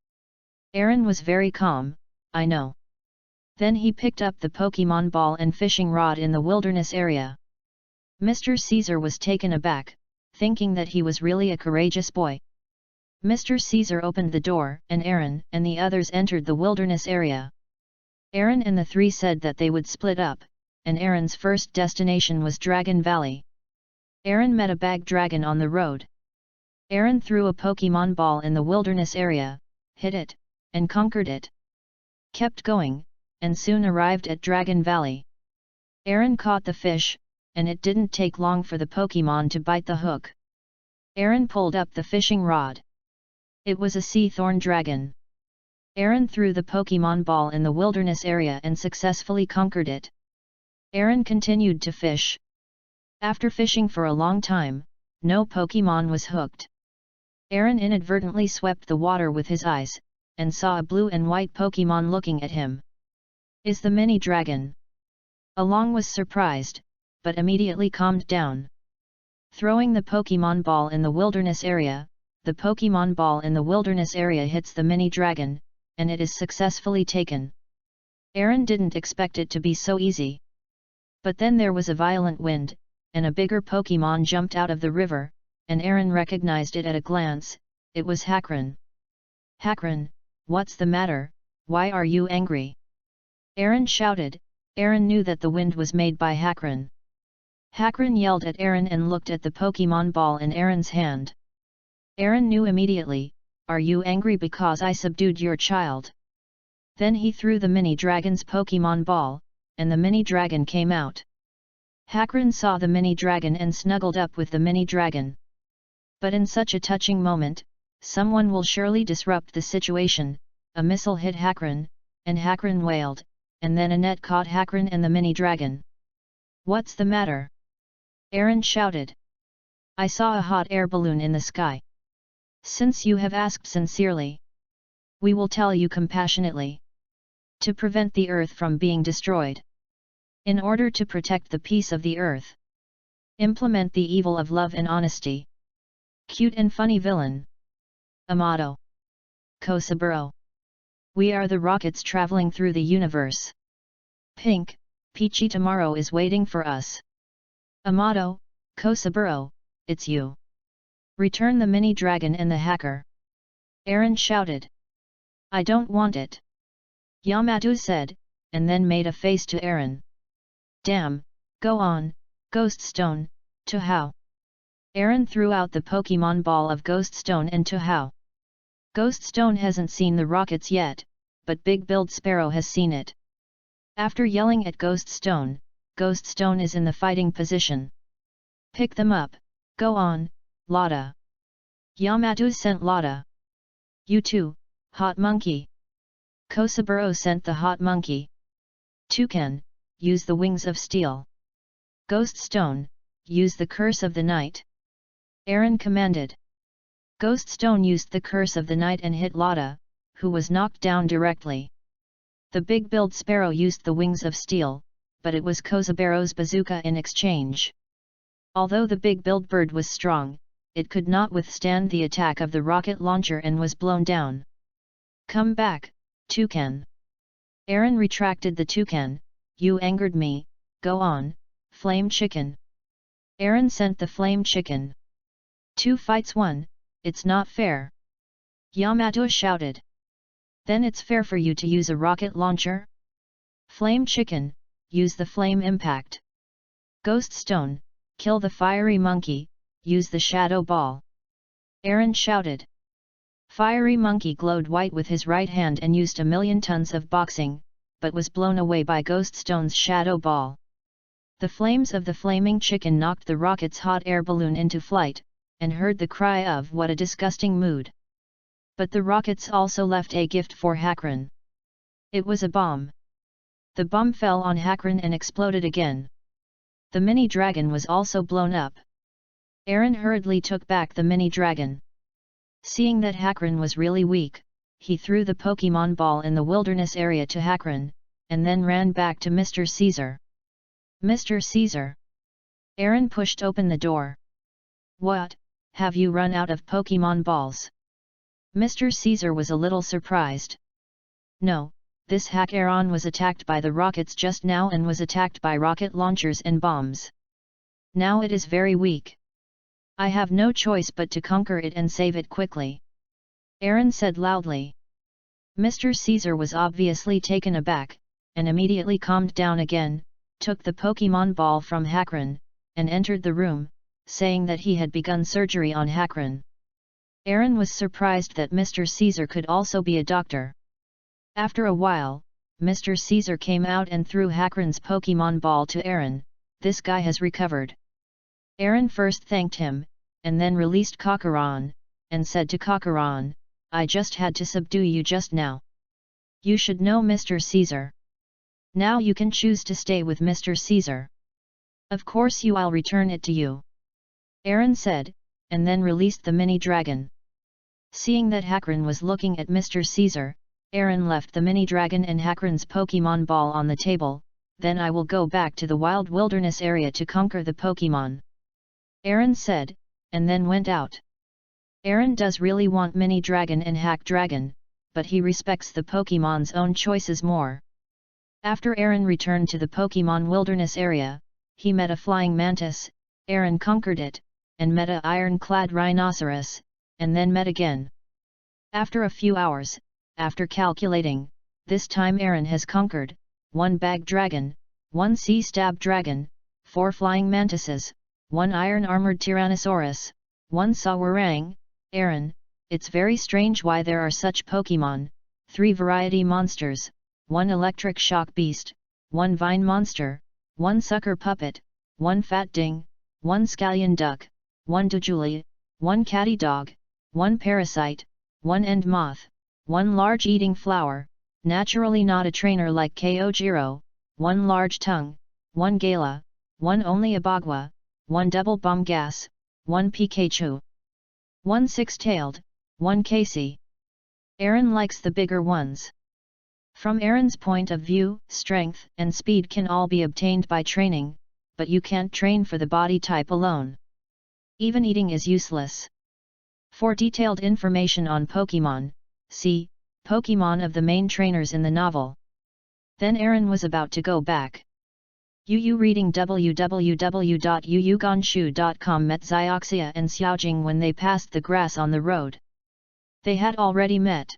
Aaron was very calm. "I know." Then he picked up the Pokemon ball and fishing rod in the wilderness area. Mr. Caesar was taken aback, thinking that he was really a courageous boy. Mr. Caesar opened the door, and Aaron and the others entered the wilderness area. Aaron and the three said that they would split up, and Aaron's first destination was Dragon Valley. Aaron met a bag dragon on the road. Aaron threw a Pokemon ball in the wilderness area, hit it, and conquered it. Kept going, and soon arrived at Dragon Valley. Aaron caught the fish, and it didn't take long for the Pokemon to bite the hook. Aaron pulled up the fishing rod. It was a sea thorn dragon. Aaron threw the Pokemon ball in the wilderness area and successfully conquered it. Aaron continued to fish. After fishing for a long time, no Pokemon was hooked. Aaron inadvertently swept the water with his eyes, and saw a blue and white Pokemon looking at him. "Is the mini dragon?" Along was surprised, but immediately calmed down. Throwing the Pokemon ball in the wilderness area, the Pokemon ball in the wilderness area hits the mini dragon, and it is successfully taken. Aaron didn't expect it to be so easy. But then there was a violent wind, and a bigger Pokemon jumped out of the river, and Aaron recognized it at a glance. It was Hakron. "Hakron, what's the matter? Why are you angry?" Aaron shouted. Aaron knew that the wind was made by Hakron. Hakron yelled at Aaron and looked at the Pokemon ball in Aaron's hand. Aaron knew immediately, "Are you angry because I subdued your child?" Then he threw the mini dragon's Pokemon ball, and the mini dragon came out. Hakron saw the mini dragon and snuggled up with the mini dragon. But in such a touching moment, someone will surely disrupt the situation. A missile hit Hakron, and Hakron wailed, and then a net caught Hakron and the mini dragon. "What's the matter?" Aaron shouted. "I saw a hot air balloon in the sky. Since you have asked sincerely, we will tell you compassionately. To prevent the earth from being destroyed. In order to protect the peace of the earth. Implement the evil of love and honesty. Cute and funny villain. Amato. Kosaburo. We are the rockets traveling through the universe. Pink, peachy tomorrow is waiting for us. Amato, Kosaburo, it's you. Return the mini dragon and the hacker." Aaron shouted. "I don't want it," Yamato said, and then made a face to Aaron. "Damn, go on, Ghost Stone, to how?" Aaron threw out the Pokemon ball of Ghost Stone and to how. Ghost Stone hasn't seen the rockets yet, but Big Billed Sparrow has seen it. After yelling at Ghost Stone is in the fighting position. "Pick them up, go on, Lada." Yamato sent Lada. "You too, Hot Monkey." Kosaburo sent the Hot Monkey. "Toucan, use the wings of steel." "Ghost Stone, use the curse of the night." Aaron commanded. Ghost Stone used the curse of the night and hit Lada, who was knocked down directly. The big-billed sparrow used the wings of steel, but it was Kozabero's bazooka in exchange. Although the big-billed bird was strong, it could not withstand the attack of the rocket launcher and was blown down. "Come back, toucan!" Aaron retracted the toucan. "You angered me, go on, flame chicken!" Aaron sent the flame chicken. 2 fights 1, it's not fair! Yamato shouted. "Then it's fair for you to use a rocket launcher? Flame chicken, use the flame impact. Ghost stone, kill the fiery monkey, use the shadow ball!" Aaron shouted. Fiery monkey glowed white with his right hand and used 1,000,000 tons of boxing, but was blown away by Ghost Stone's shadow ball. The flames of the flaming chicken knocked the rocket's hot air balloon into flight, and heard the cry of "what a disgusting mood!" But the rockets also left a gift for Hakron. It was a bomb. The bomb fell on Hakron and exploded again. The mini dragon was also blown up. Aaron hurriedly took back the mini dragon. Seeing that Hakron was really weak, he threw the Pokemon ball in the wilderness area to Hakron, and then ran back to Mr. Caesar. "Mr. Caesar!" Aaron pushed open the door. "What, have you run out of Pokemon balls?" Mr. Caesar was a little surprised. "No, this hack Aaron was attacked by the rockets just now and was attacked by rocket launchers and bombs. Now it is very weak. I have no choice but to conquer it and save it quickly," Aaron said loudly. Mr. Caesar was obviously taken aback, and immediately calmed down again, took the Pokemon ball from Hakron, and entered the room, saying that he had begun surgery on Hakron. Aaron was surprised that Mr. Caesar could also be a doctor. After a while, Mr. Caesar came out and threw Hakron's Pokemon ball to Aaron. "This guy has recovered." Aaron first thanked him, and then released Kakaron, and said to Kakaron, "I just had to subdue you just now. You should know Mr. Caesar. Now you can choose to stay with Mr. Caesar. Of course I'll return it to you," Aaron said, and then released the mini dragon. Seeing that Hakron was looking at Mr. Caesar, Aaron left the mini dragon and Hakron's Pokemon ball on the table. "Then I will go back to the wild wilderness area to conquer the Pokemon," Aaron said, and then went out. Aaron does really want mini dragon and hack dragon, but he respects the Pokemon's own choices more. After Aaron returned to the Pokemon wilderness area, he met a flying mantis. Aaron conquered it, and met a iron-clad rhinoceros, and then met again. After a few hours, after calculating, this time Aaron has conquered 1 bag dragon, 1 sea stab dragon, 4 flying mantises, 1 iron-armored tyrannosaurus, 1 sawarang. Aaron, it's very strange why there are such Pokemon, 3 variety monsters, 1 electric shock beast, 1 vine monster, 1 sucker puppet, 1 fat ding, 1 scallion duck, 1 dojuli, 1 catty dog, 1 parasite, 1 end moth, 1 large eating flower, naturally not a trainer like Kyojiro, 1 large tongue, 1 gala, 1 only abagwa, 1 double bomb gas, 1 Pikachu, 1 six-tailed, 1 Casey. Aaron likes the bigger ones. From Aaron's point of view, strength and speed can all be obtained by training, but you can't train for the body type alone. Even eating is useless. For detailed information on Pokemon, see Pokemon of the main trainers in the novel. Then Aaron was about to go back. Yu reading www.yuyuganshu.com met Xioxia and Xiaojing when they passed the grass on the road. They had already met.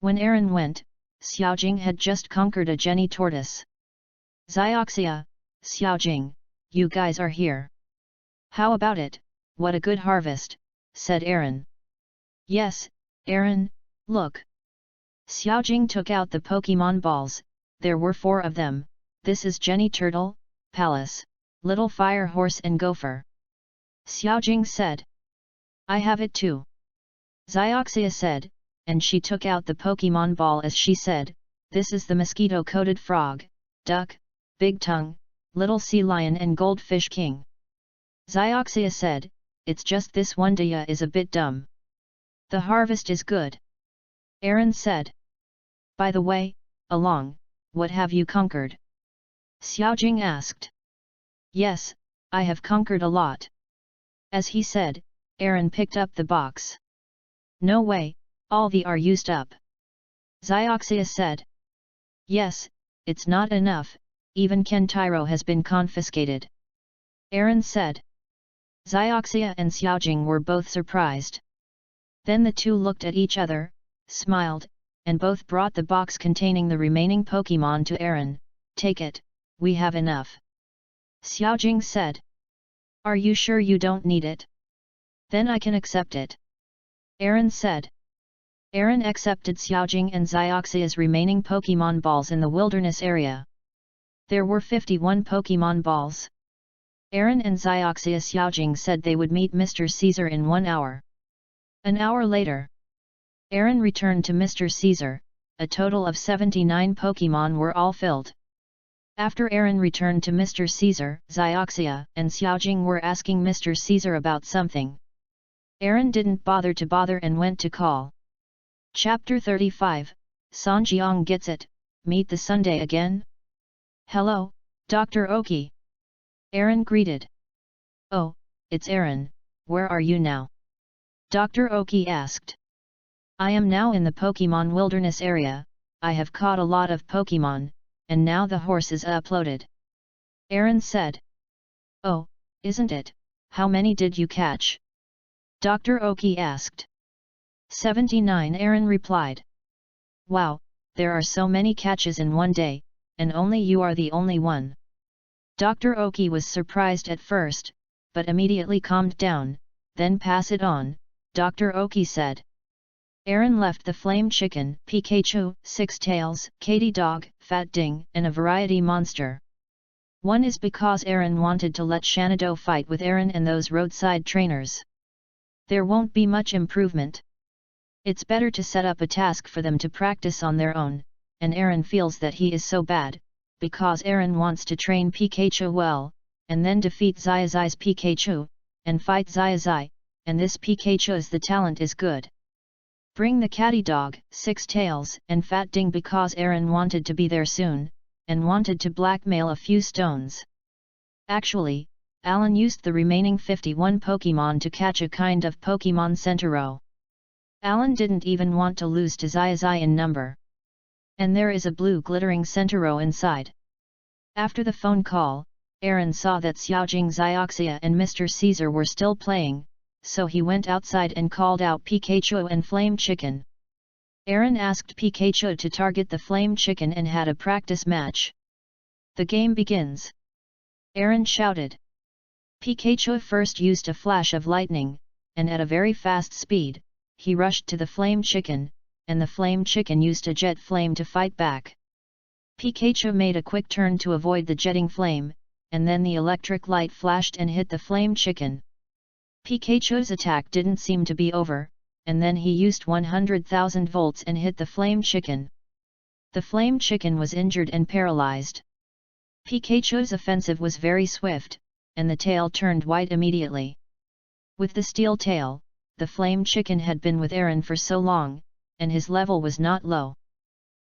When Aaron went, Xiaojing had just conquered a Jenny tortoise. "Xioxia, Xiaojing, you guys are here. How about it? What a good harvest," said Aaron. "Yes, Aaron, look." Xiaojing took out the Pokemon balls. There were 4 of them. "This is Jenny Turtle, Palace, Little Fire Horse and Gopher," Xiaojing said. "I have it too," Xioxia said, and she took out the Pokemon ball as she said, "This is the mosquito-coated frog, duck, big tongue, little sea lion and goldfish king." Xioxia said, "It's just this one Dia is a bit dumb. The harvest is good," Aaron said. "By the way, along, what have you conquered? Xiaojing asked. Yes, I have conquered a lot. As he said, Aaron picked up the box. No way, all the are used up. Xioxia said. Yes, it's not enough, even Kentaro has been confiscated. Aaron said. Xioxia and Xiaojing were both surprised. Then the two looked at each other, smiled, and both brought the box containing the remaining Pokemon to Aaron. Take it, we have enough. Xiaojing said. Are you sure you don't need it? Then I can accept it. Aaron said. Aaron accepted Xiaojing and Xioxia's remaining Pokemon balls in the wilderness area. There were 51 Pokemon balls. Aaron and Xioxia Xiaojing said they would meet Mr. Caesar in 1 hour. An hour later, Aaron returned to Mr. Caesar. A total of 79 Pokemon were all filled. After Aaron returned to Mr. Caesar, Xioxia and Xiaojing were asking Mr. Caesar about something. Aaron didn't bother and went to call. Chapter 35, Sanjiang gets it, meet the Sunday again? Hello, Dr. Oki. Aaron greeted. Oh, it's Aaron, where are you now? Dr. Oki asked. I am now in the Pokemon Wilderness area, I have caught a lot of Pokemon, and now the horse is uploaded. Aaron said. Oh, isn't it? How many did you catch? Dr. Oki asked. 79, Aaron replied. Wow, there are so many catches in one day, and only you are the only one. Dr. Oki was surprised at first, but immediately calmed down. Then pass it on, Dr. Oki said. Aaron left the flame chicken, Pikachu, Six Tails, Katy Dog, Fat Ding, and a variety monster. One is because Aaron wanted to let Shanado fight with Aaron and those roadside trainers. There won't be much improvement. It's better to set up a task for them to practice on their own, and Aaron feels that he is so bad, because Aaron wants to train Pikachu well, and then defeat Xiaoxia's Pikachu, and fight Xiaoxia, and this Pikachu's the talent is good. Bring the Catty Dog, Six Tails, and Fat Ding because Aaron wanted to be there soon, and wanted to blackmail a few stones. Actually, Alan used the remaining 51 Pokemon to catch a kind of Pokemon Centauro. Alan didn't even want to lose to Xiaoxia in number. And there is a blue glittering Centauro inside. After the phone call, Aaron saw that Xiaojing, Xioxia and Mr. Caesar were still playing, so he went outside and called out Pikachu and Flame Chicken. Aaron asked Pikachu to target the Flame Chicken and had a practice match. The game begins. Aaron shouted. Pikachu first used a flash of lightning, and at a very fast speed, he rushed to the Flame Chicken, and the Flame Chicken used a jet flame to fight back. Pikachu made a quick turn to avoid the jetting flame, and then the electric light flashed and hit the Flame Chicken. Pikachu's attack didn't seem to be over, and then he used 100,000 volts and hit the Flame Chicken. The Flame Chicken was injured and paralyzed. Pikachu's offensive was very swift, and the tail turned white immediately. With the steel tail, the Flame Chicken had been with Aaron for so long, and his level was not low.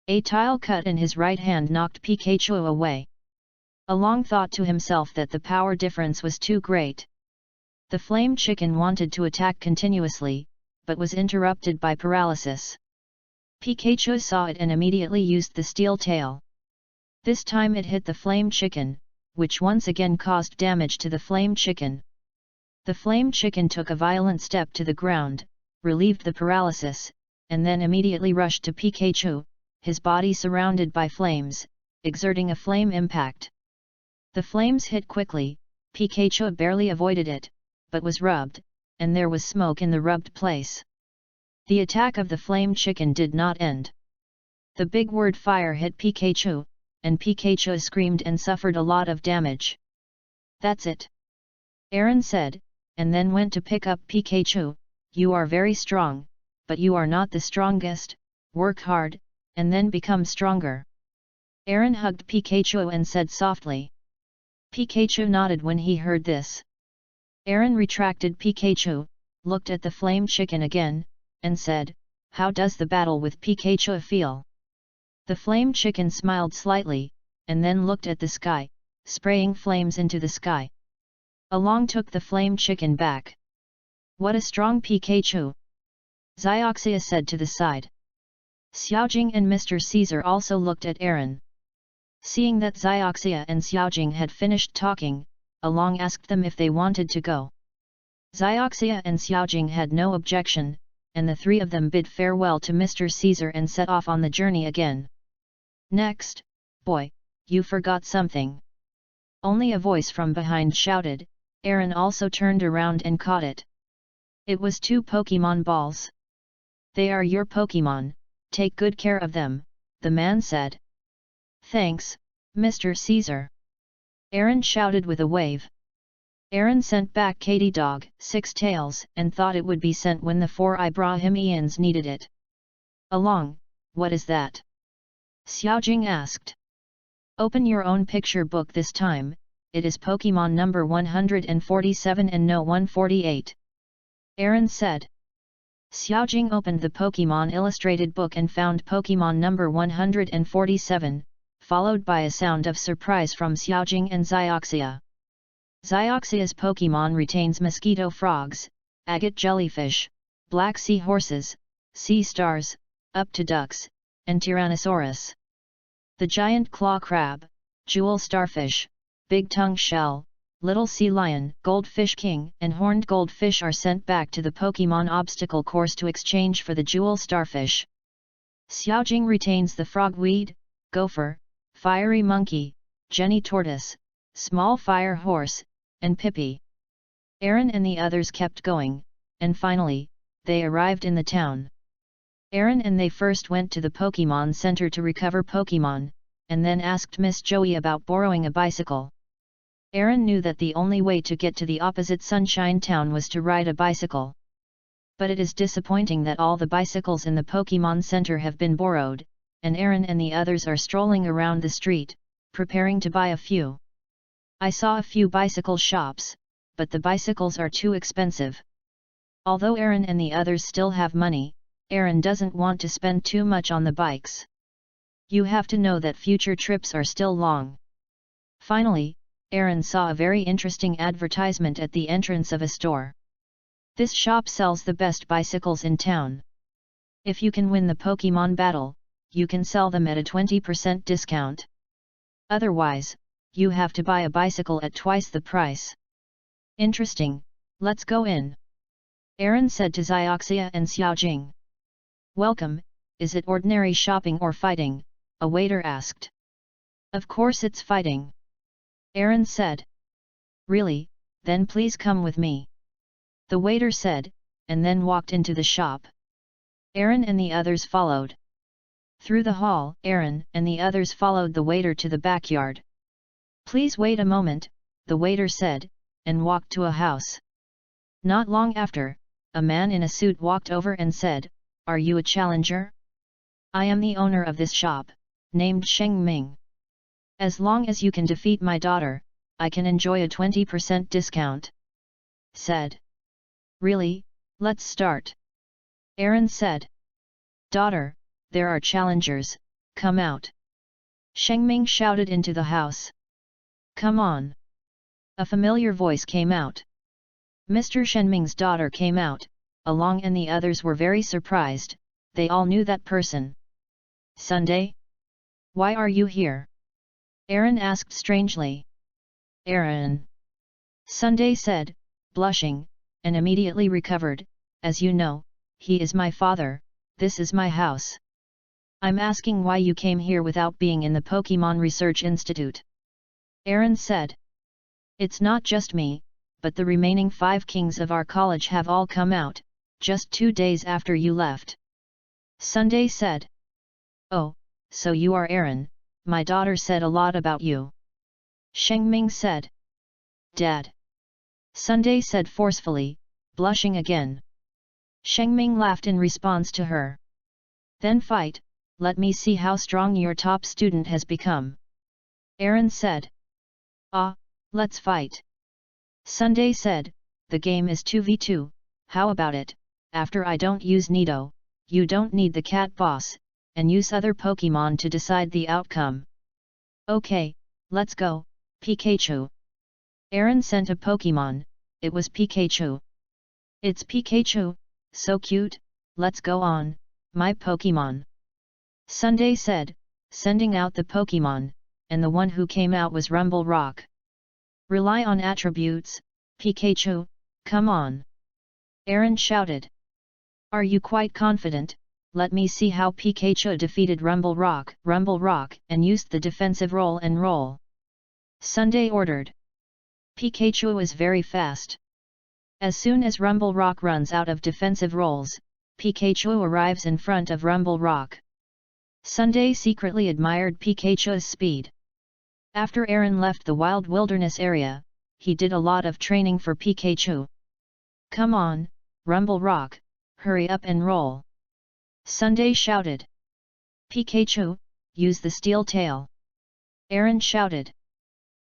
A tile cut in his right hand knocked Pikachu away. Along thought to himself that the power difference was too great. The Flame Chicken wanted to attack continuously, but was interrupted by paralysis. Pikachu saw it and immediately used the steel tail. This time it hit the Flame Chicken, which once again caused damage to the Flame Chicken. The Flame Chicken took a violent step to the ground, relieved the paralysis, and then immediately rushed to Pikachu, his body surrounded by flames, exerting a flame impact. The flames hit quickly, Pikachu barely avoided it, but was rubbed, and there was smoke in the rubbed place. The attack of the Flame Chicken did not end. The big word fire hit Pikachu, and Pikachu screamed and suffered a lot of damage. That's it. Aaron said, and then went to pick up Pikachu. You are very strong, but you are not the strongest, work hard, and then become stronger. Aaron hugged Pikachu and said softly. Pikachu nodded when he heard this. Aaron retracted Pikachu, looked at the Flame Chicken again, and said, how does the battle with Pikachu feel? The flame chicken smiled slightly, and then looked at the sky, spraying flames into the sky. Along took the flame chicken back. What a strong Pikachu! Xioxia said to the side. Xiaojing and Mr. Caesar also looked at Aaron. Seeing that Xioxia and Xiaojing had finished talking, Along asked them if they wanted to go. Xioxia and Xiaojing had no objection, and the three of them bid farewell to Mr. Caesar and set off on the journey again. Next, boy, you forgot something. Only a voice from behind shouted. Aaron also turned around and caught it. It was 2 Pokemon balls. They are your Pokemon, take good care of them, the man said. Thanks, Mr. Caesar. Aaron shouted with a wave. Aaron sent back Katy Dog, 6 Tails, and thought it would be sent when the 4 Ibrahimians needed it. Along, what is that? Xiaojing asked. Open your own picture book this time, it is Pokemon number 147 and no 148. Aaron said. Xiaojing opened the Pokemon illustrated book and found Pokemon number 147, followed by a sound of surprise from Xiaojing and Xioxia. Xioxia's Pokemon retains mosquito frogs, agate jellyfish, black sea horses, sea stars, up to ducks, and Tyrannosaurus. The giant claw crab, jewel starfish, big tongue shell, little sea lion, goldfish king, and horned goldfish are sent back to the Pokemon obstacle course to exchange for the jewel starfish. Xiaojing retains the frogweed, gopher, fiery monkey, Jenny tortoise, small fire horse, and Pippi. Aaron and the others kept going, and finally, they arrived in the town. Aaron and they first went to the Pokemon Center to recover Pokemon, and then asked Miss Joey about borrowing a bicycle. Aaron knew that the only way to get to the opposite Sunshine Town was to ride a bicycle. But it is disappointing that all the bicycles in the Pokemon Center have been borrowed, and Aaron and the others are strolling around the street, preparing to buy a few. I saw a few bicycle shops, but the bicycles are too expensive. Although Aaron and the others still have money, Aaron doesn't want to spend too much on the bikes. You have to know that future trips are still long. Finally, Aaron saw a very interesting advertisement at the entrance of a store. This shop sells the best bicycles in town. If you can win the Pokemon battle, you can sell them at a 20% discount. Otherwise, you have to buy a bicycle at twice the price. Interesting, let's go in. Aaron said to Xioxia and Xiaojing. Welcome, is it ordinary shopping or fighting? A waiter asked. Of course it's fighting. Aaron said. Really, then please come with me. The waiter said, and then walked into the shop. Aaron and the others followed. Through the hall, Aaron and the others followed the waiter to the backyard. Please wait a moment, the waiter said, and walked to a house. Not long after, a man in a suit walked over and said, Are you a challenger? I am the owner of this shop, named Sheng Ming. As long as you can defeat my daughter, I can enjoy a 20% discount. Said. Really, let's start. Aaron said. Daughter, there are challengers, come out. Sheng Ming shouted into the house. Come on. A familiar voice came out. Mr. Shen Ming's daughter came out, Along and the others were very surprised, they all knew that person. Sunday? Why are you here? Aaron asked strangely. Aaron. Sunday said, blushing, and immediately recovered, as you know, he is my father, this is my house. I'm asking why you came here without being in the Pokemon Research Institute. Aaron said. It's not just me, but the remaining 5 kings of our college have all come out, just 2 days after you left. Sunday said. Oh, so you are Aaron, my daughter said a lot about you. Sheng Ming said. Dad. Sunday said forcefully, blushing again. Sheng Ming laughed in response to her. Then fight, let me see how strong your top student has become. Aaron said. Ah, let's fight. Sunday said, the game is 2v2, how about it, after I don't use Nido, you don't need the cat boss, and use other Pokemon to decide the outcome. Okay, let's go, Pikachu. Aaron sent a Pokemon, it was Pikachu. It's Pikachu, so cute, let's go on, my Pokemon. Sunday said, sending out the Pokemon, and the one who came out was Rumble Rock. Rely on attributes, Pikachu, come on. Aaron shouted. Are you quite confident? Let me see how Pikachu defeated Rumble Rock, and used the defensive roll and roll. Sunday ordered. Pikachu is very fast. As soon as Rumble Rock runs out of defensive rolls, Pikachu arrives in front of Rumble Rock. Sunday secretly admired Pikachu's speed. After Aaron left the wild wilderness area, he did a lot of training for Pikachu. Come on, Rumble Rock, hurry up and roll. Sunday shouted. Pikachu, use the steel tail. Aaron shouted.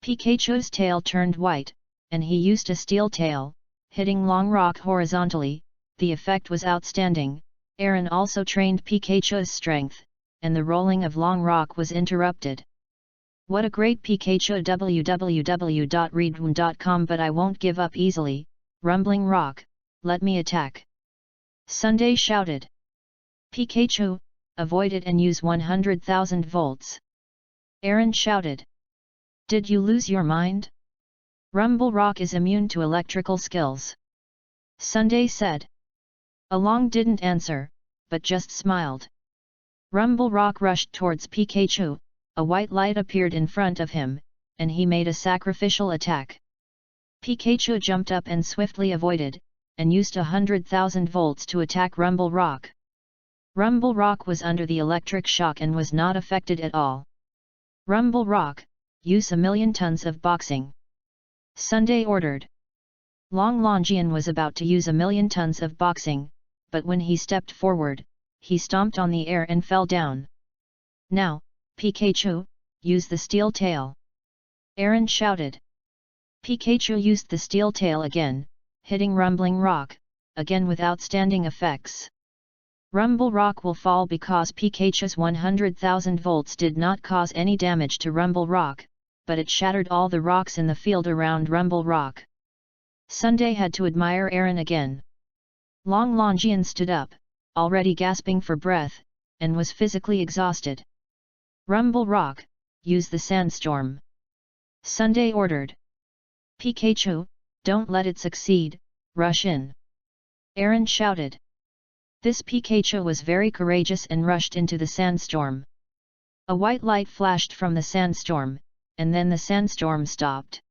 Pikachu's tail turned white, and he used a steel tail, hitting Long Rock horizontally. The effect was outstanding. Aaron also trained Pikachu's strength, and the rolling of Long Rock was interrupted. What a great Pikachu! www.readaloud.com. But I won't give up easily, Rumbling Rock, let me attack. Sunday shouted. Pikachu, avoid it and use 100,000 volts. Aaron shouted. Did you lose your mind? Rumble Rock is immune to electrical skills. Sunday said. Along didn't answer, but just smiled. Rumble Rock rushed towards Pikachu, a white light appeared in front of him, and he made a sacrificial attack. Pikachu jumped up and swiftly avoided, and used 100,000 volts to attack Rumble Rock. Rumble Rock was under the electric shock and was not affected at all. Rumble Rock, use 1,000,000 tons of boxing. Sunday ordered. Long Longian was about to use 1,000,000 tons of boxing, but when he stepped forward, he stomped on the air and fell down. Now, Pikachu, use the steel tail. Aaron shouted. Pikachu used the steel tail again, hitting Rumbling Rock, again with outstanding effects. Rumble Rock will fall because Pikachu's 100,000 volts did not cause any damage to Rumble Rock, but it shattered all the rocks in the field around Rumble Rock. Sunday had to admire Aaron again. Long Longian stood up, already gasping for breath, and was physically exhausted. Rumble Rock, use the sandstorm. Sunday ordered. Pikachu, don't let it succeed, rush in. Aaron shouted. This Pikachu was very courageous and rushed into the sandstorm. A white light flashed from the sandstorm, and then the sandstorm stopped.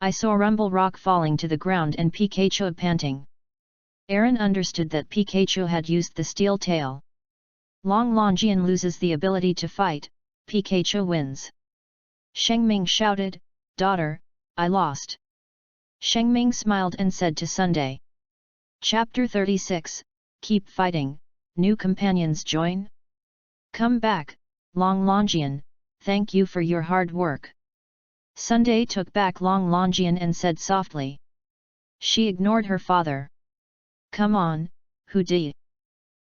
I saw Rumble Rock falling to the ground and Pikachu panting. Aaron understood that Pikachu had used the steel tail. Long Longian loses the ability to fight, Pikachu wins. Shengming shouted, Daughter, I lost. Shengming smiled and said to Sunday. Chapter 36, Keep fighting, new companions join? Come back, Long Longian, thank you for your hard work. Sunday took back Long Longian and said softly. She ignored her father. Come on, Hudi.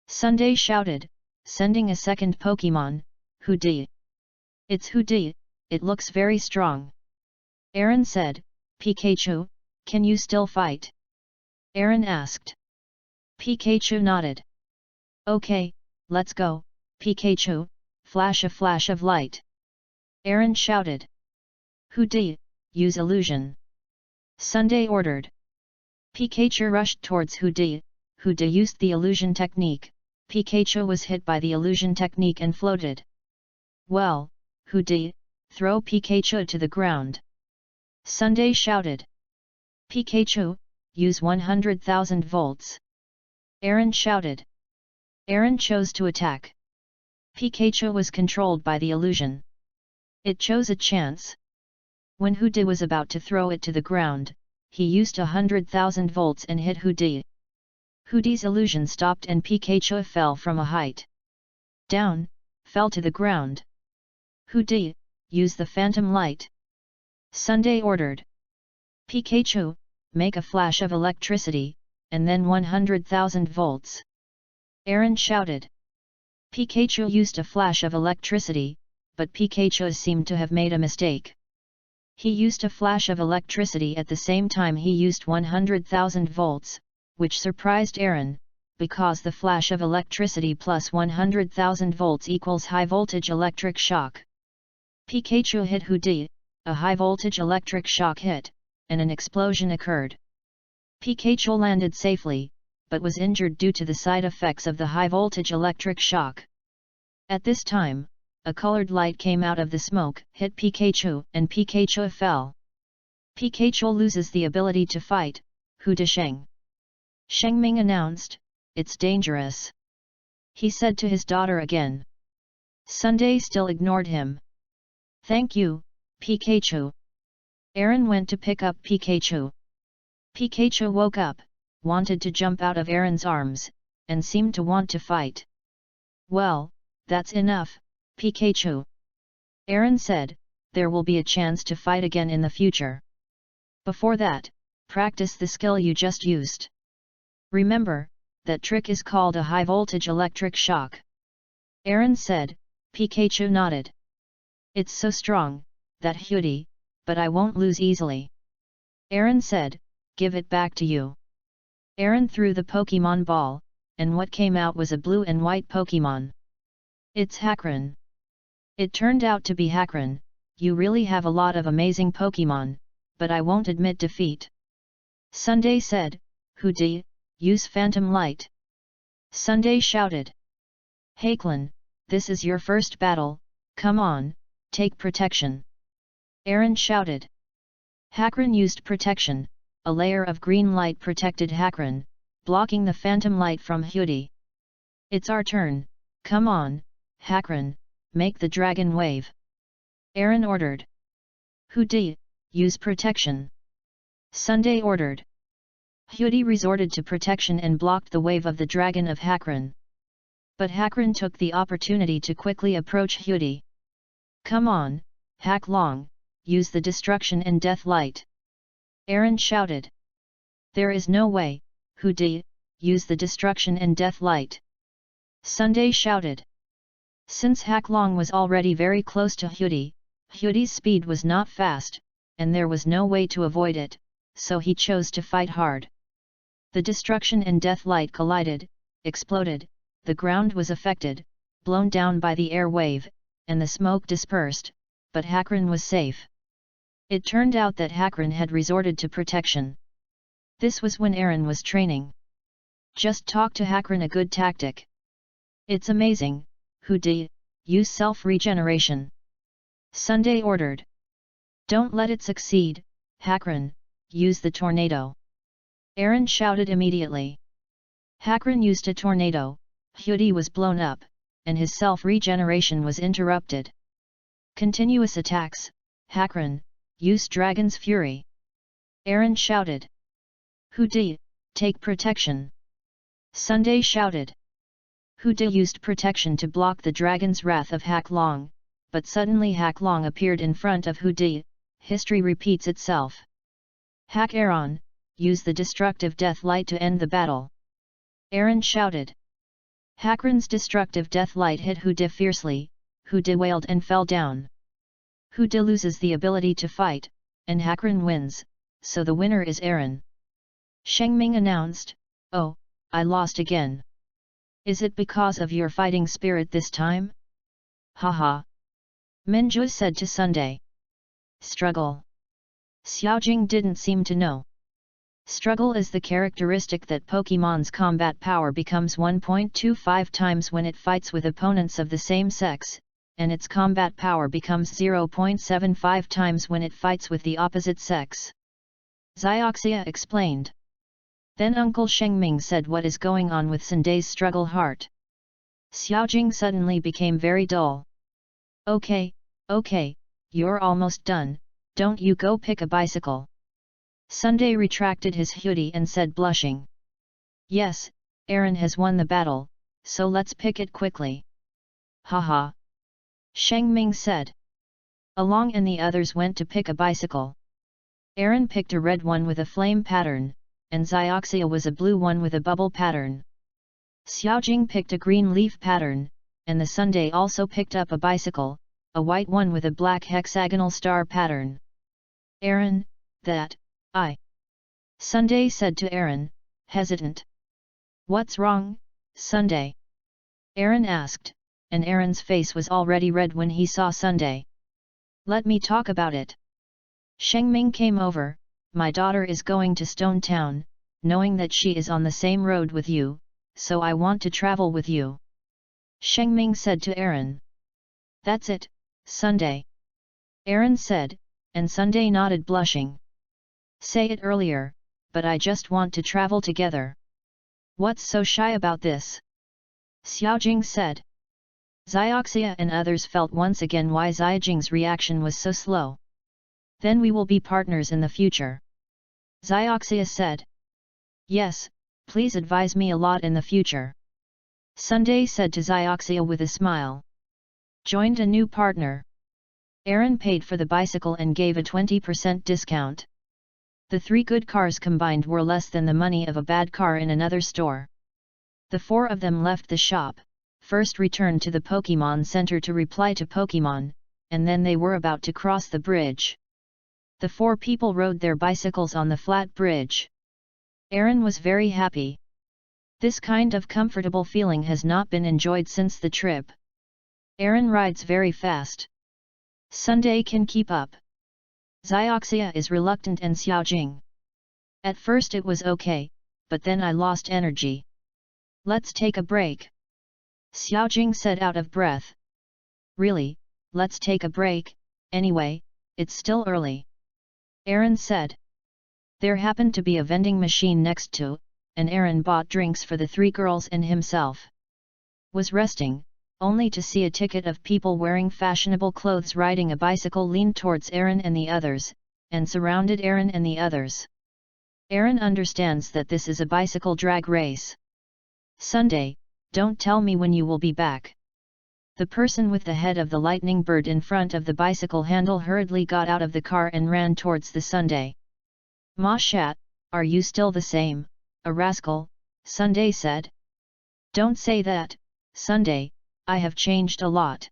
Sunday shouted, sending a second Pokemon, Hudi. It's Hudi, it looks very strong. Aaron said, Pikachu, can you still fight? Aaron asked. Pikachu nodded. Okay, let's go, Pikachu, flash of light. Aaron shouted. Hudi, use illusion. Sunday ordered. Pikachu rushed towards Hudi. Hudi used the illusion technique. Pikachu was hit by the illusion technique and floated. Well, Hudi, throw Pikachu to the ground. Sunday shouted. Pikachu, use 100,000 volts. Aaron shouted. Aaron chose to attack. Pikachu was controlled by the illusion. It chose a chance. When Hudi was about to throw it to the ground, he used 100,000 volts and hit Hudi. Hudi's illusion stopped and Pikachu fell from a height. Down, fell to the ground. Hudi, use the phantom light. Sunday ordered. Pikachu, make a flash of electricity, and then 100,000 volts. Aaron shouted. Pikachu used a flash of electricity, but Pikachu seemed to have made a mistake. He used a flash of electricity at the same time he used 100,000 volts, which surprised Aaron, because the flash of electricity plus 100,000 volts equals high voltage electric shock. Pikachu hit Hoodie, a high voltage electric shock hit, and an explosion occurred. Pikachu landed safely, but was injured due to the side effects of the high voltage electric shock. At this time, a colored light came out of the smoke, hit Pikachu, and Pikachu fell. Pikachu loses the ability to fight, Hoodie Sheng. Shengming announced, "It's dangerous," he said to his daughter again. Sunday still ignored him. "Thank you, Pikachu." Aaron went to pick up Pikachu. Pikachu woke up, wanted to jump out of Aaron's arms, and seemed to want to fight. "Well, that's enough, Pikachu," Aaron said, "there will be a chance to fight again in the future. Before that, practice the skill you just used. Remember, that trick is called a high voltage electric shock." Aaron said. Pikachu nodded. "It's so strong, that Hoodie, but I won't lose easily." Aaron said, "Give it back to you." Aaron threw the Pokemon ball, and what came out was a blue and white Pokemon. "It's Hakron." It turned out to be Hakron. "You really have a lot of amazing Pokemon, but I won't admit defeat." Sunday said, "Hoodie, use Phantom Light." Sunday shouted. "Hakron, this is your first battle, come on, take protection." Aaron shouted. Hakron used protection, a layer of green light protected Hakron, blocking the phantom light from Hoodie. "It's our turn, come on, Hakron, make the dragon wave," Aaron ordered. "Hoodie, use protection," Sunday ordered. Hoodie resorted to protection and blocked the wave of the dragon of Hakron. But Hakron took the opportunity to quickly approach Hoodie. "Come on, Haklong, use the destruction and death light," Aaron shouted. "There is no way, Hoodie, use the destruction and death light," Sunday shouted. Since Haklong was already very close to Hoodie, Hoodie's speed was not fast, and there was no way to avoid it, so he chose to fight hard. The destruction and death light collided, exploded, the ground was affected, blown down by the air wave, and the smoke dispersed, but Hakron was safe. It turned out that Hakron had resorted to protection. This was when Aaron was training. Just talk to Hakron, a good tactic. "It's amazing, Hoodie, use self-regeneration," Sunday ordered. "Don't let it succeed, Hakron, use the tornado," Aaron shouted immediately. Hakron used a tornado, Hoodie was blown up, and his self-regeneration was interrupted. "Continuous attacks, Hakron, use Dragon's Fury," Aaron shouted. "Hoodie, take protection," Sunday shouted. Hoodie used protection to block the dragon's wrath of Haklong, but suddenly Haklong appeared in front of Hoodie. History repeats itself. "Aaron, use the destructive death light to end the battle," Aaron shouted. Hakron's destructive death light hit Hoodie fiercely, Hoodie wailed and fell down. Hoodie loses the ability to fight, and Hakron wins, so the winner is Aaron. Shengming announced, "Oh, I lost again. Is it because of your fighting spirit this time?" "Haha." Minju said to Sunday. "Struggle." Xiaojing didn't seem to know. Struggle is the characteristic that Pokemon's combat power becomes 1.25 times when it fights with opponents of the same sex, and its combat power becomes 0.75 times when it fights with the opposite sex. Xioxia explained. Then Uncle Shengming said, "What is going on with Sunday's struggle heart?" Xiaojing suddenly became very dull. Okay, you're almost done, don't you go pick a bicycle." Sunday retracted his hoodie and said, blushing. "Yes, Aaron has won the battle, so let's pick it quickly." "Haha." Shengming said. Along and the others went to pick a bicycle. Aaron picked a red one with a flame pattern, and Xioxia was a blue one with a bubble pattern. Xiaojing picked a green leaf pattern, and the Sunday also picked up a bicycle, a white one with a black hexagonal star pattern. Aaron, that, Sunday said to Aaron, hesitant. What's wrong, Sunday? Aaron asked, and Aaron's face was already red when he saw Sunday. Let me talk about it. Shengming came over. My daughter is going to Stone Town, knowing that she is on the same road with you, so I want to travel with you. Shengming said to Aaron. That's it, Sunday. Aaron said, and Sunday nodded blushing. Say it earlier, but I just want to travel together. What's so shy about this? Xiaojing said. Xiaoxia and others felt once again why Xiaojing's reaction was so slow. Then we will be partners in the future. Xiaoxia said. Yes, please advise me a lot in the future. Sunday said to Xiaoxia with a smile. Joined a new partner. Aaron paid for the bicycle and gave a 20% discount. The 3 good cars combined were less than the money of a bad car in another store. The 4 of them left the shop, first returned to the Pokémon Center to reply to Pokémon, and then they were about to cross the bridge. The 4 people rode their bicycles on the flat bridge. Aaron was very happy. This kind of comfortable feeling has not been enjoyed since the trip. Aaron rides very fast. Sunday can keep up. Xiaoxia is reluctant and Xiaojing. At first it was okay, but then I lost energy. Let's take a break. Xiaojing said out of breath. Really, let's take a break, anyway, it's still early. Aaron said. There happened to be a vending machine next to, and Aaron bought drinks for the 3 girls and himself. Was resting, only to see a ticket of people wearing fashionable clothes riding a bicycle lean towards Aaron and the others, and surrounded Aaron and the others. Aaron understands that this is a bicycle drag race. Sunday, don't tell me when you will be back. The person with the head of the lightning bird in front of the bicycle handle hurriedly got out of the car and ran towards the Sunday. Ma Shat, are you still the same, a rascal? Sunday said. Don't say that, Sunday, I have changed a lot.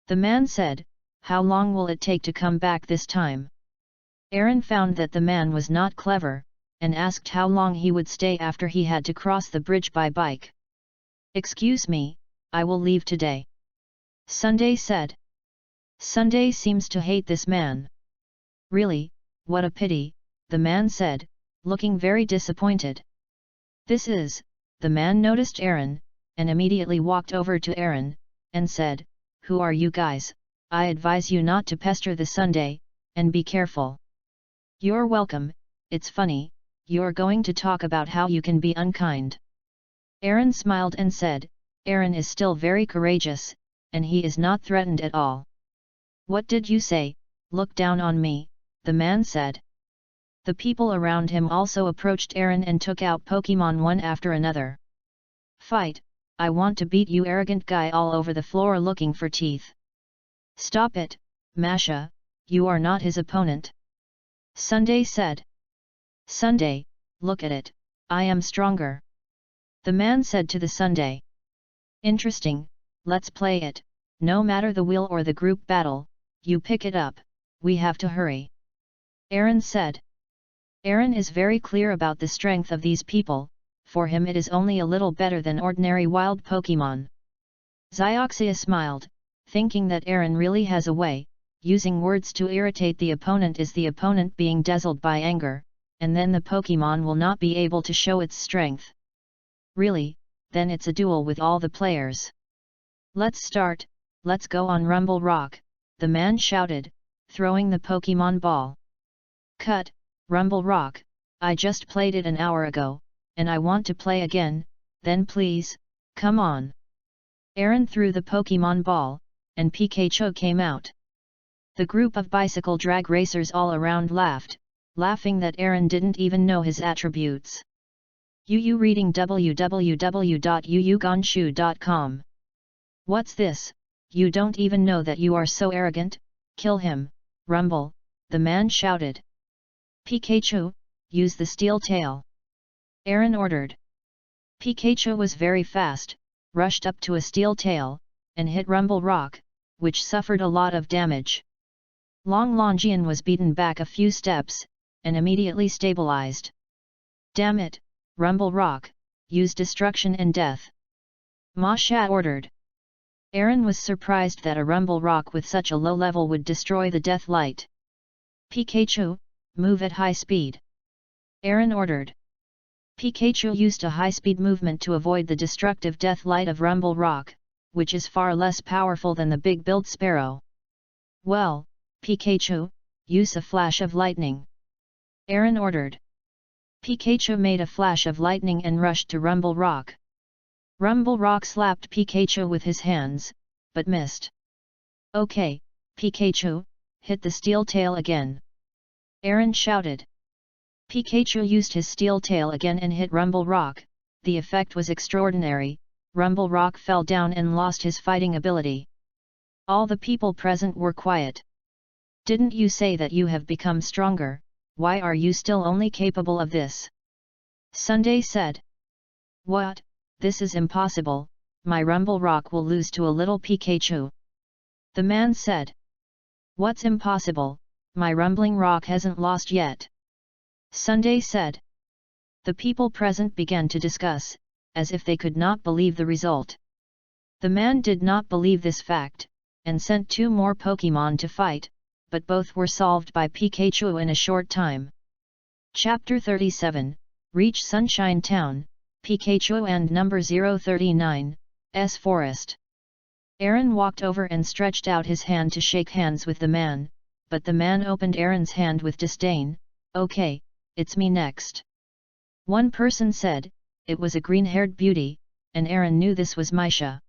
The man said, how long will it take to come back this time? Aaron found that the man was not clever, and asked how long he would stay after he had to cross the bridge by bike. Excuse me, I will leave today. Sunday said. Sunday seems to hate this man. Really, what a pity, the man said, looking very disappointed. The man noticed Aaron, and immediately walked over to Aaron, and said, who are you guys? I advise you not to pester the Sunday, and be careful. You're welcome, it's funny, you're going to talk about how you can be unkind. Aaron smiled and said, Aaron is still very courageous, and he is not threatened at all. What did you say? Look down on me, the man said. The people around him also approached Aaron and took out Pokémon one after another. Fight, I want to beat you arrogant guy all over the floor looking for teeth. Stop it, Masha, you are not his opponent. Sunday said. Sunday, look at it, I am stronger. The man said to the Sunday. Interesting, let's play it, no matter the wheel or the group battle, you pick it up, we have to hurry. Aaron said. Aaron is very clear about the strength of these people, for him it is only a little better than ordinary wild Pokémon. Xiaoxia smiled, thinking that Aaron really has a way, using words to irritate the opponent is the opponent being dazzled by anger, and then the Pokémon will not be able to show its strength. Really, then it's a duel with all the players. Let's start, let's go on Rumble Rock, the man shouted, throwing the Pokémon ball. Cut, Rumble Rock, I just played it an hour ago, and I want to play again, then please, come on. Aaron threw the Pokémon ball, and Pikachu came out. The group of bicycle drag racers all around laughed, laughing that Aaron didn't even know his attributes. Yu reading www.yuyugonshu.com. What's this? You don't even know that you are so arrogant? Kill him, Rumble, the man shouted. Pikachu, use the steel tail. Aaron ordered. Pikachu was very fast, rushed up to a steel tail, and hit Rumble Rock, which suffered a lot of damage. Long Longian was beaten back a few steps, and immediately stabilized. Damn it, Rumble Rock, use destruction and death. Ma Sha ordered. Aaron was surprised that a Rumble Rock with such a low level would destroy the Death Light. Pikachu, move at high speed. Aaron ordered. Pikachu used a high-speed movement to avoid the destructive Death Light of Rumble Rock, which is far less powerful than the big-built Sparrow. Well, Pikachu, use a flash of lightning. Aaron ordered. Pikachu made a flash of lightning and rushed to Rumble Rock. Rumble Rock slapped Pikachu with his hands, but missed. Okay, Pikachu, hit the steel tail again. Aaron shouted. Pikachu used his steel tail again and hit Rumble Rock. The effect was extraordinary. Rumble Rock fell down and lost his fighting ability. All the people present were quiet. Didn't you say that you have become stronger? Why are you still only capable of this? Sunday said. What? This is impossible, my Rumble Rock will lose to a little Pikachu. The man said. What's impossible? My Rumbling Rock hasn't lost yet. Sunday said. The people present began to discuss, as if they could not believe the result. The man did not believe this fact, and sent 2 more Pokémon to fight, but both were solved by Pikachu in a short time. Chapter 37, Reach Sunshine Town, Pikachu and number 039, S Forest. Aaron walked over and stretched out his hand to shake hands with the man, but the man opened Aaron's hand with disdain. Okay, it's me next. One person said, it was a green-haired beauty, and Aaron knew this was Misha.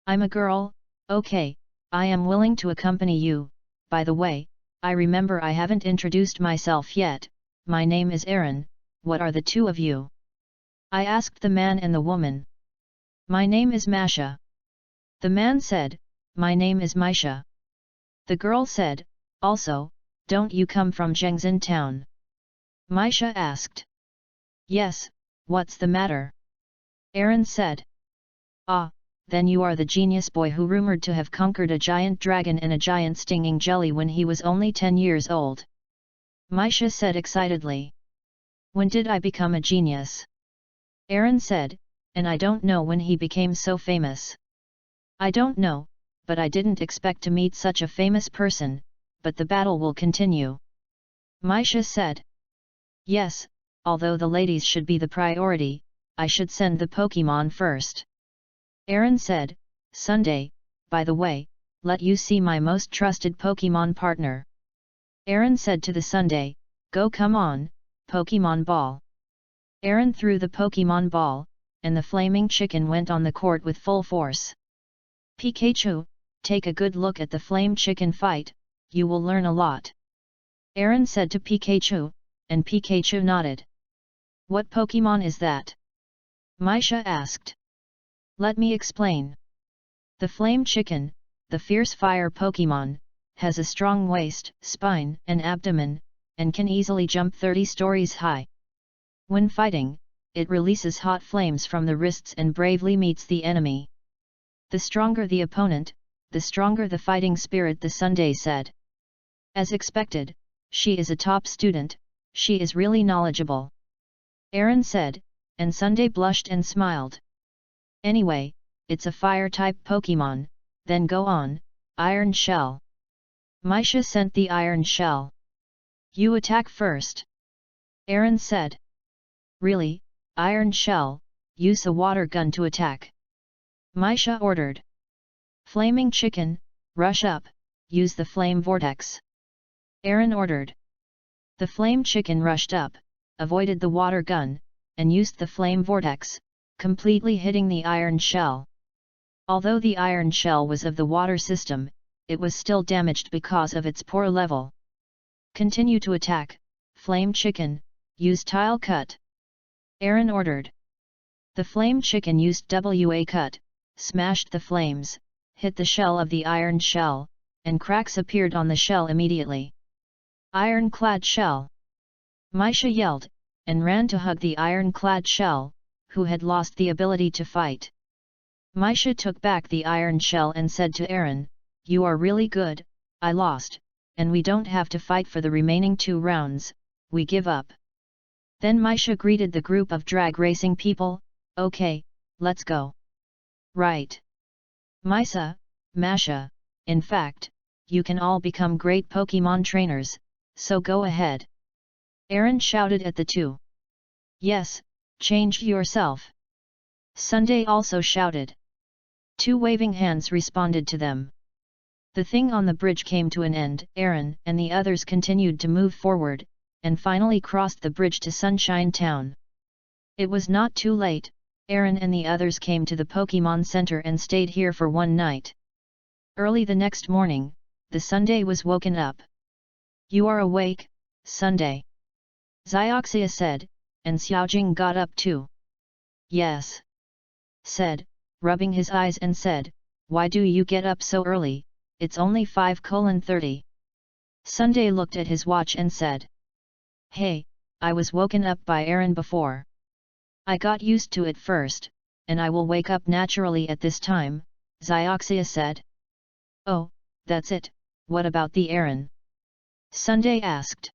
I'm a girl, okay, I am willing to accompany you. By the way, I remember I haven't introduced myself yet. My name is Aaron. What are the two of you? I asked the man and the woman. My name is Masha. The man said, my name is Misha. The girl said, also, don't you come from Zhengzhen town? Misha asked. Yes, what's the matter? Aaron said. Ah, then you are the genius boy who rumored to have conquered a giant dragon and a giant stinging jelly when he was only 10 years old. Misha said excitedly. When did I become a genius? Aaron said, and I don't know when he became so famous. I don't know, but I didn't expect to meet such a famous person, but the battle will continue. Misha said. Yes, although the ladies should be the priority, I should send the Pokémon first. Aaron said, Sunday, by the way, let you see my most trusted Pokémon partner. Aaron said to the Sunday, go come on, Pokémon Ball. Aaron threw the Pokémon Ball, and the flaming chicken went on the court with full force. Pikachu, take a good look at the flame chicken fight, you will learn a lot. Aaron said to Pikachu, and Pikachu nodded. What Pokémon is that? Misha asked. Let me explain. The flame chicken, the fierce fire Pokémon, has a strong waist, spine, and abdomen, and can easily jump 30 stories high. When fighting, it releases hot flames from the wrists and bravely meets the enemy. The stronger the opponent, the stronger the fighting spirit, the Sunday said. As expected, she is a top student, she is really knowledgeable. Aaron said, and Sunday blushed and smiled. Anyway, it's a fire-type Pokémon, then go on, Iron Shell. Misha sent the Iron Shell. You attack first. Aaron said. Really, Iron Shell, use a water gun to attack. Misha ordered. Flaming Chicken, rush up, use the Flame Vortex. Aaron ordered. The Flame Chicken rushed up, avoided the water gun, and used the Flame Vortex, completely hitting the Iron Shell. Although the Iron Shell was of the water system, it was still damaged because of its poor level. Continue to attack, Flame Chicken, use Tile Cut. Aaron ordered. The Flame Chicken used WA Cut, smashed the flames, hit the shell of the Iron Shell, and cracks appeared on the shell immediately. Ironclad Shell! Misha yelled, and ran to hug the ironclad shell, who had lost the ability to fight. Misha took back the iron shell and said to Aaron, "You are really good, I lost, and we don't have to fight for the remaining 2 rounds, we give up." Then Misha greeted the group of drag racing people, "Okay, let's go." "Right. Misha, Masha, in fact, you can all become great Pokemon trainers, so go ahead." Aaron shouted at the 2. "Yes, change yourself." Sunday also shouted. 2 waving hands responded to them. The thing on the bridge came to an end. Aaron and the others continued to move forward, and finally crossed the bridge to Sunshine Town. It was not too late. Aaron and the others came to the Pokemon Center and stayed here for one night. Early the next morning, the Sunday was woken up. "You are awake, Sunday," Zioxia said, and Xiaojing got up too. "Yes," said, rubbing his eyes and said, "Why do you get up so early? It's only 5:30. Sunday looked at his watch and said, "Hey, I was woken up by Aaron before. I got used to it first, and I will wake up naturally at this time," Zioxia said. "Oh, that's it, what about the Aaron?" Sunday asked.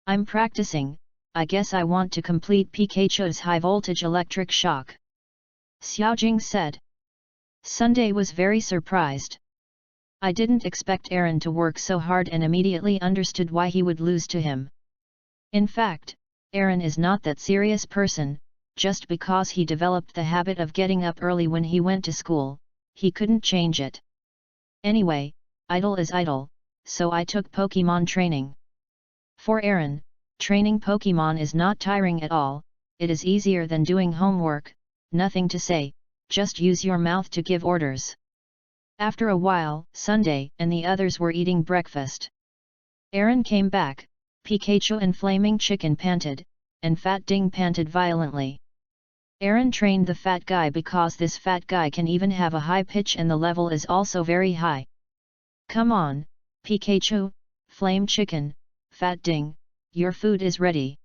"I'm practicing, I guess I want to complete Pikachu's high-voltage electric shock," Xiaojing said. Sunday was very surprised. "I didn't expect Aaron to work so hard," and immediately understood why he would lose to him. In fact, Aaron is not that serious person, just because he developed the habit of getting up early when he went to school, he couldn't change it. Anyway, idle is idle, so I took Pokemon training. For Aaron, training Pokemon is not tiring at all, it is easier than doing homework, nothing to say, just use your mouth to give orders. After a while, Sunday and the others were eating breakfast. Aaron came back, Pikachu and Flaming Chicken panted, and Fat Ding panted violently. Aaron trained the fat guy because this fat guy can even have a high pitch and the level is also very high. "Come on, Pikachu, Flame Chicken, Fat Ding, your food is ready."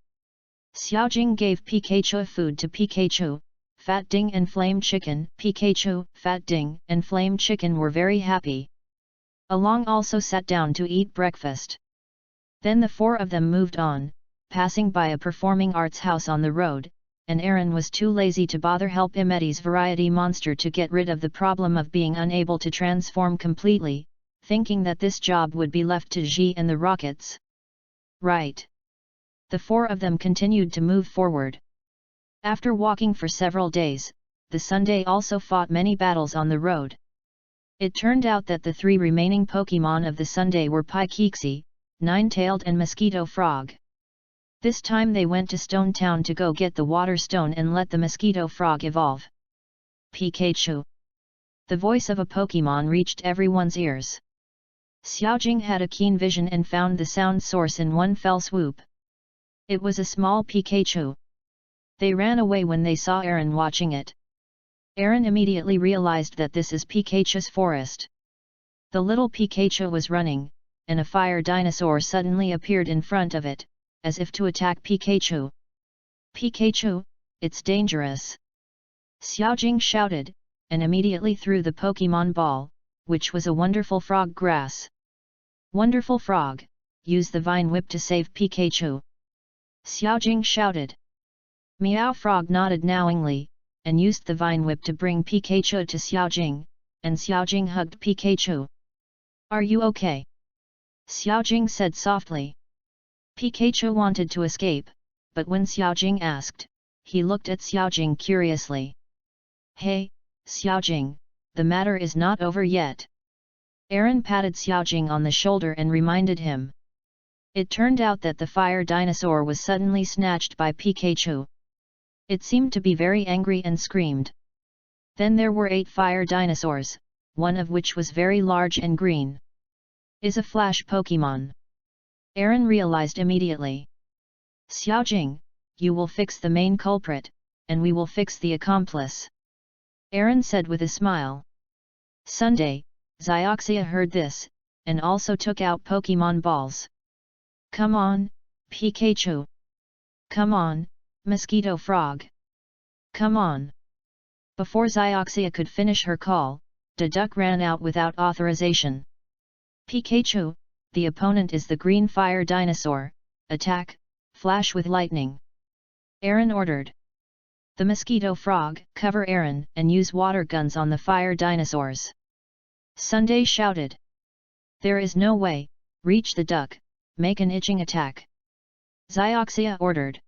Xiaojing gave Pikachu food to Pikachu, Fat Ding and Flame Chicken. Pikachu, Fat Ding and Flame Chicken were very happy. Along also sat down to eat breakfast. Then the 4 of them moved on, passing by a performing arts house on the road, and Aaron was too lazy to bother help Emeti's variety monster to get rid of the problem of being unable to transform completely, thinking that this job would be left to Ji and the rockets. Right. The 4 of them continued to move forward. After walking for several days, the Sunday also fought many battles on the road. It turned out that the 3 remaining Pokemon of the Sunday were Pykexy, Nine-tailed and Mosquito Frog. This time they went to Stone Town to go get the Water Stone and let the Mosquito Frog evolve. Pikachu. The voice of a Pokemon reached everyone's ears. Xiaojing had a keen vision and found the sound source in one fell swoop. It was a small Pikachu. They ran away when they saw Aaron watching it. Aaron immediately realized that this is Pikachu's forest. The little Pikachu was running, and a fire dinosaur suddenly appeared in front of it, as if to attack Pikachu. "Pikachu, it's dangerous!" Xiaojing shouted, and immediately threw the Pokemon ball, which was a wonderful frog grass. "Wonderful frog, use the vine whip to save Pikachu!" Xiaojing shouted. Meow Frog nodded knowingly, and used the vine whip to bring Pikachu to Xiaojing, and Xiaojing hugged Pikachu. "Are you okay?" Xiaojing said softly. Pikachu wanted to escape, but when Xiaojing asked, he looked at Xiaojing curiously. "Hey, Xiaojing, the matter is not over yet." Aaron patted Xiaojing on the shoulder and reminded him. It turned out that the fire dinosaur was suddenly snatched by Pikachu. It seemed to be very angry and screamed. Then there were 8 fire dinosaurs, one of which was very large and green. Is a flash Pokemon. Aaron realized immediately. "Xiaojing, you will fix the main culprit, and we will fix the accomplice," Aaron said with a smile. Sunday, Zioxia heard this, and also took out Pokemon balls. "Come on, Pikachu! Come on, Mosquito Frog! Come on!" Before Xioxia could finish her call, the duck ran out without authorization. Pikachu, the opponent is the green fire dinosaur, attack, flash with lightning. Aaron ordered. The mosquito frog, cover Aaron and use water guns on the fire dinosaurs. Sunday shouted. There is no way, reach the duck, make an itching attack. Xioxia ordered.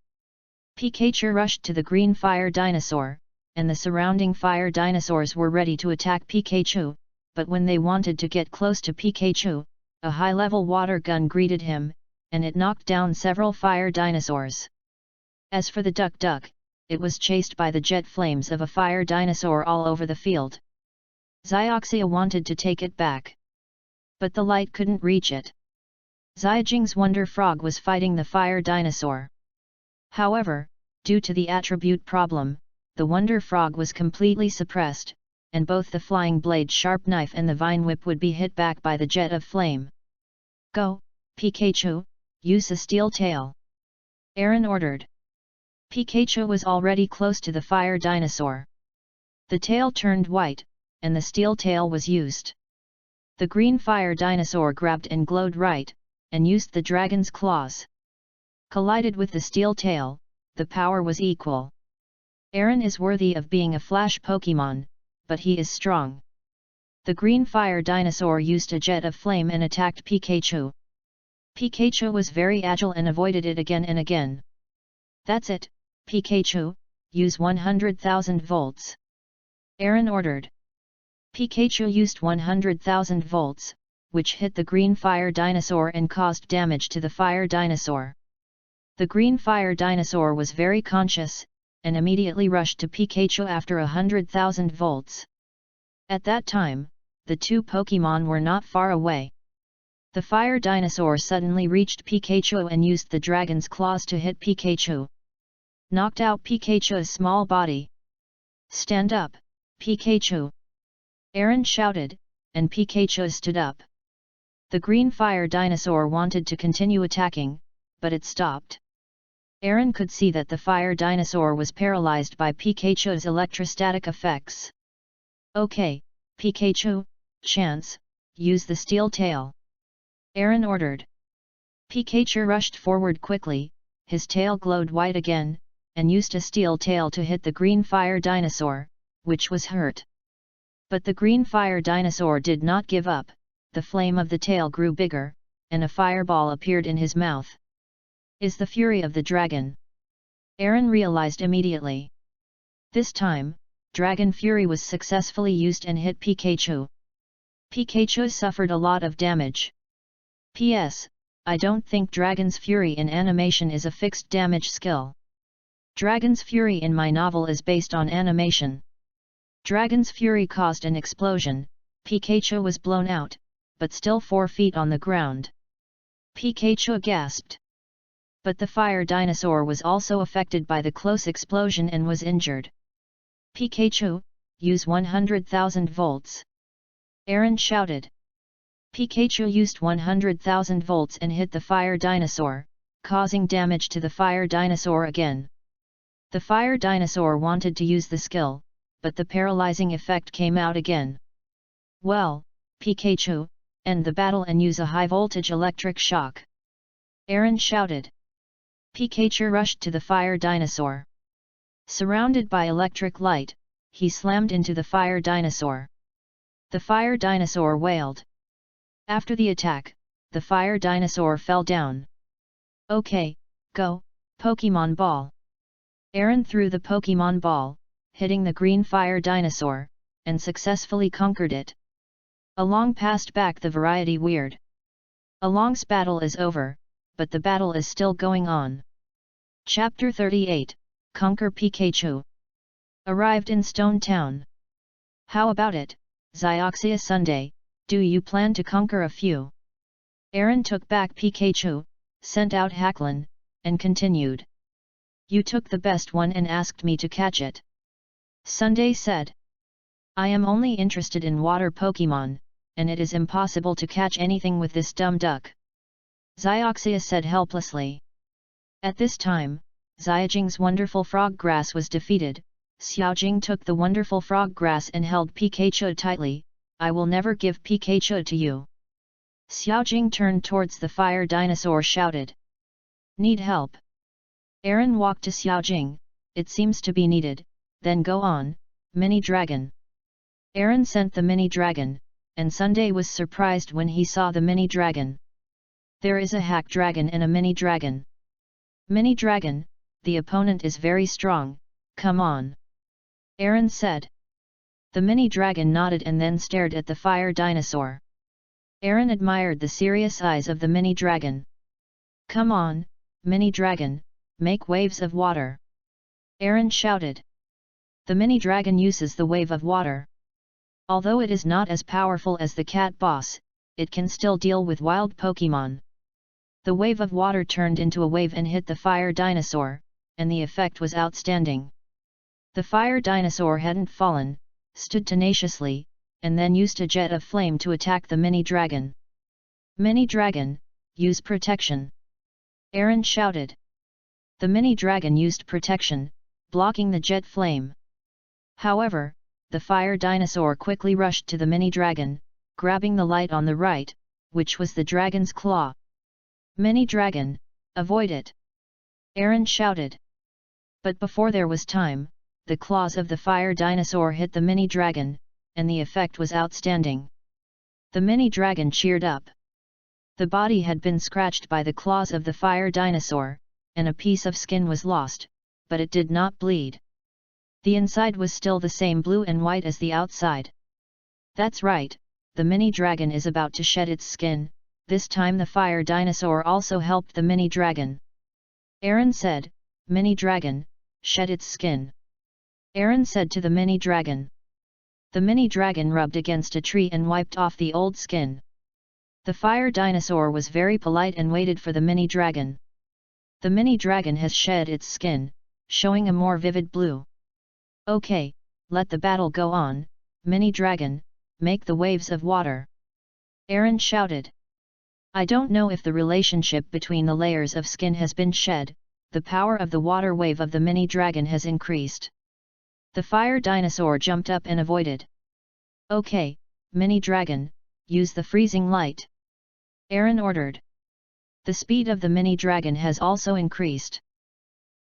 Pikachu rushed to the green fire dinosaur, and the surrounding fire dinosaurs were ready to attack Pikachu, but when they wanted to get close to Pikachu, a high-level water gun greeted him, and it knocked down several fire dinosaurs. As for the duck, it was chased by the jet flames of a fire dinosaur all over the field. Xioxia wanted to take it back, but the light couldn't reach it. Xiajing's Wonder Frog was fighting the fire dinosaur. However, due to the attribute problem, the Wonder Frog was completely suppressed, and both the flying blade sharp knife and the vine whip would be hit back by the jet of flame. Go, Pikachu, use a steel tail. Aaron ordered. Pikachu was already close to the fire dinosaur. The tail turned white, and the steel tail was used. The green fire dinosaur grabbed and glowed right, and used the dragon's claws. Collided with the steel tail, the power was equal. Aaron is worthy of being a flash Pokemon, but he is strong. The green fire dinosaur used a jet of flame and attacked Pikachu. Pikachu was very agile and avoided it again and again. That's it, Pikachu, use 100,000 volts. Aaron ordered. Pikachu used 100,000 volts, which hit the green fire dinosaur and caused damage to the fire dinosaur. The green fire dinosaur was very conscious, and immediately rushed to Pikachu after 100,000 volts. At that time, the two Pokemon were not far away. The fire dinosaur suddenly reached Pikachu and used the dragon's claws to hit Pikachu. Knocked out Pikachu's small body. Stand up, Pikachu! Aaron shouted, and Pikachu stood up. The green fire dinosaur wanted to continue attacking, but it stopped. Aaron could see that the fire dinosaur was paralyzed by Pikachu's electrostatic effects. Okay, Pikachu, chance, use the steel tail. Aaron ordered. Pikachu rushed forward quickly, his tail glowed white again, and used a steel tail to hit the green fire dinosaur, which was hurt. But the green fire dinosaur did not give up, the flame of the tail grew bigger, and a fireball appeared in his mouth. Is the fury of the dragon. Aaron realized immediately. This time, Dragon Fury was successfully used and hit Pikachu. Pikachu suffered a lot of damage. P.S. I don't think Dragon's Fury in animation is a fixed damage skill. Dragon's Fury in my novel is based on animation. Dragon's Fury caused an explosion, Pikachu was blown out, but still 4 feet on the ground. Pikachu gasped. But the fire dinosaur was also affected by the close explosion and was injured. Pikachu, use 100,000 volts. Aaron shouted. Pikachu used 100,000 volts and hit the fire dinosaur, causing damage to the fire dinosaur again. The fire dinosaur wanted to use the skill, but the paralyzing effect came out again. Well, Pikachu, end the battle and use a high-voltage electric shock. Aaron shouted. Pikachu rushed to the fire dinosaur. Surrounded by electric light, he slammed into the fire dinosaur. The fire dinosaur wailed. After the attack, the fire dinosaur fell down. Okay, go, Pokemon Ball. Aaron threw the Pokemon Ball, hitting the green fire dinosaur, and successfully conquered it. Along passed back the variety weird. Along's battle is over, but the battle is still going on. Chapter 38, Conquer Pikachu. Arrived in Stone Town. How about it, Xioxia Sunday, do you plan to conquer a few? Aaron took back Pikachu, sent out Hacklin, and continued. You took the best one and asked me to catch it. Sunday said. I am only interested in water Pokemon, and it is impossible to catch anything with this dumb duck. Xioxia said helplessly. At this time, Xiajing's wonderful frog grass was defeated, Xiaojing took the wonderful frog grass and held Pikachu tightly. I will never give Pikachu to you. Xiaojing turned towards the fire dinosaur shouted. Need help? Aaron walked to Xiaojing. It seems to be needed, then go on, mini dragon. Aaron sent the mini dragon, and Sunday was surprised when he saw the mini dragon. There is a hack dragon and a mini dragon. Mini dragon, the opponent is very strong, come on. Aaron said. The mini dragon nodded and then stared at the fire dinosaur. Aaron admired the serious eyes of the mini dragon. Come on, mini dragon, make waves of water. Aaron shouted. The mini dragon uses the wave of water. Although it is not as powerful as the cat boss, it can still deal with wild Pokemon. The wave of water turned into a wave and hit the fire dinosaur, and the effect was outstanding. The fire dinosaur hadn't fallen, stood tenaciously, and then used a jet of flame to attack the mini dragon. Mini dragon, use protection. Aaron shouted. The mini dragon used protection, blocking the jet flame. However, the fire dinosaur quickly rushed to the mini dragon, grabbing the light on the right, which was the dragon's claw. Mini dragon, avoid it! Aaron shouted. But before there was time, the claws of the fire dinosaur hit the mini dragon, and the effect was outstanding. The mini dragon cheered up. The body had been scratched by the claws of the fire dinosaur, and a piece of skin was lost, but it did not bleed. The inside was still the same blue and white as the outside. That's right, the mini dragon is about to shed its skin. This time the fire dinosaur also helped the mini dragon. Aaron said, Mini dragon, shed its skin. Aaron said to the mini dragon. The mini dragon rubbed against a tree and wiped off the old skin. The fire dinosaur was very polite and waited for the mini dragon. The mini dragon has shed its skin, showing a more vivid blue. Okay, let the battle go on, mini dragon, make the waves of water. Aaron shouted. I don't know if the relationship between the layers of skin has been shed, the power of the water wave of the mini dragon has increased. The fire dinosaur jumped up and avoided. Okay, mini dragon, use the freezing light. Aaron ordered. The speed of the mini dragon has also increased.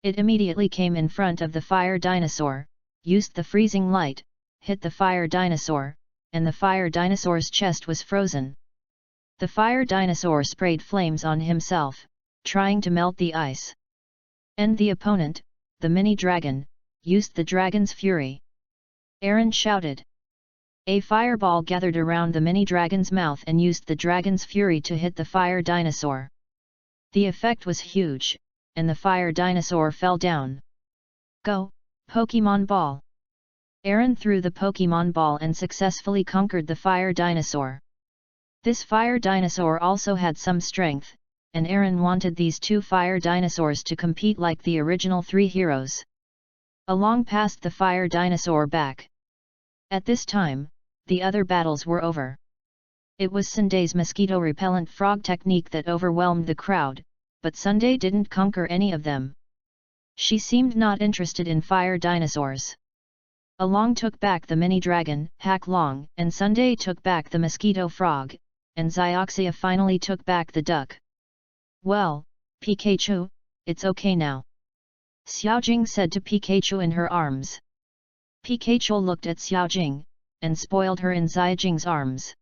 It immediately came in front of the fire dinosaur, used the freezing light, hit the fire dinosaur, and the fire dinosaur's chest was frozen. The fire dinosaur sprayed flames on himself, trying to melt the ice. And the opponent, the mini dragon, used the dragon's fury. Aaron shouted. A fireball gathered around the mini dragon's mouth and used the dragon's fury to hit the fire dinosaur. The effect was huge, and the fire dinosaur fell down. Go, Pokemon Ball! Aaron threw the Pokemon Ball and successfully conquered the fire dinosaur. This fire dinosaur also had some strength, and Aaron wanted these two fire dinosaurs to compete like the original three heroes. Along passed the fire dinosaur back. At this time, the other battles were over. It was Sunday's mosquito-repellent frog technique that overwhelmed the crowd, but Sunday didn't conquer any of them. She seemed not interested in fire dinosaurs. Along took back the mini dragon, Hack Long, and Sunday took back the mosquito frog, and Zioxia finally took back the duck. Well, Pikachu, it's okay now. Xiaojing said to Pikachu in her arms. Pikachu looked at Xiaojing, and spoiled her in Xiaojing's arms.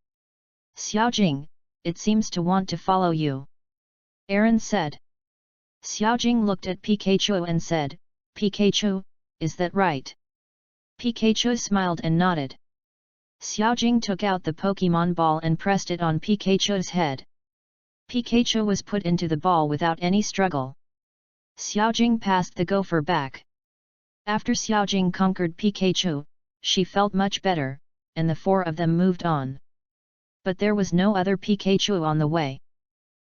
Xiaojing, it seems to want to follow you. Aaron said. Xiaojing looked at Pikachu and said, Pikachu, is that right? Pikachu smiled and nodded. Xiaojing took out the Pokemon ball and pressed it on Pikachu's head. Pikachu was put into the ball without any struggle. Xiaojing passed the gopher back. After Xiaojing conquered Pikachu, she felt much better, and the four of them moved on. But there was no other Pikachu on the way.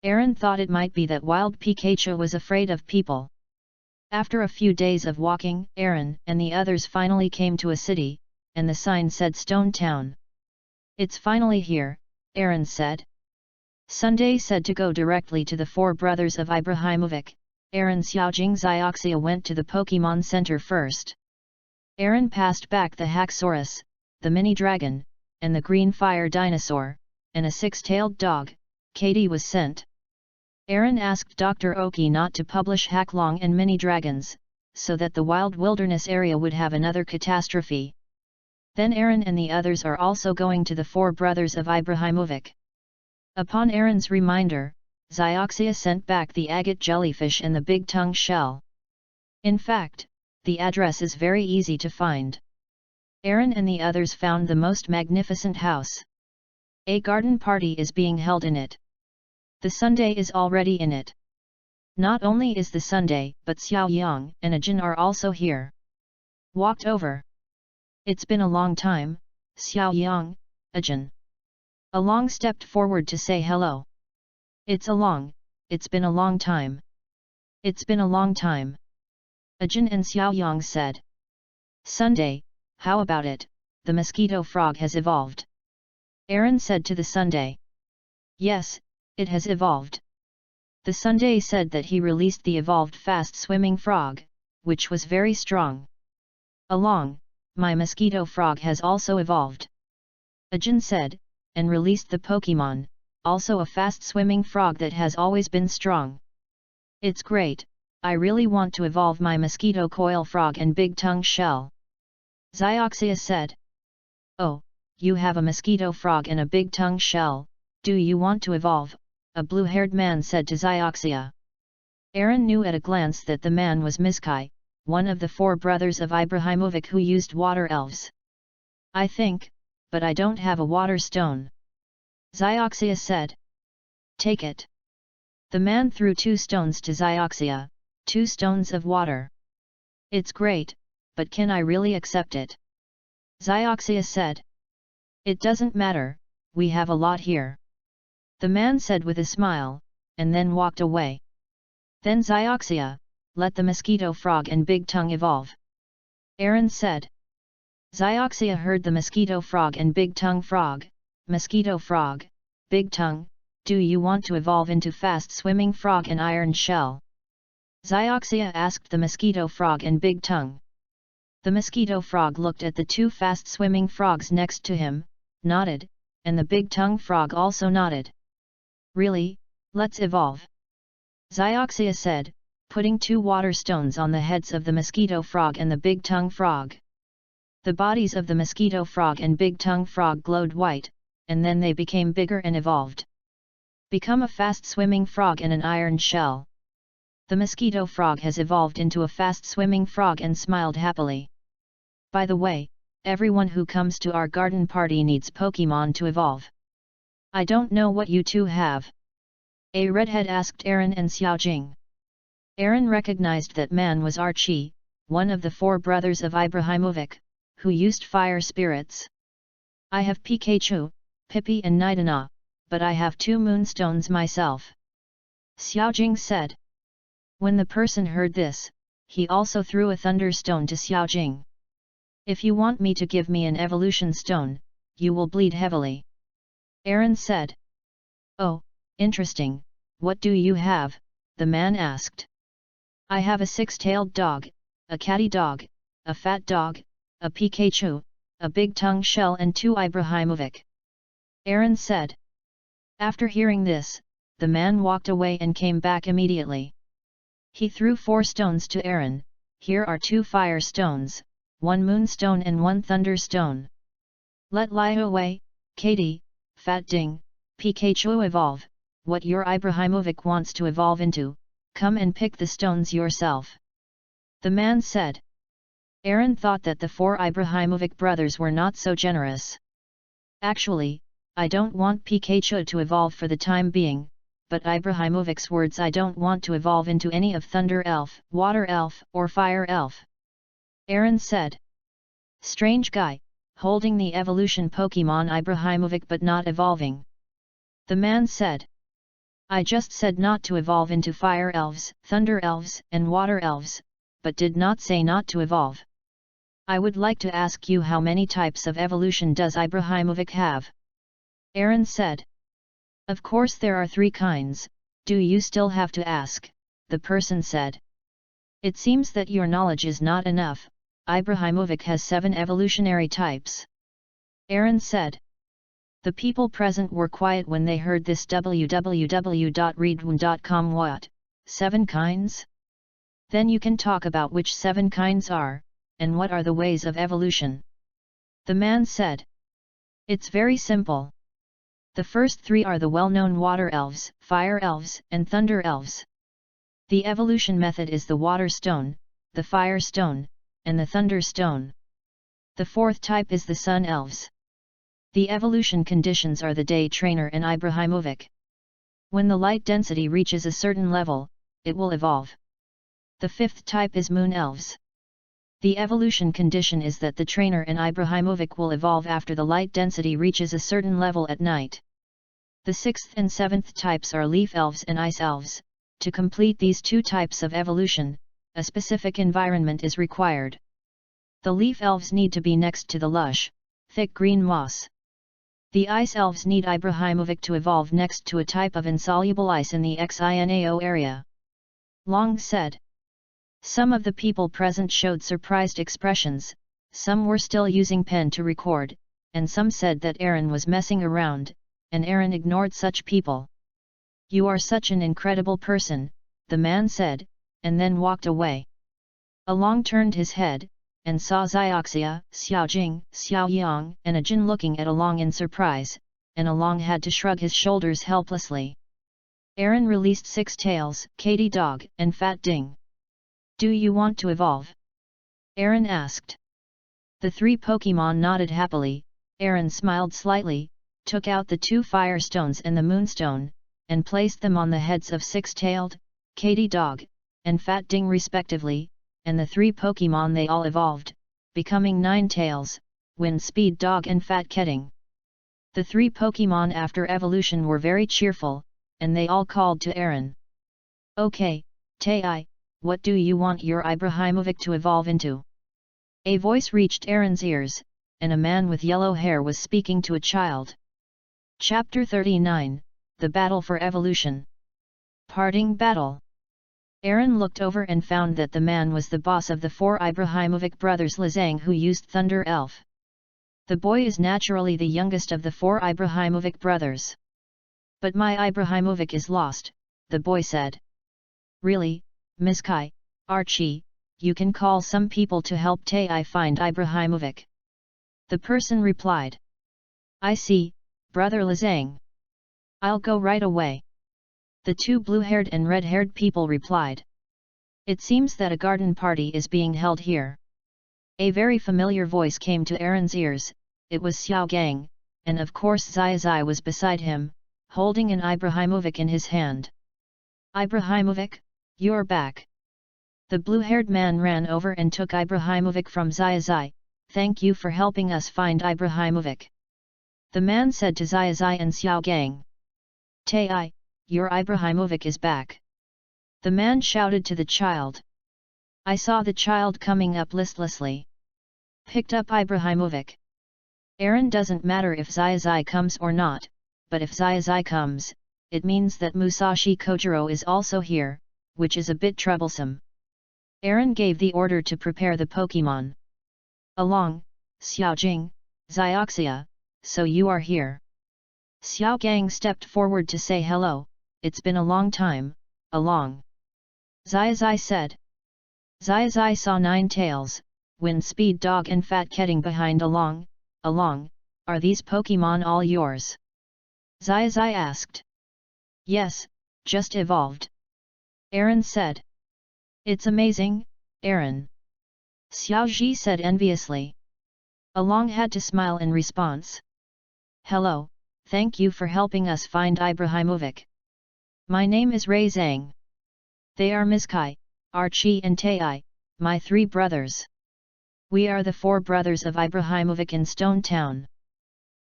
Aaron thought it might be that wild Pikachu was afraid of people. After a few days of walking, Aaron and the others finally came to a city, and the sign said Stone Town. It's finally here, Aaron said. Sunday said to go directly to the four brothers of Ibrahimovic. Aaron Xiaojing Zioxia went to the Pokemon Center first. Aaron passed back the Haxorus, the mini dragon, and the green fire dinosaur, and a six-tailed dog. Katie was sent. Aaron asked Dr. Oki not to publish Hacklong and mini dragons, so that the wild wilderness area would have another catastrophe. Then Aaron and the others are also going to the four brothers of Ibrahimovic. Upon Aaron's reminder, Zioxia sent back the agate jellyfish and the big-tongue shell. In fact, the address is very easy to find. Aaron and the others found the most magnificent house. A garden party is being held in it. The Sunday is already in it. Not only is the Sunday, but Xiao Yang and Ajin are also here. Walked over. It's been a long time, Xiao Yang, Ajin. Along stepped forward to say hello. It's been a long time. It's been a long time. Ajin and Xiao Yang said. Sunday, how about it, the mosquito frog has evolved. Aaron said to the Sunday. Yes, it has evolved. The Sunday said that he released the evolved fast-swimming frog, which was very strong. Along, my mosquito frog has also evolved. Ajin said, and released the Pokemon, also a fast-swimming frog that has always been strong. It's great, I really want to evolve my mosquito coil frog and big-tongue shell. Zioxia said. Oh, you have a mosquito frog and a big-tongue shell, do you want to evolve? A blue-haired man said to Zioxia. Aaron knew at a glance that the man was Mizkai, one of the four brothers of Ibrahimovic who used water elves. I think, but I don't have a water stone. Zioxia said. Take it. The man threw 2 stones to Zioxia, 2 stones of water. It's great, but can I really accept it? Zioxia said. It doesn't matter, we have a lot here. The man said with a smile, and then walked away. Then Zioxia, let the mosquito frog and big tongue evolve. Aaron said. Zioxia heard the mosquito frog and big tongue frog. Mosquito frog, big tongue, do you want to evolve into fast-swimming frog and iron shell? Zioxia asked the mosquito frog and big tongue. The mosquito frog looked at the 2 fast-swimming frogs next to him, nodded, and the big tongue frog also nodded. Really, let's evolve. Zioxia said, putting 2 water stones on the heads of the mosquito frog and the big tongue frog. The bodies of the mosquito frog and big tongue frog glowed white, and then they became bigger and evolved. Become a fast-swimming frog and an iron shell. The mosquito frog has evolved into a fast-swimming frog and smiled happily. By the way, everyone who comes to our garden party needs Pokemon to evolve. I don't know what you two have. A redhead asked Aaron and Xiaojing. Aaron recognized that man was Archie, one of the 4 brothers of Ibrahimovic, who used fire spirits. I have Pikachu, Pippi and Nidana, but I have 2 moonstones myself. Xiaojing said. When the person heard this, he also threw a thunderstone to Xiaojing. If you want me to give me an evolution stone, you will bleed heavily. Aaron said. Oh, interesting, what do you have? The man asked. I have a 6-tailed dog, a catty dog, a fat dog, a Pikachu, a big-tongue shell and 2 Ibrahimovic. Aaron said. After hearing this, the man walked away and came back immediately. He threw 4 stones to Aaron. Here are 2 fire stones, 1 moonstone and 1 thunderstone. Let lie away, Katie, Fat Ding, Pikachu evolve, what your Ibrahimovic wants to evolve into, come and pick the stones yourself. The man said. Aaron thought that the 4 Ibrahimovic brothers were not so generous. Actually, I don't want Pikachu to evolve for the time being, but Ibrahimovic's words I don't want to evolve into any of Thunder Elf, Water Elf or Fire Elf. Aaron said. Strange guy, holding the evolution Pokemon Ibrahimovic but not evolving. The man said. I just said not to evolve into Fire Elves, Thunder Elves and Water Elves, but did not say not to evolve. I would like to ask you how many types of evolution does Ibrahimovic have? Aaron said. Of course there are 3 kinds, do you still have to ask? The person said. It seems that your knowledge is not enough, Ibrahimovic has 7 evolutionary types. Aaron said. The people present were quiet when they heard this. www.readaloud.com. What? 7 kinds? Then you can talk about which 7 kinds are, and what are the ways of evolution. The man said. It's very simple. The first 3 are the well-known water elves, fire elves, and thunder elves. The evolution method is the water stone, the fire stone, and the thunder stone. The 4th type is the sun elves. The evolution conditions are the day trainer and Ibrahimovic. When the light density reaches a certain level, it will evolve. The 5th type is moon elves. The evolution condition is that the trainer and Ibrahimovic will evolve after the light density reaches a certain level at night. The 6th and 7th types are leaf elves and ice elves. To complete these 2 types of evolution, a specific environment is required. The leaf elves need to be next to the lush, thick green moss. The ice elves need Ibrahimovic to evolve next to a type of insoluble ice in the XINAO area. Long said. Some of the people present showed surprised expressions, some were still using pen to record, and some said that Aaron was messing around, and Aaron ignored such people. You are such an incredible person, the man said, and then walked away. Along turned his head, and saw Xiaoxia, Xiaojing, Xiaoyang, and Ajin looking at Along in surprise, and Along had to shrug his shoulders helplessly. Aaron released 6 tails, Katy Dog, and Fat Ding. Do you want to evolve? Aaron asked. The 3 Pokemon nodded happily. Aaron smiled slightly, took out the 2 fire stones and the moonstone, and placed them on the heads of 6-tailed, Katy Dog, and Fat Ding respectively, and the 3 Pokemon they all evolved, becoming 9 tails, Wind Speed Dog and Fat Ketting. The 3 Pokemon after evolution were very cheerful, and they all called to Aaron. Okay, Tai, what do you want your Ibrahimovic to evolve into? A voice reached Aaron's ears, and a man with yellow hair was speaking to a child. Chapter 39, The Battle for Evolution. Parting Battle. Aaron looked over and found that the man was the boss of the 4 Ibrahimovic brothers Lizang who used Thunder Elf. The boy is naturally the youngest of the 4 Ibrahimovic brothers. But my Ibrahimovic is lost, the boy said. Really, Miss Kai, Archie, you can call some people to help Tai find Ibrahimovic. The person replied. I see, Brother Lizang. I'll go right away. The 2 blue-haired and red-haired people replied. It seems that a garden party is being held here. A very familiar voice came to Aaron's ears, it was Xiao Gang, and of course Zai was beside him, holding an Ibrahimovic in his hand. Ibrahimovic, you're back. The blue-haired man ran over and took Ibrahimovic from Zai. Thank you for helping us find Ibrahimovic. The man said to Zai and Xiao Gang. Tai, your Ibrahimovic is back. The man shouted to the child. I saw the child coming up listlessly. Picked up Ibrahimovic. Aaron doesn't matter if Zai comes or not, but if Zai comes, it means that Musashi Kojiro is also here, which is a bit troublesome. Aaron gave the order to prepare the Pokemon. Along, Xiaojing, Xiaoxia, so you are here. Xiao Gang stepped forward to say hello, it's been a long time, Along. Zai said. Zai saw 9 tails, Wind Speed Dog and Fat Ketting behind Along, are these Pokemon all yours? Zai asked. Yes, just evolved. Aaron said. It's amazing, Aaron. Xiaoji said enviously. Along had to smile in response. Hello, thank you for helping us find Ibrahimovic. My name is Ray Zhang. They are Ms. Kai, Archie and Tai, my 3 brothers. We are the 4 brothers of Ibrahimovic in Stone Town.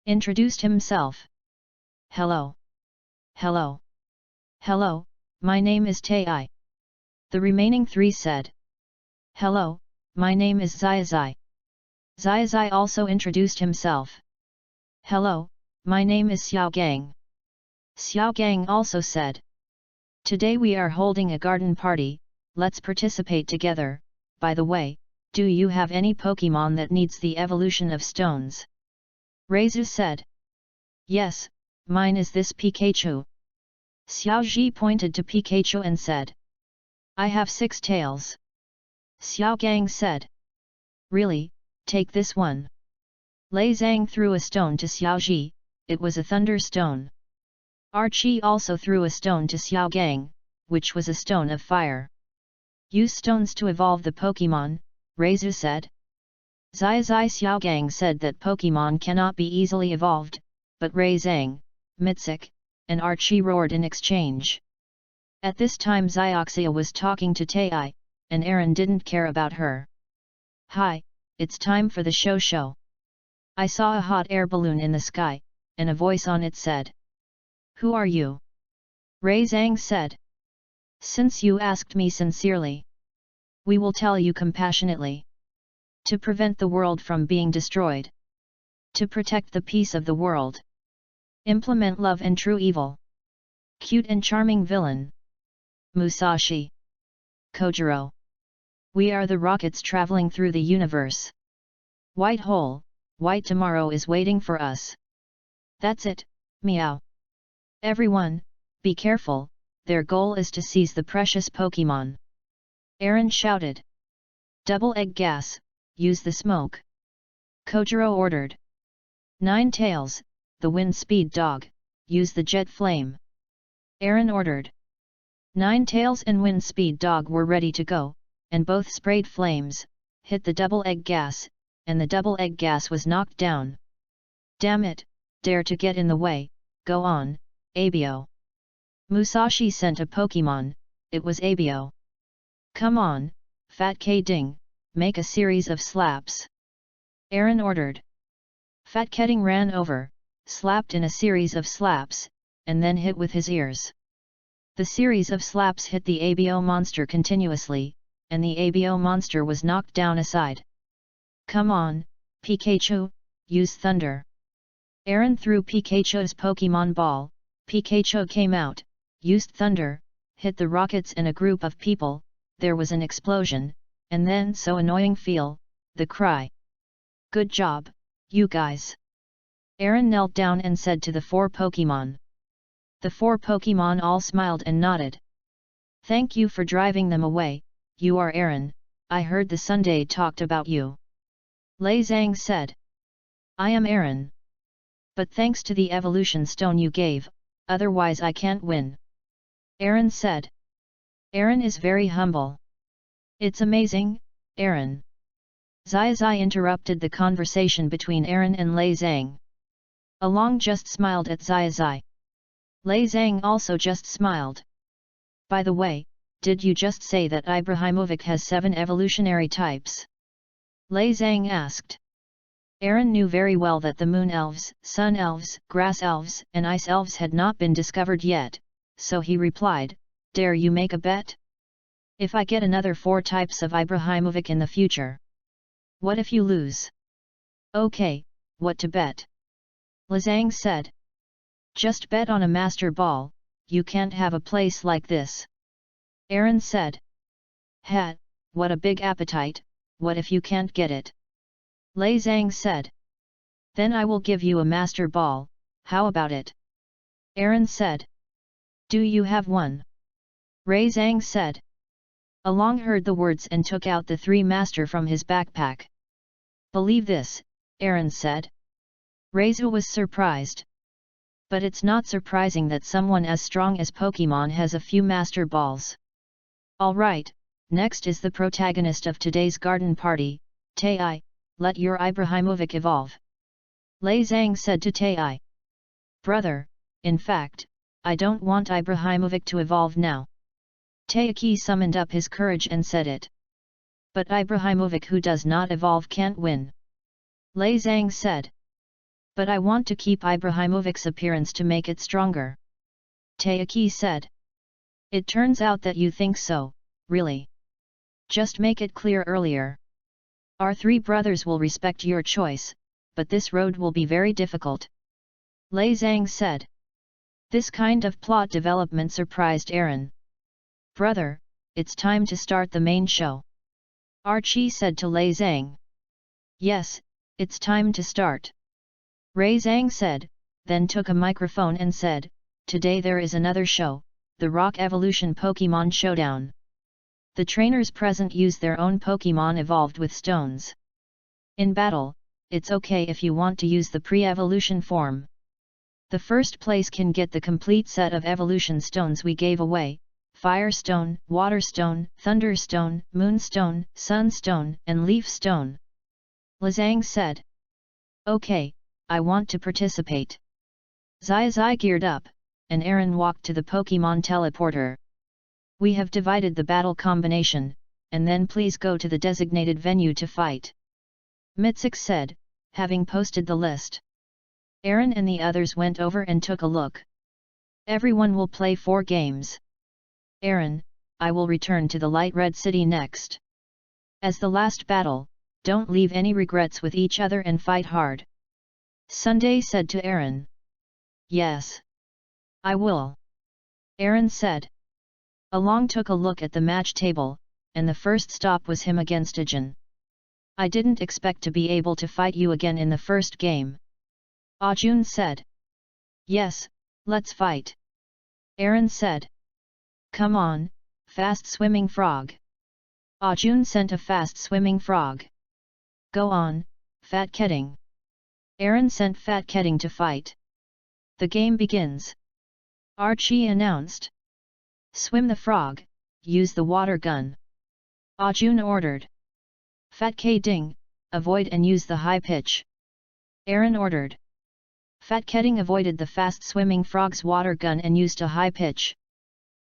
Introduced himself. Hello. Hello, my name is Tai. The remaining 3 said. Hello, my name is Zai. Zai also introduced himself. Hello, my name is Xiao Gang. Xiao Gang also said. Today we are holding a garden party, let's participate together. By the way, Do you have any Pokemon that needs the evolution of stones? Reizu said. Yes, mine is this Pikachu. Xiaoji pointed to Pikachu and said. I have 6 tails. Xiao Gang said. Really, take this one. Lei Zhang threw a stone to Xiaoji, it was a thunder stone. Archie also threw a stone to Xiao Gang, which was a stone of fire. Use stones to evolve the Pokemon, Reizu said. Zai Xiao Gang said that Pokemon cannot be easily evolved, but Rei Zhang, Mitzik, and Archie roared in exchange. At this time Zioxia was talking to Tai, and Aaron didn't care about her. Hi, it's time for the show. I saw a hot air balloon in the sky, and a voice on it said. Who are you? Rei Zhang said. Since you asked me sincerely, we will tell you compassionately. To prevent the world from being destroyed. To protect the peace of the world. Implement love and true evil. Cute and charming villain. Musashi. Kojiro. We are the rockets traveling through the universe. White hole, white tomorrow is waiting for us. That's it, meow. Everyone, be careful, their goal is to seize the precious Pokemon. Aaron shouted. Double egg gas, use the smoke. Kojiro ordered. 9 tails, the wind speed dog, use the jet flame. Aaron ordered. 9 tails and wind speed dog were ready to go, and both sprayed flames, hit the double egg gas, and the double egg gas was knocked down. Damn it, dare to get in the way, go on, Abio. Musashi sent a Pokemon, it was Abio. Come on, Fat K Ding, make a series of slaps. Aaron ordered. Fat Keding ran over, slapped in a series of slaps, and then hit with his ears. The series of slaps hit the Abio monster continuously, and the Abio monster was knocked down aside. Come on, Pikachu, use thunder. Aaron threw Pikachu's Pokemon ball, Pikachu came out, used thunder, hit the rockets and a group of people, there was an explosion, and then so annoying feel, the cry. Good job, you guys. Aaron knelt down and said to the 4 Pokemon. The 4 Pokemon all smiled and nodded. Thank you for driving them away, you are Aaron, I heard the Sunday talked about you. Lei Zhang said. I am Aaron. But thanks to the evolution stone you gave, otherwise I can't win. Aaron said. Aaron is very humble. It's amazing, Aaron. Zai interrupted the conversation between Aaron and Lei Zhang. Along just smiled at Zai. Lei Zhang also just smiled. By the way, did you just say that Ibrahimovic has 7 evolutionary types? Lei Zhang asked. Aaron knew very well that the moon elves, sun elves, grass elves, and ice elves had not been discovered yet, so he replied, dare you make a bet? If I get another 4 types of Ibrahimovic in the future. What if you lose? Okay, what to bet? Lei Zhang said. Just bet on a master ball, you can't have a place like this. Aaron said. Ha, what a big appetite, what if you can't get it? Lei Zhang said. Then I will give you a master ball, how about it? Aaron said. Do you have one? Rei Zhang said. Along heard the words and took out the 3 master from his backpack. Believe this, Aaron said. Reizu was surprised. But it's not surprising that someone as strong as Pokemon has a few master balls. Alright, next is the protagonist of today's garden party, Tai, let your Ibrahimovic evolve. Lei Zhang said to Tai. Brother, in fact, I don't want Ibrahimovic to evolve now. Taiki summoned up his courage and said it. But Ibrahimovic who does not evolve can't win. Lei Zhang said. But I want to keep Ibrahimovic's appearance to make it stronger. Taiki said. It turns out that you think so, really. Just make it clear earlier. Our 3 brothers will respect your choice, but this road will be very difficult. Lei Zhang said. This kind of plot development surprised Aaron. Brother, it's time to start the main show. Archie said to Lei Zhang. Yes, it's time to start. Ray Zhang said, then took a microphone and said, today there is another show, the Rock Evolution Pokemon Showdown. The trainers present use their own Pokemon evolved with stones. In battle, it's okay if you want to use the pre-evolution form. The first place can get the complete set of evolution stones we gave away: Firestone, Waterstone, Thunderstone, Moonstone, Sunstone, and Leaf Stone. Lei Zhang said. Okay, I want to participate. Zai geared up, and Aaron walked to the Pokemon teleporter. We have divided the battle combination, and then please go to the designated venue to fight. Mitzik said, having posted the list. Aaron and the others went over and took a look. Everyone will play 4 games. Aaron, I will return to the Light Red City next. As the last battle, don't leave any regrets with each other and fight hard. Sunday said to Aaron. Yes. I will. Aaron said. Along took a look at the match table, and the first stop was him against Ajun. I didn't expect to be able to fight you again in the first game. Ajun said. Yes, let's fight. Aaron said. Come on, fast swimming frog. Ajun sent a fast swimming frog. Go on, Fat Ketting. Aaron sent Fat Ketting to fight. The game begins. Archie announced. Swim the frog, use the water gun. Ajun ordered. Fat Ketting, avoid and use the high pitch. Aaron ordered. Fat Ketting avoided the fast swimming frog's water gun and used a high pitch.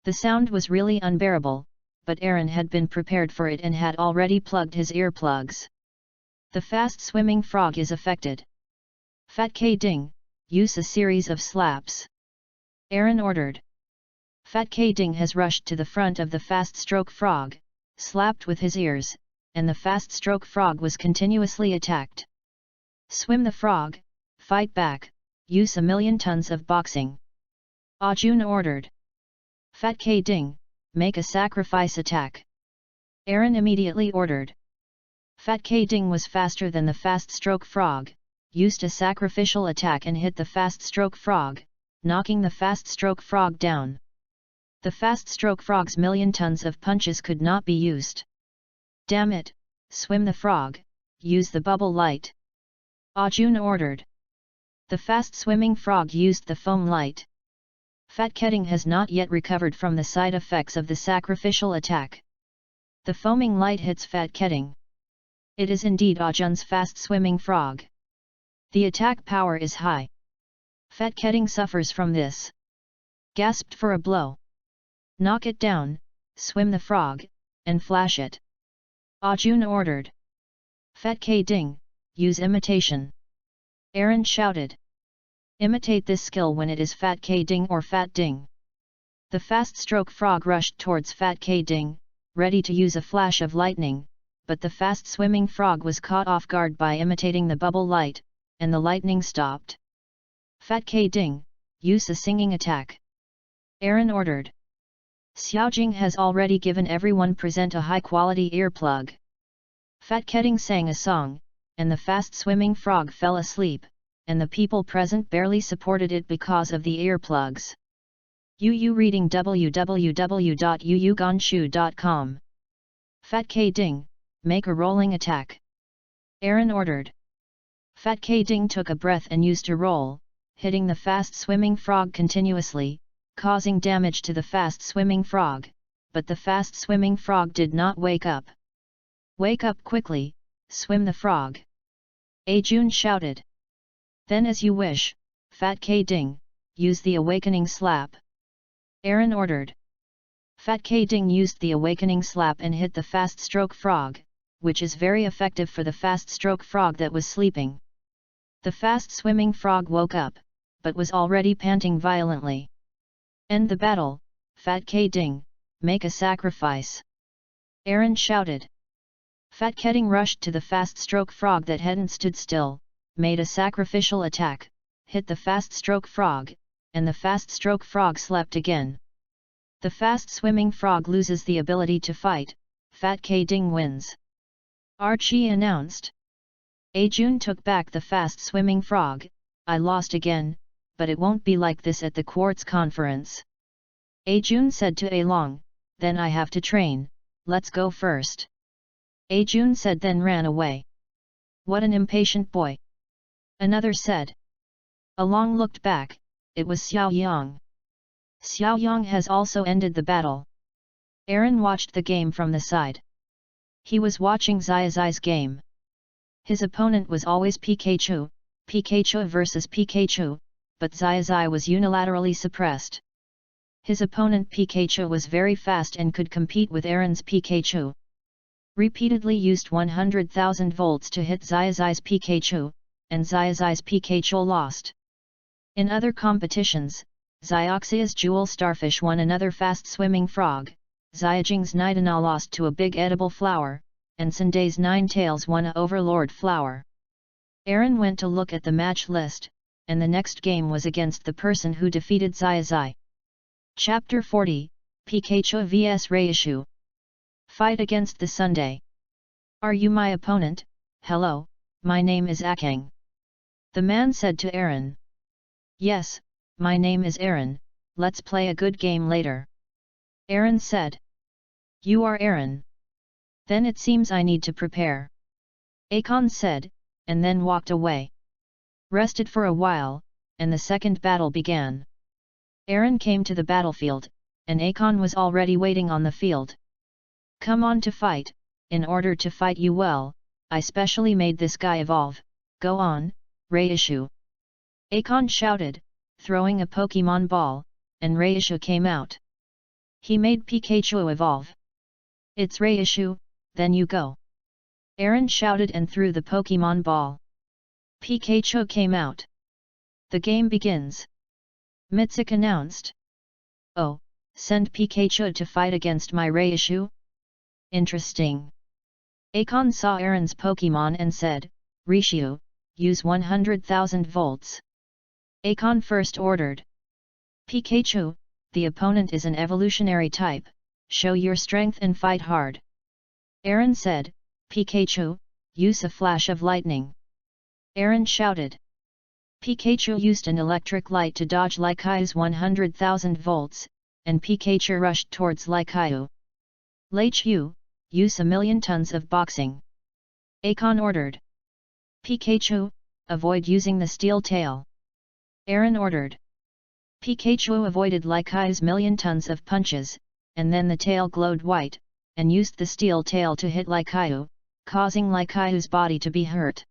The sound was really unbearable, but Aaron had been prepared for it and had already plugged his earplugs. The fast swimming frog is affected. Fat Ketting, use a series of slaps. Aaron ordered. Fat Ketting has rushed to the front of the fast stroke frog, slapped with his ears, and the fast stroke frog was continuously attacked. Swim the frog, fight back, use 1,000,000 tons of boxing. Ajun ordered. Fat Ketting, make a sacrifice attack. Aaron immediately ordered. Fat Ketting was faster than the fast stroke frog, used a sacrificial attack and hit the fast stroke frog, knocking the fast stroke frog down. The fast stroke frog's 1,000,000 tons of punches could not be used. Damn it, swim the frog, use the bubble light. Ajun ordered. The fast swimming frog used the foam light. Fat Ketting has not yet recovered from the side effects of the sacrificial attack. The foaming light hits Fat Ketting. It is indeed Ajun's fast swimming frog. The attack power is high. Fat Ketting suffers from this. Gasped for a blow. Knock it down, swim the frog, and flash it. Ajun ordered. Fat Ketting, use imitation. Aaron shouted. Imitate this skill when it is Fat Ketting or Fat Ding. The fast stroke frog rushed towards Fat Ketting, ready to use a flash of lightning, but the fast swimming frog was caught off guard by imitating the bubble light, and the lightning stopped. Fat Ketting, use a singing attack. Aaron ordered. Xiaojing has already given everyone present a high-quality earplug. Fat Ketting sang a song, and the fast swimming frog fell asleep, and the people present barely supported it because of the earplugs. Yu reading www.yuyugonshu.com. Fat Ketting, make a rolling attack. Aaron ordered. Fat Ketting took a breath and used a roll, hitting the fast swimming frog continuously, causing damage to the fast swimming frog, but the fast swimming frog did not wake up. Wake up quickly, swim the frog. Ajun shouted. Then as you wish, Fat Ketting, use the awakening slap. Aaron ordered. Fat Ketting used the awakening slap and hit the fast stroke frog, which is very effective for the fast stroke frog that was sleeping. The fast swimming frog woke up, but was already panting violently. End the battle, Fat Ketting, make a sacrifice. Aaron shouted. Fat Ketting rushed to the fast stroke frog that hadn't stood still, made a sacrificial attack, hit the fast stroke frog, and the fast stroke frog slept again. The fast swimming frog loses the ability to fight, Fat Ketting wins. Archie announced. Ajun took back the fast-swimming frog. I lost again, but it won't be like this at the quartz conference. Ajun said to Along, then I have to train, let's go first. Ajun said then ran away. What an impatient boy. Another said. Along looked back, it was Xiao Yang. Xiao Yang has also ended the battle. Aaron watched the game from the side. He was watching Zai's game. His opponent was always Pikachu versus Pikachu, but Zai was unilaterally suppressed. His opponent Pikachu was very fast and could compete with Aaron's Pikachu. Repeatedly used 100,000 volts to hit Zai's Pikachu, and Zai's Pikachu lost. In other competitions, Zioxia's Jewel Starfish won another fast-swimming frog, Xiajing's Nidana lost to a big edible flower, and Sunday's Ninetales won a Overlord flower. Aaron went to look at the match list, and the next game was against the person who defeated Zai. Chapter 40, Pikachu vs Reishu. Fight against the Sunday. Are you my opponent? Hello, my name is Akang. The man said to Aaron. Yes, my name is Aaron, let's play a good game later. Aaron said. You are Aaron. Then it seems I need to prepare. Akon said, and then walked away. Rested for a while, and the second battle began. Aaron came to the battlefield, and Akon was already waiting on the field. Come on to fight, in order to fight you well, I specially made this guy evolve, go on, Reishu. Akon shouted, throwing a Pokemon ball, and Reishu came out. He made Pikachu evolve. It's Reishu, then you go. Aaron shouted and threw the Pokemon ball. Pikachu came out. The game begins. Mitsuki announced. Oh, send Pikachu to fight against my Reishu? Interesting. Akon saw Aaron's Pokemon and said, Reishu, use 100,000 volts. Akon first ordered. Pikachu, the opponent is an evolutionary type, show your strength and fight hard. Aaron said, Pikachu, use a flash of lightning. Aaron shouted. Pikachu used an electric light to dodge Laikaiu's 100,000 volts, and Pikachu rushed towards Laikaiu. Laichu, use 1,000,000 tons of boxing. Akon ordered. Pikachu, avoid using the steel tail. Aaron ordered. Pikachu avoided Laikaiu's 1,000,000 tons of punches, and then the tail glowed white, and used the steel tail to hit Laikaiu, causing Laikaiu's body to be hurt.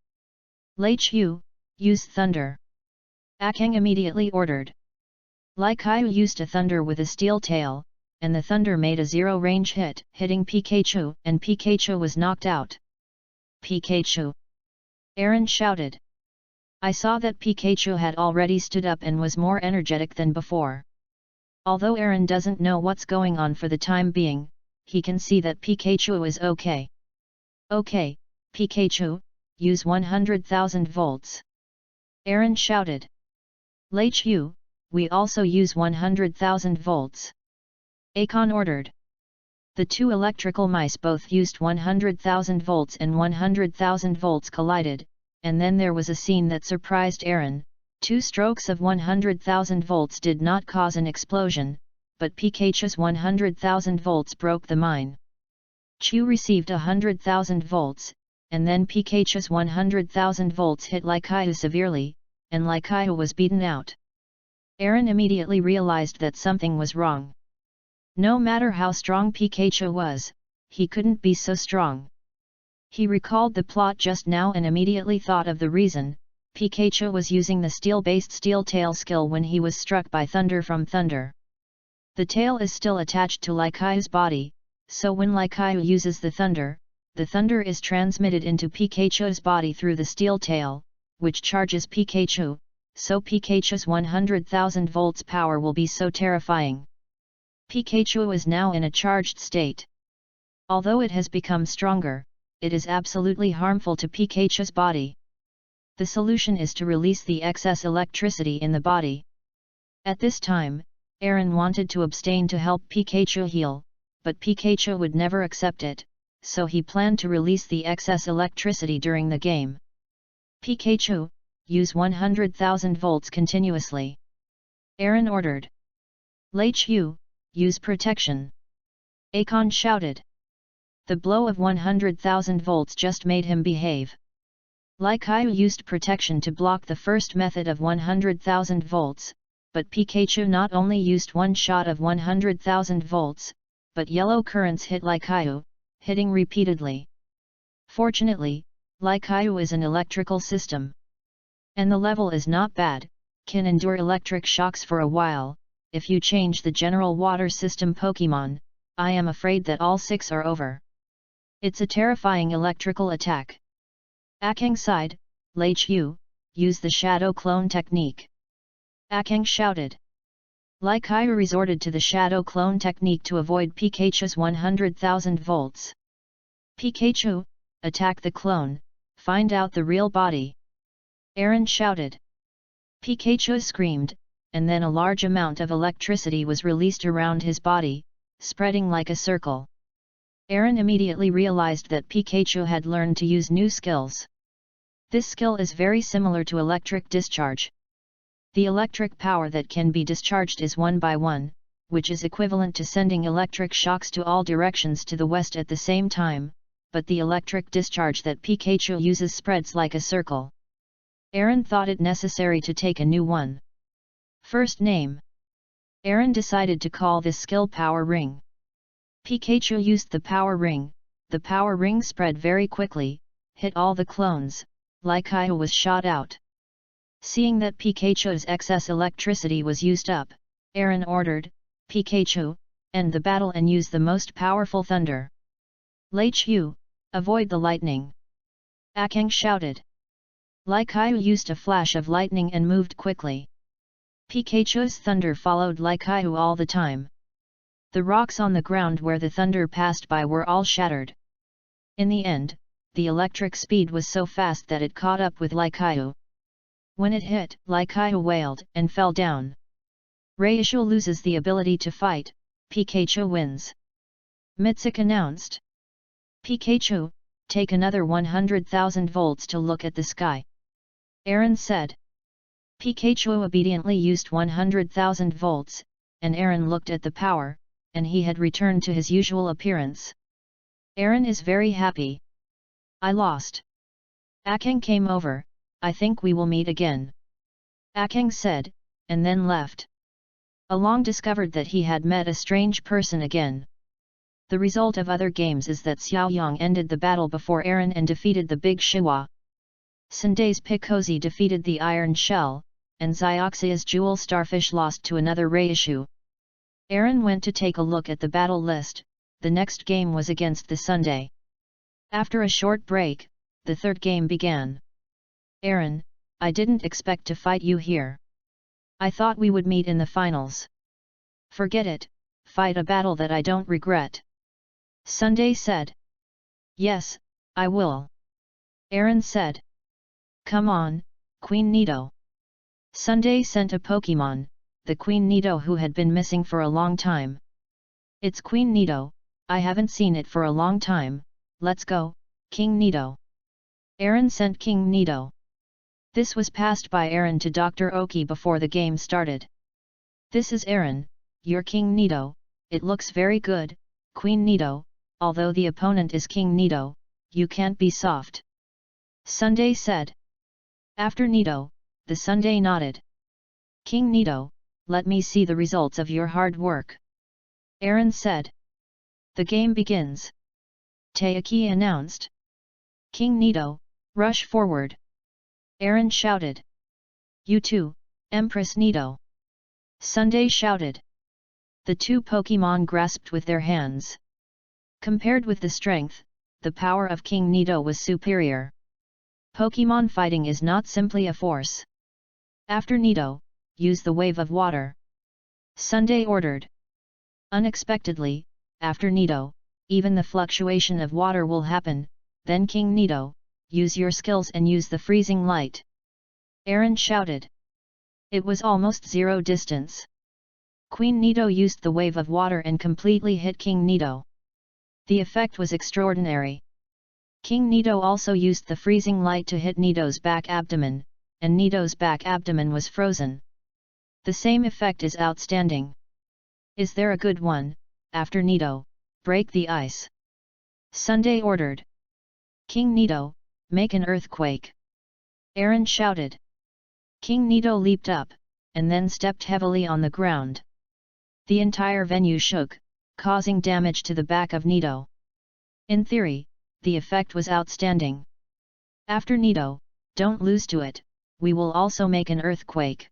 Laichu, use thunder. Akang immediately ordered. Laikaiu used a thunder with a steel tail, and the thunder made a zero-range hit, hitting Pikachu, and Pikachu was knocked out. Pikachu! Aaron shouted. I saw that Pikachu had already stood up and was more energetic than before. Although Aaron doesn't know what's going on for the time being, he can see that Pikachu is okay. Okay, Pikachu, use 100,000 volts. Aaron shouted. Laichu, we also use 100,000 volts. Akon ordered. The two electrical mice both used 100,000 volts and 100,000 volts collided, and then there was a scene that surprised Aaron. 2 strokes of 100,000 volts did not cause an explosion, but Pikachu's 100,000 volts broke the mine. Chu received 100,000 volts, and then Pikachu's 100,000 volts hit Laikaiu severely, and Laikaiu was beaten out. Aaron immediately realized that something was wrong. No matter how strong Pikachu was, he couldn't be so strong. He recalled the plot just now and immediately thought of the reason. Pikachu was using the steel-based steel tail skill when he was struck by thunder from thunder. The tail is still attached to Laikaiu's body, so when Laikaiu uses the thunder is transmitted into Pikachu's body through the steel tail, which charges Pikachu, so Pikachu's 100,000 volts power will be so terrifying. Pikachu is now in a charged state. Although it has become stronger, it is absolutely harmful to Pikachu's body. The solution is to release the excess electricity in the body. At this time, Aaron wanted to abstain to help Pikachu heal, but Pikachu would never accept it, so he planned to release the excess electricity during the game. Pikachu, use 100,000 volts continuously. Aaron ordered. Laichu, use protection. Akon shouted. The blow of 100,000 volts just made him behave. Laikaiu used protection to block the first method of 100,000 volts, but Pikachu not only used one shot of 100,000 volts, but yellow currents hit Laikaiu, hitting repeatedly. Fortunately, Laikaiu is an electrical system. And the level is not bad, can endure electric shocks for a while. If you change the general water system Pokemon, I am afraid that all 6 are over. It's a terrifying electrical attack. Akang sighed. Laichu, use the shadow clone technique. Akang shouted. Laikaiu resorted to the shadow clone technique to avoid Pikachu's 100,000 volts. Pikachu, attack the clone, find out the real body. Aaron shouted. Pikachu screamed, and then a large amount of electricity was released around his body, spreading like a circle. Aaron immediately realized that Pikachu had learned to use new skills. This skill is very similar to electric discharge. The electric power that can be discharged is 1 by 1, which is equivalent to sending electric shocks to all directions to the west at the same time, but the electric discharge that Pikachu uses spreads like a circle. Aaron thought it necessary to take a new one. First name. Aaron decided to call this skill Power Ring. Pikachu used the Power Ring spread very quickly, hit all the clones, Laikaiu was shot out. Seeing that Pikachu's excess electricity was used up, Aaron ordered, Pikachu, end the battle and use the most powerful thunder. Laichu, avoid the lightning. Akang shouted. Laikaiu used a flash of lightning and moved quickly. Pikachu's thunder followed Laikaiu all the time. The rocks on the ground where the thunder passed by were all shattered. In the end, the electric speed was so fast that it caught up with Laikaiu. When it hit, Laikaiu wailed and fell down. Reishu loses the ability to fight, Pikachu wins. Mitsuki announced. Pikachu, take another 100,000 volts to look at the sky. Aaron said. Pikachu obediently used 100,000 volts, and Aaron looked at the power, and he had returned to his usual appearance. Aaron is very happy. I lost. Akang came over, I think we will meet again. Akang said, and then left. Along discovered that he had met a strange person again. The result of other games is that Xiaoyang ended the battle before Aaron and defeated the Big Shiwa. Sunday's Pikozi defeated the Iron Shell, and Xioxia's Jewel Starfish lost to another reissue. Aaron went to take a look at the battle list. The next game was against the Sunday. After a short break, the third game began. Aaron, I didn't expect to fight you here. I thought we would meet in the finals. Forget it, fight a battle that I don't regret. Sunday said. Yes, I will. Aaron said. Come on, Queen Nido. Sunday sent a Pokemon, the Queen Nido who had been missing for a long time. It's Queen Nido, I haven't seen it for a long time, let's go, King Nido. Aaron sent King Nido. This was passed by Aaron to Dr. Oki before the game started. This is Aaron, your King Nido, it looks very good, Queen Nido, although the opponent is King Nido, you can't be soft. Sunday said. After Nido, the Sunday nodded. King Nido, let me see the results of your hard work. Aaron said. The game begins. Taiki announced. King Nido, rush forward. Aaron shouted. You too, Empress Nido. Sunday shouted. The two Pokemon grasped with their hands. Compared with the strength, the power of King Nido was superior. Pokemon fighting is not simply a force. After Nido, use the wave of water. Sunday ordered. Unexpectedly, after Nido, even the fluctuation of water will happen, then King Nido, use your skills and use the freezing light. Aaron shouted. It was almost zero distance. Queen Nido used the wave of water and completely hit King Nido. The effect was extraordinary. King Nito also used the freezing light to hit Nito's back abdomen, and Nito's back abdomen was frozen. The same effect is outstanding. Is there a good one? After Nito, break the ice. Sunday ordered. King Nito, make an earthquake. Aaron shouted. King Nito leaped up, and then stepped heavily on the ground. The entire venue shook, causing damage to the back of Nito. In theory, the effect was outstanding. After Nito, don't lose to it, we will also make an earthquake.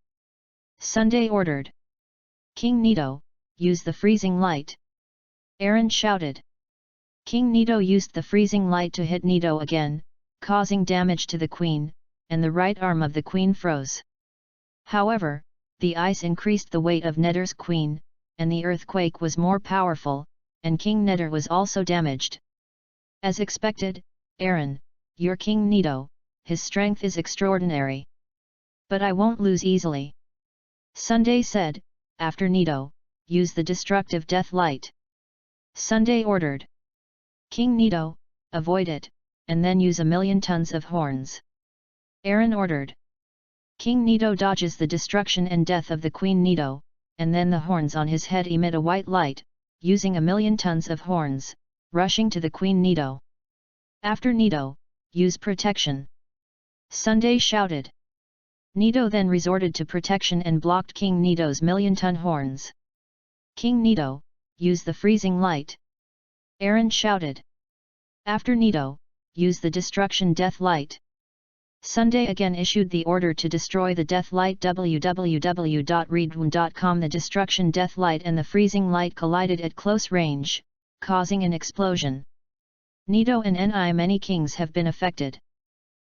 Sunday ordered. King Nito, use the freezing light. Aaron shouted. King Nito used the freezing light to hit Nito again, causing damage to the queen, and the right arm of the queen froze. However, the ice increased the weight of Netter's queen, and the earthquake was more powerful, and King Netter was also damaged. As expected, Aaron, your King Nito, his strength is extraordinary. But I won't lose easily. Sunday said, after Nito, use the destructive death light. Sunday ordered. King Nito, avoid it, and then use 1,000,000 tons of horns. Aaron ordered. King Nito dodges the destruction and death of the Queen Nito, and then the horns on his head emit a white light, using 1,000,000 tons of horns, rushing to the Queen Nito. After Nito, use protection. Sunday shouted. Nito then resorted to protection and blocked King Nito's 1,000,000-ton horns. King Nito, use the freezing light. Aaron shouted. After Nito, use the destruction death light. Sunday again issued the order to destroy the death light. www.readaloud.com. The destruction death light and the freezing light collided at close range, causing an explosion. Nito and many kings have been affected.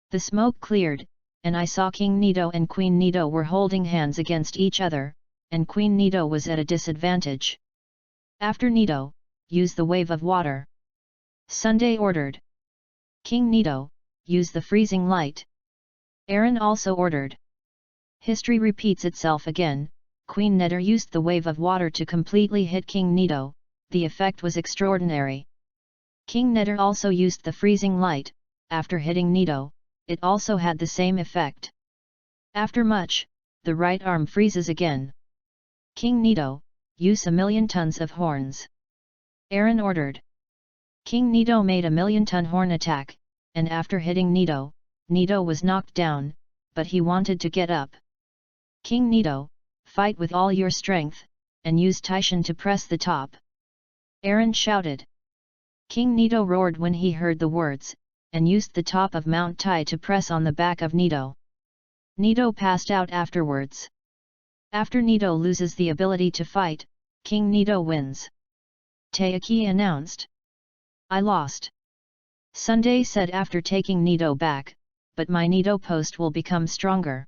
The smoke cleared, and I saw King Nito and Queen Nito were holding hands against each other, and Queen Nito was at a disadvantage. After Nito, use the wave of water. Sunday ordered. King Nito, use the freezing light. Aaron also ordered. History repeats itself again. Queen Netter used the wave of water to completely hit King Nito. The effect was extraordinary. King Netter also used the freezing light. After hitting Nito, it also had the same effect. After much, the right arm freezes again. King Nito, use 1,000,000 tons of horns. Aaron ordered. King Nito made a 1,000,000-ton horn attack, and after hitting Nito, Nito was knocked down, but he wanted to get up. King Nito, fight with all your strength, and use Taishan to press the top. Aaron shouted. King Nito roared when he heard the words, and used the top of Mount Tai to press on the back of Nito. Nito passed out afterwards. After Nito loses the ability to fight, King Nito wins. Taiki announced. I lost. Sunday said after taking Nito back, but my Nito post will become stronger.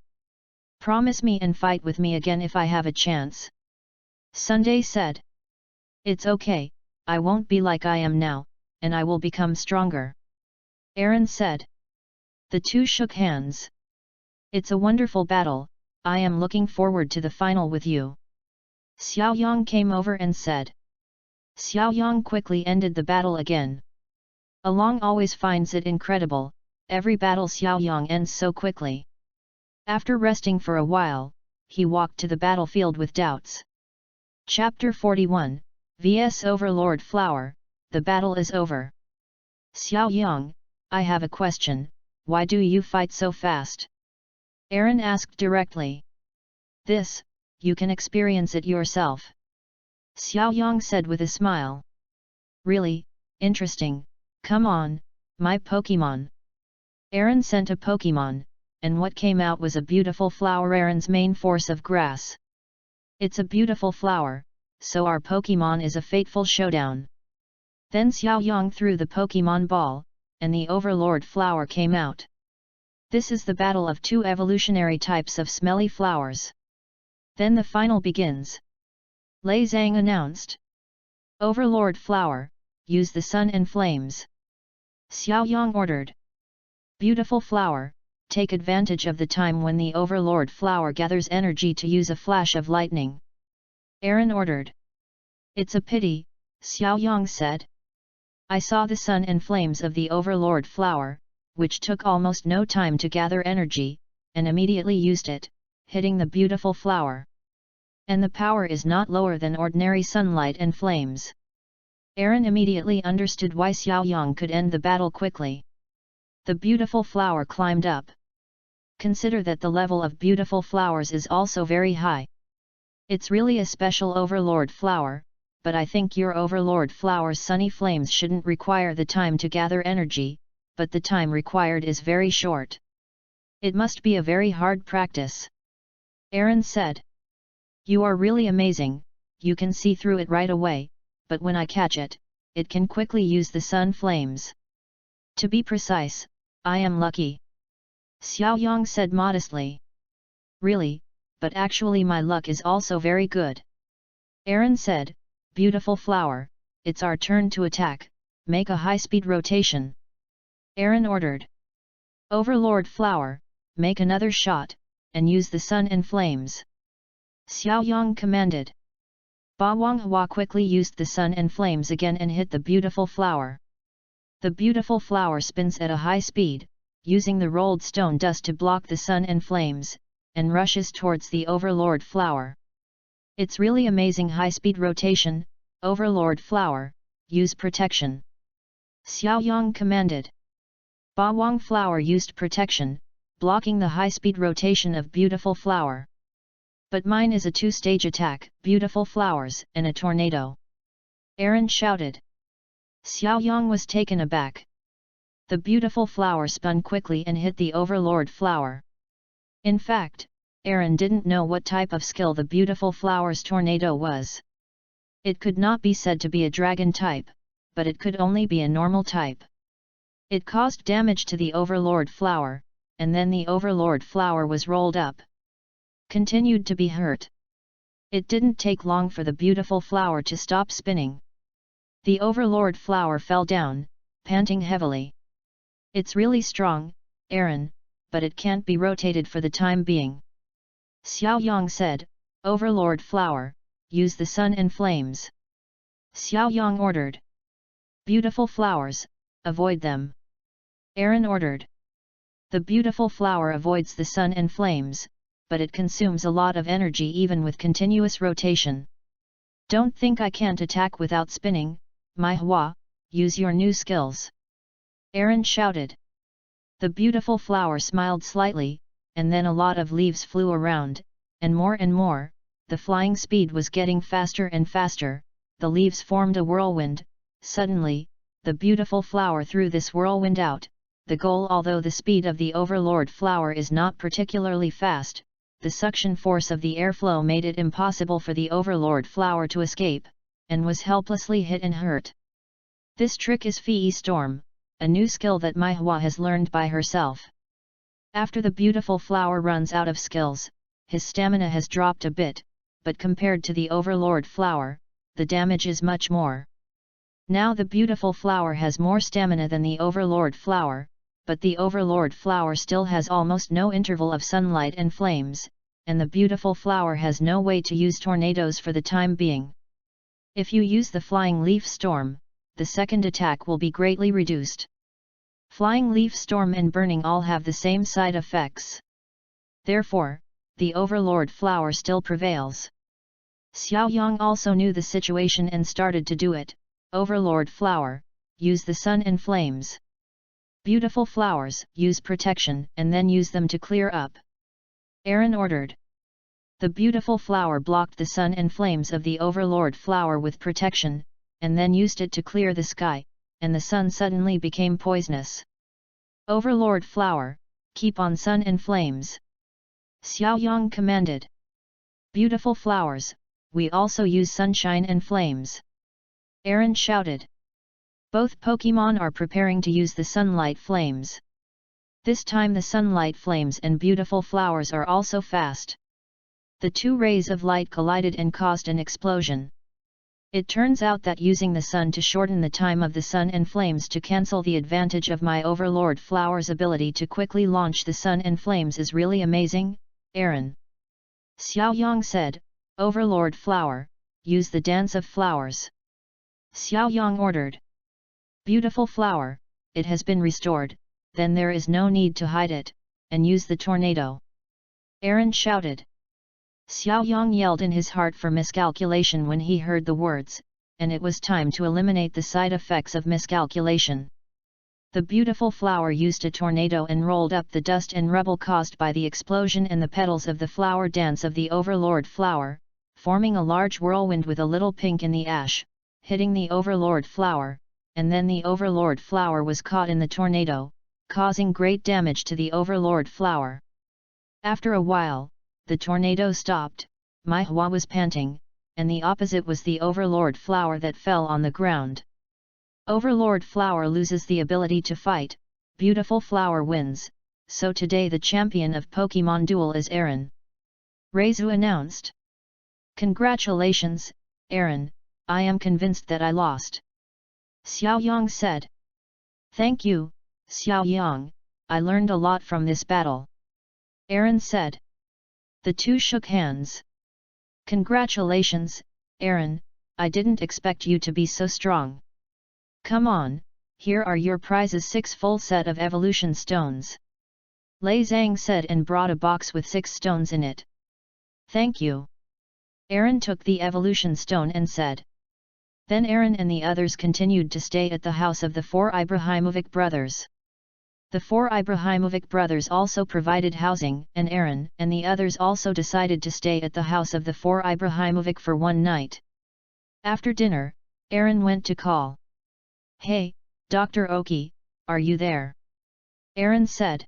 Promise me and fight with me again if I have a chance. Sunday said. It's okay, I won't be like I am now, and I will become stronger. Aaron said. The two shook hands. It's a wonderful battle, I am looking forward to the final with you. Xiao Yang came over and said. Xiao Yang quickly ended the battle again. Along always finds it incredible, every battle Xiao Yang ends so quickly. After resting for a while, he walked to the battlefield with doubts. Chapter 41, vs Overlord Flower, the battle is over. Xiao Yang, I have a question, why do you fight so fast? Aaron asked directly. This, you can experience it yourself. Xiao Yang said with a smile. Really, interesting, come on, my Pokemon. Aaron sent a Pokemon, and what came out was a beautiful flower. Aaron's main force of grass. It's a beautiful flower, so our Pokemon is a fateful showdown. Then Xiao Yang threw the Pokemon ball, and the Overlord flower came out. This is the battle of two evolutionary types of smelly flowers. Then the final begins. Lei Zhang announced. Overlord flower, use the sun and flames. Xiao Yang ordered. Beautiful flower, take advantage of the time when the Overlord flower gathers energy to use a flash of lightning. Aaron ordered. It's a pity, Xiao Yang said. I saw the sun and flames of the overlord flower, which took almost no time to gather energy, and immediately used it, hitting the beautiful flower. And the power is not lower than ordinary sunlight and flames. Aaron immediately understood why Xiaoyang could end the battle quickly. The beautiful flower climbed up. Consider that the level of beautiful flowers is also very high. It's really a special overlord flower, but I think your overlord flower's sunny flames shouldn't require the time to gather energy, but the time required is very short. It must be a very hard practice. Aaron said. You are really amazing, you can see through it right away, but when I catch it, it can quickly use the sun flames. To be precise, I am lucky. Xiaoyang said modestly. Really, but actually my luck is also very good. Aaron said, beautiful flower, it's our turn to attack, make a high-speed rotation. Aaron ordered. Overlord flower, make another shot, and use the sun and flames. Xiaoyang commanded. Ba Wanghua quickly used the sun and flames again and hit the beautiful flower. The beautiful flower spins at a high speed, using the rolled stone dust to block the sun and flames, and rushes towards the overlord flower. It's really amazing high-speed rotation, overlord flower, use protection. Xiaoyang commanded. Ba Wang flower used protection, blocking the high-speed rotation of beautiful flower. But mine is a two-stage attack, beautiful flowers, and a tornado. Aaron shouted. Xiaoyang was taken aback. The beautiful flower spun quickly and hit the overlord flower. In fact, Aaron didn't know what type of skill the beautiful flower's tornado was. It could not be said to be a dragon type, but it could only be a normal type. It caused damage to the overlord flower, and then the overlord flower was rolled up. Continued to be hurt. It didn't take long for the beautiful flower to stop spinning. The overlord flower fell down, panting heavily. It's really strong, Aaron, but it can't be rotated for the time being. Xiaoyang said, overlord flower, use the sun and flames. Xiaoyang ordered. Beautiful flowers, avoid them. Aaron ordered. The beautiful flower avoids the sun and flames, but it consumes a lot of energy even with continuous rotation. Don't think I can't attack without spinning, my Hua, use your new skills. Aaron shouted. The beautiful flower smiled slightly, and then a lot of leaves flew around, and more, the flying speed was getting faster and faster, the leaves formed a whirlwind. Suddenly, the beautiful flower threw this whirlwind out, the goal. Although the speed of the overlord flower is not particularly fast, the suction force of the airflow made it impossible for the overlord flower to escape, and was helplessly hit and hurt. This trick is Fei Storm, a new skill that Mai Hua has learned by herself. After the beautiful flower runs out of skills, his stamina has dropped a bit, but compared to the overlord flower, the damage is much more. Now the beautiful flower has more stamina than the overlord flower, but the overlord flower still has almost no interval of sunlight and flames, and the beautiful flower has no way to use tornadoes for the time being. If you use the flying leaf storm, the second attack will be greatly reduced. Flying leaf storm and burning all have the same side effects. Therefore, the overlord flower still prevails. Xiaoyang also knew the situation and started to do it. Overlord flower, use the sun and flames. Beautiful flowers, use protection and then use them to clear up. Aaron ordered. The beautiful flower blocked the sun and flames of the overlord flower with protection, and then used it to clear the sky, and the sun suddenly became poisonous. Overlord flower, keep on sun and flames. Xiaoyang commanded. Beautiful flowers, we also use sunshine and flames. Aaron shouted. Both Pokemon are preparing to use the sunlight flames. This time the sunlight flames and beautiful flowers are also fast. The two rays of light collided and caused an explosion. It turns out that using the sun to shorten the time of the sun and flames to cancel the advantage of my overlord flower's ability to quickly launch the sun and flames is really amazing, Aaron. Xiaoyang said, Overlord flower, use the dance of flowers. Xiaoyang ordered. Beautiful flower, it has been restored, then there is no need to hide it, and use the tornado. Aaron shouted. Xiao Yang yelled in his heart for miscalculation when he heard the words, and it was time to eliminate the side effects of miscalculation. The beautiful flower used a tornado and rolled up the dust and rubble caused by the explosion and the petals of the flower dance of the Overlord flower, forming a large whirlwind with a little pink in the ash, hitting the Overlord flower, and then the Overlord flower was caught in the tornado, causing great damage to the Overlord flower. After a while, the tornado stopped, Mai Hua was panting, and the opposite was the Overlord flower that fell on the ground. Overlord flower loses the ability to fight, beautiful flower wins, so today the champion of Pokemon Duel is Aaron. Reizu announced. Congratulations, Aaron, I am convinced that I lost. Xiao Yang said. Thank you, Xiao Yang, I learned a lot from this battle. Aaron said. The two shook hands. Congratulations, Aaron, I didn't expect you to be so strong. Come on, here are your prizes, 6 full set of evolution stones. Lei Zhang said and brought a box with 6 stones in it. Thank you. Aaron took the evolution stone and said. Then Aaron and the others continued to stay at the house of the 4 Ibrahimovic brothers. The 4 Ibrahimovic brothers also provided housing, and Aaron and the others also decided to stay at the house of the 4 Ibrahimovic for one night. After dinner, Aaron went to call. Hey, Dr. Oki, are you there? Aaron said.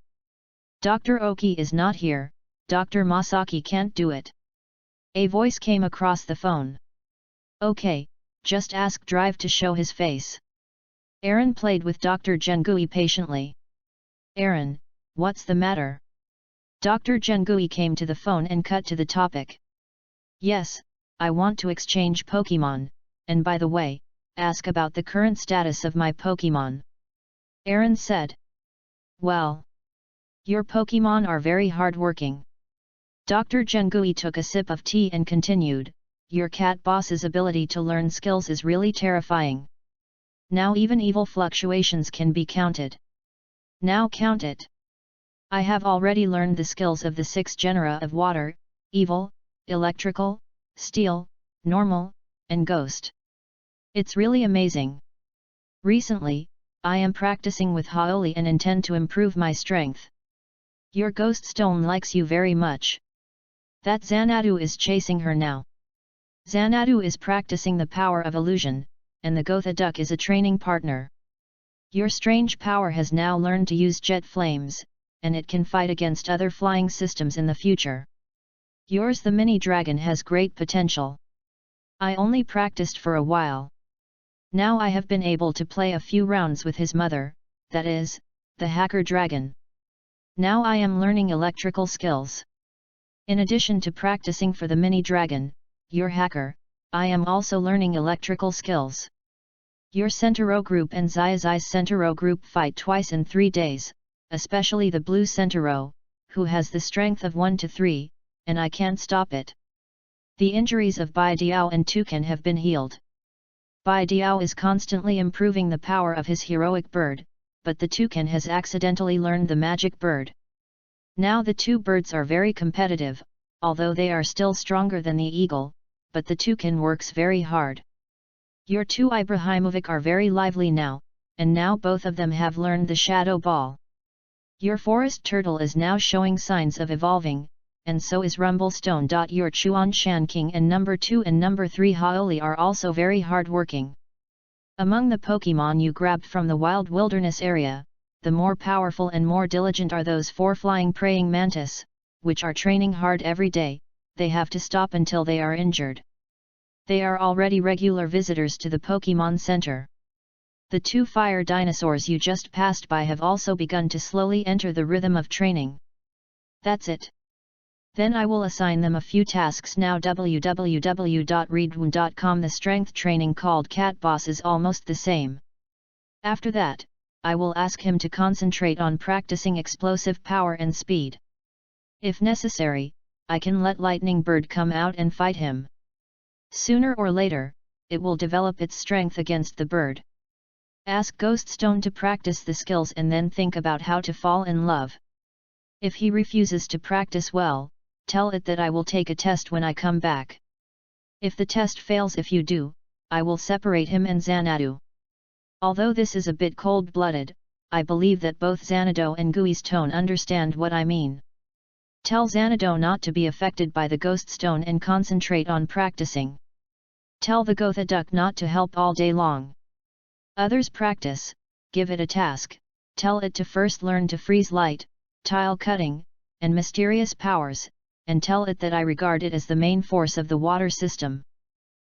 Dr. Oki is not here, Dr. Masaki can't do it. A voice came across the phone. Okay, just ask Drive to show his face. Aaron played with Dr. Jengui patiently. Aaron, what's the matter? Dr. Jengui came to the phone and cut to the topic. Yes, I want to exchange Pokemon, and by the way, ask about the current status of my Pokemon. Aaron said. Well, your Pokemon are very hard-working. Dr. Jengui took a sip of tea and continued, your cat boss's ability to learn skills is really terrifying. Now even evil fluctuations can be counted. Now count it. I have already learned the skills of the 6 genera of water, evil, electrical, steel, normal, and ghost. It's really amazing. Recently, I am practicing with Haoli and intend to improve my strength. Your ghost stone likes you very much. That Xanadu is chasing her now. Xanadu is practicing the power of illusion, and the Gotha duck is a training partner. Your strange power has now learned to use jet flames, and it can fight against other flying systems in the future. Yours the mini dragon has great potential. I only practiced for a while. Now I have been able to play a few rounds with his mother, that is, the hacker dragon. Now I am learning electrical skills. In addition to practicing for the mini dragon, your hacker, I am also learning electrical skills. Your Centero group and Xiaoxi's Centero group fight twice in 3 days, especially the blue Centero, who has the strength of 1 to 3, and I can't stop it. The injuries of Bai Diao and Toucan have been healed. Bai Diao is constantly improving the power of his heroic bird, but the Toucan has accidentally learned the magic bird. Now the 2 birds are very competitive, although they are still stronger than the eagle, but the Toucan works very hard. Your 2 Ibrahimovic are very lively now, and now both of them have learned the shadow ball. Your forest turtle is now showing signs of evolving, and so is Rumblestone. Your Chuan Shan King and number 2 and number 3 Haoli are also very hard-working. Among the Pokemon you grabbed from the wild wilderness area, the more powerful and more diligent are those 4 flying praying mantis, which are training hard every day. They have to stop until they are injured. They are already regular visitors to the Pokemon Center. The 2 fire dinosaurs you just passed by have also begun to slowly enter the rhythm of training. That's it. Then I will assign them a few tasks now. www.readaloud.com. The strength training called Cat Boss is almost the same. After that, I will ask him to concentrate on practicing explosive power and speed. If necessary, I can let Lightning Bird come out and fight him. Sooner or later, it will develop its strength against the bird. Ask Ghost Stone to practice the skills and then think about how to fall in love. If he refuses to practice well, tell it that I will take a test when I come back. If the test fails, if you do, I will separate him and Xanadu. Although this is a bit cold-blooded, I believe that both Xanadu and Gui's tone understand what I mean. Tell Xanadu not to be affected by the Ghost Stone and concentrate on practicing. Tell the Gotha duck not to help all day long. Others practice, give it a task, tell it to first learn to freeze light, tile cutting, and mysterious powers, and tell it that I regard it as the main force of the water system.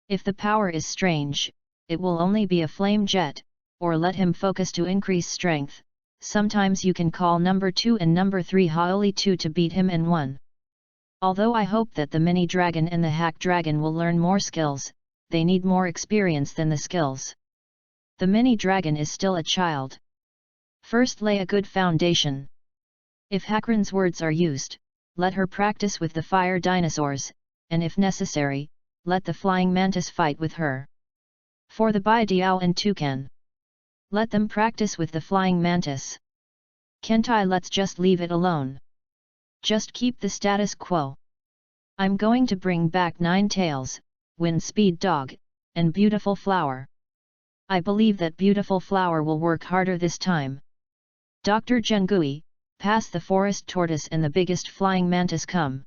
If the power is strange, it will only be a flame jet, or let him focus to increase strength. Sometimes you can call number 2 and number 3 Haoli 2 to beat him and 1. Although I hope that the mini dragon and the hack dragon will learn more skills, they need more experience than the skills. The mini dragon is still a child. First lay a good foundation. If Hakran's words are used, let her practice with the fire dinosaurs, and if necessary, let the flying mantis fight with her. For the Baidiao and Toucan, let them practice with the flying mantis. Kentai, let's just leave it alone. Just keep the status quo. I'm going to bring back Nine Tails, Wind Speed Dog, and Beautiful Flower. I believe that Beautiful Flower will work harder this time. Dr. Jengui, pass the forest tortoise and the biggest flying mantis come.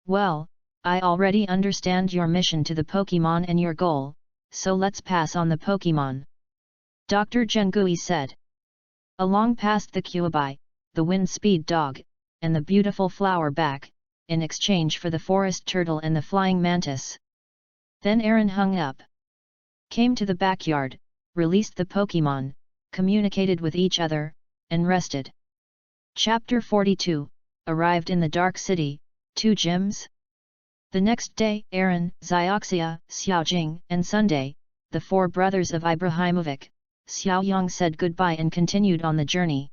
Well, I already understand your mission to the Pokemon and your goal, so let's pass on the Pokemon. Dr. Jengui said. Along past the Kuabai, the Wind Speed Dog, and the Beautiful Flower back, in exchange for the forest turtle and the flying mantis. Then Aaron hung up. Came to the backyard, released the Pokemon, communicated with each other, and rested. Chapter 42, arrived in the Dark City, 2 gyms. The next day, Aaron, Xioxia, Xiaojing, and Sunday, the 4 brothers of Ibrahimovic, Xiaoyang said goodbye and continued on the journey.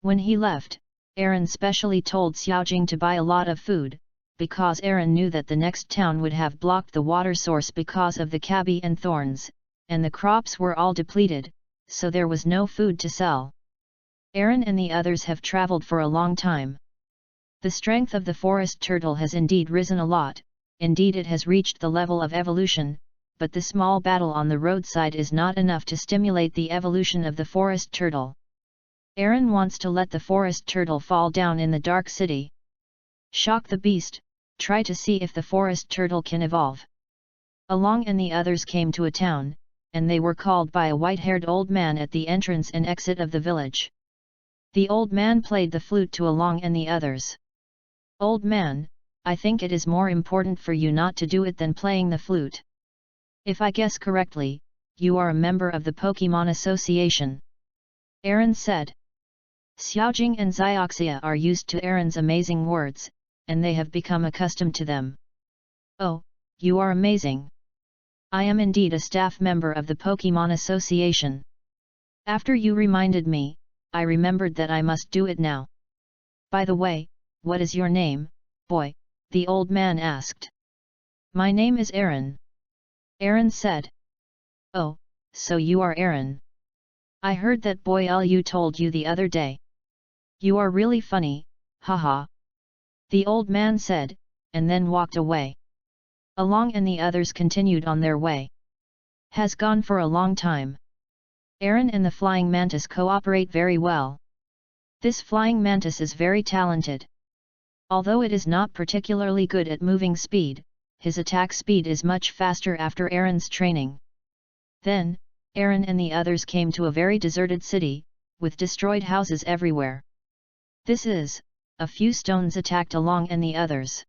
When he left, Aaron specially told Xiaojing to buy a lot of food, because Aaron knew that the next town would have blocked the water source because of the cabbie and thorns, and the crops were all depleted, so there was no food to sell. Aaron and the others have traveled for a long time. The strength of the forest turtle has indeed risen a lot, indeed it has reached the level of evolution, but the small battle on the roadside is not enough to stimulate the evolution of the forest turtle. Aaron wants to let the forest turtle fall down in the Dark City. Shock the beast, try to see if the forest turtle can evolve. Along and the others came to a town, and they were called by a white-haired old man at the entrance and exit of the village. The old man played the flute to Along and the others. Old man, I think it is more important for you not to do it than playing the flute. If I guess correctly, you are a member of the Pokemon Association. Aaron said. Xiaojing and Xioxia are used to Aaron's amazing words, and they have become accustomed to them. Oh, you are amazing. I am indeed a staff member of the Pokemon Association. After you reminded me, I remembered that I must do it now. By the way, what is your name, boy? The old man asked. My name is Aaron. Aaron said. Oh, so you are Aaron. I heard that boy Lu told you the other day. You are really funny, haha. The old man said, and then walked away. Along and the others continued on their way. Has gone for a long time. Aaron and the flying mantis cooperate very well. This flying mantis is very talented. Although it is not particularly good at moving speed, his attack speed is much faster after Aaron's training. Then, Aaron and the others came to a very deserted city, with destroyed houses everywhere. This is, a few stones attacked Along and the others.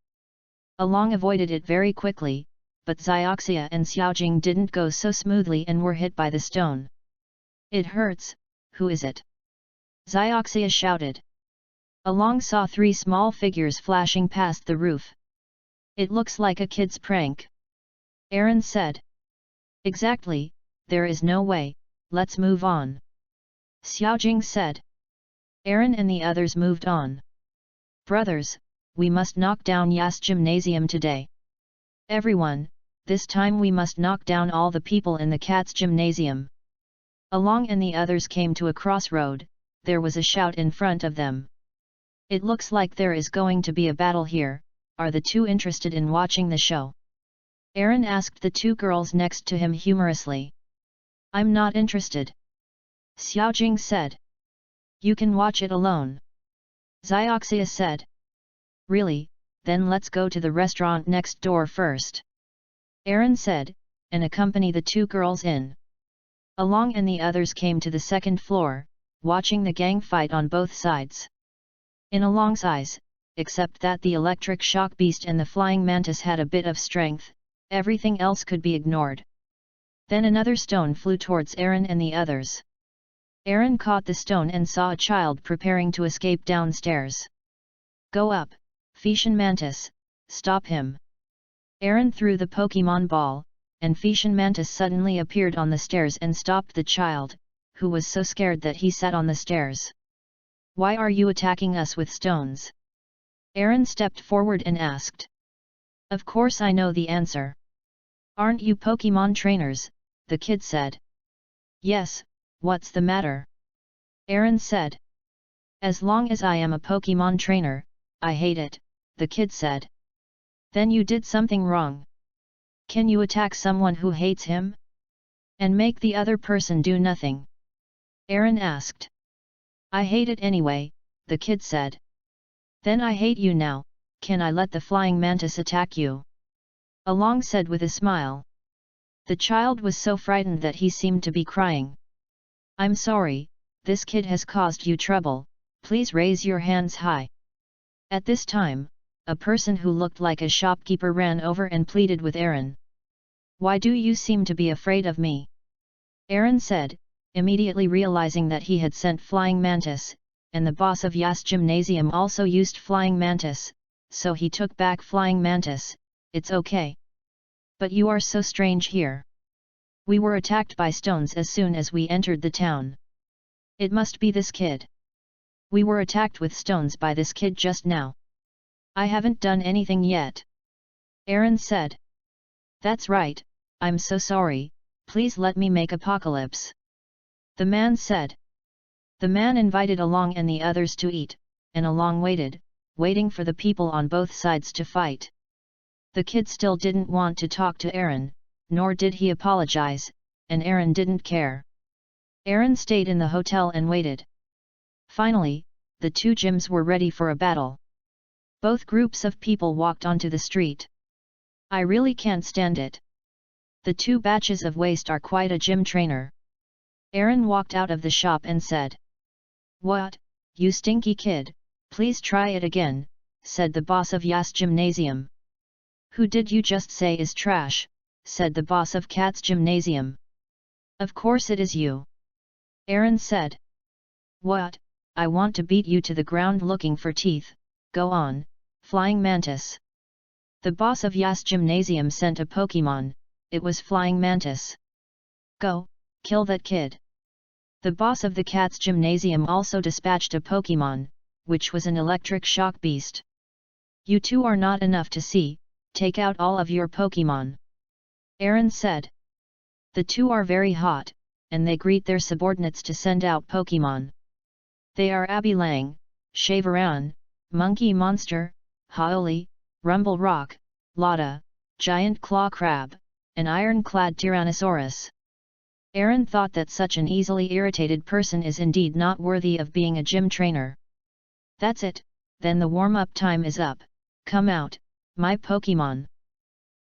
Along avoided it very quickly, but Xioxia and Xiaojing didn't go so smoothly and were hit by the stone. It hurts, who is it? Xioxia shouted. Along saw 3 small figures flashing past the roof. It looks like a kid's prank. Aaron said. Exactly, there is no way, let's move on. Xiaojing said. Aaron and the others moved on. Brothers, we must knock down Yas Gymnasium today. Everyone, this time we must knock down all the people in the Cats Gymnasium. Along and the others came to a crossroad. There was a shout in front of them. It looks like there is going to be a battle here. Are the two interested in watching the show? Aaron asked the two girls next to him humorously. I'm not interested. Xiaojing said. You can watch it alone. Xioxia said. Really, then let's go to the restaurant next door first. Aaron said, and accompany the two girls in. Along and the others came to the second floor, watching the gang fight on both sides. In Along's eyes, except that the electric shock beast and the flying mantis had a bit of strength, everything else could be ignored. Then another stone flew towards Aaron and the others. Aaron caught the stone and saw a child preparing to escape downstairs. Go up, Fanfiction mantis, stop him. Aaron threw the Pokemon ball, and Fanfiction mantis suddenly appeared on the stairs and stopped the child, who was so scared that he sat on the stairs. Why are you attacking us with stones? Aaron stepped forward and asked. Of course I know the answer. Aren't you Pokemon trainers? The kid said. Yes, what's the matter? Aaron said. As long as I am a Pokemon trainer, I hate it, the kid said. Then you did something wrong. Can you attack someone who hates him? And make the other person do nothing? Aaron asked. I hate it anyway, the kid said. Then I hate you now. Can I let the flying mantis attack you? Along said with a smile. The child was so frightened that he seemed to be crying. I'm sorry, this kid has caused you trouble, please raise your hands high. At this time, a person who looked like a shopkeeper ran over and pleaded with Aaron. Why do you seem to be afraid of me? Aaron said, immediately realizing that he had sent Flying Mantis, and the boss of Yas Gymnasium also used Flying Mantis, so he took back Flying Mantis. It's okay. But you are so strange here. We were attacked by stones as soon as we entered the town. It must be this kid. We were attacked with stones by this kid just now. I haven't done anything yet. Aaron said. That's right, I'm so sorry, please let me make apocalypse. The man said. The man invited Along and the others to eat, and Along waited, waiting for the people on both sides to fight. The kid still didn't want to talk to Aaron, nor did he apologize, and Aaron didn't care. Aaron stayed in the hotel and waited. Finally, the two gyms were ready for a battle. Both groups of people walked onto the street. I really can't stand it. The two batches of waste are quite a gym trainer. Aaron walked out of the shop and said. What, you stinky kid, please try it again, said the boss of Yas Gymnasium. Who did you just say is trash, said the boss of Cat's Gymnasium. Of course it is you. Aaron said. What, I want to beat you to the ground looking for teeth, go on, Flying Mantis. The boss of Yas Gymnasium sent a Pokemon, it was Flying Mantis. Go, kill that kid. The boss of the Cat's Gymnasium also dispatched a Pokemon, which was an electric shock beast. You two are not enough to see, take out all of your Pokemon. Aaron said. The two are very hot, and they greet their subordinates to send out Pokemon. They are Abby Lang, Shaveran, Monkey Monster, Haoli, Rumble Rock, Lotta, Giant Claw Crab, and Ironclad Tyrannosaurus. Aaron thought that such an easily irritated person is indeed not worthy of being a gym trainer. That's it, then the warm-up time is up, come out, my Pokemon.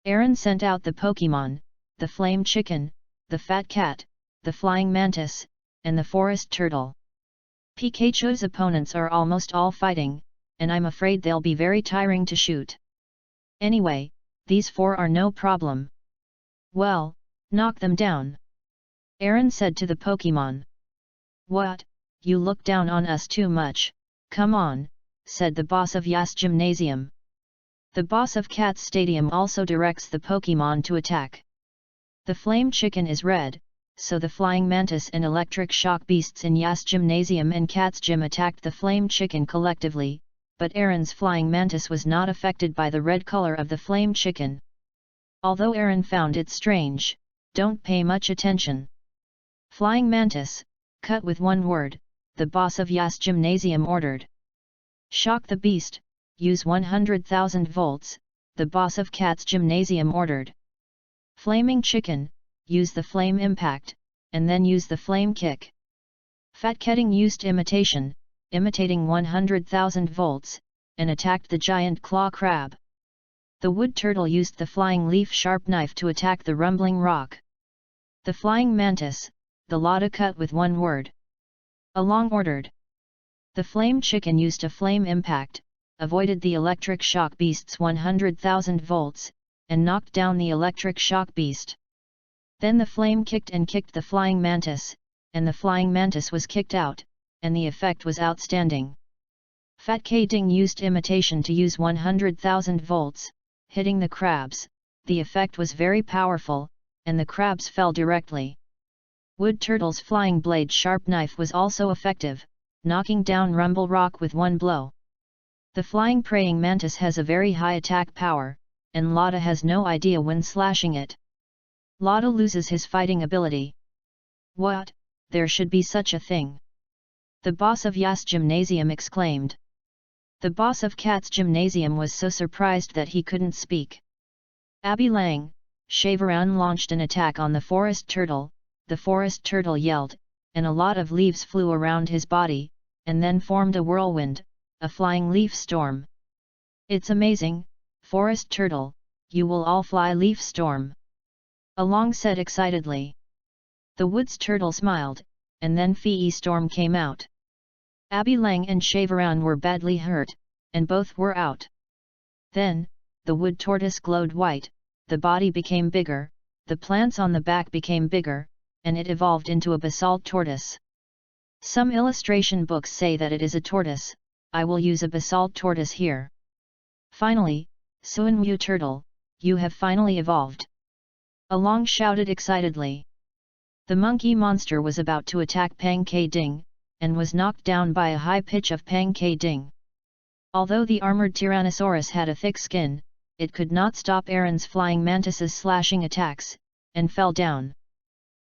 Aaron sent out the Pokemon, the Flame Chicken, the Fat Cat, the Flying Mantis, and the Forest Turtle. Pikachu's opponents are almost all fighting, and I'm afraid they'll be very tiring to shoot. Anyway, these four are no problem. Well, knock them down. Aaron said to the Pokemon. What, you look down on us too much, come on, said the boss of Yas Gymnasium. The boss of Cat's Stadium also directs the Pokemon to attack. The Flame Chicken is red, so the Flying Mantis and Electric Shock Beasts in Yas Gymnasium and Cat's Gym attacked the Flame Chicken collectively, but Aaron's Flying Mantis was not affected by the red color of the Flame Chicken. Although Aaron found it strange, don't pay much attention. Flying mantis, cut with one word, the boss of Yas Gymnasium ordered. Shock the beast, use 100,000 volts, the boss of Cat's Gymnasium ordered. Flaming chicken, use the flame impact, and then use the flame kick. Fat Ketting used imitation, imitating 100,000 volts, and attacked the giant claw crab. The wood turtle used the flying leaf sharp knife to attack the rumbling rock. The flying mantis, the Lada cut with one word. Along ordered. The flame chicken used a flame impact, avoided the electric shock beast's 100,000 volts, and knocked down the electric shock beast. Then the flame kicked the flying mantis, and the flying mantis was kicked out, and the effect was outstanding. Fat K-Ding used imitation to use 100,000 volts, hitting the crabs, the effect was very powerful, and the crabs fell directly. Wood Turtle's flying blade sharp knife was also effective, knocking down Rumble Rock with one blow. The flying praying mantis has a very high attack power, and Lada has no idea when slashing it. Lada loses his fighting ability. What? There should be such a thing! The boss of Yas Gymnasium exclaimed. The boss of Cat's Gymnasium was so surprised that he couldn't speak. Abby Lang, Shaveran launched an attack on the forest turtle, the forest turtle yelled, and a lot of leaves flew around his body, and then formed a whirlwind, a flying leaf storm. It's amazing, forest turtle, you will all fly leaf storm. Along said excitedly. The woods turtle smiled, and then Fee storm came out. Abby Lang and Shaveran were badly hurt, and both were out. Then, the wood tortoise glowed white, the body became bigger, the plants on the back became bigger, and it evolved into a basalt tortoise. Some illustration books say that it is a tortoise, I will use a basalt tortoise here. Finally, Suanwu turtle, you have finally evolved. Along shouted excitedly. The monkey monster was about to attack Pang K-Ding, and was knocked down by a high pitch of Pang K-Ding. Although the armored Tyrannosaurus had a thick skin, it could not stop Aaron's flying mantis's slashing attacks, and fell down.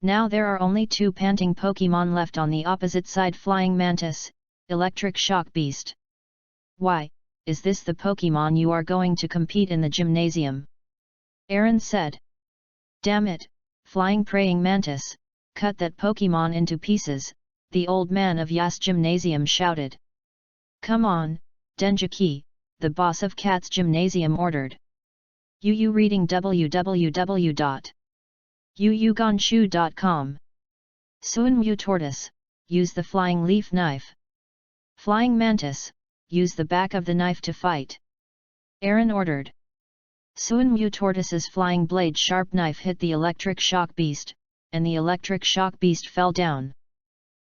Now there are only two panting Pokemon left on the opposite side: Flying Mantis, Electric Shock Beast. Why, is this the Pokemon you are going to compete in the gymnasium? Aaron said. Damn it, Flying Praying Mantis, cut that Pokemon into pieces, the old man of Yas Gymnasium shouted. Come on, Denjiki, the boss of Cat's Gymnasium ordered. Yu reading www.yuyugonshu.com. Suanwu tortoise, use the flying leaf knife. Flying mantis, use the back of the knife to fight. Aaron ordered. Suanwu tortoise's flying blade sharp knife hit the electric shock beast, and the electric shock beast fell down.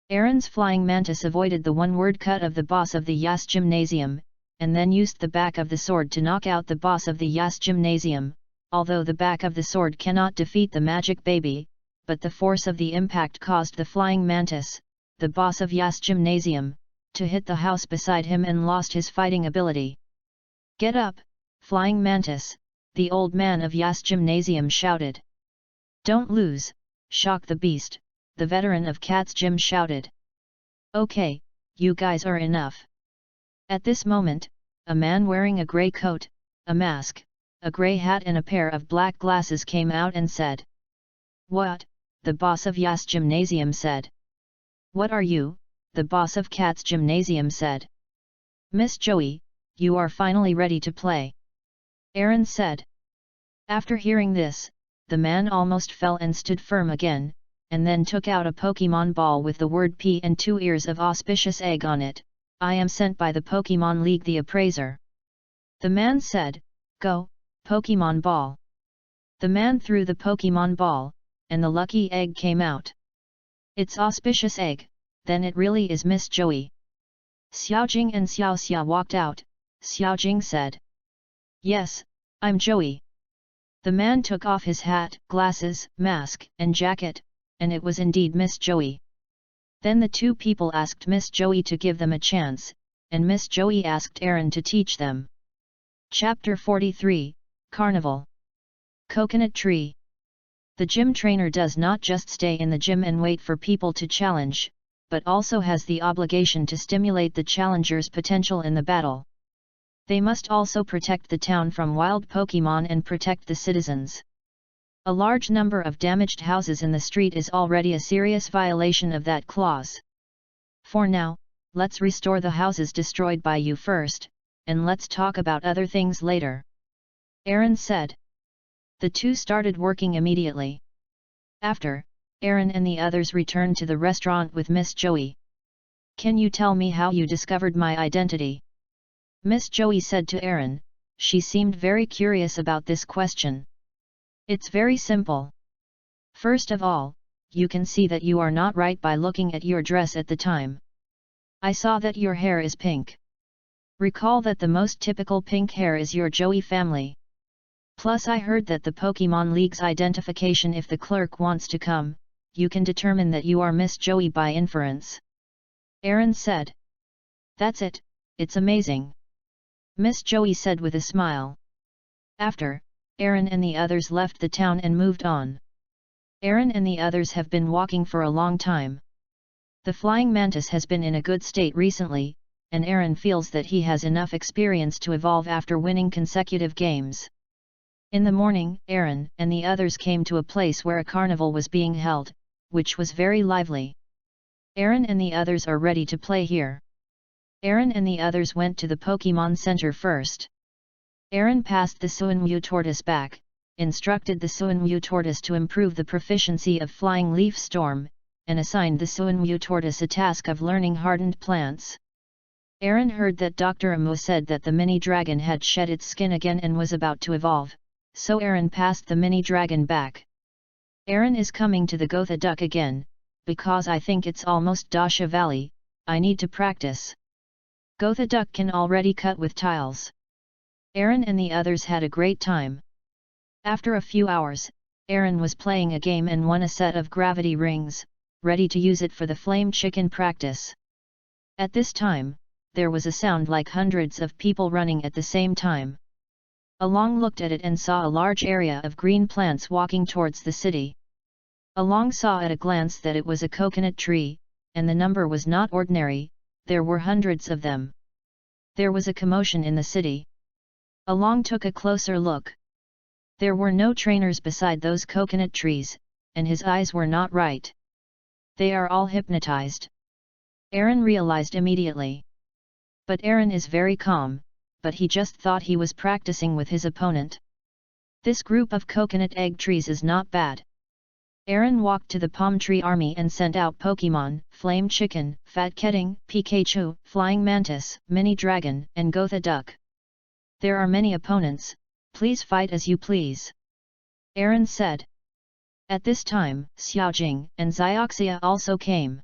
Aaron's flying mantis avoided the one-word cut of the boss of the Yas Gymnasium, and then used the back of the sword to knock out the boss of the Yas Gymnasium, although the back of the sword cannot defeat the magic baby, but the force of the impact caused the flying mantis, the boss of Yas Gymnasium, to hit the house beside him and lost his fighting ability. Get up, flying mantis, the old man of Yas Gymnasium shouted. Don't lose, shock the beast, the veteran of Cat's Gym shouted. Okay, you guys are enough. At this moment, a man wearing a grey coat, a mask, a grey hat and a pair of black glasses came out and said. What? The boss of Yas Gymnasium said. What are you? The boss of Cat's Gymnasium said. Miss Joey, you are finally ready to play. Aaron said. After hearing this, the man almost fell and stood firm again, and then took out a Pokemon ball with the word P and 2 ears of auspicious egg on it. I am sent by the Pokemon League the Appraiser. The man said, Go, Pokemon ball. The man threw the Pokemon ball, and the lucky egg came out. It's auspicious egg, then it really is Miss Joey. Xiaojing and Xiaoxia walked out. Xiaojing said. Yes, I'm Joey. The man took off his hat, glasses, mask, and jacket, and it was indeed Miss Joey. Then the two people asked Miss Joey to give them a chance, and Miss Joey asked Aaron to teach them. Chapter 43, Carnival. Coconut Tree. The gym trainer does not just stay in the gym and wait for people to challenge, but also has the obligation to stimulate the challenger's potential in the battle. They must also protect the town from wild Pokemon and protect the citizens. A large number of damaged houses in the street is already a serious violation of that clause. For now, let's restore the houses destroyed by you first, and let's talk about other things later. Aaron said. The two started working immediately. After, Aaron and the others returned to the restaurant with Miss Joey. Can you tell me how you discovered my identity? Miss Joey said to Aaron. She seemed very curious about this question. It's very simple. First of all, you can see that you are not right by looking at your dress at the time. I saw that your hair is pink. Recall that the most typical pink hair is your Joey family. Plus I heard that the Pokemon League's identification, if the clerk wants to come, you can determine that you are Miss Joey by inference. Aaron said. That's it, it's amazing. Miss Joey said with a smile. After, Aaron and the others left the town and moved on. Aaron and the others have been walking for a long time. The flying mantis has been in a good state recently, and Aaron feels that he has enough experience to evolve after winning consecutive games. In the morning, Aaron and the others came to a place where a carnival was being held, which was very lively. Aaron and the others are ready to play here. Aaron and the others went to the Pokemon Center first. Aaron passed the Suinwu tortoise back, instructed the Suinwu tortoise to improve the proficiency of Flying Leaf Storm, and assigned the Suinwu tortoise a task of learning hardened plants. Aaron heard that Dr. Amu said that the mini dragon had shed its skin again and was about to evolve, so Aaron passed the mini dragon back. Aaron is coming to the Gotha Duck again, because I think it's almost Dasha Valley, I need to practice. Gotha Duck can already cut with tiles. Aaron and the others had a great time. After a few hours, Aaron was playing a game and won a set of gravity rings, ready to use it for the flame chicken practice. At this time, there was a sound like hundreds of people running at the same time. Along looked at it and saw a large area of green plants walking towards the city. Along saw at a glance that it was a coconut tree, and the number was not ordinary, there were hundreds of them. There was a commotion in the city. Along took a closer look. There were no trainers beside those coconut trees, and his eyes were not right. They are all hypnotized. Aaron realized immediately. But Aaron is very calm, but he just thought he was practicing with his opponent. This group of coconut egg trees is not bad. Aaron walked to the palm tree army and sent out Pokemon, Flame Chicken, Fat Ketting, Pikachu, Flying Mantis, Mini Dragon, and Gotha Duck. There are many opponents, please fight as you please. Aaron said. At this time, Xiaojing and Xioxia also came.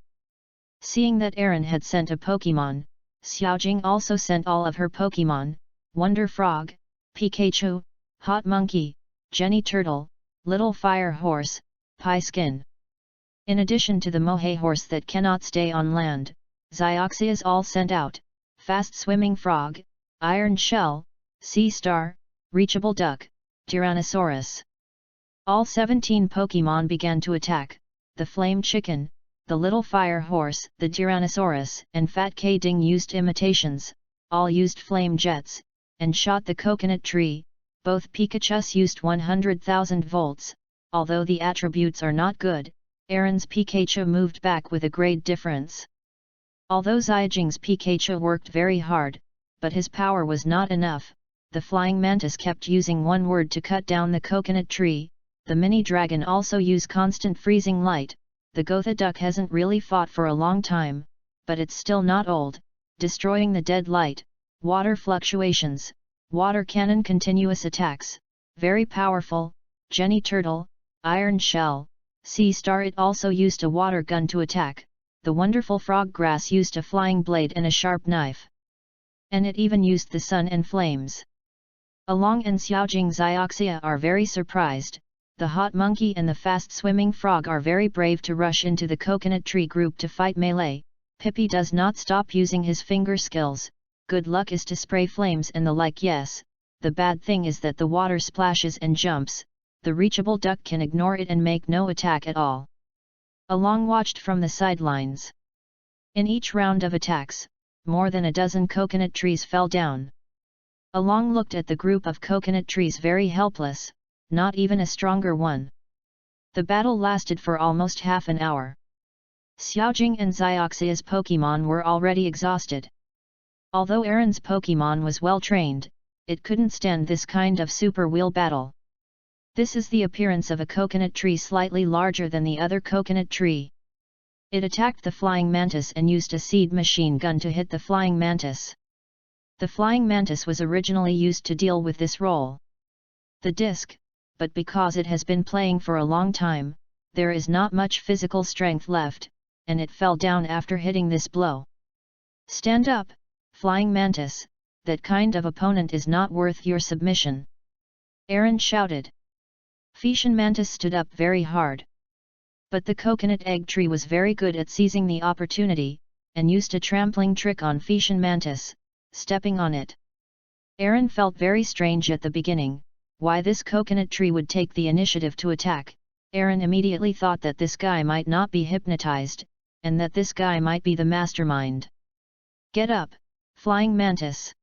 Seeing that Aaron had sent a Pokemon, Xiaojing also sent all of her Pokemon, Wonder Frog, Pikachu, Hot Monkey, Jenny Turtle, Little Fire Horse, Pie Skin. In addition to the Mohe Horse that cannot stay on land, Xioxias all sent out, Fast Swimming Frog, Iron Shell, Sea Star, Reachable Duck, Tyrannosaurus. All 17 Pokemon began to attack, the Flame Chicken, the Little Fire Horse, the Tyrannosaurus, and Fat K Ding used imitations, all used flame jets, and shot the coconut tree. Both Pikachus used 100,000 volts, although the attributes are not good, Aaron's Pikachu moved back with a grade difference. Although Xiaojing's Pikachu worked very hard, but his power was not enough, the Flying Mantis kept using one word to cut down the coconut tree, the Mini Dragon also used constant freezing light. The Gotha Duck hasn't really fought for a long time, but it's still not old, destroying the dead light, water fluctuations, water cannon continuous attacks, very powerful, Jenny Turtle, Iron Shell, Sea Star. It also used a water gun to attack, the wonderful Frog Grass used a flying blade and a sharp knife. And it even used the sun and flames. Along and Xiaojing Xioxia are very surprised. The Hot Monkey and the Fast Swimming Frog are very brave to rush into the coconut tree group to fight melee. Pippi does not stop using his finger skills, good luck is to spray flames and the like. Yes, the bad thing is that the water splashes and jumps, the reachable duck can ignore it and make no attack at all. Along watched from the sidelines. In each round of attacks, more than a dozen coconut trees fell down. Along looked at the group of coconut trees very helpless, not even a stronger one. The battle lasted for almost half an hour. Xiaojing and Xioxia's Pokémon were already exhausted. Although Aaron's Pokémon was well trained, it couldn't stand this kind of super wheel battle. This is the appearance of a coconut tree slightly larger than the other coconut tree. It attacked the flying mantis and used a seed machine gun to hit the flying mantis. The flying mantis was originally used to deal with this role. The disc, but because it has been playing for a long time, there is not much physical strength left, and it fell down after hitting this blow. Stand up, flying mantis, that kind of opponent is not worth your submission. Aaron shouted. Fission mantis stood up very hard. But the coconut egg tree was very good at seizing the opportunity, and used a trampling trick on Fission mantis, stepping on it. Aaron felt very strange at the beginning, why this coconut tree would take the initiative to attack. Aaron immediately thought that this guy might not be hypnotized, and that this guy might be the mastermind. Get up, flying mantis!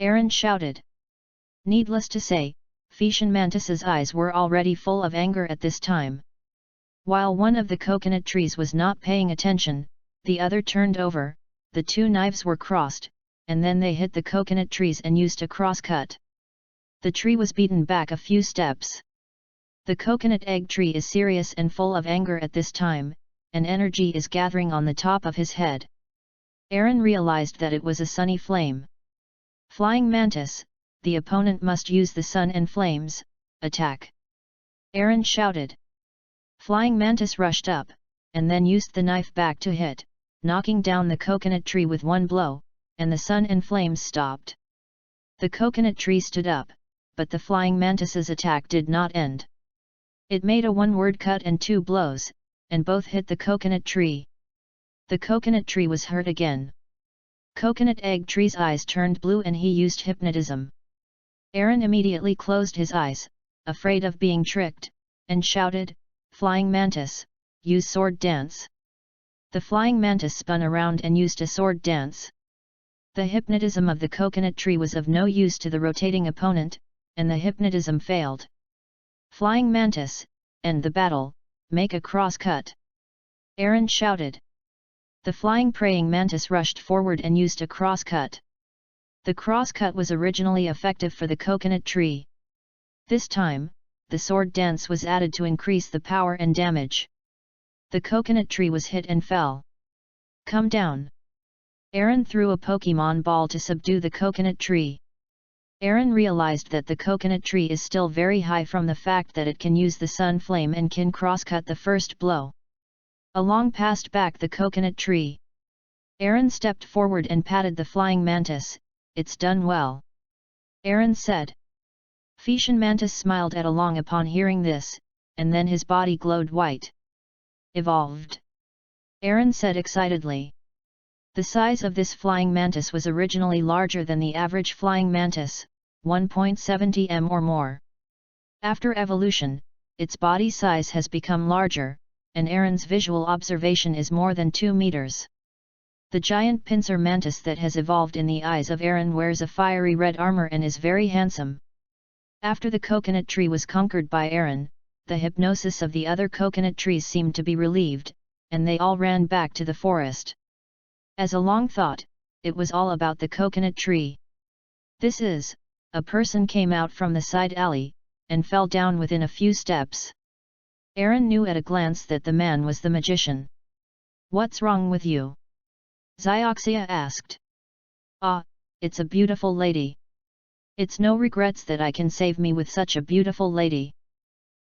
Aaron shouted. Needless to say, Fission mantis's eyes were already full of anger at this time. While one of the coconut trees was not paying attention, the other turned over, the two knives were crossed, and then they hit the coconut trees and used a cross-cut. The tree was beaten back a few steps. The coconut egg tree is serious and full of anger at this time, and energy is gathering on the top of his head. Aaron realized that it was a sunny flame. Flying mantis, the opponent must use the sun and flames, attack! Aaron shouted. Flying mantis rushed up, and then used the knife back to hit, knocking down the coconut tree with one blow, and the sun and flames stopped. The coconut tree stood up, but the flying mantis's attack did not end. It made a one-word cut and two blows, and both hit the coconut tree. The coconut tree was hurt again. Coconut egg tree's eyes turned blue and he used hypnotism. Aaron immediately closed his eyes, afraid of being tricked, and shouted, Flying mantis, use sword dance. The flying mantis spun around and used a sword dance. The hypnotism of the coconut tree was of no use to the rotating opponent, and the hypnotism failed. Flying mantis, end the battle, make a cross-cut! Aaron shouted. The flying praying mantis rushed forward and used a cross-cut. The cross-cut was originally effective for the coconut tree. This time, the sword dance was added to increase the power and damage. The coconut tree was hit and fell. Come down! Aaron threw a Pokemon ball to subdue the coconut tree. Aaron realized that the coconut tree is still very high from the fact that it can use the sun flame and can cross-cut the first blow. Along passed back the coconut tree. Aaron stepped forward and patted the flying mantis. It's done well. Aaron said. Fission mantis smiled at Along upon hearing this, and then his body glowed white. Evolved! Aaron said excitedly. The size of this flying mantis was originally larger than the average flying mantis, 1.70 m or more. After evolution, its body size has become larger, and Aaron's visual observation is more than 2 meters. The giant pincer mantis that has evolved in the eyes of Aaron wears a fiery red armor and is very handsome. After the coconut tree was conquered by Aaron, the hypnosis of the other coconut trees seemed to be relieved, and they all ran back to the forest. As Along thought, it was all about the coconut tree. This is, a person came out from the side alley, and fell down within a few steps. Aaron knew at a glance that the man was the magician. What's wrong with you? Xioxia asked. Ah, it's a beautiful lady. It's no regrets that I can save me with such a beautiful lady.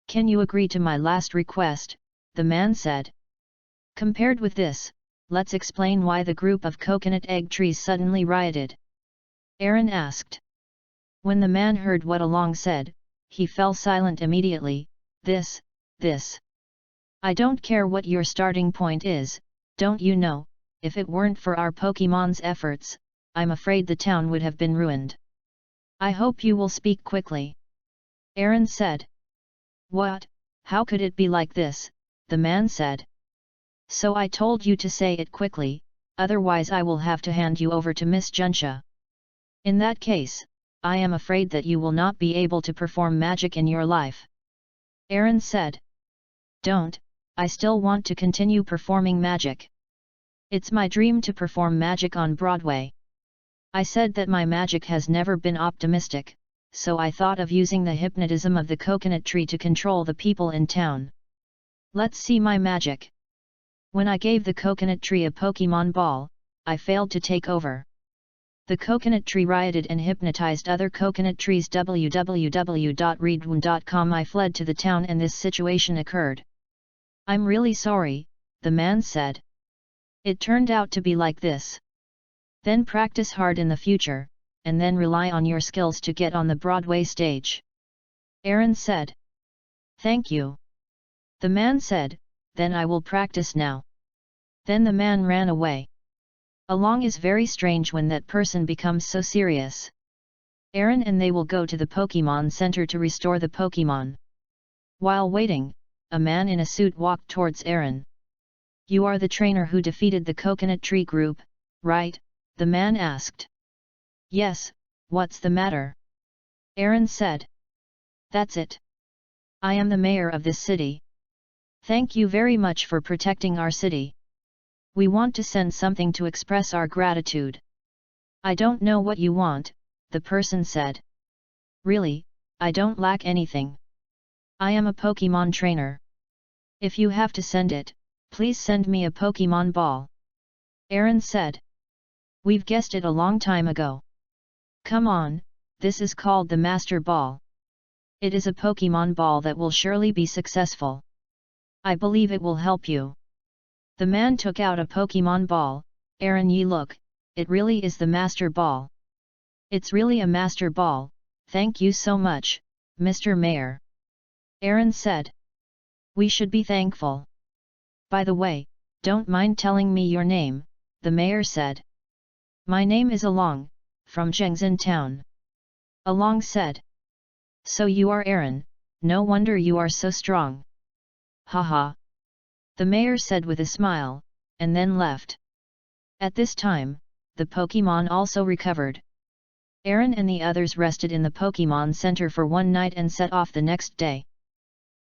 Can you agree to my last request? The man said. Compared with this, let's explain why the group of coconut egg trees suddenly rioted. Aaron asked. When the man heard what Along said, he fell silent immediately. This. I don't care what your starting point is, don't you know, if it weren't for our Pokemon's efforts, I'm afraid the town would have been ruined. I hope you will speak quickly. Aaron said. What? How could it be like this? The man said. So I told you to say it quickly, otherwise I will have to hand you over to Miss Junsha. In that case, I am afraid that you will not be able to perform magic in your life. Aaron said. Don't, I still want to continue performing magic. It's my dream to perform magic on Broadway. I said that my magic has never been optimistic, so I thought of using the hypnotism of the coconut tree to control the people in town. Let's see my magic. When I gave the coconut tree a Pokemon ball, I failed to take over. The coconut tree rioted and hypnotized other coconut trees. www.readaloud.com. I fled to the town and this situation occurred. I'm really sorry, the man said. It turned out to be like this. Then practice hard in the future, and then rely on your skills to get on the Broadway stage. Aaron said. Thank you. The man said, then I will practice now. Then the man ran away. Along is very strange when that person becomes so serious. Aaron and they will go to the Pokemon Center to restore the Pokemon. While waiting, a man in a suit walked towards Aaron. You are the trainer who defeated the coconut tree group, right? The man asked. Yes, what's the matter? Aaron said. That's it. I am the mayor of this city. Thank you very much for protecting our city. We want to send something to express our gratitude. I don't know what you want, the person said. Really, I don't lack anything. I am a Pokemon trainer. If you have to send it, please send me a Pokemon ball. Aaron said. We've guessed it a long time ago. Come on, this is called the Master Ball. It is a Pokemon ball that will surely be successful. I believe it will help you. The man took out a Pokemon ball. Aaron, ye look, it really is the Master Ball. It's really a Master Ball, thank you so much, Mr. Mayor. Aaron said. We should be thankful. By the way, don't mind telling me your name, the mayor said. My name is Along, from Zhengzhen town. Along said. So you are Aaron, no wonder you are so strong. Haha. The mayor said with a smile, and then left. At this time, the Pokemon also recovered. Aaron and the others rested in the Pokemon Center for one night and set off the next day.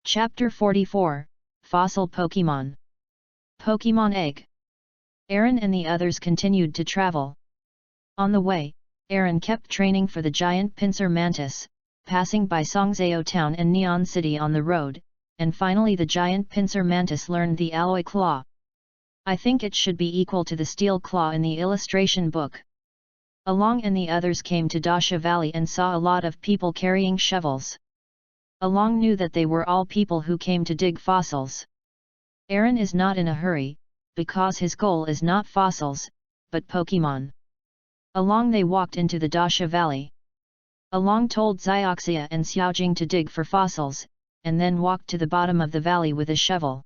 Chapter 44, Fossil Pokemon. Pokemon Egg. Aaron and the others continued to travel. On the way, Aaron kept training for the giant pincer mantis, passing by Songzao town and Neon City on the road, and finally the giant pincer mantis learned the alloy claw. I think it should be equal to the steel claw in the illustration book. Along and the others came to Dasha Valley and saw a lot of people carrying shovels. Along knew that they were all people who came to dig fossils. Aaron is not in a hurry, because his goal is not fossils, but Pokemon. Along they walked into the Dasha Valley. Along told Xioxia and Xiaojing to dig for fossils, and then walked to the bottom of the valley with a shovel.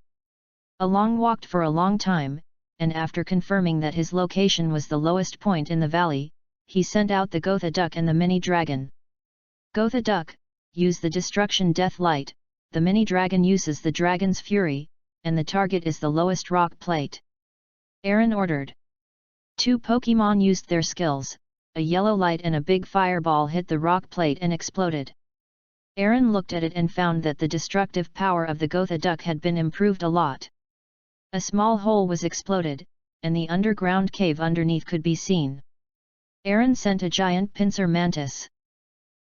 Along walked for a long time, and after confirming that his location was the lowest point in the valley, he sent out the Gotha Duck and the Mini Dragon. Gotha Duck, use the Destruction Death Light, the Mini Dragon uses the Dragon's Fury, and the target is the lowest rock plate. Aaron ordered. 2 Pokemon used their skills, a yellow light and a big fireball hit the rock plate and exploded. Aaron looked at it and found that the destructive power of the Gotha Duck had been improved a lot. A small hole was exploded, and the underground cave underneath could be seen. Aaron sent a giant pincer mantis.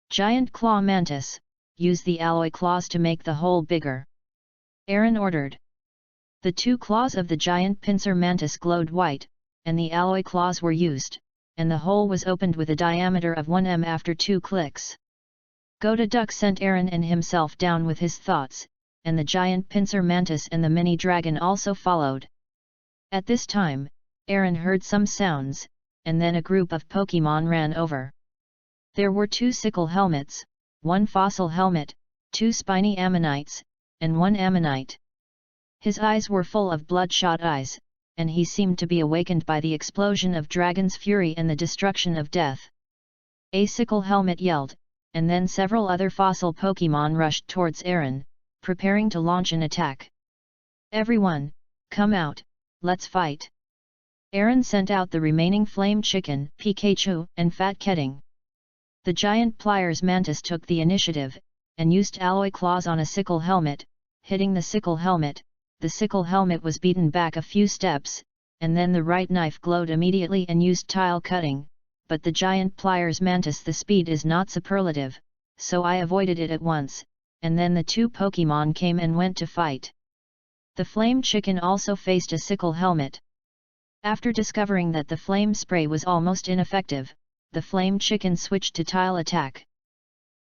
Giant claw mantis, use the alloy claws to make the hole bigger. Aaron ordered. The 2 claws of the giant pincer mantis glowed white, and the alloy claws were used, and the hole was opened with a diameter of 1 m after 2 clicks. Gotha Duck sent Aaron and himself down with his thoughts, and the giant pincer mantis and the mini dragon also followed. At this time, Aaron heard some sounds, and then a group of Pokemon ran over. There were 2 sickle helmets, 1 fossil helmet, 2 spiny ammonites, and 1 ammonite. His eyes were full of bloodshot eyes, and he seemed to be awakened by the explosion of Dragon's Fury and the destruction of death. A sickle helmet yelled, and then several other fossil Pokemon rushed towards Aaron, preparing to launch an attack. "Everyone, come out, let's fight." Aaron sent out the remaining Flame Chicken, Pikachu, and Fat Ketting. The giant pliers mantis took the initiative, and used alloy claws on a sickle helmet, hitting the sickle helmet. The sickle helmet was beaten back a few steps, and then the right knife glowed immediately and used tile cutting, but the giant pliers mantis, the speed is not superlative, so I avoided it at once, and then the two Pokémon came and went to fight. The Flame Chicken also faced a sickle helmet. After discovering that the flame spray was almost ineffective, the Flame Chicken switched to tile attack.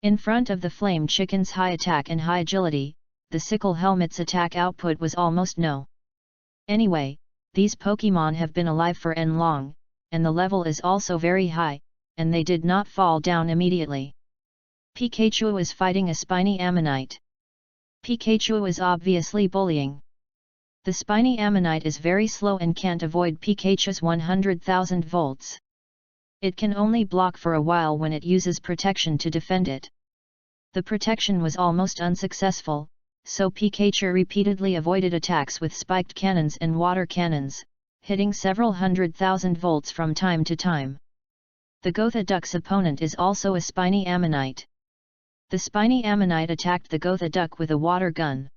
In front of the Flame Chicken's high attack and high agility, the sickle helmet's attack output was almost no. Anyway, these Pokémon have been alive for long, and the level is also very high, and they did not fall down immediately. Pikachu is fighting a spiny ammonite. Pikachu is obviously bullying. The spiny ammonite is very slow and can't avoid Pikachu's 100,000 volts. It can only block for a while when it uses protection to defend it. The protection was almost unsuccessful, so Pikachu repeatedly avoided attacks with spiked cannons and water cannons, hitting several 100,000 volts from time to time. The Gotha Duck's opponent is also a spiny ammonite. The spiny ammonite attacked the Gotha Duck with a water gun.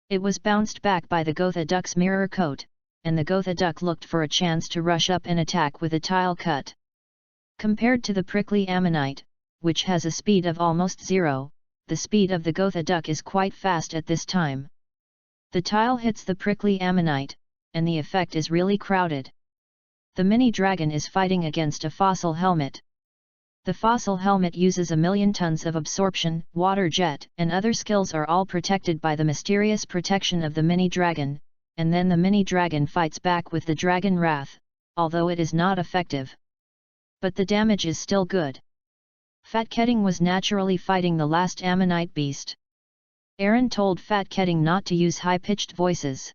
It was bounced back by the Gotha Duck's mirror coat, and the Gotha Duck looked for a chance to rush up and attack with a tile cut. Compared to the prickly ammonite, which has a speed of almost zero, the speed of the Gotha Duck is quite fast at this time. The tile hits the prickly ammonite, and the effect is really crowded. The mini dragon is fighting against a fossil helmet. The fossil helmet uses 1,000,000 tons of absorption, water jet, and other skills are all protected by the mysterious protection of the mini dragon, and then the mini dragon fights back with the dragon wrath, although it is not effective. But the damage is still good. Fat Ketting was naturally fighting the last ammonite beast. Aaron told Fat Ketting not to use high-pitched voices.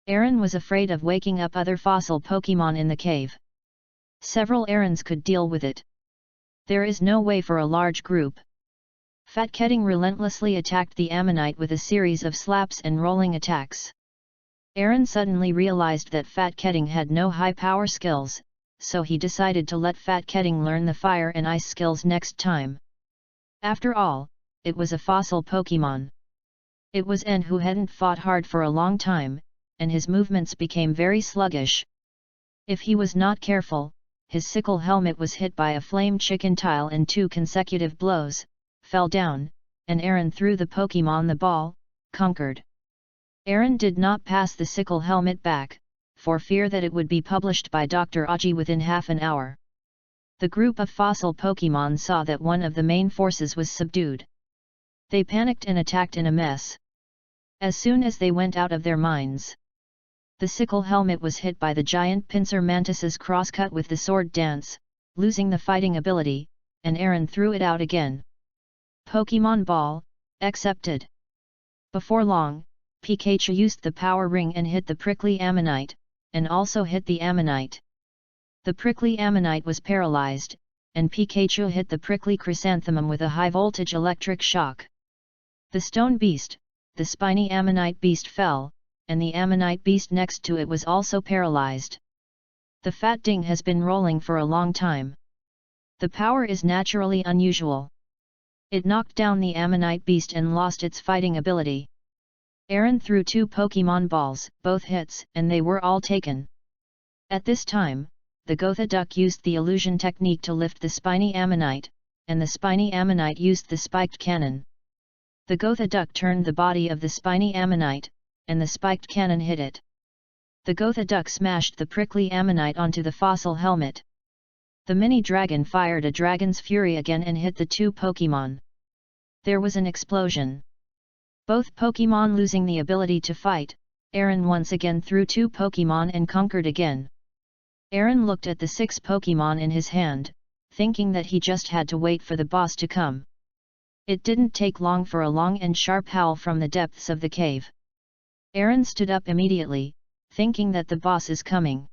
Aaron was afraid of waking up other fossil Pokémon in the cave. Several Aarons could deal with it. There is no way for a large group. Fat Ketting relentlessly attacked the ammonite with a series of slaps and rolling attacks. Aaron suddenly realized that Fat Ketting had no high-power skills, so he decided to let Fat Ketting learn the fire and ice skills next time. After all, it was a fossil Pokémon. It was N who hadn't fought hard for a long time, and his movements became very sluggish. If he was not careful, his sickle helmet was hit by a Flame Chicken tile and 2 consecutive blows, fell down, and Aaron threw the Pokémon the ball, conquered. Aaron did not pass the sickle helmet back, for fear that it would be published by Dr. Aji within half an hour. The group of fossil Pokémon saw that one of the main forces was subdued. They panicked and attacked in a mess. As soon as they went out of their minds, the sickle helmet was hit by the giant pincer mantis's crosscut with the sword dance, losing the fighting ability, and Aaron threw it out again. Pokémon Ball, accepted. Before long, Pikachu used the power ring and hit the prickly ammonite, and also hit the ammonite. The prickly ammonite was paralyzed, and Pikachu hit the prickly chrysanthemum with a high-voltage electric shock. The stone beast, the spiny ammonite beast fell, and the ammonite beast next to it was also paralyzed. The fat ding has been rolling for a long time. The power is naturally unusual. It knocked down the ammonite beast and lost its fighting ability. Aaron threw 2 Pokémon balls, both hits, and they were all taken. At this time, the Gotha Duck used the illusion technique to lift the spiny ammonite, and the spiny ammonite used the spiked cannon. The Gotha Duck turned the body of the spiny ammonite, and the spiked cannon hit it. The Gotha Duck smashed the prickly ammonite onto the fossil helmet. The mini dragon fired a dragon's fury again and hit the 2 Pokémon. There was an explosion. Both Pokémon losing the ability to fight, Aaron once again threw 2 Pokémon and conquered again. Aaron looked at the 6 Pokémon in his hand, thinking that he just had to wait for the boss to come. It didn't take long for a long and sharp howl from the depths of the cave. Aaron stood up immediately, thinking that the boss is coming.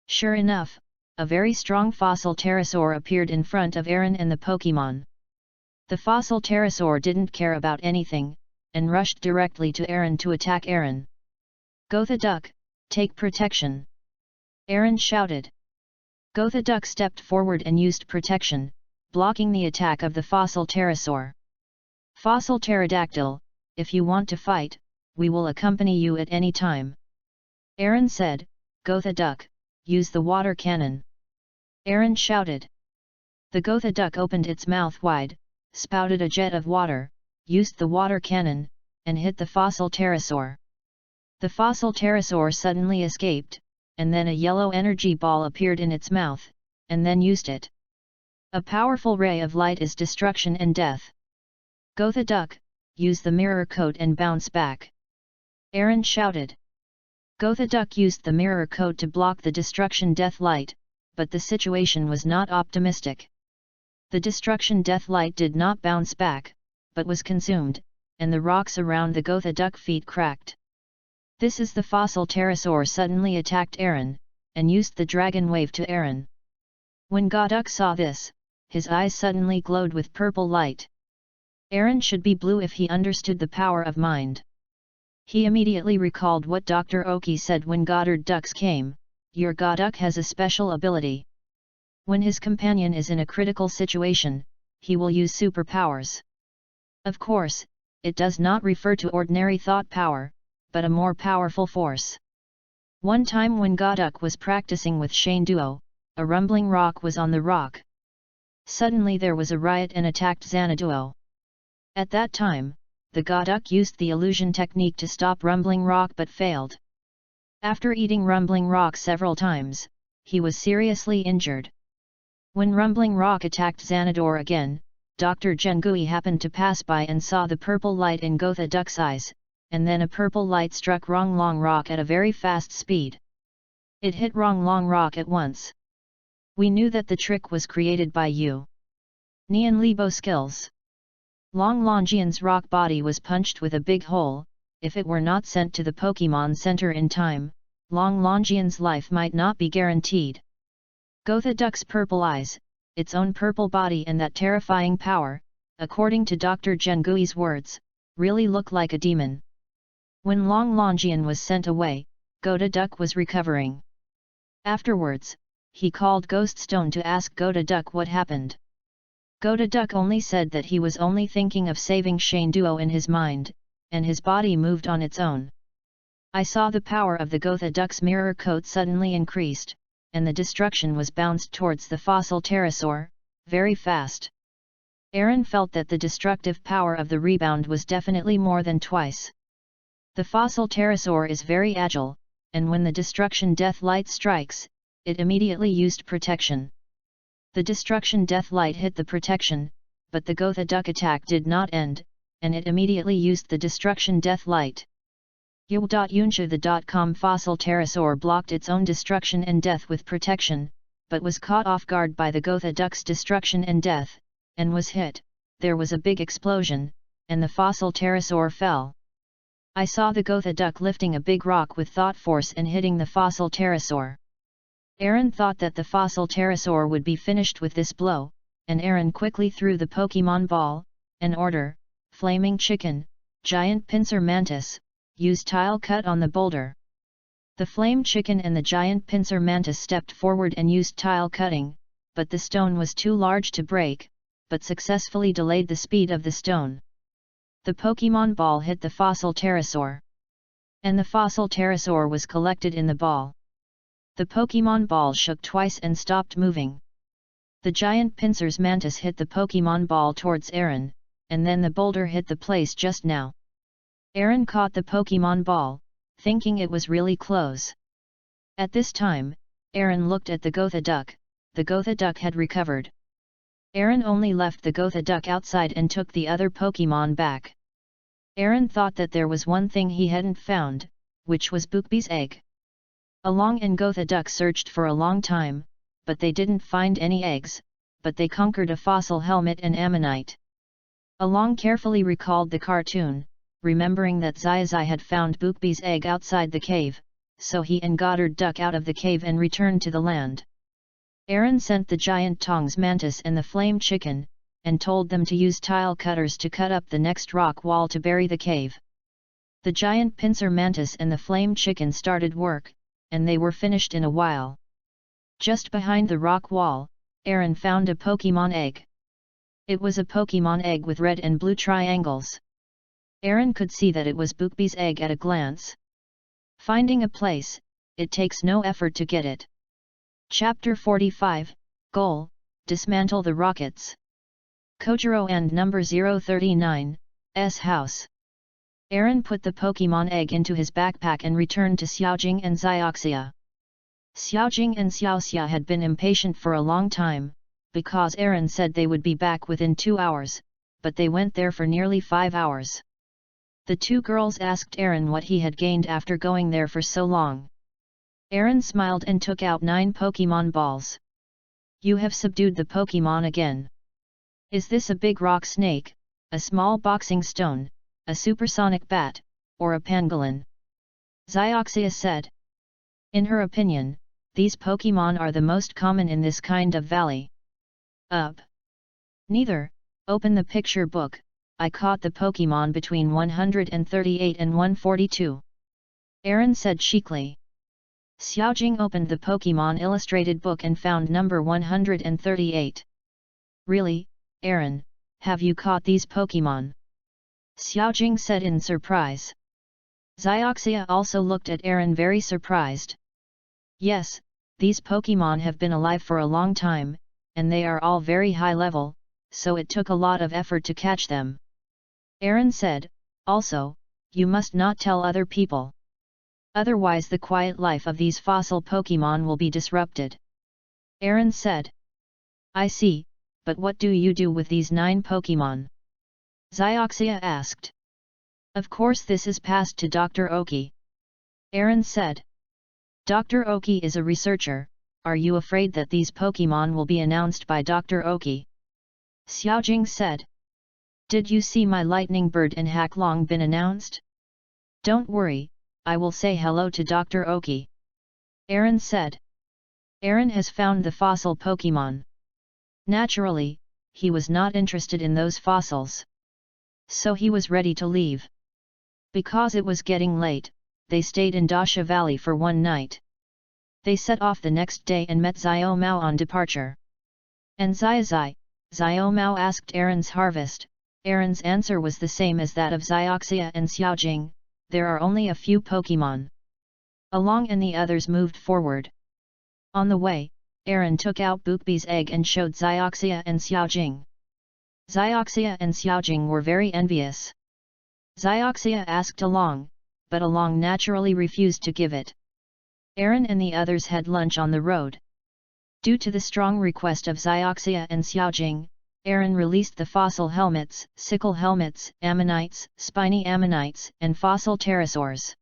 Sure enough, a very strong fossil pterosaur appeared in front of Aaron and the Pokémon. The fossil pterosaur didn't care about anything, and rushed directly to Aaron to attack Aaron. "Gotha duck, take protection!" Aaron shouted. Gotha duck stepped forward and used protection, blocking the attack of the fossil pterosaur. "Fossil pterodactyl, if you want to fight, we will accompany you at any time," Aaron said. "Gotha duck, use the water cannon!" Aaron shouted. The Gotha duck opened its mouth wide, spouted a jet of water, used the water cannon, and hit the fossil pterosaur. The fossil pterosaur suddenly escaped, and then a yellow energy ball appeared in its mouth, and then used it. A powerful ray of light is destruction and death. "Gotha duck, use the mirror coat and bounce back!" Aaron shouted. Gotha duck used the mirror coat to block the destruction death light, but the situation was not optimistic. The destruction death light did not bounce back, but was consumed, and the rocks around the Gotha duck feet cracked. This is the fossil pterosaur suddenly attacked Aaron, and used the dragon wave to Aaron. When Gotha duck saw this, his eyes suddenly glowed with purple light. Aaron should be blue if he understood the power of mind. He immediately recalled what Dr. Oki said when Goddard ducks came: "Your Gotha duck has a special ability. When his companion is in a critical situation, he will use superpowers." Of course, it does not refer to ordinary thought power, but a more powerful force. One time when Gotha duck was practicing with Shane Duo, a rumbling rock was on the rock. Suddenly there was a riot and attacked Xanaduo. At that time, the Gotha duck used the illusion technique to stop rumbling rock but failed. After eating rumbling rock several times, he was seriously injured. When rumbling rock attacked Xanador again, Dr. Jengui happened to pass by and saw the purple light in Gotha duck's eyes, and then a purple light struck Ronglong Rock at a very fast speed. It hit Ronglong Rock at once. "We knew that the trick was created by you. Nian Libo skills." Longlongian's rock body was punched with a big hole. If it were not sent to the Pokémon Center in time, Longlongian's life might not be guaranteed. Gotha duck's purple eyes, its own purple body and that terrifying power, according to Dr. Jengui's words, really look like a demon. When Longlongian was sent away, Gotha duck was recovering. Afterwards, he called Ghost Stone to ask Gotha duck what happened. Gotha duck only said that he was only thinking of saving Shane Duo in his mind, and his body moved on its own. "I saw the power of the Gotha duck's mirror coat suddenly increased, and the destruction was bounced towards the fossil pterosaur, very fast." Aaron felt that the destructive power of the rebound was definitely more than twice. The fossil pterosaur is very agile, and when the destruction death light strikes, it immediately used protection. The destruction death light hit the protection, but the Gotha duck attack did not end, and it immediately used the destruction death light. The fossil pterosaur blocked its own destruction and death with protection, but was caught off guard by the Gotha duck's destruction and death, and was hit. There was a big explosion, and the fossil pterosaur fell. I saw the Gotha duck lifting a big rock with thought force and hitting the fossil pterosaur. Aaron thought that the fossil pterosaur would be finished with this blow, and Aaron quickly threw the Pokemon ball, and order, Flaming Chicken, Giant Pincer Mantis, use tile cut on the boulder. The Flame Chicken and the Giant Pincer Mantis stepped forward and used tile cutting, but the stone was too large to break, but successfully delayed the speed of the stone. The Pokemon ball hit the fossil pterosaur, and the fossil pterosaur was collected in the ball. The Pokemon ball shook twice and stopped moving. The Giant Pincer's Mantis hit the Pokemon ball towards Aaron, and then the boulder hit the place just now. Aaron caught the Pokemon ball, thinking it was really close. At this time, Aaron looked at the Gotha duck. The Gotha duck had recovered. Aaron only left the Gotha duck outside and took the other Pokemon back. Aaron thought that there was one thing he hadn't found, which was Bookbee's egg. Along and Gotha duck searched for a long time, but they didn't find any eggs, but they conquered a fossil helmet and ammonite. Along carefully recalled the cartoon, remembering that Xiaozai had found Bookbee's egg outside the cave, so he and Goddard duck out of the cave and returned to the land. Aaron sent the Giant Tongs Mantis and the Flame Chicken, and told them to use tile cutters to cut up the next rock wall to bury the cave. The giant pincer mantis and the flame chicken started work, and they were finished in a while. Just behind the rock wall, Aaron found a Pokemon egg. It was a Pokemon egg with red and blue triangles. Aaron could see that it was Bookby's egg at a glance. Finding a place, it takes no effort to get it. Chapter 45, Goal, Dismantle the Rockets. Kojiro and number 039's house. Aaron put the Pokemon egg into his backpack and returned to Xiaojing and Xiaoxia. Xiaojing and Xiaoxia had been impatient for a long time, because Aaron said they would be back within 2 hours, but they went there for nearly 5 hours. The two girls asked Aaron what he had gained after going there for so long. Aaron smiled and took out 9 Pokemon balls. You have subdued the Pokemon again. Is this a big rock snake, a small boxing stone, a supersonic bat, or a pangolin? Xiaoxia said. In her opinion, these Pokemon are the most common in this kind of valley. Neither. Open the picture book. I caught the Pokemon between 138 and 142. Aaron said chicly. Xiaojing opened the Pokemon illustrated book and found number 138. Really, Aaron, have you caught these Pokemon? Xiaojing said in surprise. Xiaoxia also looked at Aaron very surprised. Yes, these Pokemon have been alive for a long time, and they are all very high level, so it took a lot of effort to catch them. Aaron said, also, you must not tell other people. Otherwise the quiet life of these fossil Pokemon will be disrupted. Aaron said. I see, but what do you do with these 9 Pokemon? Xiaoxia asked. Of course this is passed to Dr. Oki. Aaron said. Dr. Oki is a researcher. Are you afraid that these Pokemon will be announced by Dr. Oki? Xiaojing said. Did you see my lightning bird and Hacklong been announced? Don't worry, I will say hello to Dr. Oki. Aaron said. Aaron has found the fossil Pokemon. Naturally, he was not interested in those fossils. So he was ready to leave. Because it was getting late, they stayed in Dasha Valley for one night. They set off the next day and met Xiao Mao on departure. And Xiao Mao asked Aaron's harvest. Aaron's answer was the same as that of Xiaoxia and Xiaojing, there are only a few Pokemon. Along and the others moved forward. On the way, Aaron took out Bookby's egg and showed Xiaoxia and Xiaojing. Xiaoxia and Xiaojing were very envious. Xiaoxia asked Along, but Along naturally refused to give it. Aaron and the others had lunch on the road. Due to the strong request of Xiaoxia and Xiaojing, Aaron released the fossil helmets, sickle helmets, ammonites, spiny ammonites, and fossil pterosaurs.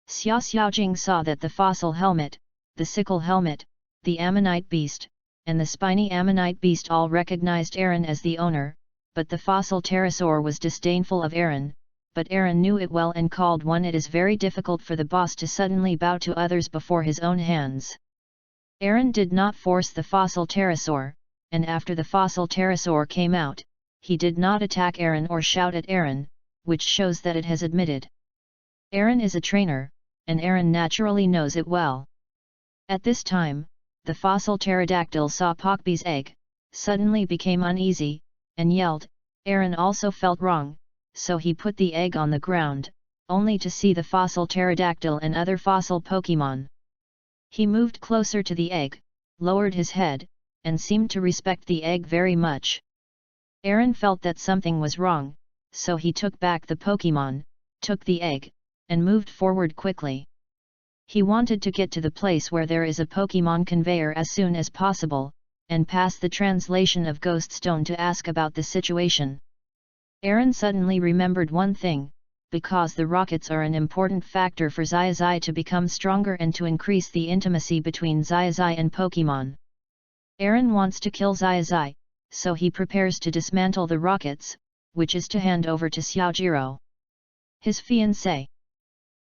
Xiaojing saw that the fossil helmet, the sickle helmet, the ammonite beast, and the spiny ammonite beast all recognized Aaron as the owner, but the fossil pterosaur was disdainful of Aaron, but Aaron knew it well and called one. It is very difficult for the boss to suddenly bow to others before his own hands. Aaron did not force the fossil pterosaur, and after the fossil pterosaur came out, he did not attack Aaron or shout at Aaron, which shows that it has admitted. Aaron is a trainer, and Aaron naturally knows it well. At this time, the fossil pterodactyl saw Pockby's egg, suddenly became uneasy, and yelled. Aaron also felt wrong, so he put the egg on the ground, only to see the fossil pterodactyl and other fossil Pokemon. He moved closer to the egg, lowered his head, and seemed to respect the egg very much. Aaron felt that something was wrong, so he took back the Pokemon, took the egg, and moved forward quickly. He wanted to get to the place where there is a Pokemon conveyor as soon as possible, and pass the translation of Ghost Stone to ask about the situation. Aaron suddenly remembered one thing, because the rockets are an important factor for Xiaozai to become stronger and to increase the intimacy between Xiaozai and Pokemon. Aaron wants to kill Xiaozai, so he prepares to dismantle the rockets, which is to hand over to Xiaojiro, his fiancé.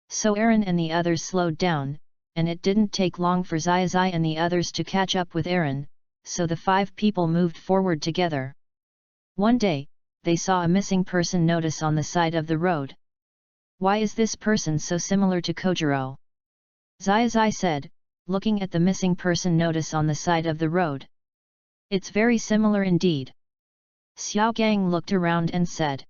So Aaron and the others slowed down, and it didn't take long for Xiaozai and the others to catch up with Aaron, so the 5 people moved forward together. One day, they saw a missing person notice on the side of the road. Why is this person so similar to Kojiro? Zai said, looking at the missing person notice on the side of the road. It's very similar indeed. Xiao Gang looked around and said.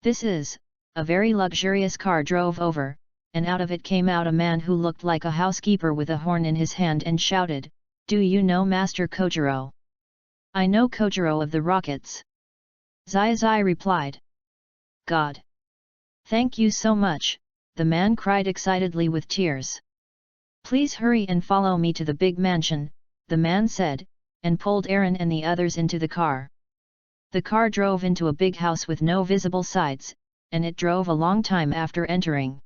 This is, a very luxurious car drove over, and out of it came out a man who looked like a housekeeper with a horn in his hand and shouted, Do you know Master Kojiro? I know Kojiro of the Rockets. Zai replied. God! Thank you so much, the man cried excitedly with tears. Please hurry and follow me to the big mansion, the man said, and pulled Aaron and the others into the car. The car drove into a big house with no visible sides, and it drove a long time after entering.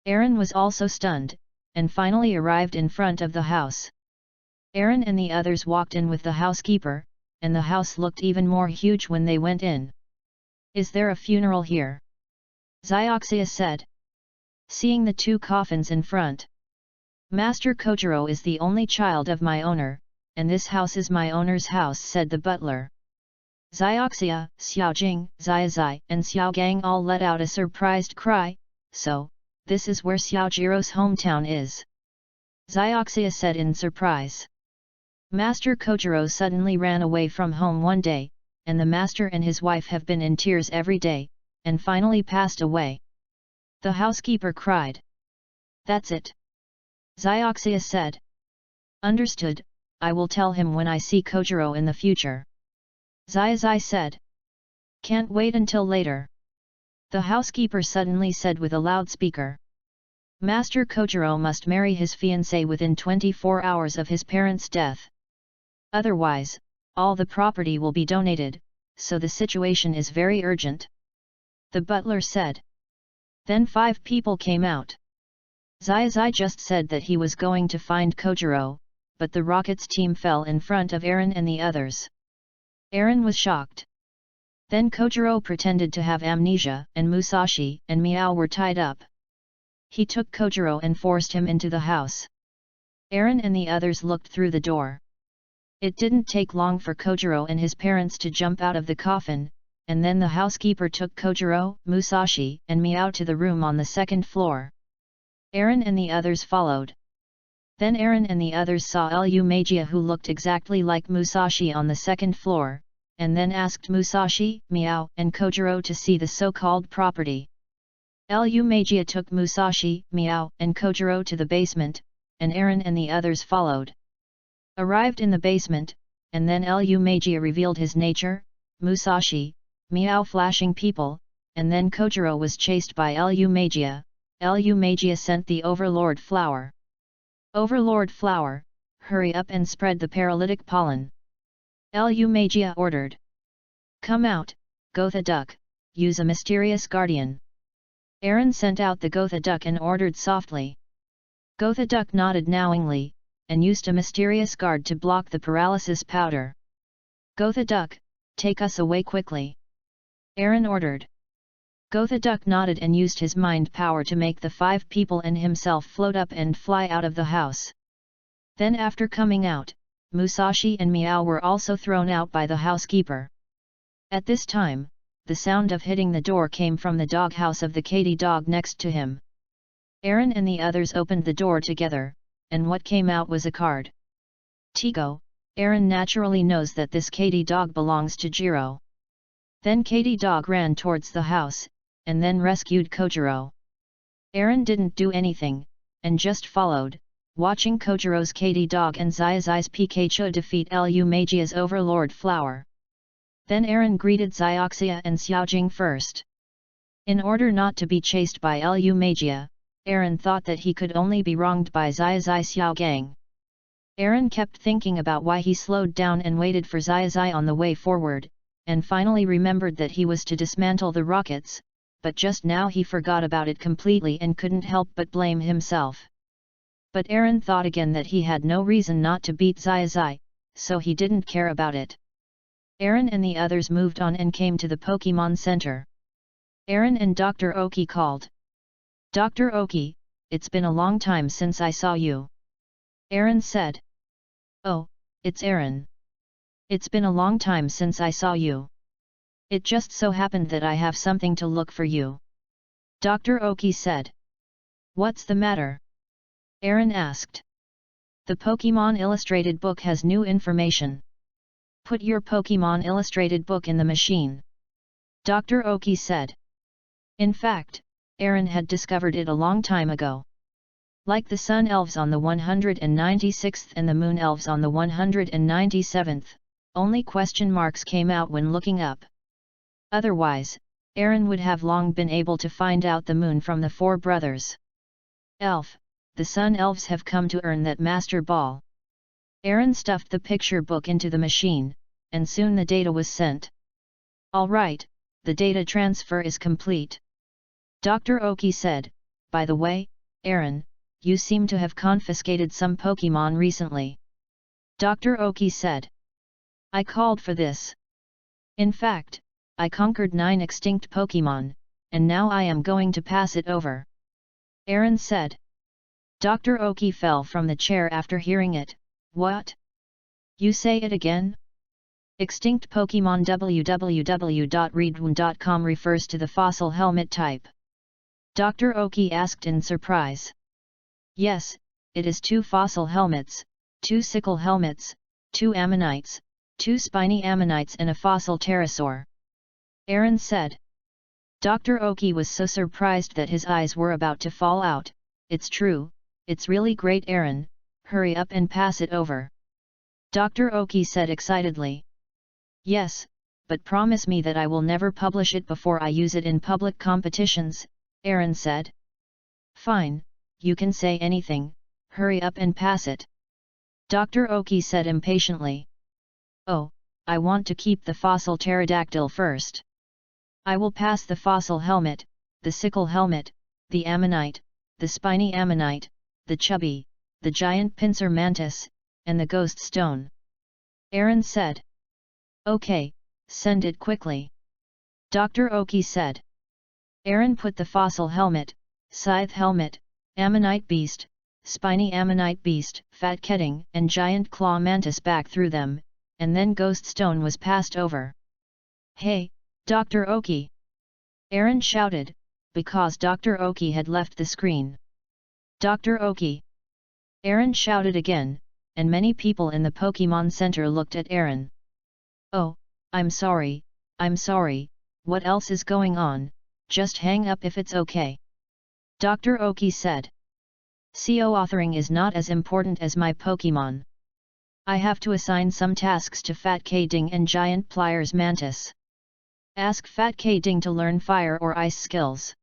Aaron was also stunned, and finally arrived in front of the house. Aaron and the others walked in with the housekeeper, and the house looked even more huge when they went in. Is there a funeral here? Zioxia said. Seeing the two coffins in front. Master Kojiro is the only child of my owner, and this house is my owner's house, said the butler. Zioxia, Xiaojing, Zai, and Xiaogang all let out a surprised cry. So, this is where Xiaojiro's hometown is. Zioxia said in surprise. Master Kojiro suddenly ran away from home one day, and the master and his wife have been in tears every day, and finally passed away. The housekeeper cried. That's it. Zioxia said. Understood, I will tell him when I see Kojiro in the future. Zai said. Can't wait until later. The housekeeper suddenly said with a loudspeaker. Master Kojiro must marry his fiancée within 24 hours of his parents' death. Otherwise, all the property will be donated, so the situation is very urgent. The butler said. Then 5 people came out. Zai just said that he was going to find Kojiro, but the Rockets team fell in front of Aaron and the others. Aaron was shocked. Then Kojiro pretended to have amnesia, and Musashi and Miao were tied up. He took Kojiro and forced him into the house. Aaron and the others looked through the door. It didn't take long for Kojiro and his parents to jump out of the coffin, and then the housekeeper took Kojiro, Musashi, and Miao to the room on the 2nd floor. Aaron and the others followed. Then Aaron and the others saw Lu Magia, who looked exactly like Musashi, on the 2nd floor, and then asked Musashi, Miao, and Kojiro to see the so-called property. Lu Magia took Musashi, Miao, and Kojiro to the basement, and Aaron and the others followed. Arrived in the basement, and then Lu Magia revealed his nature, Musashi, Miao flashing people, and then Kojiro was chased by Lu Magia. Lu Magia sent the Overlord Flower. Overlord Flower, hurry up and spread the paralytic pollen. Lu Magia ordered. Come out, Gotha Duck, use a mysterious guardian. Aaron sent out the Gotha Duck and ordered softly. Gotha Duck nodded knowingly, and used a mysterious guard to block the paralysis powder. Gotha Duck, take us away quickly. Aaron ordered. Gotha Duck nodded and used his mind power to make the 5 people and himself float up and fly out of the house. Then after coming out, Musashi and Miao were also thrown out by the housekeeper. At this time, the sound of hitting the door came from the doghouse of the Katy dog next to him. Aaron and the others opened the door together, and what came out was a card. Tigo, Aaron naturally knows that this Katy dog belongs to Jiro. Then Katy dog ran towards the house, and then rescued Kojiro. Aaron didn't do anything, and just followed, watching Kojiro's Katy dog and Zai's Pikachu defeat Lu Magia's Overlord Flower. Then Aaron greeted Zioxia and Xiaojing first. In order not to be chased by Lu Magia, Aaron thought that he could only be wronged by Zai Xiaogang. Aaron kept thinking about why he slowed down and waited for Zai on the way forward, and finally remembered that he was to dismantle the rockets, but just now he forgot about it completely and couldn't help but blame himself. But Aaron thought again that he had no reason not to beat Zai, so he didn't care about it. Aaron and the others moved on and came to the Pokemon Center. Aaron and Dr. Oki called. Dr. Oki, it's been a long time since I saw you. Aaron said. Oh, it's Aaron. It's been a long time since I saw you. It just so happened that I have something to look for you. Dr. Oki said. What's the matter? Aaron asked. The Pokemon Illustrated book has new information. Put your Pokemon Illustrated book in the machine. Dr. Oki said. In fact, Aaron had discovered it a long time ago. Like the Sun Elves on the 196th and the Moon Elves on the 197th, only question marks came out when looking up. Otherwise, Aaron would have long been able to find out the Moon from the four brothers. Elf, the Sun Elves have come to earn that Master Ball. Aaron stuffed the picture book into the machine, and soon the data was sent. All right, the data transfer is complete. Dr. Oki said, by the way, Aaron, you seem to have confiscated some Pokemon recently. Dr. Oki said. I called for this. In fact, I conquered 9 extinct Pokemon, and now I am going to pass it over. Aaron said. Dr. Oki fell from the chair after hearing it. What? You say it again? Extinct Pokemon. www.readaloud.com refers to the fossil helmet type. Dr. Oki asked in surprise. Yes, it is 2 fossil helmets, 2 sickle helmets, 2 ammonites, 2 spiny ammonites and a fossil pterosaur. Aaron said. Dr. Oki was so surprised that his eyes were about to fall out. It's true, it's really great, Aaron, hurry up and pass it over. Dr. Oki said excitedly. Yes, but promise me that I will never publish it before I use it in public competitions, Aaron said. Fine, you can say anything, hurry up and pass it. Dr. Oki said impatiently. Oh, I want to keep the fossil pterodactyl first. I will pass the fossil helmet, the sickle helmet, the ammonite, the spiny ammonite, the chubby, the giant pincer mantis, and the ghost stone. Aaron said. Okay, send it quickly. Dr. Oki said. Aaron put the fossil helmet, scythe helmet, ammonite beast, spiny ammonite beast, fat ketting and giant claw mantis back through them, and then ghost stone was passed over. Hey, Dr. Oki! Aaron shouted, because Dr. Oki had left the screen. Dr. Oki! Aaron shouted again, and many people in the Pokemon Center looked at Aaron. Oh, I'm sorry, what else is going on, just hang up if it's okay. Dr. Oki said. CO authoring is not as important as my Pokemon. I have to assign some tasks to Fat K Ding and Giant Pliers Mantis. Ask Fat K Ding to learn fire or ice skills.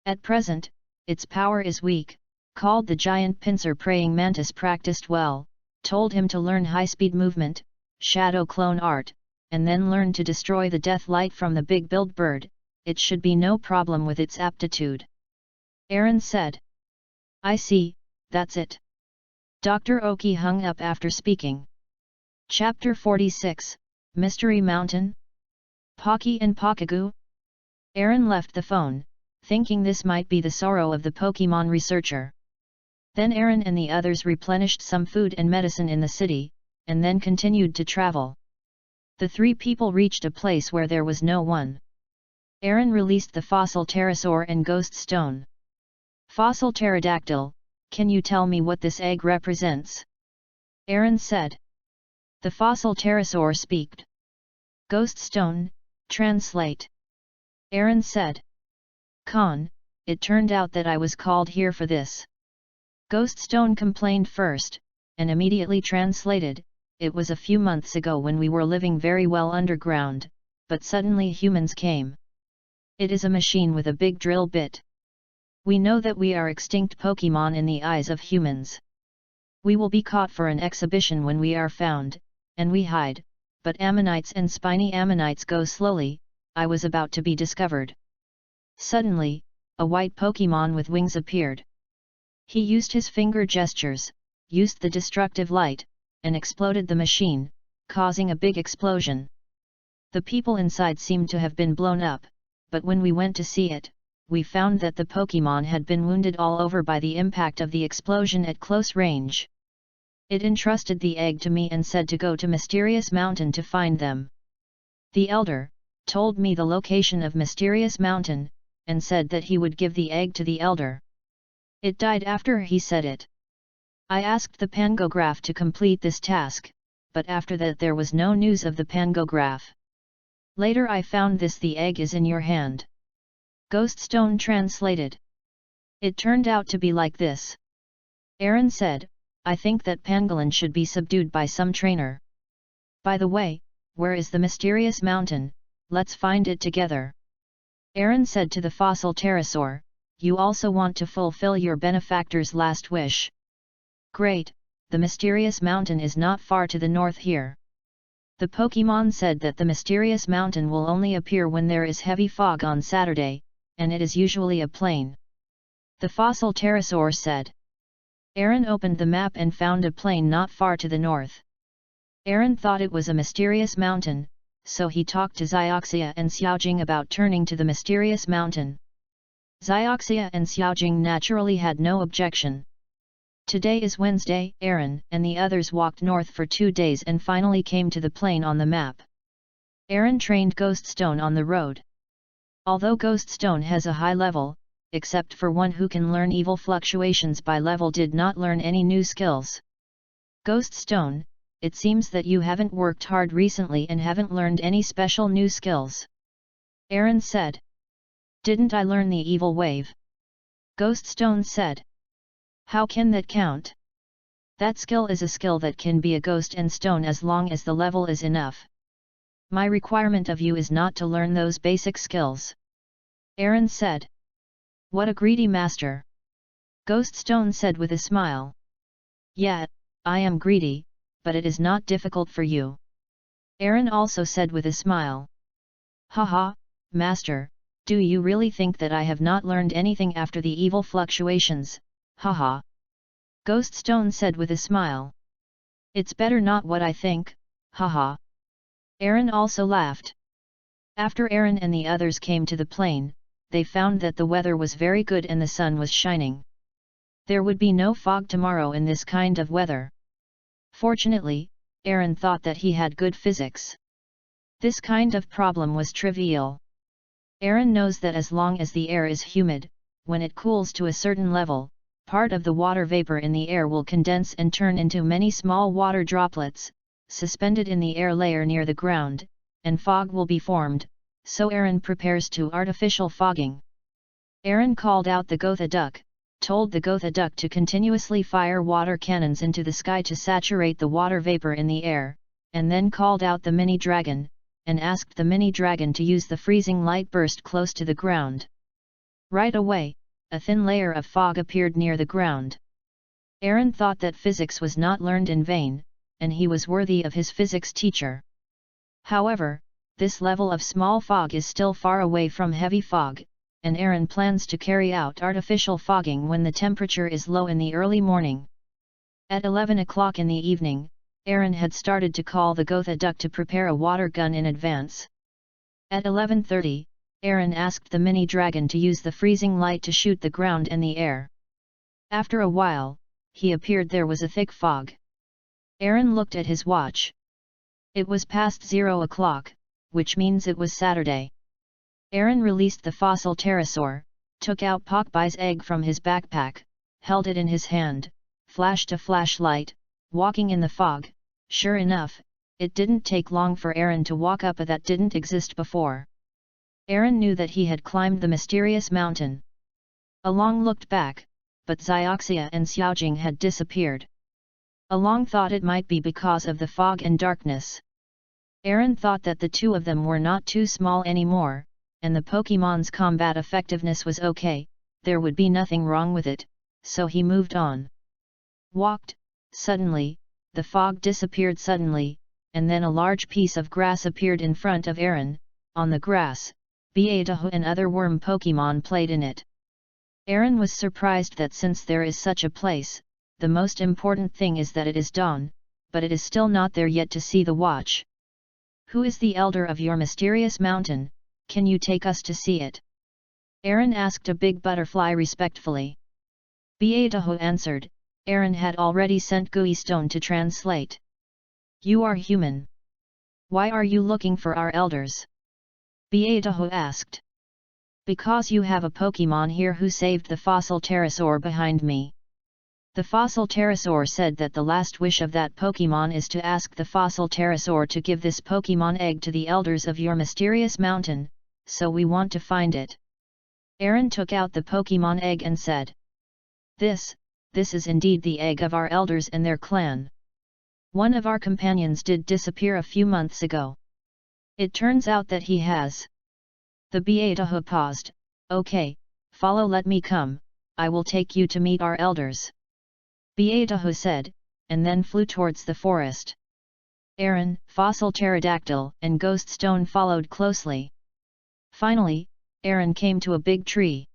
At present, its power is weak, called the Giant Pincer Praying Mantis practiced well, told him to learn high-speed movement, shadow clone art, and then learn to destroy the death light from the big-billed bird, it should be no problem with its aptitude. Aaron said. I see, that's it. Dr. Oki hung up after speaking. Chapter 46, Mystery Mountain? Pocky and Pokagoo? Aaron left the phone, thinking this might be the sorrow of the Pokemon researcher. Then Aaron and the others replenished some food and medicine in the city, and then continued to travel. The 3 people reached a place where there was no one. Aaron released the fossil pterosaur and ghost stone. Fossil pterodactyl, can you tell me what this egg represents? Aaron said. The fossil pterosaur speaked. Ghost stone, translate. Aaron said. Con, it turned out that I was called here for this. Ghost stone complained first, and immediately translated, it was a few months ago when we were living very well underground, but suddenly humans came. It is a machine with a big drill bit. We know that we are extinct Pokemon in the eyes of humans. We will be caught for an exhibition when we are found, and we hide, but ammonites and spiny ammonites go slowly, I was about to be discovered. Suddenly, a white Pokemon with wings appeared. He used his finger gestures, used the destructive light, and exploded the machine, causing a big explosion. The people inside seemed to have been blown up, but when we went to see it, we found that the Pokemon had been wounded all over by the impact of the explosion at close range. It entrusted the egg to me and said to go to Mysterious Mountain to find them. The elder, told me the location of mysterious mountain, and said that he would give the egg to the elder. It died after he said it. I asked the pangograph to complete this task, but after that there was no news of the pangograph. Later I found this: the egg is in your hand. Ghoststone translated. It turned out to be like this. Aaron said, I think that pangolin should be subdued by some trainer. By the way, where is the mysterious mountain? Let's find it together. Aaron said to the fossil pterosaur, you also want to fulfill your benefactor's last wish. Great, the mysterious mountain is not far to the north here. The Pokémon said that the mysterious mountain will only appear when there is heavy fog on Saturday, and it is usually a plain. The fossil pterosaur said. Aaron opened the map and found a plain not far to the north. Aaron thought it was a mysterious mountain, so he talked to Zioxia and Xiaojing about turning to the mysterious mountain. Zioxia and Xiaojing naturally had no objection. Today is Wednesday. Aaron and the others walked north for 2 days and finally came to the plain on the map. Aaron trained Ghoststone on the road. Although Ghoststone has a high level, except for one who can learn evil fluctuations by level, did not learn any new skills. Ghoststone, it seems that you haven't worked hard recently and haven't learned any special new skills. Aaron said. Didn't I learn the evil wave? Ghoststone said. How can that count? That skill is a skill that can be a ghost and stone as long as the level is enough. My requirement of you is not to learn those basic skills. Aaron said. What a greedy master. Ghoststone said with a smile. Yeah, I am greedy, but it is not difficult for you. Aaron also said with a smile. Haha, master, do you really think that I have not learned anything after the evil fluctuations? Haha. Ghoststone said with a smile. It's better not what I think, haha. Aaron also laughed. After Aaron and the others came to the plain, they found that the weather was very good and the sun was shining. There would be no fog tomorrow in this kind of weather. Fortunately, Aaron thought that he had good physics. This kind of problem was trivial. Aaron knows that as long as the air is humid, when it cools to a certain level, part of the water vapor in the air will condense and turn into many small water droplets, suspended in the air layer near the ground, and fog will be formed, so Aaron prepares to artificial fogging. Aaron called out the Gotha duck, told the Gotha duck to continuously fire water cannons into the sky to saturate the water vapor in the air, and then called out the mini dragon, and asked the mini dragon to use the freezing light burst close to the ground. Right away, a thin layer of fog appeared near the ground. Aaron thought that physics was not learned in vain, and he was worthy of his physics teacher. However, this level of small fog is still far away from heavy fog, and Aaron plans to carry out artificial fogging when the temperature is low in the early morning. At 11 o'clock in the evening, Aaron had started to call the Gotha duck to prepare a water gun in advance. At 11:30, Aaron asked the mini dragon to use the freezing light to shoot the ground and the air. After a while, he appeared. There was a thick fog. Aaron looked at his watch. It was past 0 o'clock, which means it was Saturday. Aaron released the fossil pterosaur, took out Pokbai's egg from his backpack, held it in his hand, flashed a flashlight, walking in the fog. Sure enough, it didn't take long for Aaron to walk up a that didn't exist before. Aaron knew that he had climbed the mysterious mountain. Along looked back, but Zioxia and Xiaojing had disappeared. Along thought it might be because of the fog and darkness. Aaron thought that the two of them were not too small anymore, and the Pokémon's combat effectiveness was okay, there would be nothing wrong with it, so he moved on. Walked, suddenly, the fog disappeared suddenly, and then a large piece of grass appeared in front of Aaron. On the grass, Beatahu and other worm Pokémon played in it. Aaron was surprised that since there is such a place, the most important thing is that it is dawn, but it is still not there yet to see the watch. Who is the elder of your mysterious mountain? Can you take us to see it? Aaron asked a big butterfly respectfully. Beatahu answered. Aaron had already sent Guistone to translate. You are human. Why are you looking for our elders? Beataho asked. Because you have a Pokemon here who saved the fossil pterosaur behind me. The fossil pterosaur said that the last wish of that Pokemon is to ask the fossil pterosaur to give this Pokemon egg to the elders of your mysterious mountain, so we want to find it. Aaron took out the Pokemon egg and said. This is indeed the egg of our elders and their clan. One of our companions did disappear a few months ago. It turns out that he has. The Beataho paused. Okay, follow, let me come, I will take you to meet our elders. Beataho said, and then flew towards the forest. Aaron, Fossil Pterodactyl, and Ghost Stone followed closely. Finally, Aaron came to a big tree.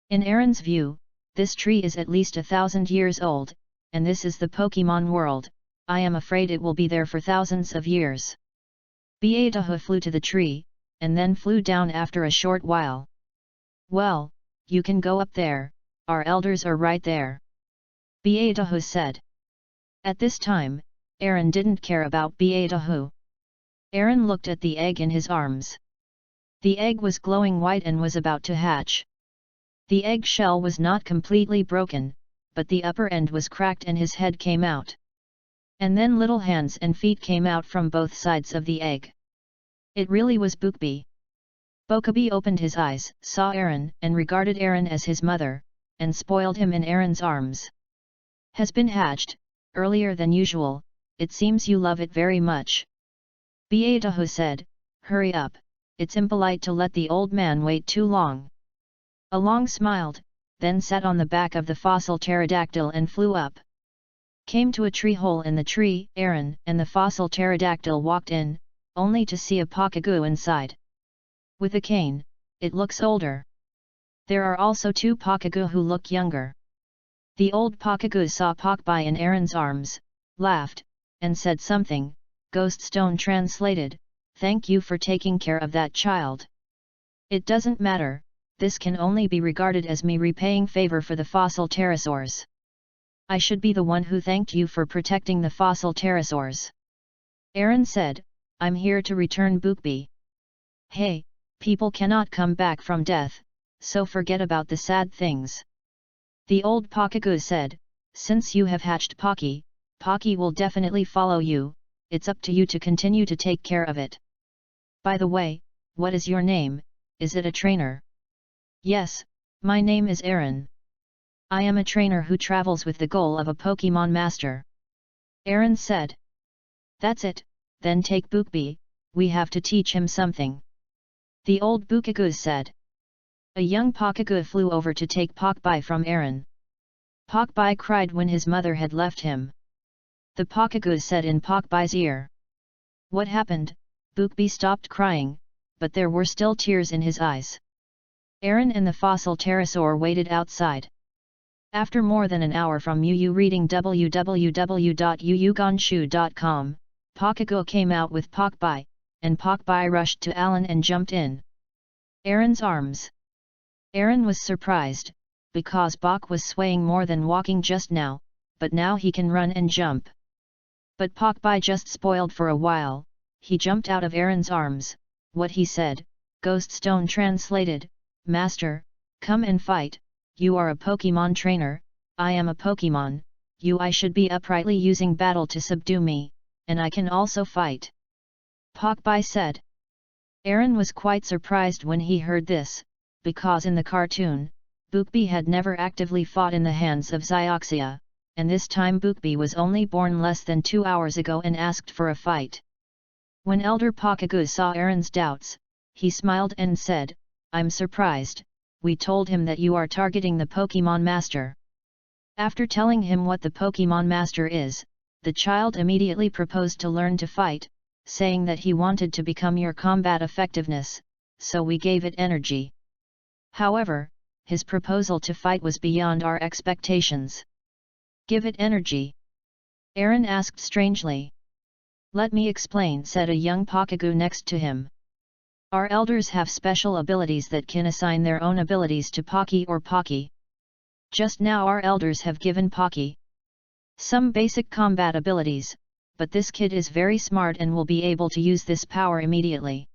In Aaron's view, this tree is at least 1,000 years old, and this is the Pokemon world. I am afraid it will be there for thousands of years. Beataho flew to the tree, and then flew down after a short while. Well, you can go up there, our elders are right there. Beataho said. At this time, Aaron didn't care about Beataho. Aaron looked at the egg in his arms. The egg was glowing white and was about to hatch. The egg shell was not completely broken, but the upper end was cracked and his head came out. And then little hands and feet came out from both sides of the egg. It really was Bookbee. Bookbee opened his eyes, saw Aaron, and regarded Aaron as his mother, and spoiled him in Aaron's arms. Has been hatched, earlier than usual, it seems you love it very much. Beataho said, hurry up, it's impolite to let the old man wait too long. Along smiled, then sat on the back of the fossil pterodactyl and flew up. Came to a tree hole in the tree, Aaron and the fossil pterodactyl walked in, only to see a Pokagoo inside. With a cane, it looks older. There are also two Pokagoo who look younger. The old Pokagoo saw Pokebye in Aaron's arms, laughed, and said something. Ghost Stone translated, thank you for taking care of that child. It doesn't matter, this can only be regarded as me repaying favor for the fossil pterosaurs. I should be the one who thanked you for protecting the fossil pterosaurs. Aaron said, I'm here to return Bookbee. Hey, people cannot come back from death, so forget about the sad things. The old Pokagoo said, since you have hatched Pocky, Pocky will definitely follow you, it's up to you to continue to take care of it. By the way, what is your name, is it a trainer? Yes, my name is Aaron. I am a trainer who travels with the goal of a Pokemon master. Aaron said. That's it, then take Bookbee, we have to teach him something. The old Pokagoo said. A young Pokagoo flew over to take Pokebye from Aaron. Pokebye cried when his mother had left him. The Pokagoo said in Pokebye's ear. What happened? Bookbee stopped crying, but there were still tears in his eyes. Aaron and the fossil pterosaur waited outside. After more than an hour from Yu reading www.yuyugonshu.com, Pokagoo came out with Pokebye, and Pokebye rushed to Alan and jumped in Aaron's arms. Aaron was surprised, because Bok was swaying more than walking just now, but now he can run and jump. But Pokebye just spoiled for a while, he jumped out of Aaron's arms. What he said, Ghost Stone translated, Master, come and fight, you are a Pokemon trainer, I am a Pokemon, I should be uprightly using battle to subdue me, and I can also fight. Pokebye said. Aaron was quite surprised when he heard this, because in the cartoon, Bookbee had never actively fought in the hands of Zioxia, and this time Bookbee was only born less than 2 hours ago and asked for a fight. When Elder Pokagoo saw Aaron's doubts, he smiled and said, I'm surprised, we told him that you are targeting the Pokemon Master. After telling him what the Pokemon Master is, the child immediately proposed to learn to fight, saying that he wanted to become your combat effectiveness, so we gave it energy. However, his proposal to fight was beyond our expectations. Give it energy? Aaron asked strangely. Let me explain, said a young Pokagoo next to him. Our elders have special abilities that can assign their own abilities to Pocky or Pocky. Just now our elders have given Pocky some basic combat abilities, but this kid is very smart and will be able to use this power immediately.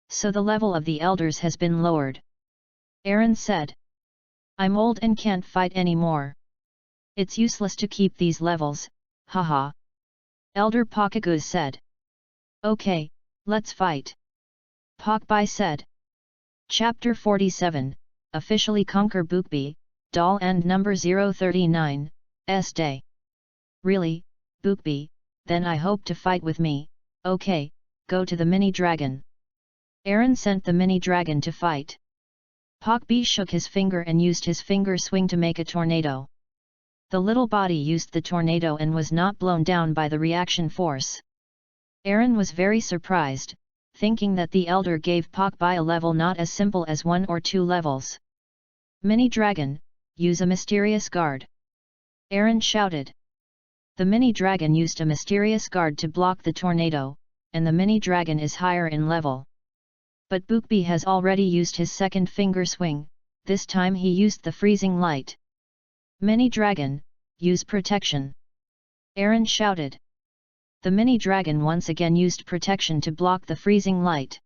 so the level of the elders has been lowered. Aaron said. I'm old and can't fight anymore. It's useless to keep these levels, haha. Elder Pakaguz said. Okay, let's fight. Pakbai said. Chapter 47, Officially Conquer Bookbee, Doll and Number 039, S Day. Really, Bookbee, then I hope to fight with me. Okay, go to the mini dragon. Aaron sent the mini dragon to fight. Pakbee shook his finger and used his finger swing to make a tornado. The little body used the tornado and was not blown down by the reaction force. Aaron was very surprised, thinking that the elder gave Pakbee a level not as simple as 1 or 2 levels. Mini dragon, use a mysterious guard. Aaron shouted. The mini dragon used a mysterious guard to block the tornado, and the mini dragon is higher in level. But Bookbee has already used his second finger swing, this time he used the freezing light. Mini dragon, use protection. Aaron shouted. The mini dragon once again used protection to block the freezing light.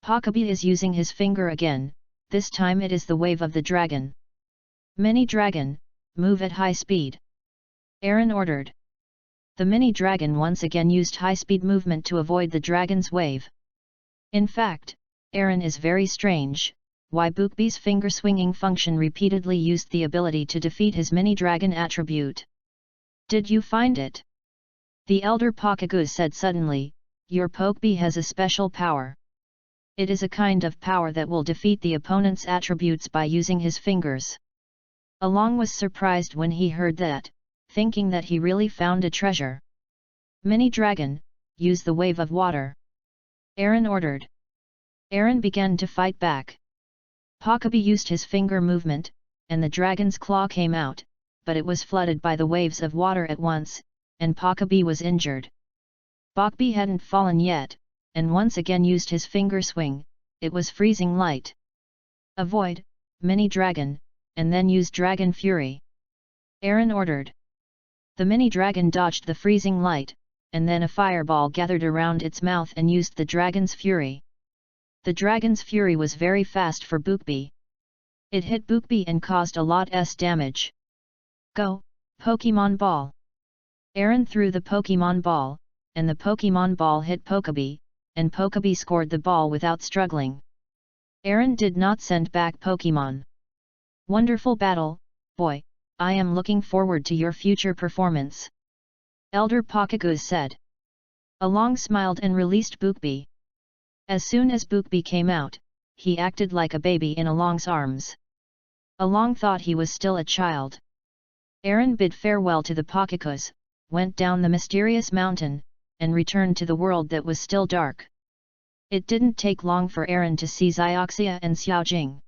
Pakbee is using his finger again, this time it is the wave of the dragon. Mini dragon, move at high speed. Aaron ordered. The mini dragon once again used high-speed movement to avoid the dragon's wave. In fact, Aaron is very strange, why Bookbee's finger-swinging function repeatedly used the ability to defeat his mini-dragon attribute. Did you find it? The elder Pakaguz said suddenly, your Pokebee has a special power. It is a kind of power that will defeat the opponent's attributes by using his fingers. Along was surprised when he heard that, thinking that he really found a treasure. Mini-dragon, use the wave of water. Aaron ordered. Aaron began to fight back. Pakbee used his finger movement, and the dragon's claw came out, but it was flooded by the waves of water at once, and Pakbee was injured. Pakbee hadn't fallen yet, and once again used his finger swing, it was freezing light. Avoid, mini dragon, and then use dragon fury. Aaron ordered. The mini dragon dodged the freezing light, and then a fireball gathered around its mouth and used the dragon's fury. The dragon's fury was very fast for Bookbee. It hit Bookbee and caused a lot damage. Go, Pokemon Ball! Aaron threw the Pokemon Ball, and the Pokemon Ball hit Pokebee, and Pokebee scored the ball without struggling. Aaron did not send back Pokemon. Wonderful battle, boy, I am looking forward to your future performance. Elder Pakaguz said. Along smiled and released Bookbee. As soon as Bookbee came out, he acted like a baby in Along's arms. Along thought he was still a child. Aaron bid farewell to the Pakaguz, went down the mysterious mountain, and returned to the world that was still dark. It didn't take long for Aaron to see Xioxia and Xiaojing.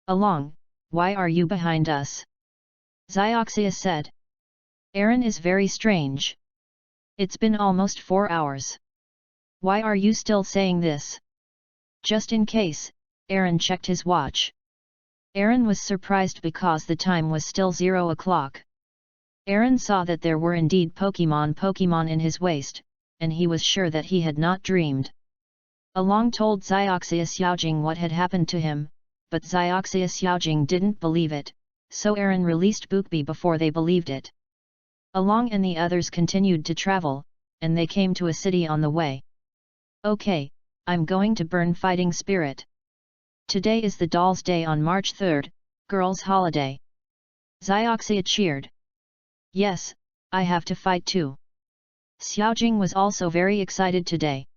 Along, why are you behind us? Xioxia said. Aaron is very strange. It's been almost 4 hours. Why are you still saying this? Just in case, Aaron checked his watch. Aaron was surprised because the time was still 0 o'clock. Aaron saw that there were indeed Pokemon in his waist, and he was sure that he had not dreamed. Along told Xioxia Xiaojing what had happened to him, but Xioxia Xiaojing didn't believe it, so Aaron released Bookbee before they believed it. Along and the others continued to travel, and they came to a city on the way. Okay, I'm going to burn fighting spirit. Today is the Doll's Day on March 3rd, girls' holiday. Xioxia cheered. Yes, I have to fight too. Xiaojing was also very excited today.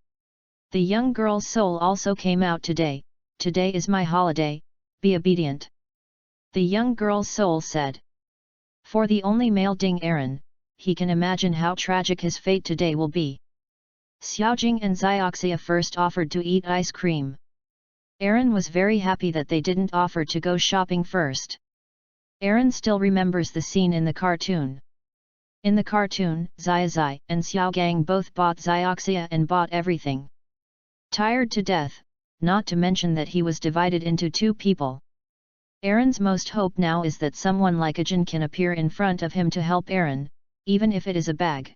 The young girl's soul also came out today. Today is my holiday, be obedient. The young girl's soul said. For the only male Ding Aaron, he can imagine how tragic his fate today will be. Xiaojing and Xioxia first offered to eat ice cream. Aaron was very happy that they didn't offer to go shopping first. Aaron still remembers the scene in the cartoon. In the cartoon, Xiaozai and Xiaogang both bought Xioxia and bought everything. Tired to death, not to mention that he was divided into 2 people. Aaron's most hope now is that someone like Ajin can appear in front of him to help Aaron, even if it is a bag.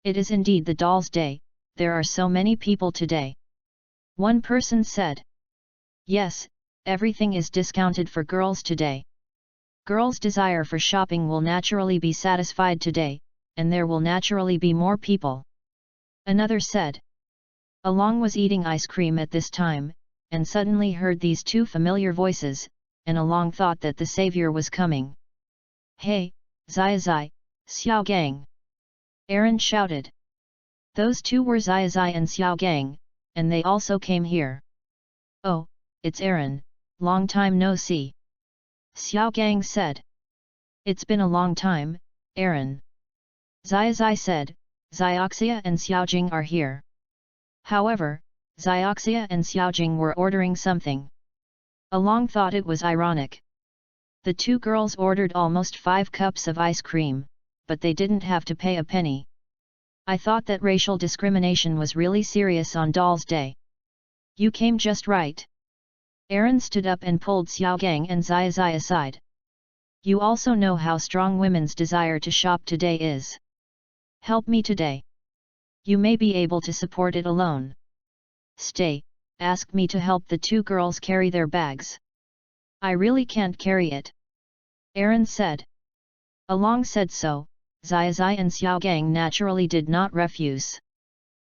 It is indeed the Doll's Day, there are so many people today. One person said. Yes, everything is discounted for girls today. Girls' desire for shopping will naturally be satisfied today, and there will naturally be more people. Another said. Along was eating ice cream at this time, and suddenly heard these two familiar voices, and Along thought that the savior was coming. Hey, Zai Zai, Xiao Gang! Aaron shouted. Those two were Zai Zai and Xiao Gang, and they also came here. Oh, it's Aaron, long time no see. Xiao Gang said. It's been a long time, Aaron. Zai Zai said, Zioxia and Xiaojing are here. However, Zioxia and Xiaojing were ordering something. Along thought it was ironic. The two girls ordered almost 5 cups of ice cream, but they didn't have to pay a penny. I thought that racial discrimination was really serious on Doll's Day. You came just right. Aaron stood up and pulled Xiaogang and Zai Zai aside. You also know how strong women's desire to shop today is. Help me today. You may be able to support it alone. Stay, ask me to help the two girls carry their bags. I really can't carry it. Aaron said. Along said so, Zai Zai and Xiaogang naturally did not refuse.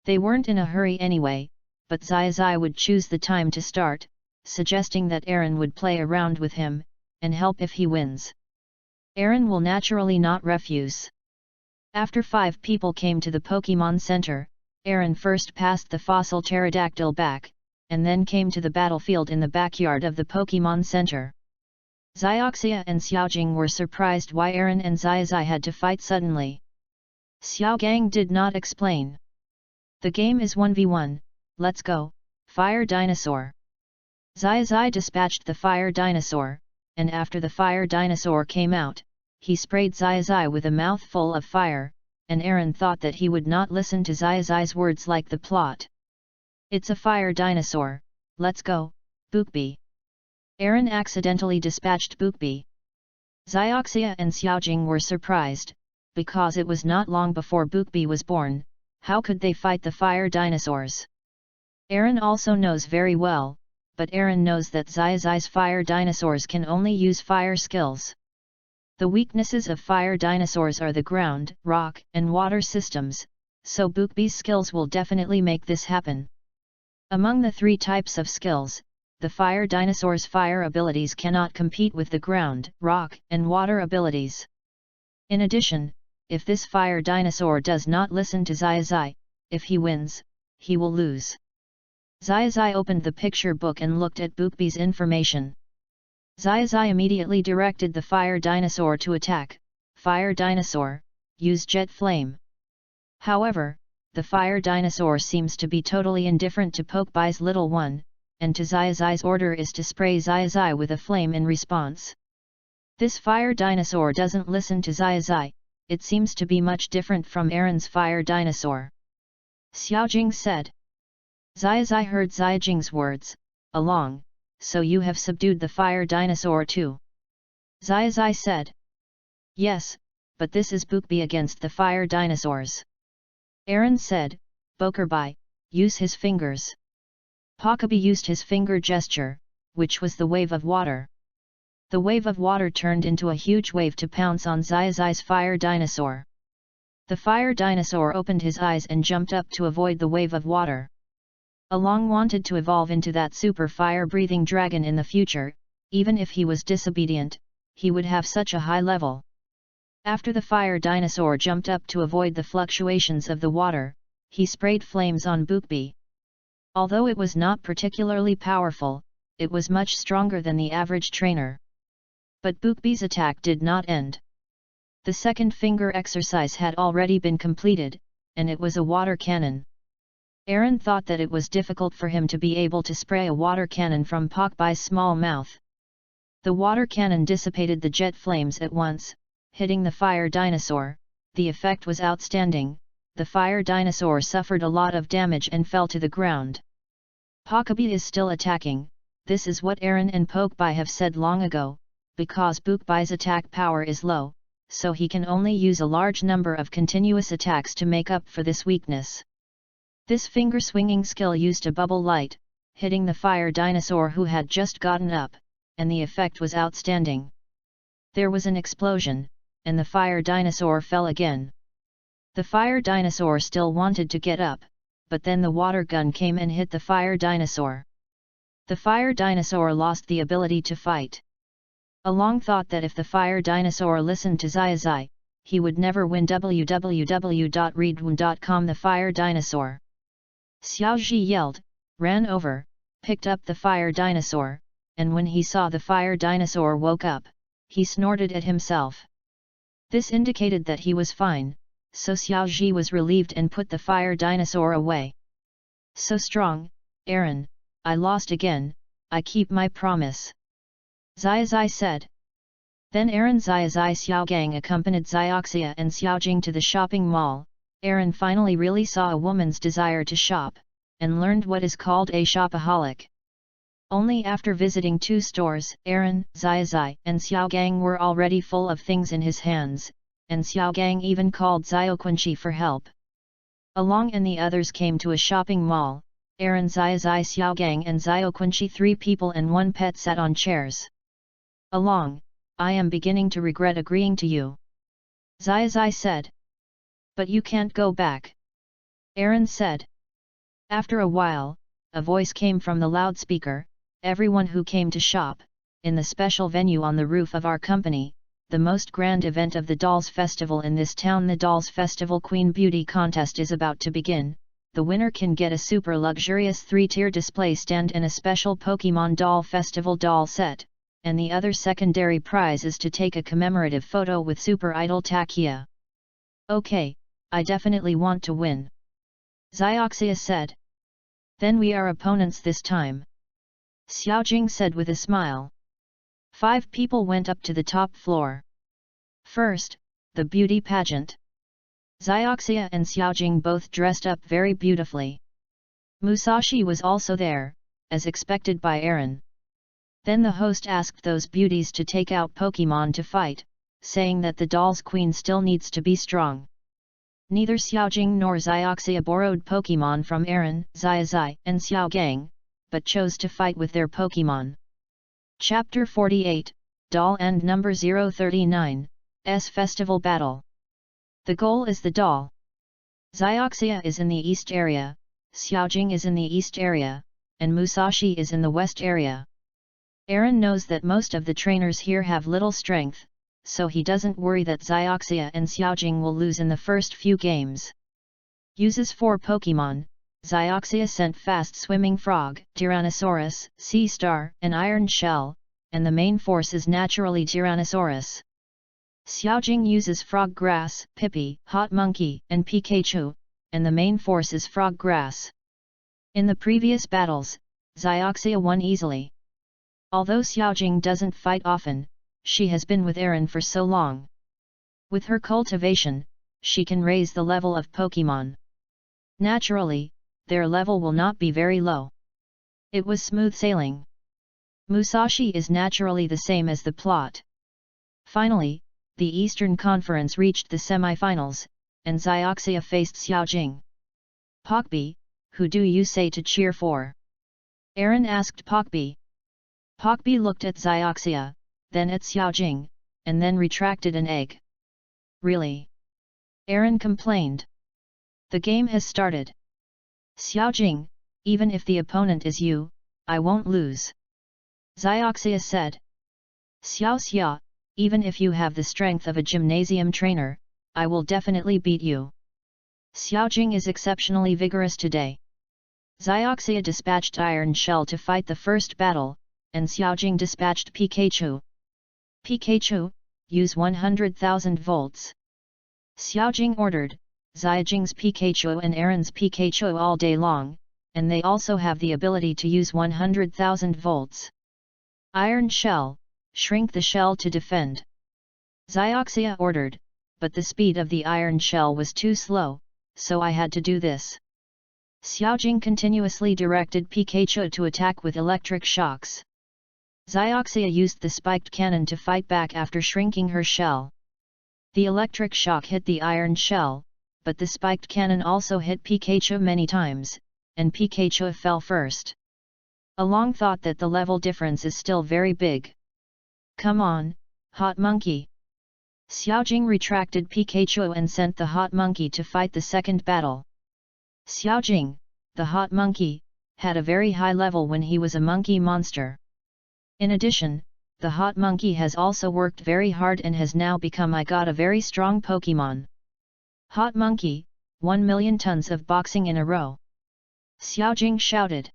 They weren't in a hurry anyway, but Zai Zai would choose the time to start, suggesting that Aaron would play around with him, and help if he wins. Aaron will naturally not refuse. After 5 people came to the Pokémon Center, Aaron first passed the fossil pterodactyl back, and then came to the battlefield in the backyard of the Pokémon Center. Zioxia and Xiaojing were surprised why Aaron and Zai Zai had to fight suddenly. Xiaogang did not explain. The game is 1v1, let's go, Fire Dinosaur. Zai Zai dispatched the Fire Dinosaur, and after the Fire Dinosaur came out, he sprayed Zai Zai with a mouthful of fire, and Aaron thought that he would not listen to Zai Zai's words like the plot. It's a Fire Dinosaur, let's go, Bookbee. Aaron accidentally dispatched Bookbee. Zioxia and Xiaojing were surprised, because it was not long before Bookbee was born. How could they fight the Fire Dinosaurs? Aaron also knows very well, but Aaron knows that Zai Zai's Fire Dinosaurs can only use fire skills. The weaknesses of Fire Dinosaurs are the ground, rock, and water systems, so Bookbee's skills will definitely make this happen. Among the 3 types of skills, the Fire Dinosaur's fire abilities cannot compete with the ground, rock, and water abilities. In addition, if this Fire Dinosaur does not listen to Zai Zai, if he wins, he will lose. Zai Zai opened the picture book and looked at Bookbee's information. Zai Zai immediately directed the Fire Dinosaur to attack. Fire Dinosaur, use Jet Flame. However, the Fire Dinosaur seems to be totally indifferent to Pokebee's little one, and to Zai Zai's order is to spray Zai Zai with a flame in response. This Fire Dinosaur doesn't listen to Zai Zai, it seems to be much different from Aaron's Fire Dinosaur. Xiaojing said. Zai Zai heard Xiaojing's words, Along, so you have subdued the Fire Dinosaur too? Zai Zai said. Yes, but this is Bookbee against the Fire Dinosaurs. Aaron said, Bokerbee, use his fingers. Pokebi used his finger gesture, which was the wave of water. The wave of water turned into a huge wave to pounce on Zai Zai's Fire Dinosaur. The Fire Dinosaur opened his eyes and jumped up to avoid the wave of water. Along wanted to evolve into that super fire-breathing dragon in the future. Even if he was disobedient, he would have such a high level. After the Fire Dinosaur jumped up to avoid the fluctuations of the water, he sprayed flames on Bookbee. Although it was not particularly powerful, it was much stronger than the average trainer. But Bookbee's attack did not end. The second finger exercise had already been completed, and it was a water cannon. Aaron thought that it was difficult for him to be able to spray a water cannon from Pokebee's small mouth. The water cannon dissipated the jet flames at once, hitting the Fire Dinosaur. The effect was outstanding. The Fire Dinosaur suffered a lot of damage and fell to the ground. Pokebee is still attacking. This is what Aaron and Pokebee have said long ago, because Pokebee's attack power is low, so he can only use a large number of continuous attacks to make up for this weakness. This finger-swinging skill used a bubble light, hitting the fire dinosaur who had just gotten up, and the effect was outstanding. There was an explosion, and the fire dinosaur fell again. The fire dinosaur still wanted to get up, but then the water gun came and hit the fire dinosaur. The fire dinosaur lost the ability to fight. Along thought that if the fire dinosaur listened to Zai, he would never win. www.readaloud.com. The fire dinosaur. Xiaozhi yelled, ran over, picked up the fire dinosaur, and when he saw the fire dinosaur woke up, he snorted at himself. This indicated that he was fine, so Xiaozhi was relieved and put the fire dinosaur away. So strong, Aaron, I lost again, I keep my promise. Zai said. Then Aaron Zai Xiaogang accompanied Zioxia and Xiaojing to the shopping mall. Aaron finally really saw a woman's desire to shop, and learned what is called a shopaholic. Only after visiting 2 stores, Aaron, Zai and Xiaogang were already full of things in his hands, and Xiaogang even called Zioquanqi for help. Along and the others came to a shopping mall. Aaron Zai Xiaogang and Zioquanqi, 3 people and 1 pet, sat on chairs. Along, I am beginning to regret agreeing to you. Zai said. But you can't go back. Aaron said. After a while, a voice came from the loudspeaker, everyone who came to shop, in the special venue on the roof of our company, the most grand event of the Dolls Festival in this town, the Dolls Festival Queen Beauty Contest is about to begin. The winner can get a super luxurious 3-tier display stand and a special Pokemon Doll Festival doll set, and the other secondary prize is to take a commemorative photo with Super Idol Takia. Okay, I definitely want to win. Zioxia said. Then we are opponents this time. Xiaojing said with a smile. 5 people went up to the top floor. First, the beauty pageant. Zioxia and Xiaojing both dressed up very beautifully. Musashi was also there, as expected by Aaron. Then the host asked those beauties to take out Pokemon to fight, saying that the doll's queen still needs to be strong. Neither Xiaojing nor Zioxia borrowed Pokemon from Aaron, Zai and Xiaogang, but chose to fight with their Pokemon. Chapter 48, Doll and Number 039, S Festival Battle. The goal is the doll. Zioxia is in the east area, Xiaojing is in the east area, and Musashi is in the west area. Aaron knows that most of the trainers here have little strength, so he doesn't worry that Zioxia and Xiaojing will lose in the first few games. Uses 4 Pokemon. Zioxia sent Fast Swimming Frog, Tyrannosaurus, Sea Star, and Iron Shell, and the main force is naturally Tyrannosaurus. Xiaojing uses Frog Grass, Pippi, Hot Monkey, and Pikachu, and the main force is Frog Grass. In the previous battles, Zioxia won easily. Although Xiaojing doesn't fight often, she has been with Aaron for so long. With her cultivation, she can raise the level of Pokemon. Naturally, their level will not be very low. It was smooth sailing. Musashi is naturally the same as the plot. Finally, the Eastern Conference reached the semi-finals, and Zioxia faced Xiaojing. Pokbi, who do you say to cheer for? Aaron asked Pokbi. Pokbi looked at Zioxia, then at Xiaojing, and then retracted an egg. Really? Aaron complained. The game has started. Xiaojing, even if the opponent is you, I won't lose. Zioxia said. Xiaoxia, even if you have the strength of a gymnasium trainer, I will definitely beat you. Xiaojing is exceptionally vigorous today. Zioxia dispatched Iron Shell to fight the first battle, and Xiaojing dispatched Pikachu. Pikachu, use 100,000 volts. Xiaojing ordered, Zioxing's Pikachu and Aaron's Pikachu all day long, and they also have the ability to use 100,000 volts. Iron Shell, shrink the shell to defend. Zioxia ordered, but the speed of the Iron Shell was too slow, so I had to do this. Xiaojing continuously directed Pikachu to attack with electric shocks. Zioxia used the spiked cannon to fight back after shrinking her shell. The electric shock hit the Iron Shell, but the spiked cannon also hit Pikachu many times, and Pikachu fell first. Along thought that the level difference is still very big. Come on, hot monkey. Xiaojing retracted Pikachu and sent the hot monkey to fight the second battle. Xiaojing, the hot monkey, had a very high level when he was a monkey monster. In addition, the hot monkey has also worked very hard and has now become a very strong Pokemon. Hot monkey, 1 million tons of boxing in a row. Xiaojing shouted.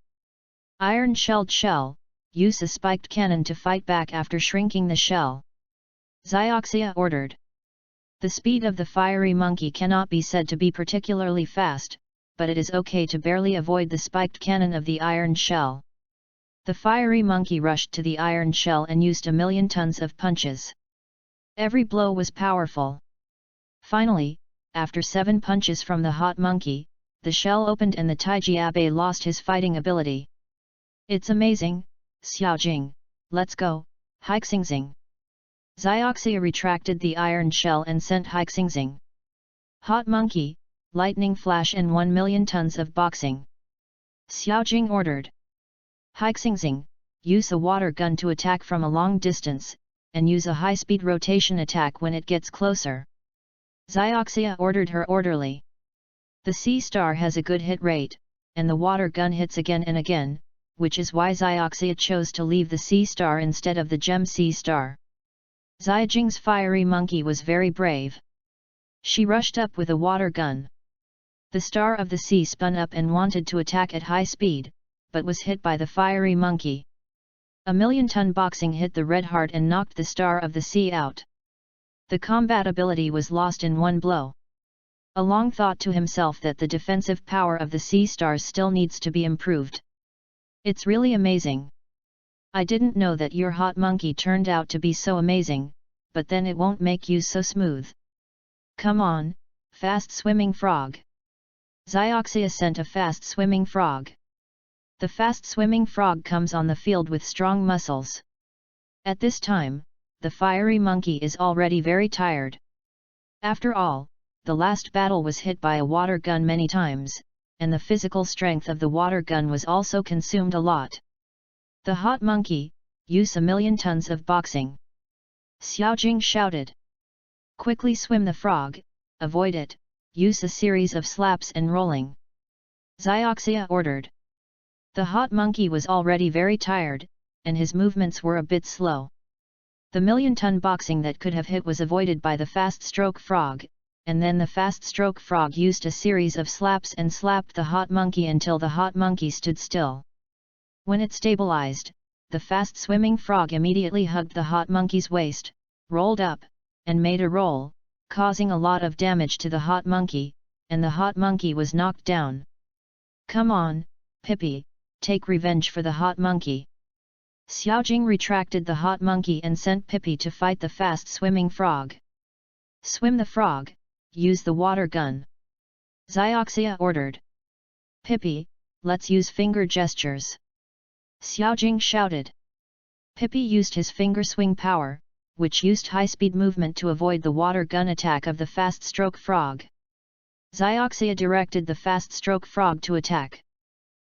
Iron-shelled shell, use a spiked cannon to fight back after shrinking the shell. Xioxia ordered. The speed of the fiery monkey cannot be said to be particularly fast, but it is okay to barely avoid the spiked cannon of the iron shell. The fiery monkey rushed to the iron shell and used 1 million tons of punches. Every blow was powerful. Finally, after 7 punches from the hot monkey, the shell opened and the Taijiabe lost his fighting ability. It's amazing, Xiaojing, let's go, Haixingxing. Xioxia retracted the iron shell and sent Haixingxing. Hot monkey, lightning flash and 1 million tons of boxing. Xiaojing ordered. Haixingxing, use a water gun to attack from a long distance, and use a high-speed rotation attack when it gets closer. Xioxia ordered her orderly. The C-star has a good hit rate, and the water gun hits again and again, which is why Xioxia chose to leave the C-star instead of the gem C-star. Xiaojing's fiery monkey was very brave. She rushed up with a water gun. The star of the sea spun up and wanted to attack at high speed, but was hit by the fiery monkey. 1 million ton boxing hit the red heart and knocked the star of the sea out. The combat ability was lost in one blow. Along thought to himself that the defensive power of the sea stars still needs to be improved. It's really amazing. I didn't know that your hot monkey turned out to be so amazing, but then it won't make you so smooth. Come on, fast swimming frog. Xioxia sent a fast swimming frog. The fast swimming frog comes on the field with strong muscles. At this time, the fiery monkey is already very tired. After all, the last battle was hit by a water gun many times, and the physical strength of the water gun was also consumed a lot. The hot monkey, use 1 million tons of boxing. Xiaojing shouted. Quickly swim the frog, avoid it, use a series of slaps and rolling. Xioxia ordered. The hot monkey was already very tired, and his movements were a bit slow. The million-ton boxing that could have hit was avoided by the fast-stroke frog, and then the fast-stroke frog used a series of slaps and slapped the hot monkey until the hot monkey stood still. When it stabilized, the fast-swimming frog immediately hugged the hot monkey's waist, rolled up, and made a roll, causing a lot of damage to the hot monkey, and the hot monkey was knocked down. Come on, Pippi, take revenge for the hot monkey. Xiaojing retracted the hot monkey and sent Pippi to fight the fast-swimming frog. Swim the frog, use the water gun. Xioxia ordered. Pippi, let's use finger gestures. Xiaojing shouted. Pippi used his finger swing power, which used high-speed movement to avoid the water gun attack of the fast-stroke frog. Xioxia directed the fast-stroke frog to attack.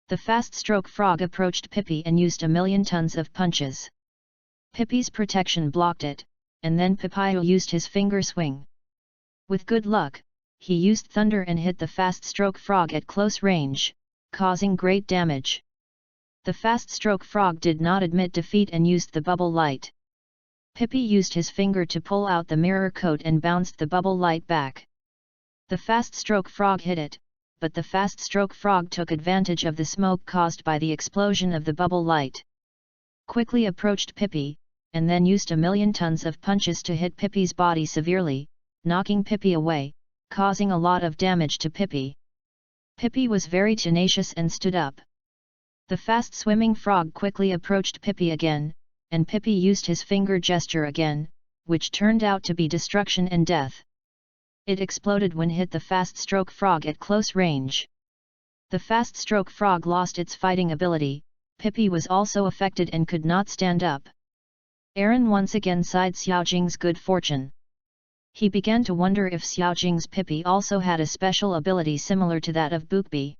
The fast-stroke frog approached Pippi and used 1 million tons of punches. Pippi's protection blocked it, and then Pippi used his finger swing. With good luck, he used thunder and hit the fast-stroke frog at close range, causing great damage. The fast-stroke frog did not admit defeat and used the bubble light. Pippi used his finger to pull out the mirror coat and bounced the bubble light back. The fast-stroke frog hit it, but the fast-stroke frog took advantage of the smoke caused by the explosion of the bubble light. Quickly approached Pippi, and then used 1 million tons of punches to hit Pippi's body severely, knocking Pippi away, causing a lot of damage to Pippi. Pippi was very tenacious and stood up. The fast-swimming frog quickly approached Pippi again, and Pippi used his finger gesture again, which turned out to be destruction and death. It exploded when hit the fast-stroke frog at close range. The fast-stroke frog lost its fighting ability. Pippi was also affected and could not stand up. Aaron once again sighed Xiaojing's good fortune. He began to wonder if Xiaojing's Pippi also had a special ability similar to that of Bookbee.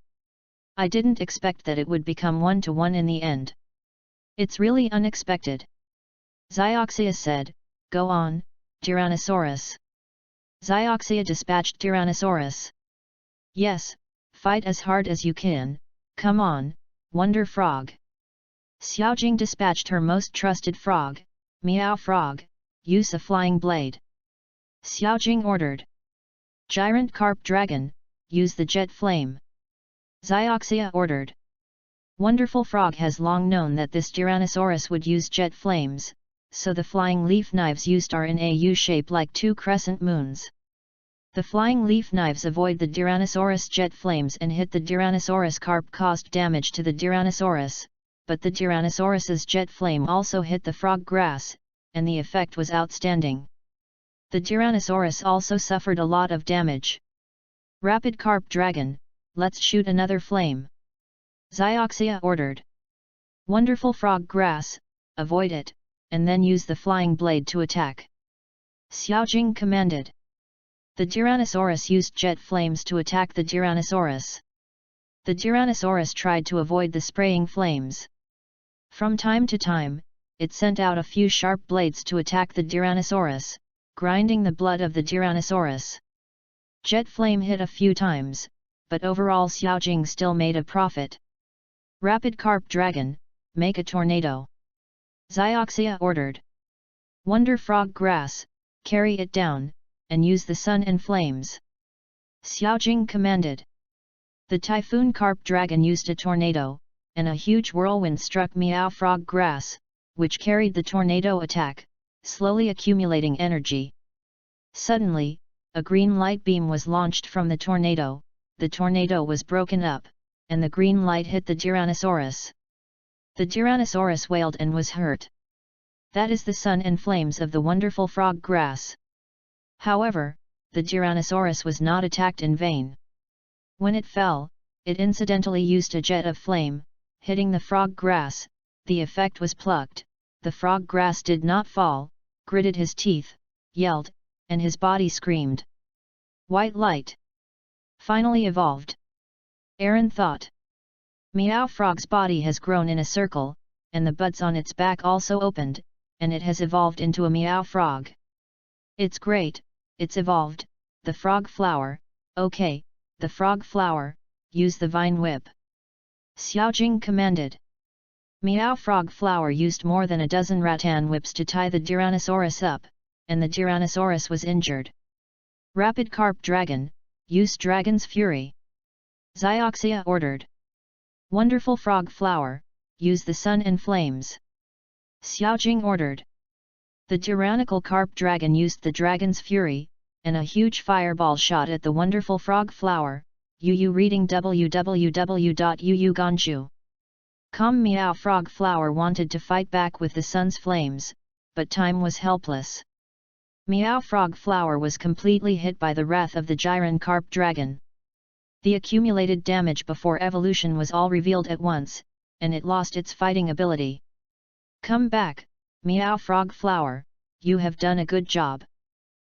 I didn't expect that it would become 1-to-1 in the end. It's really unexpected. Zioxia said, "Go on, Tyrannosaurus." Zioxia dispatched Tyrannosaurus. "Yes, fight as hard as you can, come on, Wonder Frog." Xiaojing dispatched her most trusted frog, Meow Frog, use a flying blade. Xiaojing ordered. Gyrant Carp Dragon, use the jet flame. Zioxia ordered. Wonderful Frog has long known that this Tyrannosaurus would use jet flames, so the flying leaf knives used are in a U shape like two crescent moons. The flying leaf knives avoid the Tyrannosaurus jet flames and hit the Tyrannosaurus carp, caused damage to the Tyrannosaurus, but the Tyrannosaurus's jet flame also hit the frog grass, and the effect was outstanding. The Tyrannosaurus also suffered a lot of damage. Rapid Carp Dragon, let's shoot another flame. Zioxia ordered. Wonderful Frog Grass, avoid it, and then use the flying blade to attack. Xiaojing commanded. The Tyrannosaurus used jet flames to attack the Tyrannosaurus. The Tyrannosaurus tried to avoid the spraying flames. From time to time, it sent out a few sharp blades to attack the Tyrannosaurus, grinding the blood of the Tyrannosaurus. Jet flame hit a few times, but overall Xiaojing still made a profit. Rapid Carp Dragon, make a tornado. Zioxia ordered. Wonder Frog Grass, carry it down, and use the sun and flames. Xiaojing commanded. The Typhoon Carp Dragon used a tornado, and a huge whirlwind struck Meow Frog Grass, which carried the tornado attack, slowly accumulating energy. Suddenly, a green light beam was launched from the tornado was broken up, and the green light hit the Tyrannosaurus. The Tyrannosaurus wailed and was hurt. That is the sun and flames of the wonderful frog grass. However, the Tyrannosaurus was not attacked in vain. When it fell, it incidentally used a jet of flame, hitting the frog grass. The effect was plucked. The frog grass did not fall, gritted his teeth, yelled, and his body screamed. White light finally evolved. Aaron thought. Meow Frog's body has grown in a circle, and the buds on its back also opened, and it has evolved into a Meow Frog. It's great, it's evolved. The frog flower, okay, the frog flower, use the vine whip. Xiaojing commanded. Meow Frog flower used more than a dozen rattan whips to tie the Tyrannosaurus up, and the Tyrannosaurus was injured. Rapid Carp Dragon, use Dragon's Fury. Zioxia ordered. Wonderful Frog flower, use the sun and flames. Xiaojing ordered. The tyrannical carp dragon used the dragon's fury, and a huge fireball shot at the wonderful frog flower. Yu reading www.yuuganju.com. Meow Frog flower wanted to fight back with the sun's flames, but time was helpless. Meow Frog flower was completely hit by the wrath of the Gyrant Carp Dragon. The accumulated damage before evolution was all revealed at once, and it lost its fighting ability. Come back, Meow Frog flower, you have done a good job.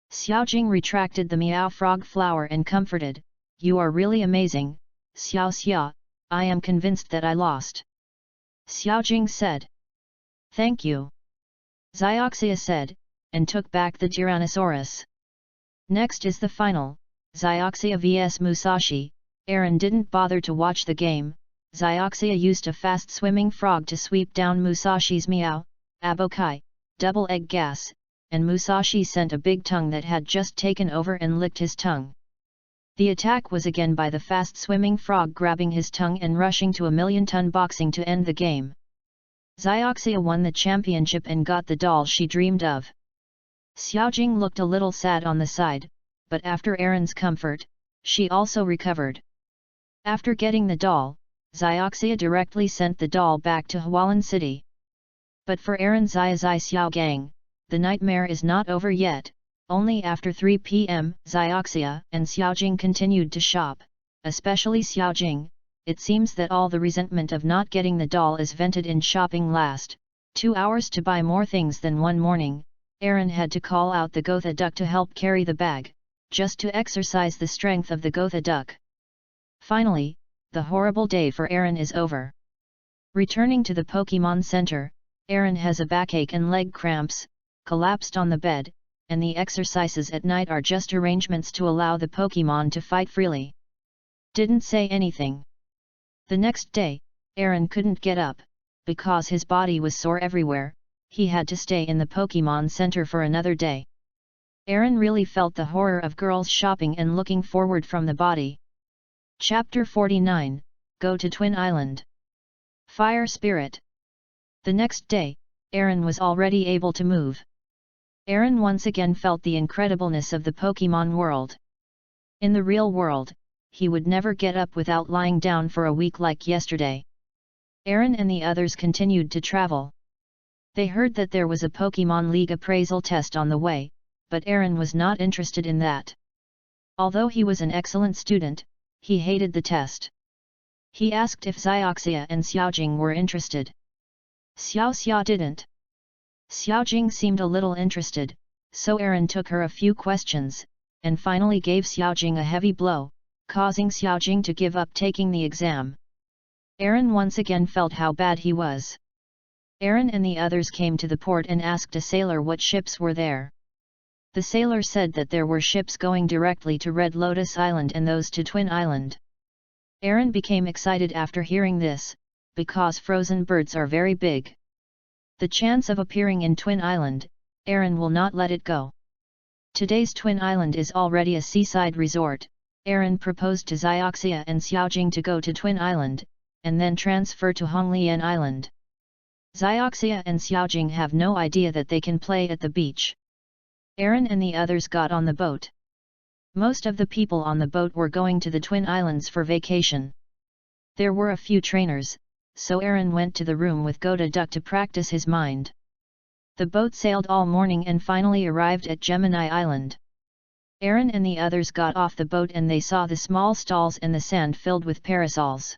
Xiaojing retracted the Meow Frog flower and comforted, you are really amazing, Xiao Xia, I am convinced that I lost. Xiaojing said. Thank you. Zioxia said, and took back the Tyrannosaurus. Next is the final, Zioxia vs Musashi. Aaron didn't bother to watch the game. Zioxia used a fast-swimming frog to sweep down Musashi's Meow, Abokai, double egg gas, and Musashi sent a big tongue that had just taken over and licked his tongue. The attack was again by the fast-swimming frog grabbing his tongue and rushing to a million-ton boxing to end the game. Zioxia won the championship and got the doll she dreamed of. Xiaojing looked a little sad on the side, but after Aaron's comfort, she also recovered. After getting the doll, Zioxia directly sent the doll back to Hualan City. But for Aaron Zai Xiaogang, the nightmare is not over yet. Only after 3 p.m. Zioxia and Xiaojing continued to shop, especially Xiaojing. It seems that all the resentment of not getting the doll is vented in shopping. Last 2 hours to buy more things than one morning. Aaron had to call out the Gotha duck to help carry the bag, just to exercise the strength of the Gotha duck. Finally, the horrible day for Aaron is over. Returning to the Pokemon Center, Aaron has a backache and leg cramps, collapsed on the bed, and the exercises at night are just arrangements to allow the Pokemon to fight freely. Didn't say anything. The next day, Aaron couldn't get up, because his body was sore everywhere. He had to stay in the Pokemon Center for another day. Aaron really felt the horror of girls shopping and looking forward from the body. Chapter 49, Go to Twin Island. Fire Spirit. The next day, Aaron was already able to move. Aaron once again felt the incredibleness of the Pokemon world. In the real world, he would never get up without lying down for a week like yesterday. Aaron and the others continued to travel. They heard that there was a Pokemon League appraisal test on the way, but Aaron was not interested in that. Although he was an excellent student, he hated the test. He asked if Xiaoxia and Xiaojing were interested. Xiaoxia didn't. Xiaojing seemed a little interested, so Aaron took her a few questions, and finally gave Xiaojing a heavy blow, causing Xiaojing to give up taking the exam. Aaron once again felt how bad he was. Aaron and the others came to the port and asked a sailor what ships were there. The sailor said that there were ships going directly to Red Lotus Island and those to Twin Island. Aaron became excited after hearing this, because frozen birds are very big. The chance of appearing in Twin Island, Aaron will not let it go. Today's Twin Island is already a seaside resort. Aaron proposed to Xiaoxia and Xiaojing to go to Twin Island, and then transfer to Honglian Island. Xiaoxia and Xiaojing have no idea that they can play at the beach. Aaron and the others got on the boat. Most of the people on the boat were going to the Twin Islands for vacation. There were a few trainers, so Aaron went to the room with Goda Duck to practice his mind. The boat sailed all morning and finally arrived at Gemini Island. Aaron and the others got off the boat and they saw the small stalls and the sand filled with parasols.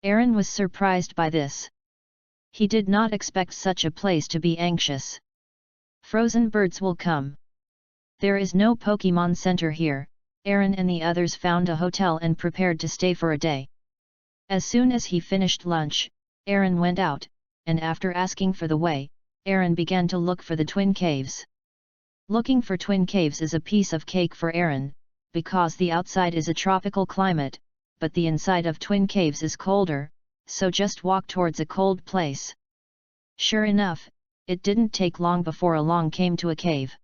Aaron was surprised by this. He did not expect such a place to be anxious. Frozen birds will come. There is no Pokemon Center here. Aaron and the others found a hotel and prepared to stay for a day. As soon as he finished lunch, Aaron went out, and after asking for the way, Aaron began to look for the Twin Caves. Looking for Twin Caves is a piece of cake for Aaron, because the outside is a tropical climate, but the inside of Twin Caves is colder, so just walk towards a cold place. Sure enough, it didn't take long before along came to a cave.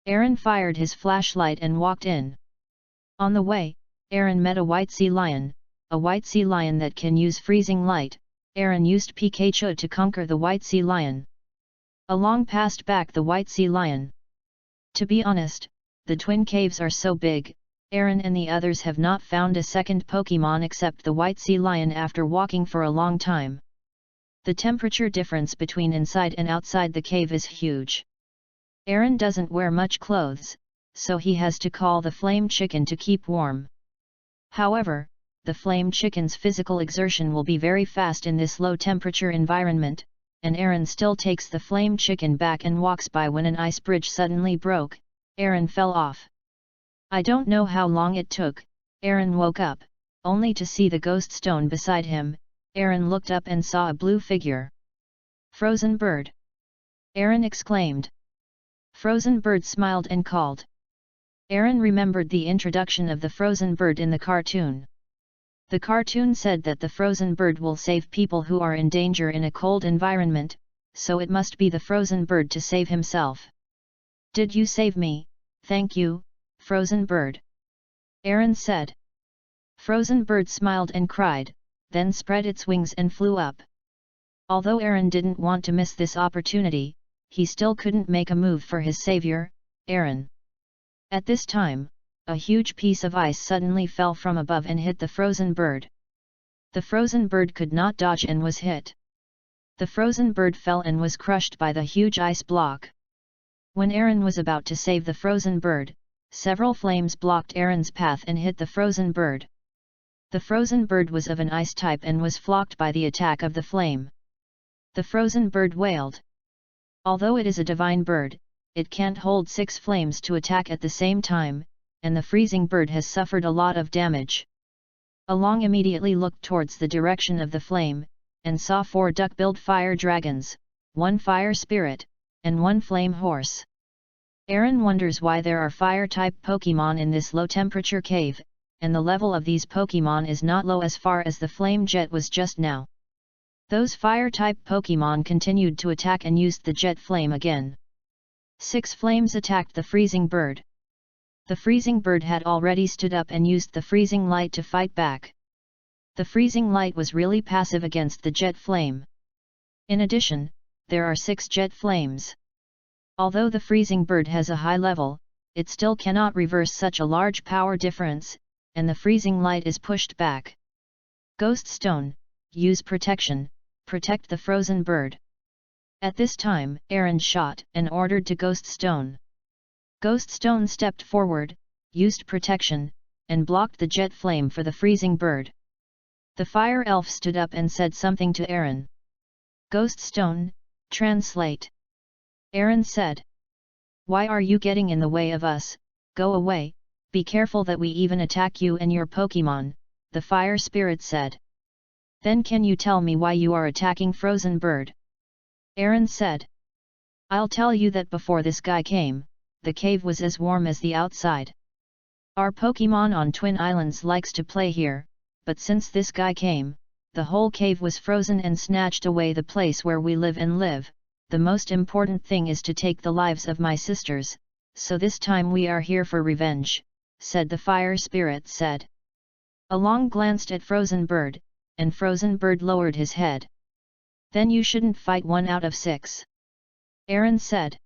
Aaron fired his flashlight and walked in. On the way, Aaron met a white sea lion, a white sea lion that can use freezing light. Aaron used Pikachu to conquer the white sea lion. Along passed back the white sea lion. To be honest, the Twin Caves are so big, Aaron and the others have not found a second Pokemon except the white sea lion after walking for a long time. The temperature difference between inside and outside the cave is huge. Aaron doesn't wear much clothes, so he has to call the flame chicken to keep warm. However, the flame chicken's physical exertion will be very fast in this low temperature environment, and Aaron still takes the flame chicken back and walks by when an ice bridge suddenly broke. Aaron fell off. I don't know how long it took. Aaron woke up, only to see the ghost stone beside him. Aaron looked up and saw a blue figure. Frozen bird! Aaron exclaimed. Frozen bird smiled and called. Aaron remembered the introduction of the frozen bird in the cartoon. The cartoon said that the frozen bird will save people who are in danger in a cold environment, so it must be the frozen bird to save himself. Did you save me? Thank you, frozen bird. Aaron said. Frozen bird smiled and cried, then spread its wings and flew up. Although Aaron didn't want to miss this opportunity, he still couldn't make a move for his savior, Aaron. At this time, a huge piece of ice suddenly fell from above and hit the frozen bird. The frozen bird could not dodge and was hit. The frozen bird fell and was crushed by the huge ice block. When Aaron was about to save the frozen bird, several flames blocked Aaron's path and hit the frozen bird. The frozen bird was of an ice type and was flocked by the attack of the flame. The frozen bird wailed. Although it is a divine bird, it can't hold 6 flames to attack at the same time, and the freezing bird has suffered a lot of damage. Along immediately looked towards the direction of the flame. and saw 4 duck-billed fire dragons, 1 fire spirit, and 1 flame horse. Aaron wonders why there are fire-type Pokemon in this low-temperature cave, and the level of these Pokemon is not low as far as the flame jet was just now. Those fire-type Pokemon continued to attack and used the jet flame again. 6 flames attacked the freezing bird. The freezing bird had already stood up and used the freezing light to fight back. The freezing light was really passive against the jet flame. In addition, there are 6 jet flames. Although the freezing bird has a high level, it still cannot reverse such a large power difference, and the freezing light is pushed back. Ghost Stone, use protection, protect the frozen bird. At this time, Aaron shot and ordered to Ghost Stone. Ghost Stone stepped forward, used protection, and blocked the jet flame for the freezing bird. The fire elf stood up and said something to Aaron. Ghost Stone, translate. Aaron said. Why are you getting in the way of us? Go away, be careful that we even attack you and your Pokemon, the fire spirit said. Then can you tell me why you are attacking Frozen Bird? Aaron said. I'll tell you that before this guy came, the cave was as warm as the outside. Our Pokemon on Twin Islands likes to play here, but since this guy came, the whole cave was frozen and snatched away the place where we live and live. The most important thing is to take the lives of my sisters, so this time we are here for revenge, said the fire spirit said. Along glanced at Frozen Bird, and Frozen Bird lowered his head. Then you shouldn't fight 1 out of 6. Aaron said.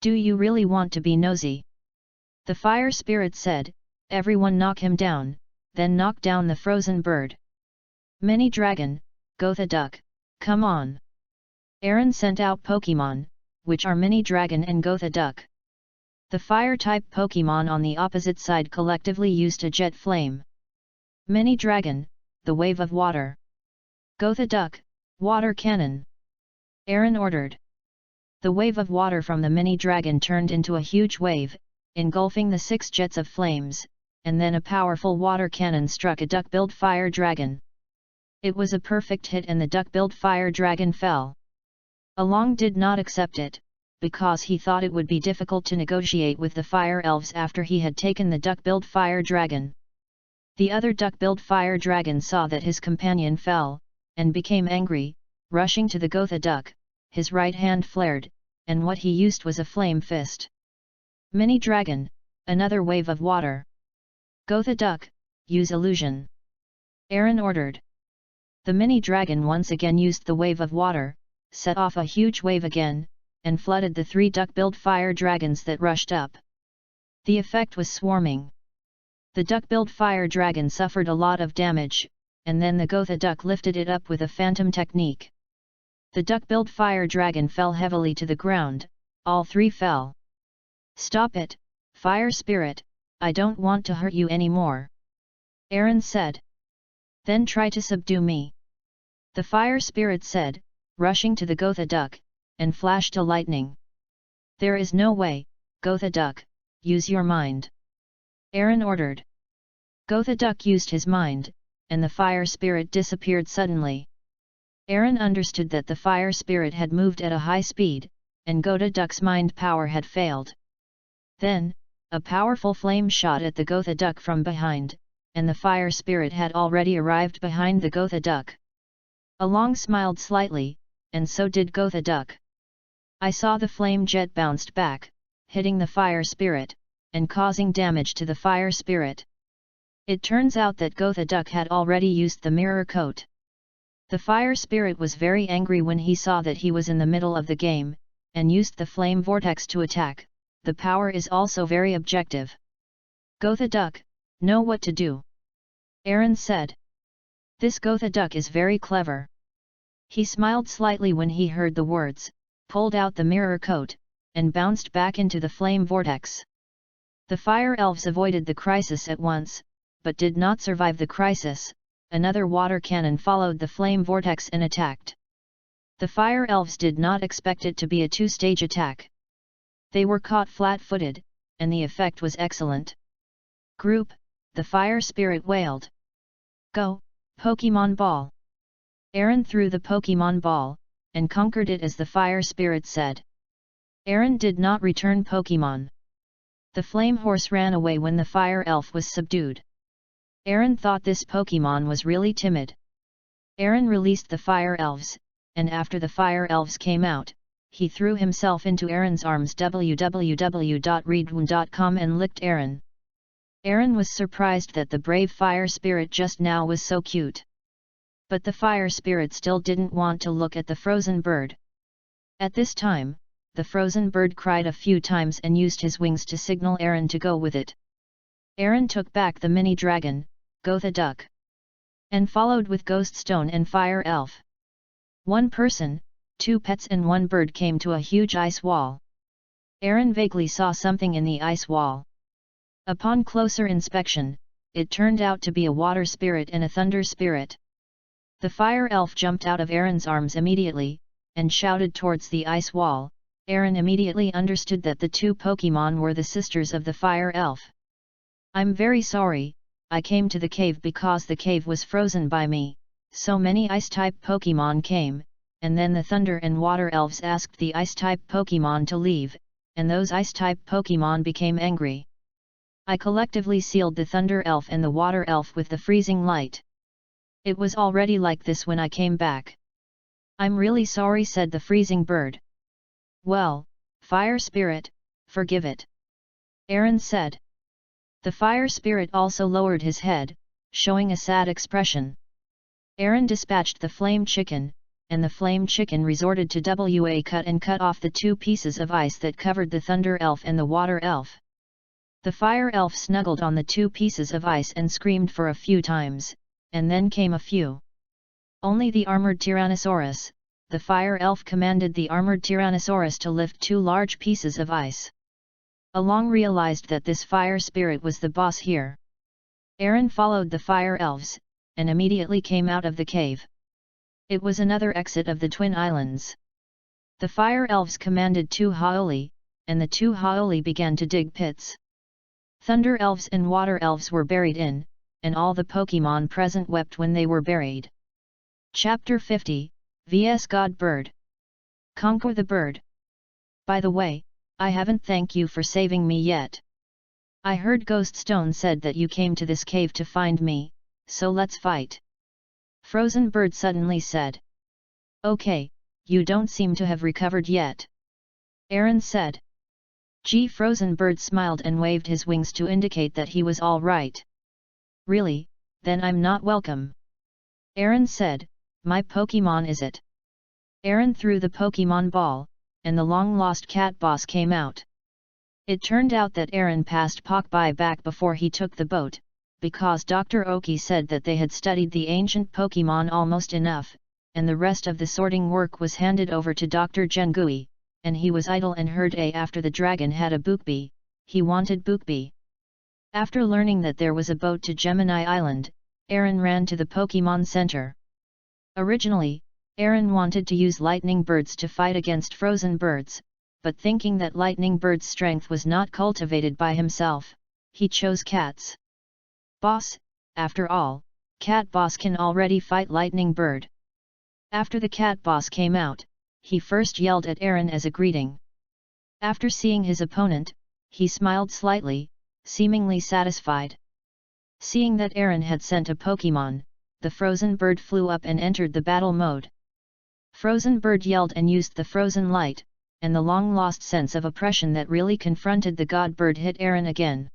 Do you really want to be nosy? The fire spirit said, everyone knock him down, then knock down the Frozen Bird. Mini Dragon, Gotha Duck, come on. Aaron sent out Pokemon, which are Mini Dragon and Gotha Duck. The fire-type Pokemon on the opposite side collectively used a jet flame. Mini Dragon, the wave of water. Gotha Duck, water cannon. Aaron ordered. The wave of water from the Mini Dragon turned into a huge wave, engulfing the 6 jets of flames, and then a powerful water cannon struck a duck-billed fire dragon. It was a perfect hit and the duck-billed fire dragon fell. Along did not accept it, because he thought it would be difficult to negotiate with the fire elves after he had taken the duck-billed fire dragon. The other duck-billed fire dragon saw that his companion fell, and became angry, rushing to the Gotha Duck, his right hand flared, and what he used was a flame fist. Mini Dragon, another wave of water. Gotha Duck, use illusion. Aaron ordered. The Mini Dragon once again used the wave of water, set off a huge wave again, and flooded the 3 duck-billed fire dragons that rushed up. The effect was swarming. The duck-billed fire dragon suffered a lot of damage, and then the Gotha Duck lifted it up with a phantom technique. The duck-billed fire dragon fell heavily to the ground, all 3 fell. Stop it, fire spirit, I don't want to hurt you anymore. Aaron said. Then try to subdue me. The fire spirit said, rushing to the Gotha Duck, and flashed a lightning. There is no way, Gotha Duck, use your mind. Aaron ordered. Gotha Duck used his mind, and the fire spirit disappeared suddenly. Aaron understood that the fire spirit had moved at a high speed, and Gotha Duck's mind power had failed. Then, a powerful flame shot at the Gotha Duck from behind, and the fire spirit had already arrived behind the Gotha Duck. Along smiled slightly, and so did Gotha Duck. I saw the flame jet bounced back, hitting the fire spirit, and causing damage to the fire spirit. It turns out that Gotha Duck had already used the mirror coat. The fire spirit was very angry when he saw that he was in the middle of the game, and used the flame vortex to attack. The power is also very objective. Gotha Duck, know what to do. Aaron said. This Gotha Duck is very clever. He smiled slightly when he heard the words, pulled out the mirror coat, and bounced back into the flame vortex. The fire elves avoided the crisis at once, but did not survive the crisis. Another water cannon followed the flame vortex and attacked. The fire elves did not expect it to be a 2-stage attack. They were caught flat-footed, and the effect was excellent. Group, the fire spirit wailed. Go, Pokemon Ball! Aaron threw the Pokemon ball, and conquered it as the fire spirit said. Aaron did not return Pokemon. The flame horse ran away when the fire elf was subdued. Aaron thought this Pokemon was really timid. Aaron released the fire elves, and after the fire elves came out, he threw himself into Aaron's arms www.readaloud.com and licked Aaron. Aaron was surprised that the brave fire spirit just now was so cute. But the fire spirit still didn't want to look at the frozen bird. At this time, the frozen bird cried a few times and used his wings to signal Aaron to go with it. Aaron took back the mini dragon, Gotha Duck, and followed with Ghost Stone and Fire Elf. One person, 2 pets and 1 bird came to a huge ice wall. Aaron vaguely saw something in the ice wall. Upon closer inspection, it turned out to be a water spirit and a thunder spirit. The fire elf jumped out of Aaron's arms immediately, and shouted towards the ice wall. Aaron immediately understood that the 2 Pokemon were the sisters of the fire elf. "I'm very sorry, I came to the cave because the cave was frozen by me, so many ice-type Pokemon came, and then the thunder and water elves asked the ice-type Pokemon to leave, and those ice-type Pokemon became angry. I collectively sealed the thunder elf and the water elf with the freezing light. It was already like this when I came back. I'm really sorry," said the freezing bird. "Well, fire spirit, forgive it," Aaron said. The fire spirit also lowered his head, showing a sad expression. Aaron dispatched the flame chicken, and the flame chicken resorted to cut off the 2 pieces of ice that covered the thunder elf and the water elf. The fire elf snuggled on the 2 pieces of ice and screamed for a few times, and then came a few. Only the armored Tyrannosaurus, the fire elf commanded the armored Tyrannosaurus to lift 2 large pieces of ice. Along realized that this fire spirit was the boss here. Aaron followed the fire elves, and immediately came out of the cave. It was another exit of the Twin Islands. The fire elves commanded 2 Haoli, and the 2 Haoli began to dig pits. Thunder elves and water elves were buried in, and all the Pokemon present wept when they were buried. Chapter 50, vs God Bird. Conquer the bird. By the way, I haven't thanked you for saving me yet. I heard Ghost Stone said that you came to this cave to find me, so let's fight. Frozen Bird suddenly said. Okay, you don't seem to have recovered yet, Aaron said. Frozen Bird smiled and waved his wings to indicate that he was all right. Really, then I'm not welcome, Aaron said. My Pokemon is it? Aaron threw the Pokemon ball, and the long-lost cat boss came out. It turned out that Aaron passed Pok by back before he took the boat, because Dr. Oki said that they had studied the ancient Pokemon almost enough, and the rest of the sorting work was handed over to Dr. Jengui, and he was idle and heard after the dragon had a Bookbee, he wanted Bookbee. After learning that there was a boat to Gemini Island, Aaron ran to the Pokemon Center. Originally, Aaron wanted to use lightning birds to fight against frozen birds, but thinking that lightning bird's strength was not cultivated by himself, he chose cats. Boss, after all, Cat Boss can already fight lightning bird. After the Cat Boss came out, he first yelled at Aaron as a greeting. After seeing his opponent, he smiled slightly, seemingly satisfied. Seeing that Aaron had sent a Pokemon, the frozen bird flew up and entered the battle mode. Frozen Bird yelled and used the frozen light, and the long-lost sense of oppression that really confronted the God Bird hit Aaron again.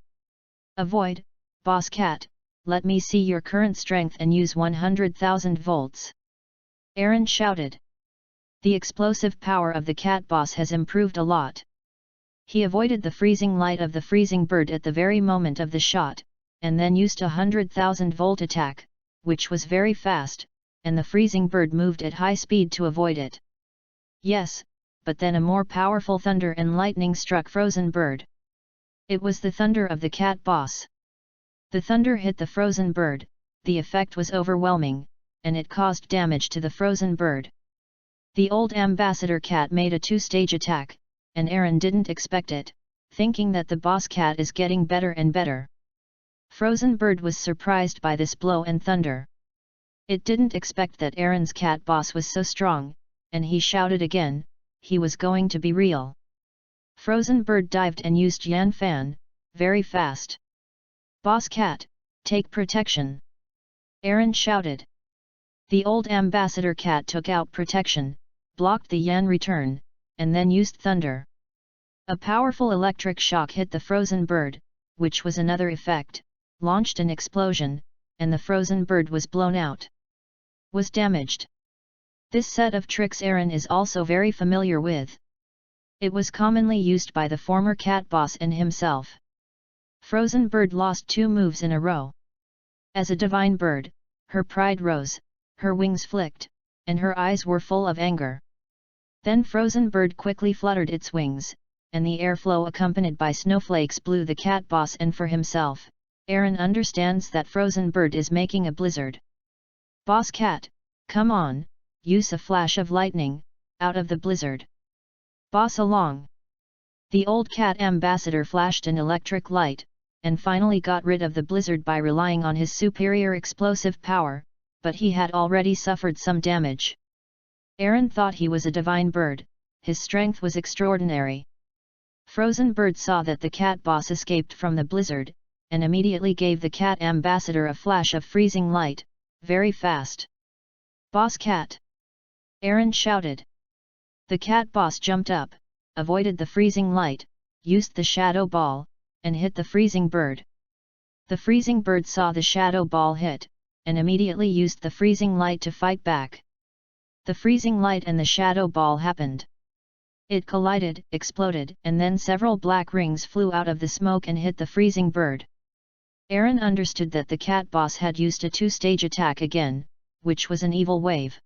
Avoid, Boss Cat, let me see your current strength and use 100,000 volts. Aaron shouted. The explosive power of the Cat Boss has improved a lot. He avoided the freezing light of the freezing bird at the very moment of the shot, and then used a 100,000 volt attack, which was very fast, and the freezing bird moved at high speed to avoid it. Yes, but then a more powerful thunder and lightning struck Frozen Bird. It was the thunder of the Cat Boss. The thunder hit the Frozen Bird, the effect was overwhelming, and it caused damage to the Frozen Bird. The old ambassador cat made a 2-stage attack, and Aaron didn't expect it, thinking that the boss cat is getting better and better. Frozen Bird was surprised by this blow and thunder. It didn't expect that Aaron's cat boss was so strong, and he shouted again, he was going to be real. Frozen Bird dived and used Yan Fan, very fast. Boss cat, take protection! Aaron shouted. The old ambassador cat took out protection, blocked the Yan return, and then used thunder. A powerful electric shock hit the frozen bird, which was another effect, launched an explosion, and the frozen bird was blown out. Was damaged. This set of tricks Aaron is also very familiar with. It was commonly used by the former cat boss and himself. Frozen Bird lost 2 moves in a row. As a divine bird, her pride rose, her wings flicked, and her eyes were full of anger. Then Frozen Bird quickly fluttered its wings, and the airflow accompanied by snowflakes blew the cat boss, and for himself, Aaron understands that Frozen Bird is making a blizzard. Boss cat, come on, use a flash of lightning, out of the blizzard. Boss along. The old cat ambassador flashed an electric light, and finally got rid of the blizzard by relying on his superior explosive power, but he had already suffered some damage. Aaron thought he was a divine bird, his strength was extraordinary. Frozen Bird saw that the cat boss escaped from the blizzard, and immediately gave the cat ambassador a flash of freezing light, very fast. Boss cat! Aaron shouted. The cat boss jumped up, avoided the freezing light, used the shadow ball, and hit the freezing bird. The freezing bird saw the shadow ball hit, and immediately used the freezing light to fight back. The freezing light and the shadow ball happened. It collided, exploded, and then several black rings flew out of the smoke and hit the freezing bird. Aaron understood that the cat boss had used a 2-stage attack again, which was an evil wave.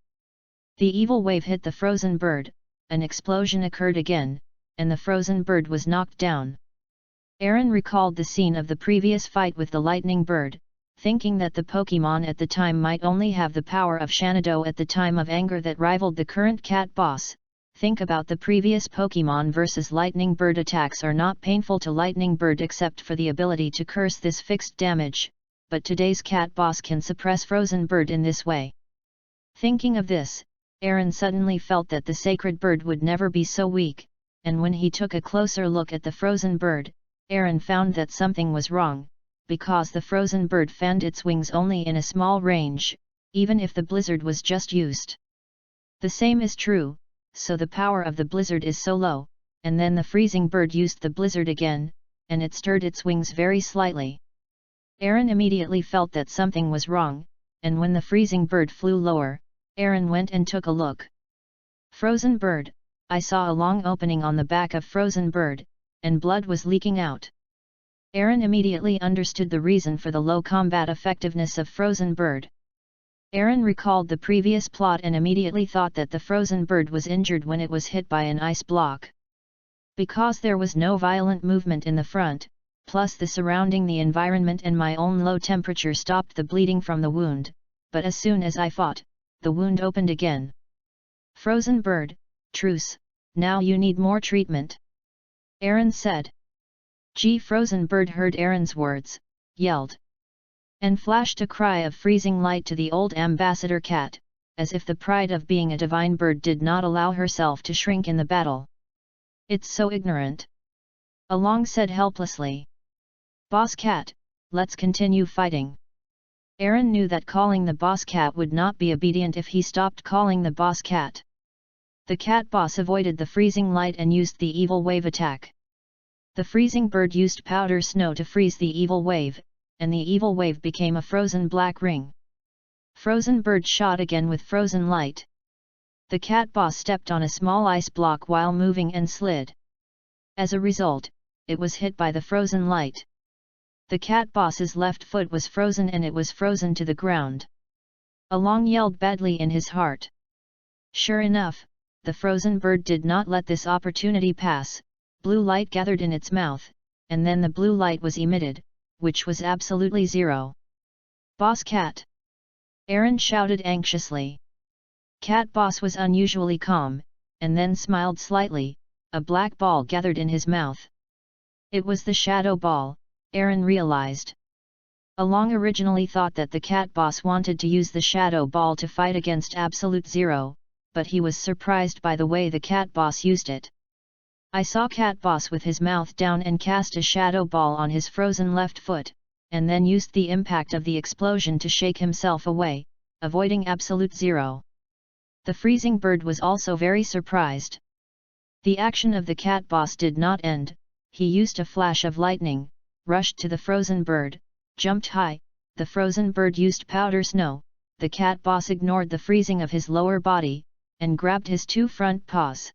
The evil wave hit the frozen bird, an explosion occurred again, and the frozen bird was knocked down. Aaron recalled the scene of the previous fight with the lightning bird, thinking that the Pokémon at the time might only have the power of Shanado at the time of anger that rivaled the current cat boss. Think about the previous Pokémon versus Lightning Bird attacks are not painful to Lightning Bird except for the ability to curse this fixed damage, but today's cat boss can suppress Frozen Bird in this way. Thinking of this, Aaron suddenly felt that the sacred bird would never be so weak, and when he took a closer look at the frozen bird, Aaron found that something was wrong, because the frozen bird fanned its wings only in a small range, even if the blizzard was just used. The same is true. So the power of the blizzard is so low, and then the freezing bird used the blizzard again, and it stirred its wings very slightly. Aaron immediately felt that something was wrong, and when the freezing bird flew lower, Aaron went and took a look. Frozen Bird, I saw a long opening on the back of Frozen Bird, and blood was leaking out. Aaron immediately understood the reason for the low combat effectiveness of Frozen Bird. Aaron recalled the previous plot and immediately thought that the frozen bird was injured when it was hit by an ice block. Because there was no violent movement in the front, plus the surrounding the environment and my own low temperature stopped the bleeding from the wound, but as soon as I fought, the wound opened again. Frozen Bird, truce, now you need more treatment. Aaron said. Frozen Bird heard Aaron's words, yelled, and flashed a cry of freezing light to the old ambassador cat, as if the pride of being a divine bird did not allow herself to shrink in the battle. It's so ignorant. Along said helplessly. Boss cat, let's continue fighting. Aaron knew that calling the boss cat would not be obedient if he stopped calling the boss cat. The cat boss avoided the freezing light and used the evil wave attack. The freezing bird used powder snow to freeze the evil wave, and the evil wave became a frozen black ring. Frozen Bird shot again with frozen light. The cat boss stepped on a small ice block while moving and slid. As a result, it was hit by the frozen light. The cat boss's left foot was frozen and it was frozen to the ground. Along yelled badly in his heart. Sure enough, the frozen bird did not let this opportunity pass. Blue light gathered in its mouth, and then the blue light was emitted, which was absolutely zero. Boss cat! Aaron shouted anxiously. Cat boss was unusually calm, and then smiled slightly. A black ball gathered in his mouth. It was the shadow ball, Aaron realized. Along originally thought that the cat boss wanted to use the shadow ball to fight against Absolute Zero, but he was surprised by the way the cat boss used it. I saw cat boss with his mouth down and cast a shadow ball on his frozen left foot, and then used the impact of the explosion to shake himself away, avoiding Absolute Zero. The freezing bird was also very surprised. The action of the cat boss did not end. He used a flash of lightning, rushed to the frozen bird, jumped high. The frozen bird used powder snow. The cat boss ignored the freezing of his lower body, and grabbed his two front paws.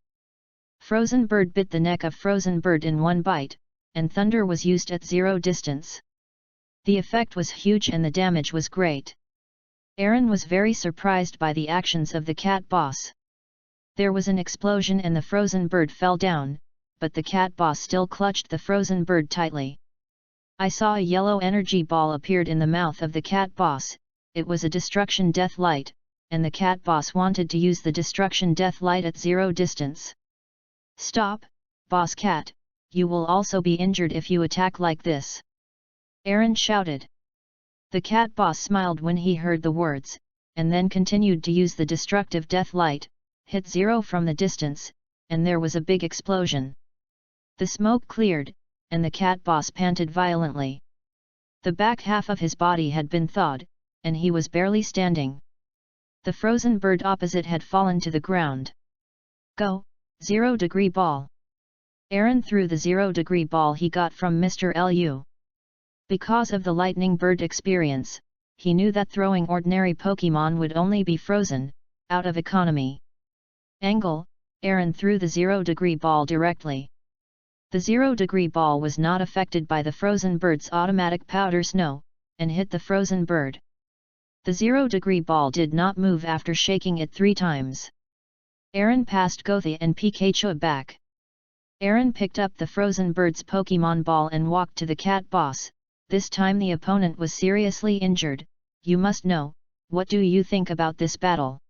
Frozen bird bit the neck of frozen bird in one bite, and thunder was used at zero distance. The effect was huge and the damage was great. Aaron was very surprised by the actions of the cat boss. There was an explosion and the frozen bird fell down, but the cat boss still clutched the frozen bird tightly. I saw a yellow energy ball appeared in the mouth of the cat boss. It was a destruction death light, and the cat boss wanted to use the destruction death light at zero distance. "Stop, boss cat, you will also be injured if you attack like this," Aaron shouted. The cat boss smiled when he heard the words, and then continued to use the destructive death light, hit zero from the distance, and there was a big explosion. The smoke cleared, and the cat boss panted violently. The back half of his body had been thawed, and he was barely standing. The frozen bird opposite had fallen to the ground. "Go, 0-degree ball!" Aaron threw the 0-degree ball he got from Mr. Lu. Because of the lightning bird experience, he knew that throwing ordinary Pokemon would only be frozen, out of economy. Angle, Aaron threw the 0-degree ball directly. The 0-degree ball was not affected by the frozen bird's automatic powder snow, and hit the frozen bird. The 0-degree ball did not move after shaking it 3 times. Aaron passed Gothia and Pikachu back. Aaron picked up the frozen bird's Pokemon ball and walked to the cat boss. This time the opponent was seriously injured. "You must know, what do you think about this battle?"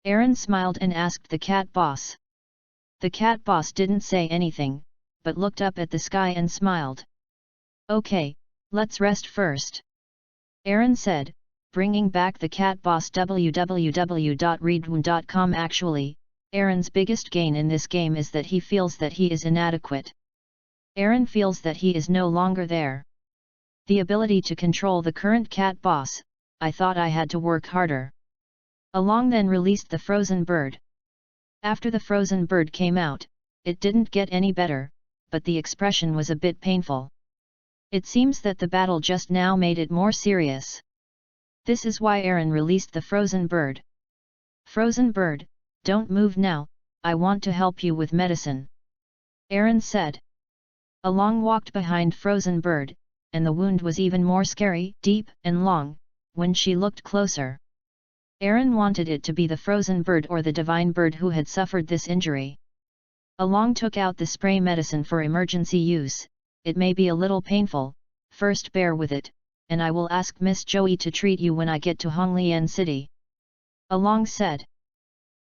Aaron smiled and asked the cat boss. The cat boss didn't say anything, but looked up at the sky and smiled. "Okay, let's rest first," Aaron said, bringing back the cat boss. www.readaloud.com. Actually, Aaron's biggest gain in this game is that he feels that he is inadequate. Aaron feels that he is no longer there. The ability to control the current cat boss. I thought I had to work harder. Along then released the frozen bird. After the frozen bird came out, it didn't get any better, but the expression was a bit painful. It seems that the battle just now made it more serious. This is why Aaron released the frozen bird. "Frozen bird, don't move now, I want to help you with medicine," Aaron said. Along walked behind frozen bird, and the wound was even more scary, deep and long, when she looked closer. Aaron wanted it to be the frozen bird or the divine bird who had suffered this injury. Along took out the spray medicine for emergency use. "It may be a little painful, first bear with it, and I will ask Miss Joey to treat you when I get to Honglian City," Along said.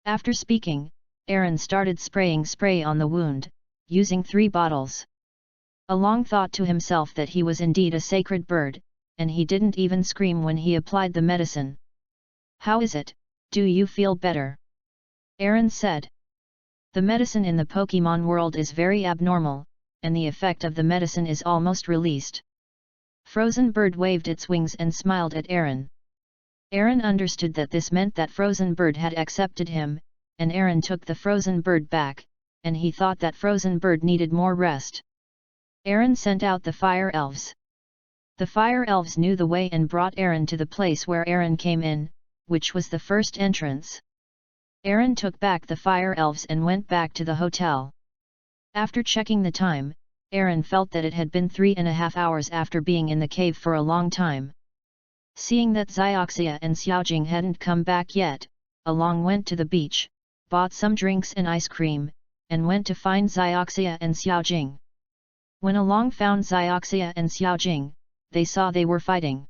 After speaking, Aaron started spraying spray on the wound, using 3 bottles. Along thought to himself that he was indeed a sacred bird, and he didn't even scream when he applied the medicine. "How is it, do you feel better?" Aaron said. The medicine in the Pokemon world is very abnormal, and the effect of the medicine is almost released. Frozen bird waved its wings and smiled at Aaron. Aaron understood that this meant that frozen bird had accepted him, and Aaron took the frozen bird back, and he thought that frozen bird needed more rest. Aaron sent out the fire elves. The fire elves knew the way and brought Aaron to the place where Aaron came in, which was the first entrance. Aaron took back the fire elves and went back to the hotel. After checking the time, Aaron felt that it had been 3.5 hours after being in the cave for a long time. Seeing that Zioxia and Xiaojing hadn't come back yet, Along went to the beach, bought some drinks and ice cream, and went to find Zioxia and Xiaojing. When Along found Zioxia and Xiaojing, they saw they were fighting.